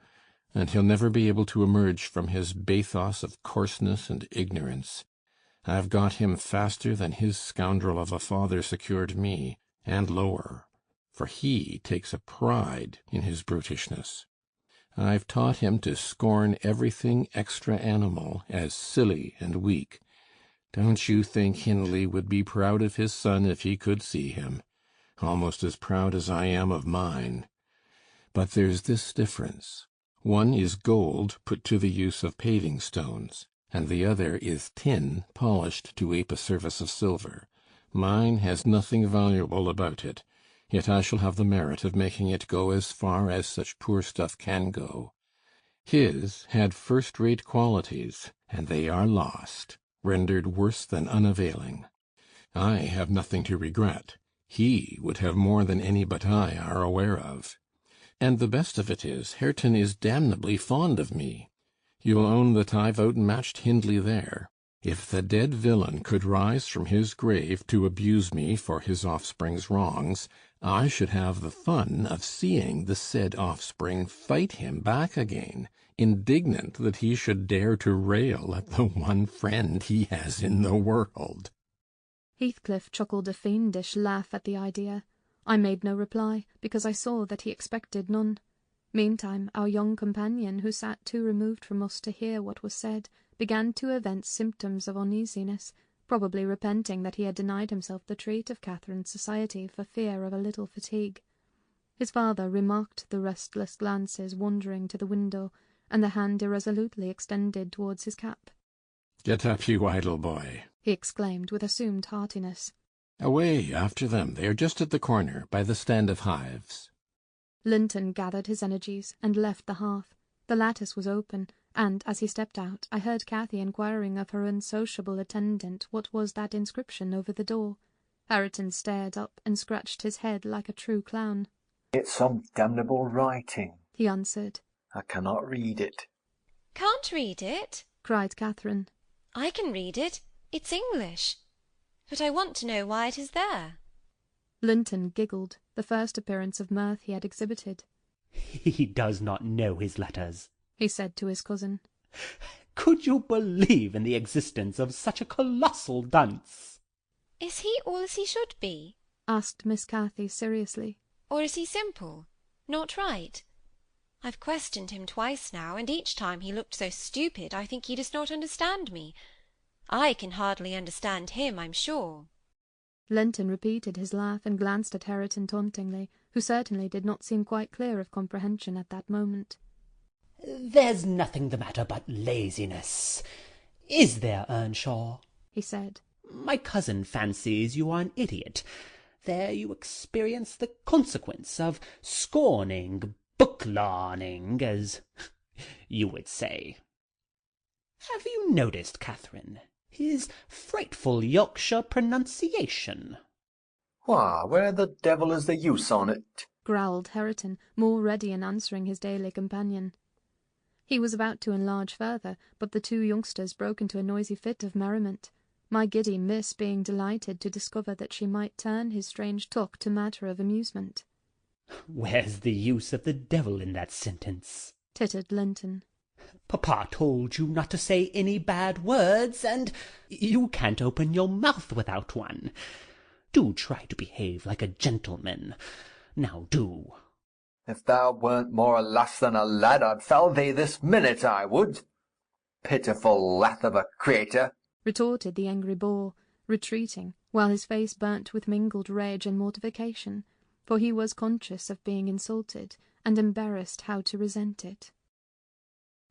And he'll never be able to emerge from his bathos of coarseness and ignorance. I've got him faster than his scoundrel of a father secured me, and lower, for he takes a pride in his brutishness. I've taught him to scorn everything extra-animal as silly and weak. Don't you think Hindley would be proud of his son if he could see him? Almost as proud as I am of mine. But there's this difference. One is gold put to the use of paving stones, and the other is tin polished to ape a service of silver. Mine has nothing valuable about it, yet I shall have the merit of making it go as far as such poor stuff can go. His had first-rate qualities, and they are lost, rendered worse than unavailing. I have nothing to regret. He would have more than any but I are aware of. And the best of it is, Hareton is damnably fond of me. You'll own that I've outmatched Hindley there. If the dead villain could rise from his grave to abuse me for his offspring's wrongs, I should have the fun of seeing the said offspring fight him back again, indignant that he should dare to rail at the one friend he has in the world." Heathcliff chuckled a fiendish laugh at the idea. I made no reply, because I saw that he expected none. Meantime, our young companion, who sat too removed from us to hear what was said, began to evince symptoms of uneasiness, probably repenting that he had denied himself the treat of Catherine's society for fear of a little fatigue. His father remarked the restless glances wandering to the window, and the hand irresolutely extended towards his cap. "Get up, you idle boy," he exclaimed with assumed heartiness. "Away after them. They are just at the corner, by the stand of hives." Linton gathered his energies and left the hearth. The lattice was open, and as he stepped out, I heard Cathy inquiring of her unsociable attendant what was that inscription over the door. Hareton stared up and scratched his head like a true clown. "It's some damnable writing," he answered. "I cannot read it." "Can't read it?" cried Catherine. "I can read it. It's English. But I want to know why it is there." Linton giggled, the first appearance of mirth he had exhibited. "He does not know his letters," he said to his cousin. "Could you believe in the existence of such a colossal dunce?" "Is he all as he should be?" asked Miss Cathy seriously. "Or is he simple? Not right? I've questioned him twice now, and each time he looked so stupid I think he does not understand me. I can hardly understand him, I'm sure." Linton repeated his laugh and glanced at Hareton tauntingly, who certainly did not seem quite clear of comprehension at that moment. "There's nothing the matter but laziness. Is there, Earnshaw?" he said. "My cousin fancies you are an idiot. There you experience the consequence of scorning book-larning, as you would say. Have you noticed, Catherine, his frightful Yorkshire pronunciation?" "Why, where the devil is the use on't?" growled Hareton, more ready in answering his daily companion. He was about to enlarge further, but the two youngsters broke into a noisy fit of merriment, my giddy miss being delighted to discover that she might turn his strange talk to matter of amusement. "Where's the use of the devil in that sentence?" tittered Linton. "Papa told you not to say any bad words, and you can't open your mouth without one. Do try to behave like a gentleman. Now do." "If thou weren't more a lass than a lad, I'd fell thee this minute, I would. Pitiful lath of a creator," retorted the angry boar, retreating, while his face burnt with mingled rage and mortification, for he was conscious of being insulted, and embarrassed how to resent it.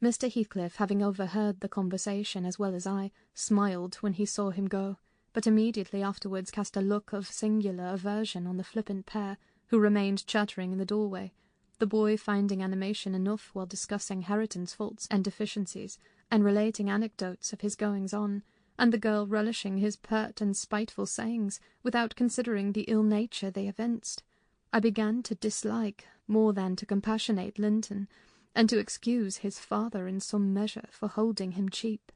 Mr. Heathcliff, having overheard the conversation as well as I, smiled when he saw him go, but immediately afterwards cast a look of singular aversion on the flippant pair, who remained chattering in the doorway, the boy finding animation enough while discussing Hareton's faults and deficiencies, and relating anecdotes of his goings-on, and the girl relishing his pert and spiteful sayings, without considering the ill nature they evinced. I began to dislike, more than to compassionate Linton, and to excuse his father in some measure for holding him cheap.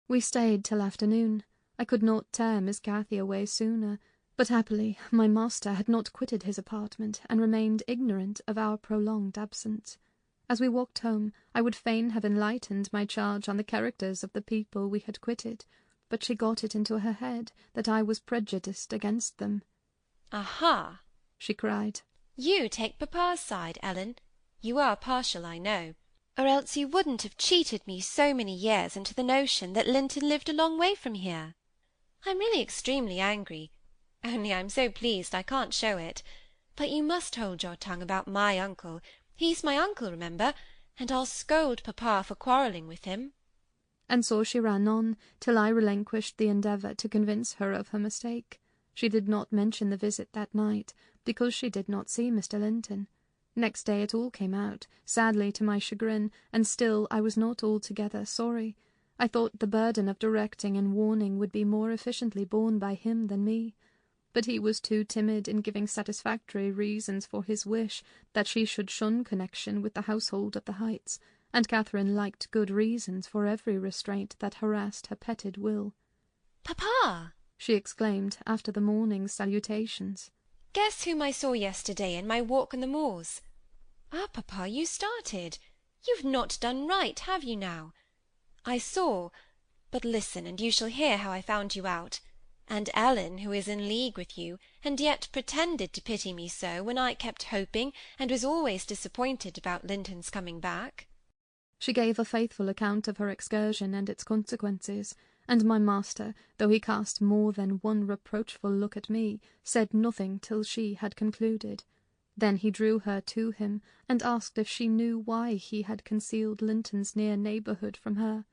We stayed till afternoon. I could not tear Miss Cathy away sooner, but happily my master had not quitted his apartment, and remained ignorant of our prolonged absence. As we walked home, I would fain have enlightened my charge on the characters of the people we had quitted, but she got it into her head that I was prejudiced against them. "Aha!" she cried. "You take papa's side, Ellen. You are partial, I know, or else you wouldn't have cheated me so many years into the notion that Linton lived a long way from here. I'm really extremely angry, only I'm so pleased I can't show it. But you must hold your tongue about my uncle. He's my uncle, remember, and I'll scold papa for quarrelling with him." And so she ran on, till I relinquished the endeavour to convince her of her mistake. She did not mention the visit that night, because she did not see Mr. Linton. Next day it all came out, sadly to my chagrin, and still I was not altogether sorry. I thought the burden of directing and warning would be more efficiently borne by him than me. But he was too timid in giving satisfactory reasons for his wish that she should shun connection with the household of the Heights, and Catherine liked good reasons for every restraint that harassed her petted will. Papa! She exclaimed after the morning's salutations. Guess whom I saw yesterday in my walk on the moors? Ah, Papa, you started. You've not done right, have you now? I saw, but listen, and you shall hear how I found you out, and Ellen, who is in league with you, and yet pretended to pity me so, when I kept hoping, and was always disappointed about Linton's coming back. She gave a faithful account of her excursion and its consequences, and my master, though he cast more than one reproachful look at me, said nothing till she had concluded. Then he drew her to him, and asked if she knew why he had concealed Linton's near neighbourhood from her.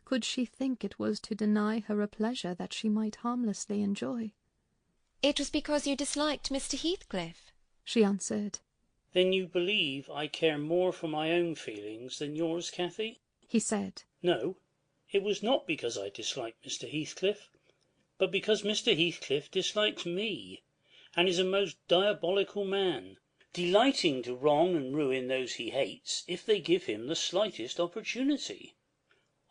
Could she think it was to deny her a pleasure that she might harmlessly enjoy? It was because you disliked Mr. Heathcliff, she answered. Then you believe I care more for my own feelings than yours, Cathy? He said. No, it was not because I disliked Mr. Heathcliff, but because Mr. Heathcliff dislikes me, and is a most diabolical man, delighting to wrong and ruin those he hates, if they give him the slightest opportunity.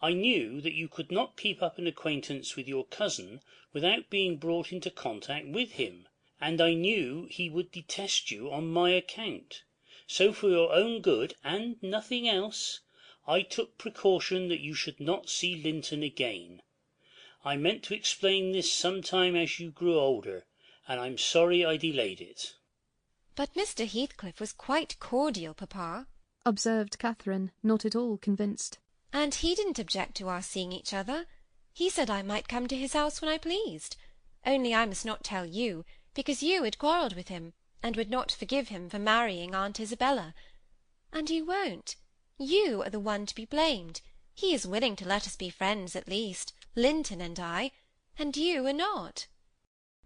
I knew that you could not keep up an acquaintance with your cousin without being brought into contact with him, and I knew he would detest you on my account. So for your own good, and nothing else, I took precaution that you should not see Linton again. I meant to explain this some time as you grew older, and I'm sorry I delayed it. But Mr. Heathcliff was quite cordial, Papa, observed Catherine, not at all convinced. And he didn't object to our seeing each other. He said I might come to his house when I pleased. Only I must not tell you, because you had quarrelled with him, and would not forgive him for marrying Aunt Isabella. And you won't. You are the one to be blamed. He is willing to let us be friends, at least, Linton and I, and you are not.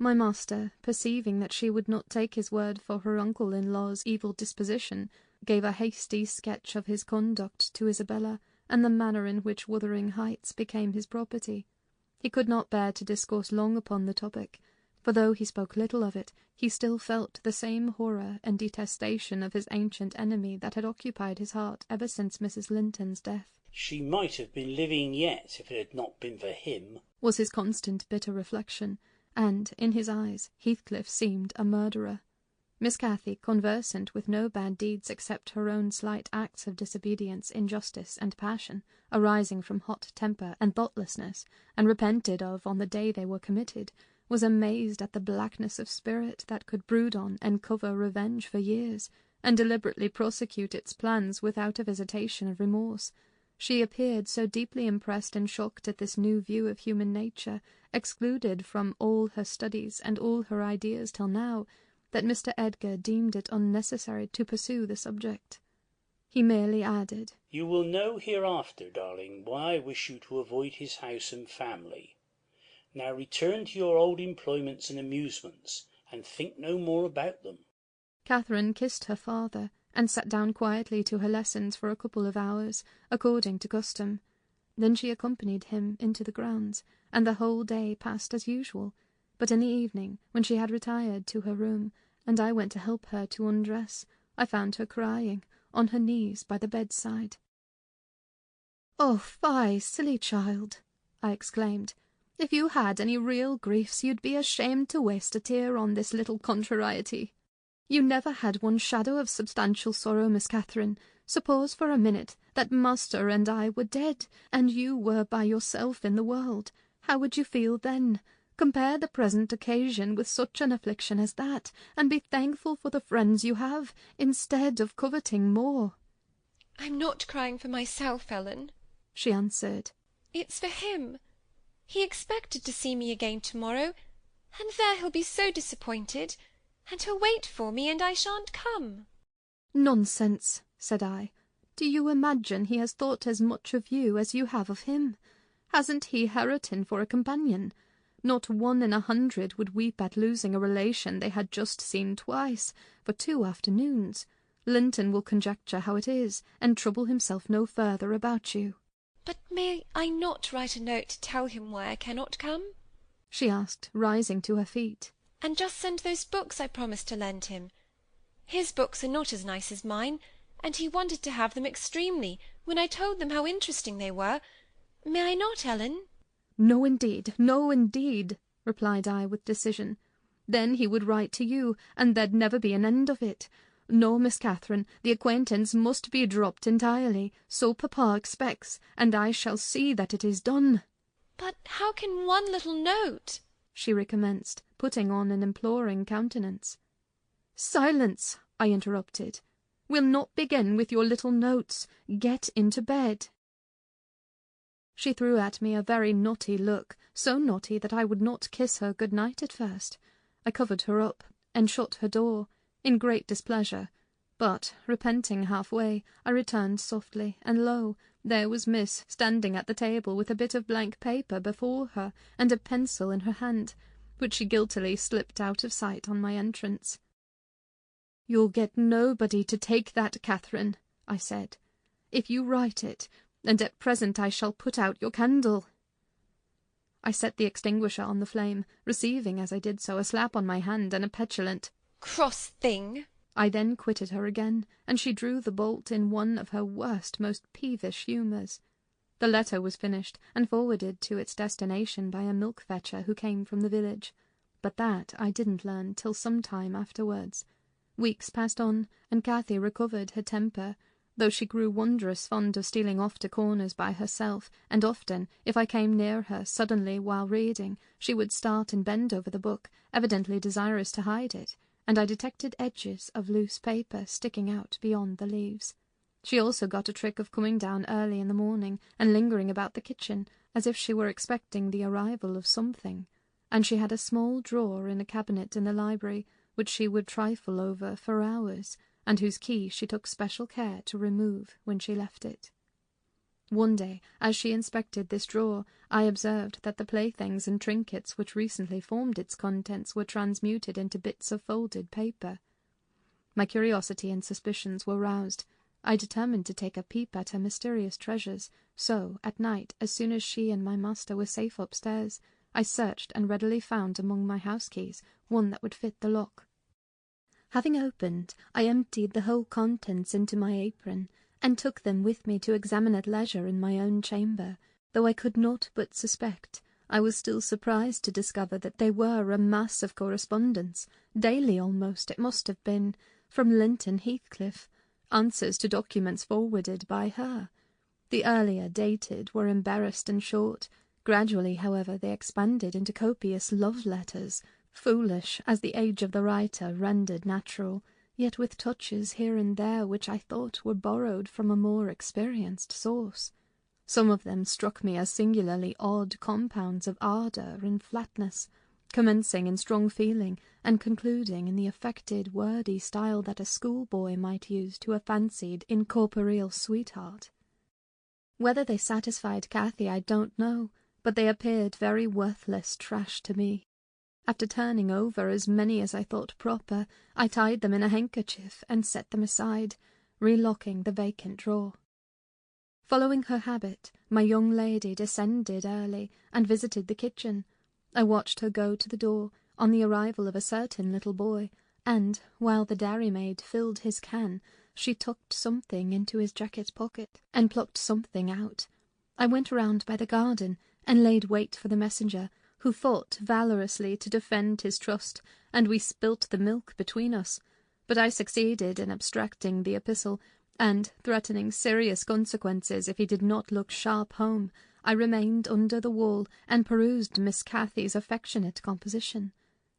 My master, perceiving that she would not take his word for her uncle-in-law's evil disposition, gave a hasty sketch of his conduct to Isabella, and the manner in which Wuthering Heights became his property. He could not bear to discourse long upon the topic, for though he spoke little of it, he still felt the same horror and detestation of his ancient enemy that had occupied his heart ever since Mrs. Linton's death. She might have been living yet if it had not been for him, was his constant bitter reflection, and, in his eyes, Heathcliff seemed a murderer. Miss Cathy, conversant with no bad deeds except her own slight acts of disobedience, injustice, and passion, arising from hot temper and thoughtlessness, and repented of on the day they were committed, was amazed at the blackness of spirit that could brood on and cover revenge for years, and deliberately prosecute its plans without a visitation of remorse. She appeared so deeply impressed and shocked at this new view of human nature, excluded from all her studies and all her ideas till now, that Mr. Edgar deemed it unnecessary to pursue the subject. He merely added, You will know hereafter, darling, why I wish you to avoid his house and family. Now return to your old employments and amusements, and think no more about them. Catherine kissed her father, and sat down quietly to her lessons for a couple of hours, according to custom. Then she accompanied him into the grounds, and the whole day passed as usual. But in the evening, when she had retired to her room, and I went to help her to undress, I found her crying, on her knees by the bedside. "Oh, fie, silly child!" I exclaimed. "If you had any real griefs, you'd be ashamed to waste a tear on this little contrariety. You never had one shadow of substantial sorrow, Miss Catherine. Suppose for a minute that master and I were dead, and you were by yourself in the world. How would you feel then? Compare the present occasion with such an affliction as that, and be thankful for the friends you have, instead of coveting more." "I'm not crying for myself, Ellen," she answered. "It's for him. He expected to see me again tomorrow, and there he'll be so disappointed, and he'll wait for me, and I shan't come." "Nonsense," said I. "Do you imagine he has thought as much of you as you have of him? Hasn't he Hareton for a companion? Not 1 in 100 would weep at losing a relation they had just seen twice, for 2 afternoons. Linton will conjecture how it is, and trouble himself no further about you." "But may I not write a note to tell him why I cannot come?" she asked, rising to her feet. "And just send those books I promised to lend him. His books are not as nice as mine, and he wanted to have them extremely, when I told them how interesting they were. May I not, Ellen?" "No, indeed, no, indeed," replied I with decision. "Then he would write to you, and there'd never be an end of it. No, Miss Catherine, the acquaintance must be dropped entirely, so papa expects, and I shall see that it is done." "But how can one little note—" she recommenced, putting on an imploring countenance. "Silence!" I interrupted. "We'll not begin with your little notes. Get into bed." She threw at me a very naughty look, so naughty that I would not kiss her good night at first. I covered her up, and shut her door, in great displeasure, but, repenting half-way, I returned softly, and lo, there was Miss standing at the table with a bit of blank paper before her, and a pencil in her hand, which she guiltily slipped out of sight on my entrance. "You'll get nobody to take that, Catherine," I said, "if you write it, and at present I shall put out your candle." I set the extinguisher on the flame, receiving as I did so a slap on my hand and a petulant "Cross thing!" I then quitted her again, and she drew the bolt in one of her worst, most peevish humours. The letter was finished, and forwarded to its destination by a milk-fetcher who came from the village, but that I didn't learn till some time afterwards. Weeks passed on, and Cathy recovered her temper, though she grew wondrous fond of stealing off to corners by herself, and often, if I came near her suddenly while reading, she would start and bend over the book, evidently desirous to hide it, and I detected edges of loose paper sticking out beyond the leaves. She also got a trick of coming down early in the morning and lingering about the kitchen, as if she were expecting the arrival of something, and she had a small drawer in a cabinet in the library, which she would trifle over for hours, and whose key she took special care to remove when she left it. One day, as she inspected this drawer, I observed that the playthings and trinkets which recently formed its contents were transmuted into bits of folded paper. My curiosity and suspicions were roused. I determined to take a peep at her mysterious treasures, so, at night, as soon as she and my master were safe upstairs, I searched and readily found among my house keys one that would fit the lock. Having opened, I emptied the whole contents into my apron, and took them with me to examine at leisure in my own chamber, though I could not but suspect, I was still surprised to discover that they were a mass of correspondence, daily almost it must have been, from Linton Heathcliff, answers to documents forwarded by her. The earlier, dated, were embarrassed and short. Gradually, however, they expanded into copious love-letters, foolish as the age of the writer rendered natural, yet with touches here and there which I thought were borrowed from a more experienced source. Some of them struck me as singularly odd compounds of ardour and flatness, commencing in strong feeling and concluding in the affected, wordy style that a schoolboy might use to a fancied, incorporeal sweetheart. Whether they satisfied Cathy I don't know, but they appeared very worthless trash to me. After turning over as many as I thought proper, I tied them in a handkerchief and set them aside, relocking the vacant drawer. Following her habit, my young lady descended early and visited the kitchen. I watched her go to the door on the arrival of a certain little boy, and, while the dairymaid filled his can, she tucked something into his jacket pocket and plucked something out. I went round by the garden and laid wait for the messenger, who fought valorously to defend his trust, and we spilt the milk between us. But I succeeded in abstracting the epistle, and, threatening serious consequences if he did not look sharp home, I remained under the wall and perused Miss Cathy's affectionate composition.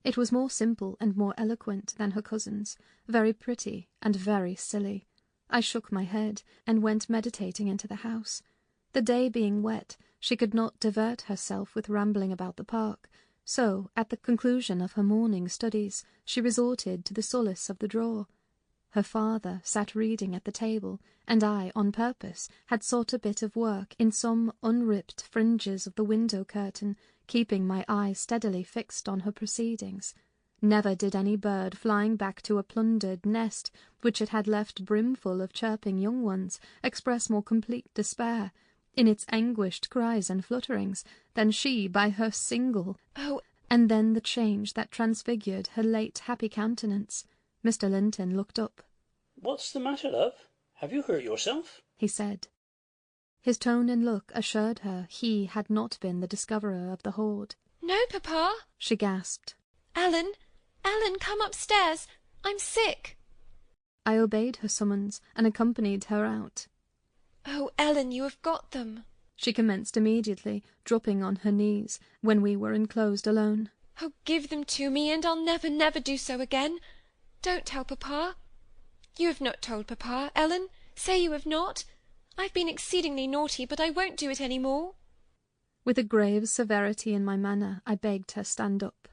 It was more simple and more eloquent than her cousin's, very pretty and very silly. I shook my head, and went meditating into the house. The day being wet, she could not divert herself with rambling about the park, so, at the conclusion of her morning studies, she resorted to the solace of the drawer. Her father sat reading at the table, and I, on purpose, had sought a bit of work in some unripped fringes of the window curtain, keeping my eye steadily fixed on her proceedings. Never did any bird flying back to a plundered nest, which it had left brimful of chirping young ones, express more complete despair, in its anguished cries and flutterings, than she by her single. Oh! And then the change that transfigured her late happy countenance. Mr. Linton looked up. "What's the matter, love? Have you hurt yourself? he said. His tone and look assured her he had not been the discoverer of the hoard. No, Papa, she gasped. Ellen, come upstairs. I'm sick. I obeyed her summons and accompanied her out. Oh, Ellen, you have got them, she commenced immediately, dropping on her knees when we were enclosed alone. Oh, give them to me, and I'll never, never do so again. Don't tell Papa. You have not told Papa, Ellen. Say you have not. I've been exceedingly naughty, but I won't do it any more. With a grave severity in my manner, I begged her stand up.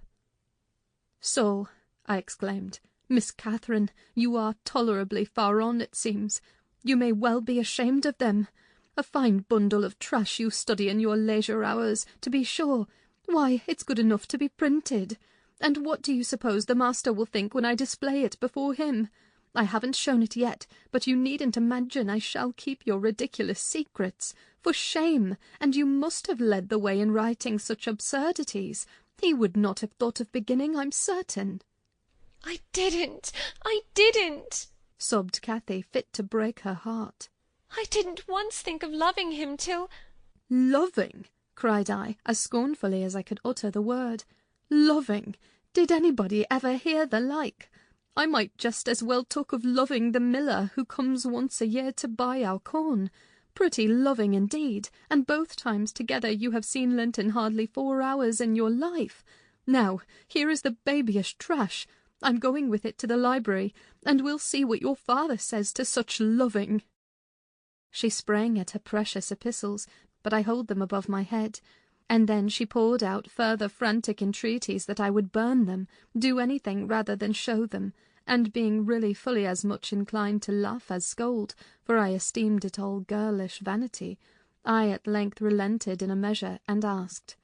So, I exclaimed, Miss Catherine, you are tolerably far on, it seems. You may well be ashamed of them. A fine bundle of trash you study in your leisure hours, to be sure. Why, it's good enough to be printed. And what do you suppose the master will think when I display it before him? I haven't shown it yet, but you needn't imagine I shall keep your ridiculous secrets. For shame! And you must have led the way in writing such absurdities. He would not have thought of beginning, I'm certain. I didn't, sobbed Cathy, fit to break her heart. I didn't once think of loving him till— Loving? Cried I, as scornfully as I could utter the word. Loving? Did anybody ever hear the like? I might just as well talk of loving the miller who comes once a year to buy our corn. Pretty loving indeed, and both times together you have seen Linton hardly 4 hours in your life. Now, here is the babyish trash. I'm going with it to the library, and we'll see what your father says to such loving. She sprang at her precious epistles, but I held them above my head, and then she poured out further frantic entreaties that I would burn them, do anything rather than show them, and being really fully as much inclined to laugh as scold, for I esteemed it all girlish vanity, I at length relented in a measure, and asked,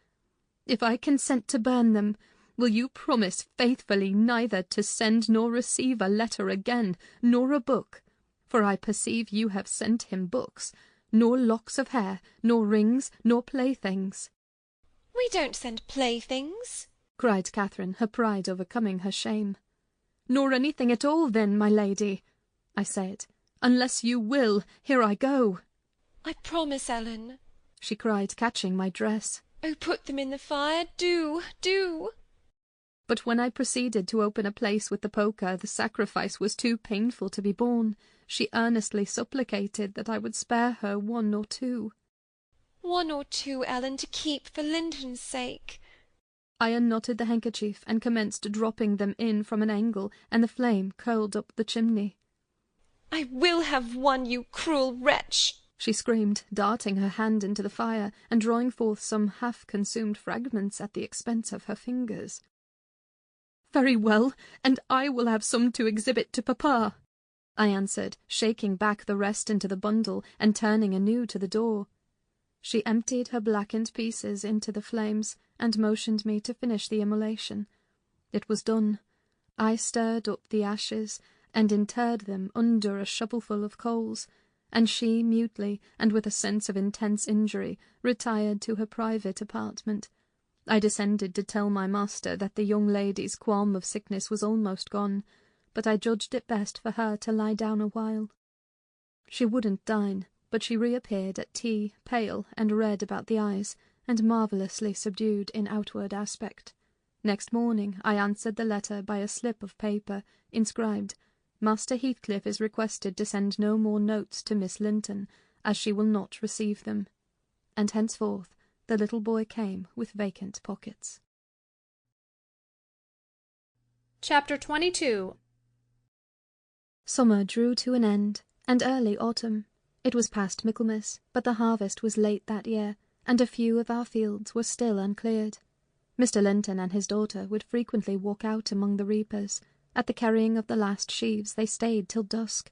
If I consent to burn them, will you promise faithfully neither to send nor receive a letter again, nor a book? For I perceive you have sent him books, nor locks of hair, nor rings, nor playthings. We don't send playthings, cried Catherine, her pride overcoming her shame. Nor anything at all, then, my lady, I said. Unless you will, here I go. I promise, Ellen, she cried, catching my dress. Oh, put them in the fire, do. But when I proceeded to open a place with the poker, the sacrifice was too painful to be borne. She earnestly supplicated that I would spare her 1 or 2. 1 or 2, Ellen, to keep for Linton's sake. I unknotted the handkerchief and commenced dropping them in from an angle, and the flame curled up the chimney. I will have 1, you cruel wretch, she screamed, darting her hand into the fire and drawing forth some half-consumed fragments at the expense of her fingers. Very well, and I will have some to exhibit to Papa, I answered, shaking back the rest into the bundle and turning anew to the door. She emptied her blackened pieces into the flames and motioned me to finish the immolation. It was done. I stirred up the ashes and interred them under a shovelful of coals, and she mutely, and with a sense of intense injury, retired to her private apartment. I descended to tell my master that the young lady's qualm of sickness was almost gone, but I judged it best for her to lie down a while. She wouldn't dine, but she reappeared at tea, pale and red about the eyes, and marvellously subdued in outward aspect. Next morning I answered the letter by a slip of paper, inscribed, Master Heathcliff is requested to send no more notes to Miss Linton, as she will not receive them. And henceforth the little boy came with vacant pockets. Chapter 22. Summer drew to an end, and early autumn. It was past Michaelmas, but the harvest was late that year, and a few of our fields were still uncleared. Mr. Linton and his daughter would frequently walk out among the reapers. At the carrying of the last sheaves they stayed till dusk,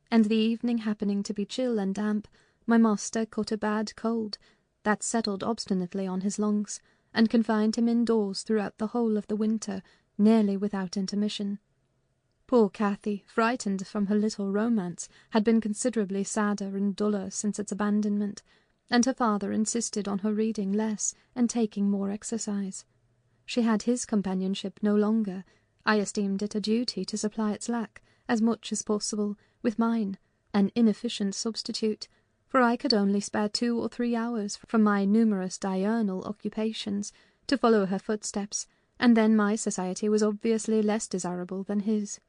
and the evening happening to be chill and damp, my master caught a bad cold that settled obstinately on his lungs, and confined him indoors throughout the whole of the winter, nearly without intermission. Poor Cathy, frightened from her little romance, had been considerably sadder and duller since its abandonment, and her father insisted on her reading less and taking more exercise. She had his companionship no longer. I esteemed it a duty to supply its lack, as much as possible, with mine, an inefficient substitute, for I could only spare 2 or 3 hours from my numerous diurnal occupations to follow her footsteps, and then my society was obviously less desirable than his.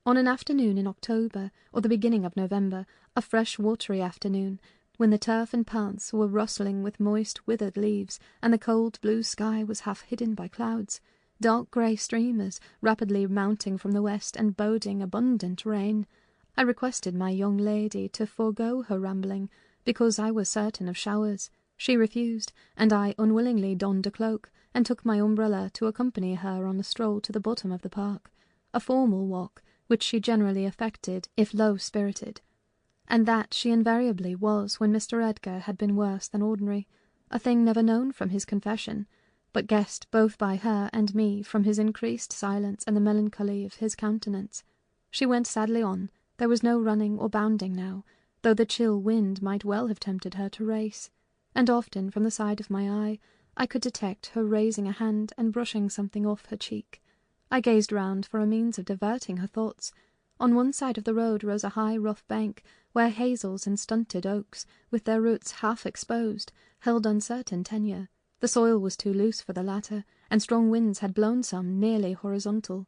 On an afternoon in October, or the beginning of November, a fresh watery afternoon, when the turf and paths were rustling with moist withered leaves, and the cold blue sky was half hidden by clouds, dark grey streamers rapidly mounting from the west and boding abundant rain, I requested my young lady to forego her rambling, because I was certain of showers. She refused, and I unwillingly donned a cloak, and took my umbrella to accompany her on a stroll to the bottom of the park, a formal walk, which she generally affected if low-spirited, and that she invariably was when Mr. Edgar had been worse than ordinary, a thing never known from his confession, but guessed both by her and me from his increased silence and the melancholy of his countenance. She went sadly on. There was no running or bounding now, though the chill wind might well have tempted her to race, and often from the side of my eye I could detect her raising a hand and brushing something off her cheek. I gazed round for a means of diverting her thoughts. On one side of the road rose a high rough bank, where hazels and stunted oaks, with their roots half exposed, held uncertain tenure. The soil was too loose for the latter, and strong winds had blown some nearly horizontal.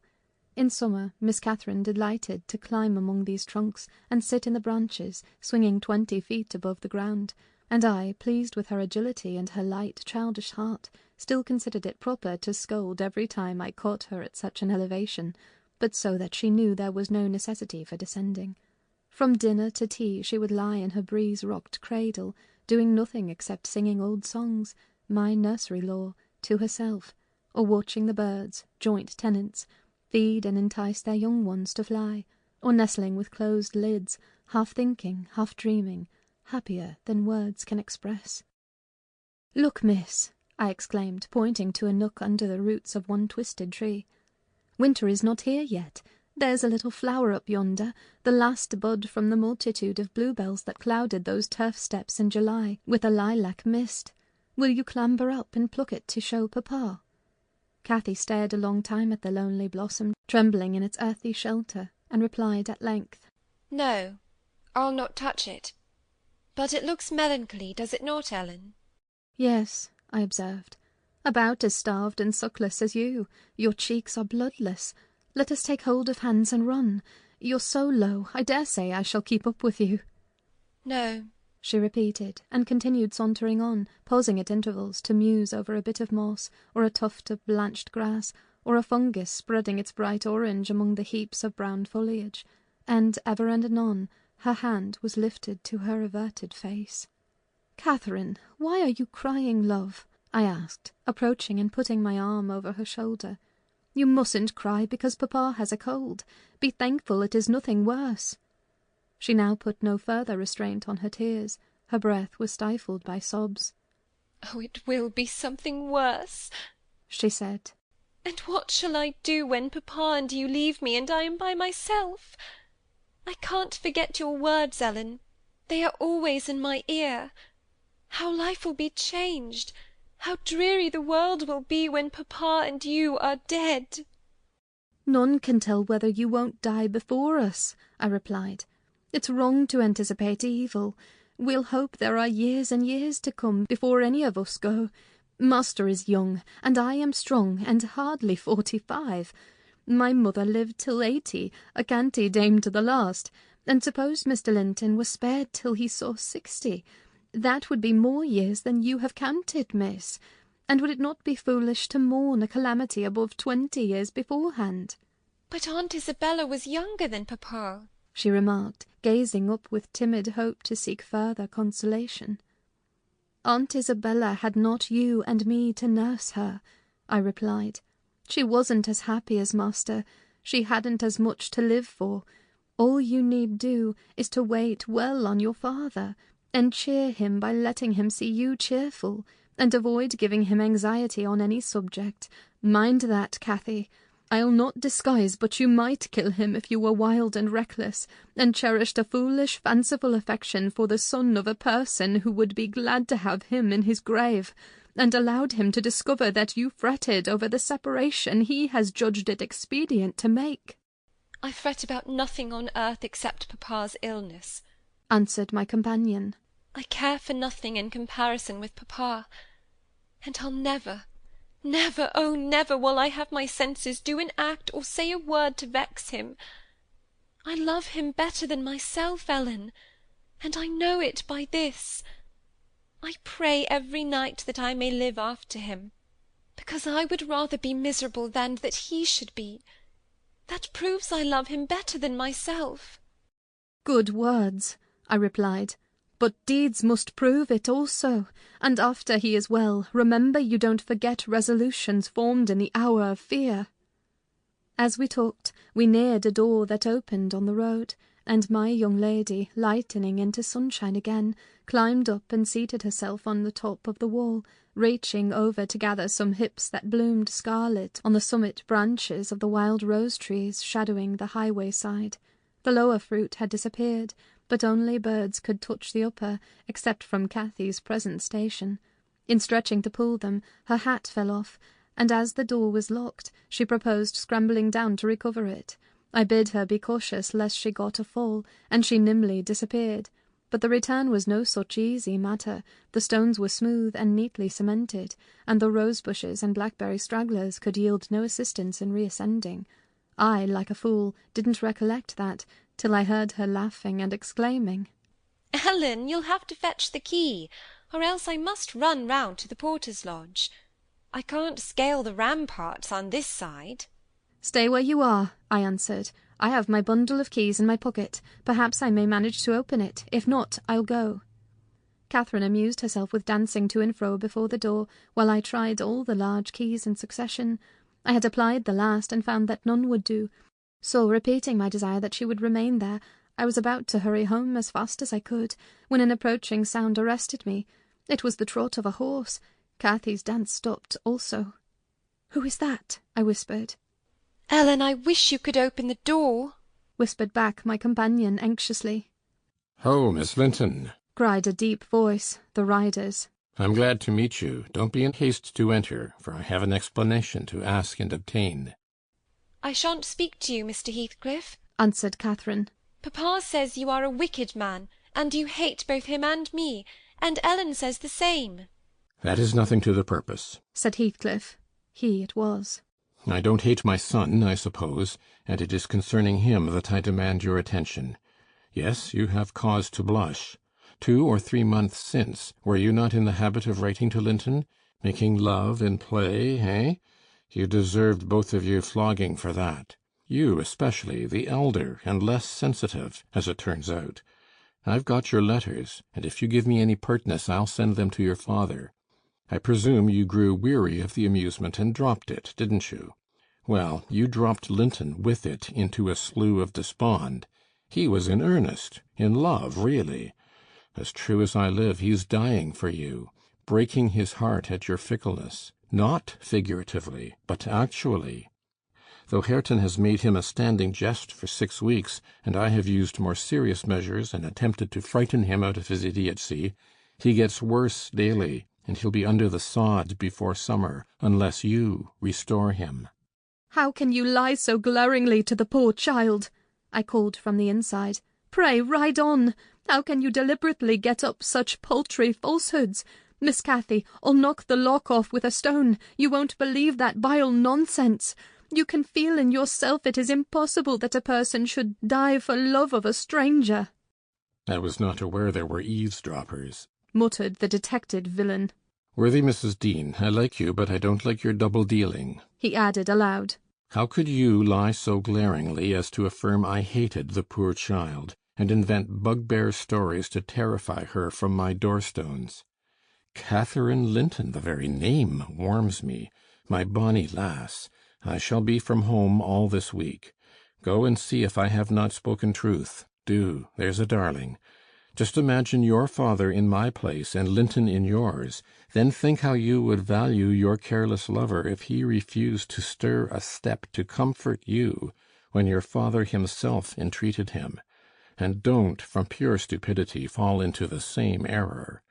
In summer, Miss Catherine delighted to climb among these trunks and sit in the branches, swinging 20 feet above the ground, and I, pleased with her agility and her light, childish heart, still considered it proper to scold every time I caught her at such an elevation, but so that she knew there was no necessity for descending. From dinner to tea she would lie in her breeze-rocked cradle, doing nothing except singing old songs, my nursery lore, to herself, or watching the birds, joint tenants, feed and entice their young ones to fly, or nestling with closed lids, half thinking, half dreaming, happier than words can express. "Look, miss," I exclaimed, pointing to a nook under the roots of one twisted tree. "Winter is not here yet. There's a little flower up yonder, the last bud from the multitude of bluebells that clouded those turf steps in July with a lilac mist. Will you clamber up and pluck it to show papa?" Cathy stared a long time at the lonely blossom, trembling in its earthy shelter, and replied at length, "No, I'll not touch it. But it looks melancholy, does it not, Ellen?" "Yes," I observed, "about as starved and suckless as you. Your cheeks are bloodless. Let us take hold of hands and run. You're so low, I dare say I shall keep up with you." "No," she repeated, and continued sauntering on, pausing at intervals to muse over a bit of moss, or a tuft of blanched grass, or a fungus spreading its bright orange among the heaps of brown foliage, and ever and anon her hand was lifted to her averted face. "Catherine, why are you crying, love?" I asked, approaching and putting my arm over her shoulder. "You mustn't cry because papa has a cold. Be thankful it is nothing worse." She now put no further restraint on her tears. Her breath was stifled by sobs. "Oh, it will be something worse," she said. "And what shall I do when papa and you leave me, and I am by myself? I can't forget your words, Ellen. They are always in my ear. How life will be changed! How dreary the world will be when papa and you are dead!" "None can tell whether you won't die before us," I replied. "It's wrong to anticipate evil. We'll hope there are years and years to come before any of us go. Master is young, and I am strong, and hardly 45. My mother lived till 80, a canty dame to the last, and suppose Mr. Linton was spared till he saw 60. That would be more years than you have counted, miss. And would it not be foolish to mourn a calamity above 20 years beforehand?" "But Aunt Isabella was younger than papa," she remarked, gazing up with timid hope to seek further consolation. "Aunt Isabella had not you and me to nurse her," I replied. "She wasn't as happy as master. She hadn't as much to live for. All you need do is to wait well on your father, and cheer him by letting him see you cheerful, and avoid giving him anxiety on any subject. Mind that, Cathy. I'll not disguise but you might kill him if you were wild and reckless, and cherished a foolish, fanciful affection for the son of a person who would be glad to have him in his grave, and allowed him to discover that you fretted over the separation he has judged it expedient to make." I fret about nothing on earth except papa's illness, answered my companion. I care for nothing in comparison with papa, and I'll never, never, oh, never will I have my senses do an act or say a word to vex him. I love him better than myself, Ellen, and I know it by this. I pray every night that I may live after him, because I would rather be miserable than that he should be. That proves I love him better than myself. Good words, I replied, but deeds must prove it also, and after he is well, remember you don't forget resolutions formed in the hour of fear. As we talked, we neared a door that opened on the road, and my young lady, lightening into sunshine again, climbed up and seated herself on the top of the wall, reaching over to gather some hips that bloomed scarlet on the summit branches of the wild rose trees shadowing the highway side. The lower fruit had disappeared, but only birds could touch the upper, except from Cathy's present station. In stretching to pull them, her hat fell off, and as the door was locked, she proposed scrambling down to recover it. I bid her be cautious lest she got a fall, and she nimbly disappeared. But the return was no such easy matter. The stones were smooth and neatly cemented, and the rose-bushes and blackberry stragglers could yield no assistance in reascending. I, like a fool, didn't recollect that, till I heard her laughing and exclaiming, Ellen, you'll have to fetch the key, or else I must run round to the porter's lodge. I can't scale the ramparts on this side. Stay where you are, I answered. I have my bundle of keys in my pocket. Perhaps I may manage to open it. If not, I'll go. Catherine amused herself with dancing to and fro before the door, while I tried all the large keys in succession. I had applied the last and found that none would do. So, repeating my desire that she would remain there, I was about to hurry home as fast as I could, when an approaching sound arrested me. It was the trot of a horse. Cathy's dance stopped also. "Who is that?" I whispered. Ellen, I wish you could open the door, whispered back my companion anxiously. "Ho, Miss Linton!" cried a deep voice, the rider's. "I'm glad to meet you. Don't be in haste to enter, for I have an explanation to ask and obtain." I shan't speak to you, Mr. Heathcliff, answered Catherine. Papa says you are a wicked man, and you hate both him and me, and Ellen says the same. "That is nothing to the purpose," said Heathcliff. He it was. "I don't hate my son, I suppose, and it is concerning him that I demand your attention. Yes, you have cause to blush. 2 or 3 months since, were you not in the habit of writing to Linton, making love in play, eh? You deserved both of you flogging for that. You especially, the elder and less sensitive, as it turns out. I've got your letters, and if you give me any pertness I'll send them to your father. I presume you grew weary of the amusement and dropped it, didn't you? Well, you dropped Linton with it into a slough of despond. He was in earnest, in love, really. As true as I live, he's dying for you, breaking his heart at your fickleness, not figuratively, but actually. Though Hareton has made him a standing jest for 6 weeks, and I have used more serious measures and attempted to frighten him out of his idiocy, he gets worse daily, and he'll be under the sod before summer, unless you restore him." "How can you lie so glaringly to the poor child?" I called from the inside. "Pray, ride on. How can you deliberately get up such paltry falsehoods? Miss Cathy, I'll knock the lock off with a stone. You won't believe that vile nonsense. You can feel in yourself it is impossible that a person should die for love of a stranger." "I was not aware there were eavesdroppers," muttered the detected villain. "Worthy Mrs. Dean, I like you, but I don't like your double-dealing," he added aloud. "How could you lie so glaringly as to affirm I hated the poor child, and invent bugbear stories to terrify her from my door-stones? Catherine Linton, the very name warms me. My bonny lass, I shall be from home all this week. Go and see if I have not spoken truth. Do, there's a darling. Just imagine your father in my place and Linton in yours. Then think how you would value your careless lover if he refused to stir a step to comfort you when your father himself entreated him. And don't, from pure stupidity, fall into the same error.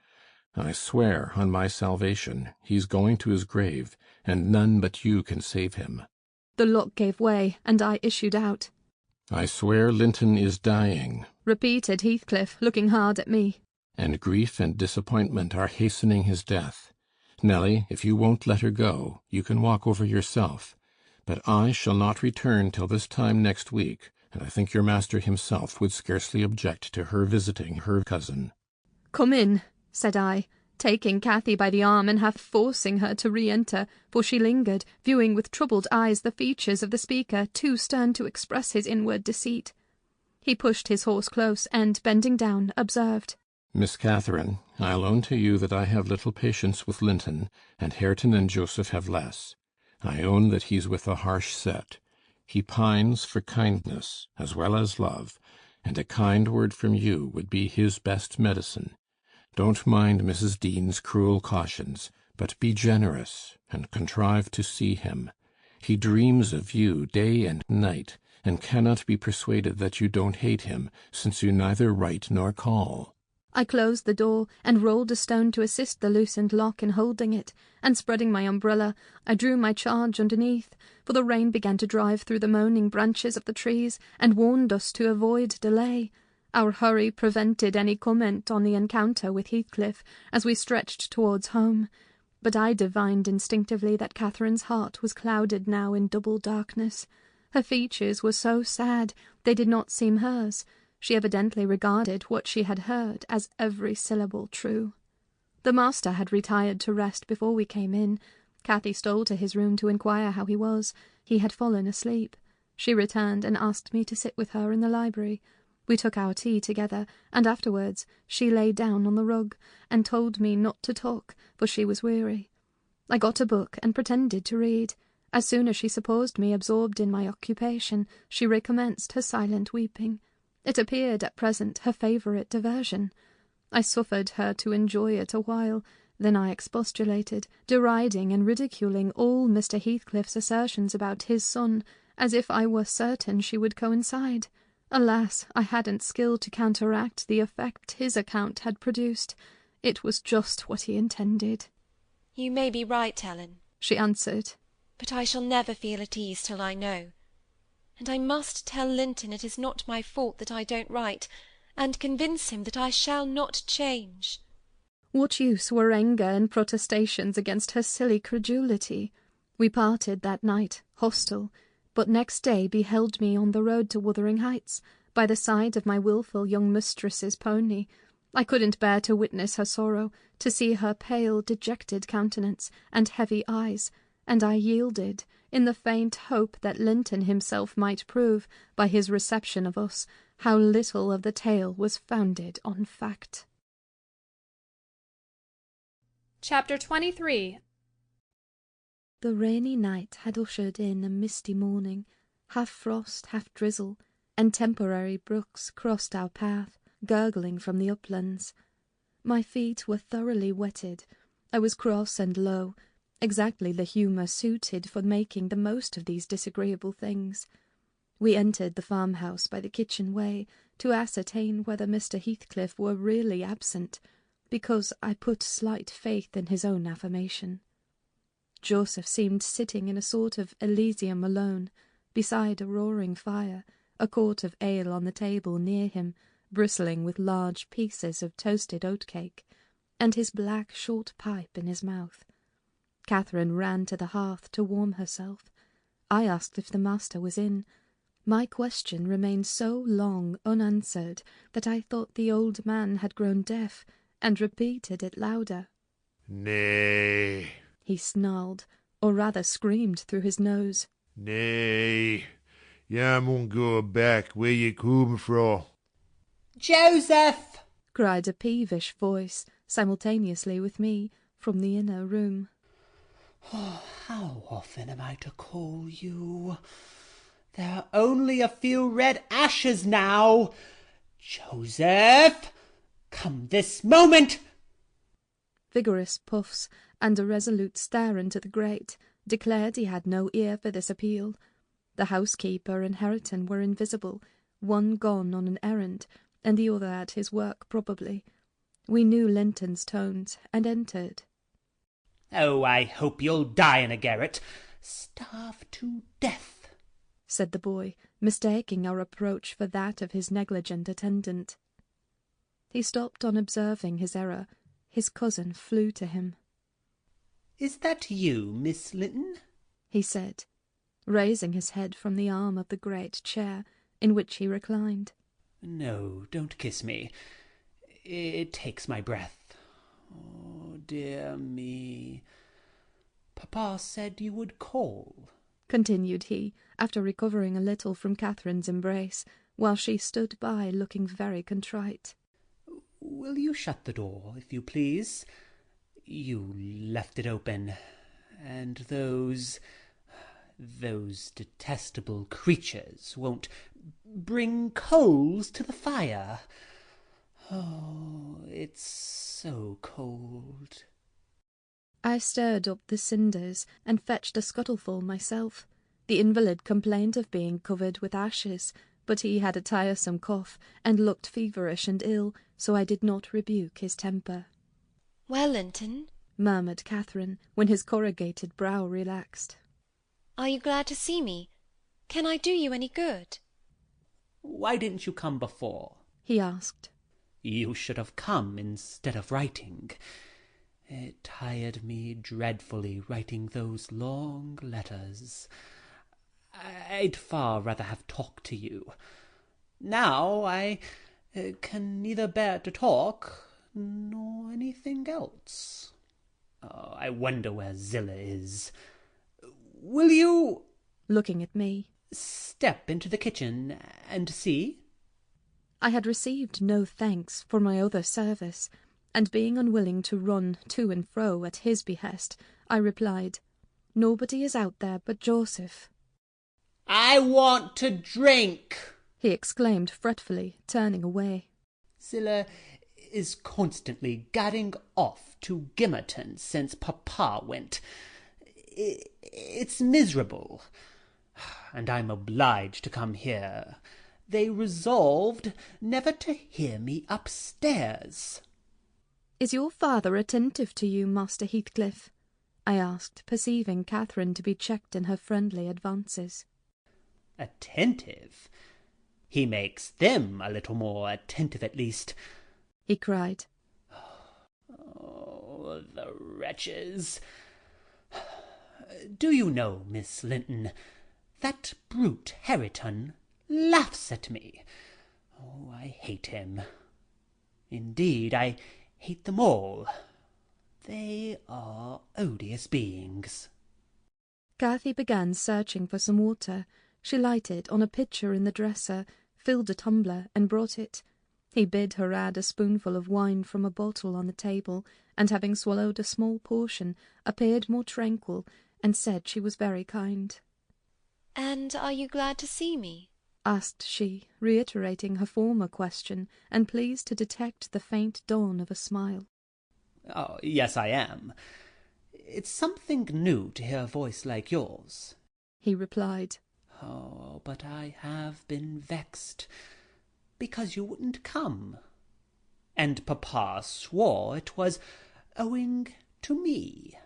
I swear on my salvation he's going to his grave, and none but you can save him." The lock gave way, and I issued out. I swear Linton is dying, repeated Heathcliff, looking hard at me. and grief and disappointment are hastening his death. Nelly, if you won't let her go, you can walk over yourself. But I shall not return till this time next week, and I think your master himself would scarcely object to her visiting her cousin. Come in, said I, taking Cathy by the arm and half forcing her to re-enter, for she lingered, viewing with troubled eyes the features of the speaker, too stern to express his inward deceit. He pushed his horse close, and, bending down, observed, Miss Catherine, I'll own to you that I have little patience with Linton, and Hareton and Joseph have less. I own that he's with a harsh set. He pines for kindness as well as love, and a kind word from you would be his best medicine. Don't mind Mrs. Dean's cruel cautions, but be generous, and contrive to see him. He dreams of you day and night, and cannot be persuaded that you don't hate him, since you neither write nor call. I closed the door, and rolled a stone to assist the loosened lock in holding it, and spreading my umbrella, I drew my charge underneath, for the rain began to drive through the moaning branches of the trees, and warned us to avoid delay. Our hurry prevented any comment on the encounter with Heathcliff, as we stretched towards home. But I divined instinctively that Catherine's heart was clouded now in double darkness. Her features were so sad, they did not seem hers. She evidently regarded what she had heard as every syllable true. The master had retired to rest before we came in. Cathy stole to his room to inquire how he was. He had fallen asleep. She returned and asked me to sit with her in the library. We took our tea together, and afterwards she lay down on the rug, and told me not to talk, for she was weary. I got a book and pretended to read. As soon as she supposed me absorbed in my occupation, she recommenced her silent weeping. It appeared at present her favourite diversion. I suffered her to enjoy it a while, then I expostulated, deriding and ridiculing all Mr. Heathcliff's assertions about his son, as if I were certain she would coincide. Alas, I hadn't skill to counteract the effect his account had produced. It was just what he intended. You may be right, Ellen, she answered, but I shall never feel at ease till I know. And I must tell Linton it is not my fault that I don't write, and convince him that I shall not change. What use were anger and protestations against her silly credulity? We parted that night, hostile, but next day beheld me on the road to Wuthering Heights, by the side of my wilful young mistress's pony. I couldn't bear to witness her sorrow, to see her pale, dejected countenance, and heavy eyes, and I yielded, in the faint hope that Linton himself might prove, by his reception of us, how little of the tale was founded on fact. Chapter 23. The rainy night had ushered in a misty morning, half frost, half drizzle, and temporary brooks crossed our path, gurgling from the uplands. My feet were thoroughly wetted. I was cross and low, exactly the humour suited for making the most of these disagreeable things. We entered the farmhouse by the kitchen way, to ascertain whether Mr. Heathcliff were really absent, because I put slight faith in his own affirmation. Joseph seemed sitting in a sort of Elysium alone, beside a roaring fire, a quart of ale on the table near him, bristling with large pieces of toasted oat-cake, and his black short pipe in his mouth. Catherine ran to the hearth to warm herself. I asked if the master was in. My question remained so long unanswered that I thought the old man had grown deaf, and repeated it louder. Nay, he snarled, or rather screamed through his nose. Nay, ya mun go back where ye come fro. Joseph! cried a peevish voice, simultaneously with me, from the inner room. Oh, how often am I to call you? There are only a few red ashes now. Joseph! Come this moment! Vigorous puffs, and a resolute stare into the grate, declared he had no ear for this appeal. The housekeeper and Hareton were invisible, one gone on an errand, and the other at his work probably. We knew Linton's tones, and entered. Oh, I hope you'll die in a garret, starved to death. said the boy, mistaking our approach for that of his negligent attendant. He stopped on observing his error. His cousin flew to him. "Is that you, Miss Linton?" he said, raising his head from the arm of the great chair in which he reclined. "No, don't kiss me. It takes my breath. Oh, dear me. Papa said you would call," continued he, after recovering a little from Catherine's embrace, while she stood by looking very contrite. "Will you shut the door, if you please? You left it open, and those detestable creatures won't bring coals to the fire. Oh, it's so cold." I stirred up the cinders and fetched a scuttleful myself. The invalid complained of being covered with ashes, but he had a tiresome cough and looked feverish and ill, so I did not rebuke his temper. "Well, Linton," murmured Catherine, when his corrugated brow relaxed. "are you glad to see me? Can I do you any good?" "Why didn't you come before?" he asked. "You should have come instead of writing. It tired me dreadfully writing those long letters. I'd far rather have talked to you. Now I can neither bear to talk nor anything else. I wonder where Zillah is. Will you," looking at me, "step into the kitchen and see?" I had received no thanks for my other service, and being unwilling to run to and fro at his behest, I replied, "Nobody is out there but Joseph." "I want to drink," he exclaimed fretfully, turning away. "Zillah is constantly gadding off to Gimmerton since Papa went. It's miserable, and I'm obliged to come here. They resolved never to hear me upstairs." "Is your father attentive to you, Master Heathcliff?" I asked, perceiving Catherine to be checked in her friendly advances. "Attentive? He makes them a little more attentive, at least," he cried. "Oh, the wretches! Do you know, Miss Linton, that brute Hareton laughs at me. Oh, I hate him. Indeed, I hate them all. They are odious beings." Cathy began searching for some water. She lighted on a pitcher in the dresser, filled a tumbler, and brought it. He bid her add a spoonful of wine from a bottle on the table, and having swallowed a small portion, appeared more tranquil, and said she was very kind. "And are you glad to see me?" asked she, reiterating her former question, and pleased to detect the faint dawn of a smile. "Oh, yes, I am. It's something new to hear a voice like yours," he replied. "Oh, but I have been vexed, because you wouldn't come. And Papa swore it was owing to me.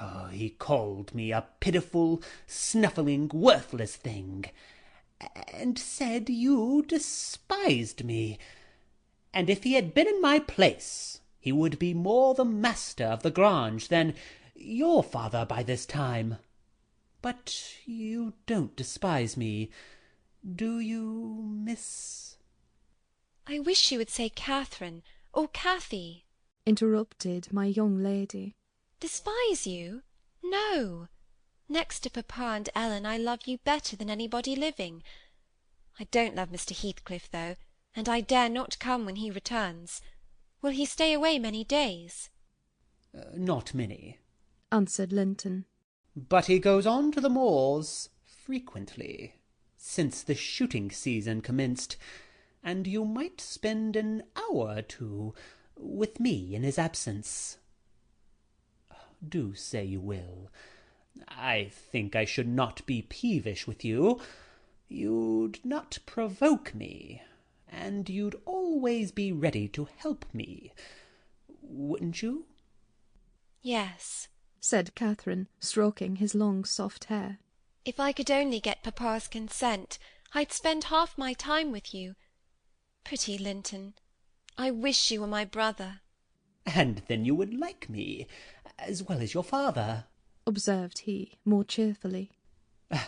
Oh, he called me a pitiful, snuffling, worthless thing, and said you despised me, and if he had been in my place, he would be more the master of the Grange than your father by this time. But you don't despise me, do you, Miss—" "I wish you would say Catherine, or Cathy," interrupted my young lady. "Despise you? No. Next to Papa and Ellen, I love you better than anybody living. I don't love Mr. Heathcliff, though, and I dare not come when he returns. Will he stay away many days?" "Not many," answered Linton. "But he goes on to the moors frequently, since the shooting season commenced, and you might spend an hour or two with me in his absence. Do say you will. I think I should not be peevish with you. You'd not provoke me, and you'd always be ready to help me, wouldn't you?" "Yes," said Catherine, stroking his long soft hair. If I could only get papa's consent, I'd spend half my time with you. Pretty Linton, I wish you were my brother. And then you would like me, as well as your father, observed he, more cheerfully.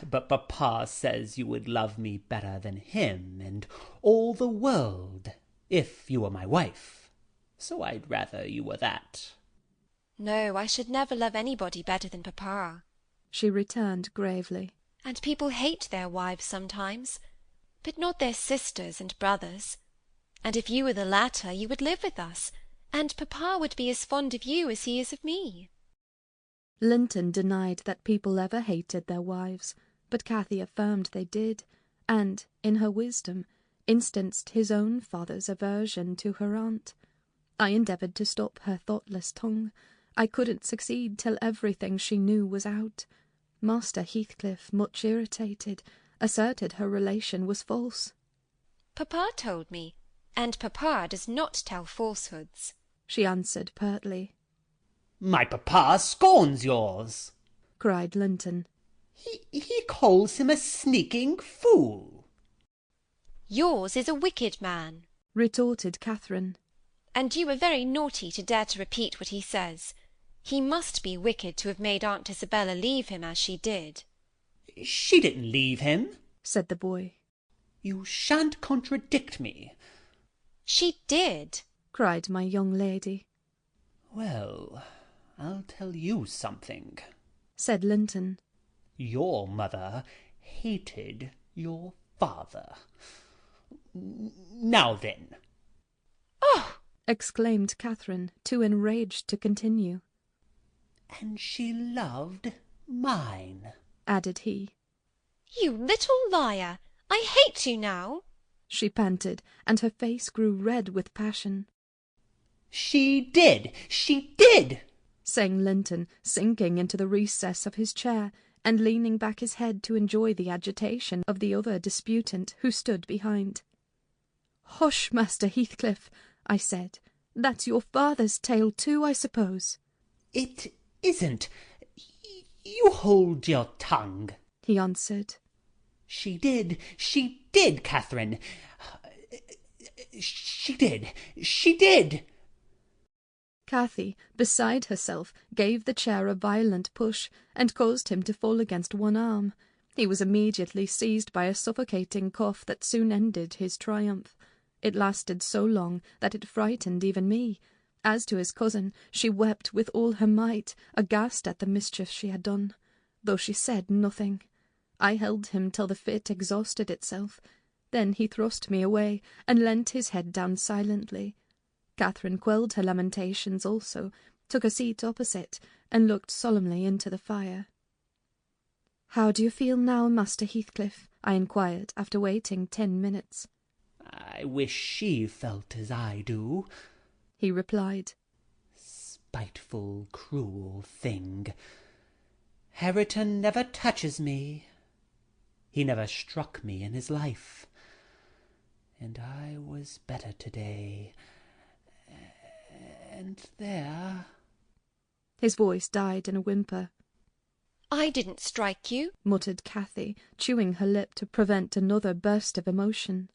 But papa says you would love me better than him and all the world, if you were my wife. So I'd rather you were that. No, I should never love anybody better than papa, she returned gravely. And people hate their wives sometimes, but not their sisters and brothers. And if you were the latter, you would live with us, and papa would be as fond of you as he is of me. Linton denied that people ever hated their wives, but Cathy affirmed they did, and, in her wisdom, instanced his own father's aversion to her aunt. I endeavoured to stop her thoughtless tongue. I couldn't succeed till everything she knew was out. Master Heathcliff, much irritated, asserted her relation was false. Papa told me, and papa does not tell falsehoods, she answered pertly. My papa scorns yours, cried Linton. He calls him a sneaking fool. Yours is a wicked man, retorted Catherine. And you are very naughty to dare to repeat what he says. He must be wicked to have made Aunt Isabella leave him as she did. She didn't leave him, said the boy. You shan't contradict me. She did, cried my young lady. Well, I'll tell you something, said Linton. Your mother hated your father. Now then. Oh! exclaimed Catherine, too enraged to continue. And she loved mine, added he. You little liar! I hate you now, she panted, and her face grew red with passion. She did, sang Linton, sinking into the recess of his chair, and leaning back his head to enjoy the agitation of the other disputant who stood behind. Hush, Master Heathcliff, I said. That's your father's tale too, I suppose. It isn't. You hold your tongue, he answered. She did, Catherine. She did. Cathy, beside herself, gave the chair a violent push, and caused him to fall against one arm. He was immediately seized by a suffocating cough that soon ended his triumph. It lasted so long that it frightened even me. As to his cousin, she wept with all her might, aghast at the mischief she had done, though she said nothing. I held him till the fit exhausted itself. Then he thrust me away, and leant his head down silently. Catherine quelled her lamentations also, took a seat opposite, and looked solemnly into the fire. "How do you feel now, Master Heathcliff?" I inquired, after waiting 10 minutes. "I wish she felt as I do," he replied. "Spiteful, cruel thing. Hareton never touches me. He never struck me in his life. And I was better today. And there—" His voice died in a whimper. "I didn't strike you," muttered Cathy, chewing her lip to prevent another burst of emotion.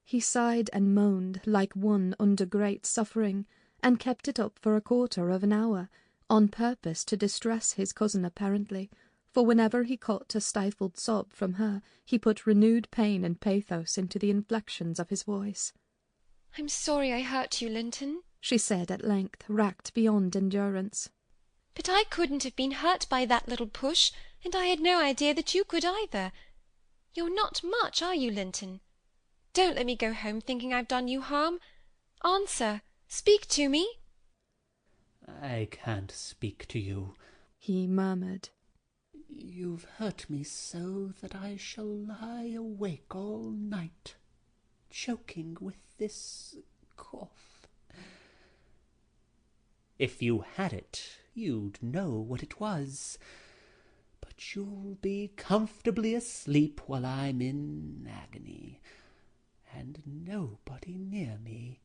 He sighed and moaned like one under great suffering, and kept it up for 1/4 of an hour, on purpose to distress his cousin apparently, for whenever he caught a stifled sob from her, he put renewed pain and pathos into the inflections of his voice. "I'm sorry I hurt you, Linton," she said at length, racked beyond endurance. "But I couldn't have been hurt by that little push, and I had no idea that you could either. You're not much, are you, Linton? Don't let me go home thinking I've done you harm. Answer. Speak to me." "I can't speak to you," he murmured. "You've hurt me so that I shall lie awake all night, choking with this cough. If you had it, you'd know what it was. But you'll be comfortably asleep while I'm in agony, and nobody near me.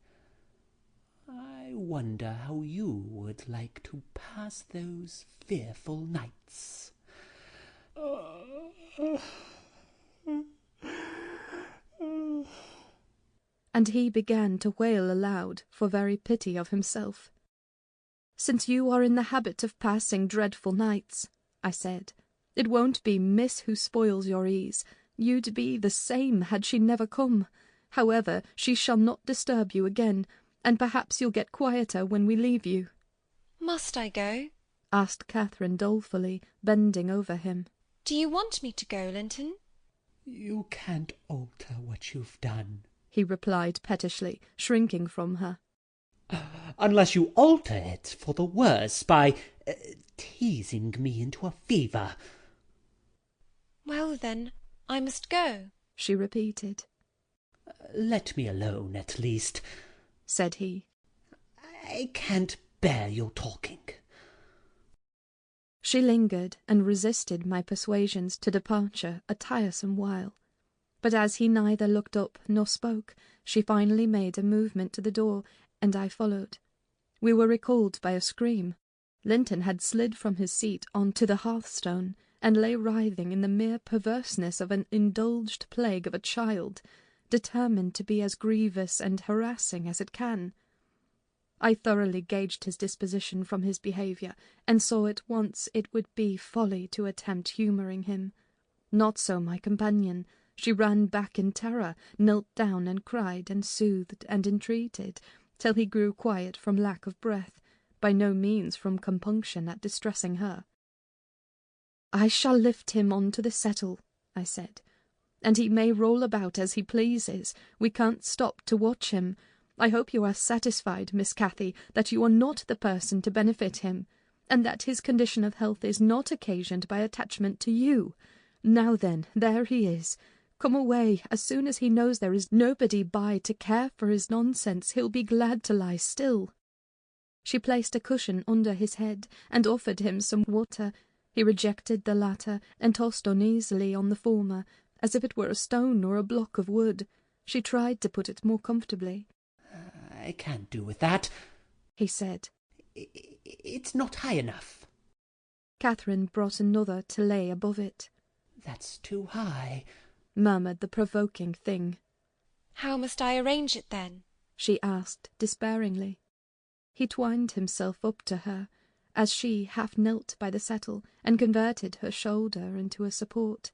I wonder how you would like to pass those fearful nights. And he began to wail aloud for very pity of himself. "Since you are in the habit of passing dreadful nights," I said, "it won't be Miss who spoils your ease. You'd be the same had she never come. However, she shall not disturb you again, and perhaps you'll get quieter when we leave you." "Must I go?" asked Catherine dolefully, bending over him. "Do you want me to go, Linton?" "You can't alter what you've done," he replied pettishly, shrinking from her. "unless you alter it for the worse by teasing me into a fever." "Well, then, I must go," she repeated. "Let me alone, at least," said he. "I can't bear your talking." She lingered and resisted my persuasions to departure a tiresome while. But as he neither looked up nor spoke, she finally made a movement to the door, and I followed. We were recalled by a scream. Linton had slid from his seat on to the hearthstone, and lay writhing in the mere perverseness of an indulged plague of a child, determined to be as grievous and harassing as it can. I thoroughly gauged his disposition from his behaviour, and saw at once it would be folly to attempt humouring him. Not so my companion. She ran back in terror, knelt down and cried and soothed and entreated, till he grew quiet from lack of breath, by no means from compunction at distressing her. "I shall lift him on to the settle," I said, "and he may roll about as he pleases. We can't stop to watch him. I hope you are satisfied, Miss Cathy, that you are not the person to benefit him, and that his condition of health is not occasioned by attachment to you. Now then, there he is. Come away. As soon as he knows there is nobody by to care for his nonsense, he'll be glad to lie still." She placed a cushion under his head and offered him some water. He rejected the latter and tossed uneasily on the former, as if it were a stone or a block of wood. She tried to put it more comfortably. "I can't do with that," he said. "It's not high enough." Catherine brought another to lay above it. "That's too high," murmured the provoking thing. "How must I arrange it, then?" she asked despairingly. He twined himself up to her, as she half knelt by the settle, and converted her shoulder into a support.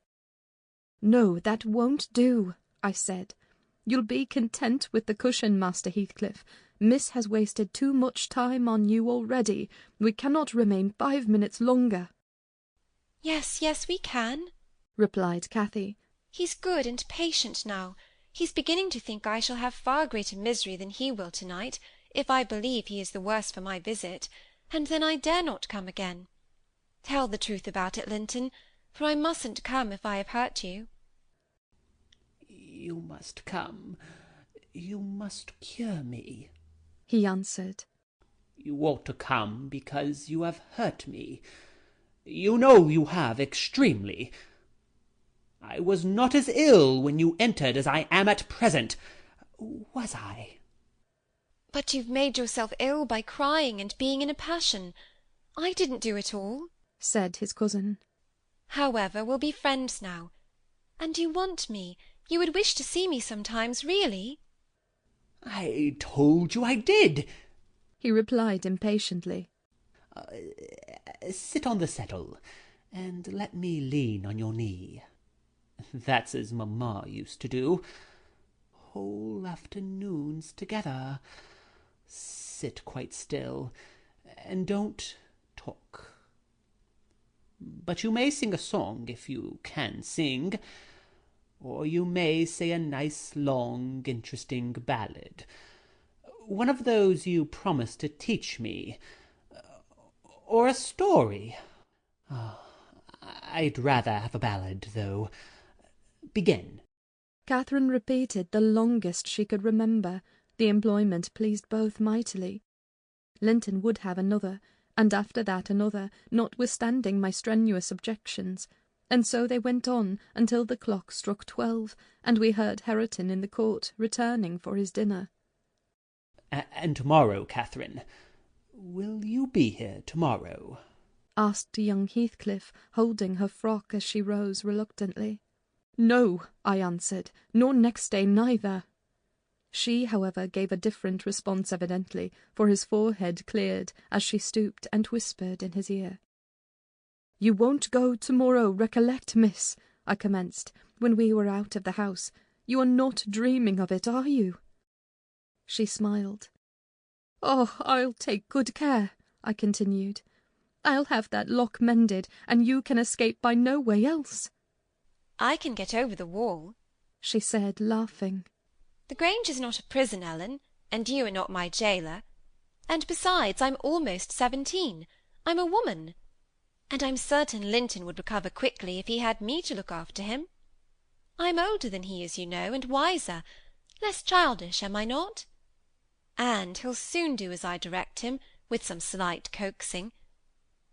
"No, that won't do," I said. "You'll be content with the cushion, Master Heathcliff. Miss has wasted too much time on you already. We cannot remain 5 minutes longer." "Yes, yes, we can," replied Cathy. "He's good and patient now. He's beginning to think I shall have far greater misery than he will to-night, if I believe he is the worse for my visit, and then I dare not come again. Tell the truth about it, Linton, for I mustn't come if I have hurt you." "You must come. You must cure me," he answered. "You ought to come because you have hurt me. You know you have extremely. I was not as ill when you entered as I am at present, was I?" "But you've made yourself ill by crying and being in a passion. I didn't do it all," said his cousin. "However, we'll be friends now. And you want me. You would wish to see me sometimes, really?" "I told you I did," he replied impatiently. "Sit on the settle, and let me lean on your knee. That's as mamma used to do. Whole afternoons together. Sit quite still, and don't talk. But you may sing a song if you can sing, or you may say a nice, long, interesting ballad. One of those you promised to teach me, or a story. I'd rather have a ballad, though. Begin." Catherine repeated the longest she could remember. The employment pleased both mightily. Linton would have another, and after that another, notwithstanding my strenuous objections, and so they went on until the clock struck 12, and we heard Hareton in the court returning for his dinner. "And tomorrow, Catherine, will you be here tomorrow?" asked young Heathcliff, holding her frock as she rose reluctantly. "No," I answered, "nor next day neither." She, however, gave a different response evidently, for his forehead cleared as she stooped and whispered in his ear. "You won't go to-morrow, recollect, miss," I commenced, when we were out of the house. "You are not dreaming of it, are you?" She smiled. "Oh, I'll take good care," I continued. "I'll have that lock mended, and you can escape by no way else." "I can get over the wall," she said, laughing. "The Grange is not a prison, Ellen, and you are not my gaoler. And besides, I'm almost 17. I'm a woman. And I'm certain Linton would recover quickly if he had me to look after him. I'm older than he is, you know, and wiser, less childish, am I not? And he'll soon do as I direct him, with some slight coaxing.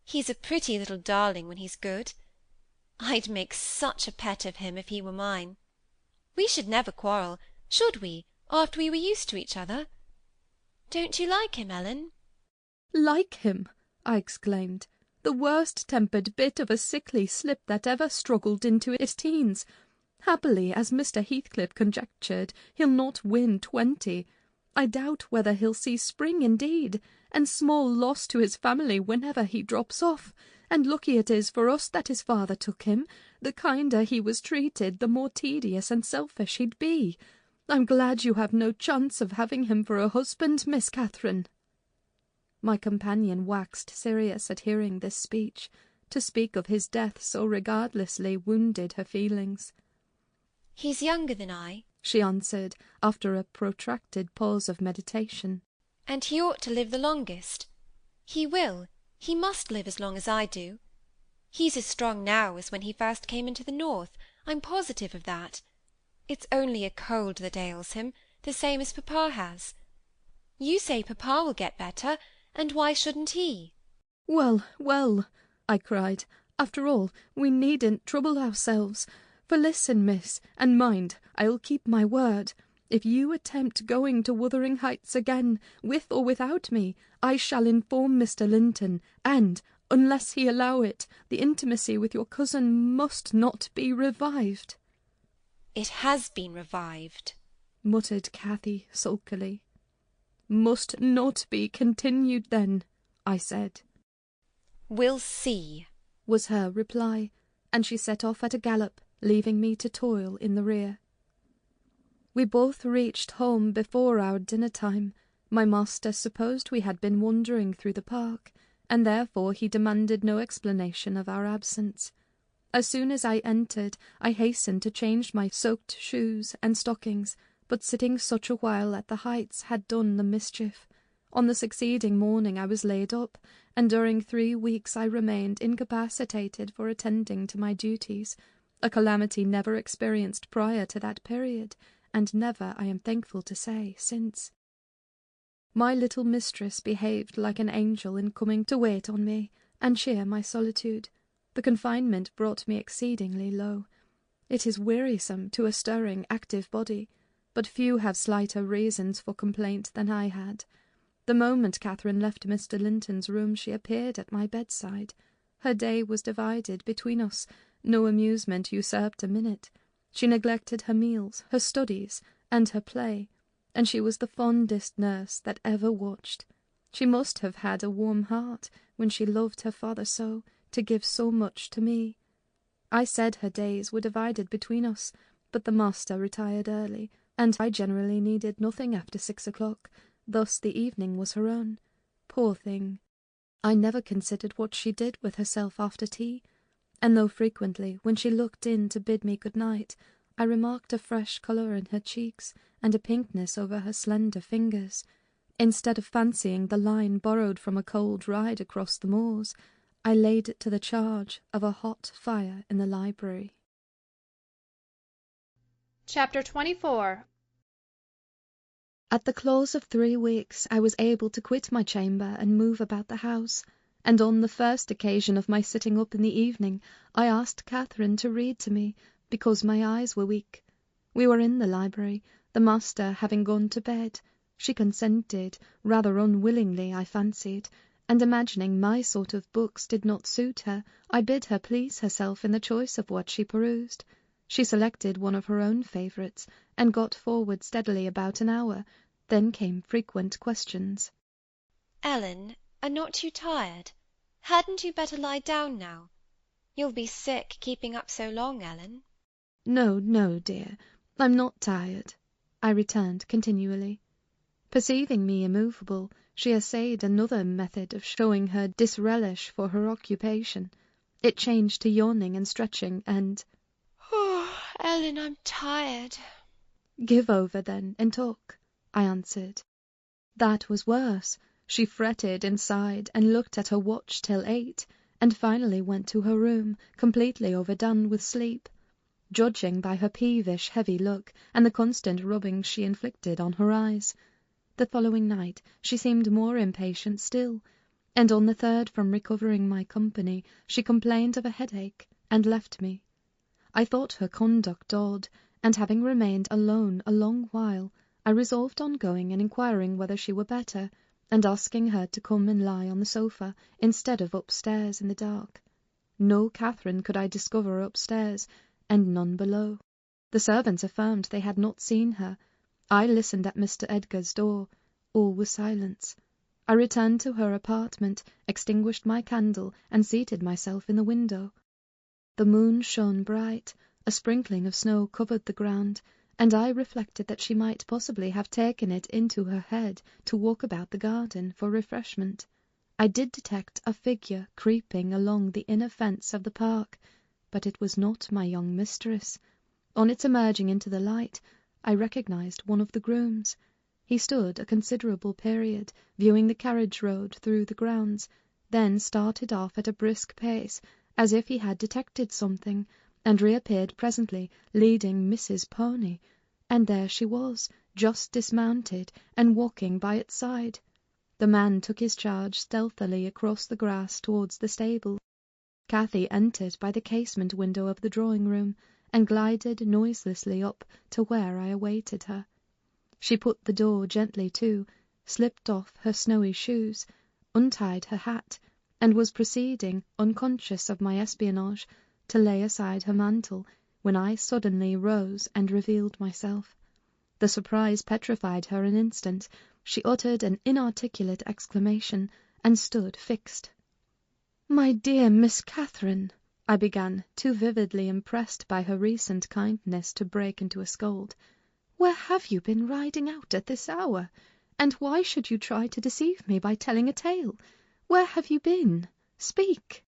He's a pretty little darling when he's good. I'd make such a pet of him if he were mine. We should never quarrel, should we, after we were used to each other? Don't you like him, Ellen?" "Like him!" I exclaimed. "The worst-tempered bit of a sickly slip that ever struggled into its teens. Happily, as Mr. Heathcliff conjectured, he'll not win 20. I doubt whether he'll see spring indeed, and small loss to his family whenever he drops off. And lucky it is for us that his father took him. The kinder he was treated, the more tedious and selfish he'd be. I'm glad you have no chance of having him for a husband, Miss Catherine." My companion waxed serious at hearing this speech. To speak of his death so regardlessly wounded her feelings. "He's younger than I," she answered, after a protracted pause of meditation. "and he ought to live the longest. He will. He must live as long as I do. He's as strong now as when he first came into the north, I'm positive of that. It's only a cold that ails him, the same as papa has. You say papa will get better, and why shouldn't he?" "Well, well," I cried, "after all, we needn't trouble ourselves. For listen, miss, and mind, I'll keep my word. If you attempt going to Wuthering Heights again, with or without me, I shall inform Mr. Linton, and, unless he allow it, the intimacy with your cousin must not be revived." "It has been revived," muttered Cathy sulkily. "Must not be continued, then," I said. "We'll see," was her reply, and she set off at a gallop, leaving me to toil in the rear. We both reached home before our dinner-time. My master supposed we had been wandering through the park, and therefore he demanded no explanation of our absence. As soon as I entered, I hastened to change my soaked shoes and stockings, but sitting such a while at the Heights had done the mischief. On the succeeding morning I was laid up, and during 3 weeks I remained incapacitated for attending to my duties, a calamity never experienced prior to that period, and never, I am thankful to say, since. My little mistress behaved like an angel in coming to wait on me and share my solitude. The confinement brought me exceedingly low. It is wearisome to a stirring, active body, but few have slighter reasons for complaint than I had. The moment Catherine left Mr. Linton's room she appeared at my bedside. Her day was divided between us, no amusement usurped a minute. She neglected her meals, her studies, and her play, and she was the fondest nurse that ever watched. She must have had a warm heart, when she loved her father so, to give so much to me. I said her days were divided between us, but the master retired early, and I generally needed nothing after 6 o'clock. Thus the evening was her own. Poor thing! I never considered what she did with herself after tea, and though frequently, when she looked in to bid me good night, I remarked a fresh colour in her cheeks and a pinkness over her slender fingers, instead of fancying the line borrowed from a cold ride across the moors, I laid it to the charge of a hot fire in the library. Chapter 24. At the close of 3 weeks I was able to quit my chamber and move about the house, and on the first occasion of my sitting up in the evening I asked Catherine to read to me, because my eyes were weak. We were in the library, the master having gone to bed. She consented, rather unwillingly I fancied, and imagining my sort of books did not suit her, I bid her please herself in the choice of what she perused. She selected one of her own favourites, and got forward steadily about an hour. Then came frequent questions. "Ellen, are not you tired? Hadn't you better lie down now? You'll be sick keeping up so long, Ellen." "No, no, dear, I'm not tired," I returned continually. Perceiving me immovable, she essayed another method of showing her disrelish for her occupation. It changed to yawning and stretching, and "Oh, Ellen, I'm tired." "Give over, then, and talk," I answered. That was worse. She fretted and sighed, and looked at her watch till 8, and finally went to her room, completely overdone with sleep. Judging by her peevish, heavy look, and the constant rubbing she inflicted on her eyes. The following night she seemed more impatient still, and on the 3rd from recovering my company she complained of a headache, and left me. I thought her conduct odd, and having remained alone a long while, I resolved on going and inquiring whether she were better, and asking her to come and lie on the sofa, instead of upstairs in the dark. No Catherine could I discover upstairs, and none below. The servants affirmed they had not seen her. I listened at Mr. Edgar's door. All was silence. I returned to her apartment, extinguished my candle, and seated myself in the window. The moon shone bright, a sprinkling of snow covered the ground, and I reflected that she might possibly have taken it into her head to walk about the garden for refreshment. I did detect a figure creeping along the inner fence of the park, but it was not my young mistress. On its emerging into the light, I recognized one of the grooms. He stood a considerable period, viewing the carriage road through the grounds, then started off at a brisk pace, as if he had detected something, and reappeared presently, leading Mrs. Pony, and there she was, just dismounted, and walking by its side. The man took his charge stealthily across the grass towards the stable. Cathy entered by the casement window of the drawing-room, and glided noiselessly up to where I awaited her. She put the door gently to, slipped off her snowy shoes, untied her hat, and was proceeding, unconscious of my espionage, to lay aside her mantle, when I suddenly rose and revealed myself. The surprise petrified her an instant. She uttered an inarticulate exclamation, and stood fixed. "My dear Miss Catherine," I began, too vividly impressed by her recent kindness to break into a scold, "where have you been riding out at this hour? And why should you try to deceive me by telling a tale? Where have you been? Speak."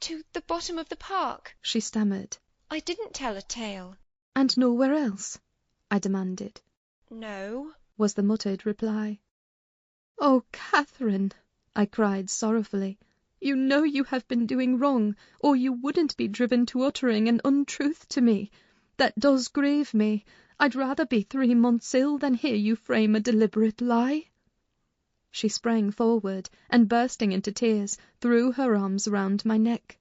"To the bottom of the park," she stammered. "I didn't tell a tale." "And nowhere else?" I demanded. "No," was the muttered reply. "Oh, Catherine," I cried sorrowfully, "you know you have been doing wrong, or you wouldn't be driven to uttering an untruth to me. That does grieve me. I'd rather be 3 months ill than hear you frame a deliberate lie." She sprang forward, and bursting into tears, threw her arms round my neck.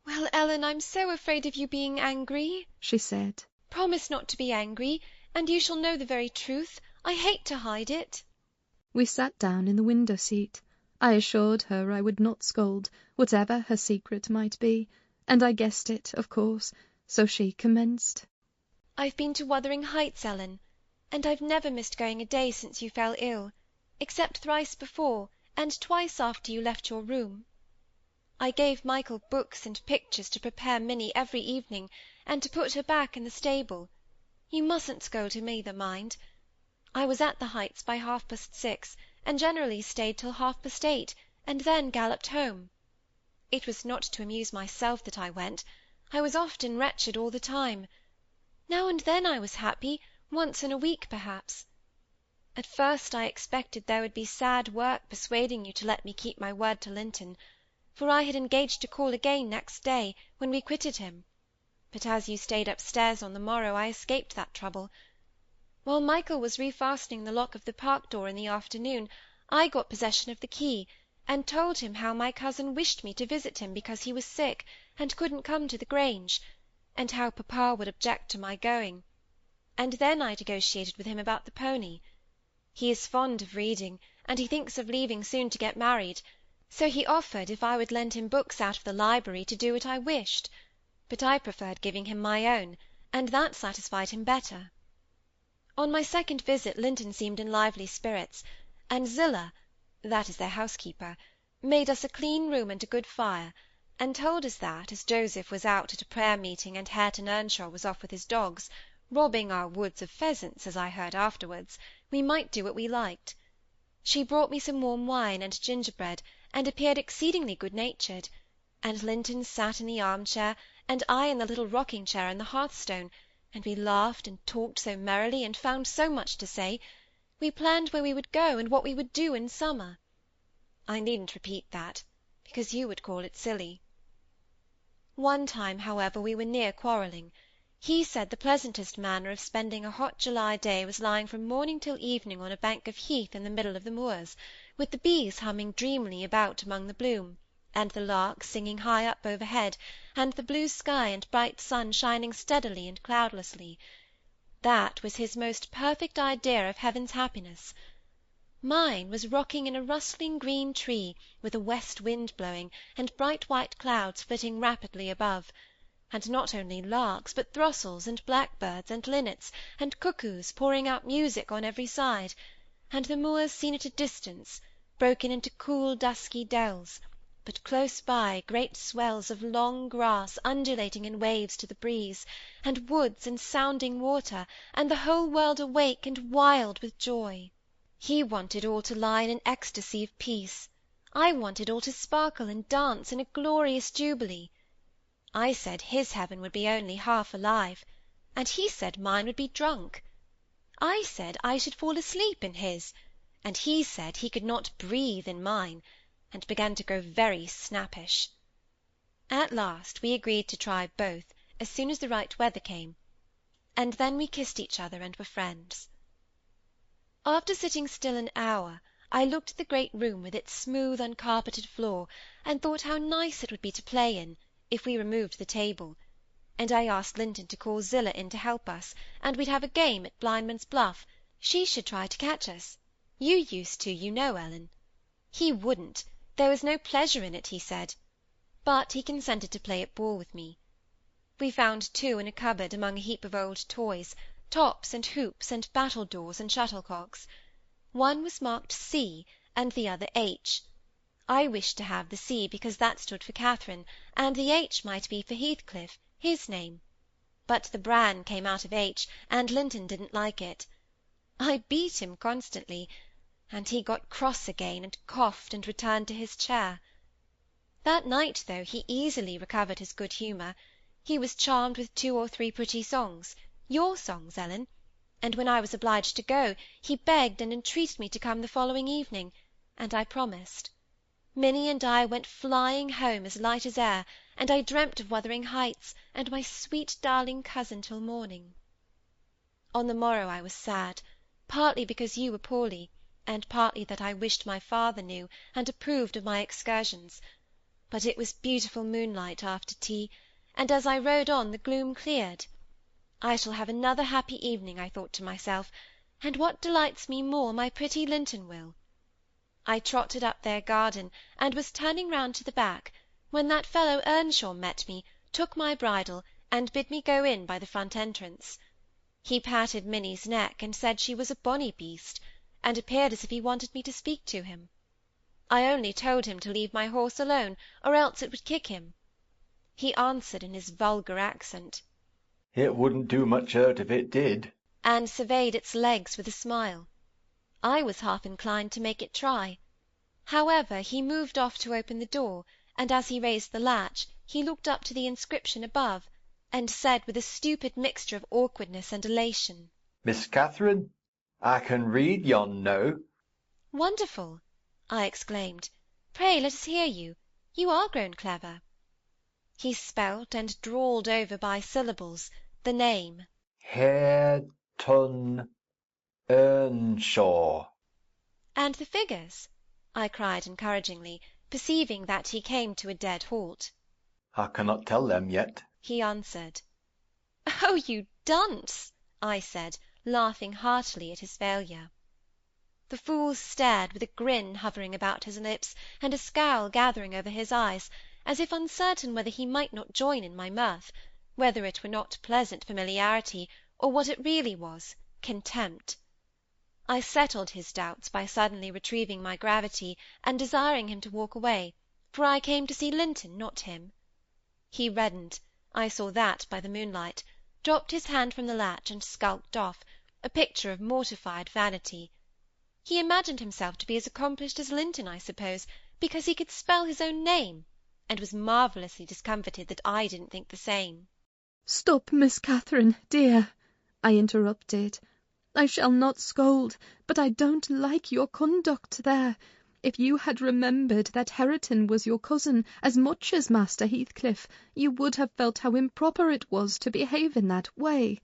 "Well, Ellen, I'm so afraid of you being angry," she said. "Promise not to be angry, and you shall know the very truth. I hate to hide it." We sat down in the window-seat. I assured her I would not scold, whatever her secret might be, and I guessed it, of course, so she commenced. "I've been to Wuthering Heights, Ellen, and I've never missed going a day since you fell ill, except thrice before, and twice after you left your room. I gave Michael books and pictures to prepare Minnie every evening, and to put her back in the stable. You mustn't scold him either, mind. I was at the Heights by 6:30, and generally stayed till 8:30, and then galloped home. It was not to amuse myself that I went. I was often wretched all the time. Now and then I was happy, once in a week perhaps. At first I expected there would be sad work persuading you to let me keep my word to Linton, for I had engaged to call again next day, when we quitted him. But as you stayed upstairs on the morrow, I escaped that trouble. While Michael was refastening the lock of the park door in the afternoon, I got possession of the key, and told him how my cousin wished me to visit him because he was sick, and couldn't come to the Grange, and how papa would object to my going, and then I negotiated with him about the pony. He is fond of reading, and he thinks of leaving soon to get married, So he offered if I would lend him books out of the library to do what I wished, but I preferred giving him my own, and that satisfied him better. On my second visit Linton seemed in lively spirits, and Zillah, that is their housekeeper, made us a clean room and a good fire, and told us that, as Joseph was out at a prayer-meeting and Catherine Earnshaw was off with his dogs, robbing our woods of pheasants, as I heard afterwards, we might do what we liked. She brought me some warm wine and gingerbread, and appeared exceedingly good-natured, and Linton sat in the arm-chair, and I in the little rocking-chair on the hearthstone, and we laughed and talked so merrily, and found so much to say. We planned where we would go, and what we would do in summer. I needn't repeat that, because you would call it silly. One time, however, we were near quarrelling. He said the pleasantest manner of spending a hot July day was lying from morning till evening on a bank of heath in the middle of the moors, with the bees humming dreamily about among the bloom, and the larks singing high up overhead, and the blue sky and bright sun shining steadily and cloudlessly. That was his most perfect idea of heaven's happiness. Mine was rocking in a rustling green tree, with a west wind blowing, and bright white clouds flitting rapidly above, and not only larks, but throstles, and blackbirds, and linnets, and cuckoos pouring out music on every side, and the moors seen at a distance, broken into cool dusky dells, but close by great swells of long grass undulating in waves to the breeze, and woods and sounding water, and the whole world awake and wild with joy. He wanted all to lie in an ecstasy of peace. I wanted all to sparkle and dance in a glorious jubilee. I said his heaven would be only half alive, and he said mine would be drunk. I said I should fall asleep in his, and he said he could not breathe in mine, and began to grow very snappish. At last we agreed to try both, as soon as the right weather came, and then we kissed each other and were friends. After sitting still an hour, I looked at the great room with its smooth uncarpeted floor, and thought how nice it would be to play in, if we removed the table, and I asked Linton to call Zillah in to help us, and we'd have a game at blindman's buff. She should try to catch us. You used to, you know, Ellen. He wouldn't. There was no pleasure in it, he said. But he consented to play at ball with me. We found two in a cupboard among a heap of old toys, tops and hoops and battledores and shuttlecocks. One was marked C, and the other H. I wished to have the C because that stood for Catherine, and the H might be for Heathcliff, his name. But the bran came out of H, and Linton didn't like it. I beat him constantly, and he got cross again, and coughed, and returned to his chair. That night, though, he easily recovered his good humour. He was charmed with 2 or 3 pretty songs, your songs, Ellen, and when I was obliged to go, he begged and entreated me to come the following evening, and I promised. Minnie and I went flying home as light as air, and I dreamt of Wuthering Heights, and my sweet darling cousin till morning. On the morrow I was sad, partly because you were poorly, and partly that I wished my father knew, and approved of my excursions, but it was beautiful moonlight after tea, and as I rode on the gloom cleared. I shall have another happy evening, I thought to myself, and what delights me more, my pretty Linton will. I trotted up their garden, and was turning round to the back, when that fellow Earnshaw met me, took my bridle, and bid me go in by the front entrance. He patted Minnie's neck, and said she was a bonny beast, and appeared as if he wanted me to speak to him. I only told him to leave my horse alone, or else it would kick him. He answered in his vulgar accent, "It wouldn't do much hurt if it did," and surveyed its legs with a smile. I was half inclined to make it try. However, he moved off to open the door, and as he raised the latch, he looked up to the inscription above, and said with a stupid mixture of awkwardness and elation, "Miss Catherine, I can read yon now." "Wonderful!" I exclaimed. "Pray let us hear you. You are grown clever." He spelt and drawled over by syllables the name. Hareton Earnshaw. "And the figures?" I cried encouragingly, perceiving that he came to a dead halt. "I cannot tell them yet," he answered. "Oh, you dunce!" I said, laughing heartily at his failure. The fool stared, with a grin hovering about his lips, and a scowl gathering over his eyes, as if uncertain whether he might not join in my mirth, whether it were not pleasant familiarity, or what it really was, contempt. I settled his doubts by suddenly retrieving my gravity, and desiring him to walk away, for I came to see Linton, not him. He reddened, I saw that by the moonlight, dropped his hand from the latch, and skulked off, a picture of mortified vanity. He imagined himself to be as accomplished as Linton, I suppose, because he could spell his own name, and was marvellously discomfited that I didn't think the same. "Stop, Miss Catherine, dear," I interrupted. "I shall not scold, but I don't like your conduct there. If you had remembered that Hareton was your cousin as much as Master Heathcliff, you would have felt how improper it was to behave in that way.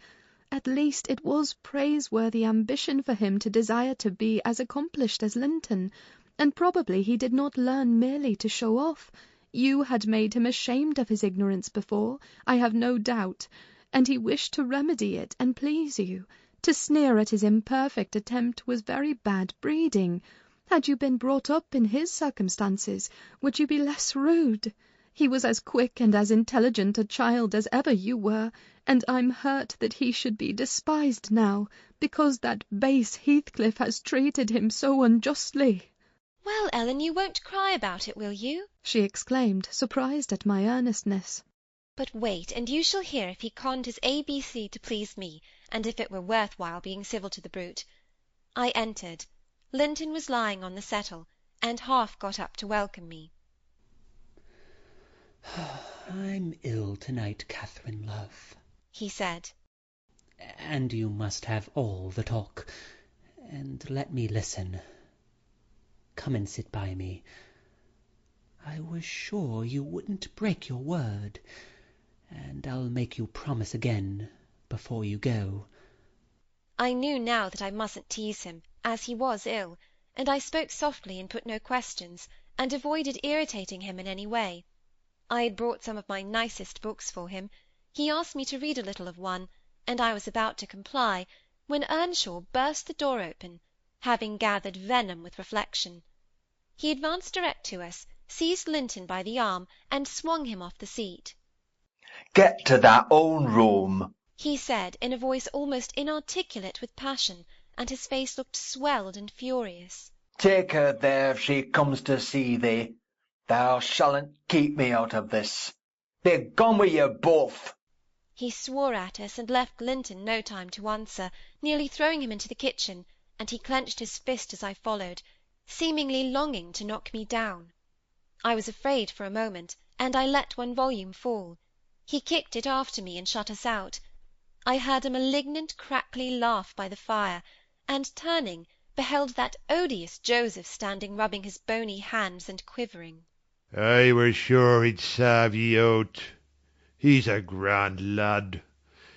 At least it was praiseworthy ambition for him to desire to be as accomplished as Linton, and probably he did not learn merely to show off. You had made him ashamed of his ignorance before, I have no doubt, and he wished to remedy it and please you. To sneer at his imperfect attempt was very bad breeding. Had you been brought up in his circumstances, would you be less rude? He was as quick and as intelligent a child as ever you were, and I'm hurt that he should be despised now, because that base Heathcliff has treated him so unjustly." "Well, Ellen, you won't cry about it, will you?" she exclaimed, surprised at my earnestness. "But wait, and you shall hear if he conned his ABC to please me, and if it were worth while being civil to the brute." I entered. Linton was lying on the settle, and half got up to welcome me. "I'm ill to-night, Catherine, love," he said. "And you must have all the talk, and let me listen. Come and sit by me. I was sure you wouldn't break your word, and I'll make you promise again before you go." I knew now that I mustn't tease him, as he was ill, and I spoke softly and put no questions, and avoided irritating him in any way. I had brought some of my nicest books for him. He asked me to read a little of one, and I was about to comply, when Earnshaw burst the door open, having gathered venom with reflection. He advanced direct to us, seized Linton by the arm, and swung him off the seat. "Get to thy own room," he said, in a voice almost inarticulate with passion, and his face looked swelled and furious. "Take her there if she comes to see thee. Thou shalln't keep me out of this. Begone with you both." He swore at us, and left Linton no time to answer, nearly throwing him into the kitchen, and he clenched his fist as I followed, seemingly longing to knock me down. I was afraid for a moment, and I let one volume fall. He kicked it after me and shut us out. I heard a malignant crackly laugh by the fire, and, turning, beheld that odious Joseph standing rubbing his bony hands and quivering. "I was sure he'd sarve ye out. He's a grand lad.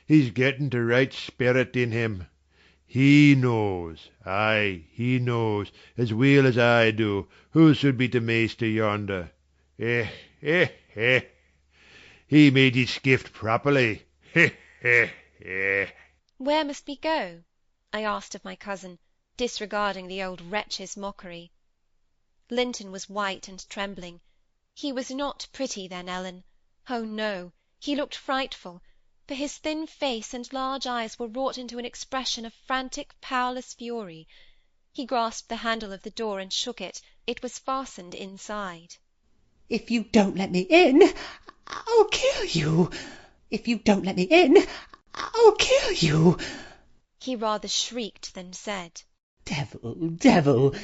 He's getting to right spirit in him. He knows, aye, he knows, as weel as I do, who should be to master yonder. Eh, eh, eh. He made his skift properly. Eh, eh, eh." Where must we go? I asked of my cousin, disregarding the old wretch's mockery. Linton was white and trembling. He was not pretty then, Ellen. Oh, no, he looked frightful, for his thin face and large eyes were wrought into an expression of frantic, powerless fury. He grasped the handle of the door and shook it. It was fastened inside. "If you don't let me in, I'll kill you! If you don't let me in, I'll kill you!" He rather shrieked than said. "Devil, devil!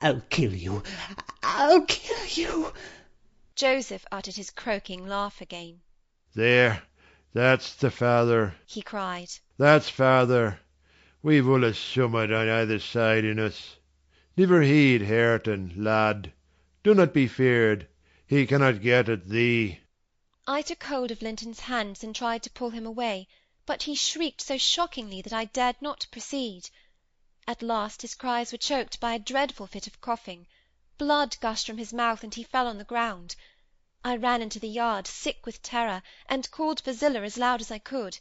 I'll kill you! I'll kill you!" Joseph uttered his croaking laugh again. "There, that's the father," he cried. "That's father. We've all a summat on either side in us. Never heed Hareton, lad. Do not be feared. He cannot get at thee." I took hold of Linton's hands and tried to pull him away, but he shrieked so shockingly that I dared not proceed. At last his cries were choked by a dreadful fit of coughing. Blood gushed from his mouth, and he fell on the ground. I ran into the yard, sick with terror, and called for Zillah as loud as I could.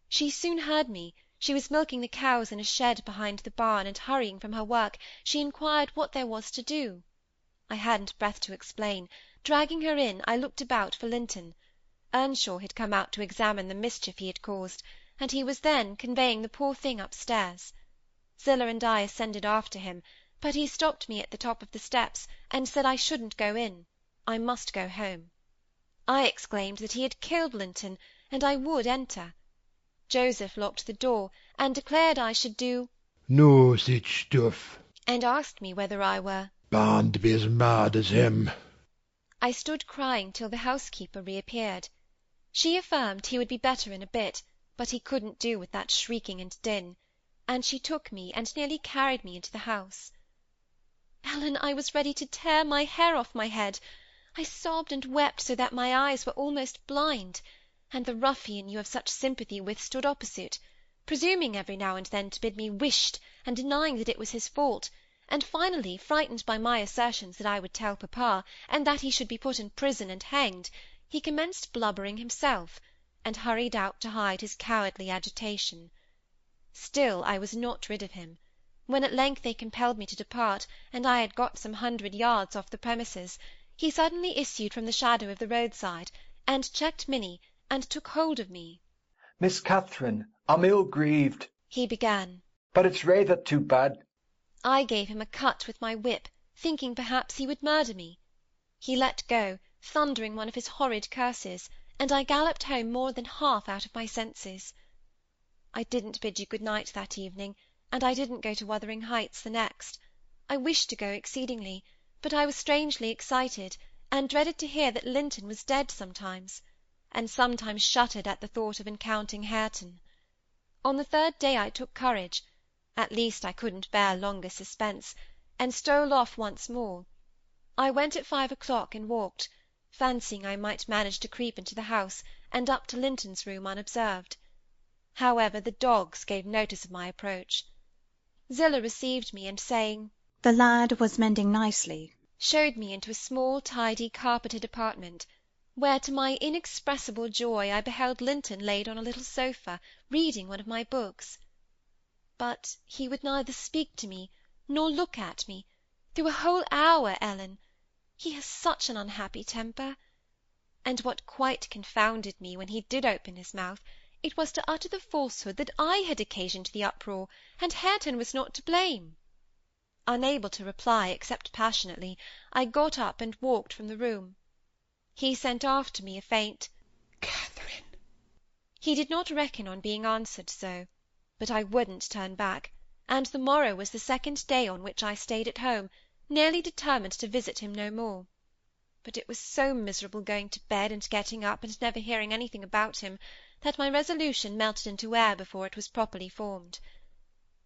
She soon heard me, She was milking the cows in a shed behind the barn, and hurrying from her work, she inquired what there was to do. I hadn't breath to explain. Dragging her in, I looked about for Linton. Earnshaw had come out to examine the mischief he had caused, and he was then conveying the poor thing upstairs. Zillah and I ascended after him, but he stopped me at the top of the steps, and said I shouldn't go in. I must go home. I exclaimed that he had killed Linton, and I would enter. Joseph locked the door, and declared I should do no sich stuff, and asked me whether I were bound to be as mad as him. I stood crying till the housekeeper reappeared. She affirmed he would be better in a bit, but he couldn't do with that shrieking and din, and she took me and nearly carried me into the house. Ellen, I was ready to tear my hair off my head. I sobbed and wept so that my eyes were almost blind, and the ruffian you have such sympathy with stood opposite, presuming every now and then to bid me whisht, and denying that it was his fault, and finally, frightened by my assertions that I would tell papa, and that he should be put in prison and hanged, he commenced blubbering himself, and hurried out to hide his cowardly agitation. Still I was not rid of him. When at length they compelled me to depart, and I had got some 100 yards off the premises, he suddenly issued from the shadow of the roadside, and checked Minnie, and took hold of me. Miss Catherine, I'm ill grieved, he began. But it's rather too bad. I gave him a cut with my whip, thinking perhaps he would murder me. He let go, thundering one of his horrid curses, and I galloped home more than half out of my senses. I didn't bid you good night that evening, and I didn't go to Wuthering Heights the next. I wished to go exceedingly, but I was strangely excited, and dreaded to hear that Linton was dead sometimes, and sometimes shuddered at the thought of encountering Hareton. On the 3rd day I took courage, at least I couldn't bear longer suspense, and stole off once more. I went at 5 o'clock and walked, fancying I might manage to creep into the house, and up to Linton's room unobserved. However, the dogs gave notice of my approach. Zillah received me, and saying, "The lad was mending nicely," showed me into a small, tidy, carpeted apartment, where, to my inexpressible joy, I beheld Linton laid on a little sofa, reading one of my books. But he would neither speak to me, nor look at me, through a whole hour, Ellen. He has such an unhappy temper. And what quite confounded me, when he did open his mouth, it was to utter the falsehood that I had occasioned the uproar, and Hareton was not to blame. Unable to reply, except passionately, I got up and walked from the room. He sent after me a faint "Catherine." He did not reckon on being answered so, but I wouldn't turn back, and the morrow was the 2nd day on which I stayed at home, nearly determined to visit him no more. But it was so miserable going to bed and getting up and never hearing anything about him, that my resolution melted into air before it was properly formed.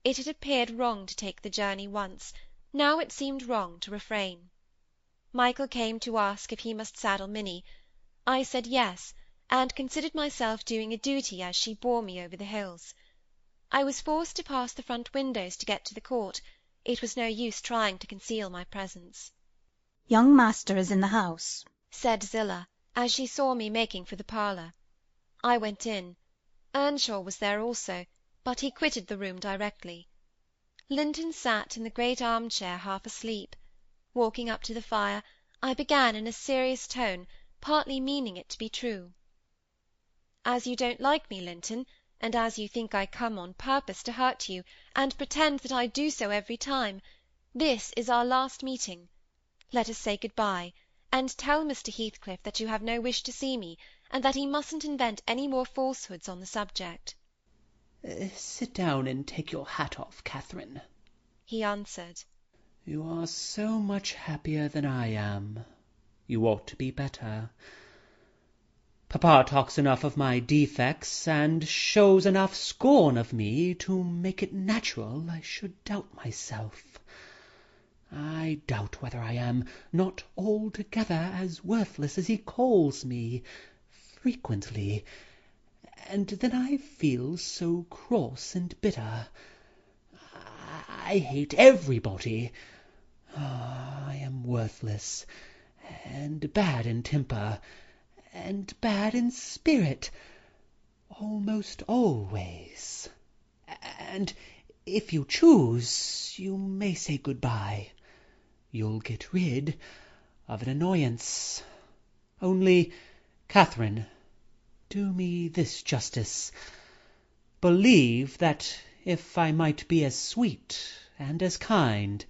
It had appeared wrong to take the journey once, now it seemed wrong to refrain. Michael came to ask if he must saddle Minnie. I said yes, and considered myself doing a duty as she bore me over the hills. I was forced to pass the front windows to get to the court. It was no use trying to conceal my presence. "Young master is in the house," said Zillah, as she saw me making for the parlour. I went in. Earnshaw was there also, but he quitted the room directly. Linton sat in the great arm-chair half asleep. Walking up to the fire, I began in a serious tone, partly meaning it to be true. "As you don't like me, Linton, and as you think I come on purpose to hurt you, and pretend that I do so every time, this is our last meeting. Let us say good-bye, and tell Mr. Heathcliff that you have no wish to see me, and that he mustn't invent any more falsehoods on the subject." Sit down and take your hat off, Catherine, he answered. "You are so much happier than I am. You ought to be better. Papa talks enough of my defects, and shows enough scorn of me, to make it natural I should doubt myself. I doubt whether I am not altogether as worthless as he calls me, frequently, and then I feel so cross and bitter. I hate everybody. I am worthless, and bad in temper, and bad in spirit, almost always, and if you choose, you may say good-bye. You'll get rid of an annoyance. Only, Catherine, do me this justice. Believe that if I might be as sweet and as kind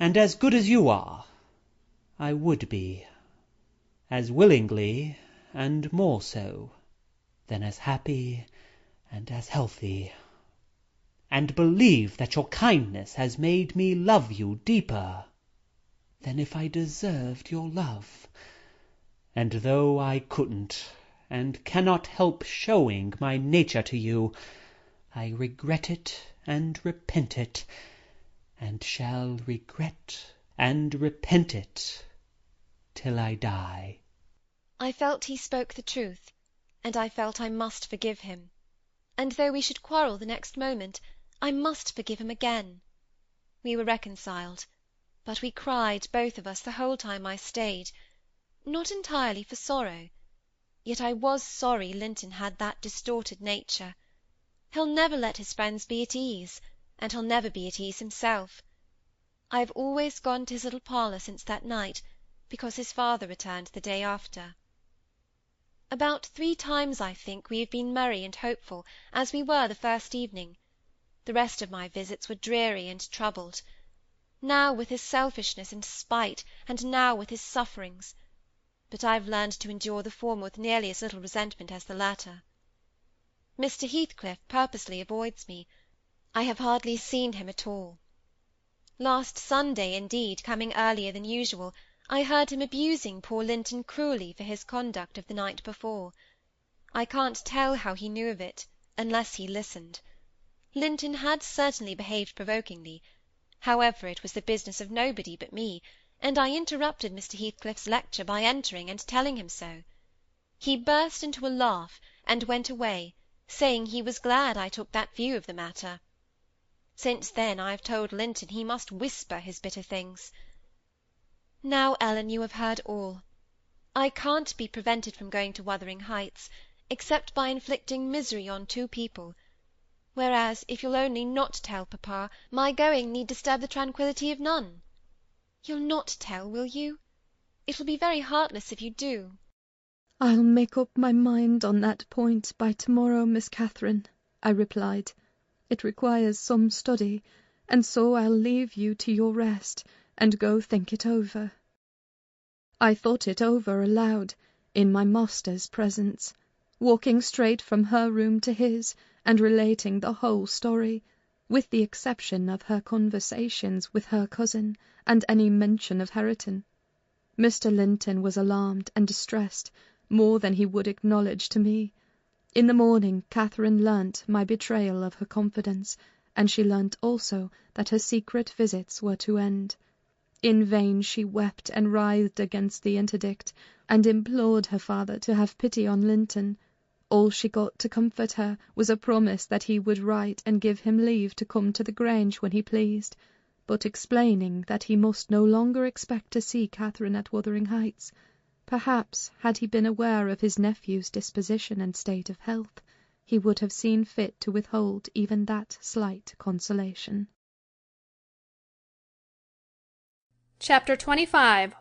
and as good as you are, I would be, as willingly and more so, than as happy and as healthy. And believe that your kindness has made me love you deeper than if I deserved your love. And though I couldn't and cannot help showing my nature to you, I regret it and repent it, and shall regret and repent it till I die. I felt he spoke the truth, and I felt I must forgive him. And though we should quarrel the next moment, I must forgive him again. We were reconciled, but we cried, both of us, the whole time I stayed. Not entirely for sorrow, yet I was sorry Linton had that distorted nature. He'll never let his friends be at ease, and he'll never be at ease himself. I have always gone to his little parlour since that night, because his father returned the day after. About 3 times, I think, we have been merry and hopeful, as we were the first evening. The rest of my visits were dreary and troubled. Now with his selfishness and spite, and now with his sufferings. But I've learned to endure the former with nearly as little resentment as the latter. Mr. Heathcliff purposely avoids me. I have hardly seen him at all. Last Sunday, indeed, coming earlier than usual, I heard him abusing poor Linton cruelly for his conduct of the night before. I can't tell how he knew of it, unless he listened. Linton had certainly behaved provokingly. However, it was the business of nobody but me, and I interrupted Mr. Heathcliff's lecture by entering and telling him so. He burst into a laugh, and went away, saying he was glad I took that view of the matter. Since then I have told Linton he must whisper his bitter things. Now, Ellen, you have heard all. I can't be prevented from going to Wuthering Heights, except by inflicting misery on 2 people, whereas, if you'll only not tell papa, my going need disturb the tranquillity of none. You'll not tell, will you? It will be very heartless if you do. I'll make up my mind on that point by tomorrow, Miss Catherine, I replied. It requires some study, and so I'll leave you to your rest, and go think it over. I thought it over aloud, in my master's presence, walking straight from her room to his, and relating the whole story, with the exception of her conversations with her cousin, and any mention of Hareton. Mr. Linton was alarmed and distressed, more than he would acknowledge to me. In the morning Catherine learnt my betrayal of her confidence, and she learnt also that her secret visits were to end. In vain she wept and writhed against the interdict, and implored her father to have pity on Linton. All she got to comfort her was a promise that he would write and give him leave to come to the Grange when he pleased, but explaining that he must no longer expect to see Catherine at Wuthering Heights. Perhaps, had he been aware of his nephew's disposition and state of health, he would have seen fit to withhold even that slight consolation. Chapter 25.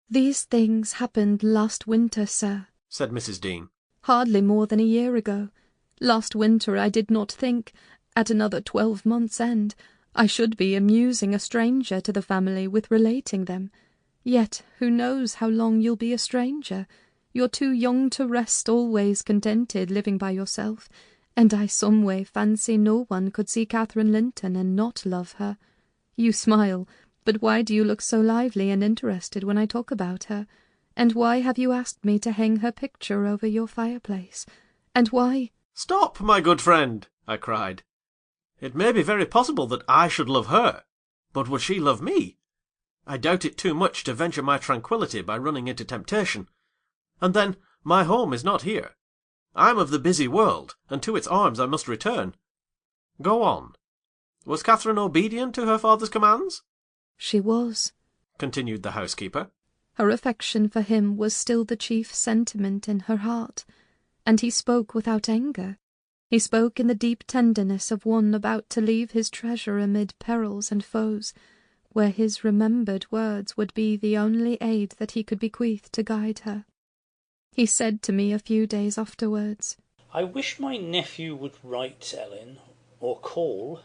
These things happened last winter, sir, said Mrs. Dean. Hardly more than a year ago. Last winter I did not think, at another 12 months' end, I should be amusing a stranger to the family with relating them. Yet who knows how long you'll be a stranger? You're too young to rest always contented living by yourself, and I some way fancy no one could see Catherine Linton and not love her. You smile, but why do you look so lively and interested when I talk about her? And why have you asked me to hang her picture over your fireplace? And why— "Stop, my good friend," I cried. "It may be very possible that I should love her, but would she love me? I doubt it too much to venture my tranquillity by running into temptation. And then, my home is not here. I am of the busy world, and to its arms I must return. Go on. Was Catherine obedient to her father's commands?" She was, continued the housekeeper. Her affection for him was still the chief sentiment in her heart, and he spoke without anger. He spoke in the deep tenderness of one about to leave his treasure amid perils and foes, where his remembered words would be the only aid that he could bequeath to guide her. He said to me a few days afterwards, "I wish my nephew would write, Ellen, or call.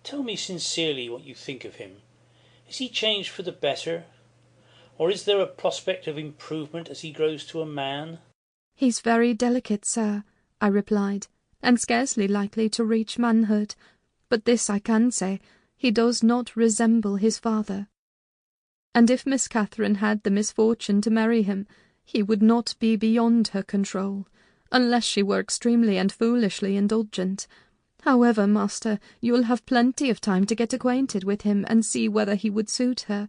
Tell me sincerely what you think of him. Is he changed for the better? Or is there a prospect of improvement as he grows to a man?" "He's very delicate, sir," I replied, "and scarcely likely to reach manhood. But this I can say, he does not resemble his father. And if Miss Catherine had the misfortune to marry him, he would not be beyond her control, unless she were extremely and foolishly indulgent. However, master, you will have plenty of time to get acquainted with him and see whether he would suit her.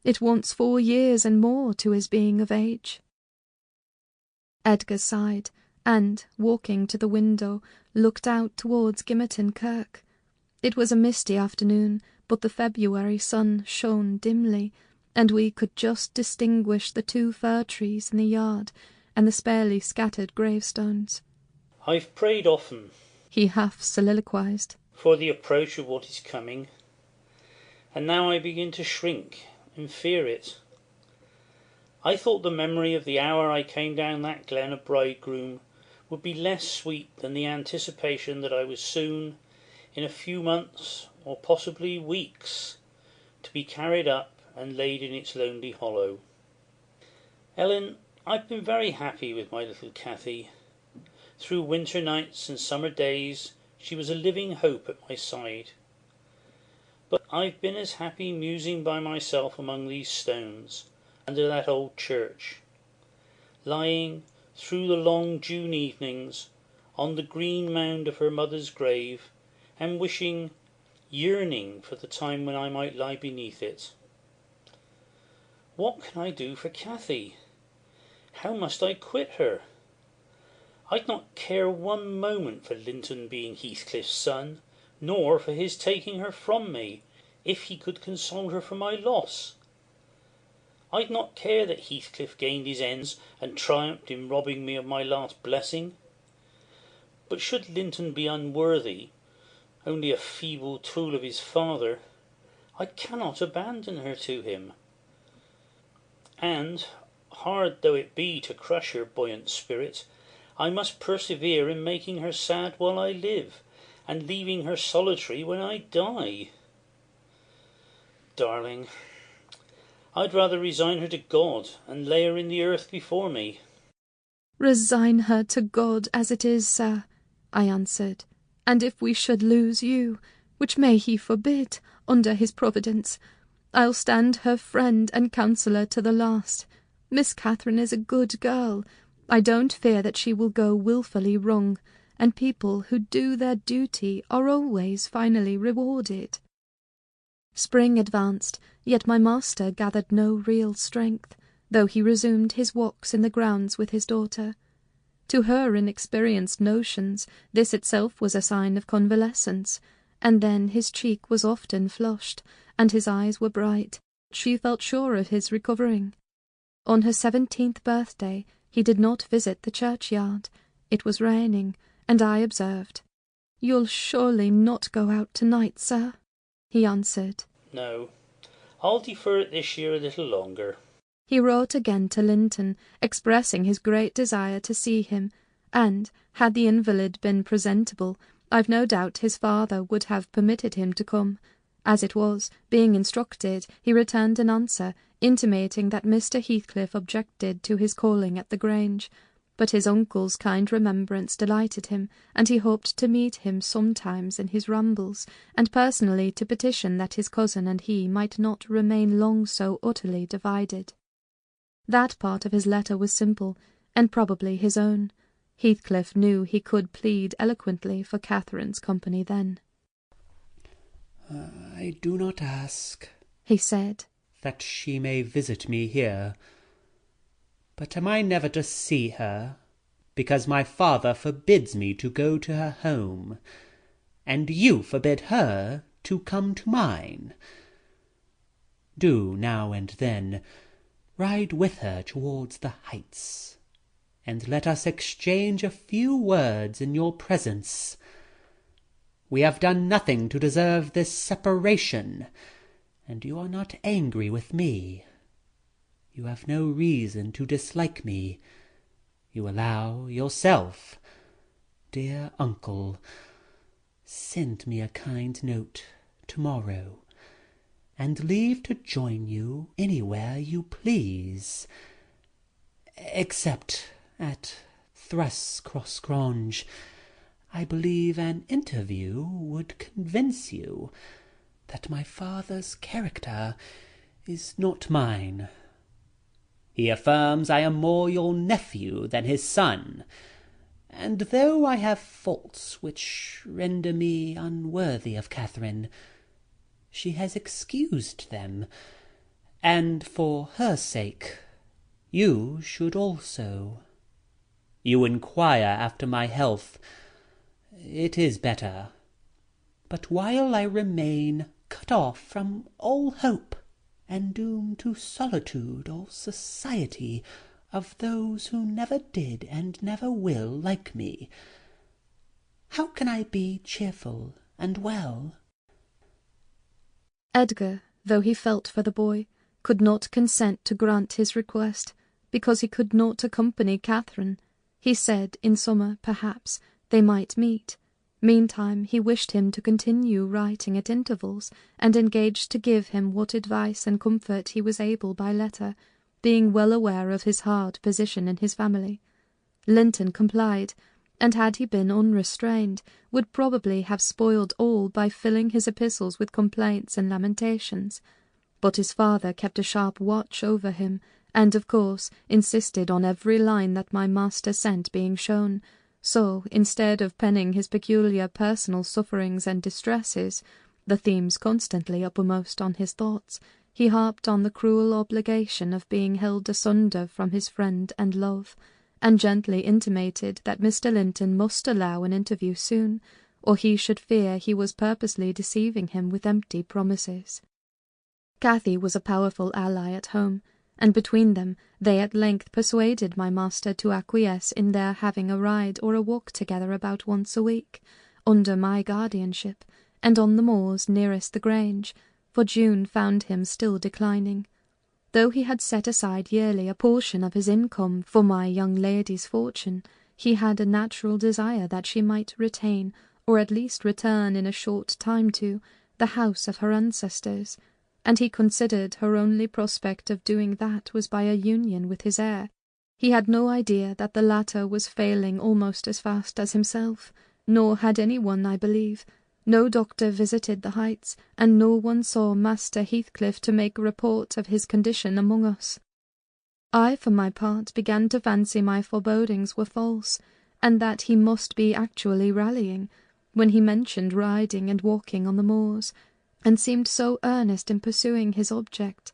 It wants 4 years and more to his being of age." Edgar sighed, and, walking to the window, looked out towards Gimmerton Kirk. It was a misty afternoon, but the February sun shone dimly, and we could just distinguish the 2 fir trees in the yard and the sparely scattered gravestones. "I've prayed often," he half soliloquized, "for the approach of what is coming, and now I begin to shrink and fear it. I thought the memory of the hour I came down that glen a bridegroom would be less sweet than the anticipation that I was soon, in a few months, or possibly weeks, to be carried up and laid in its lonely hollow. Ellen, I've been very happy with my little Cathy. Through winter nights and summer days she was a living hope at my side. But I've been as happy musing by myself among these stones, under that old church, lying, through the long June evenings, on the green mound of her mother's grave, and wishing, yearning for the time when I might lie beneath it. What can I do for Cathy? How must I quit her? I'd not care 1 moment for Linton being Heathcliff's son, nor for his taking her from me, if he could console her for my loss. I'd not care that Heathcliff gained his ends and triumphed in robbing me of my last blessing. But should Linton be unworthy, only a feeble tool of his father, I cannot abandon her to him. And, hard though it be to crush her buoyant spirit, I must persevere in making her sad while I live, and leaving her solitary when I die. Darling, I'd rather resign her to God and lay her in the earth before me." "Resign her to God as it is, sir," I answered, "and if we should lose you, which may he forbid, under his providence, I'll stand her friend and counsellor to the last. Miss Catherine is a good girl. I don't fear that she will go wilfully wrong, and people who do their duty are always finally rewarded." Spring advanced, yet my master gathered no real strength, though he resumed his walks in the grounds with his daughter. To her inexperienced notions this itself was a sign of convalescence, and then his cheek was often flushed, and his eyes were bright. She felt sure of his recovering. On her 17th birthday he did not visit the churchyard. It was raining, and I observed. "You'll surely not go out tonight, sir?" he answered. "No, I'll defer it this year a little longer." He wrote again to Linton, expressing his great desire to see him, and, had the invalid been presentable, I've no doubt his father would have permitted him to come. As it was, being instructed, he returned an answer, intimating that Mr. Heathcliff objected to his calling at the Grange, but his uncle's kind remembrance delighted him, and he hoped to meet him sometimes in his rambles, and personally to petition that his cousin and he might not remain long so utterly divided. That part of his letter was simple, and probably his own. Heathcliff knew he could plead eloquently for Catherine's company then. "I do not ask," he said, "that she may visit me here. But am I never to see her, because my father forbids me to go to her home, and you forbid her to come to mine? Do now and then ride with her towards the heights. and let us exchange a few words in your presence. We have done nothing to deserve this separation, and you are not angry with me. You have no reason to dislike me. You allow yourself. Dear uncle, send me a kind note tomorrow, and leave to join you anywhere you please, except at Thrush-cross-Grange. I believe an interview would convince you that my father's character is not mine. He affirms I am more your nephew than his son, and though I have faults which render me unworthy of Catherine, she has excused them, and for her sake you should also. You inquire after my health. It is better, but while I remain cut off from all hope, and doomed to solitude or society of those who never did and never will like me, how can I be cheerful and well? Edgar, though he felt for the boy, could not consent to grant his request, because he could not accompany Catherine. He said in summer, perhaps, they might meet. Meantime he wished him to continue writing at intervals, and engaged to give him what advice and comfort he was able by letter, being well aware of his hard position in his family. Linton complied, and had he been unrestrained, would probably have spoiled all by filling his epistles with complaints and lamentations. But his father kept a sharp watch over him, and of course insisted on every line that my master sent being shown. So, instead of penning his peculiar personal sufferings and distresses, the themes constantly uppermost on his thoughts, he harped on the cruel obligation of being held asunder from his friend and love, and gently intimated that Mr. Linton must allow an interview soon, or he should fear he was purposely deceiving him with empty promises. Cathy was a powerful ally at home, and between them they at length persuaded my master to acquiesce in their having a ride or a walk together about once a week, under my guardianship, and on the moors nearest the Grange, for June found him still declining. Though he had set aside yearly a portion of his income for my young lady's fortune, he had a natural desire that she might retain, or at least return in a short time to, the house of her ancestors, and he considered her only prospect of doing that was by a union with his heir. He had no idea that the latter was failing almost as fast as himself, nor had any one, I believe. No doctor visited the Heights, and no one saw Master Heathcliff to make a report of his condition among us. I, for my part, began to fancy my forebodings were false, and that he must be actually rallying, when he mentioned riding and walking on the moors, and seemed so earnest in pursuing his object.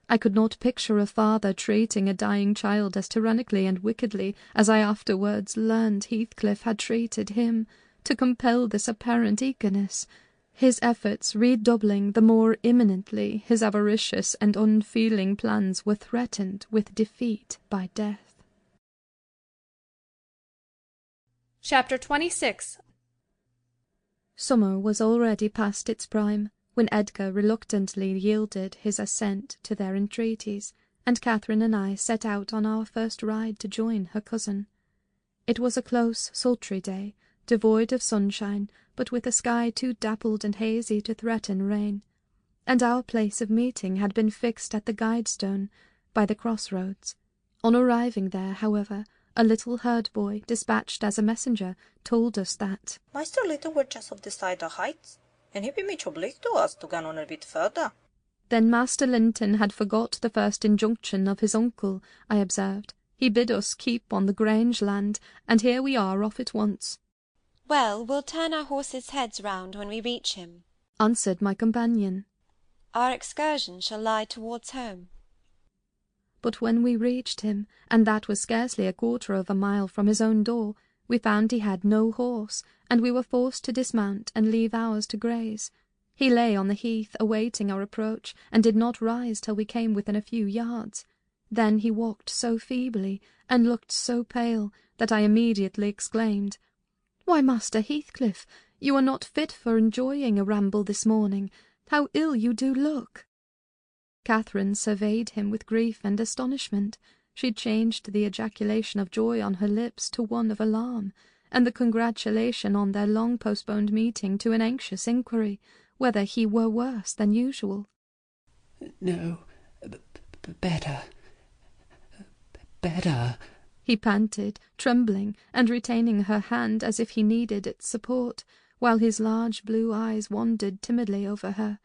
I could not picture a father treating a dying child as tyrannically and wickedly as I afterwards learned Heathcliff had treated him, to compel this apparent eagerness, his efforts redoubling the more imminently his avaricious and unfeeling plans were threatened with defeat by death. Chapter 26. Summer was already past its prime, when Edgar reluctantly yielded his assent to their entreaties, and Catherine and I set out on our first ride to join her cousin. It was a close, sultry day, devoid of sunshine, but with a sky too dappled and hazy to threaten rain, and our place of meeting had been fixed at the Guidestone, by the cross-roads. On arriving there, however, a little herd-boy, dispatched as a messenger, told us that Master Little were just off the side of Heights, and he'd be much obliged to us to go on a bit further. Then Master Linton had forgot the first injunction of his uncle, I observed. He bid us keep on the Grange land, and here we are off at once. Well, we'll turn our horses' heads round when we reach him, answered my companion. Our excursion shall lie towards home. But when we reached him, and that was scarcely a quarter of a mile from his own door, we found he had no horse, and we were forced to dismount and leave ours to graze. He lay on the heath awaiting our approach, and did not rise till we came within a few yards. Then he walked so feebly, and looked so pale, that I immediately exclaimed, "Why, Master Heathcliff, you are not fit for enjoying a ramble this morning. How ill you do look!" Catherine surveyed him with grief and astonishment. She changed the ejaculation of joy on her lips to one of alarm, and the congratulation on their long-postponed meeting to an anxious inquiry whether he were worse than usual. "No, better, he panted, trembling, and retaining her hand as if he needed its support, while his large blue eyes wandered timidly over her,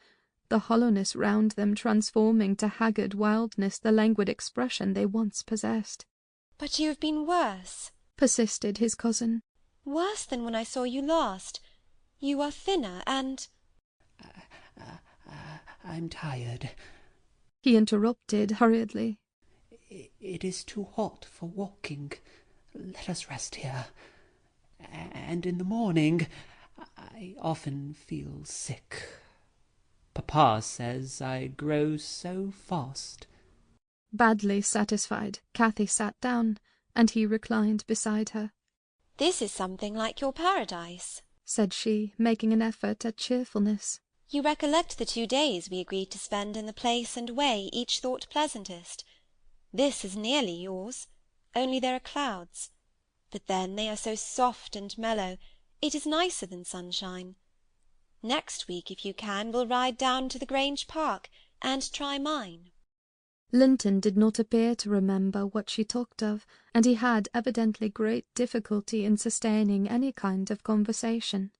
the hollowness round them transforming to haggard wildness the languid expression they once possessed. "But you have been worse," persisted his cousin. "Worse than when I saw you last. You are thinner, and—" I'm tired," he interrupted hurriedly. "It is too hot for walking. Let us rest here. And in the morning I often feel sick. Papa says I grow so fast." Badly satisfied, Cathy sat down, and he reclined beside her. "This is something like your paradise," said she, making an effort at cheerfulness. "You recollect the 2 days we agreed to spend in the place and way each thought pleasantest. This is nearly yours, only there are clouds. But then they are so soft and mellow, it is nicer than sunshine. Next week, if you can, we'll ride down to the Grange Park, and try mine." Linton did not appear to remember what she talked of, and he had evidently great difficulty in sustaining any kind of conversation.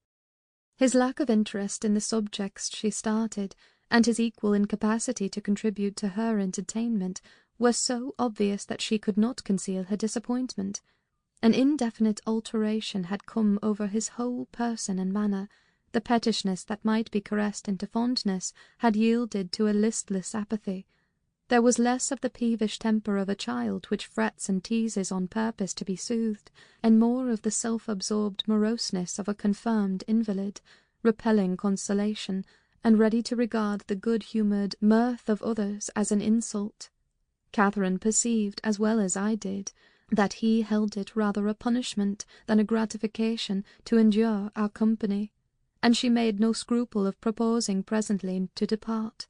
His lack of interest in the subjects she started, and his equal incapacity to contribute to her entertainment, were so obvious that she could not conceal her disappointment. An indefinite alteration had come over his whole person and manner. The pettishness that might be caressed into fondness had yielded to a listless apathy. There was less of the peevish temper of a child which frets and teases on purpose to be soothed, and more of the self-absorbed moroseness of a confirmed invalid, repelling consolation, and ready to regard the good-humoured mirth of others as an insult. Catherine perceived, as well as I did, that he held it rather a punishment than a gratification to endure our company, and she made no scruple of proposing presently to depart.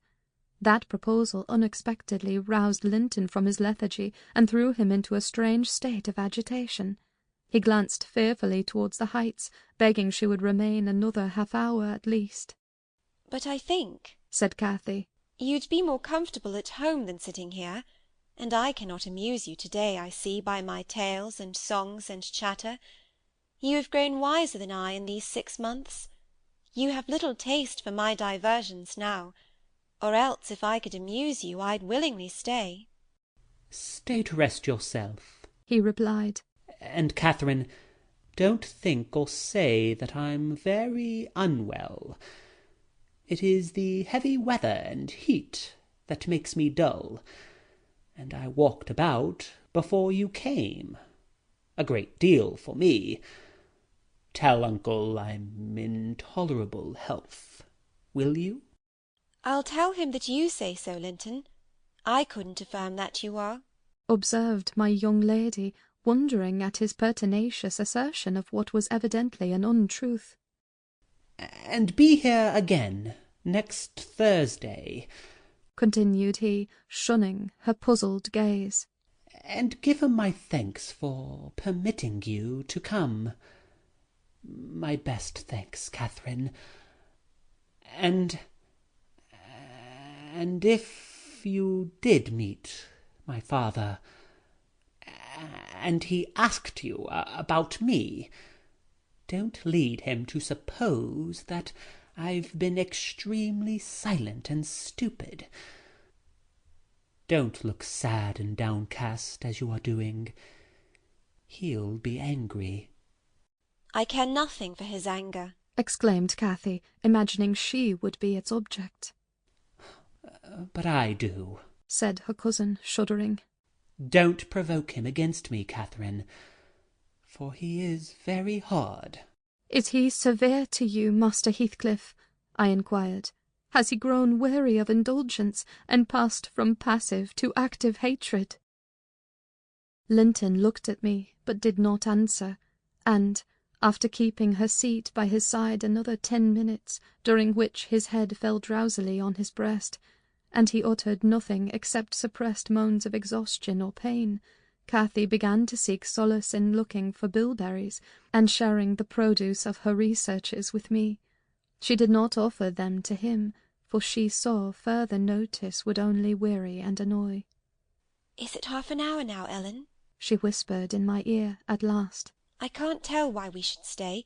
That proposal unexpectedly roused Linton from his lethargy and threw him into a strange state of agitation. He glanced fearfully towards the heights, begging she would remain another half-hour at least. "But I think," said Cathy, "you'd be more comfortable at home than sitting here, and I cannot amuse you to-day, I see, by my tales and songs and chatter. You have grown wiser than I in these 6 months. You have little taste for my diversions now, or else if I could amuse you I'd willingly stay." "Stay to rest yourself," he replied. "And, Catherine, don't think or say that I'm very unwell. It is the heavy weather and heat that makes me dull, and I walked about before you came. A great deal for me. Tell uncle I'm in tolerable health, will you?" "I'll tell him that you say so, Linton. I couldn't affirm that you are," observed my young lady, wondering at his pertinacious assertion of what was evidently an untruth. "And be here again next Thursday," continued he, shunning her puzzled gaze, "and give him my thanks for permitting you to come. My best thanks, Catherine. And if you did meet my father, and he asked you about me, don't lead him to suppose that I've been extremely silent and stupid. Don't look sad and downcast as you are doing. He'll be angry." "I care nothing for his anger," exclaimed Cathy, imagining she would be its object. "But I do," said her cousin, shuddering. "Don't provoke him against me, Catherine, for he is very hard." "Is he severe to you, Master Heathcliff?" I inquired. "Has he grown weary of indulgence, and passed from passive to active hatred?" Linton looked at me, but did not answer, and, after keeping her seat by his side another 10 minutes, during which his head fell drowsily on his breast, and he uttered nothing except suppressed moans of exhaustion or pain, Cathy began to seek solace in looking for bilberries, and sharing the produce of her researches with me. She did not offer them to him, for she saw further notice would only weary and annoy. "Is it half an hour now, Ellen?" she whispered in my ear at last. "I can't tell why we should stay.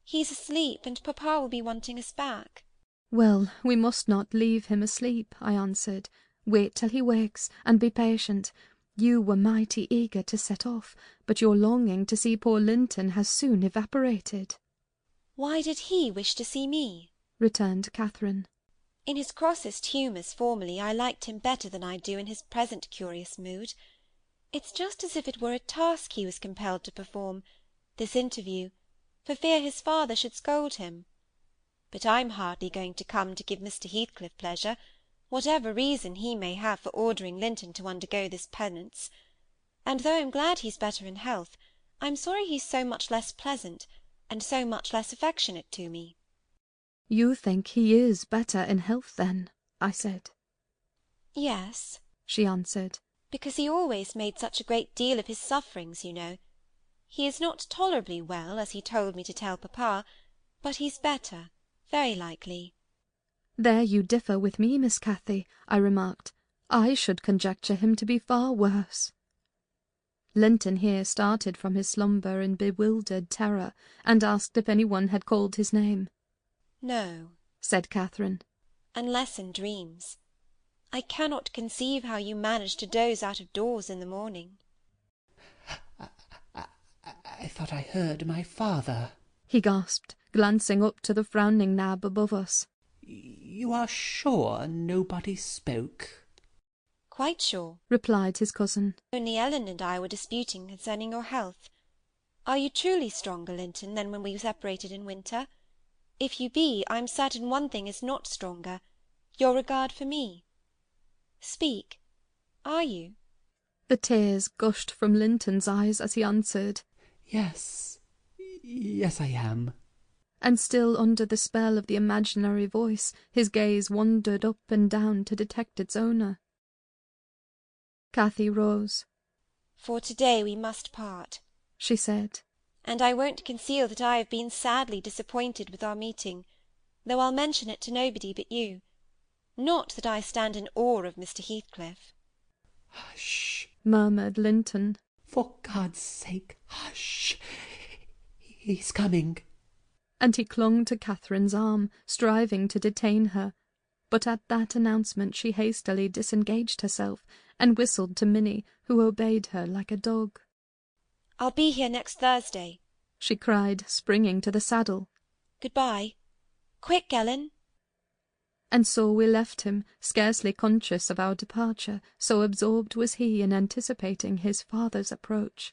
He's asleep, and papa will be wanting us back." "Well, we must not leave him asleep," I answered. "Wait till he wakes, and be patient. You were mighty eager to set off, but your longing to see poor Linton has soon evaporated." "Why did he wish to see me?" returned Catherine. "In his crossest humours formerly I liked him better than I do in his present curious mood. It's just as if it were a task he was compelled to perform, this interview, for fear his father should scold him. But I'm hardly going to come to give Mr. Heathcliff pleasure, whatever reason he may have for ordering Linton to undergo this penance. And though I'm glad he's better in health, I'm sorry he's so much less pleasant, and so much less affectionate to me." "You think he is better in health, then?" I said. "Yes," she answered. "because he always made such a great deal of his sufferings, you know. He is not tolerably well, as he told me to tell papa, but he's better, very likely." "There you differ with me, Miss Cathy," I remarked. "I should conjecture him to be far worse." Linton here started from his slumber in bewildered terror, and asked if any one had called his name. "No," said Catherine, "unless in dreams. I cannot conceive how you manage to doze out of doors in the morning." I thought I heard my father," he gasped, glancing up to the frowning nab above us. "You are sure nobody spoke?" "Quite sure," replied his cousin. "Only Ellen and I were disputing concerning your health. Are you truly stronger, Linton, than when we separated in winter? If you be, I'm certain one thing is not stronger, your regard for me. Speak. Are you?" The tears gushed from Linton's eyes as he answered, Yes, I am." And still under the spell of the imaginary voice, his gaze wandered up and down to detect its owner. Cathy rose. "For to-day we must part," she said. "And I won't conceal that I have been sadly disappointed with our meeting, though I'll mention it to nobody but you. Not that I stand in awe of Mr. Heathcliff." "Hush!" murmured Linton. "For God's sake, hush! He's coming." And he clung to Catherine's arm, striving to detain her. But at that announcement she hastily disengaged herself, and whistled to Minnie, who obeyed her like a dog. "I'll be here next Thursday," she cried, springing to the saddle. "Good-bye. Quick, Ellen." And so we left him, scarcely conscious of our departure, so absorbed was he in anticipating his father's approach.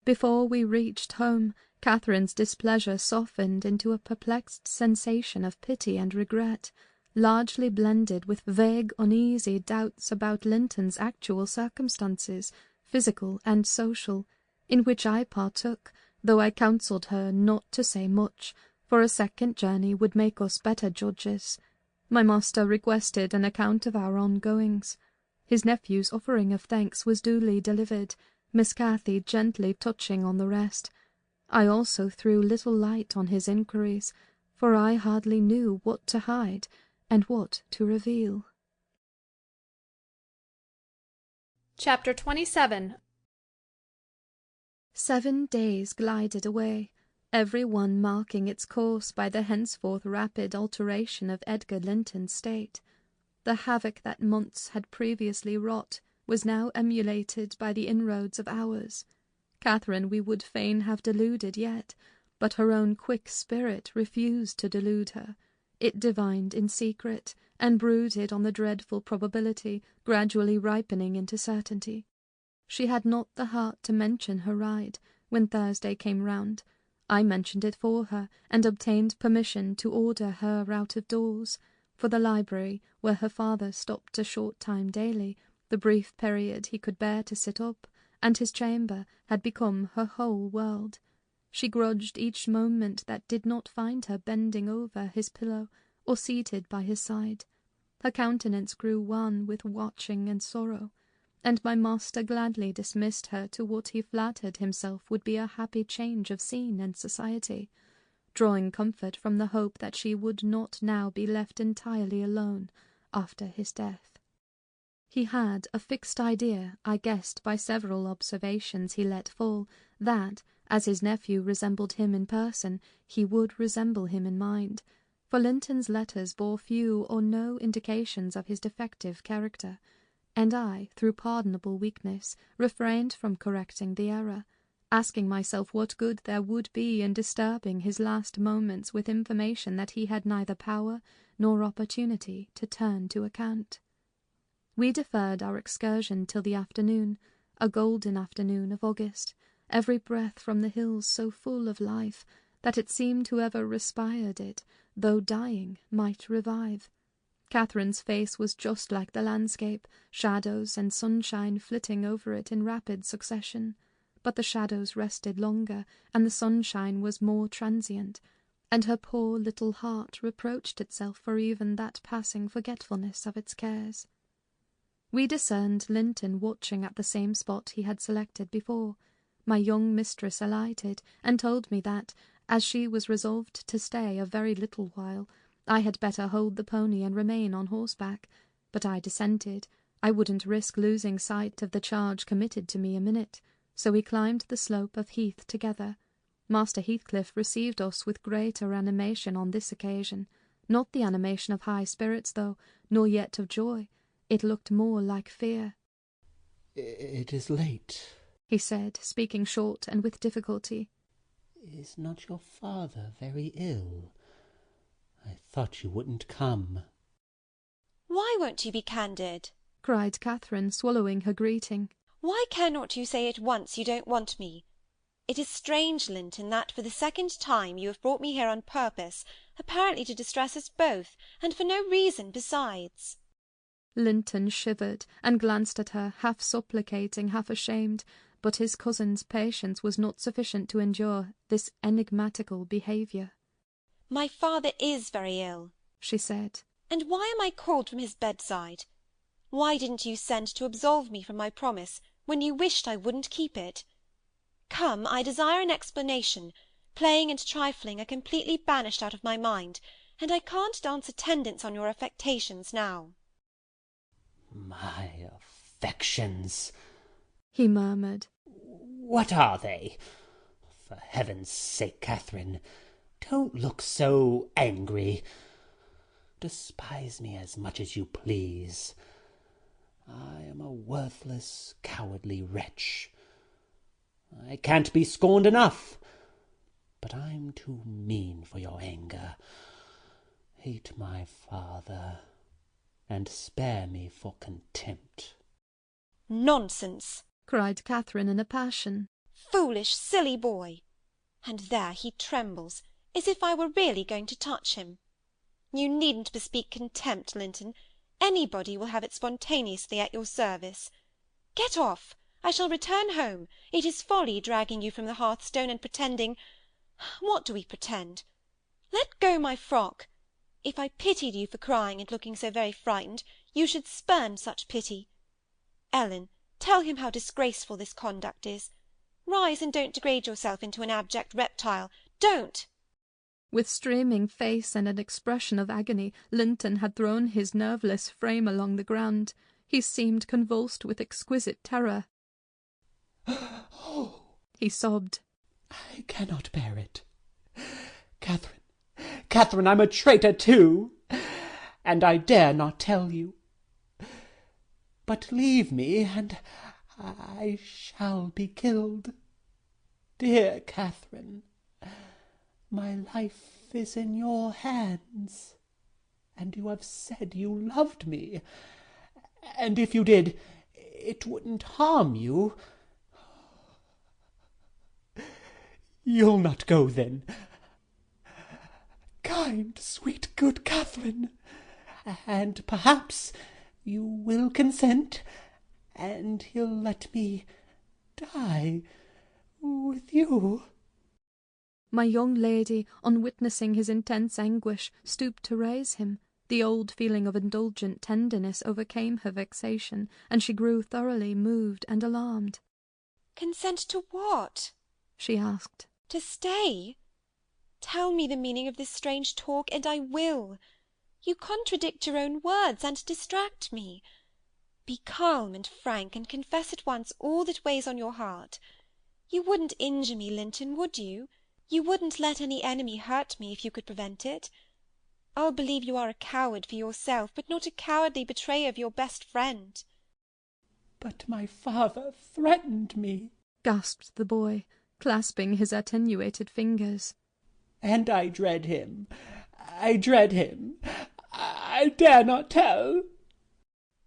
Before we reached home, Catherine's displeasure softened into a perplexed sensation of pity and regret, largely blended with vague, uneasy doubts about Linton's actual circumstances, physical and social, in which I partook, though I counselled her not to say much, for a second journey would make us better judges. My master requested an account of our ongoings. His nephew's offering of thanks was duly delivered, Miss Cathy gently touching on the rest. I also threw little light on his inquiries, for I hardly knew what to hide and what to reveal. Chapter 27. 7 days glided away, every one marking its course by the henceforth rapid alteration of Edgar Linton's state. The havoc that months had previously wrought was now emulated by the inroads of hours. Catherine we would fain have deluded yet, but her own quick spirit refused to delude her. It divined in secret, and brooded on the dreadful probability gradually ripening into certainty. She had not the heart to mention her ride when Thursday came round. I mentioned it for her, and obtained permission to order her out of doors, for the library, where her father stopped a short time daily, the brief period he could bear to sit up, and his chamber had become her whole world. She grudged each moment that did not find her bending over his pillow or seated by his side. Her countenance grew one with watching and sorrow, and my master gladly dismissed her to what he flattered himself would be a happy change of scene and society, drawing comfort from the hope that she would not now be left entirely alone after his death. He had a fixed idea, I guessed by several observations he let fall, that, as his nephew resembled him in person, he would resemble him in mind, for Linton's letters bore few or no indications of his defective character, and I, through pardonable weakness, refrained from correcting the error, asking myself what good there would be in disturbing his last moments with information that he had neither power nor opportunity to turn to account. We deferred our excursion till the afternoon, a golden afternoon of August, every breath from the hills so full of life that it seemed whoever respired it, though dying, might revive. Catherine's face was just like the landscape, shadows and sunshine flitting over it in rapid succession, but the shadows rested longer, and the sunshine was more transient, and her poor little heart reproached itself for even that passing forgetfulness of its cares. We discerned Linton watching at the same spot he had selected before. My young mistress alighted, and told me that, as she was resolved to stay a very little while, I had better hold the pony and remain on horseback, but I dissented. I wouldn't risk losing sight of the charge committed to me a minute, so we climbed the slope of heath together. Master Heathcliff received us with greater animation on this occasion, not the animation of high spirits, though, nor yet of joy. It looked more like fear. "It is late," he said, speaking short and with difficulty. "Is not your father very ill? I thought you wouldn't come." "Why won't you be candid?" cried Catherine, swallowing her greeting. "Why cannot you say at once you don't want me? It is strange, Linton, that for the second time you have brought me here on purpose, apparently to distress us both, and for no reason besides." Linton shivered and glanced at her, half supplicating, half ashamed, but his cousin's patience was not sufficient to endure this enigmatical behaviour. "My father is very ill," she said. "And why am I called from his bedside? Why didn't you send to absolve me from my promise, when you wished I wouldn't keep it? Come, I desire an explanation. Playing and trifling are completely banished out of my mind, and I can't dance attendance on your affectations now." "My affections," he murmured. "What are they? For heaven's sake, Catherine, don't look so angry. Despise me as much as you please. I am a worthless, cowardly wretch. I can't be scorned enough, but I'm too mean for your anger. Hate my father, and spare me for contempt." "Nonsense!" cried Catherine in a passion. "Foolish, silly boy! And there he trembles, as if I were really going to touch him. You needn't bespeak contempt, Linton. Anybody will have it spontaneously at your service. Get off! I shall return home. It is folly dragging you from the hearthstone and pretending—what do we pretend? Let go my frock. If I pitied you for crying and looking so very frightened, you should spurn such pity. Ellen, tell him how disgraceful this conduct is. Rise and don't degrade yourself into an abject reptile. Don't!" With streaming face and an expression of agony, Linton had thrown his nerveless frame along the ground. He seemed convulsed with exquisite terror. "Oh!" he sobbed. "I cannot bear it. Catherine, I'm a traitor too, and I dare not tell you. But leave me, and I shall be killed. Dear Catherine, my life is in your hands, and you have said you loved me, and if you did, it wouldn't harm you. You'll not go, then? Kind, sweet, good Catherine, and perhaps you will consent, and he'll let me die with you." My young lady, on witnessing his intense anguish, stooped to raise him. The old feeling of indulgent tenderness overcame her vexation, and she grew thoroughly moved and alarmed. "Consent to what?" she asked. "To stay? Tell me the meaning of this strange talk, and I will. You contradict your own words, and distract me. Be calm and frank, and confess at once all that weighs on your heart. You wouldn't injure me, Linton, would you? You wouldn't let any enemy hurt me if you could prevent it? I'll believe you are a coward for yourself, but not a cowardly betrayer of your best friend." "But my father threatened me," gasped the boy, clasping his attenuated fingers. "And I dread him. I dread him. I dare not tell."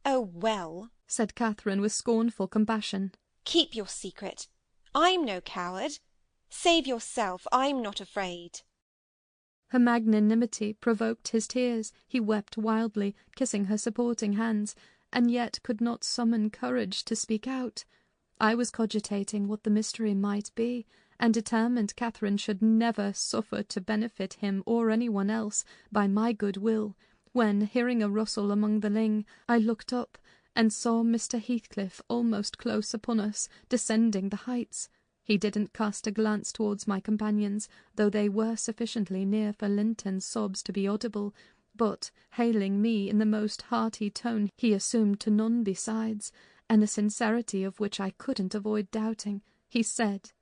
"Oh, well," said Catherine with scornful compassion. "Keep your secret. I'm no coward. Save yourself. I'm not afraid." Her magnanimity provoked his tears. He wept wildly, kissing her supporting hands, and yet could not summon courage to speak out. I was cogitating what the mystery might be, and determined Catherine should never suffer to benefit him or anyone else by my good will, when, hearing a rustle among the ling, I looked up and saw Mr. Heathcliff almost close upon us, descending the heights. He didn't cast a glance towards my companions, though they were sufficiently near for Linton's sobs to be audible, but, hailing me in the most hearty tone he assumed to none besides, and the sincerity of which I couldn't avoid doubting, he said,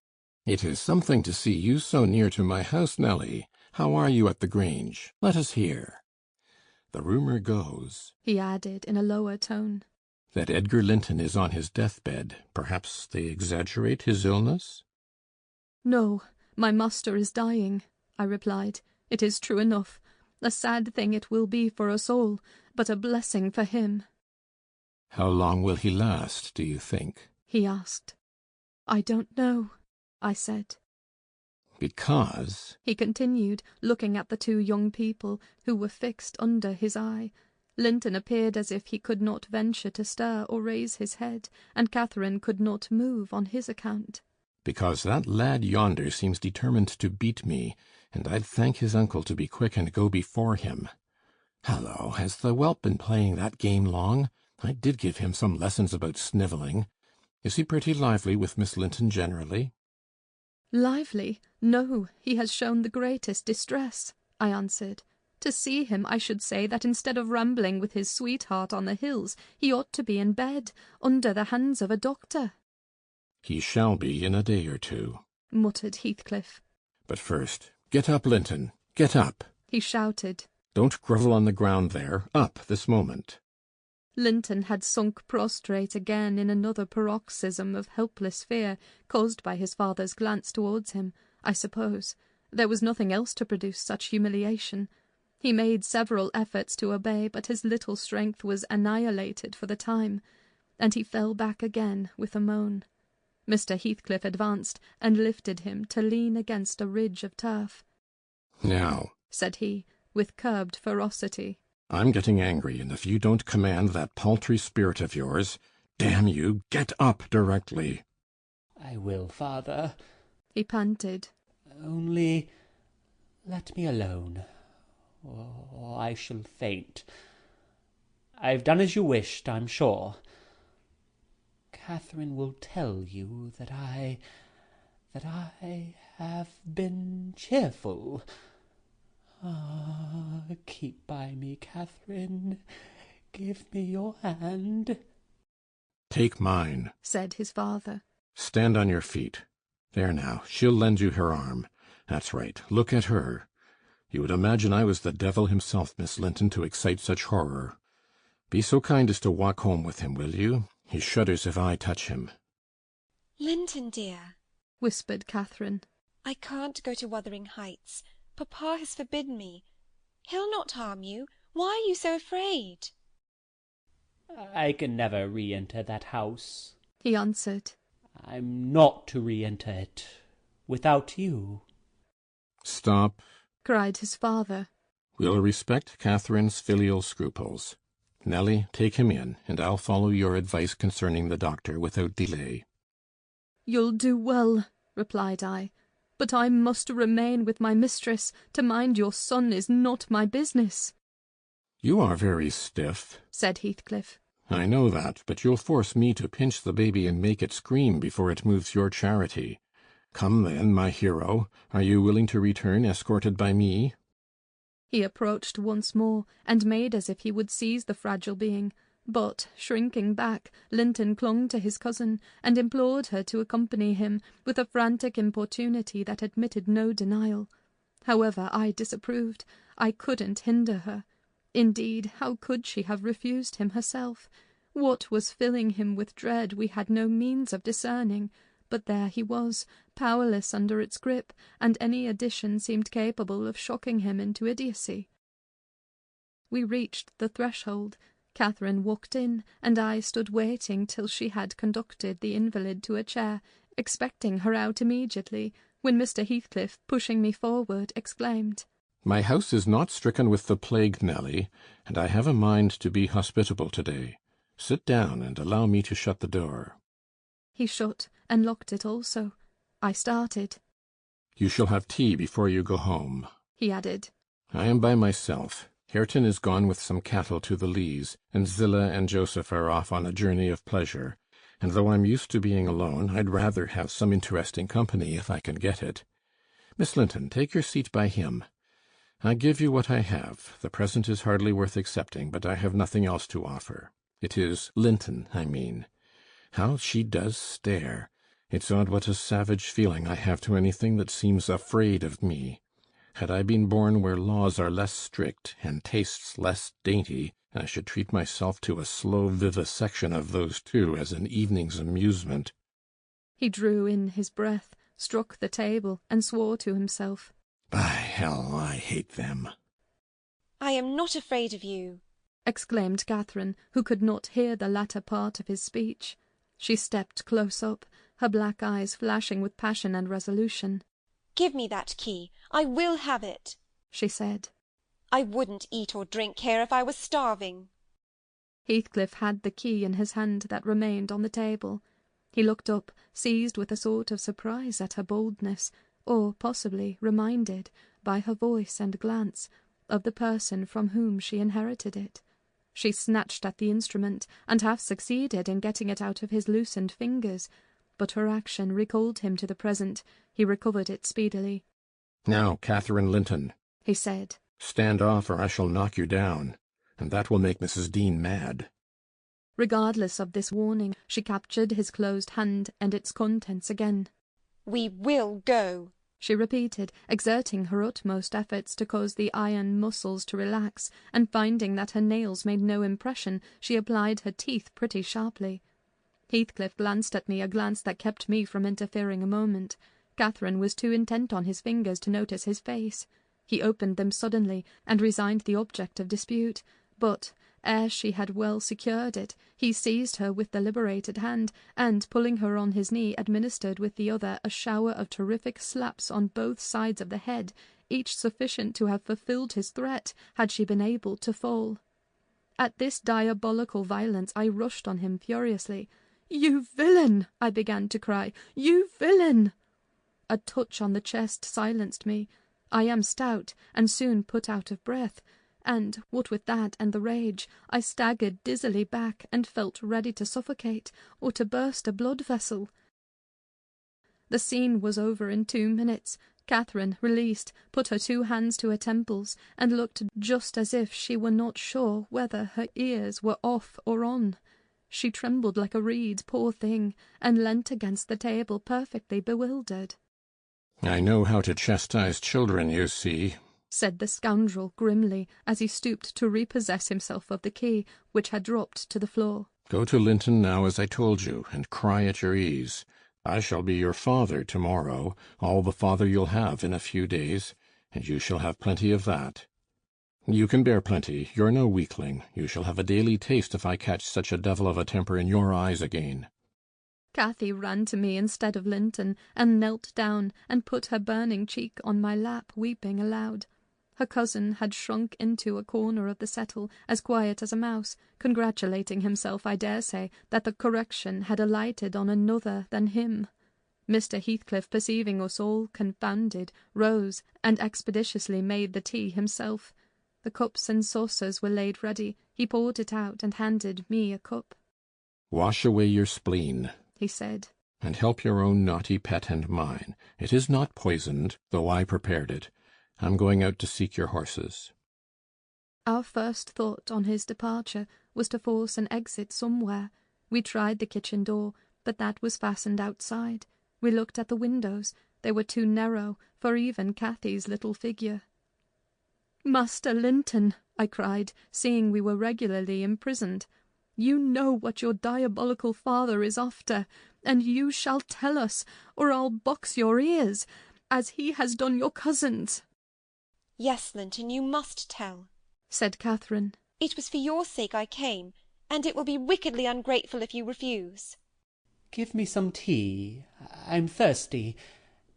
"It is something to see you so near to my house, Nelly. How are you at the Grange? Let us hear. The rumour goes," he added in a lower tone, "that Edgar Linton is on his deathbed. Perhaps they exaggerate his illness?" "No, my master is dying," I replied. "It is true enough. A sad thing it will be for us all, but a blessing for him." "How long will he last, do you think?" he asked. "I don't know," I said. "Because," he continued, looking at the two young people, who were fixed under his eye. Linton appeared as if he could not venture to stir or raise his head, and Catherine could not move on his account. "Because that lad yonder seems determined to beat me, and I'd thank his uncle to be quick and go before him. Hallo, has the whelp been playing that game long? I did give him some lessons about snivelling. Is he pretty lively with Miss Linton generally?" "Lively? No, he has shown the greatest distress," I answered. "To see him, I should say that instead of rambling with his sweetheart on the hills, he ought to be in bed, under the hands of a doctor." "He shall be in a day or two," muttered Heathcliff. "But first, get up, Linton, get up," he shouted. "Don't grovel on the ground there. Up this moment." Linton had sunk prostrate again in another paroxysm of helpless fear, caused by his father's glance towards him, I suppose. There was nothing else to produce such humiliation. He made several efforts to obey, but his little strength was annihilated for the time, and he fell back again with a moan. Mr. Heathcliff advanced and lifted him to lean against a ridge of turf. "Now," said he, with curbed ferocity, "I'm getting angry, and if you don't command that paltry spirit of yours, damn you, get up directly." "I will, father," he panted. "Only let me alone, or I shall faint. I've done as you wished, I'm sure. Catherine will tell you that I have been cheerful. Ah, keep by me, Catherine. Give me your hand." "Take mine," said his father. "Stand on your feet. There now, she'll lend you her arm. That's right, look at her. You would imagine I was the devil himself, Miss Linton, to excite such horror. Be so kind as to walk home with him, will you? He shudders if I touch him." "Linton, dear," whispered Catherine, "I can't go to Wuthering Heights. Papa has forbidden me. He'll not harm you. Why are you so afraid?" "I can never re-enter that house," he answered. "I'm not to re-enter it without you." "Stop," cried his father. "We'll respect Catherine's filial scruples. Nelly, take him in, and I'll follow your advice concerning the doctor without delay." "You'll do well," replied I, "but I must remain with my mistress. To mind your son is not my business." "You are very stiff," said Heathcliff. "I know that, but you'll force me to pinch the baby and make it scream before it moves your charity. Come then, my hero, are you willing to return escorted by me?" He approached once more, and made as if he would seize the fragile being, but, shrinking back, Linton clung to his cousin, and implored her to accompany him, with a frantic importunity that admitted no denial. However, I disapproved. I couldn't hinder her. Indeed, how could she have refused him herself? What was filling him with dread we had no means of discerning, but there he was, powerless under its grip, and any addition seemed capable of shocking him into idiocy. We reached the threshold. Catherine walked in, and I stood waiting till she had conducted the invalid to a chair, expecting her out immediately, when Mr. Heathcliff, pushing me forward, exclaimed, "My house is not stricken with the plague, Nelly, and I have a mind to be hospitable to-day. Sit down, and allow me to shut the door." He shut and locked it also. I started. "You shall have tea before you go home," he added. "I am by myself. Hareton is gone with some cattle to the Leas, and Zillah and Joseph are off on a journey of pleasure, and though I'm used to being alone, I'd rather have some interesting company if I can get it. Miss Linton, take your seat by him. I give you what I have. The present is hardly worth accepting, but I have nothing else to offer. It is Linton, I mean. How she does stare! It's odd what a savage feeling I have to anything that seems afraid of me. Had I been born where laws are less strict and tastes less dainty, I should treat myself to a slow vivisection of those two as an evening's amusement." He drew in his breath, struck the table, and swore to himself. "By hell, I hate them." "I am not afraid of you," exclaimed Catherine, who could not hear the latter part of his speech. She stepped close up, her black eyes flashing with passion and resolution. "Give me that key. I will have it," she said. "I wouldn't eat or drink here if I was starving." Heathcliff had the key in his hand that remained on the table. He looked up, seized with a sort of surprise at her boldness, or possibly reminded, by her voice and glance, of the person from whom she inherited it. She snatched at the instrument, and half succeeded in getting it out of his loosened fingers, but her action recalled him to the present. He recovered it speedily. "Now, Catherine Linton," he said, "stand off, or I shall knock you down, and that will make Mrs. Dean mad." Regardless of this warning, she captured his closed hand and its contents again. "We will go," she repeated, exerting her utmost efforts to cause the iron muscles to relax, and finding that her nails made no impression, she applied her teeth pretty sharply. Heathcliff glanced at me, a glance that kept me from interfering a moment. Catherine was too intent on his fingers to notice his face. He opened them suddenly, and resigned the object of dispute, but, ere she had well secured it, he seized her with the liberated hand, and, pulling her on his knee, administered with the other a shower of terrific slaps on both sides of the head, each sufficient to have fulfilled his threat, had she been able to fall. At this diabolical violence I rushed on him furiously. "You villain!" I began to cry. "You villain!" A touch on the chest silenced me. I am stout, and soon put out of breath, and, what with that and the rage, I staggered dizzily back and felt ready to suffocate, or to burst a blood vessel. The scene was over in 2 minutes. Catherine, released, put her 2 hands to her temples, and looked just as if she were not sure whether her ears were off or on. She trembled like a reed, poor thing, and leant against the table perfectly bewildered. "I know how to chastise children, you see," said the scoundrel grimly, as he stooped to repossess himself of the key, which had dropped to the floor. "Go to Linton now, as I told you, and cry at your ease. I shall be your father tomorrow, all the father you'll have in a few days, and you shall have plenty of that. You can bear plenty, you're no weakling. You shall have a daily taste if I catch such a devil of a temper in your eyes again." Cathy ran to me instead of Linton, and knelt down, and put her burning cheek on my lap, weeping aloud. Her cousin had shrunk into a corner of the settle, as quiet as a mouse, congratulating himself, I dare say, that the correction had alighted on another than him. Mr. Heathcliff, perceiving us all confounded, rose and expeditiously made the tea himself. The cups and saucers were laid ready. He poured it out and handed me a cup. "Wash away your spleen," he said, "and help your own naughty pet and mine. It is not poisoned, though I prepared it. I'm going out to seek your horses." Our first thought on his departure was to force an exit somewhere. We tried the kitchen door, but that was fastened outside. We looked at the windows. They were too narrow for even Cathy's little figure. "Master Linton," I cried, seeing we were regularly imprisoned, "you know what your diabolical father is after, and you shall tell us, or I'll box your ears, as he has done your cousins." "Yes, Linton, you must tell," said Catherine. "It was for your sake I came, and it will be wickedly ungrateful if you refuse." "Give me some tea. I'm thirsty,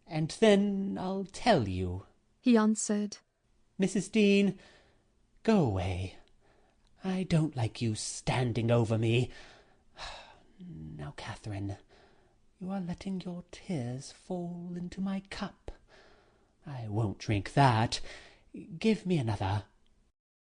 and then I'll tell you," he answered. "Mrs. Dean, go away. I don't like you standing over me. Now, Catherine, you are letting your tears fall into my cup. I won't drink that. Give me another."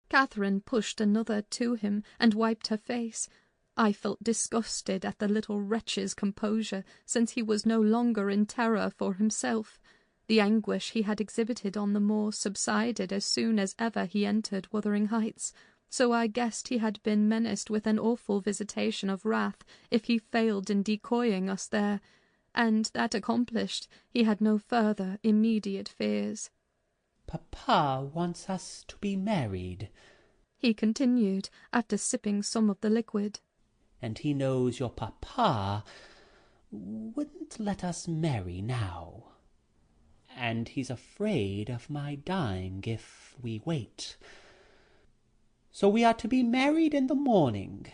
Catherine pushed another to him and wiped her face. I felt disgusted at the little wretch's composure, since he was no longer in terror for himself. The anguish he had exhibited on the moor subsided as soon as ever he entered Wuthering Heights, so I guessed he had been menaced with an awful visitation of wrath if he failed in decoying us there, and that accomplished, he had no further immediate fears. "Papa wants us to be married," he continued, after sipping some of the liquid. "and he knows your papa wouldn't let us marry now. And he's afraid of my dying if we wait. So we are to be married in the morning,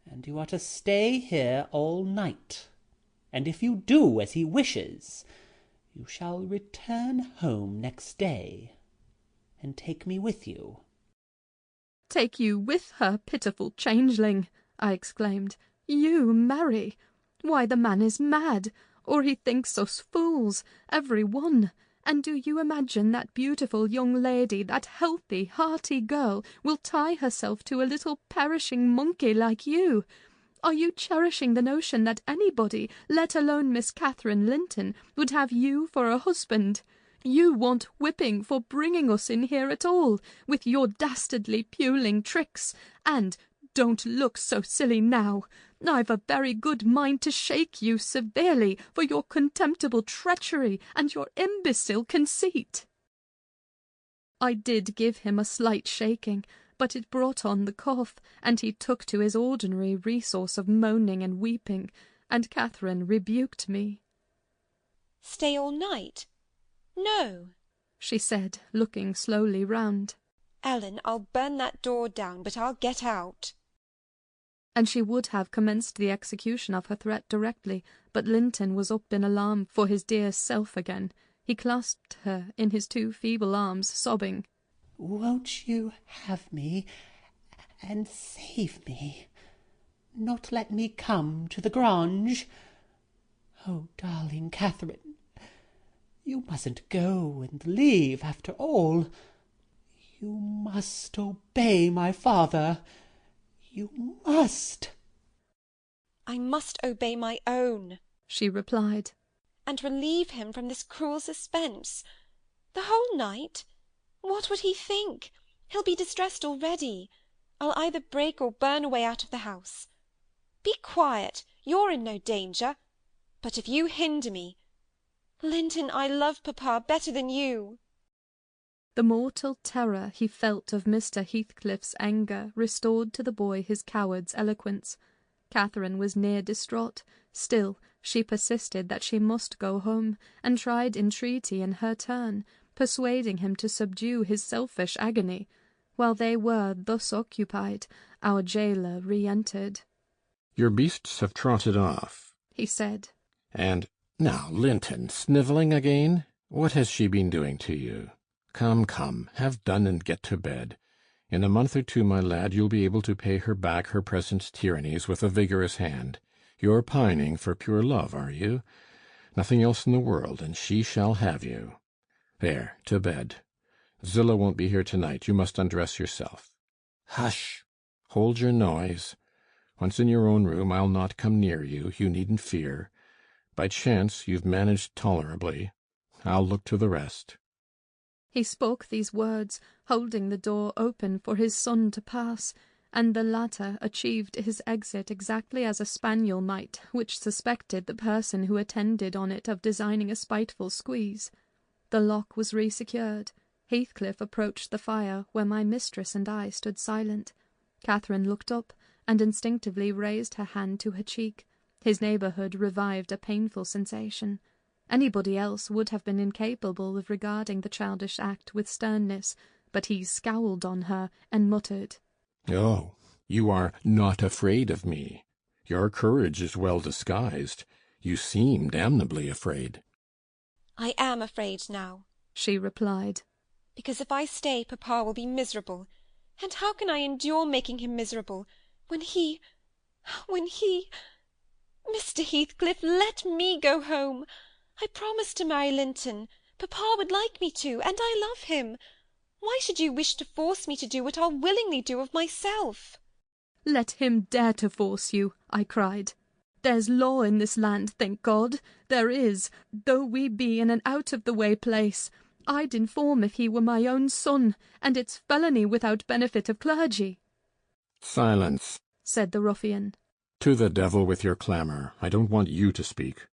and you are to stay here all night, and if you do as he wishes, you shall return home next day, and take me with you." "Take you with her, pitiful changeling!" I exclaimed. "You marry! Why, the man is mad, or he thinks us fools, every one. And do you imagine that beautiful young lady, that healthy, hearty girl, will tie herself to a little perishing monkey like you? Are you cherishing the notion that anybody, let alone Miss Catherine Linton, would have you for a husband? You want whipping for bringing us in here at all, with your dastardly puling tricks, and don't look so silly now. I've a very good mind to shake you severely for your contemptible treachery and your imbecile conceit." I did give him a slight shaking, but it brought on the cough, and he took to his ordinary resource of moaning and weeping, and Catherine rebuked me. "Stay all night? No," she said, looking slowly round. "Ellen, I'll burn that door down, but I'll get out." And she would have commenced the execution of her threat directly, but Linton was up in alarm for his dear self again. He clasped her in his two feeble arms, sobbing, "Won't you have me and save me? Not let me come to the Grange? Oh, darling Catherine, you mustn't go and leave after all. You must obey my father. You must." "I must obey my own," she replied, "and relieve him from this cruel suspense. The whole night? What would he think? He'll be distressed already. I'll either break or burn away out of the house. Be quiet, you're in no danger. But if you hinder me— Linton, I love papa better than you." The mortal terror he felt of Mr. Heathcliff's anger restored to the boy his coward's eloquence. Catherine was near distraught. Still, she persisted that she must go home, and tried entreaty in her turn, persuading him to subdue his selfish agony. While they were thus occupied, our gaoler re-entered. "Your beasts have trotted off," he said. "And now, Linton, snivelling again? What has she been doing to you? Come, come, have done and get to bed. In a month or two, my lad, you'll be able to pay her back her present tyrannies with a vigorous hand. You're pining for pure love, are you? Nothing else in the world, and she shall have you. There, to bed. Zillah won't be here tonight. You must undress yourself. Hush! Hold your noise. Once in your own room, I'll not come near you. You needn't fear. By chance, you've managed tolerably. I'll look to the rest. He spoke these words, holding the door open for his son to pass, and the latter achieved his exit exactly as a spaniel might, which suspected the person who attended on it of designing a spiteful squeeze. The lock was resecured. Heathcliff approached the fire, where my mistress and I stood silent. Catherine looked up, and instinctively raised her hand to her cheek. His neighbourhood revived a painful sensation. Anybody else would have been incapable of regarding the childish act with sternness, but he scowled on her and muttered, "Oh, you are not afraid of me. Your courage is well disguised. You seem damnably afraid." "I am afraid now," she replied, "because if I stay, papa will be miserable. And how can I endure making him miserable, when he... Mr. Heathcliff, let me go home. I promised to marry Linton. Papa would like me to, and I love him. Why should you wish to force me to do what I'll willingly do of myself?" "Let him dare to force you," I cried. "There's law in this land, thank God. There is, though we be in an out-of-the-way place. I'd inform if he were my own son, and it's felony without benefit of clergy." "Silence," said the ruffian. "To the devil with your clamour. I don't want you to speak.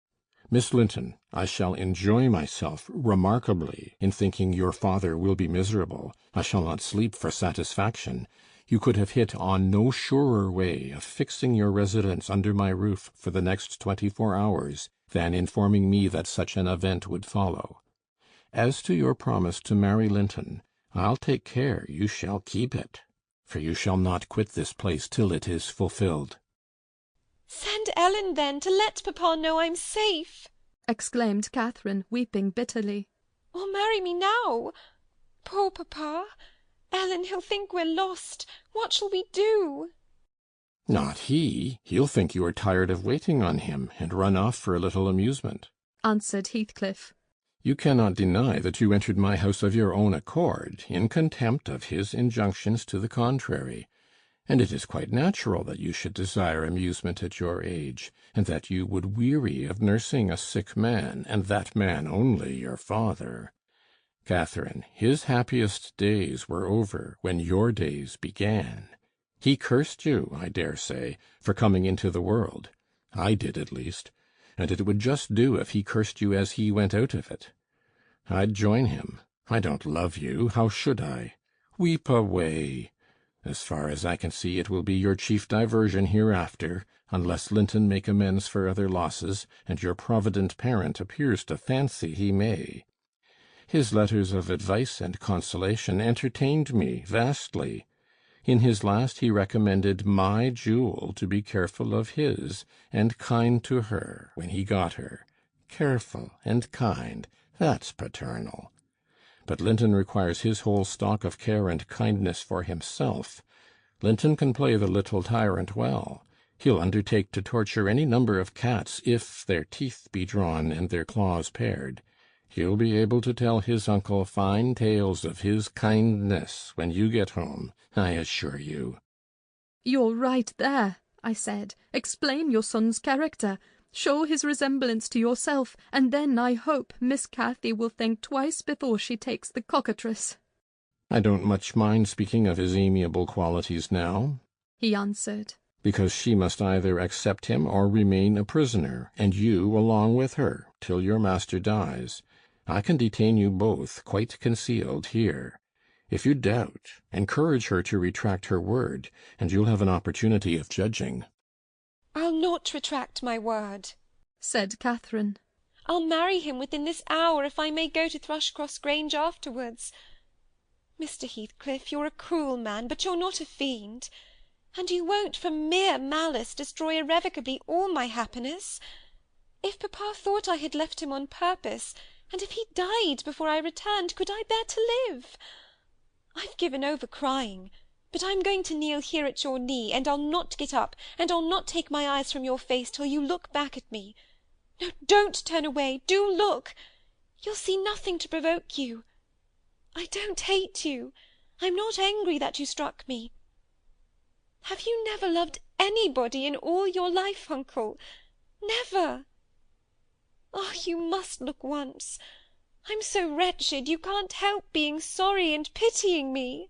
Miss Linton, I shall enjoy myself remarkably in thinking your father will be miserable. I shall not sleep for satisfaction. You could have hit on no surer way of fixing your residence under my roof for the next 24 hours than informing me that such an event would follow. As to your promise to marry Linton, I'll take care you shall keep it, for you shall not quit this place till it is fulfilled." "Send Ellen, then, to let papa know I'm safe," exclaimed Catherine, weeping bitterly. "Or marry me now. Poor papa! Ellen, he'll think we're lost. What shall we do?" "Not he. He'll think you are tired of waiting on him, and run off for a little amusement," answered Heathcliff. "You cannot deny that you entered my house of your own accord, in contempt of his injunctions to the contrary. And it is quite natural that you should desire amusement at your age, and that you would weary of nursing a sick man, and that man only your father. Catherine, his happiest days were over when your days began. He cursed you, I dare say, for coming into the world. I did, at least, and it would just do if he cursed you as he went out of it. I'd join him. I don't love you. How should I? Weep away. As far as I can see, it will be your chief diversion hereafter, unless Linton make amends for other losses, and your provident parent appears to fancy he may. His letters of advice and consolation entertained me vastly. In his last he recommended my jewel to be careful of his, and kind to her when he got her. Careful and kind, that's paternal. But Linton requires his whole stock of care and kindness for himself. Linton can play the little tyrant well. He'll undertake to torture any number of cats if their teeth be drawn and their claws pared. He'll be able to tell his uncle fine tales of his kindness when you get home, I assure you." "You're right there," I said. "Explain your son's character. Show his resemblance to yourself, and then I hope Miss Cathy will think twice before she takes the cockatrice." "I don't much mind speaking of his amiable qualities now," he answered, "because she must either accept him or remain a prisoner, and you along with her, till your master dies. I can detain you both, quite concealed, here. If you doubt, encourage her to retract her word, and you'll have an opportunity of judging." "I'll not retract my word," said Catherine. "I'll marry him within this hour, if I may go to Thrushcross Grange afterwards. Mr. Heathcliff, you're a cruel man, but you're not a fiend. And you won't, from mere malice, destroy irrevocably all my happiness. If papa thought I had left him on purpose, and if he died before I returned, could I bear to live? I've given over crying, but I'm going to kneel here at your knee, and I'll not get up, and I'll not take my eyes from your face till you look back at me. No, don't turn away. Do look. You'll see nothing to provoke you. I don't hate you. I'm not angry that you struck me. Have you never loved anybody in all your life, uncle? Never? Oh, you must look once. I'm so wretched, you can't help being sorry and pitying me.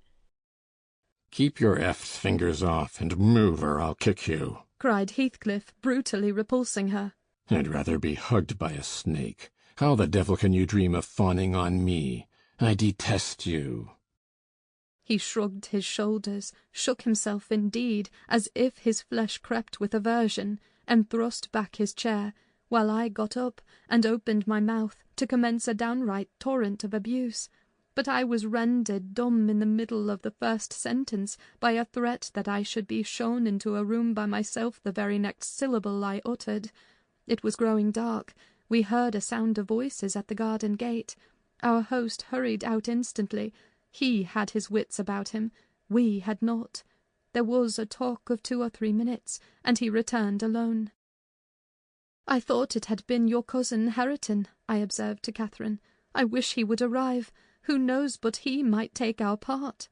Keep your F's fingers off, and move, or I'll kick you, cried Heathcliff, brutally repulsing her. I'd rather be hugged by a snake. How the devil can you dream of fawning on me? I detest you. He shrugged his shoulders, shook himself indeed, as if his flesh crept with aversion, and thrust back his chair, while I got up and opened my mouth to commence a downright torrent of abuse. But I was rendered dumb in the middle of the first sentence by a threat that I should be shown into a room by myself the very next syllable I uttered. It was growing dark. We heard a sound of voices at the garden gate. Our host hurried out instantly. He had his wits about him. We had not. There was a talk of 2 or 3 minutes, and he returned alone. "I thought it had been your cousin Hareton," I observed to Catherine. "I wish he would arrive. Who knows but he might take our part?"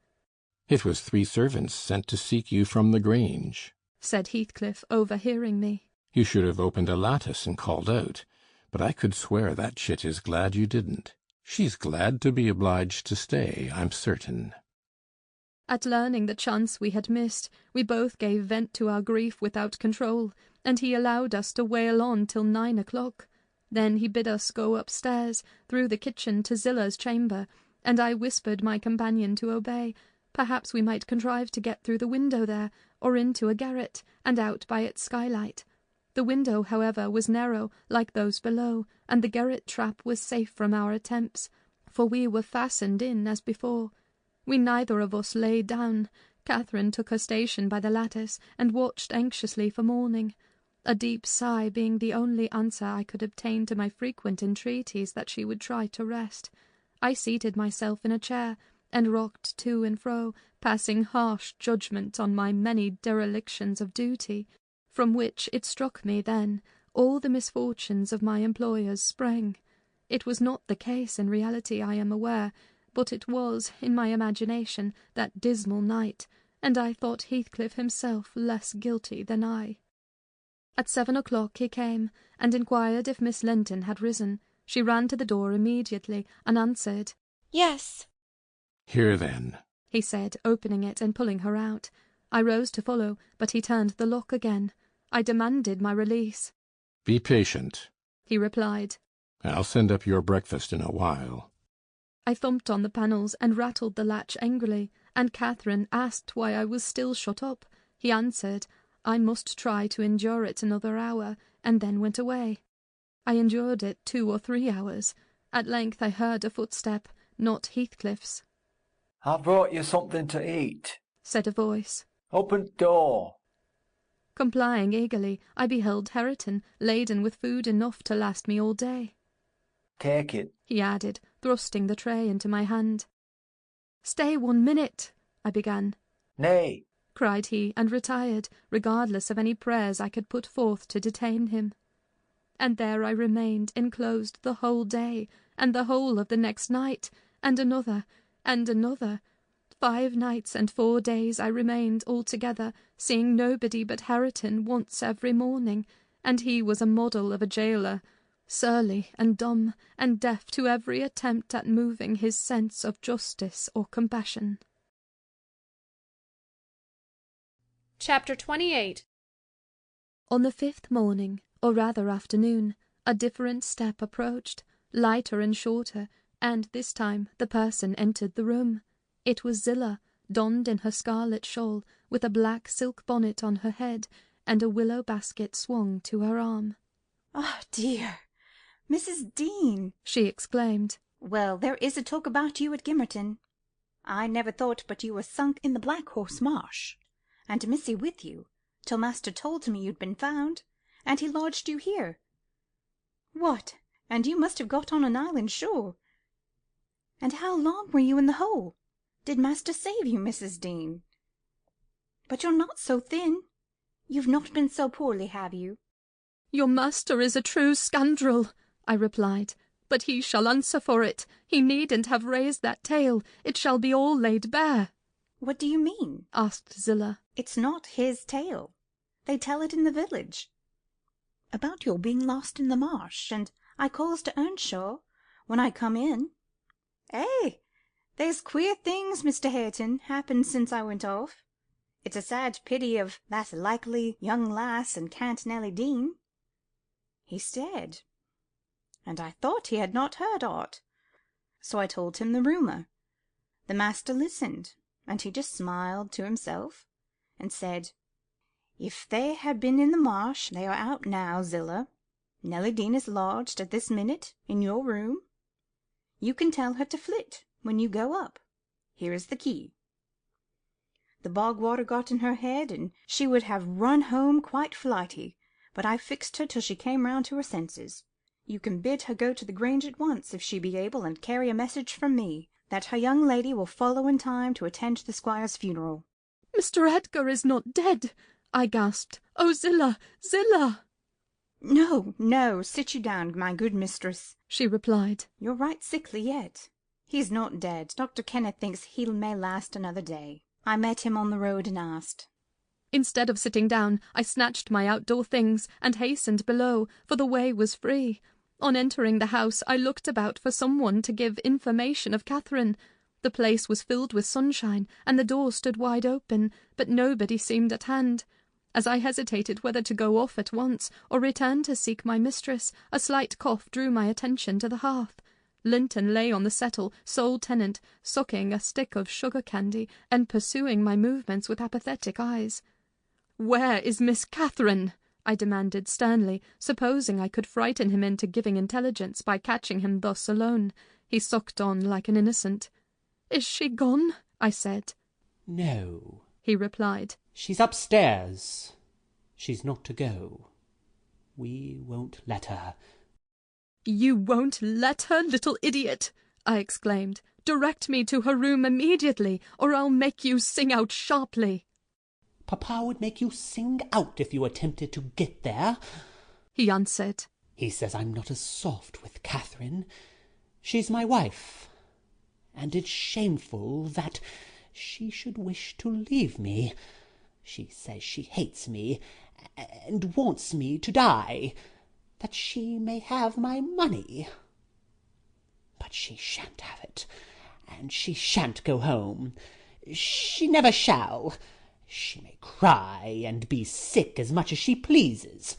It was 3 servants sent to seek you from the Grange, said Heathcliff, overhearing me. You should have opened a lattice and called out, but I could swear that chit is glad you didn't. She's glad to be obliged to stay, I'm certain. At learning the chance we had missed, we both gave vent to our grief without control, and he allowed us to wail on till 9 o'clock. Then he bid us go upstairs, through the kitchen to Zilla's chamber, and I whispered my companion to obey. Perhaps we might contrive to get through the window there, or into a garret, and out by its skylight. The window, however, was narrow, like those below, and the garret trap was safe from our attempts, for we were fastened in as before. We neither of us lay down. Catherine took her station by the lattice, and watched anxiously for morning, a deep sigh being the only answer I could obtain to my frequent entreaties that she would try to rest. I seated myself in a chair, and rocked to and fro, passing harsh judgment on my many derelictions of duty, from which, it struck me then, all the misfortunes of my employers sprang. It was not the case in reality, I am aware, but it was, in my imagination, that dismal night, and I thought Heathcliff himself less guilty than I. At 7 o'clock he came, and inquired if Miss Linton had risen. She ran to the door immediately, and answered, "Yes." "Here, then," he said, opening it and pulling her out. I rose to follow, but he turned the lock again. I demanded my release. "Be patient," he replied. "I'll send up your breakfast in a while." I thumped on the panels and rattled the latch angrily, and Catherine asked why I was still shut up. He answered I must try to endure it another hour, and then went away. I endured it 2 or 3 hours. At length I heard a footstep, not Heathcliff's. "I've brought you something to eat," said a voice. "Open the door." Complying eagerly, I beheld Hareton, laden with food enough to last me all day. "Take it," he added, thrusting the tray into my hand. "Stay 1 minute," I began. "Nay," cried he, and retired, regardless of any prayers I could put forth to detain him. And there I remained enclosed the whole day, and the whole of the next night, and another, and another. 5 nights and 4 days I remained altogether, seeing nobody but Hareton once every morning, and he was a model of a gaoler, surly and dumb, and deaf to every attempt at moving his sense of justice or compassion. Chapter 28. On the 5th morning, or rather afternoon, a different step approached, lighter and shorter, and this time the person entered the room. It was Zillah, donned in her scarlet shawl, with a black silk bonnet on her head, and a willow basket swung to her arm. "Oh, dear! Mrs. Dean!" she exclaimed. "Well, there is a talk about you at Gimmerton. I never thought but you were sunk in the Black Horse Marsh, and Missy with you, till master told me you'd been found, and he lodged you here. What, and you must have got on an island shore. And how long were you in the hole? Did master save you, Mrs. Dean? But you're not so thin. You've not been so poorly, have you?" "Your master is a true scoundrel," I replied, "but he shall answer for it. He needn't have raised that tale. It shall be all laid bare." "What do you mean?" asked Zillah. "It's not his tale. They tell it in the village, about your being lost in the marsh, and I calls to Earnshaw when I come in. Eh, there's queer things, Mr. Hareton, happened since I went off. It's a sad pity of that likely young lass and Count Nelly Dean. He's dead, and I thought he had not heard aught, so I told him the rumour. The master listened, and he just smiled to himself, and said, 'If they had been in the marsh, they are out now, Zillah. Nelly Dean is lodged at this minute in your room. You can tell her to flit when you go up. Here is the key.' The bog water got in her head, and she would have run home quite flighty, but I fixed her till she came round to her senses. You can bid her go to the Grange at once, if she be able, and carry a message from me, that her young lady will follow in time to attend the squire's funeral." "Mr. Edgar is not dead," I gasped. "Oh, Zillah, Zillah!" "No, no, sit you down, my good mistress," she replied. "You're right sickly yet. He's not dead. Dr. Kenneth thinks he may last another day. I met him on the road and asked." Instead of sitting down, I snatched my outdoor things and hastened below, for the way was free. On entering the house, I looked about for someone to give information of Catherine. The place was filled with sunshine, and the door stood wide open, but nobody seemed at hand. As I hesitated whether to go off at once or return to seek my mistress, a slight cough drew my attention to the hearth. Linton lay on the settle, sole tenant, sucking a stick of sugar candy and pursuing my movements with apathetic eyes. "Where is Miss Catherine?" I demanded sternly, supposing I could frighten him into giving intelligence by catching him thus alone. He sucked on like an innocent. "Is she gone?" I said. "No," he replied. "She's upstairs. She's not to go. We won't let her." "You won't let her, little idiot!" I exclaimed. "Direct me to her room immediately, or I'll make you sing out sharply." "Papa would make you sing out if you attempted to get there," he answered. "He says I'm not as soft with Catherine. She's my wife, and it's shameful that she should wish to leave me. She says she hates me, and wants me to die, that she may have my money. But she shan't have it, and she shan't go home. She never shall. She may cry and be sick as much as she pleases."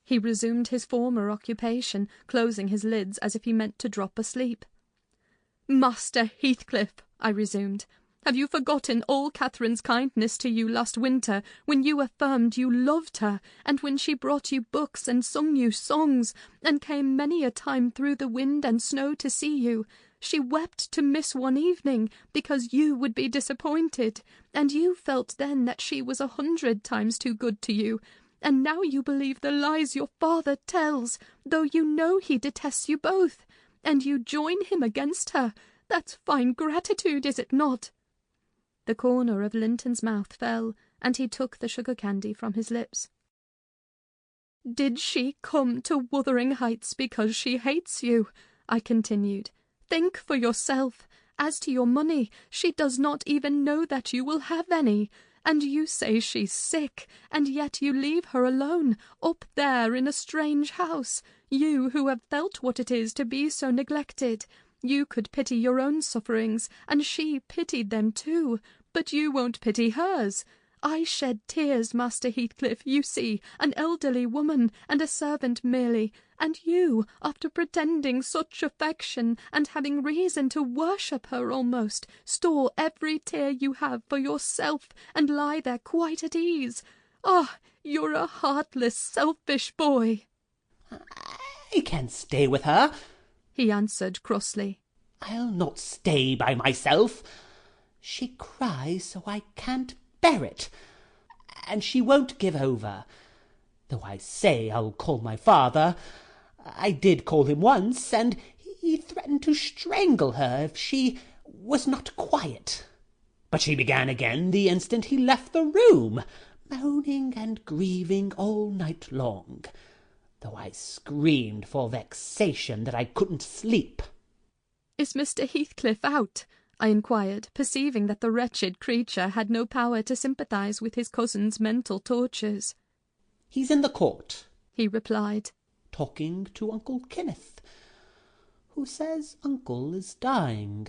He resumed his former occupation, closing his lids as if he meant to drop asleep. "Master Heathcliff," I resumed, "have you forgotten all Catherine's kindness to you last winter, when you affirmed you loved her, and when she brought you books and sung you songs, and came many a time through the wind and snow to see you? She wept to miss one evening, because you would be disappointed, and you felt then that she was 100 times too good to you. And now you believe the lies your father tells, though you know he detests you both, and you join him against her. That's fine gratitude, is it not?" The corner of Linton's mouth fell, and he took the sugar candy from his lips. "Did she come to Wuthering Heights because she hates you?" I continued. "Think for yourself. As to your money, she does not even know that you will have any. And you say she's sick, and yet you leave her alone, up there in a strange house, you who have felt what it is to be so neglected. You could pity your own sufferings, and she pitied them too, but you won't pity hers. I shed tears, Master Heathcliff, you see, an elderly woman, and a servant merely, and you, after pretending such affection, and having reason to worship her almost, store every tear you have for yourself, and lie there quite at ease. Ah, you're a heartless, selfish boy." "I can't stay with her," he answered crossly. "I'll not stay by myself. She cries so I can't bear it, and she won't give over, though I say I'll call my father. I did call him once, and he threatened to strangle her if she was not quiet. But she began again the instant he left the room, moaning and grieving all night long. though I screamed for vexation that I couldn't sleep. "Is Mr. Heathcliff out?" I inquired, perceiving that the wretched creature had no power to sympathise with his cousin's mental tortures. "He's in the court," he replied, "talking to Uncle Kenneth, who says Uncle is dying,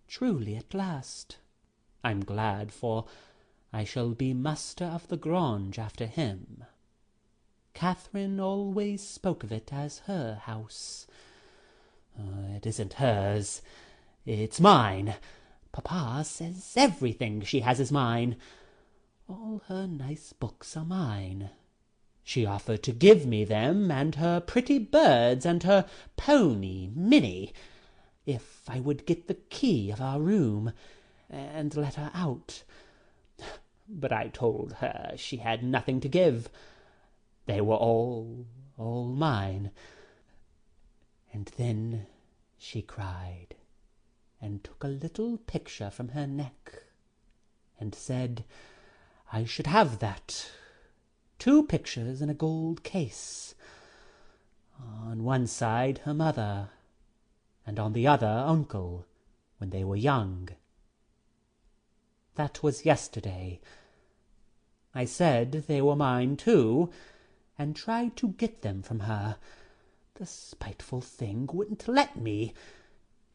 truly at last. I'm glad, for I shall be master of the Grange after him. Catherine always spoke of it as her house. It isn't hers, it's mine. Papa says everything she has is mine. All her nice books are mine. She offered to give me them, and her pretty birds, and her pony, Minnie, if I would get the key of our room, and let her out. But I told her she had nothing to give. They were all mine. And then she cried, and took a little picture from her neck, and said I should have that. 2 pictures in a gold case. On one side her mother, and on the other Uncle, when they were young. That was yesterday. I said they were mine too, and tried to get them from her. The spiteful thing wouldn't let me.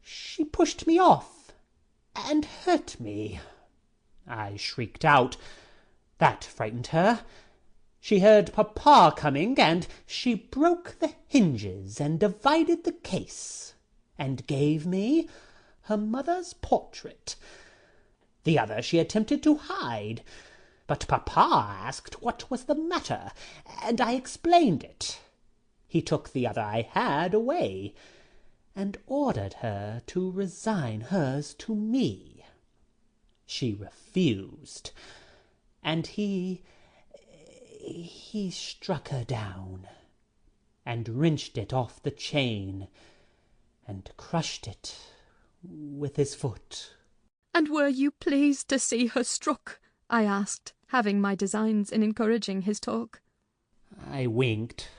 She pushed me off, and hurt me. I shrieked out. That frightened her. She heard Papa coming, and she broke the hinges and divided the case, and gave me her mother's portrait. The other she attempted to hide, but Papa asked what was the matter, and I explained it. He took the other I had away, and ordered her to resign hers to me. She refused, and he struck her down, and wrenched it off the chain, and crushed it with his foot. "And were you pleased to see her struck?" I asked, having my designs in encouraging his talk. I winked,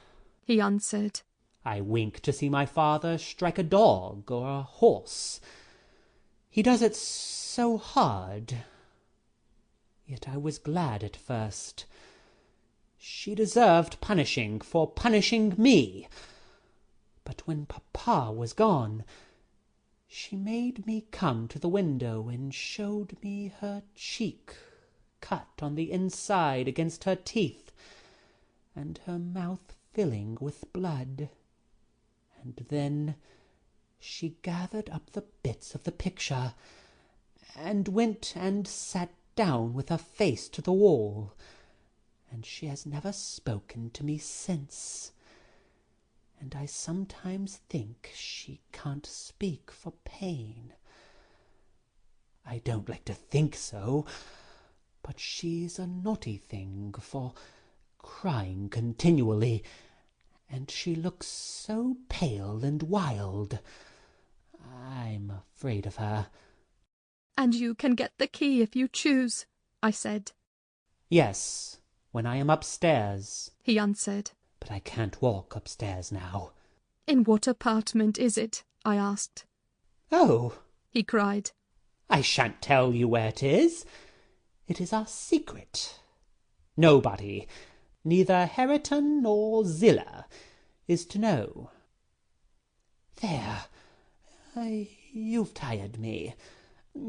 he answered. I wink to see my father strike a dog or a horse. He does it so hard. Yet I was glad at first. She deserved punishing for punishing me. But when Papa was gone, she made me come to the window and showed me her cheek cut on the inside against her teeth, and her mouth filling with blood. And then she gathered up the bits of the picture, and went and sat down with her face to the wall, and she has never spoken to me since. And I sometimes think she can't speak for pain. I don't like to think so, but she's a naughty thing for crying continually, and she looks so pale and wild. I'm afraid of her. "And you can get the key if you choose," I said. "Yes, when I am upstairs," he answered. "But I can't walk upstairs now." "In what apartment is it?" I asked. "Oh," he cried, "I shan't tell you where it is. It is our secret. Nobody, neither Hareton nor Zillah, is to know. There, you've tired me.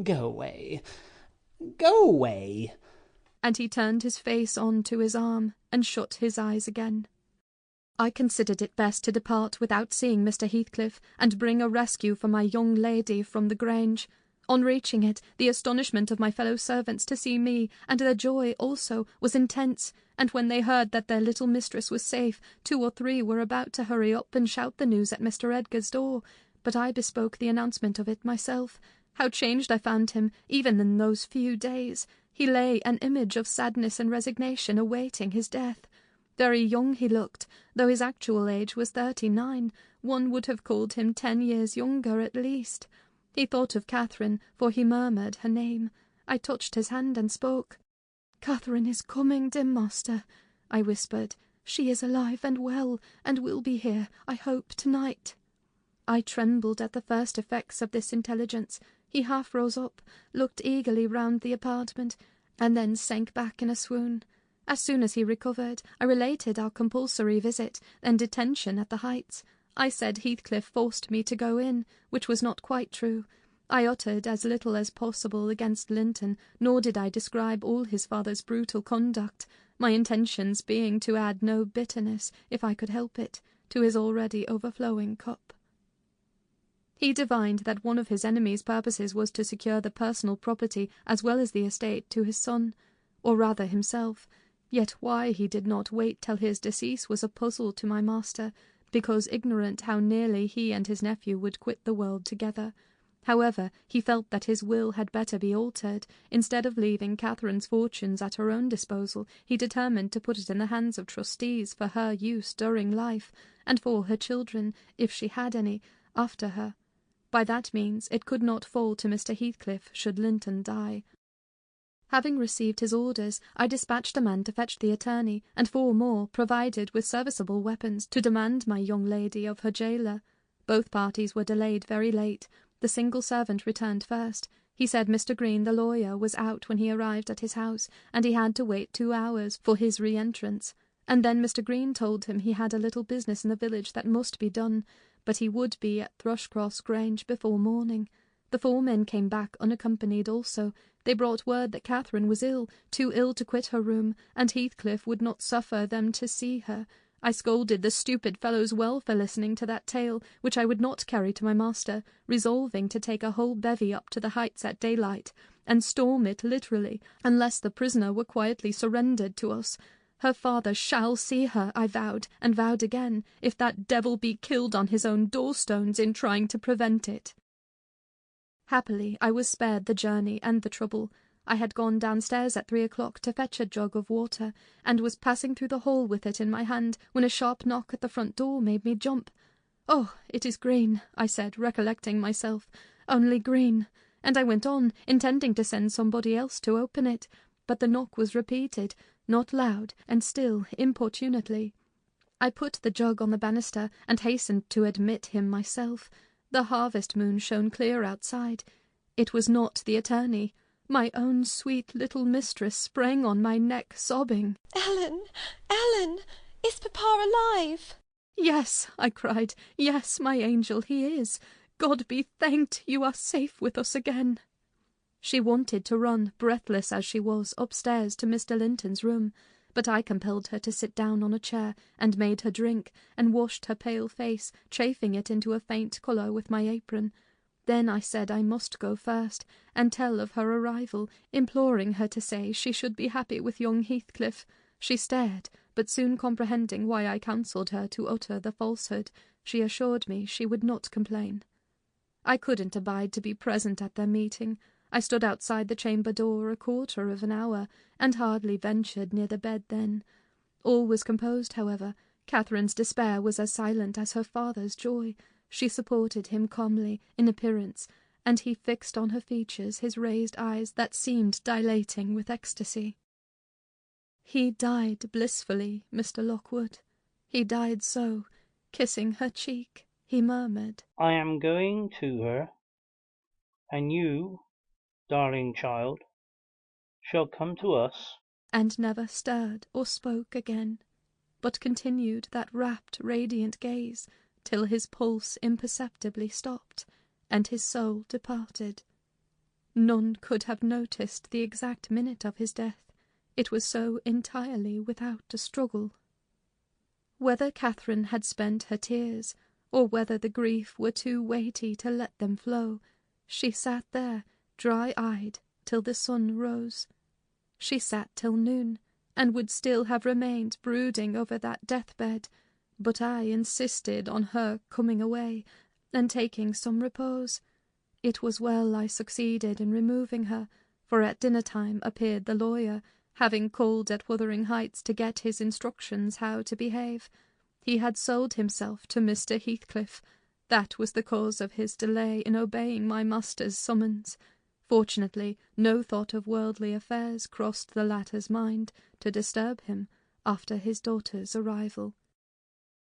Go away. Go away." And he turned his face on to his arm, and shut his eyes again. I considered it best to depart without seeing Mr. Heathcliff, and bring a rescue for my young lady from the Grange. On reaching it, the astonishment of my fellow servants to see me, and their joy also, was intense, and when they heard that their little mistress was safe, 2 or 3 were about to hurry up and shout the news at Mr. Edgar's door, but I bespoke the announcement of it myself. How changed I found him, even in those few days! He lay an image of sadness and resignation, awaiting his death. Very young he looked, though his actual age was 39. One would have called him 10 years younger at least. He thought of Catherine, for he murmured her name. I touched his hand and spoke. "Catherine is coming, dear master," I whispered. She is alive and well, and will be here, I hope, tonight." I trembled at the first effects of this intelligence. He half rose up, looked eagerly round the apartment, and then sank back in a swoon. As soon as he recovered, I related our compulsory visit and detention at the Heights. I said Heathcliff forced me to go in, which was not quite true. I uttered as little as possible against Linton, nor did I describe all his father's brutal conduct, my intentions being to add no bitterness, if I could help it, to his already overflowing cup. He divined that one of his enemy's purposes was to secure the personal property as well as the estate to his son, or rather himself, yet why he did not wait till his decease was a puzzle to my master, because ignorant how nearly he and his nephew would quit the world together. However, he felt that his will had better be altered. Instead of leaving Catherine's fortunes at her own disposal, he determined to put it in the hands of trustees for her use during life, and for her children, if she had any, after her. By that means it could not fall to Mr. Heathcliff should Linton die. Having received his orders, I dispatched a man to fetch the attorney, and 4 more, provided with serviceable weapons, to demand my young lady of her gaoler. Both parties were delayed very late. The single servant returned first. He said Mr. Green, the lawyer, was out when he arrived at his house, and he had to wait 2 hours for his re-entrance. And then Mr. Green told him he had a little business in the village that must be done, but he would be at Thrushcross Grange before morning. The 4 men came back unaccompanied also. They brought word that Catherine was ill, too ill to quit her room, and Heathcliff would not suffer them to see her. I scolded the stupid fellows well for listening to that tale, which I would not carry to my master, resolving to take a whole bevy up to the Heights at daylight, and storm it literally, unless the prisoner were quietly surrendered to us. Her father shall see her, I vowed, and vowed again, if that devil be killed on his own door-stones in trying to prevent it. Happily, I was spared the journey and the trouble. I had gone downstairs at 3 o'clock to fetch a jug of water, and was passing through the hall with it in my hand, when a sharp knock at the front door made me jump. "Oh, it is Green," I said, recollecting myself. "Only Green," and I went on, intending to send somebody else to open it, but the knock was repeated, not loud, and still importunately. I put the jug on the banister, and hastened to admit him myself. The harvest moon shone clear outside. It was not the attorney. My own sweet little mistress sprang on my neck, sobbing. "Ellen! Ellen! Is Papa alive?" "Yes," I cried. "Yes, my angel, he is. God be thanked, you are safe with us again." She wanted to run, breathless as she was, upstairs to Mr. Linton's room, but I compelled her to sit down on a chair, and made her drink, and washed her pale face, chafing it into a faint colour with my apron. Then I said I must go first, and tell of her arrival, imploring her to say she should be happy with young Heathcliff. She stared, but soon comprehending why I counselled her to utter the falsehood, she assured me she would not complain. I couldn't abide to be present at their meeting. I stood outside the chamber door 1/4 of an hour, and hardly ventured near the bed then. All was composed, however. Catherine's despair was as silent as her father's joy. She supported him calmly, in appearance, and he fixed on her features his raised eyes that seemed dilating with ecstasy. "He died blissfully, Mr. Lockwood. He died so, kissing her cheek," he murmured. "I am going to her, and you, darling child, shall come to us," and never stirred or spoke again, but continued that rapt, radiant gaze, till his pulse imperceptibly stopped, and his soul departed. None could have noticed the exact minute of his death. It was so entirely without a struggle. Whether Catherine had spent her tears, or whether the grief were too weighty to let them flow, she sat there, dry-eyed, till the sun rose. She sat till noon, and would still have remained brooding over that death-bed, but I insisted on her coming away, and taking some repose. It was well I succeeded in removing her, for at dinner-time appeared the lawyer, having called at Wuthering Heights to get his instructions how to behave. He had sold himself to Mr. Heathcliff. That was the cause of his delay in obeying my master's summons. Fortunately, no thought of worldly affairs crossed the latter's mind to disturb him, after his daughter's arrival.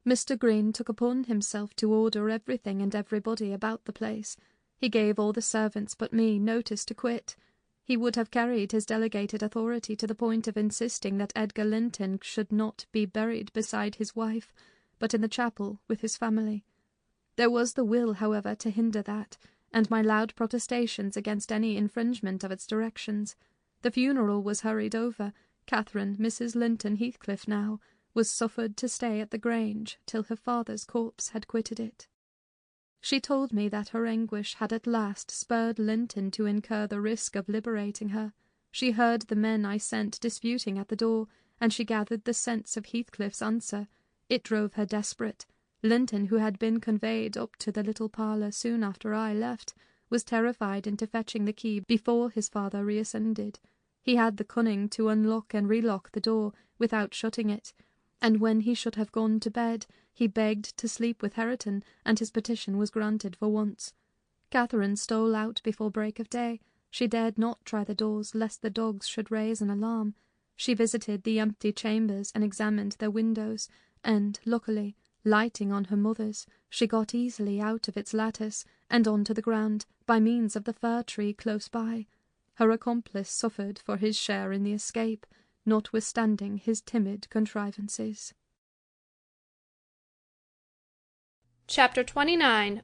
Mr. Green took upon himself to order everything and everybody about the place. He gave all the servants but me notice to quit. He would have carried his delegated authority to the point of insisting that Edgar Linton should not be buried beside his wife, but in the chapel with his family. There was the will, however, to hinder that, and my loud protestations against any infringement of its directions. The funeral was hurried over. Catherine, Mrs. Linton Heathcliff now, was suffered to stay at the Grange till her father's corpse had quitted it. She told me that her anguish had at last spurred Linton to incur the risk of liberating her. She heard the men I sent disputing at the door, and she gathered the sense of Heathcliff's answer. It drove her desperate. Linton, who had been conveyed up to the little parlour soon after I left, was terrified into fetching the key before his father reascended. He had the cunning to unlock and relock the door without shutting it, and when he should have gone to bed, he begged to sleep with Hareton, and his petition was granted for once. Catherine stole out before break of day. She dared not try the doors, lest the dogs should raise an alarm. She visited the empty chambers and examined their windows, and, luckily, lighting on her mother's, she got easily out of its lattice and on to the ground by means of the fir tree close by. Her accomplice suffered for his share in the escape, notwithstanding his timid contrivances. Chapter 29.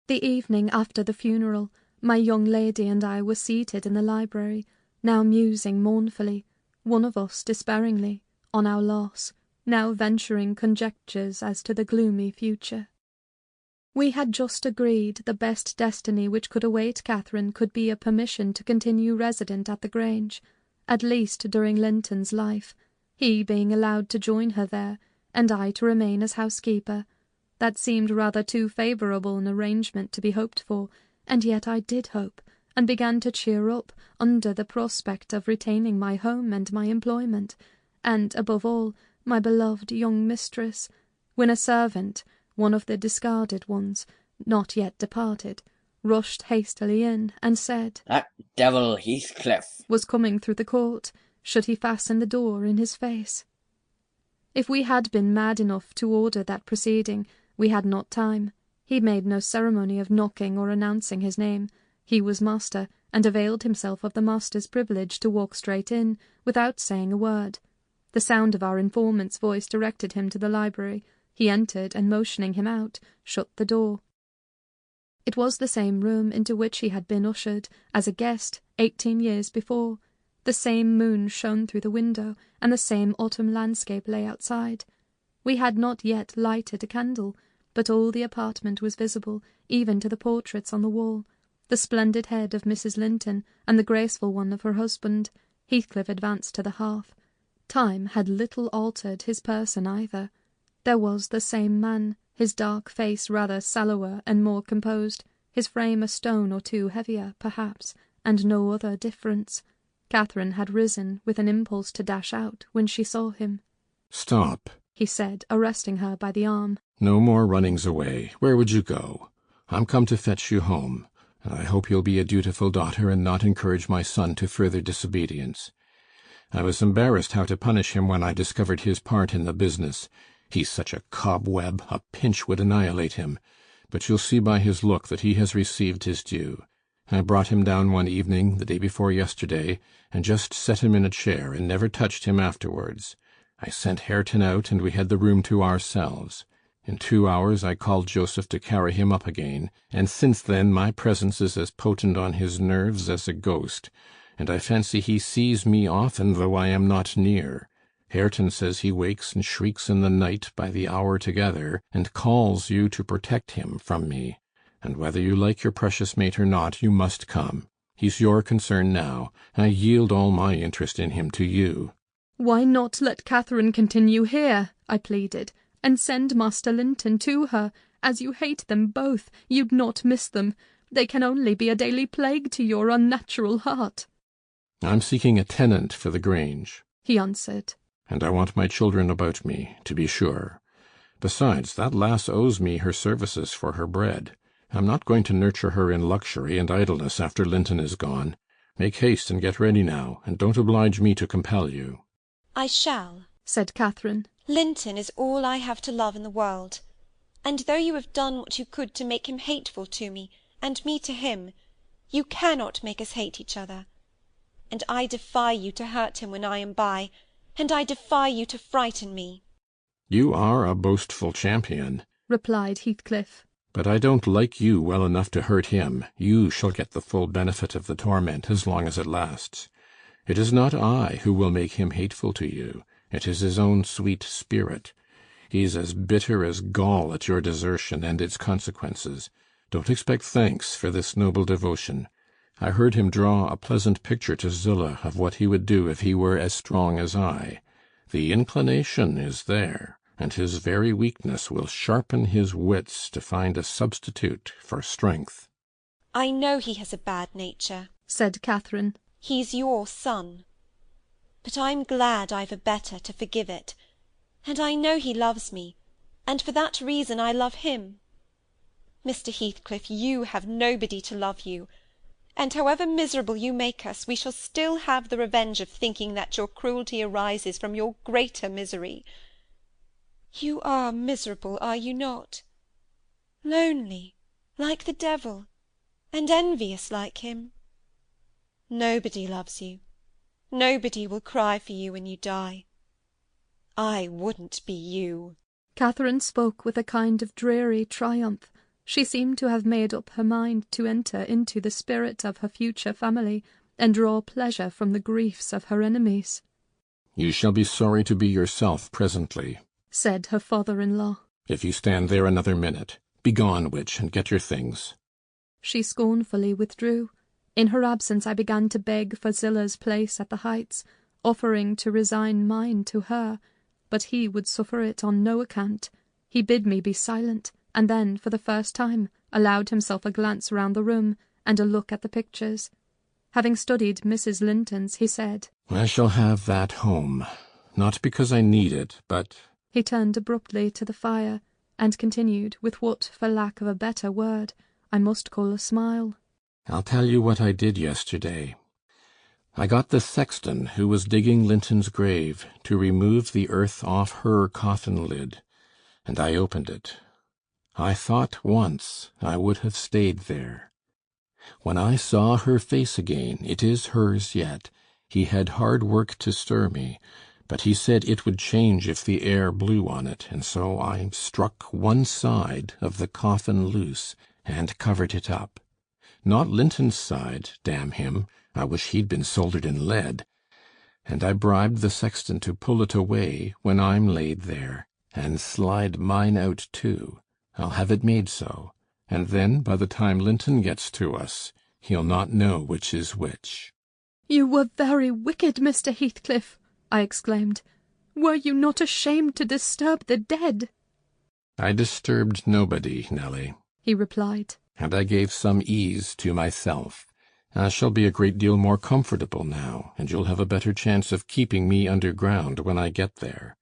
The evening after the funeral, my young lady and I were seated in the library, now musing mournfully, one of us despairingly, on our loss, now venturing conjectures as to the gloomy future. We had just agreed the best destiny which could await Catherine could be a permission to continue resident at the Grange, at least during Linton's life, he being allowed to join her there, and I to remain as housekeeper. That seemed rather too favourable an arrangement to be hoped for, and yet I did hope, and began to cheer up under the prospect of retaining my home and my employment, and, above all, my beloved young mistress, when a servant, one of the discarded ones, not yet departed, rushed hastily in, and said, "That devil Heathcliff was coming through the court, should he fasten the door in his face." If we had been mad enough to order that proceeding, we had not time. He made no ceremony of knocking or announcing his name. He was master, and availed himself of the master's privilege to walk straight in, without saying a word. The sound of our informant's voice directed him to the library. He entered, and motioning him out, shut the door. It was the same room into which he had been ushered as a guest 18 years before. The same moon shone through the window, and the same autumn landscape lay outside. We had not yet lighted a candle, but all the apartment was visible, even to the portraits on the wall, the splendid head of Mrs. Linton and the graceful one of her husband. Heathcliff advanced to the hearth. Time had little altered his person either. There was the same man, his dark face rather sallower and more composed, his frame a stone or two heavier, perhaps, and no other difference. Catherine had risen with an impulse to dash out when she saw him. "Stop," he said, arresting her by the arm. "No more runnings away. Where would you go? I'm come to fetch you home, and I hope you'll be a dutiful daughter and not encourage my son to further disobedience. I was embarrassed how to punish him when I discovered his part in the business. He's such a cobweb, a pinch would annihilate him. But you'll see by his look that he has received his due. I brought him down one evening, the day before yesterday, and just set him in a chair, and never touched him afterwards. I sent Hareton out, and we had the room to ourselves. In 2 hours I called Joseph to carry him up again, and since then my presence is as potent on his nerves as a ghost, and I fancy he sees me often though I am not near. Hareton says he wakes and shrieks in the night by the hour together, and calls you to protect him from me. And whether you like your precious mate or not, you must come. He's your concern now. I yield all my interest in him to you." "Why not let Catherine continue here?" I pleaded, "and send Master Linton to her. As you hate them both, you'd not miss them. They can only be a daily plague to your unnatural heart." "I'm seeking a tenant for the Grange," he answered, "and I want my children about me, to be sure. Besides, that lass owes me her services for her bread. I'm not going to nurture her in luxury and idleness after Linton is gone. Make haste and get ready now, and don't oblige me to compel you." I shall, said Catherine. Linton is all I have to love in the world, and though you have done what you could to make him hateful to me, and me to him, you cannot make us hate each other. And I defy you to hurt him when I am by, and I defy you to frighten me. You are a boastful champion, replied Heathcliff. But I don't like you well enough to hurt him. You shall get the full benefit of the torment as long as it lasts. It is not I who will make him hateful to you. It is his own sweet spirit. He's as bitter as gall at your desertion and its consequences. Don't expect thanks for this noble devotion. I heard him draw a pleasant picture to Zillah of what he would do if he were as strong as I. The inclination is there, and his very weakness will sharpen his wits to find a substitute for strength. I know he has a bad nature, said Catherine. He's your son. But I'm glad I've a better to forgive it, and I know he loves me, and for that reason I love him. Mr. Heathcliff, you have nobody to love you, and however miserable you make us, we shall still have the revenge of thinking that your cruelty arises from your greater misery. You are miserable, are you not? Lonely, like the devil, and envious like him. Nobody loves you. Nobody will cry for you when you die. I wouldn't be you. Catherine spoke with a kind of dreary triumph. She seemed to have made up her mind to enter into the spirit of her future family, and draw pleasure from the griefs of her enemies. You shall be sorry to be yourself presently, said her father-in-law, if you stand there another minute. Begone, witch, and get your things. She scornfully withdrew. In her absence I began to beg for Zillah's place at the Heights, offering to resign mine to her, but he would suffer it on no account. He bid me be silent, and then, for the first time, allowed himself a glance round the room, and a look at the pictures. Having studied Mrs. Linton's, he said, I shall have that home, not because I need it, but... He turned abruptly to the fire, and continued, with what, for lack of a better word, I must call a smile. I'll tell you what I did yesterday. I got the sexton, who was digging Linton's grave, to remove the earth off her coffin lid, and I opened it. I thought once I would have stayed there. When I saw her face again, it is hers yet, he had hard work to stir me, but he said it would change if the air blew on it, and so I struck one side of the coffin loose, and covered it up. Not Linton's side, damn him, I wish he'd been soldered in lead. And I bribed the sexton to pull it away when I'm laid there, and slide mine out too. I'll have it made so, and then by the time Linton gets to us, he'll not know which is which. You were very wicked, Mr. Heathcliff, I exclaimed. Were you not ashamed to disturb the dead? I disturbed nobody, Nelly, he replied, and I gave some ease to myself. I shall be a great deal more comfortable now, and you'll have a better chance of keeping me underground when I get there.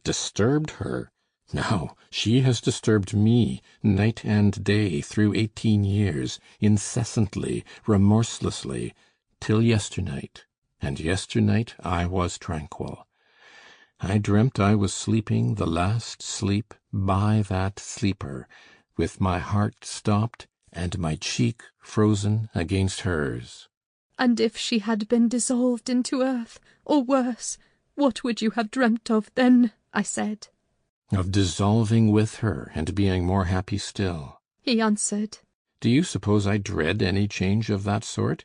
Disturbed her? No, she has disturbed me, night and day, through 18 years, incessantly, remorselessly, till yesternight, and yesternight I was tranquil. I dreamt I was sleeping the last sleep by that sleeper, with my heart stopped, and my cheek frozen against hers. And if she had been dissolved into earth, or worse, what would you have dreamt of then? I said. Of dissolving with her, and being more happy still, he answered. Do you suppose I dread any change of that sort?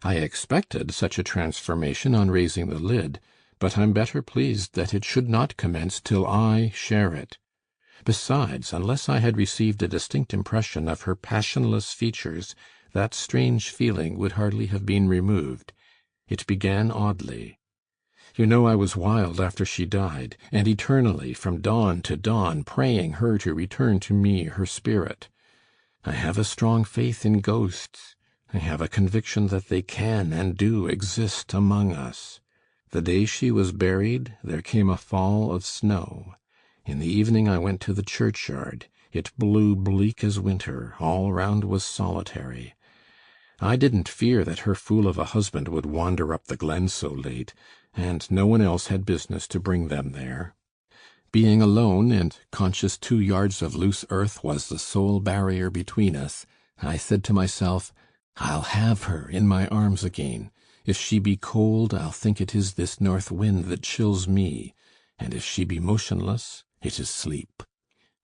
I expected such a transformation on raising the lid, but I'm better pleased that it should not commence till I share it. Besides, unless I had received a distinct impression of her passionless features, that strange feeling would hardly have been removed. It began oddly. You know I was wild after she died, and eternally, from dawn to dawn, praying her to return to me her spirit. I have a strong faith in ghosts. I have a conviction that they can and do exist among us. The day she was buried, there came a fall of snow. In the evening I went to the churchyard. It blew bleak as winter, all round was solitary. I didn't fear that her fool of a husband would wander up the glen so late, and no one else had business to bring them there. Being alone, and conscious 2 yards of loose earth was the sole barrier between us, I said to myself, I'll have her in my arms again. If she be cold, I'll think it is this north wind that chills me, and if she be motionless, it is sleep.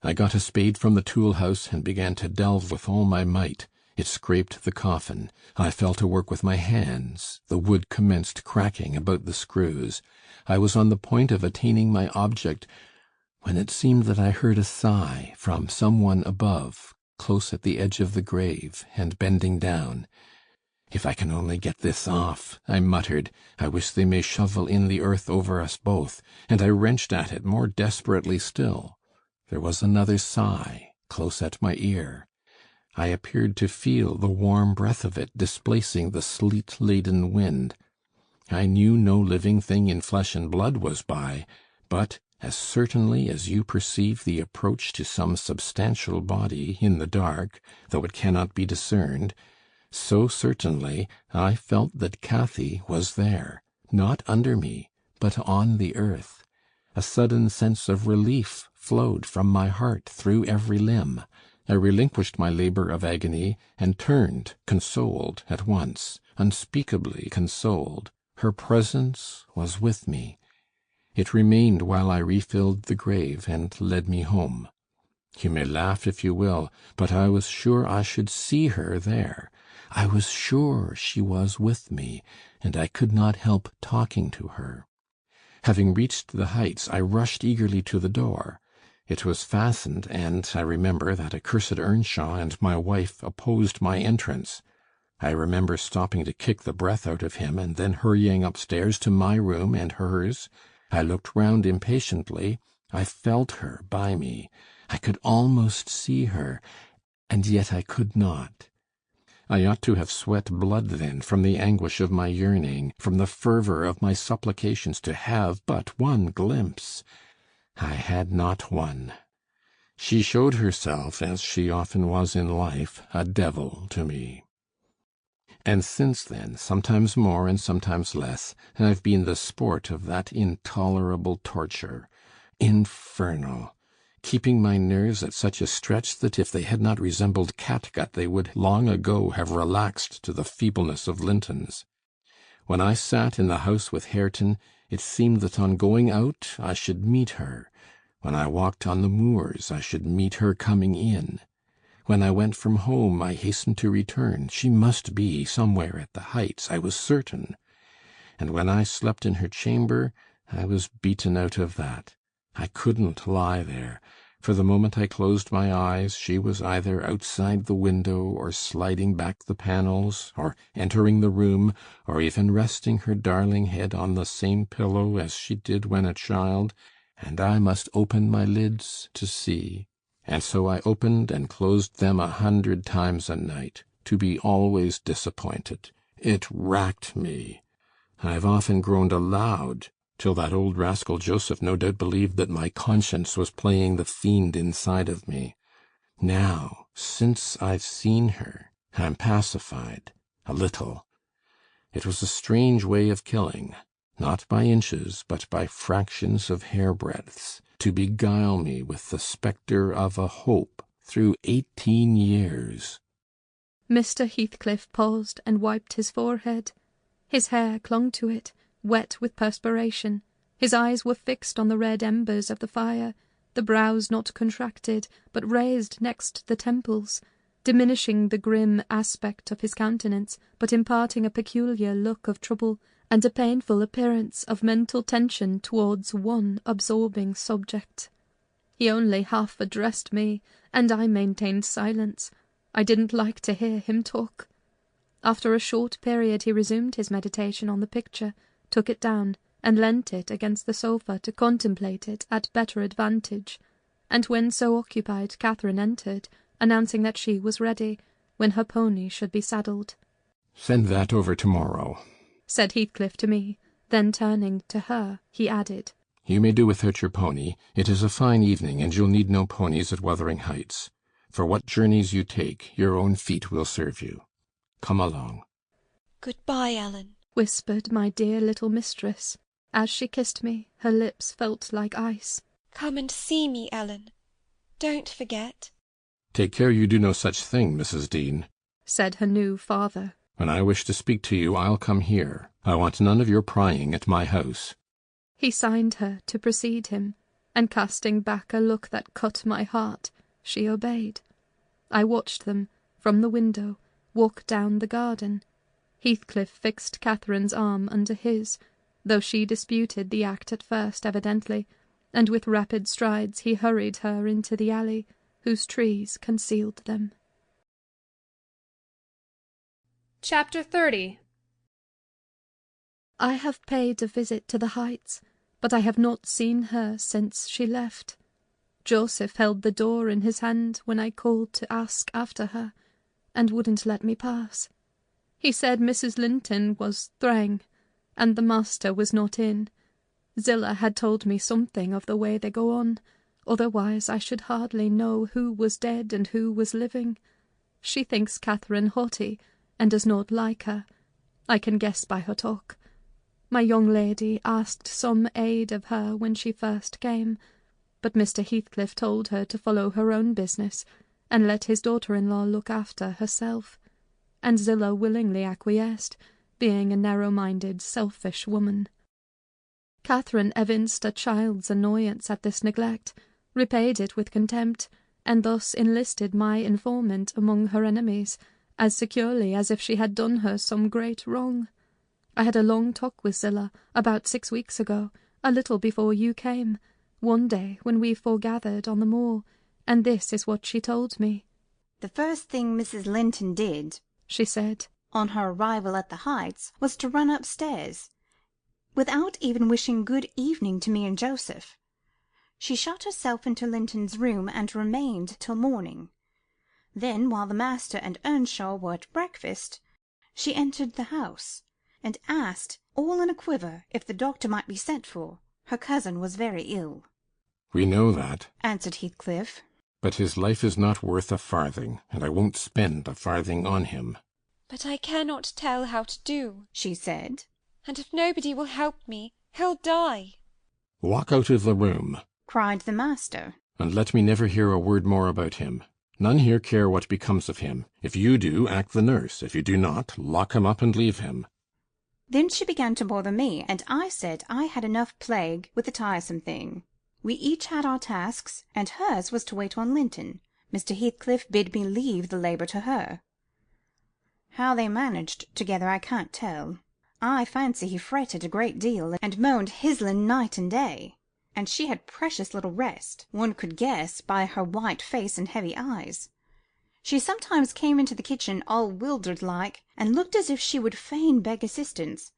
I got a spade from the tool-house and began to delve with all my might. It scraped the coffin. I fell to work with my hands. The wood commenced cracking about the screws. I was on the point of attaining my object, when it seemed that I heard a sigh from some one above, close at the edge of the grave, and bending down. If I can only get this off, I muttered, I wish they may shovel in the earth over us both, and I wrenched at it more desperately still. There was another sigh, close at my ear. I appeared to feel the warm breath of it displacing the sleet-laden wind. I knew no living thing in flesh and blood was by, but as certainly as you perceive the approach to some substantial body in the dark, though it cannot be discerned, so certainly I felt that Cathy was there, not under me, but on the earth. A sudden sense of relief flowed from my heart through every limb. I relinquished my labour of agony, and turned, consoled at once, unspeakably consoled. Her presence was with me. It remained while I refilled the grave and led me home. You may laugh if you will, but I was sure I should see her there. I was sure she was with me, and I could not help talking to her. Having reached the heights, I rushed eagerly to the door. It was fastened, and I remember that accursed Earnshaw and my wife opposed my entrance. I remember stopping to kick the breath out of him, and then hurrying upstairs to my room and hers. I looked round impatiently. I felt her by me. I could almost see her, and yet I could not. I ought to have sweat blood then from the anguish of my yearning, from the fervour of my supplications to have but one glimpse. I had not one. She showed herself, as she often was in life, a devil to me. And since then, sometimes more and sometimes less, I've been the sport of that intolerable torture. Infernal! Keeping my nerves at such a stretch that if they had not resembled catgut they would long ago have relaxed to the feebleness of Linton's. When I sat in the house with Hareton, it seemed that on going out I should meet her. When I walked on the moors I should meet her coming in. When I went from home I hastened to return. She must be somewhere at the Heights, I was certain. And when I slept in her chamber, I was beaten out of that. I couldn't lie there. For the moment I closed my eyes, she was either outside the window, or sliding back the panels, or entering the room, or even resting her darling head on the same pillow as she did when a child, and I must open my lids to see. And so I opened and closed them 100 times a night, to be always disappointed. It racked me. I've often groaned aloud, till that old rascal Joseph no doubt believed that my conscience was playing the fiend inside of me. Now, since I've seen her, I'm pacified, a little. It was a strange way of killing, not by inches, but by fractions of hairbreadths, to beguile me with the spectre of a hope through 18 years. Mr. Heathcliff paused and wiped his forehead. His hair clung to it, wet with perspiration. His eyes were fixed on the red embers of the fire, the brows not contracted, but raised next the temples, diminishing the grim aspect of his countenance, but imparting a peculiar look of trouble, and a painful appearance of mental tension towards one absorbing subject. He only half addressed me, and I maintained silence. I didn't like to hear him talk. After a short period he resumed his meditation on the picture, took it down, and leant it against the sofa to contemplate it at better advantage, and when so occupied Catherine entered, announcing that she was ready, when her pony should be saddled. "Send that over tomorrow," said Heathcliff to me. Then turning to her, he added, "You may do without your pony. It is a fine evening, and you'll need no ponies at Wuthering Heights. For what journeys you take, your own feet will serve you. Come along. Good-bye, Ellen, whispered my dear little mistress. As she kissed me, her lips felt like ice. Come and see me, Ellen. Don't forget. Take care you do no such thing, Mrs. Dean, said her new father. When I wish to speak to you, I'll come here. I want none of your prying at my house. He signed her to precede him, and casting back a look that cut my heart, she obeyed. I watched them, from the window, walk down the garden. Heathcliff fixed Catherine's arm under his, though she disputed the act at first, evidently, and with rapid strides he hurried her into the alley, whose trees concealed them. Chapter 30. I have paid a visit to the Heights, but I have not seen her since she left. Joseph held the door in his hand when I called to ask after her, and wouldn't let me pass. He said Mrs. Linton was thrang, and the master was not in. Zillah had told me something of the way they go on, otherwise I should hardly know who was dead and who was living. She thinks Catherine haughty, and does not like her. I can guess by her talk. My young lady asked some aid of her when she first came, but Mr. Heathcliff told her to follow her own business, and let his daughter-in-law look after herself, and Zillah willingly acquiesced, being a narrow-minded, selfish woman. Catherine evinced a child's annoyance at this neglect, repaid it with contempt, and thus enlisted my informant among her enemies, as securely as if she had done her some great wrong. I had a long talk with Zillah about 6 weeks ago, a little before you came, one day when we foregathered on the moor, and this is what she told me. The first thing Mrs. Linton did, she said, on her arrival at the Heights, was to run upstairs, without even wishing good evening to me and Joseph. She shut herself into Linton's room and remained till morning. Then, while the master and Earnshaw were at breakfast, she entered the house, and asked, all in a quiver, if the doctor might be sent for. Her cousin was very ill. We know that, answered Heathcliff. But his life is not worth a farthing, and I won't spend a farthing on him. But I cannot tell how to do, she said, and if nobody will help me, he'll die. Walk out of the room, cried the master, and let me never hear a word more about him. None here care what becomes of him. If you do, act the nurse. If you do not, lock him up and leave him. Then she began to bother me, and I said I had enough plague with the tiresome thing. We each had our tasks, and hers was to wait on Linton. Mr. Heathcliff bid me leave the labour to her. How they managed together I can't tell. I fancy he fretted a great deal, and moaned hizzling night and day, and she had precious little rest, one could guess by her white face and heavy eyes. She sometimes came into the kitchen all wildered like, and looked as if she would fain beg assistance.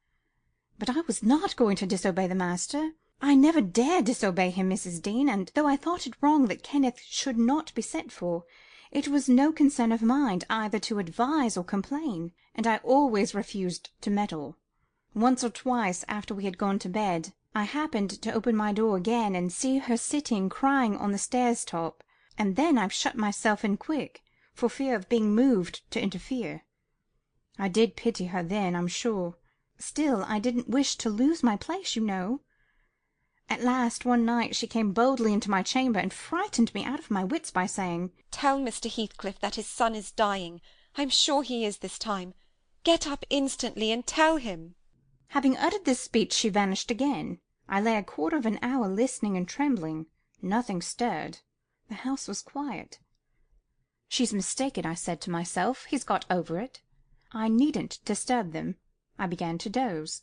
But I was not going to disobey the master. I never dare disobey him, Mrs. Dean, and though I thought it wrong that Kenneth should not be sent for, it was no concern of mine either to advise or complain, and I always refused to meddle. Once or twice after we had gone to bed, I happened to open my door again and see her sitting crying on the stairs top, and then I shut myself in quick, for fear of being moved to interfere. I did pity her then, I'm sure. Still, I didn't wish to lose my place, you know. At last, one night, she came boldly into my chamber and frightened me out of my wits by saying, "Tell Mr. Heathcliff that his son is dying. I'm sure he is this time. Get up instantly and tell him." Having uttered this speech, she vanished again. I lay a quarter of an hour listening and trembling. Nothing stirred. The house was quiet. She's mistaken, I said to myself. He's got over it. I needn't disturb them. I began to doze.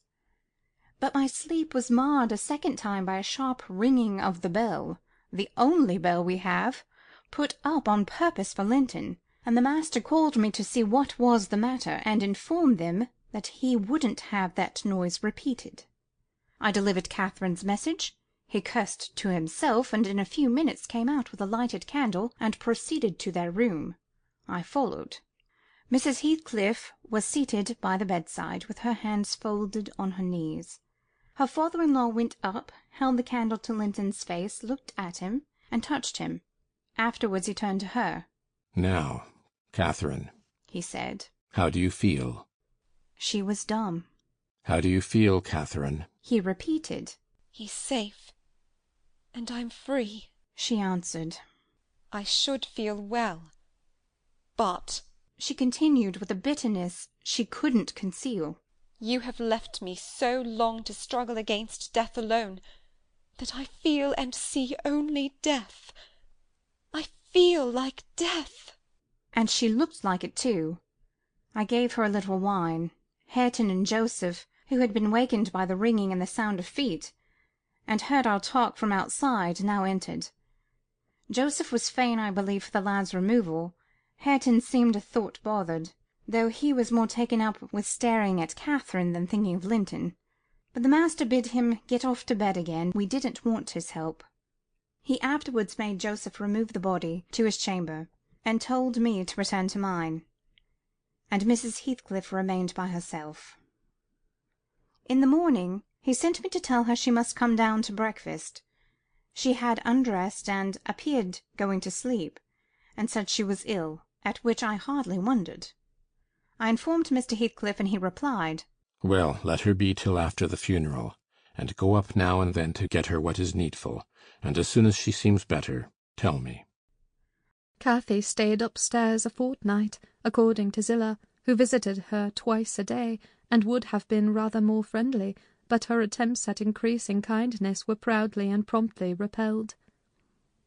But my sleep was marred a second time by a sharp ringing of the bell, the only bell we have, put up on purpose for Linton, and the master called me to see what was the matter, and informed them that he wouldn't have that noise repeated. I delivered Catherine's message. He cursed to himself, and in a few minutes came out with a lighted candle, and proceeded to their room. I followed. Mrs. Heathcliff was seated by the bedside, with her hands folded on her knees. Her father-in-law went up, held the candle to Linton's face, looked at him, and touched him. Afterwards he turned to her. Now, Catherine, he said, How do you feel? She was dumb. How do you feel, Catherine? He repeated. He's safe, and I'm free, she answered. I should feel well, but, she continued with a bitterness she couldn't conceal, you have left me so long to struggle against death alone, that I feel and see only death. I feel like death. And she looked like it too. I gave her a little wine. Hareton and Joseph, who had been wakened by the ringing and the sound of feet, and heard our talk from outside, now entered. Joseph was fain, I believe, for the lad's removal. Hareton seemed a thought bothered, though he was more taken up with staring at Catherine than thinking of Linton. But the master bid him get off to bed again. We didn't want his help. He afterwards made Joseph remove the body to his chamber, and told me to return to mine, and Mrs. Heathcliff remained by herself. In the morning he sent me to tell her she must come down to breakfast. She had undressed and appeared going to sleep, and said she was ill, at which I hardly wondered. I informed Mr. Heathcliff, and he replied, Well, let her be till after the funeral, and go up now and then to get her what is needful, and as soon as she seems better, tell me. Cathy stayed upstairs a fortnight, according to Zillah, who visited her twice a day, and would have been rather more friendly, but her attempts at increasing kindness were proudly and promptly repelled.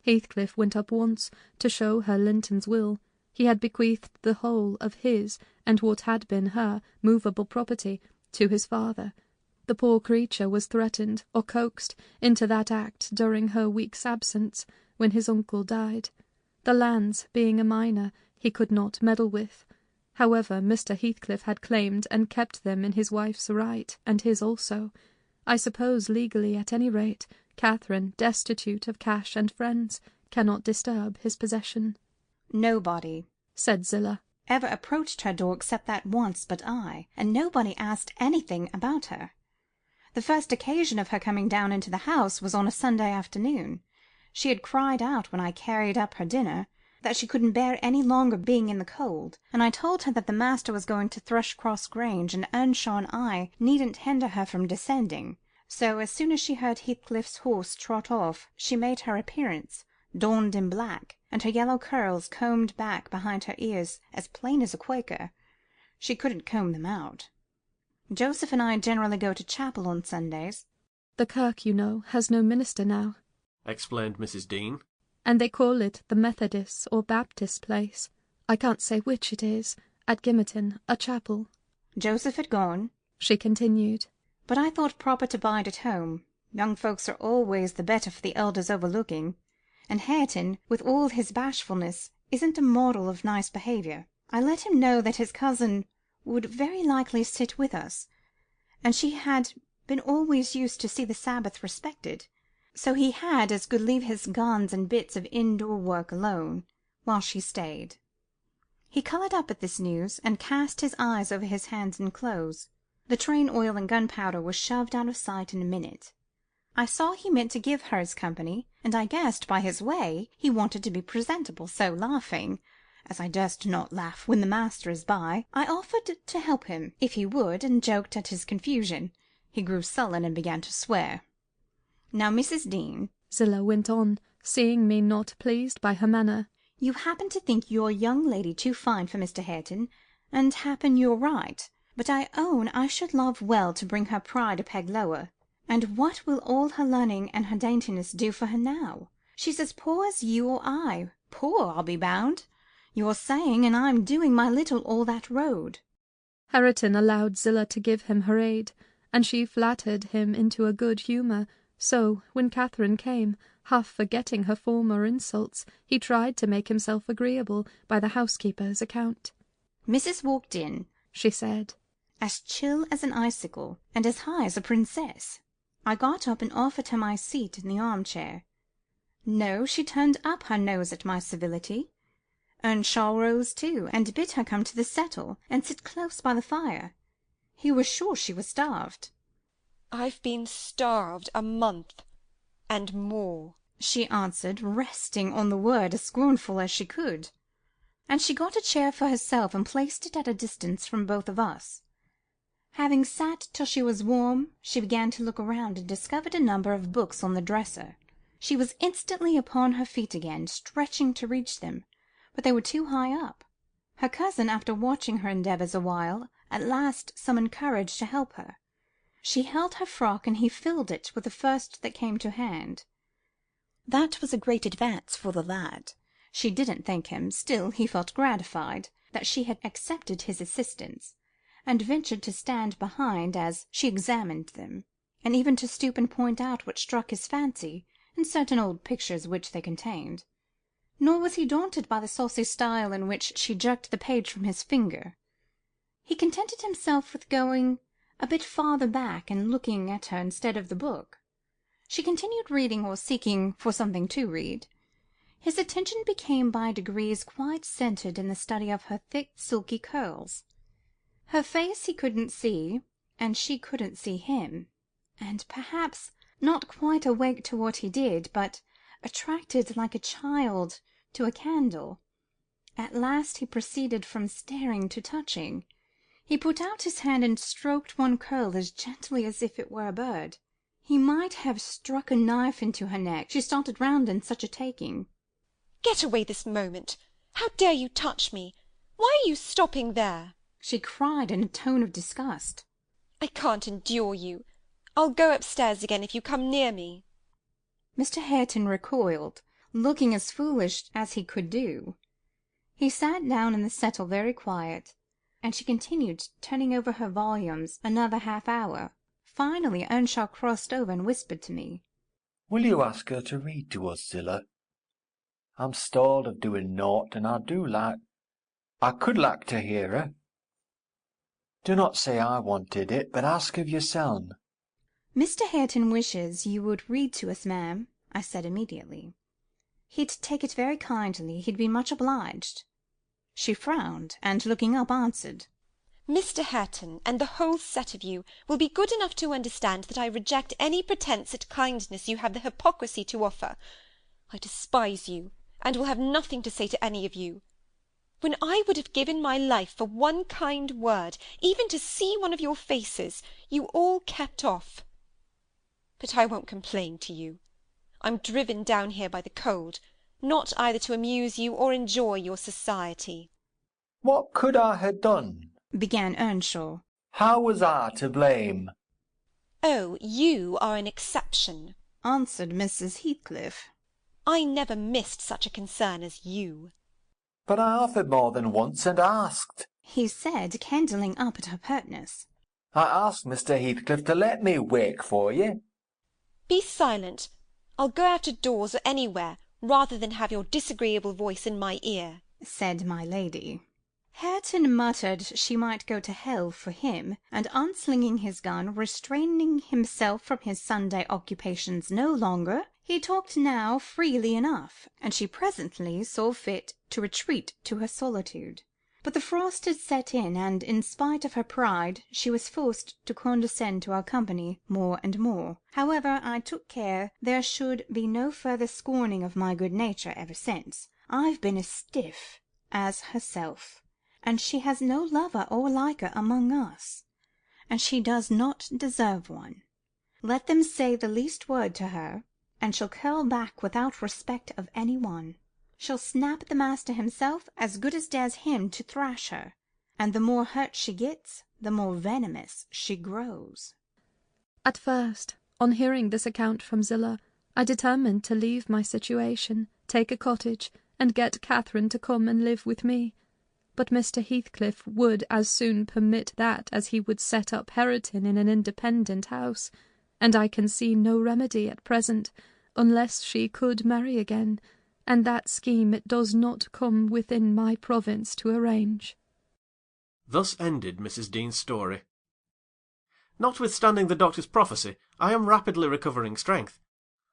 Heathcliff went up once to show her Linton's will. He had bequeathed the whole of his, and what had been her, movable property, to his father. The poor creature was threatened, or coaxed, into that act during her week's absence, when his uncle died. The lands, being a minor, he could not meddle with. However, Mr. Heathcliff had claimed and kept them in his wife's right, and his also. I suppose legally, at any rate, Catherine, destitute of cash and friends, cannot disturb his possession. Nobody, said Zillah, ever approached her door except that once but I, and nobody asked anything about her. The first occasion of her coming down into the house was on a Sunday afternoon. She had cried out when I carried up her dinner that she couldn't bear any longer being in the cold, and I told her that the master was going to Thrushcross Grange, and Earnshaw and I needn't hinder her from descending. So as soon as she heard Heathcliff's horse trot off, she made her appearance, donned in black, and her yellow curls combed back behind her ears as plain as a Quaker. She couldn't comb them out. Joseph and I generally go to chapel on Sundays. The kirk, you know, has no minister now, explained Mrs. Dean, and they call it the Methodist or Baptist place. I can't say which it is. At Gimmerton, a chapel. Joseph had gone, she continued, but I thought proper to bide at home. Young folks are always the better for the elders overlooking, and Hareton, with all his bashfulness, isn't a model of nice behaviour. I let him know that his cousin would very likely sit with us, and she had been always used to see the Sabbath respected, so he had as good leave his guns and bits of indoor work alone, while she stayed. He coloured up at this news, and cast his eyes over his hands and clothes. The train oil and gunpowder was shoved out of sight in a minute. I saw he meant to give her his company, and I guessed by his way he wanted to be presentable, so laughing, as I durst not laugh when the master is by, I offered to help him, if he would, and joked at his confusion. He grew sullen and began to swear. Now, Mrs. Dean, Zillah went on, seeing me not pleased by her manner, you happen to think your young lady too fine for Mr. Hareton, and happen you're right, but I own I should love well to bring her pride a peg lower. And what will all her learning and her daintiness do for her now? She's as poor as you or I, poor, I'll be bound. You're saying, and I'm doing my little all that road. Hareton allowed Zillah to give him her aid, and she flattered him into a good humour. So, when Catherine came, half forgetting her former insults, he tried to make himself agreeable by the housekeeper's account. Mrs. walked in, she said, as chill as an icicle, and as high as a princess. I got up and offered her my seat in the armchair. No, she turned up her nose at my civility. Earnshaw rose too, and bid her come to the settle, and sit close by the fire. He was sure she was starved. I've been starved a month, and more, she answered, resting on the word as scornful as she could. and she got a chair for herself and placed it at a distance from both of us. Having sat till she was warm, she began to look around and discovered a number of books on the dresser. She was instantly upon her feet again, stretching to reach them, but they were too high up. Her cousin, after watching her endeavours a while, at last summoned courage to help her. She held her frock, and he filled it with the first that came to hand. That was a great advance for the lad. She didn't thank him, still he felt gratified that she had accepted his assistance, and ventured to stand behind as she examined them, and even to stoop and point out what struck his fancy in certain old pictures which they contained. Nor was he daunted by the saucy style in which she jerked the page from his finger. He contented himself with going a bit farther back and looking at her instead of the book. She continued reading or seeking for something to read. His attention became by degrees quite centred in the study of her thick silky curls. Her face he couldn't see, and she couldn't see him, and perhaps not quite awake to what he did, but attracted like a child to a candle. At last he proceeded from staring to touching. He put out his hand and stroked one curl as gently as if it were a bird. He might have struck a knife into her neck, she started round in such a taking. "Get away this moment! How dare you touch me? Why are you stopping there?" she cried in a tone of disgust. "I can't endure you. I'll go upstairs again if you come near me." Mr. Hareton recoiled, looking as foolish as he could do. He sat down in the settle very quiet, and she continued turning over her volumes another half hour. Finally Earnshaw crossed over and whispered to me. "Will you ask her to read to us, Zillah? I'm stalled of doing naught, and I could like to hear her. Do not say I wanted it, but ask of yourseln." "Mr. Hareton wishes you would read to us, ma'am," I said immediately. "He'd take it very kindly. He'd be much obliged." She frowned, and looking up, answered, "Mr. Hareton, and the whole set of you, will be good enough to understand that I reject any pretence at kindness you have the hypocrisy to offer. I despise you, and will have nothing to say to any of you. When I would have given my life for one kind word, even to see one of your faces, you all kept off. But I won't complain to you. I'm driven down here by the cold, not either to amuse you or enjoy your society." "What could I ha' done?" began Earnshaw. "How was I to blame?" "Oh, you are an exception," answered Mrs. Heathcliff. "I never missed such a concern as you." "But I offered more than once, and asked," he said, kindling up at her pertness. "I asked Mr. Heathcliff to let me wake for you." "Be silent. I'll go out of doors or anywhere, rather than have your disagreeable voice in my ear," said my lady. Hareton muttered she might go to hell for him, and unslinging his gun, restraining himself from his Sunday occupations no longer, he talked now freely enough, and she presently saw fit to retreat to her solitude. But the frost had set in, and in spite of her pride she was forced to condescend to our company more and more. However, I took care there should be no further scorning of my good nature ever since. I've been as stiff as herself, and she has no lover or liker among us, and she does not deserve one. Let them say the least word to her, and she'll curl back without respect of any one. She'll snap at the master himself as good as dares him to thrash her, and the more hurt she gets, the more venomous she grows." At first, on hearing this account from Zillah, I determined to leave my situation, take a cottage, and get Catherine to come and live with me. But Mr. Heathcliff would as soon permit that as he would set up Hareton in an independent house, and I can see no remedy at present, unless she could marry again, and that scheme it does not come within my province to arrange." Thus ended Mrs. Dean's story. Notwithstanding the doctor's prophecy, I am rapidly recovering strength,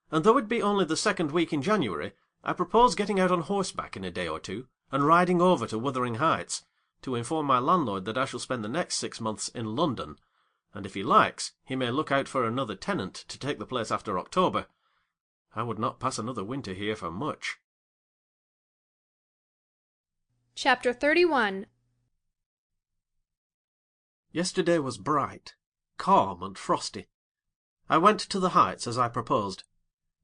and though it be only the second week in January, I propose getting out on horseback in a day or two, and riding over to Wuthering Heights, to inform my landlord that I shall spend the next 6 months in London, and if he likes, he may look out for another tenant to take the place after October. I would not pass another winter here for much. Chapter 31. Yesterday was bright, calm, and frosty. I went to the Heights as I proposed.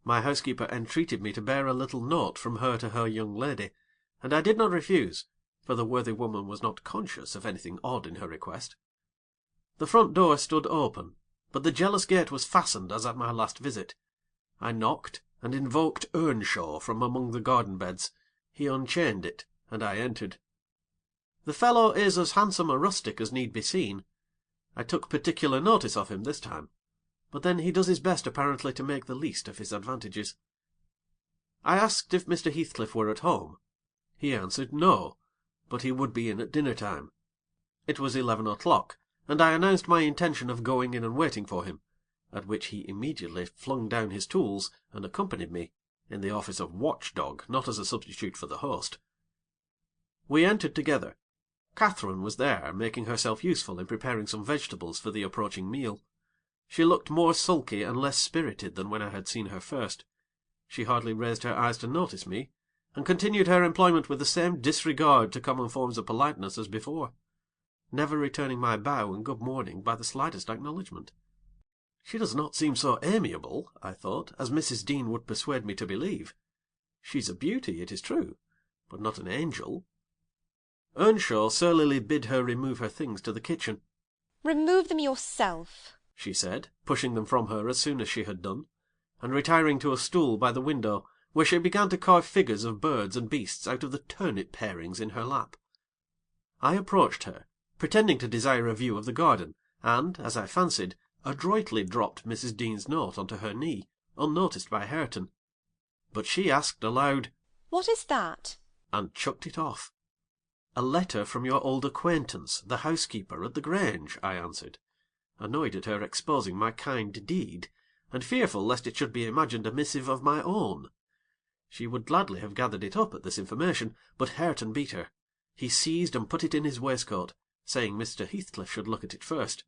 My housekeeper entreated me to bear a little note from her to her young lady, and I did not refuse, for the worthy woman was not conscious of anything odd in her request. The front door stood open, but the jealous gate was fastened as at my last visit. I knocked, and invoked Earnshaw from among the garden beds. He unchained it, and I entered. The fellow is as handsome a rustic as need be seen. I took particular notice of him this time, but then he does his best apparently to make the least of his advantages. I asked if Mr. Heathcliff were at home. He answered no, but he would be in at dinner time. It was 11 o'clock, and I announced my intention of going in and waiting for him, at which he immediately flung down his tools and accompanied me, in the office of watch-dog, not as a substitute for the host. We entered together. Catherine was there, making herself useful in preparing some vegetables for the approaching meal. She looked more sulky and less spirited than when I had seen her first. She hardly raised her eyes to notice me, and continued her employment with the same disregard to common forms of politeness as before, never returning my bow and good morning by the slightest acknowledgment. She does not seem so amiable, I thought, as Mrs. Dean would persuade me to believe. She's a beauty, it is true, but not an angel. Earnshaw surlily bid her remove her things to the kitchen. "Remove them yourself," she said, pushing them from her as soon as she had done, and retiring to a stool by the window, where she began to carve figures of birds and beasts out of the turnip parings in her lap. I approached her, pretending to desire a view of the garden, and, as I fancied, adroitly dropped Mrs. Dean's note onto her knee, unnoticed by Hareton. But she asked aloud, "What is that?" and chucked it off. "A letter from your old acquaintance, the housekeeper at the Grange," I answered, annoyed at her exposing my kind deed, and fearful lest it should be imagined a missive of my own. She would gladly have gathered it up at this information, but Hareton beat her. He seized and put it in his waistcoat, saying Mr. Heathcliff should look at it first.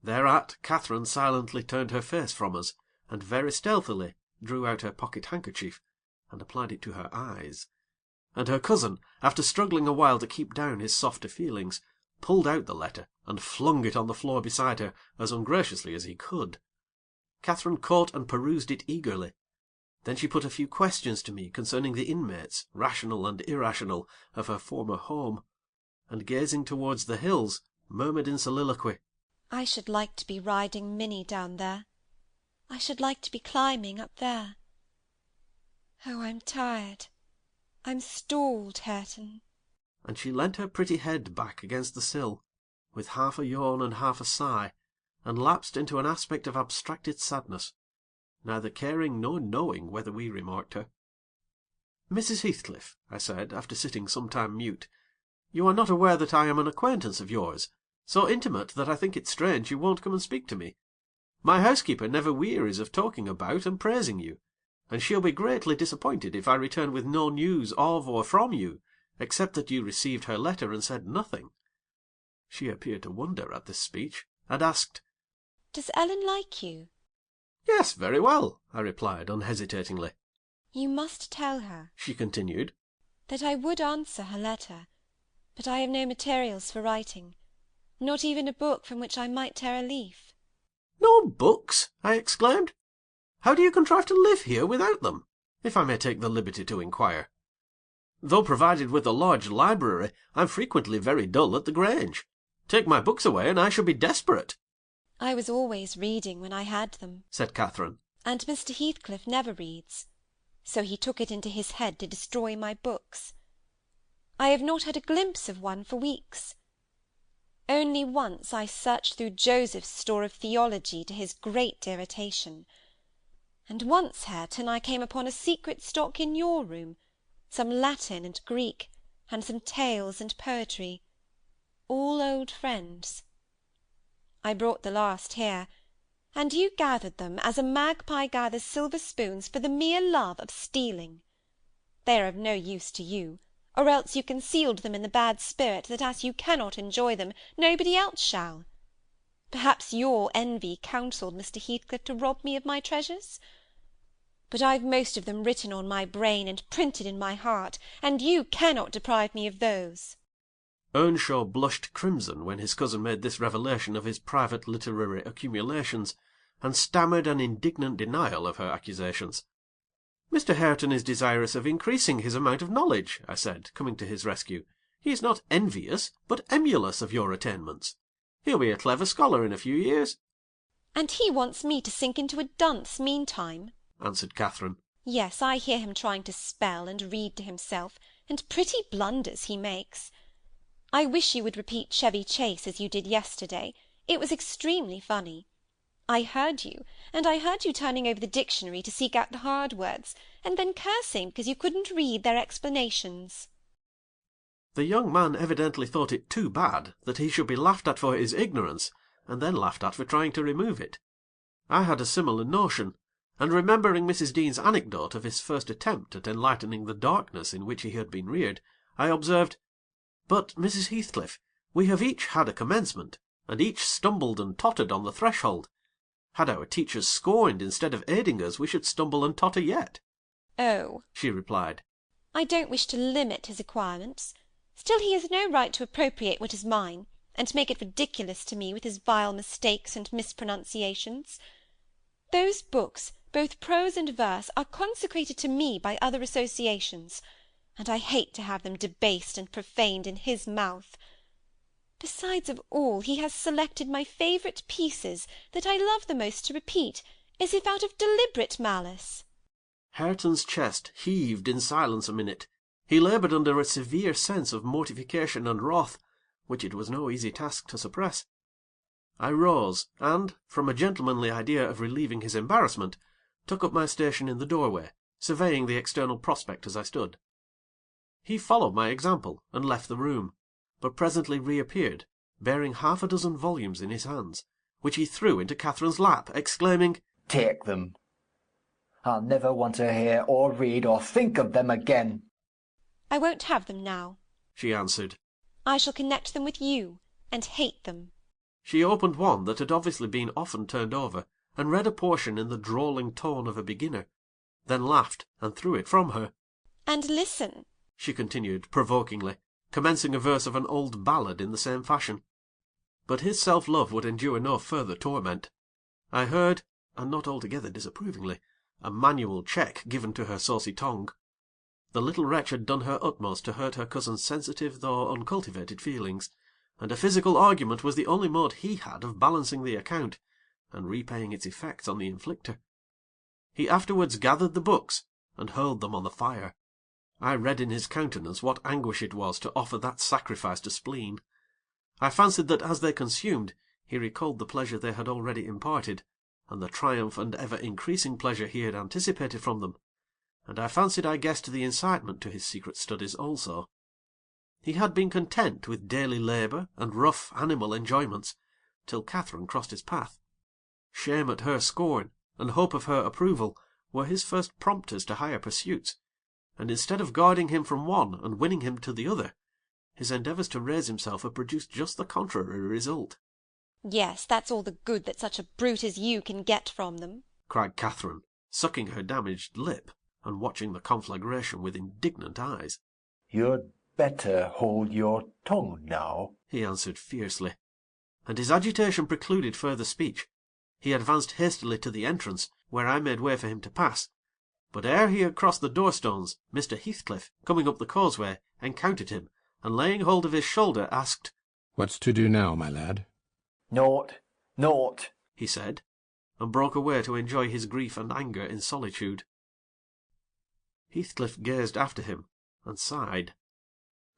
Thereat Catherine silently turned her face from us, and very stealthily drew out her pocket handkerchief, and applied it to her eyes. And her cousin, after struggling a while to keep down his softer feelings, pulled out the letter and flung it on the floor beside her as ungraciously as he could. Catherine caught and perused it eagerly. Then she put a few questions to me concerning the inmates, rational and irrational, of her former home, and gazing towards the hills, murmured in soliloquy, "I should like to be riding Minnie down there. I should like to be climbing up there. Oh, I'm tired. I'm stalled, Hareton." And she leant her pretty head back against the sill, with half a yawn and half a sigh, and lapsed into an aspect of abstracted sadness, neither caring nor knowing whether we remarked her. "Mrs. Heathcliff," I said, after sitting some time mute, "you are not aware that I am an acquaintance of yours, so intimate that I think it strange you won't come and speak to me. My housekeeper never wearies of talking about and praising you, and she'll be greatly disappointed if I return with no news of or from you, except that you received her letter and said nothing." She appeared to wonder at this speech, and asked, "Does Ellen like you?" "Yes, very well," I replied unhesitatingly. "You must tell her," she continued, "that I would answer her letter, but I have no materials for writing, not even a book from which I might tear a leaf." "No books!" I exclaimed. "How do you contrive to live here without them, if I may take the liberty to inquire? Though provided with a large library, I'm frequently very dull at the Grange. Take my books away, and I shall be desperate." "I was always reading when I had them," said Catherine, "and Mr. Heathcliff never reads, so he took it into his head to destroy my books. I have not had a glimpse of one for weeks. Only once I searched through Joseph's store of theology to his great irritation. And once, Hareton, I came upon a secret stock in your room, some Latin and Greek, and some tales and poetry, all old friends. I brought the last here, and you gathered them as a magpie gathers silver spoons for the mere love of stealing. They are of no use to you, or else you concealed them in the bad spirit that as you cannot enjoy them, nobody else shall. Perhaps your envy counselled Mr. Heathcliff to rob me of my treasures? but I've most of them written on my brain and printed in my heart, and you cannot deprive me of those." Earnshaw blushed crimson when his cousin made this revelation of his private literary accumulations, and stammered an indignant denial of her accusations. "Mr. Hareton is desirous of increasing his amount of knowledge," I said, coming to his rescue. "He is not envious, but emulous of your attainments. He'll be a clever scholar in a few years." "And he wants me to sink into a dunce meantime," answered Catherine. "Yes, I hear him trying to spell and read to himself, and pretty blunders he makes. I wish you would repeat Chevy Chase as you did yesterday. It was extremely funny. I heard you, and I heard you turning over the dictionary to seek out the hard words, and then cursing because you couldn't read their explanations." The young man evidently thought it too bad that he should be laughed at for his ignorance, and then laughed at for trying to remove it. I had a similar notion, and remembering Mrs. Dean's anecdote of his first attempt at enlightening the darkness in which he had been reared, I observed, "But, Mrs. Heathcliff, we have each had a commencement, and each stumbled and tottered on the threshold. Had our teachers scorned instead of aiding us, we should stumble and totter yet." "Oh," she replied, "I don't wish to limit his acquirements. Still he has no right to appropriate what is mine, and make it ridiculous to me with his vile mistakes and mispronunciations. Those books, both prose and verse, are consecrated to me by other associations, and I hate to have them debased and profaned in his mouth. Besides of all, he has selected my favourite pieces, that I love the most to repeat, as if out of deliberate malice." Hareton's chest heaved in silence a minute. He laboured under a severe sense of mortification and wrath, which it was no easy task to suppress. I rose, and, from a gentlemanly idea of relieving his embarrassment, took up my station in the doorway, surveying the external prospect as I stood. He followed my example, and left the room, but presently reappeared, bearing half a dozen volumes in his hands, which he threw into Catherine's lap, exclaiming, "Take them. I'll never want to hear or read or think of them again." "I won't have them now," she answered. "I shall connect them with you, and hate them." She opened one that had obviously been often turned over, and read a portion in the drawling tone of a beginner, then laughed and threw it from her. "And listen," she continued provokingly, commencing a verse of an old ballad in the same fashion. But his self-love would endure no further torment. I heard, and not altogether disapprovingly, a manual check given to her saucy tongue. The little wretch had done her utmost to hurt her cousin's sensitive though uncultivated feelings, and a physical argument was the only mode he had of balancing the account, and repaying its effects on the inflictor. He afterwards gathered the books, and hurled them on the fire. I read in his countenance what anguish it was to offer that sacrifice to spleen. I fancied that as they consumed, he recalled the pleasure they had already imparted, and the triumph and ever-increasing pleasure he had anticipated from them, and I fancied I guessed the incitement to his secret studies also. He had been content with daily labour and rough animal enjoyments, till Catherine crossed his path. Shame at her scorn, and hope of her approval, were his first prompters to higher pursuits, and instead of guarding him from one and winning him to the other, his endeavours to raise himself have produced just the contrary result. "Yes, that's all the good that such a brute as you can get from them," cried Catherine, sucking her damaged lip, and watching the conflagration with indignant eyes. "You'd better hold your tongue now," he answered fiercely, and his agitation precluded further speech. He advanced hastily to the entrance, where I made way for him to pass, but ere he had crossed the door-stones, Mr. Heathcliff, coming up the causeway, encountered him, and laying hold of his shoulder, asked, "What's to do now, my lad?" "Naught, naught," he said, and broke away to enjoy his grief and anger in solitude. Heathcliff gazed after him, and sighed.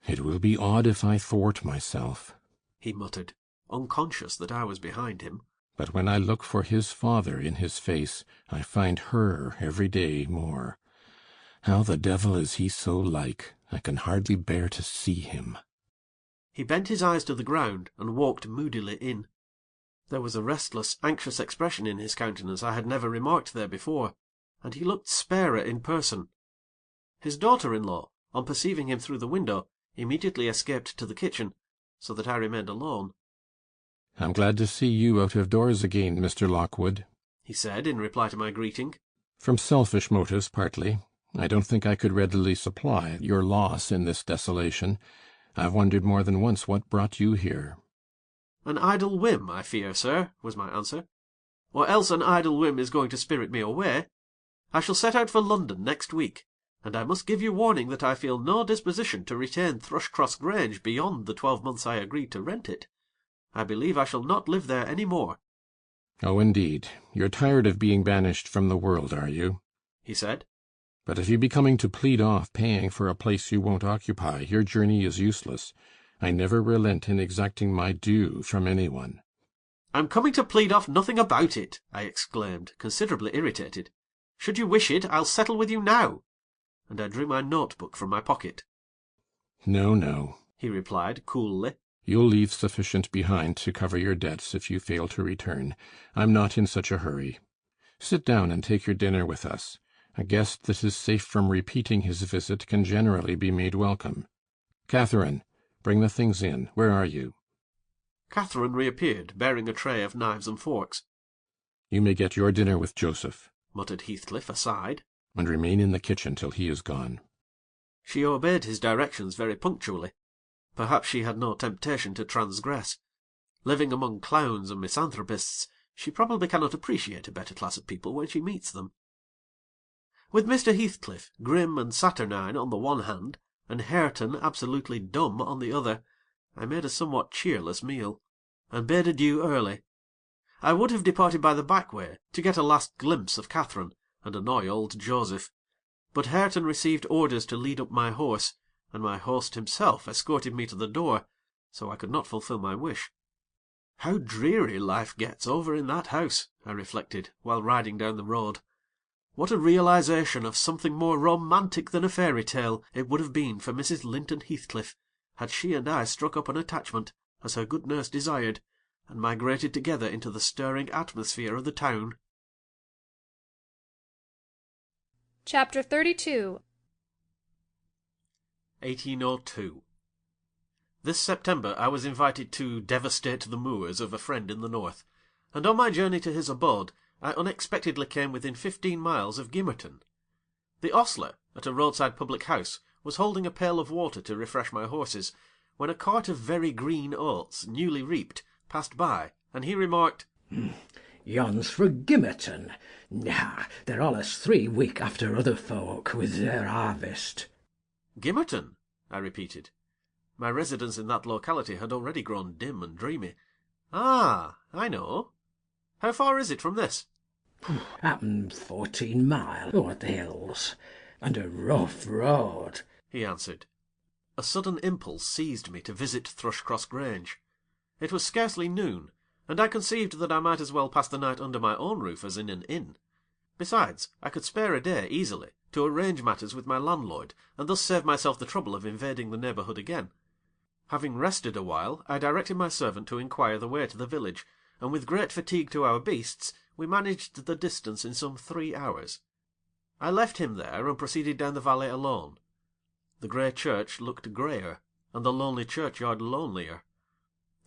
"It will be odd if I thwart myself," he muttered, unconscious that I was behind him. "but when I look for his father in his face, I find her every day more. How the devil is he so like? I can hardly bear to see him." He bent his eyes to the ground, and walked moodily in. There was a restless, anxious expression in his countenance I had never remarked there before, and he looked sparer in person. His daughter-in-law, on perceiving him through the window, immediately escaped to the kitchen, so that I remained alone. "I'm glad to see you out of doors again, Mr. Lockwood," he said in reply to my greeting. From selfish motives, partly. I don't think I could readily supply your loss in this desolation. I've wondered more than once what brought you here. An idle whim, I fear, sir, was my answer. Or else an idle whim is going to spirit me away. I shall set out for London next week, and I must give you warning that I feel no disposition to retain Thrushcross Grange beyond the 12 months I agreed to rent it. I believe I shall not live there any more. Oh, indeed. You're tired of being banished from the world, are you? He said. But if you be coming to plead off paying for a place you won't occupy, your journey is useless. I never relent in exacting my due from anyone. I'm coming to plead off nothing about it, I exclaimed, considerably irritated. Should you wish it, I'll settle with you now. And I drew my notebook from my pocket. No, no, he replied coolly. You'll leave sufficient behind to cover your debts if you fail to return. I'm not in such a hurry. Sit down and take your dinner with us. A guest that is safe from repeating his visit can generally be made welcome. Catherine, bring the things in. Where are you? Catherine reappeared, bearing a tray of knives and forks. You may get your dinner with Joseph, muttered Heathcliff aside, and remain in the kitchen till he is gone. She obeyed his directions very punctually. Perhaps she had no temptation to transgress. Living among clowns and misanthropists, she probably cannot appreciate a better class of people when she meets them. With Mr. Heathcliff, grim and saturnine on the one hand, and Hareton absolutely dumb on the other, I made a somewhat cheerless meal, and bade adieu early. I would have departed by the back way, to get a last glimpse of Catherine, and annoy old Joseph, but Hareton received orders to lead up my horse, and my host himself escorted me to the door, so I could not fulfil my wish. How dreary life gets over in that house, I reflected, while riding down the road. What a realization of something more romantic than a fairy tale it would have been for Mrs. Linton Heathcliff, had she and I struck up an attachment, as her good nurse desired, and migrated together into the stirring atmosphere of the town. Chapter 32 1802. This September I was invited to devastate the moors of a friend in the north, and on my journey to his abode I unexpectedly came within 15 miles of Gimmerton. The ostler, at a roadside public house, was holding a pail of water to refresh my horses, when a cart of very green oats, newly reaped, passed by, and he remarked, Yon's fra Gimmerton. Now, they're allus 3 week after other folk with their harvest. Gimmerton, I repeated. My residence in that locality had already grown dim and dreamy. Ah, I know. How far is it from this? Happen 14 mile o'er the hills, and a rough road, he answered. A sudden impulse seized me to visit Thrushcross Grange. It was scarcely noon, and I conceived that I might as well pass the night under my own roof as in an inn. Besides, I could spare a day easily to arrange matters with my landlord, and thus save myself the trouble of invading the neighbourhood again. Having rested a while, I directed my servant to inquire the way to the village, and with great fatigue to our beasts, we managed the distance in some 3 hours. I left him there, and proceeded down the valley alone. The grey church looked greyer, and the lonely churchyard lonelier.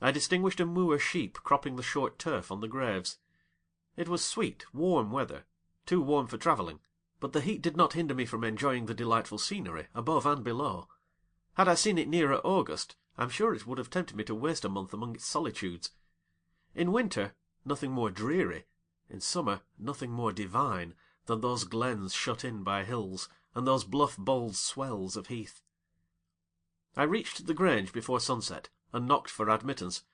I distinguished a moor sheep cropping the short turf on the graves. It was sweet, warm weather, too warm for travelling, but the heat did not hinder me from enjoying the delightful scenery, above and below. Had I seen it nearer August, I am sure it would have tempted me to waste a month among its solitudes. In winter, nothing more dreary, in summer, nothing more divine, than those glens shut in by hills, and those bluff bold swells of heath. I reached the Grange before sunset, and knocked for admittance,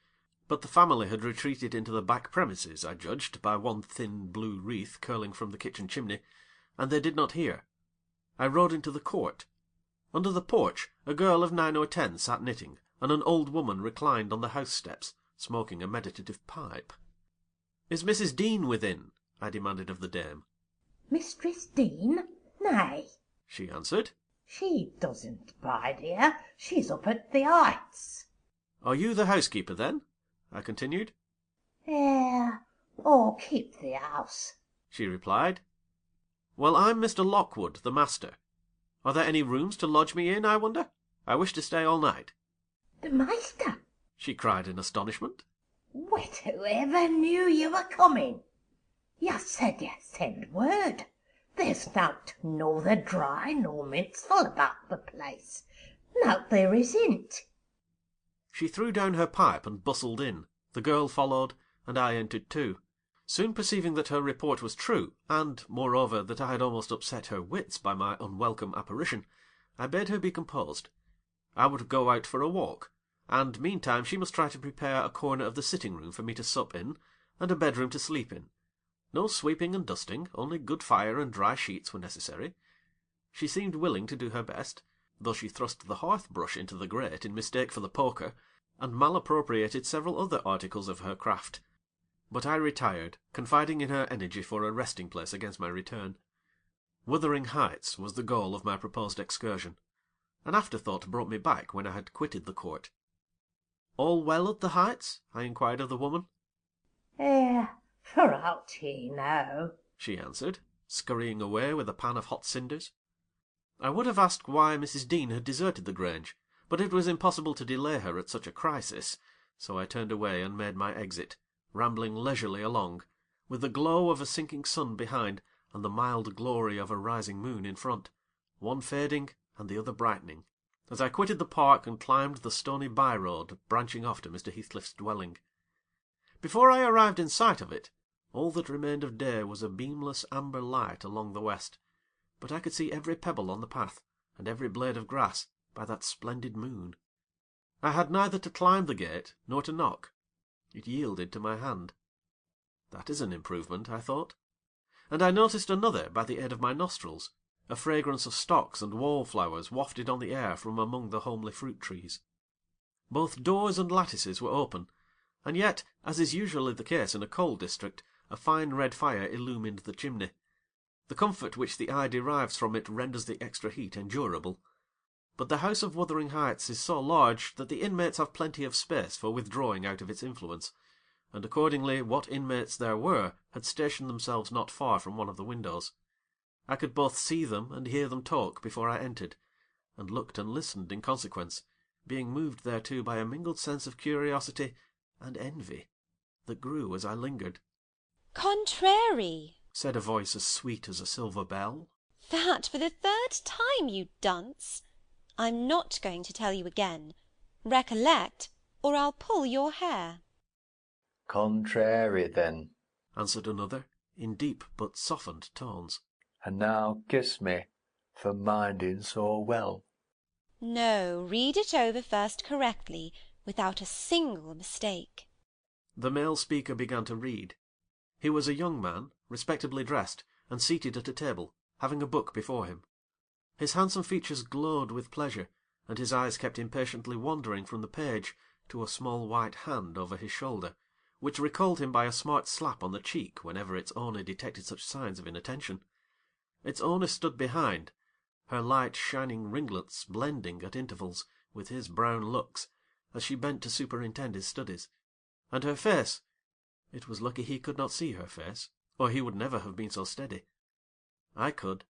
but the family had retreated into the back premises, I judged, by one thin blue wreath curling from the kitchen chimney, and they did not hear. I rode into the court. Under the porch, a girl of 9 or 10 sat knitting, and an old woman reclined on the house steps, smoking a meditative pipe. "Is Mrs. Dean within?" I demanded of the dame. "Mistress Dean? Nay," she answered. "She doesn't bide here. She's up at the Heights." "Are you the housekeeper, then?" I continued. Or keep the house," she replied. "Well, I'm Mr. Lockwood, the master. Are there any rooms to lodge me in, I wonder? I wish to stay all night." "The master?" she cried in astonishment. "Whoever knew you were coming? You said you'd send word. There's nowt nother dry nor minceful about the place. Nowt there isn't. She threw down her pipe and bustled in. The girl followed, and I entered too. Soon perceiving that her report was true, and, moreover, that I had almost upset her wits by my unwelcome apparition, I bade her be composed. I would go out for a walk, and meantime she must try to prepare a corner of the sitting-room for me to sup in, and a bedroom to sleep in. No sweeping and dusting, only good fire and dry sheets were necessary. She seemed willing to do her best, though she thrust the hearth-brush into the grate in mistake for the poker, and malappropriated several other articles of her craft. But I retired, confiding in her energy for a resting-place against my return. Wuthering Heights was the goal of my proposed excursion. An afterthought brought me back when I had quitted the court. "All well at the Heights?" I inquired of the woman. For aught he know," she answered, scurrying away with a pan of hot cinders. I would have asked why Mrs. Dean had deserted the Grange, but it was impossible to delay her at such a crisis, so I turned away and made my exit, rambling leisurely along, with the glow of a sinking sun behind and the mild glory of a rising moon in front, one fading and the other brightening, as I quitted the park and climbed the stony by-road branching off to Mr. Heathcliff's dwelling. Before I arrived in sight of it, all that remained of day was a beamless amber light along the west, but I could see every pebble on the path, and every blade of grass, by that splendid moon. I had neither to climb the gate nor to knock. It yielded to my hand. That is an improvement, I thought. And I noticed another by the aid of my nostrils, a fragrance of stocks and wallflowers wafted on the air from among the homely fruit-trees. Both doors and lattices were open, and yet, as is usually the case in a cold district, a fine red fire illumined the chimney. The comfort which the eye derives from it renders the extra heat endurable. But the house of Wuthering Heights is so large that the inmates have plenty of space for withdrawing out of its influence, and accordingly what inmates there were had stationed themselves not far from one of the windows. I could both see them and hear them talk before I entered, and looked and listened in consequence, being moved thereto by a mingled sense of curiosity and envy that grew as I lingered. "Contrary," said a voice as sweet as a silver bell. "That for the third time, you dunce! I'm not going to tell you again. Recollect, or I'll pull your hair." "Contrary, then," answered another, in deep but softened tones. "And now kiss me, for minding so well." "No, read it over first correctly, without a single mistake." The male speaker began to read. He was a young man, respectably dressed, and seated at a table, having a book before him. His handsome features glowed with pleasure, and his eyes kept impatiently wandering from the page to a small white hand over his shoulder, which recalled him by a smart slap on the cheek whenever its owner detected such signs of inattention. Its owner stood behind, her light shining ringlets blending at intervals with his brown locks, as she bent to superintend his studies, and her face, it was lucky he could not see her face, or he would never have been so steady. I could,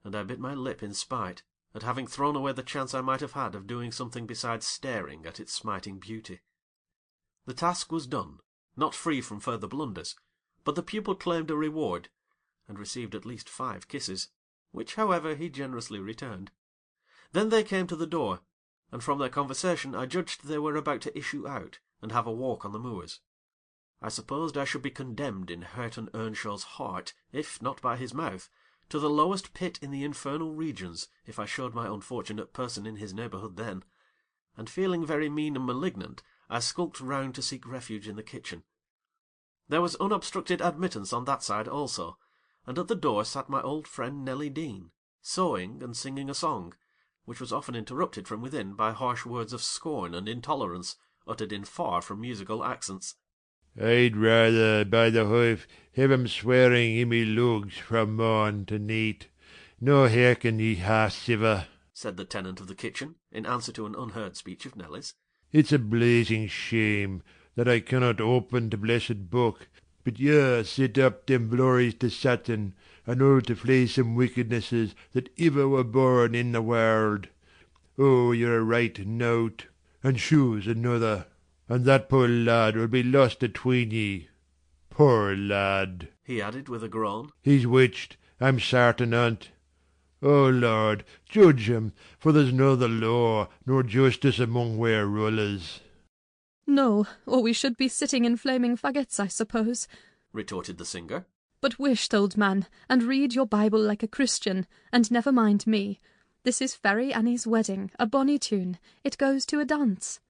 and I bit my lip in spite at having thrown away the chance I might have had of doing something besides staring at its smiting beauty. The task was done, not free from further blunders, but the pupil claimed a reward, and received at least 5 kisses, which, however, he generously returned. Then they came to the door, and from their conversation I judged they were about to issue out and have a walk on the moors. I supposed I should be condemned in Catherine Earnshaw's heart, if not by his mouth, to the lowest pit in the infernal regions if I showed my unfortunate person in his neighbourhood then, and feeling very mean and malignant, I skulked round to seek refuge in the kitchen. There was unobstructed admittance on that side also, and at the door sat my old friend Nelly Dean, sewing and singing a song, which was often interrupted from within by harsh words of scorn and intolerance, uttered in far from musical accents. "I'd rather, by the hoof, have 'em swearing in me lugs from morn to neet. No hearken, ye half-siver," said the tenant of the kitchen, in answer to an unheard speech of Nelly's. "It's a blazing shame that I cannot open the blessed book, but you set up them glories to Satan, and all to flaysome wickednesses that ever were born in the world. Oh, you're a right nowt, and shoe's another, and that poor lad will be lost atween ye. Poor lad," he added with a groan. "He's witched, I'm sartin on't. O Lord, judge 'em, for there's neither law nor justice among where rulers. No, or we should be sitting in flaming faggots, I suppose, retorted the singer. But wisht, old man, and read your Bible like a Christian, and never mind me. This is Fairy Annie's wedding, a bonny tune. It goes to a dance.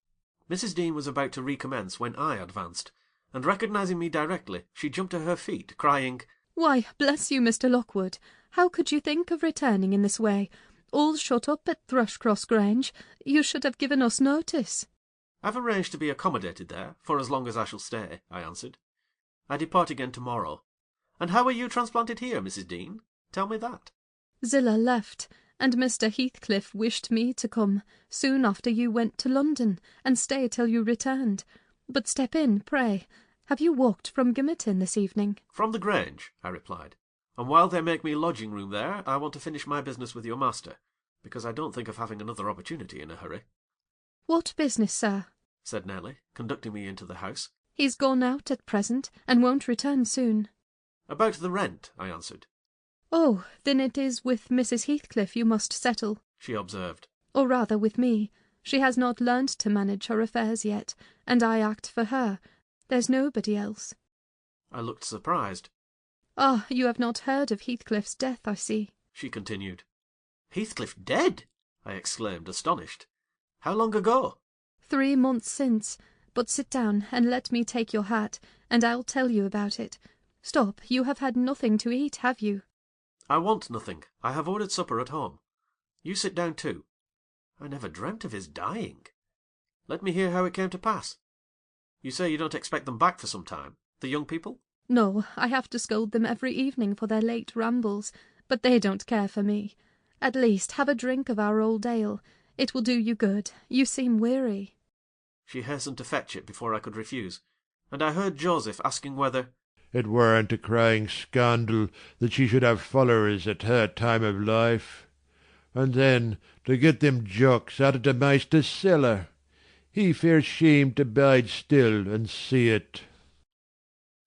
Mrs. Dean was about to recommence when I advanced, and recognising me directly, she jumped to her feet, crying, Why, bless you, Mr. Lockwood, how could you think of returning in this way? All shut up at Thrushcross Grange. You should have given us notice. I've arranged to be accommodated there, for as long as I shall stay, I answered. I depart again tomorrow. And how were you transplanted here, Mrs. Dean? Tell me that. Zillah left, and Mr. Heathcliff wished me to come, soon after you went to London, and stay till you returned. But step in, pray. Have you walked from Gimmerton this evening? From the Grange, I replied. And while they make me lodging room there, I want to finish my business with your master, because I don't think of having another opportunity in a hurry. What business, sir? Said Nelly, conducting me into the house. He's gone out at present, and won't return soon. About the rent, I answered. Oh, then it is with Mrs. Heathcliff you must settle, she observed. Or rather with me. She has not learnt to manage her affairs yet, and I act for her. There's nobody else. I looked surprised. Ah, you have not heard of Heathcliff's death, I see, she continued. Heathcliff dead? I exclaimed, astonished. How long ago? 3 months since. But sit down, and let me take your hat, and I'll tell you about it. Stop, you have had nothing to eat, have you? I want nothing. I have ordered supper at home. You sit down too. I never dreamt of his dying. Let me hear how it came to pass. You say you don't expect them back for some time, the young people? No, I have to scold them every evening for their late rambles, but they don't care for me. At least, have a drink of our old ale. It will do you good. You seem weary. She hastened to fetch it before I could refuse, and I heard Joseph asking whether it weren't a crying scandal that she should have followers at her time of life. And then, to get them jocks out of the maister's cellar. He fair shamed to bide still and see it.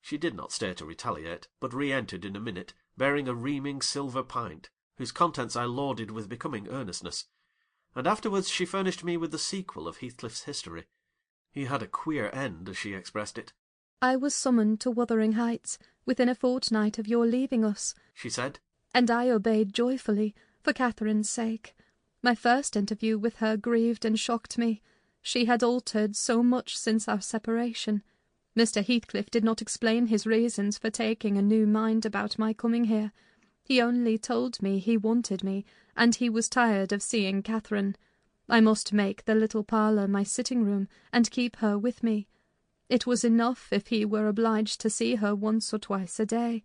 She did not stay to retaliate, but re-entered in a minute, bearing a reaming silver pint, whose contents I lauded with becoming earnestness, and afterwards she furnished me with the sequel of Heathcliff's history. He had a queer end, as she expressed it. I was summoned to Wuthering Heights within a fortnight of your leaving us, she said, and I obeyed joyfully, for Catherine's sake. My first interview with her grieved and shocked me. She had altered so much since our separation. Mr. Heathcliff did not explain his reasons for taking a new mind about my coming here. He only told me he wanted me, and he was tired of seeing Catherine. I must make the little parlour my sitting-room, and keep her with me. It was enough if he were obliged to see her once or twice a day.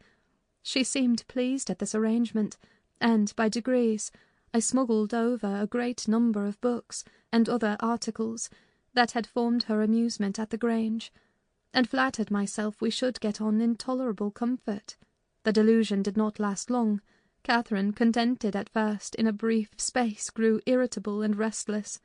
She seemed pleased at this arrangement, and, by degrees, I smuggled over a great number of books and other articles that had formed her amusement at the Grange, and flattered myself we should get on in tolerable comfort. The delusion did not last long. Catherine, contented at first in a brief space, grew irritable and restless.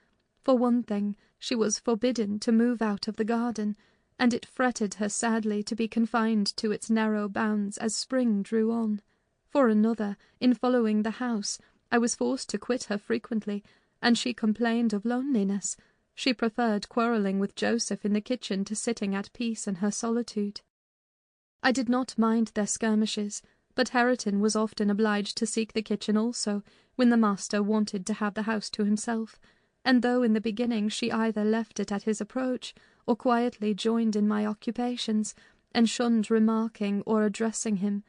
For one thing, she was forbidden to move out of the garden, and it fretted her sadly to be confined to its narrow bounds as spring drew on. For another, in following the house, I was forced to quit her frequently, and she complained of loneliness. She preferred quarrelling with Joseph in the kitchen to sitting at peace in her solitude. I did not mind their skirmishes, but Hareton was often obliged to seek the kitchen also, when the master wanted to have the house to himself, and though in the beginning she either left it at his approach, or quietly joined in my occupations, and shunned remarking or addressing him,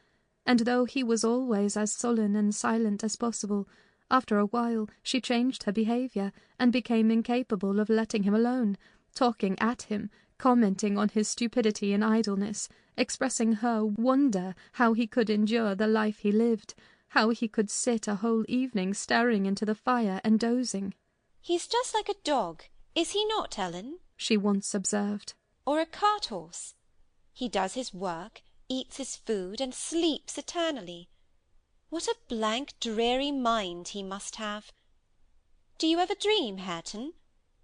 and though he was always as sullen and silent as possible, after a while she changed her behaviour, and became incapable of letting him alone, talking at him, commenting on his stupidity and idleness, expressing her wonder how he could endure the life he lived, how he could sit a whole evening staring into the fire and dozing. "He's just like a dog, is he not, Ellen?" she once observed. "Or a cart-horse. He does his work, eats his food, and sleeps eternally. What a blank, dreary mind he must have! Do you ever dream, Hareton?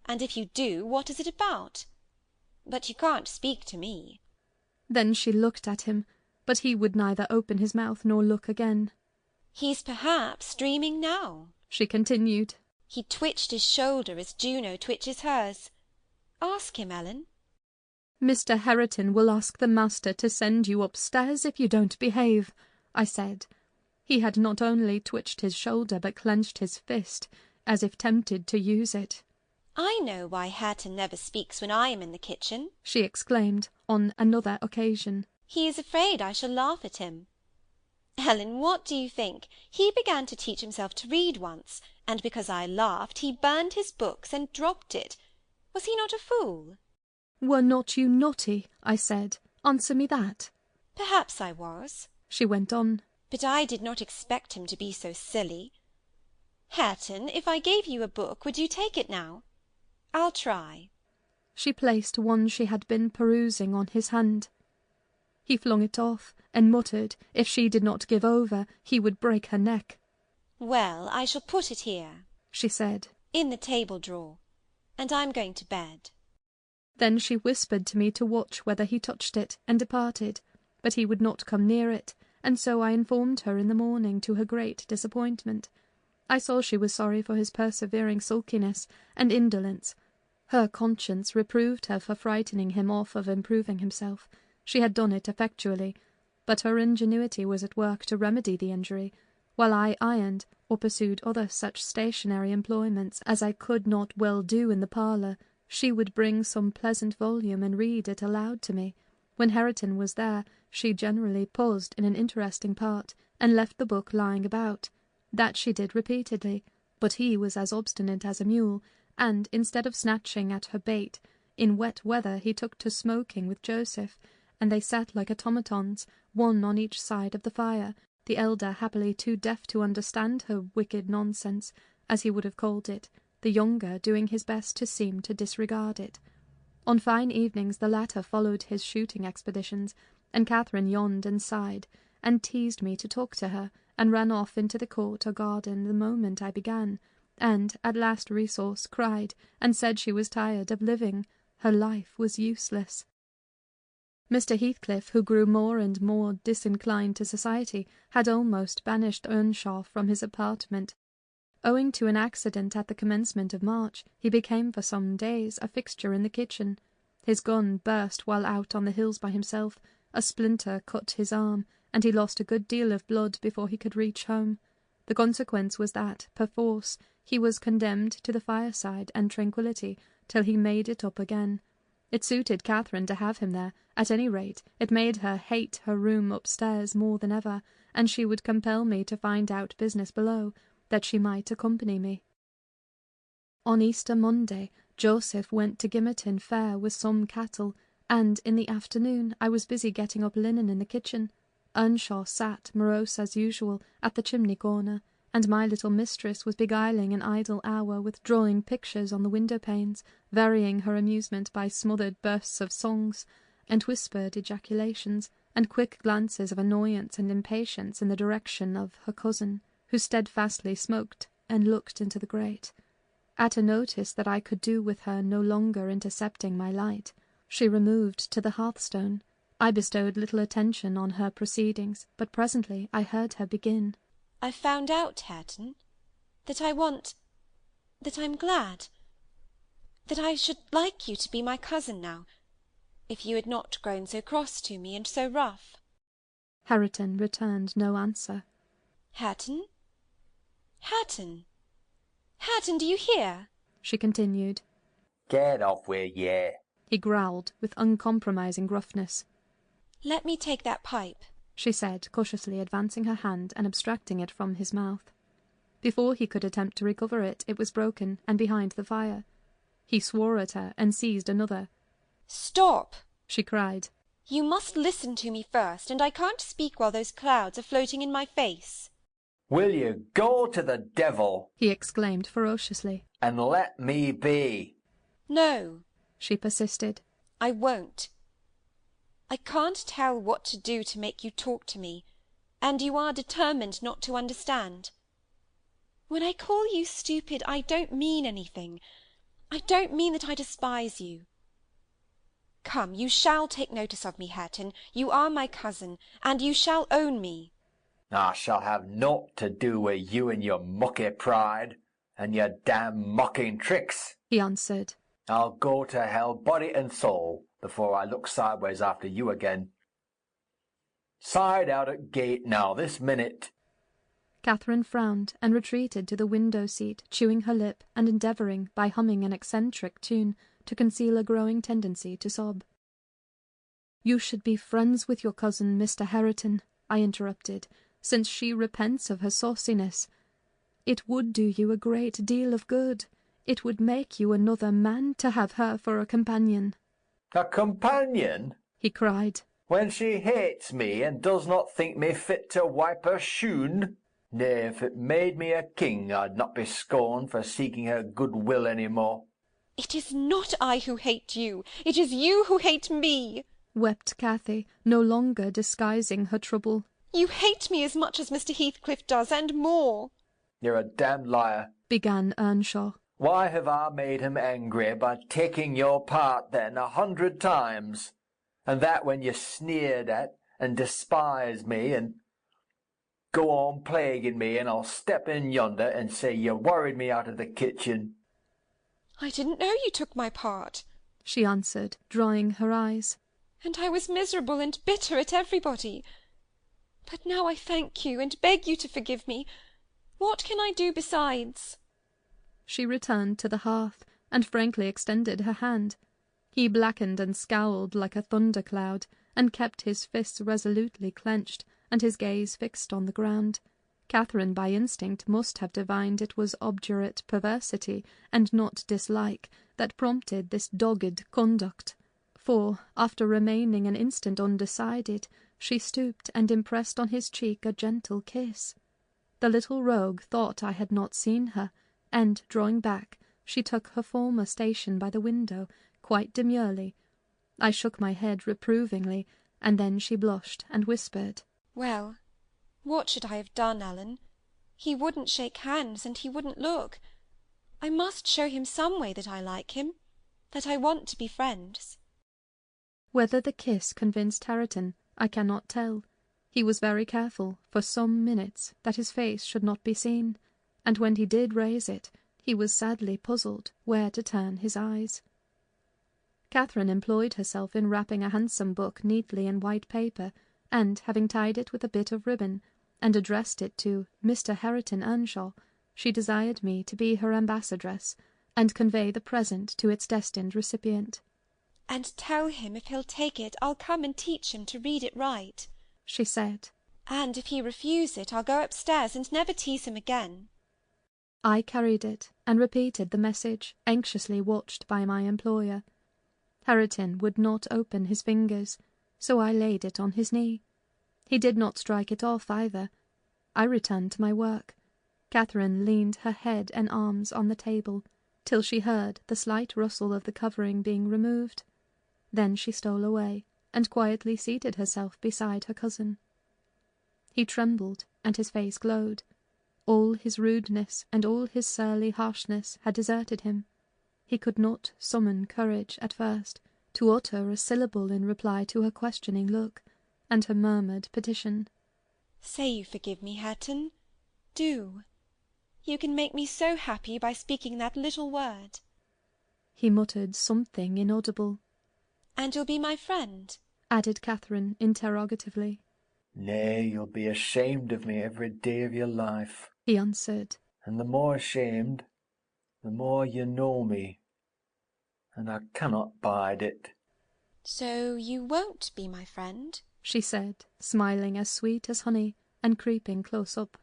And if you do, what is it about? But you can't speak to me." Then she looked at him, but he would neither open his mouth nor look again. He's perhaps dreaming now, she continued. He twitched his shoulder as Juno twitches hers. Ask him, Ellen. Mr. Hareton will ask the master to send you upstairs if you don't behave, I said. He had not only twitched his shoulder but clenched his fist, as if tempted to use it. I know why Hareton never speaks when I am in the kitchen, she exclaimed on another occasion. He is afraid I shall laugh at him. Ellen, what do you think? He began to teach himself to read once, and because I laughed, he burned his books and dropped it. Was he not a fool? Were not you naughty? I said. Answer me that. Perhaps I was, she went on. But I did not expect him to be so silly. Hareton, if I gave you a book, would you take it now? I'll try. She placed one she had been perusing on his hand. He flung it off, and muttered if she did not give over, he would break her neck. Well, I shall put it here, she said, in the table drawer, and I'm going to bed. Then she whispered to me to watch whether he touched it, and departed, but he would not come near it, and so I informed her in the morning, to her great disappointment. I saw she was sorry for his persevering sulkiness and indolence. Her conscience reproved her for frightening him off of improving himself. She had done it effectually, but her ingenuity was at work to remedy the injury, while I ironed or pursued other such stationary employments as I could not well do in the parlour. She would bring some pleasant volume and read it aloud to me. When Hareton was there, she generally paused in an interesting part, and left the book lying about. That she did repeatedly, but he was as obstinate as a mule, and, instead of snatching at her bait, in wet weather he took to smoking with Joseph, and they sat like automatons, one on each side of the fire, the elder happily too deaf to understand her wicked nonsense, as he would have called it, the younger doing his best to seem to disregard it. On fine evenings the latter followed his shooting expeditions, and Catherine yawned and sighed, and teased me to talk to her, and ran off into the court or garden the moment I began, and, at last resource, cried, and said she was tired of living. Her life was useless. Mr. Heathcliff, who grew more and more disinclined to society, had almost banished Earnshaw from his apartment. Owing to an accident at the commencement of March, he became for some days a fixture in the kitchen. His gun burst while out on the hills by himself, a splinter cut his arm, and he lost a good deal of blood before he could reach home. The consequence was that, perforce, he was condemned to the fireside and tranquillity till he made it up again. It suited Catherine to have him there. At any rate, it made her hate her room upstairs more than ever, and she would compel me to find out business below, that she might accompany me. On Easter Monday, Joseph went to Gimmerton Fair with some cattle, and in the afternoon I was busy getting up linen in the kitchen. Earnshaw sat, morose as usual, at the chimney-corner, and my little mistress was beguiling an idle hour with drawing pictures on the window-panes, varying her amusement by smothered bursts of songs, and whispered ejaculations, and quick glances of annoyance and impatience in the direction of her cousin, who steadfastly smoked and looked into the grate. At a notice that I could do with her no longer intercepting my light, she removed to the hearthstone. I bestowed little attention on her proceedings, but presently I heard her begin. "I've found out, Hareton, that I'm glad, that I should like you to be my cousin now, if you had not grown so cross to me and so rough." Hareton returned no answer. "Hareton? Hareton? Hareton, do you hear?" she continued. "Get off where ye," he growled with uncompromising gruffness. "Let me take that pipe," she said, cautiously advancing her hand and abstracting it from his mouth. Before he could attempt to recover it, it was broken, and behind the fire. He swore at her, and seized another. "Stop!" she cried. "You must listen to me first, and I can't speak while those clouds are floating in my face." "Will you go to the devil," he exclaimed ferociously, "and let me be?" "No," she persisted. "I won't. I can't tell what to do to make you talk to me, and you are determined not to understand. When I call you stupid, I don't mean anything. I don't mean that I despise you. Come, you shall take notice of me, Hareton. You are my cousin, and you shall own me." I shall have naught to do with you and your mucky pride, and your damn mocking tricks, he answered. I'll go to hell body and soul before I look sideways after you again. Side out at gate now, this minute. Catherine frowned and retreated to the window-seat, chewing her lip and endeavouring, by humming an eccentric tune, to conceal a growing tendency to sob. "You should be friends with your cousin, Mr. Hareton," I interrupted, "since she repents of her sauciness. It would do you a great deal of good. It would make you another man to have her for a companion." A companion? he cried. When she hates me, and does not think me fit to wipe her shoon? Nay, if it made me a king, I'd not be scorned for seeking her good will any more. It is not I who hate you. It is you who hate me, wept Cathy, no longer disguising her trouble. You hate me as much as Mr. Heathcliff does, and more. You're a damned liar, began Earnshaw. Why have I made him angry by taking your part, then, 100 times? And that when you sneered at and despised me, and go on plaguing me, and I'll step in yonder and say you worried me out of the kitchen. I didn't know you took my part, she answered, drying her eyes. And I was miserable and bitter at everybody. But now I thank you, and beg you to forgive me. What can I do besides? She returned to the hearth, and frankly extended her hand. He blackened and scowled like a thundercloud, and kept his fists resolutely clenched, and his gaze fixed on the ground. Catherine by instinct must have divined it was obdurate perversity, and not dislike, that prompted this dogged conduct. For, after remaining an instant undecided, she stooped and impressed on his cheek a gentle kiss. The little rogue thought I had not seen her, and, drawing back, she took her former station by the window, quite demurely. I shook my head reprovingly, and then she blushed and whispered, Well, what should I have done, Ellen? He wouldn't shake hands, and he wouldn't look. I must show him some way that I like him, that I want to be friends. Whether the kiss convinced Hareton, I cannot tell. He was very careful, for some minutes, that his face should not be seen, and when he did raise it, he was sadly puzzled where to turn his eyes. Catherine employed herself in wrapping a handsome book neatly in white paper, and, having tied it with a bit of ribbon, and addressed it to Mr. Catherine Earnshaw, she desired me to be her ambassadress, and convey the present to its destined recipient. And tell him if he'll take it, I'll come and teach him to read it right, she said. And if he refuse it, I'll go upstairs and never tease him again. I carried it, and repeated the message, anxiously watched by my employer. Hareton would not open his fingers, so I laid it on his knee. He did not strike it off either. I returned to my work. Catherine leaned her head and arms on the table, till she heard the slight rustle of the covering being removed. Then she stole away, and quietly seated herself beside her cousin. He trembled, and his face glowed. All his rudeness and all his surly harshness had deserted him. He could not summon courage at first to utter a syllable in reply to her questioning look, and her murmured petition. Say you forgive me, Hareton. Do. You can make me so happy by speaking that little word. He muttered something inaudible. And you'll be my friend? Added Catherine interrogatively. Nay, you'll be ashamed of me every day of your life, he answered. And the more ashamed, the more you know me, and I cannot bide it. So you won't be my friend? She said, smiling as sweet as honey, and creeping close up.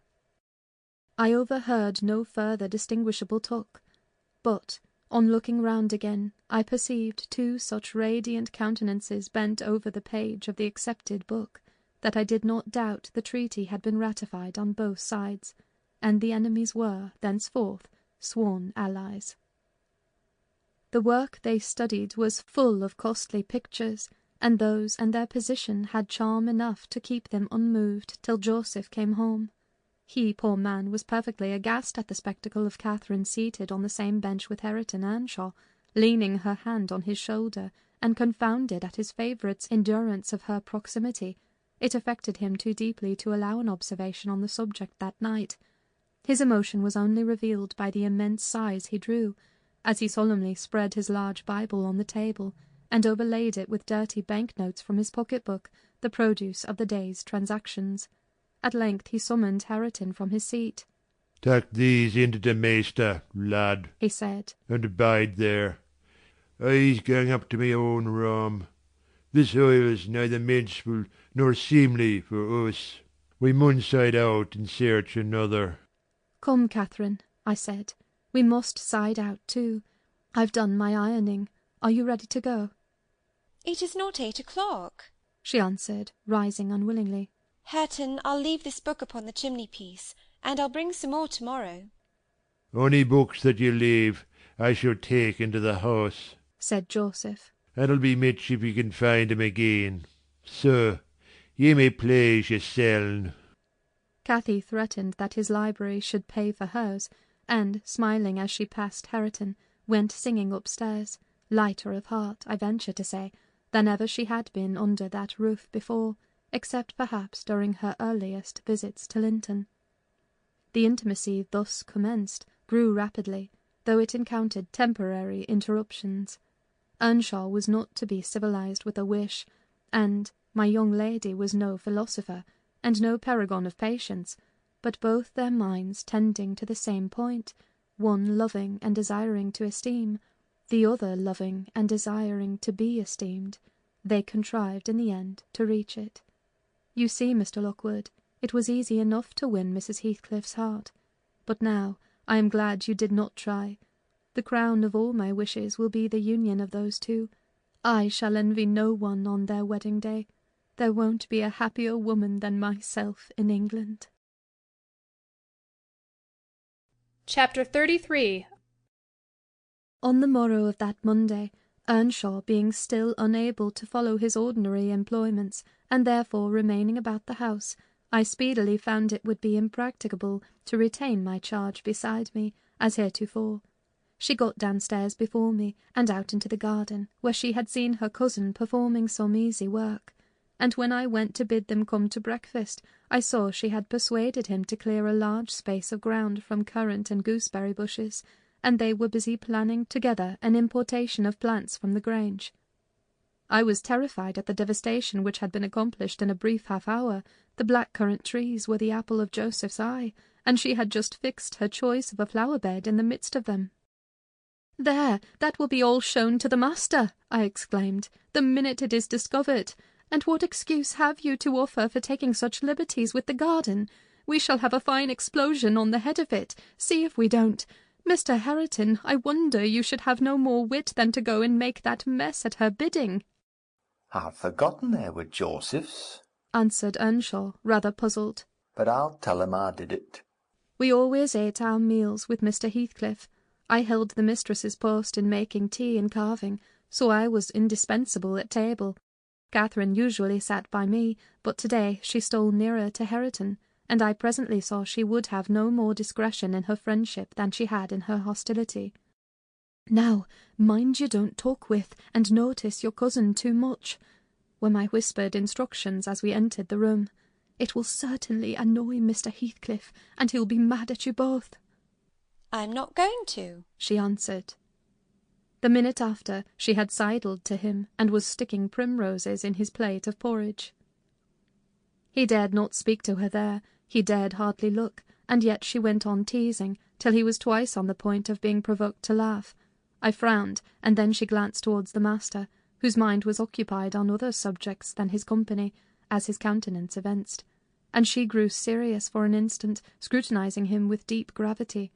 I overheard no further distinguishable talk, but, on looking round again, I perceived two such radiant countenances bent over the page of the accepted book, that I did not doubt the treaty had been ratified on both sides, and the enemies were, thenceforth, sworn allies. The work they studied was full of costly pictures, and those and their position had charm enough to keep them unmoved till Joseph came home. He, poor man, was perfectly aghast at the spectacle of Catherine seated on the same bench with Catherine Earnshaw, leaning her hand on his shoulder, and confounded at his favourite's endurance of her proximity, It affected him too deeply to allow an observation on the subject that night. His emotion was only revealed by the immense sighs he drew, as he solemnly spread his large Bible on the table, and overlaid it with dirty bank-notes from his pocket-book, the produce of the day's transactions. At length he summoned Hareton from his seat. "Tuck these into the maester, lad," he said, "and bide there. I's going up to my own room. This oil's neither menseful nor seemly for us. We mun side out and search another." "Come, Catherine," I said, "we must side out too. I've done my ironing. Are you ready to go?" "It is not 8 o'clock," she answered, rising unwillingly. "Hareton, I'll leave this book upon the chimney-piece, and I'll bring some more to-morrow." "Ony books that you leave, I shall take into the house," said Joseph. "It'll be mitch if you can find 'em again. So, ye may please yourseln." Cathy threatened that his library should pay for hers, and, smiling as she passed Hareton, went singing upstairs, lighter of heart, I venture to say, than ever she had been under that roof before, except perhaps during her earliest visits to Linton. The intimacy thus commenced grew rapidly, though it encountered temporary interruptions. Earnshaw was not to be civilized with a wish, and my young lady was no philosopher, and no paragon of patience, but both their minds tending to the same point, one loving and desiring to esteem, the other loving and desiring to be esteemed, they contrived in the end to reach it. You see, Mr. Lockwood, it was easy enough to win Mrs. Heathcliff's heart, but now I am glad you did not try. The crown of all my wishes will be the union of those two. I shall envy no one on their wedding day. There won't be a happier woman than myself in England. Chapter 33. On the morrow of that Monday, Earnshaw being still unable to follow his ordinary employments, and therefore remaining about the house, I speedily found it would be impracticable to retain my charge beside me, as heretofore. She got downstairs before me, and out into the garden, where she had seen her cousin performing some easy work, and when I went to bid them come to breakfast, I saw she had persuaded him to clear a large space of ground from currant and gooseberry bushes, and they were busy planning together an importation of plants from the Grange. I was terrified at the devastation which had been accomplished in a brief half-hour. The black-currant trees were the apple of Joseph's eye, and she had just fixed her choice of a flower-bed in the midst of them. "There, that will be all shown to the master," I exclaimed, "the minute it is discovered. And what excuse have you to offer for taking such liberties with the garden? We shall have a fine explosion on the head of it. See if we don't. Mr. Hareton, I wonder you should have no more wit than to go and make that mess at her bidding." "I'd forgotten they were Joseph's," answered Earnshaw, rather puzzled. "but I'll tell him I did it." We always ate our meals with Mr. Heathcliff. I held the mistress's post in making tea and carving, so I was indispensable at table. Catherine usually sat by me, but to-day she stole nearer to Hareton, and I presently saw she would have no more discretion in her friendship than she had in her hostility. "Now, mind you don't talk with and notice your cousin too much," were my whispered instructions as we entered the room. "It will certainly annoy Mr. Heathcliff, and he'll be mad at you both." "I'm not going to," she answered. The minute after, she had sidled to him, and was sticking primroses in his plate of porridge. He dared not speak to her there, he dared hardly look, and yet she went on teasing, till he was twice on the point of being provoked to laugh. I frowned, and then she glanced towards the master, whose mind was occupied on other subjects than his company, as his countenance evinced, and she grew serious for an instant, scrutinizing him with deep gravity.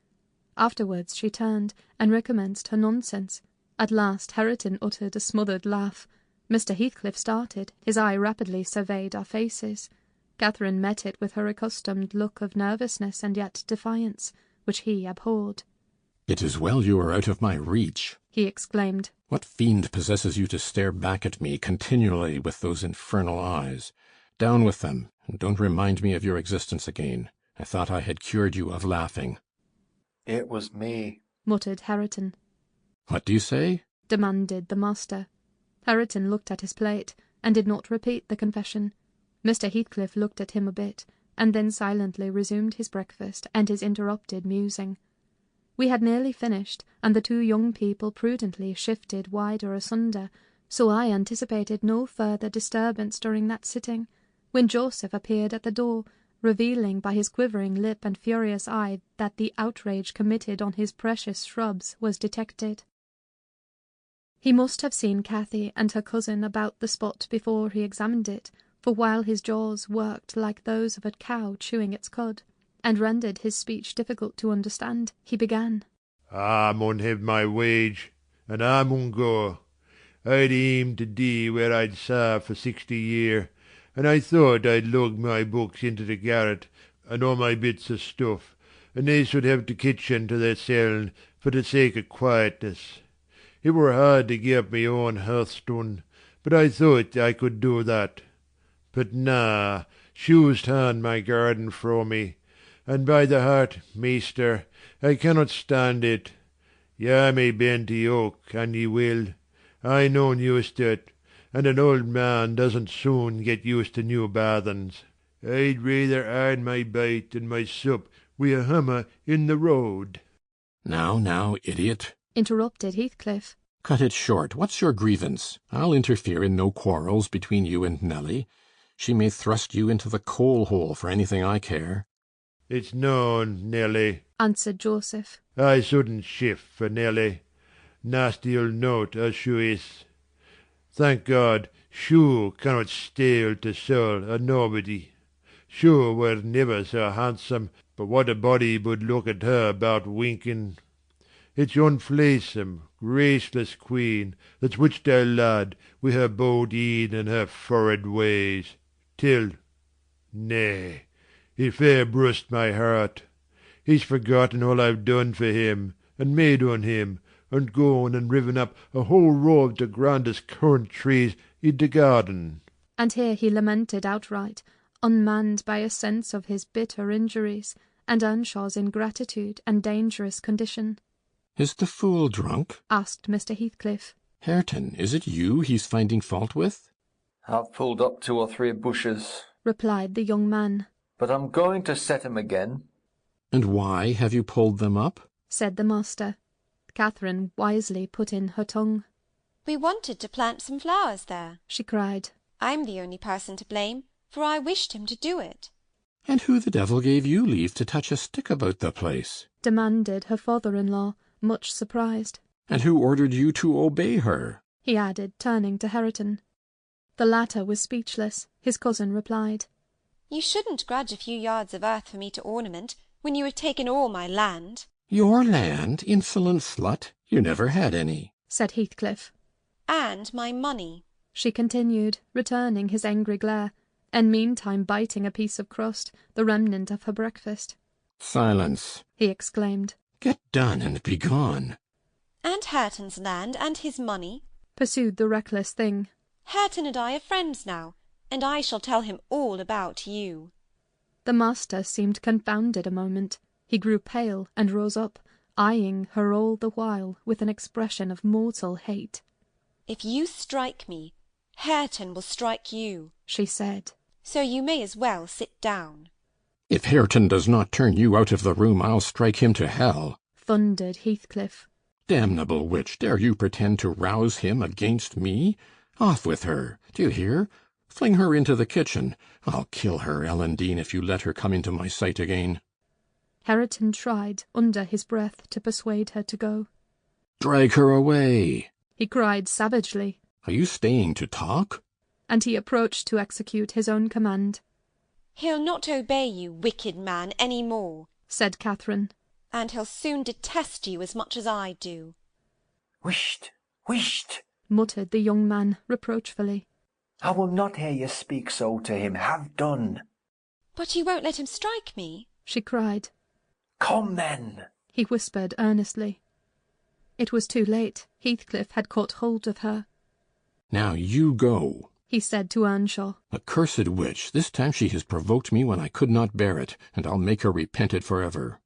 Afterwards she turned, and recommenced her nonsense. At last Hareton uttered a smothered laugh. Mr. Heathcliff started, his eye rapidly surveyed our faces. Catherine met it with her accustomed look of nervousness and yet defiance, which he abhorred. "It is well you are out of my reach," he exclaimed. "What fiend possesses you to stare back at me continually with those infernal eyes? Down with them, and don't remind me of your existence again. I thought I had cured you of laughing." "It was me," muttered Hareton. "What do you say?" demanded the master. Hareton looked at his plate, and did not repeat the confession. Mr. Heathcliff looked at him a bit, and then silently resumed his breakfast and his interrupted musing. We had nearly finished, and the two young people prudently shifted wider asunder, so I anticipated no further disturbance during that sitting, when Joseph appeared at the door, revealing by his quivering lip and furious eye that the outrage committed on his precious shrubs was detected. He must have seen Cathy and her cousin about the spot before he examined it, for while his jaws worked like those of a cow chewing its cud, and rendered his speech difficult to understand, he began. I mun have my wage, and I mun go. I'd aimed to dee where I'd sarved for 60 year, and I thought I'd lug my books into the garret, and all my bits of stuff, and they should have the kitchen to theirseln for the sake of quietness. It were hard to give up my own hearthstone, but I thought I could do that. But na, shoes turn my garden fro me, and by the heart, measter, I cannot stand it. Ya may bend to yoke, an ye will. I known used to it, and an old man doesn't soon get used to new bathins. I'd rather earn my bite and my sup wi' a hummer in the road. Now, idiot, interrupted Heathcliff. Cut it short. What's your grievance? I'll interfere in no quarrels between you and Nelly. She may thrust you into the coal-hole for anything I care. It's known, Nelly, answered Joseph. I shouldn't shift for Nelly. Nasty old note as she is. Thank God, she cannot steal to soul a nobody. She were never so handsome, but what a body would look at her about winking. It's yon fleesome, graceless queen that's witched our lad wi' her bold een and her forrid ways, till, nay, it fair brust my heart. He's forgotten all I've done for him, and made on him, and gone and riven up a whole row of the grandest currant trees in the garden. And here he lamented outright, unmanned by a sense of his bitter injuries, and Earnshaw's ingratitude and dangerous condition. Is the fool drunk? asked Mr. Heathcliff. Hareton, is it you he's finding fault with? I've pulled up 2 or 3 bushes, replied the young man. But I'm going to set 'em again. And why have you pulled them up? said the master. Catherine wisely put in her tongue. We wanted to plant some flowers there, she cried. I'm the only person to blame, for I wished him to do it. And who the devil gave you leave to touch a stick about the place? demanded her father-in-law, much surprised. And who ordered you to obey her? he added, turning to Hareton. The latter was speechless. His cousin replied. You shouldn't grudge a few yards of earth for me to ornament, when you have taken all my land. Your land, insolent slut? You never had any, said Heathcliff. And my money, she continued, returning his angry glare, and meantime biting a piece of crust, the remnant of her breakfast. Silence, he exclaimed. Get done and be gone. And Hareton's land and his money, pursued the reckless thing. Hareton and I are friends now, and I shall tell him all about you. The master seemed confounded a moment. He grew pale and rose up, eyeing her all the while with an expression of mortal hate. If you strike me, Hareton will strike you, she said. So you may as well sit down. If Hareton does not turn you out of the room, I'll strike him to hell, thundered Heathcliff. Damnable witch, dare you pretend to rouse him against me? Off with her, do you hear? Fling her into the kitchen. I'll kill her, Ellen Dean, if you let her come into my sight again. Hareton tried, under his breath, to persuade her to go. Drag her away, he cried savagely. Are you staying to talk? And he approached to execute his own command. He'll not obey you, wicked man, any more, said Catherine. And he'll soon detest you as much as I do. Whisht, whisht, muttered the young man reproachfully. I will not hear you speak so to him. Have done. But you won't let him strike me, she cried. Come then, he whispered earnestly. It was too late. Heathcliff had caught hold of her. Now you go, he said to Earnshaw. Accursed witch, this time she has provoked me when I could not bear it, and I'll make her repent it forever.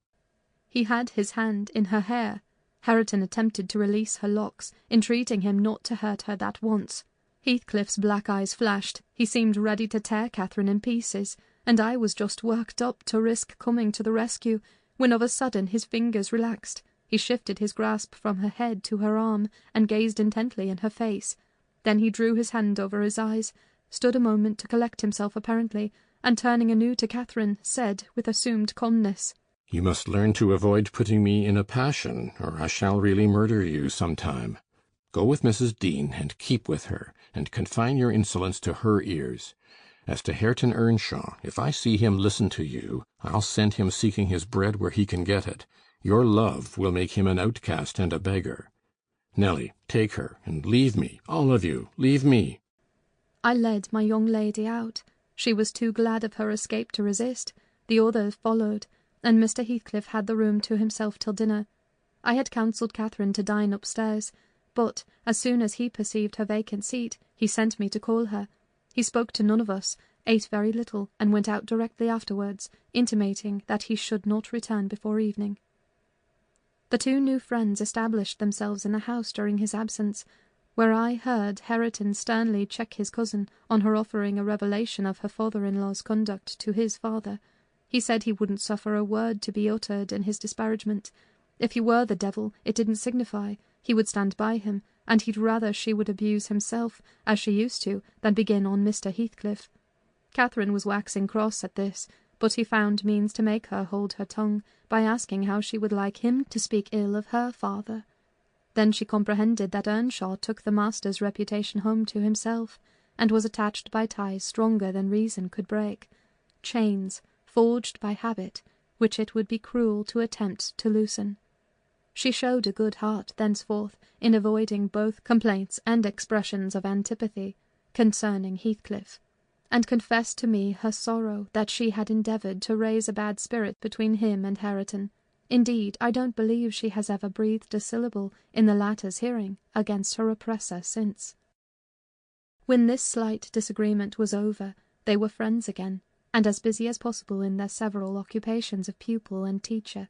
He had his hand in her hair. Hareton attempted to release her locks, entreating him not to hurt her that once. Heathcliff's black eyes flashed. He seemed ready to tear Catherine in pieces, and I was just worked up to risk coming to the rescue, when of a sudden his fingers relaxed. He shifted his grasp from her head to her arm, and gazed intently in her face. Then he drew his hand over his eyes, stood a moment to collect himself apparently, and turning anew to Catherine, said with assumed calmness, "You must learn to avoid putting me in a passion, or I shall really murder you some time. Go with Mrs. Dean, and keep with her, and confine your insolence to her ears. As to Hareton Earnshaw, if I see him listen to you, I'll send him seeking his bread where he can get it. Your love will make him an outcast and a beggar. Nelly, take her, and leave me, all of you, leave me." I led my young lady out. She was too glad of her escape to resist. The others followed, and Mr. Heathcliff had the room to himself till dinner. I had counselled Catherine to dine upstairs, but as soon as he perceived her vacant seat, he sent me to call her. He spoke to none of us, ate very little, and went out directly afterwards, intimating that he should not return before evening. The two new friends established themselves in the house during his absence, where I heard Hareton sternly check his cousin on her offering a revelation of her father-in-law's conduct to his father. He said he wouldn't suffer a word to be uttered in his disparagement. If he were the devil, it didn't signify. He would stand by him, and he'd rather she would abuse himself, as she used to, than begin on Mr. Heathcliff. Catherine was waxing cross at this, but he found means to make her hold her tongue, by asking how she would like him to speak ill of her father. Then she comprehended that Earnshaw took the master's reputation home to himself, and was attached by ties stronger than reason could break, chains forged by habit, which it would be cruel to attempt to loosen. She showed a good heart thenceforth in avoiding both complaints and expressions of antipathy concerning Heathcliff, and confessed to me her sorrow that she had endeavoured to raise a bad spirit between him and Hareton. Indeed, I don't believe she has ever breathed a syllable in the latter's hearing against her oppressor since. When this slight disagreement was over, they were friends again, and as busy as possible in their several occupations of pupil and teacher.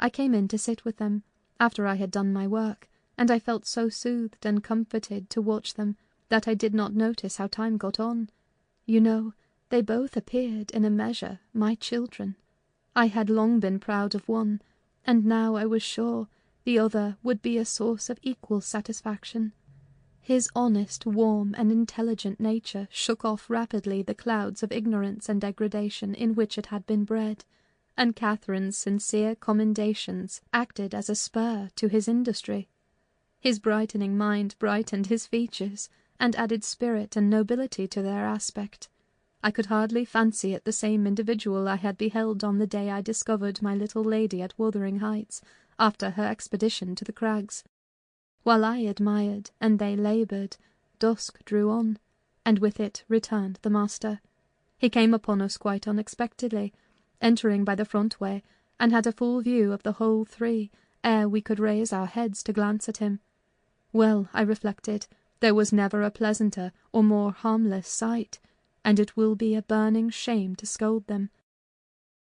I came in to sit with them, after I had done my work, and I felt so soothed and comforted to watch them that I did not notice how time got on. You know, they both appeared, in a measure, my children. I had long been proud of one, and now I was sure the other would be a source of equal satisfaction. His honest, warm, and intelligent nature shook off rapidly the clouds of ignorance and degradation in which it had been bred, and Catherine's sincere commendations acted as a spur to his industry. His brightening mind brightened his features, and added spirit and nobility to their aspect. I could hardly fancy it the same individual I had beheld on the day I discovered my little lady at Wuthering Heights, after her expedition to the crags. While I admired and they laboured, dusk drew on, and with it returned the master. He came upon us quite unexpectedly, entering by the front way, and had a full view of the whole three, ere we could raise our heads to glance at him. Well, I reflected, there was never a pleasanter or more harmless sight, and it will be a burning shame to scold them.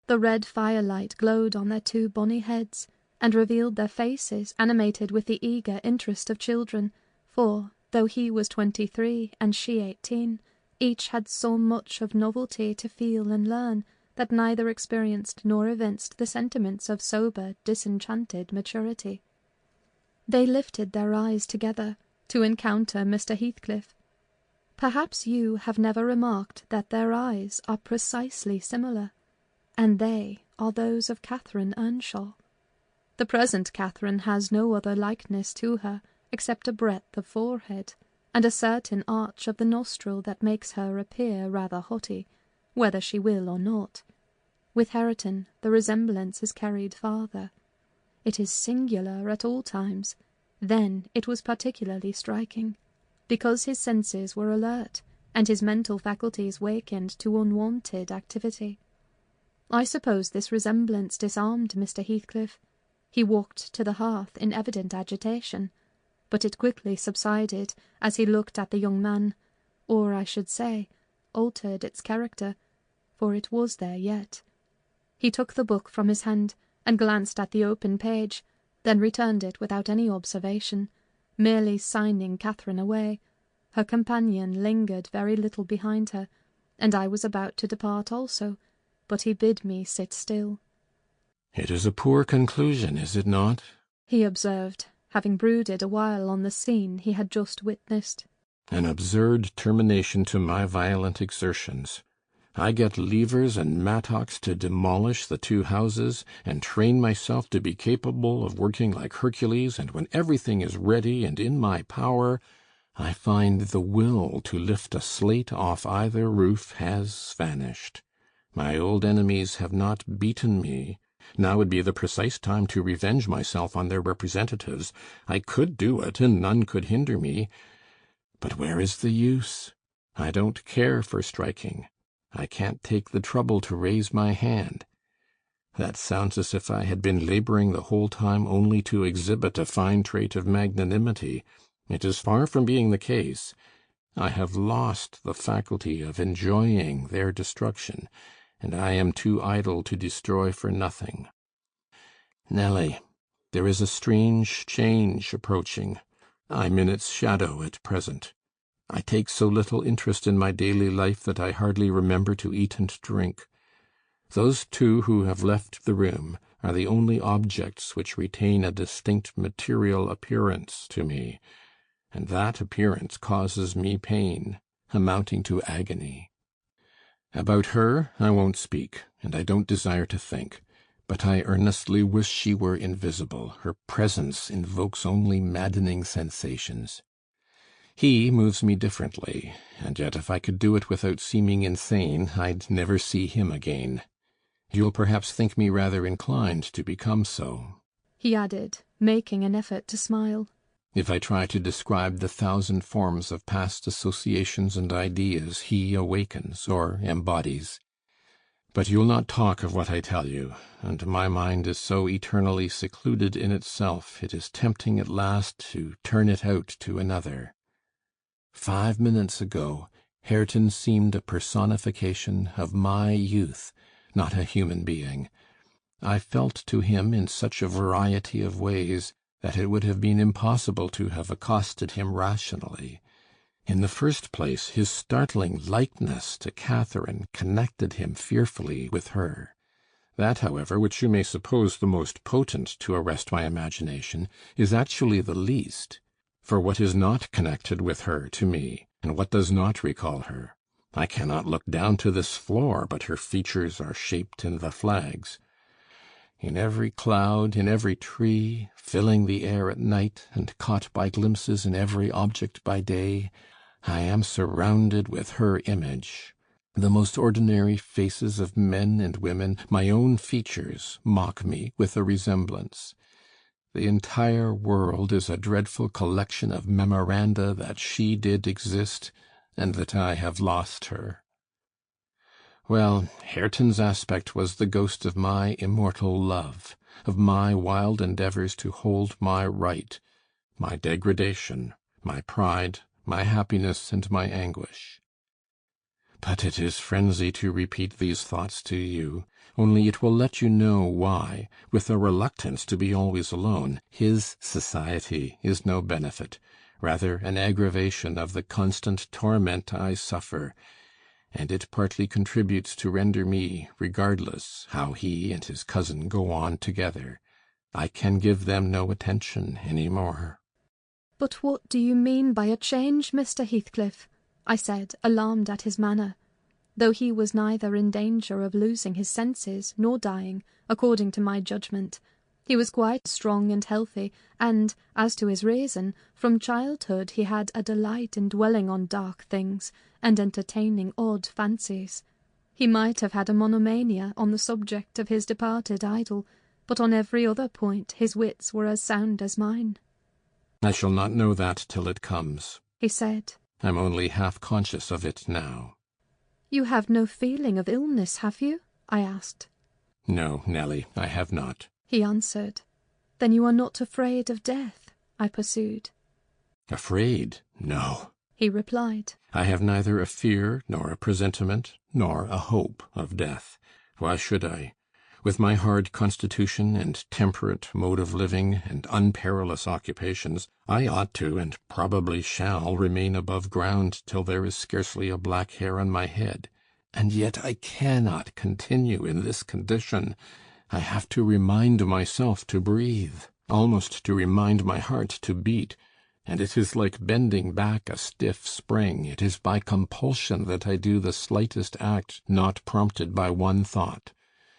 The red firelight glowed on their two bonny heads, and revealed their faces animated with the eager interest of children, for, though he was 23 and she 18, each had so much of novelty to feel and learn, that neither experienced nor evinced the sentiments of sober, disenchanted maturity. They lifted their eyes together to encounter Mr. Heathcliff. Perhaps you have never remarked that their eyes are precisely similar, and they are those of Catherine Earnshaw. The present Catherine has no other likeness to her except a breadth of forehead, and a certain arch of the nostril that makes her appear rather haughty, whether she will or not. With Hareton the resemblance is carried farther. It is singular at all times. Then it was particularly striking, because his senses were alert, and his mental faculties wakened to unwonted activity. I suppose this resemblance disarmed Mr. Heathcliff. He walked to the hearth in evident agitation, but it quickly subsided as he looked at the young man, or, I should say, altered its character, for it was there yet. He took the book from his hand, and glanced at the open page, then returned it without any observation, merely signing Catherine away. Her companion lingered very little behind her, and I was about to depart also, but he bid me sit still. "It is a poor conclusion, is it not?" he observed, having brooded a while on the scene he had just witnessed. "An absurd termination to my violent exertions. I get levers and mattocks to demolish the 2 houses, and train myself to be capable of working like Hercules, and when everything is ready and in my power, I find the will to lift a slate off either roof has vanished. My old enemies have not beaten me. Now would be the precise time to revenge myself on their representatives. I could do it, and none could hinder me. But where is the use? I don't care for striking. I can't take the trouble to raise my hand. That sounds as if I had been laboring the whole time only to exhibit a fine trait of magnanimity. It is far from being the case. I have lost the faculty of enjoying their destruction, and I am too idle to destroy for nothing. Nelly, there is a strange change approaching. I'm in its shadow at present. I take so little interest in my daily life that I hardly remember to eat and drink. Those 2 who have left the room are the only objects which retain a distinct material appearance to me, and that appearance causes me pain, amounting to agony. About her I won't speak, and I don't desire to think, but I earnestly wish she were invisible. Her presence invokes only maddening sensations. He moves me differently, and yet if I could do it without seeming insane, I'd never see him again. You'll perhaps think me rather inclined to become so," he added, making an effort to smile, "if I try to describe the 1,000 forms of past associations and ideas he awakens or embodies. But you'll not talk of what I tell you, and my mind is so eternally secluded in itself, it is tempting at last to turn it out to another. 5 minutes ago, Hareton seemed a personification of my youth, not a human being. I felt to him in such a variety of ways that it would have been impossible to have accosted him rationally. In the first place, his startling likeness to Catherine connected him fearfully with her. That, however, which you may suppose the most potent to arrest my imagination, is actually the least. For what is not connected with her to me, and what does not recall her? I cannot look down to this floor, but her features are shaped in the flags. In every cloud, in every tree, filling the air at night, and caught by glimpses in every object by day, I am surrounded with her image. The most ordinary faces of men and women, my own features, mock me with a resemblance. The entire world is a dreadful collection of memoranda that she did exist, and that I have lost her. Well, Hareton's aspect was the ghost of my immortal love, of my wild endeavours to hold my right, my degradation, my pride, my happiness, and my anguish. But it is frenzy to repeat these thoughts to you, only it will let you know why, with a reluctance to be always alone, his society is no benefit, rather an aggravation of the constant torment I suffer, and it partly contributes to render me regardless how he and his cousin go on together. I can give them no attention any more. "But what do you mean by a change, Mr. Heathcliff?" I said, alarmed at his manner, though he was neither in danger of losing his senses nor dying, according to my judgment. He was quite strong and healthy, and, as to his reason, from childhood he had a delight in dwelling on dark things, and entertaining odd fancies. He might have had a monomania on the subject of his departed idol, but on every other point his wits were as sound as mine. I shall not know that till it comes, he said. I'm only half conscious of it now. You have no feeling of illness, have you? I asked. No, Nelly, I have not, he answered. Then you are not afraid of death? I pursued. Afraid? No, he replied. I have neither a fear, nor a presentiment, nor a hope of death. Why should I? With my hard constitution and temperate mode of living and unperilous occupations, I ought to, and probably shall, remain above ground till there is scarcely a black hair on my head. And yet I cannot continue in this condition. I have to remind myself to breathe, almost to remind my heart to beat, and it is like bending back a stiff spring. It is by compulsion that I do the slightest act not prompted by one thought,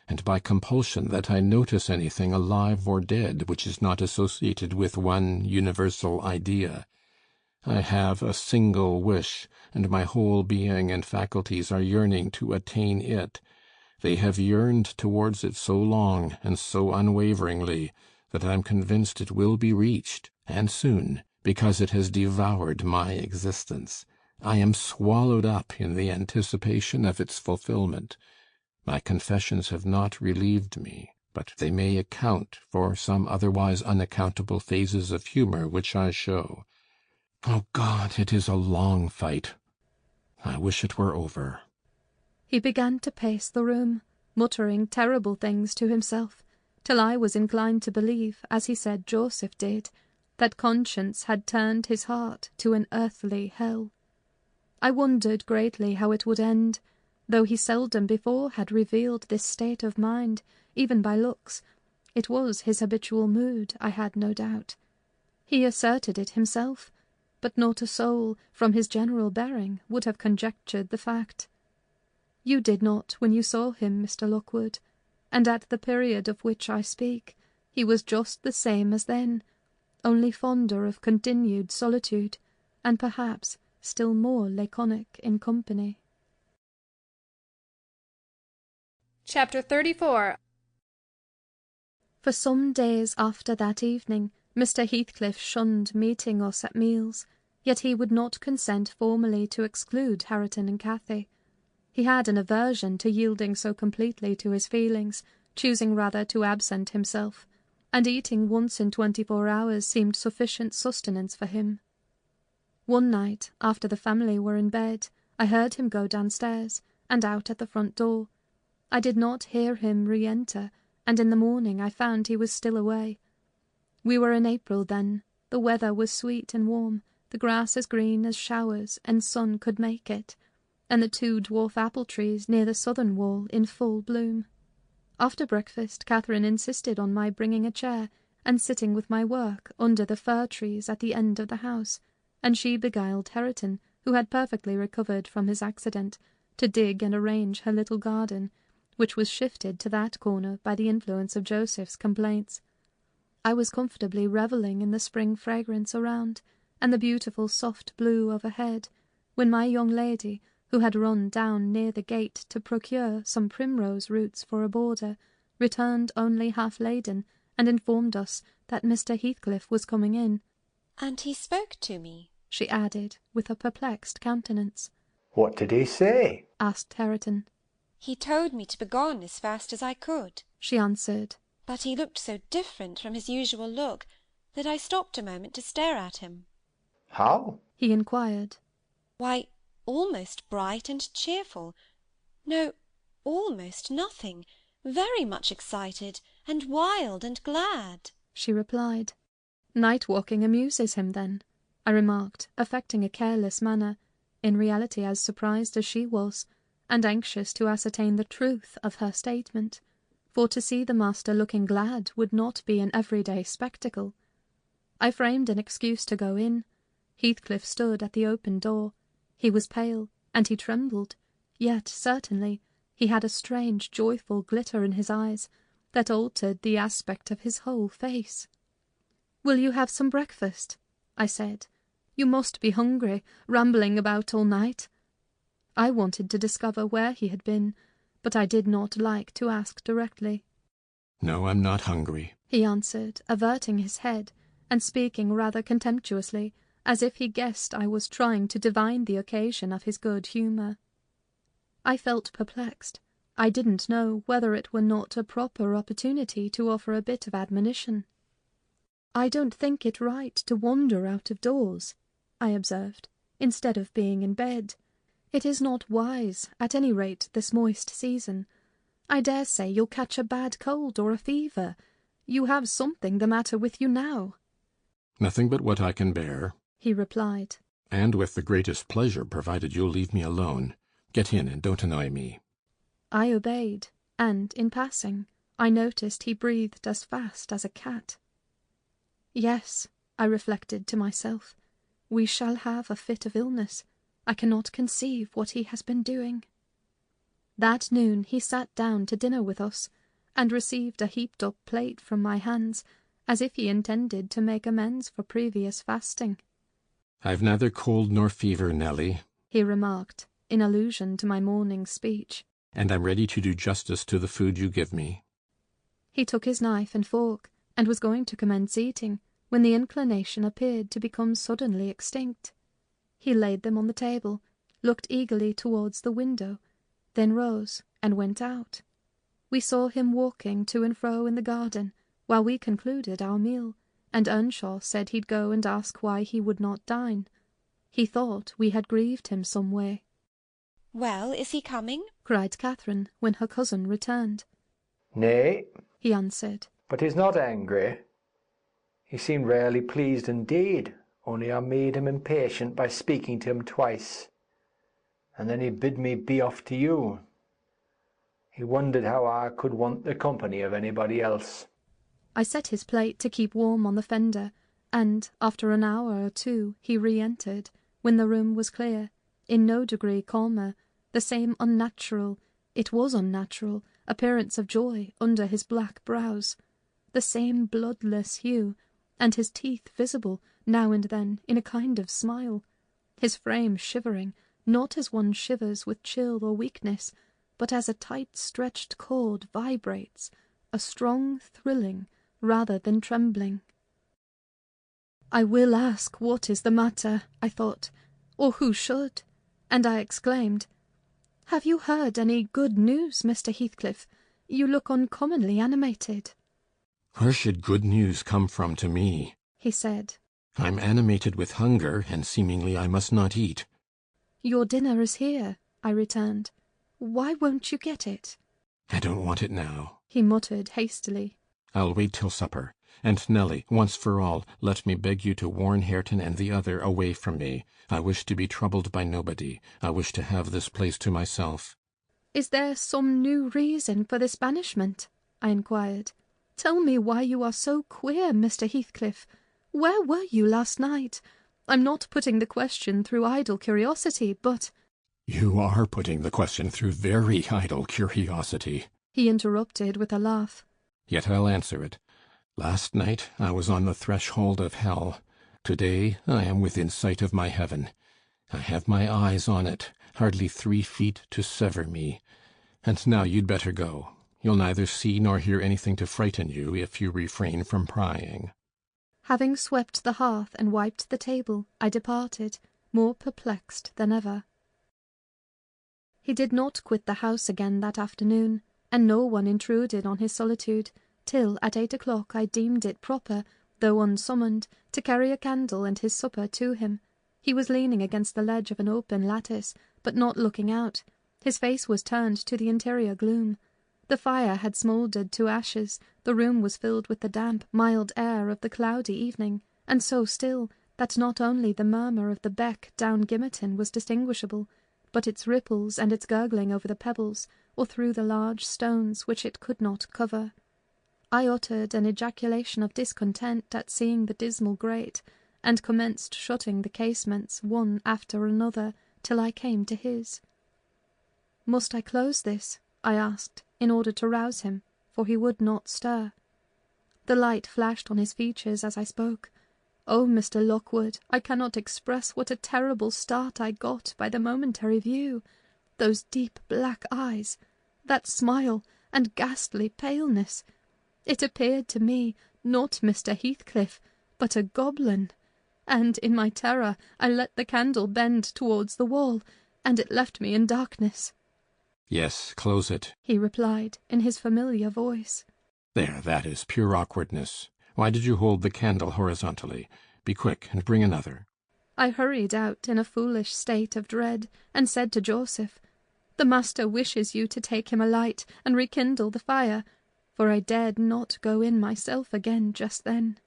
and by compulsion that I notice anything alive or dead which is not associated with one universal idea. I have a single wish, and my whole being and faculties are yearning to attain it. They have yearned towards it so long and so unwaveringly that I am convinced it will be reached, and soon, because it has devoured my existence. I am swallowed up in the anticipation of its fulfilment. My confessions have not relieved me, but they may account for some otherwise unaccountable phases of humour which I show. Oh God, it is a long fight. I wish it were over. He began to pace the room, muttering terrible things to himself, till I was inclined to believe, as he said Joseph did, that conscience had turned his heart to an earthly hell. I wondered greatly how it would end, though he seldom before had revealed this state of mind, even by looks. It was his habitual mood, I had no doubt. He asserted it himself, but not a soul, from his general bearing, would have conjectured the fact. You did not when you saw him, Mr. Lockwood, and at the period of which I speak, he was just the same as then, only fonder of continued solitude, and perhaps still more laconic in company. Chapter 34. For some days after that evening, Mr. Heathcliff shunned meeting us at meals, yet he would not consent formally to exclude Hareton and Cathy. He had an aversion to yielding so completely to his feelings, choosing rather to absent himself, and eating once in 24 hours seemed sufficient sustenance for him. One night, after the family were in bed, I heard him go downstairs, and out at the front door. I did not hear him re-enter, and in the morning I found he was still away. We were in April then, the weather was sweet and warm, the grass as green as showers and sun could make it, and the 2 dwarf apple trees near the southern wall in full bloom. After breakfast, Catherine insisted on my bringing a chair and sitting with my work under the fir trees at the end of the house, and she beguiled Hareton, who had perfectly recovered from his accident, to dig and arrange her little garden, which was shifted to that corner by the influence of Joseph's complaints. I was comfortably revelling in the spring fragrance around, and the beautiful soft blue overhead, when my young lady, who had run down near the gate to procure some primrose roots for a border, returned only half laden, and informed us that Mr. Heathcliff was coming in. "And he spoke to me," she added, with a perplexed countenance. "What did he say?" asked Hareton. "He told me to begone as fast as I could," she answered. "but he looked so different from his usual look that I stopped a moment to stare at him." "How?" he inquired. "Why, almost bright and cheerful. No, almost nothing. Very much excited, and wild and glad," she replied. "Night walking amuses him, then?" I remarked, affecting a careless manner, in reality as surprised as she was, and anxious to ascertain the truth of her statement, for to see the master looking glad would not be an everyday spectacle. I framed an excuse to go in. Heathcliff stood at the open door. He was pale, and he trembled, yet certainly he had a strange joyful glitter in his eyes that altered the aspect of his whole face. "Will you have some breakfast?" I said. "You must be hungry, rambling about all night." I wanted to discover where he had been, but I did not like to ask directly. "No, I'm not hungry," he answered, averting his head, and speaking rather contemptuously, as if he guessed I was trying to divine the occasion of his good humour. I felt perplexed. I didn't know whether it were not a proper opportunity to offer a bit of admonition. "I don't think it right to wander out of doors," I observed, "instead of being in bed. It is not wise, at any rate this moist season. I dare say you'll catch a bad cold or a fever. You have something the matter with you now." "Nothing but what I can bear," he replied. "and with the greatest pleasure, provided you'll leave me alone. Get in, and don't annoy me." I obeyed, and, in passing, I noticed he breathed as fast as a cat. Yes, I reflected to myself, we shall have a fit of illness. I cannot conceive what he has been doing. That noon he sat down to dinner with us, and received a heaped-up plate from my hands, as if he intended to make amends for previous fasting. "I've neither cold nor fever, Nelly," he remarked, in allusion to my morning speech, "and I'm ready to do justice to the food you give me." He took his knife and fork, and was going to commence eating, when the inclination appeared to become suddenly extinct. He laid them on the table, looked eagerly towards the window, then rose and went out. We saw him walking to and fro in the garden, while we concluded our meal, and Earnshaw said he'd go and ask why he would not dine. He thought we had grieved him some way. "Well, is he coming?" cried Catherine, when her cousin returned. "Nay," he answered, "but he's not angry. He seemed rarely pleased indeed, only I made him impatient by speaking to him twice, and then he bid me be off to you. He wondered how I could want the company of anybody else." I set his plate to keep warm on the fender, and, after an hour or two, he re-entered, when the room was clear, in no degree calmer, the same unnatural, it was unnatural, appearance of joy under his black brows, the same bloodless hue, and his teeth visible, now and then, in a kind of smile, his frame shivering, not as one shivers with chill or weakness, but as a tight-stretched cord vibrates, a strong thrilling rather than trembling. I will ask what is the matter, I thought, or who should, and I exclaimed, "Have you heard any good news, Mr. Heathcliff? You look uncommonly animated." "Where should good news come from to me?" he said. "I'm animated with hunger, and seemingly I must not eat." "Your dinner is here," I returned. "Why won't you get it?" "I don't want it now," he muttered hastily. "I'll wait till supper. And, Nelly, once for all, let me beg you to warn Hareton and the other away from me. I wish to be troubled by nobody. I wish to have this place to myself." "Is there some new reason for this banishment?" I inquired. "Tell me why you are so queer, Mr. Heathcliff. Where were you last night? I'm not putting the question through idle curiosity, but—" "You are putting the question through very idle curiosity," he interrupted with a laugh. "Yet I'll answer it. Last night I was on the threshold of hell. Today I am within sight of my heaven. I have my eyes on it, hardly 3 feet to sever me. And now you'd better go. You'll neither see nor hear anything to frighten you if you refrain from prying." Having swept the hearth and wiped the table, I departed, more perplexed than ever. He did not quit the house again that afternoon, and no one intruded on his solitude, till at 8 o'clock I deemed it proper, though unsummoned, to carry a candle and his supper to him. He was leaning against the ledge of an open lattice, but not looking out. His face was turned to the interior gloom. The fire had smouldered to ashes, the room was filled with the damp, mild air of the cloudy evening, and so still that not only the murmur of the beck down Gimmerton was distinguishable, but its ripples and its gurgling over the pebbles, or through the large stones which it could not cover. I uttered an ejaculation of discontent at seeing the dismal grate, and commenced shutting the casements one after another till I came to his. "Must I close this?" I asked, in order to rouse him, for he would not stir. The light flashed on his features as I spoke. Oh, Mr. Lockwood, I cannot express what a terrible start I got by the momentary view. Those deep black eyes, that smile and ghastly paleness. It appeared to me not Mr. Heathcliff, but a goblin, and in my terror I let the candle bend towards the wall, and it left me in darkness. "Yes, close it," he replied, in his familiar voice. "There, that is pure awkwardness. Why did you hold the candle horizontally? Be quick, and bring another." I hurried out in a foolish state of dread, and said to Joseph, The master wishes you to take him a light and rekindle the fire, for I dared not go in myself again just then.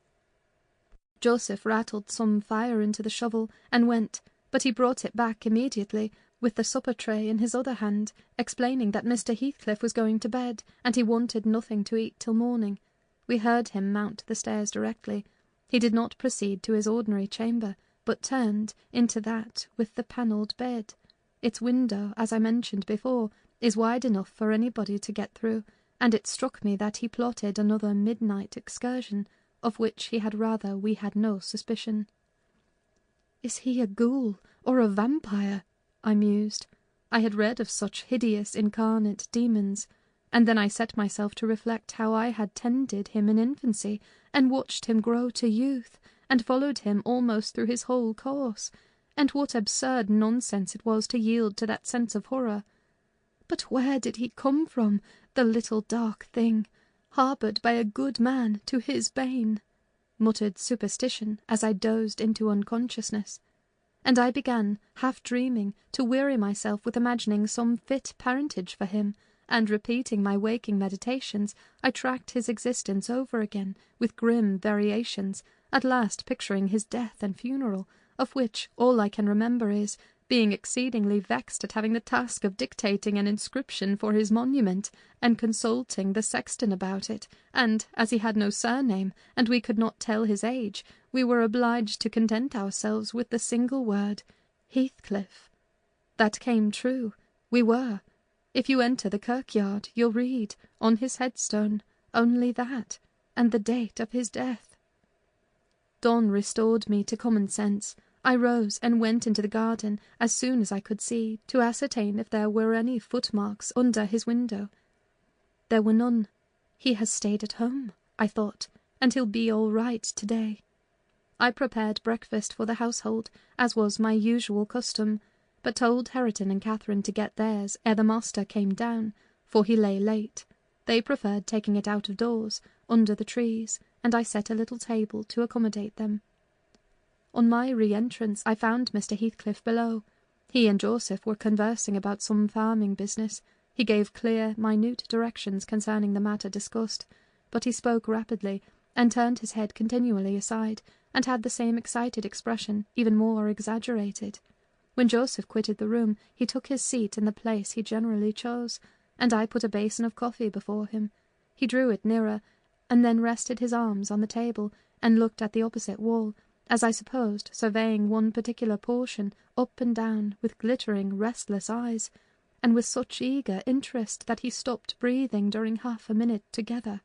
Joseph rattled some fire into the shovel and went, but he brought it back immediately, with the supper tray in his other hand, explaining that Mr. Heathcliff was going to bed, and he wanted nothing to eat till morning. We heard him mount the stairs directly. He did not proceed to his ordinary chamber, but turned into that with the panelled bed. Its window, as I mentioned before, is wide enough for anybody to get through, and it struck me that he plotted another midnight excursion, of which he had rather we had no suspicion. "Is he a ghoul or a vampire?" I mused. I had read of such hideous incarnate demons, and then I set myself to reflect how I had tended him in infancy, and watched him grow to youth, and followed him almost through his whole course, and what absurd nonsense it was to yield to that sense of horror. But where did he come from, the little dark thing, harboured by a good man to his bane? Muttered superstition as I dozed into unconsciousness, and I began, half dreaming, to weary myself with imagining some fit parentage for him, and repeating my waking meditations, I tracked his existence over again, with grim variations, at last picturing his death and funeral, of which all I can remember is, being exceedingly vexed at having the task of dictating an inscription for his monument, and consulting the sexton about it, and, as he had no surname, and we could not tell his age, we were obliged to content ourselves with the single word, Heathcliff. That came true. We were. If you enter the kirkyard, you'll read, on his headstone, only that, and the date of his death. Dawn restored me to common sense. I rose and went into the garden as soon as I could see, to ascertain if there were any footmarks under his window. There were none. He has stayed at home, I thought, and he'll be all right today. I prepared breakfast for the household, as was my usual custom, but told Hareton and Catherine to get theirs ere the master came down, for he lay late. They preferred taking it out of doors, under the trees, and I set a little table to accommodate them. On my re-entrance I found Mr. Heathcliff below. He and Joseph were conversing about some farming business. He gave clear, minute directions concerning the matter discussed, but he spoke rapidly, and turned his head continually aside, and had the same excited expression, even more exaggerated. When Joseph quitted the room, he took his seat in the place he generally chose, and I put a basin of coffee before him. He drew it nearer, and then rested his arms on the table, and looked at the opposite wall, as I supposed, surveying one particular portion, up and down, with glittering, restless eyes, and with such eager interest that he stopped breathing during half a minute together.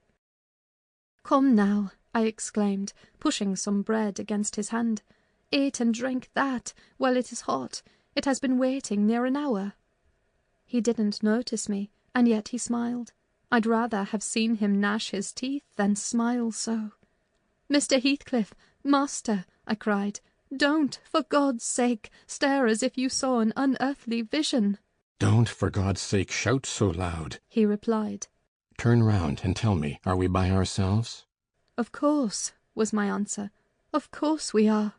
"Come now," I exclaimed, pushing some bread against his hand. "Eat and drink that, while it is hot. It has been waiting near an hour." He didn't notice me, and yet he smiled. I'd rather have seen him gnash his teeth than smile so. "Mr. Heathcliff, master," I cried, "don't, for God's sake, stare as if you saw an unearthly vision." "Don't, for God's sake, shout so loud," he replied. "Turn round and tell me, are we by ourselves?" "Of course," was my answer. "Of course we are."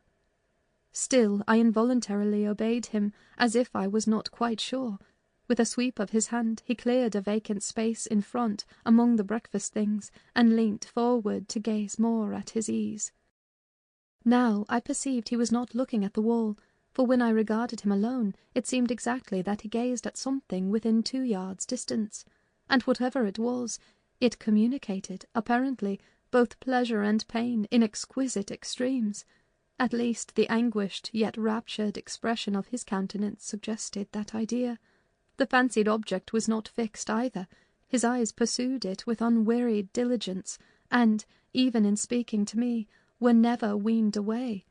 Still I involuntarily obeyed him, as if I was not quite sure. With a sweep of his hand he cleared a vacant space in front among the breakfast things, and leant forward to gaze more at his ease. Now I perceived he was not looking at the wall, for when I regarded him alone, it seemed exactly that he gazed at something within 2 yards distance, and whatever it was, it communicated, apparently, both pleasure and pain in exquisite extremes. At least the anguished yet raptured expression of his countenance suggested that idea. The fancied object was not fixed either. His eyes pursued it with unwearied diligence, and, even in speaking to me, were never weaned away.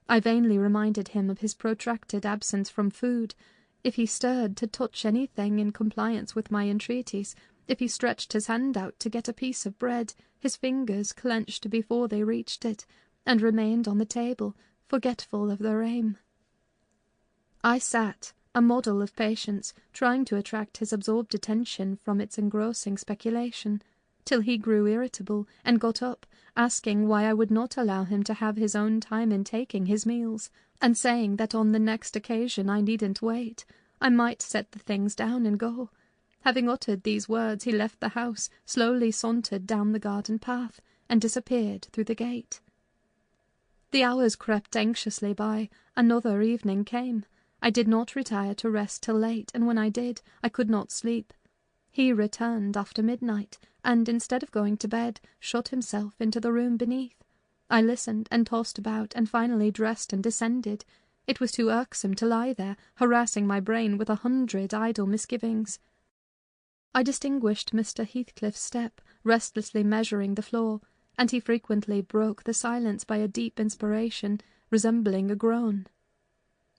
I vainly reminded him of his protracted absence from food. If he stirred to touch anything in compliance with my entreaties, if he stretched his hand out to get a piece of bread, his fingers clenched before they reached it, and remained on the table, forgetful of their aim. I sat, a model of patience, trying to attract his absorbed attention from its engrossing speculation, till he grew irritable, and got up, asking why I would not allow him to have his own time in taking his meals, and saying that on the next occasion I needn't wait, I might set the things down and go. Having uttered these words, he left the house, slowly sauntered down the garden path, and disappeared through the gate. The hours crept anxiously by. Another evening came. I did not retire to rest till late, and when I did, I could not sleep. He returned after midnight, and instead of going to bed, shut himself into the room beneath. I listened and tossed about, and finally dressed and descended. It was too irksome to lie there, harassing my brain with 100 idle misgivings. I distinguished Mr. Heathcliff's step, restlessly measuring the floor, and he frequently broke the silence by a deep inspiration, resembling a groan.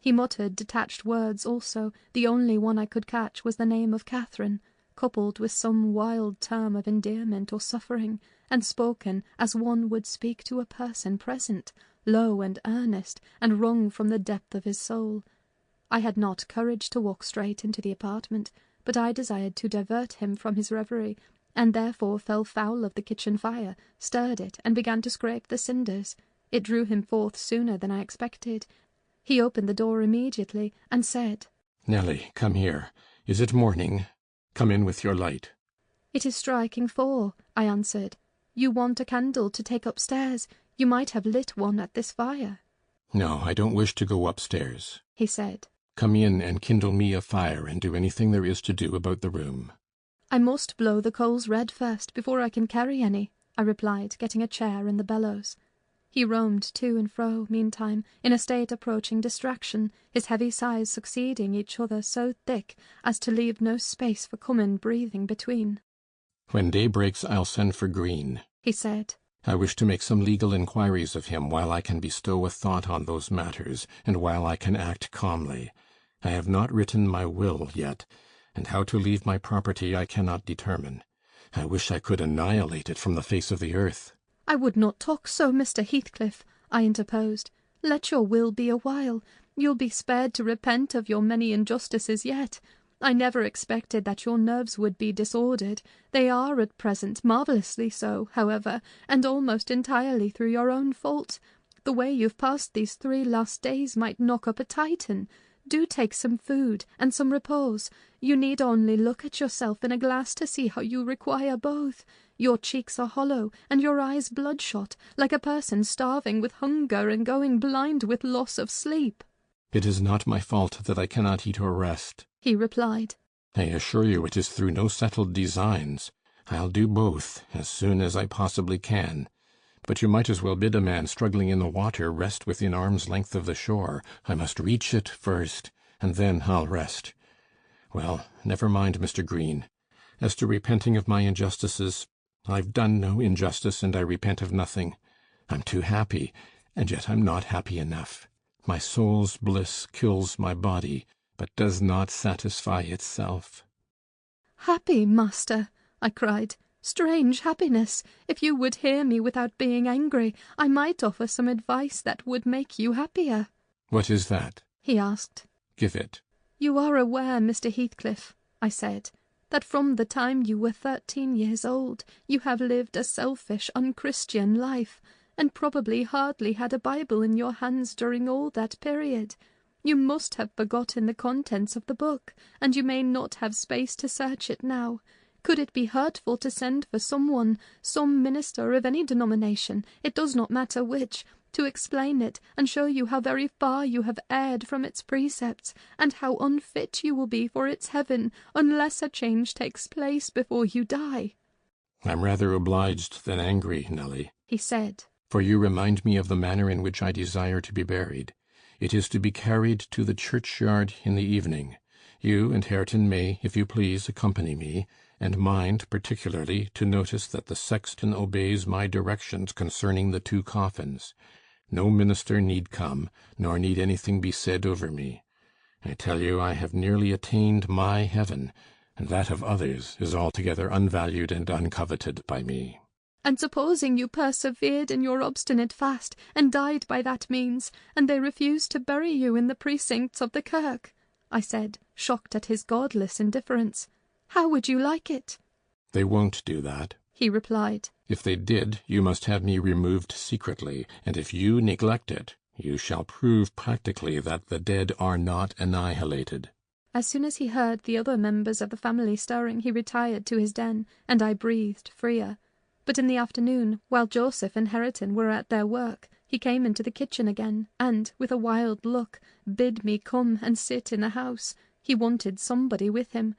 He muttered detached words also. The only one I could catch was the name of Catherine, coupled with some wild term of endearment or suffering, and spoken as one would speak to a person present, low and earnest, and wrung from the depth of his soul. I had not courage to walk straight into the apartment, but I desired to divert him from his reverie, and therefore fell foul of the kitchen fire, stirred it, and began to scrape the cinders. It drew him forth sooner than I expected. He opened the door immediately, and said, "Nelly, come here. Is it morning? Come in with your light." "It is striking 4, I answered. "You want a candle to take upstairs. You might have lit one at this fire." "No, I don't wish to go upstairs," he said. "Come in and kindle me a fire, and do anything there is to do about the room." "I must blow the coals red first, before I can carry any," I replied, getting a chair in the bellows. He roamed to and fro, meantime, in a state approaching distraction, his heavy sighs succeeding each other so thick as to leave no space for common breathing between. "When day breaks, I'll send for Green," he said. "I wish to make some legal inquiries of him while I can bestow a thought on those matters, and while I can act calmly. I have not written my will yet, and how to leave my property I cannot determine. I wish I could annihilate it from the face of the earth." "I would not talk so, Mr. Heathcliff," I interposed. "Let your will be a while. You'll be spared to repent of your many injustices yet. I never expected that your nerves would be disordered. They are at present marvellously so, however, and almost entirely through your own fault. The way you've passed these 3 last days might knock up a Titan. Do take some food and some repose. You need only look at yourself in a glass to see how you require both. Your cheeks are hollow, and your eyes bloodshot, like a person starving with hunger and going blind with loss of sleep." "It is not my fault that I cannot eat or rest," he replied. "I assure you it is through no settled designs. I'll do both as soon as I possibly can. But you might as well bid a man struggling in the water rest within arm's length of the shore. I must reach it first, and then I'll rest. Well, never mind, Mr. Green. As to repenting of my injustices, I've done no injustice, and I repent of nothing. I'm too happy, and yet I'm not happy enough. My soul's bliss kills my body, but does not satisfy itself." "Happy, master!" I cried. "Strange happiness! If you would hear me without being angry, I might offer some advice that would make you happier." "What is that?" he asked. "Give it." "You are aware, Mr. Heathcliff," I said, "that from the time you were 13 years old you have lived a selfish, unchristian life, and probably hardly had a Bible in your hands during all that period. You must have forgotten the contents of the book, and you may not have space to search it now. Could it be hurtful to send for someone, some minister of any denomination, it does not matter which, to explain it and show you how very far you have erred from its precepts, and how unfit you will be for its heaven unless a change takes place before you die?" "I'm rather obliged than angry, Nelly," he said, "for you remind me of the manner in which I desire to be buried. It is to be carried to the churchyard in the evening. You and Hareton may, if you please, accompany me, and mind particularly to notice that the sexton obeys my directions concerning the 2 coffins. No minister need come, nor need anything be said over me. I tell you I have nearly attained my heaven, and that of others is altogether unvalued and uncoveted by me." "And supposing you persevered in your obstinate fast, and died by that means, and they refused to bury you in the precincts of the kirk?" I said, shocked at his godless indifference. "How would you like it?" "They won't do that," he replied. "If they did, you must have me removed secretly, and if you neglect it, you shall prove practically that the dead are not annihilated." As soon as he heard the other members of the family stirring, he retired to his den, and I breathed freer. But in the afternoon, while Joseph and Hareton were at their work, he came into the kitchen again, and, with a wild look, bid me come and sit in the house. He wanted somebody with him.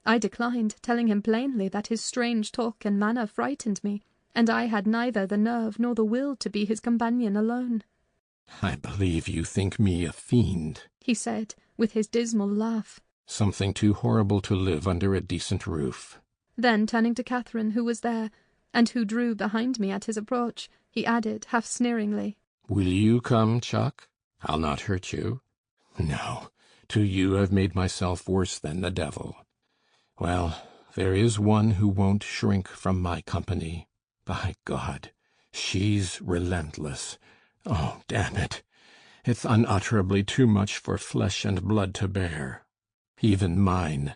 I declined, telling him plainly that his strange talk and manner frightened me, and I had neither the nerve nor the will to be his companion alone. "I believe you think me a fiend," he said, with his dismal laugh. "Something too horrible to live under a decent roof." Then, turning to Catherine, who was there, and who drew behind me at his approach, he added, half sneeringly, "Will you come, Chuck? I'll not hurt you. No, to you I've made myself worse than the devil. Well, there is one who won't shrink from my company. By God, she's relentless. Oh, damn it! It's unutterably too much for flesh and blood to bear. Even mine."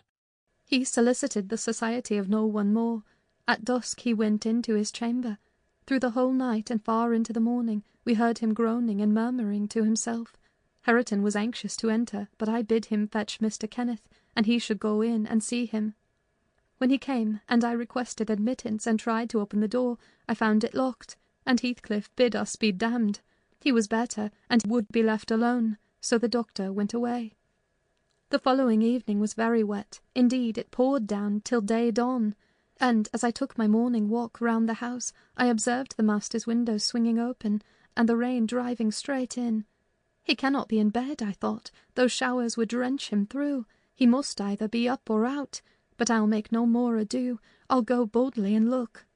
He solicited the society of no one more. At dusk he went into his chamber. Through the whole night and far into the morning we heard him groaning and murmuring to himself. Hareton was anxious to enter, but I bid him fetch Mr. Kenneth, and he should go in and see him. When he came, and I requested admittance and tried to open the door, I found it locked, and Heathcliff bid us be damned. He was better, and would be left alone, so the doctor went away. The following evening was very wet. Indeed, it poured down till day dawn, and as I took my morning walk round the house, I observed the master's windows swinging open, and the rain driving straight in. He cannot be in bed, I thought. Those showers would drench him through. He must either be up or out. But I'll make no more ado. I'll go boldly and look.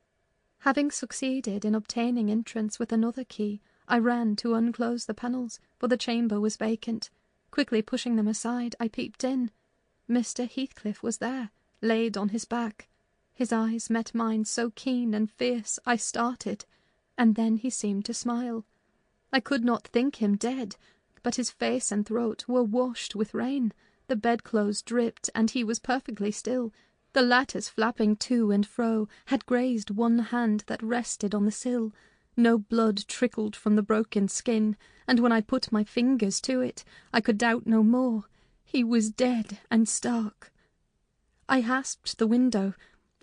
Having succeeded in obtaining entrance with another key, I ran to unclose the panels, for the chamber was vacant. Quickly pushing them aside, I peeped in. Mr. Heathcliff was there, laid on his back. His eyes met mine so keen and fierce, I started, and then he seemed to smile. I could not think him dead, but his face and throat were washed with rain. The bedclothes dripped, and he was perfectly still. The lattice, flapping to and fro, had grazed one hand that rested on the sill. No blood trickled from the broken skin, and when I put my fingers to it, I could doubt no more. He was dead and stark. I hasped the window.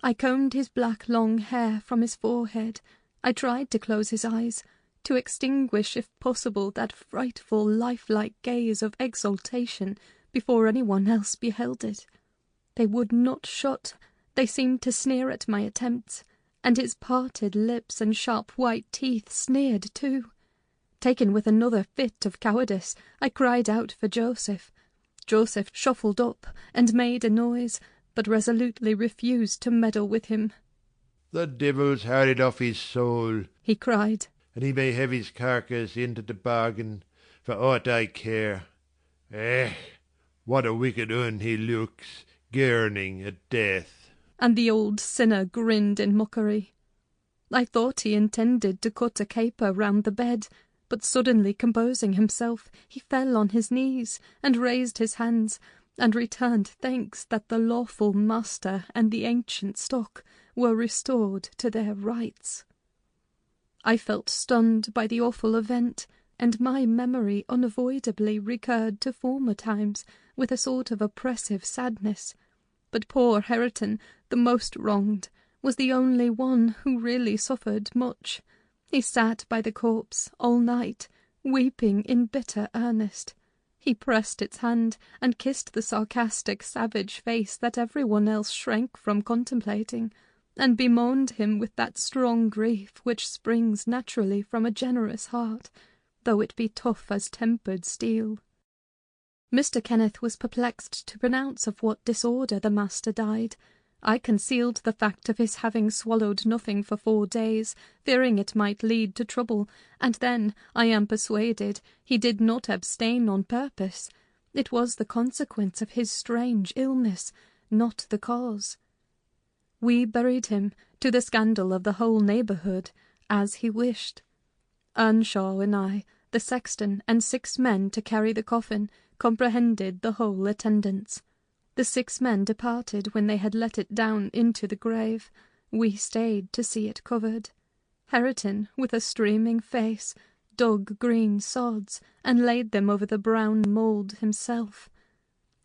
I combed his black long hair from his forehead. I tried to close his eyes, to extinguish, if possible, that frightful, lifelike gaze of exultation before anyone else beheld it. They would not shut. They seemed to sneer at my attempts, and his parted lips and sharp white teeth sneered too. Taken with another fit of cowardice, I cried out for Joseph. Joseph shuffled up and made a noise, but resolutely refused to meddle with him. "The devil's had it off his soul," he cried, "and he may have his carcass into the bargain, for aught I care. What a wicked un he looks, gurning at death." And the old sinner grinned in mockery. I thought he intended to cut a caper round the bed, but suddenly composing himself, he fell on his knees, and raised his hands, and returned thanks that the lawful master and the ancient stock were restored to their rights. I felt stunned by the awful event, and my memory unavoidably recurred to former times with a sort of oppressive sadness. But poor Hareton, the most wronged, was the only one who really suffered much. He sat by the corpse all night, weeping in bitter earnest. He pressed its hand and kissed the sarcastic, savage face that everyone else shrank from contemplating, and bemoaned him with that strong grief which springs naturally from a generous heart, though it be tough as tempered steel. Mr. Kenneth was perplexed to pronounce of what disorder the master died. I concealed the fact of his having swallowed nothing for 4 days, fearing it might lead to trouble, and then, I am persuaded, he did not abstain on purpose. It was the consequence of his strange illness, not the cause. We buried him, to the scandal of the whole neighbourhood, as he wished. Earnshaw and I, the sexton, and 6 men to carry the coffin, comprehended the whole attendance. The 6 men departed when they had let it down into the grave. We stayed to see it covered. Hareton, with a streaming face, dug green sods, and laid them over the brown mould himself.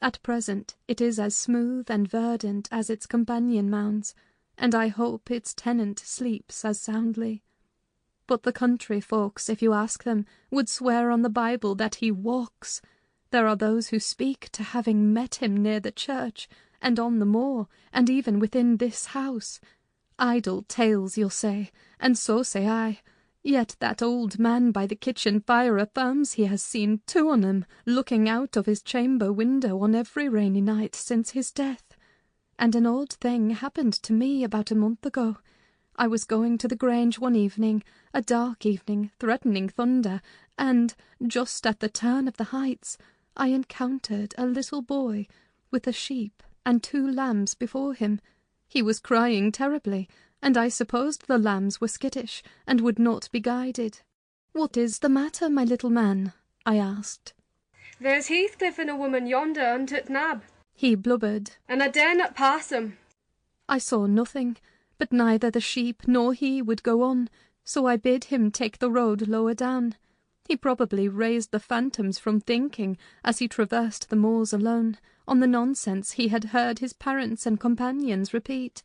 At present it is as smooth and verdant as its companion mounds, and I hope its tenant sleeps as soundly. But the country folks, if you ask them, would swear on the Bible that he walks. There are those who speak to having met him near the church, and on the moor, and even within this house. Idle tales, you'll say, and so say I. Yet that old man by the kitchen fire affirms he has seen two on 'em looking out of his chamber window on every rainy night since his death. And an odd thing happened to me about a month ago. I was going to the Grange one evening, a dark evening, threatening thunder, and, just at the turn of the heights, I encountered a little boy with a sheep and 2 lambs before him. He was crying terribly, and I supposed the lambs were skittish and would not be guided. "What is the matter, my little man?" I asked. "There's Heathcliff and a woman yonder under t' nab," he blubbered, "and I dare not pass 'em." I saw nothing, but neither the sheep nor he would go on, so I bid him take the road lower down. He probably raised the phantoms from thinking, as he traversed the moors alone, on the nonsense he had heard his parents and companions repeat.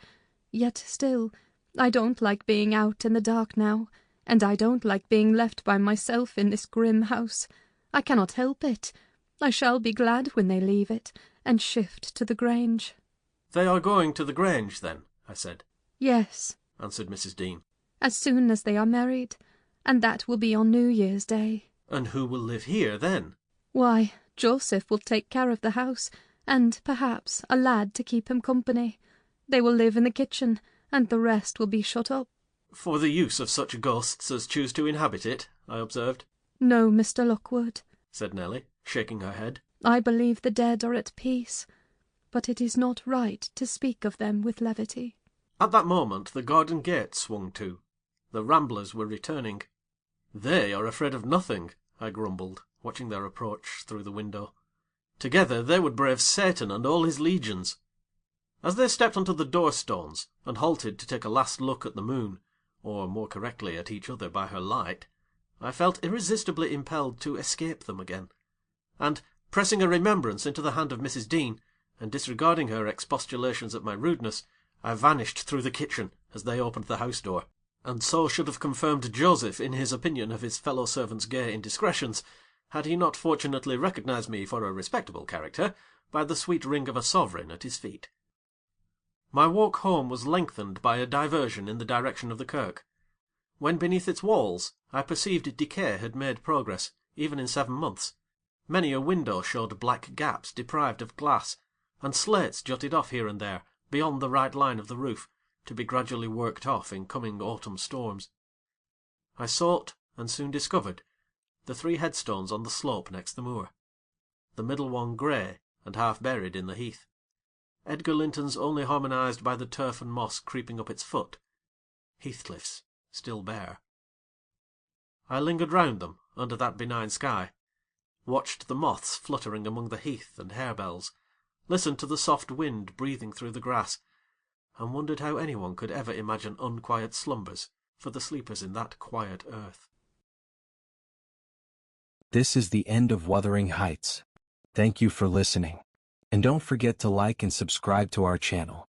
Yet still, I don't like being out in the dark now, and I don't like being left by myself in this grim house. I cannot help it. I shall be glad when they leave it, and shift to the Grange. "They are going to the Grange, then?" I said. "Yes," answered Mrs. Dean. "as soon as they are married, and that will be on New Year's Day." "And who will live here, then?" "Why, Joseph will take care of the house, and, perhaps, a lad to keep him company. They will live in the kitchen, and the rest will be shut up." "For the use of such ghosts as choose to inhabit it," I observed. "No, Mr. Lockwood," said Nelly, shaking her head. "I believe the dead are at peace, but it is not right to speak of them with levity." At that moment the garden gate swung to. The ramblers were returning. "They are afraid of nothing," I grumbled, watching their approach through the window. "Together they would brave Satan and all his legions." As they stepped onto the door-stones, and halted to take a last look at the moon, or more correctly at each other by her light, I felt irresistibly impelled to escape them again, and, pressing a remembrance into the hand of Mrs. Dean, and disregarding her expostulations at my rudeness, I vanished through the kitchen as they opened the house door, and so should have confirmed Joseph in his opinion of his fellow servant's gay indiscretions, had he not fortunately recognised me for a respectable character by the sweet ring of a sovereign at his feet. My walk home was lengthened by a diversion in the direction of the kirk. When beneath its walls, I perceived decay had made progress, even in 7 months. Many a window showed black gaps deprived of glass, and slates jutted off here and there, beyond the right line of the roof, to be gradually worked off in coming autumn storms. I sought, and soon discovered, the 3 headstones on the slope next the moor, the middle one grey and half buried in the heath. Edgar Linton's only harmonised by the turf and moss creeping up its foot, Heathcliff's still bare. I lingered round them under that benign sky, watched the moths fluttering among the heath and harebells, listened to the soft wind breathing through the grass, and wondered how anyone could ever imagine unquiet slumbers for the sleepers in that quiet earth. This is the end of Wuthering Heights. Thank you for listening. And don't forget to like and subscribe to our channel.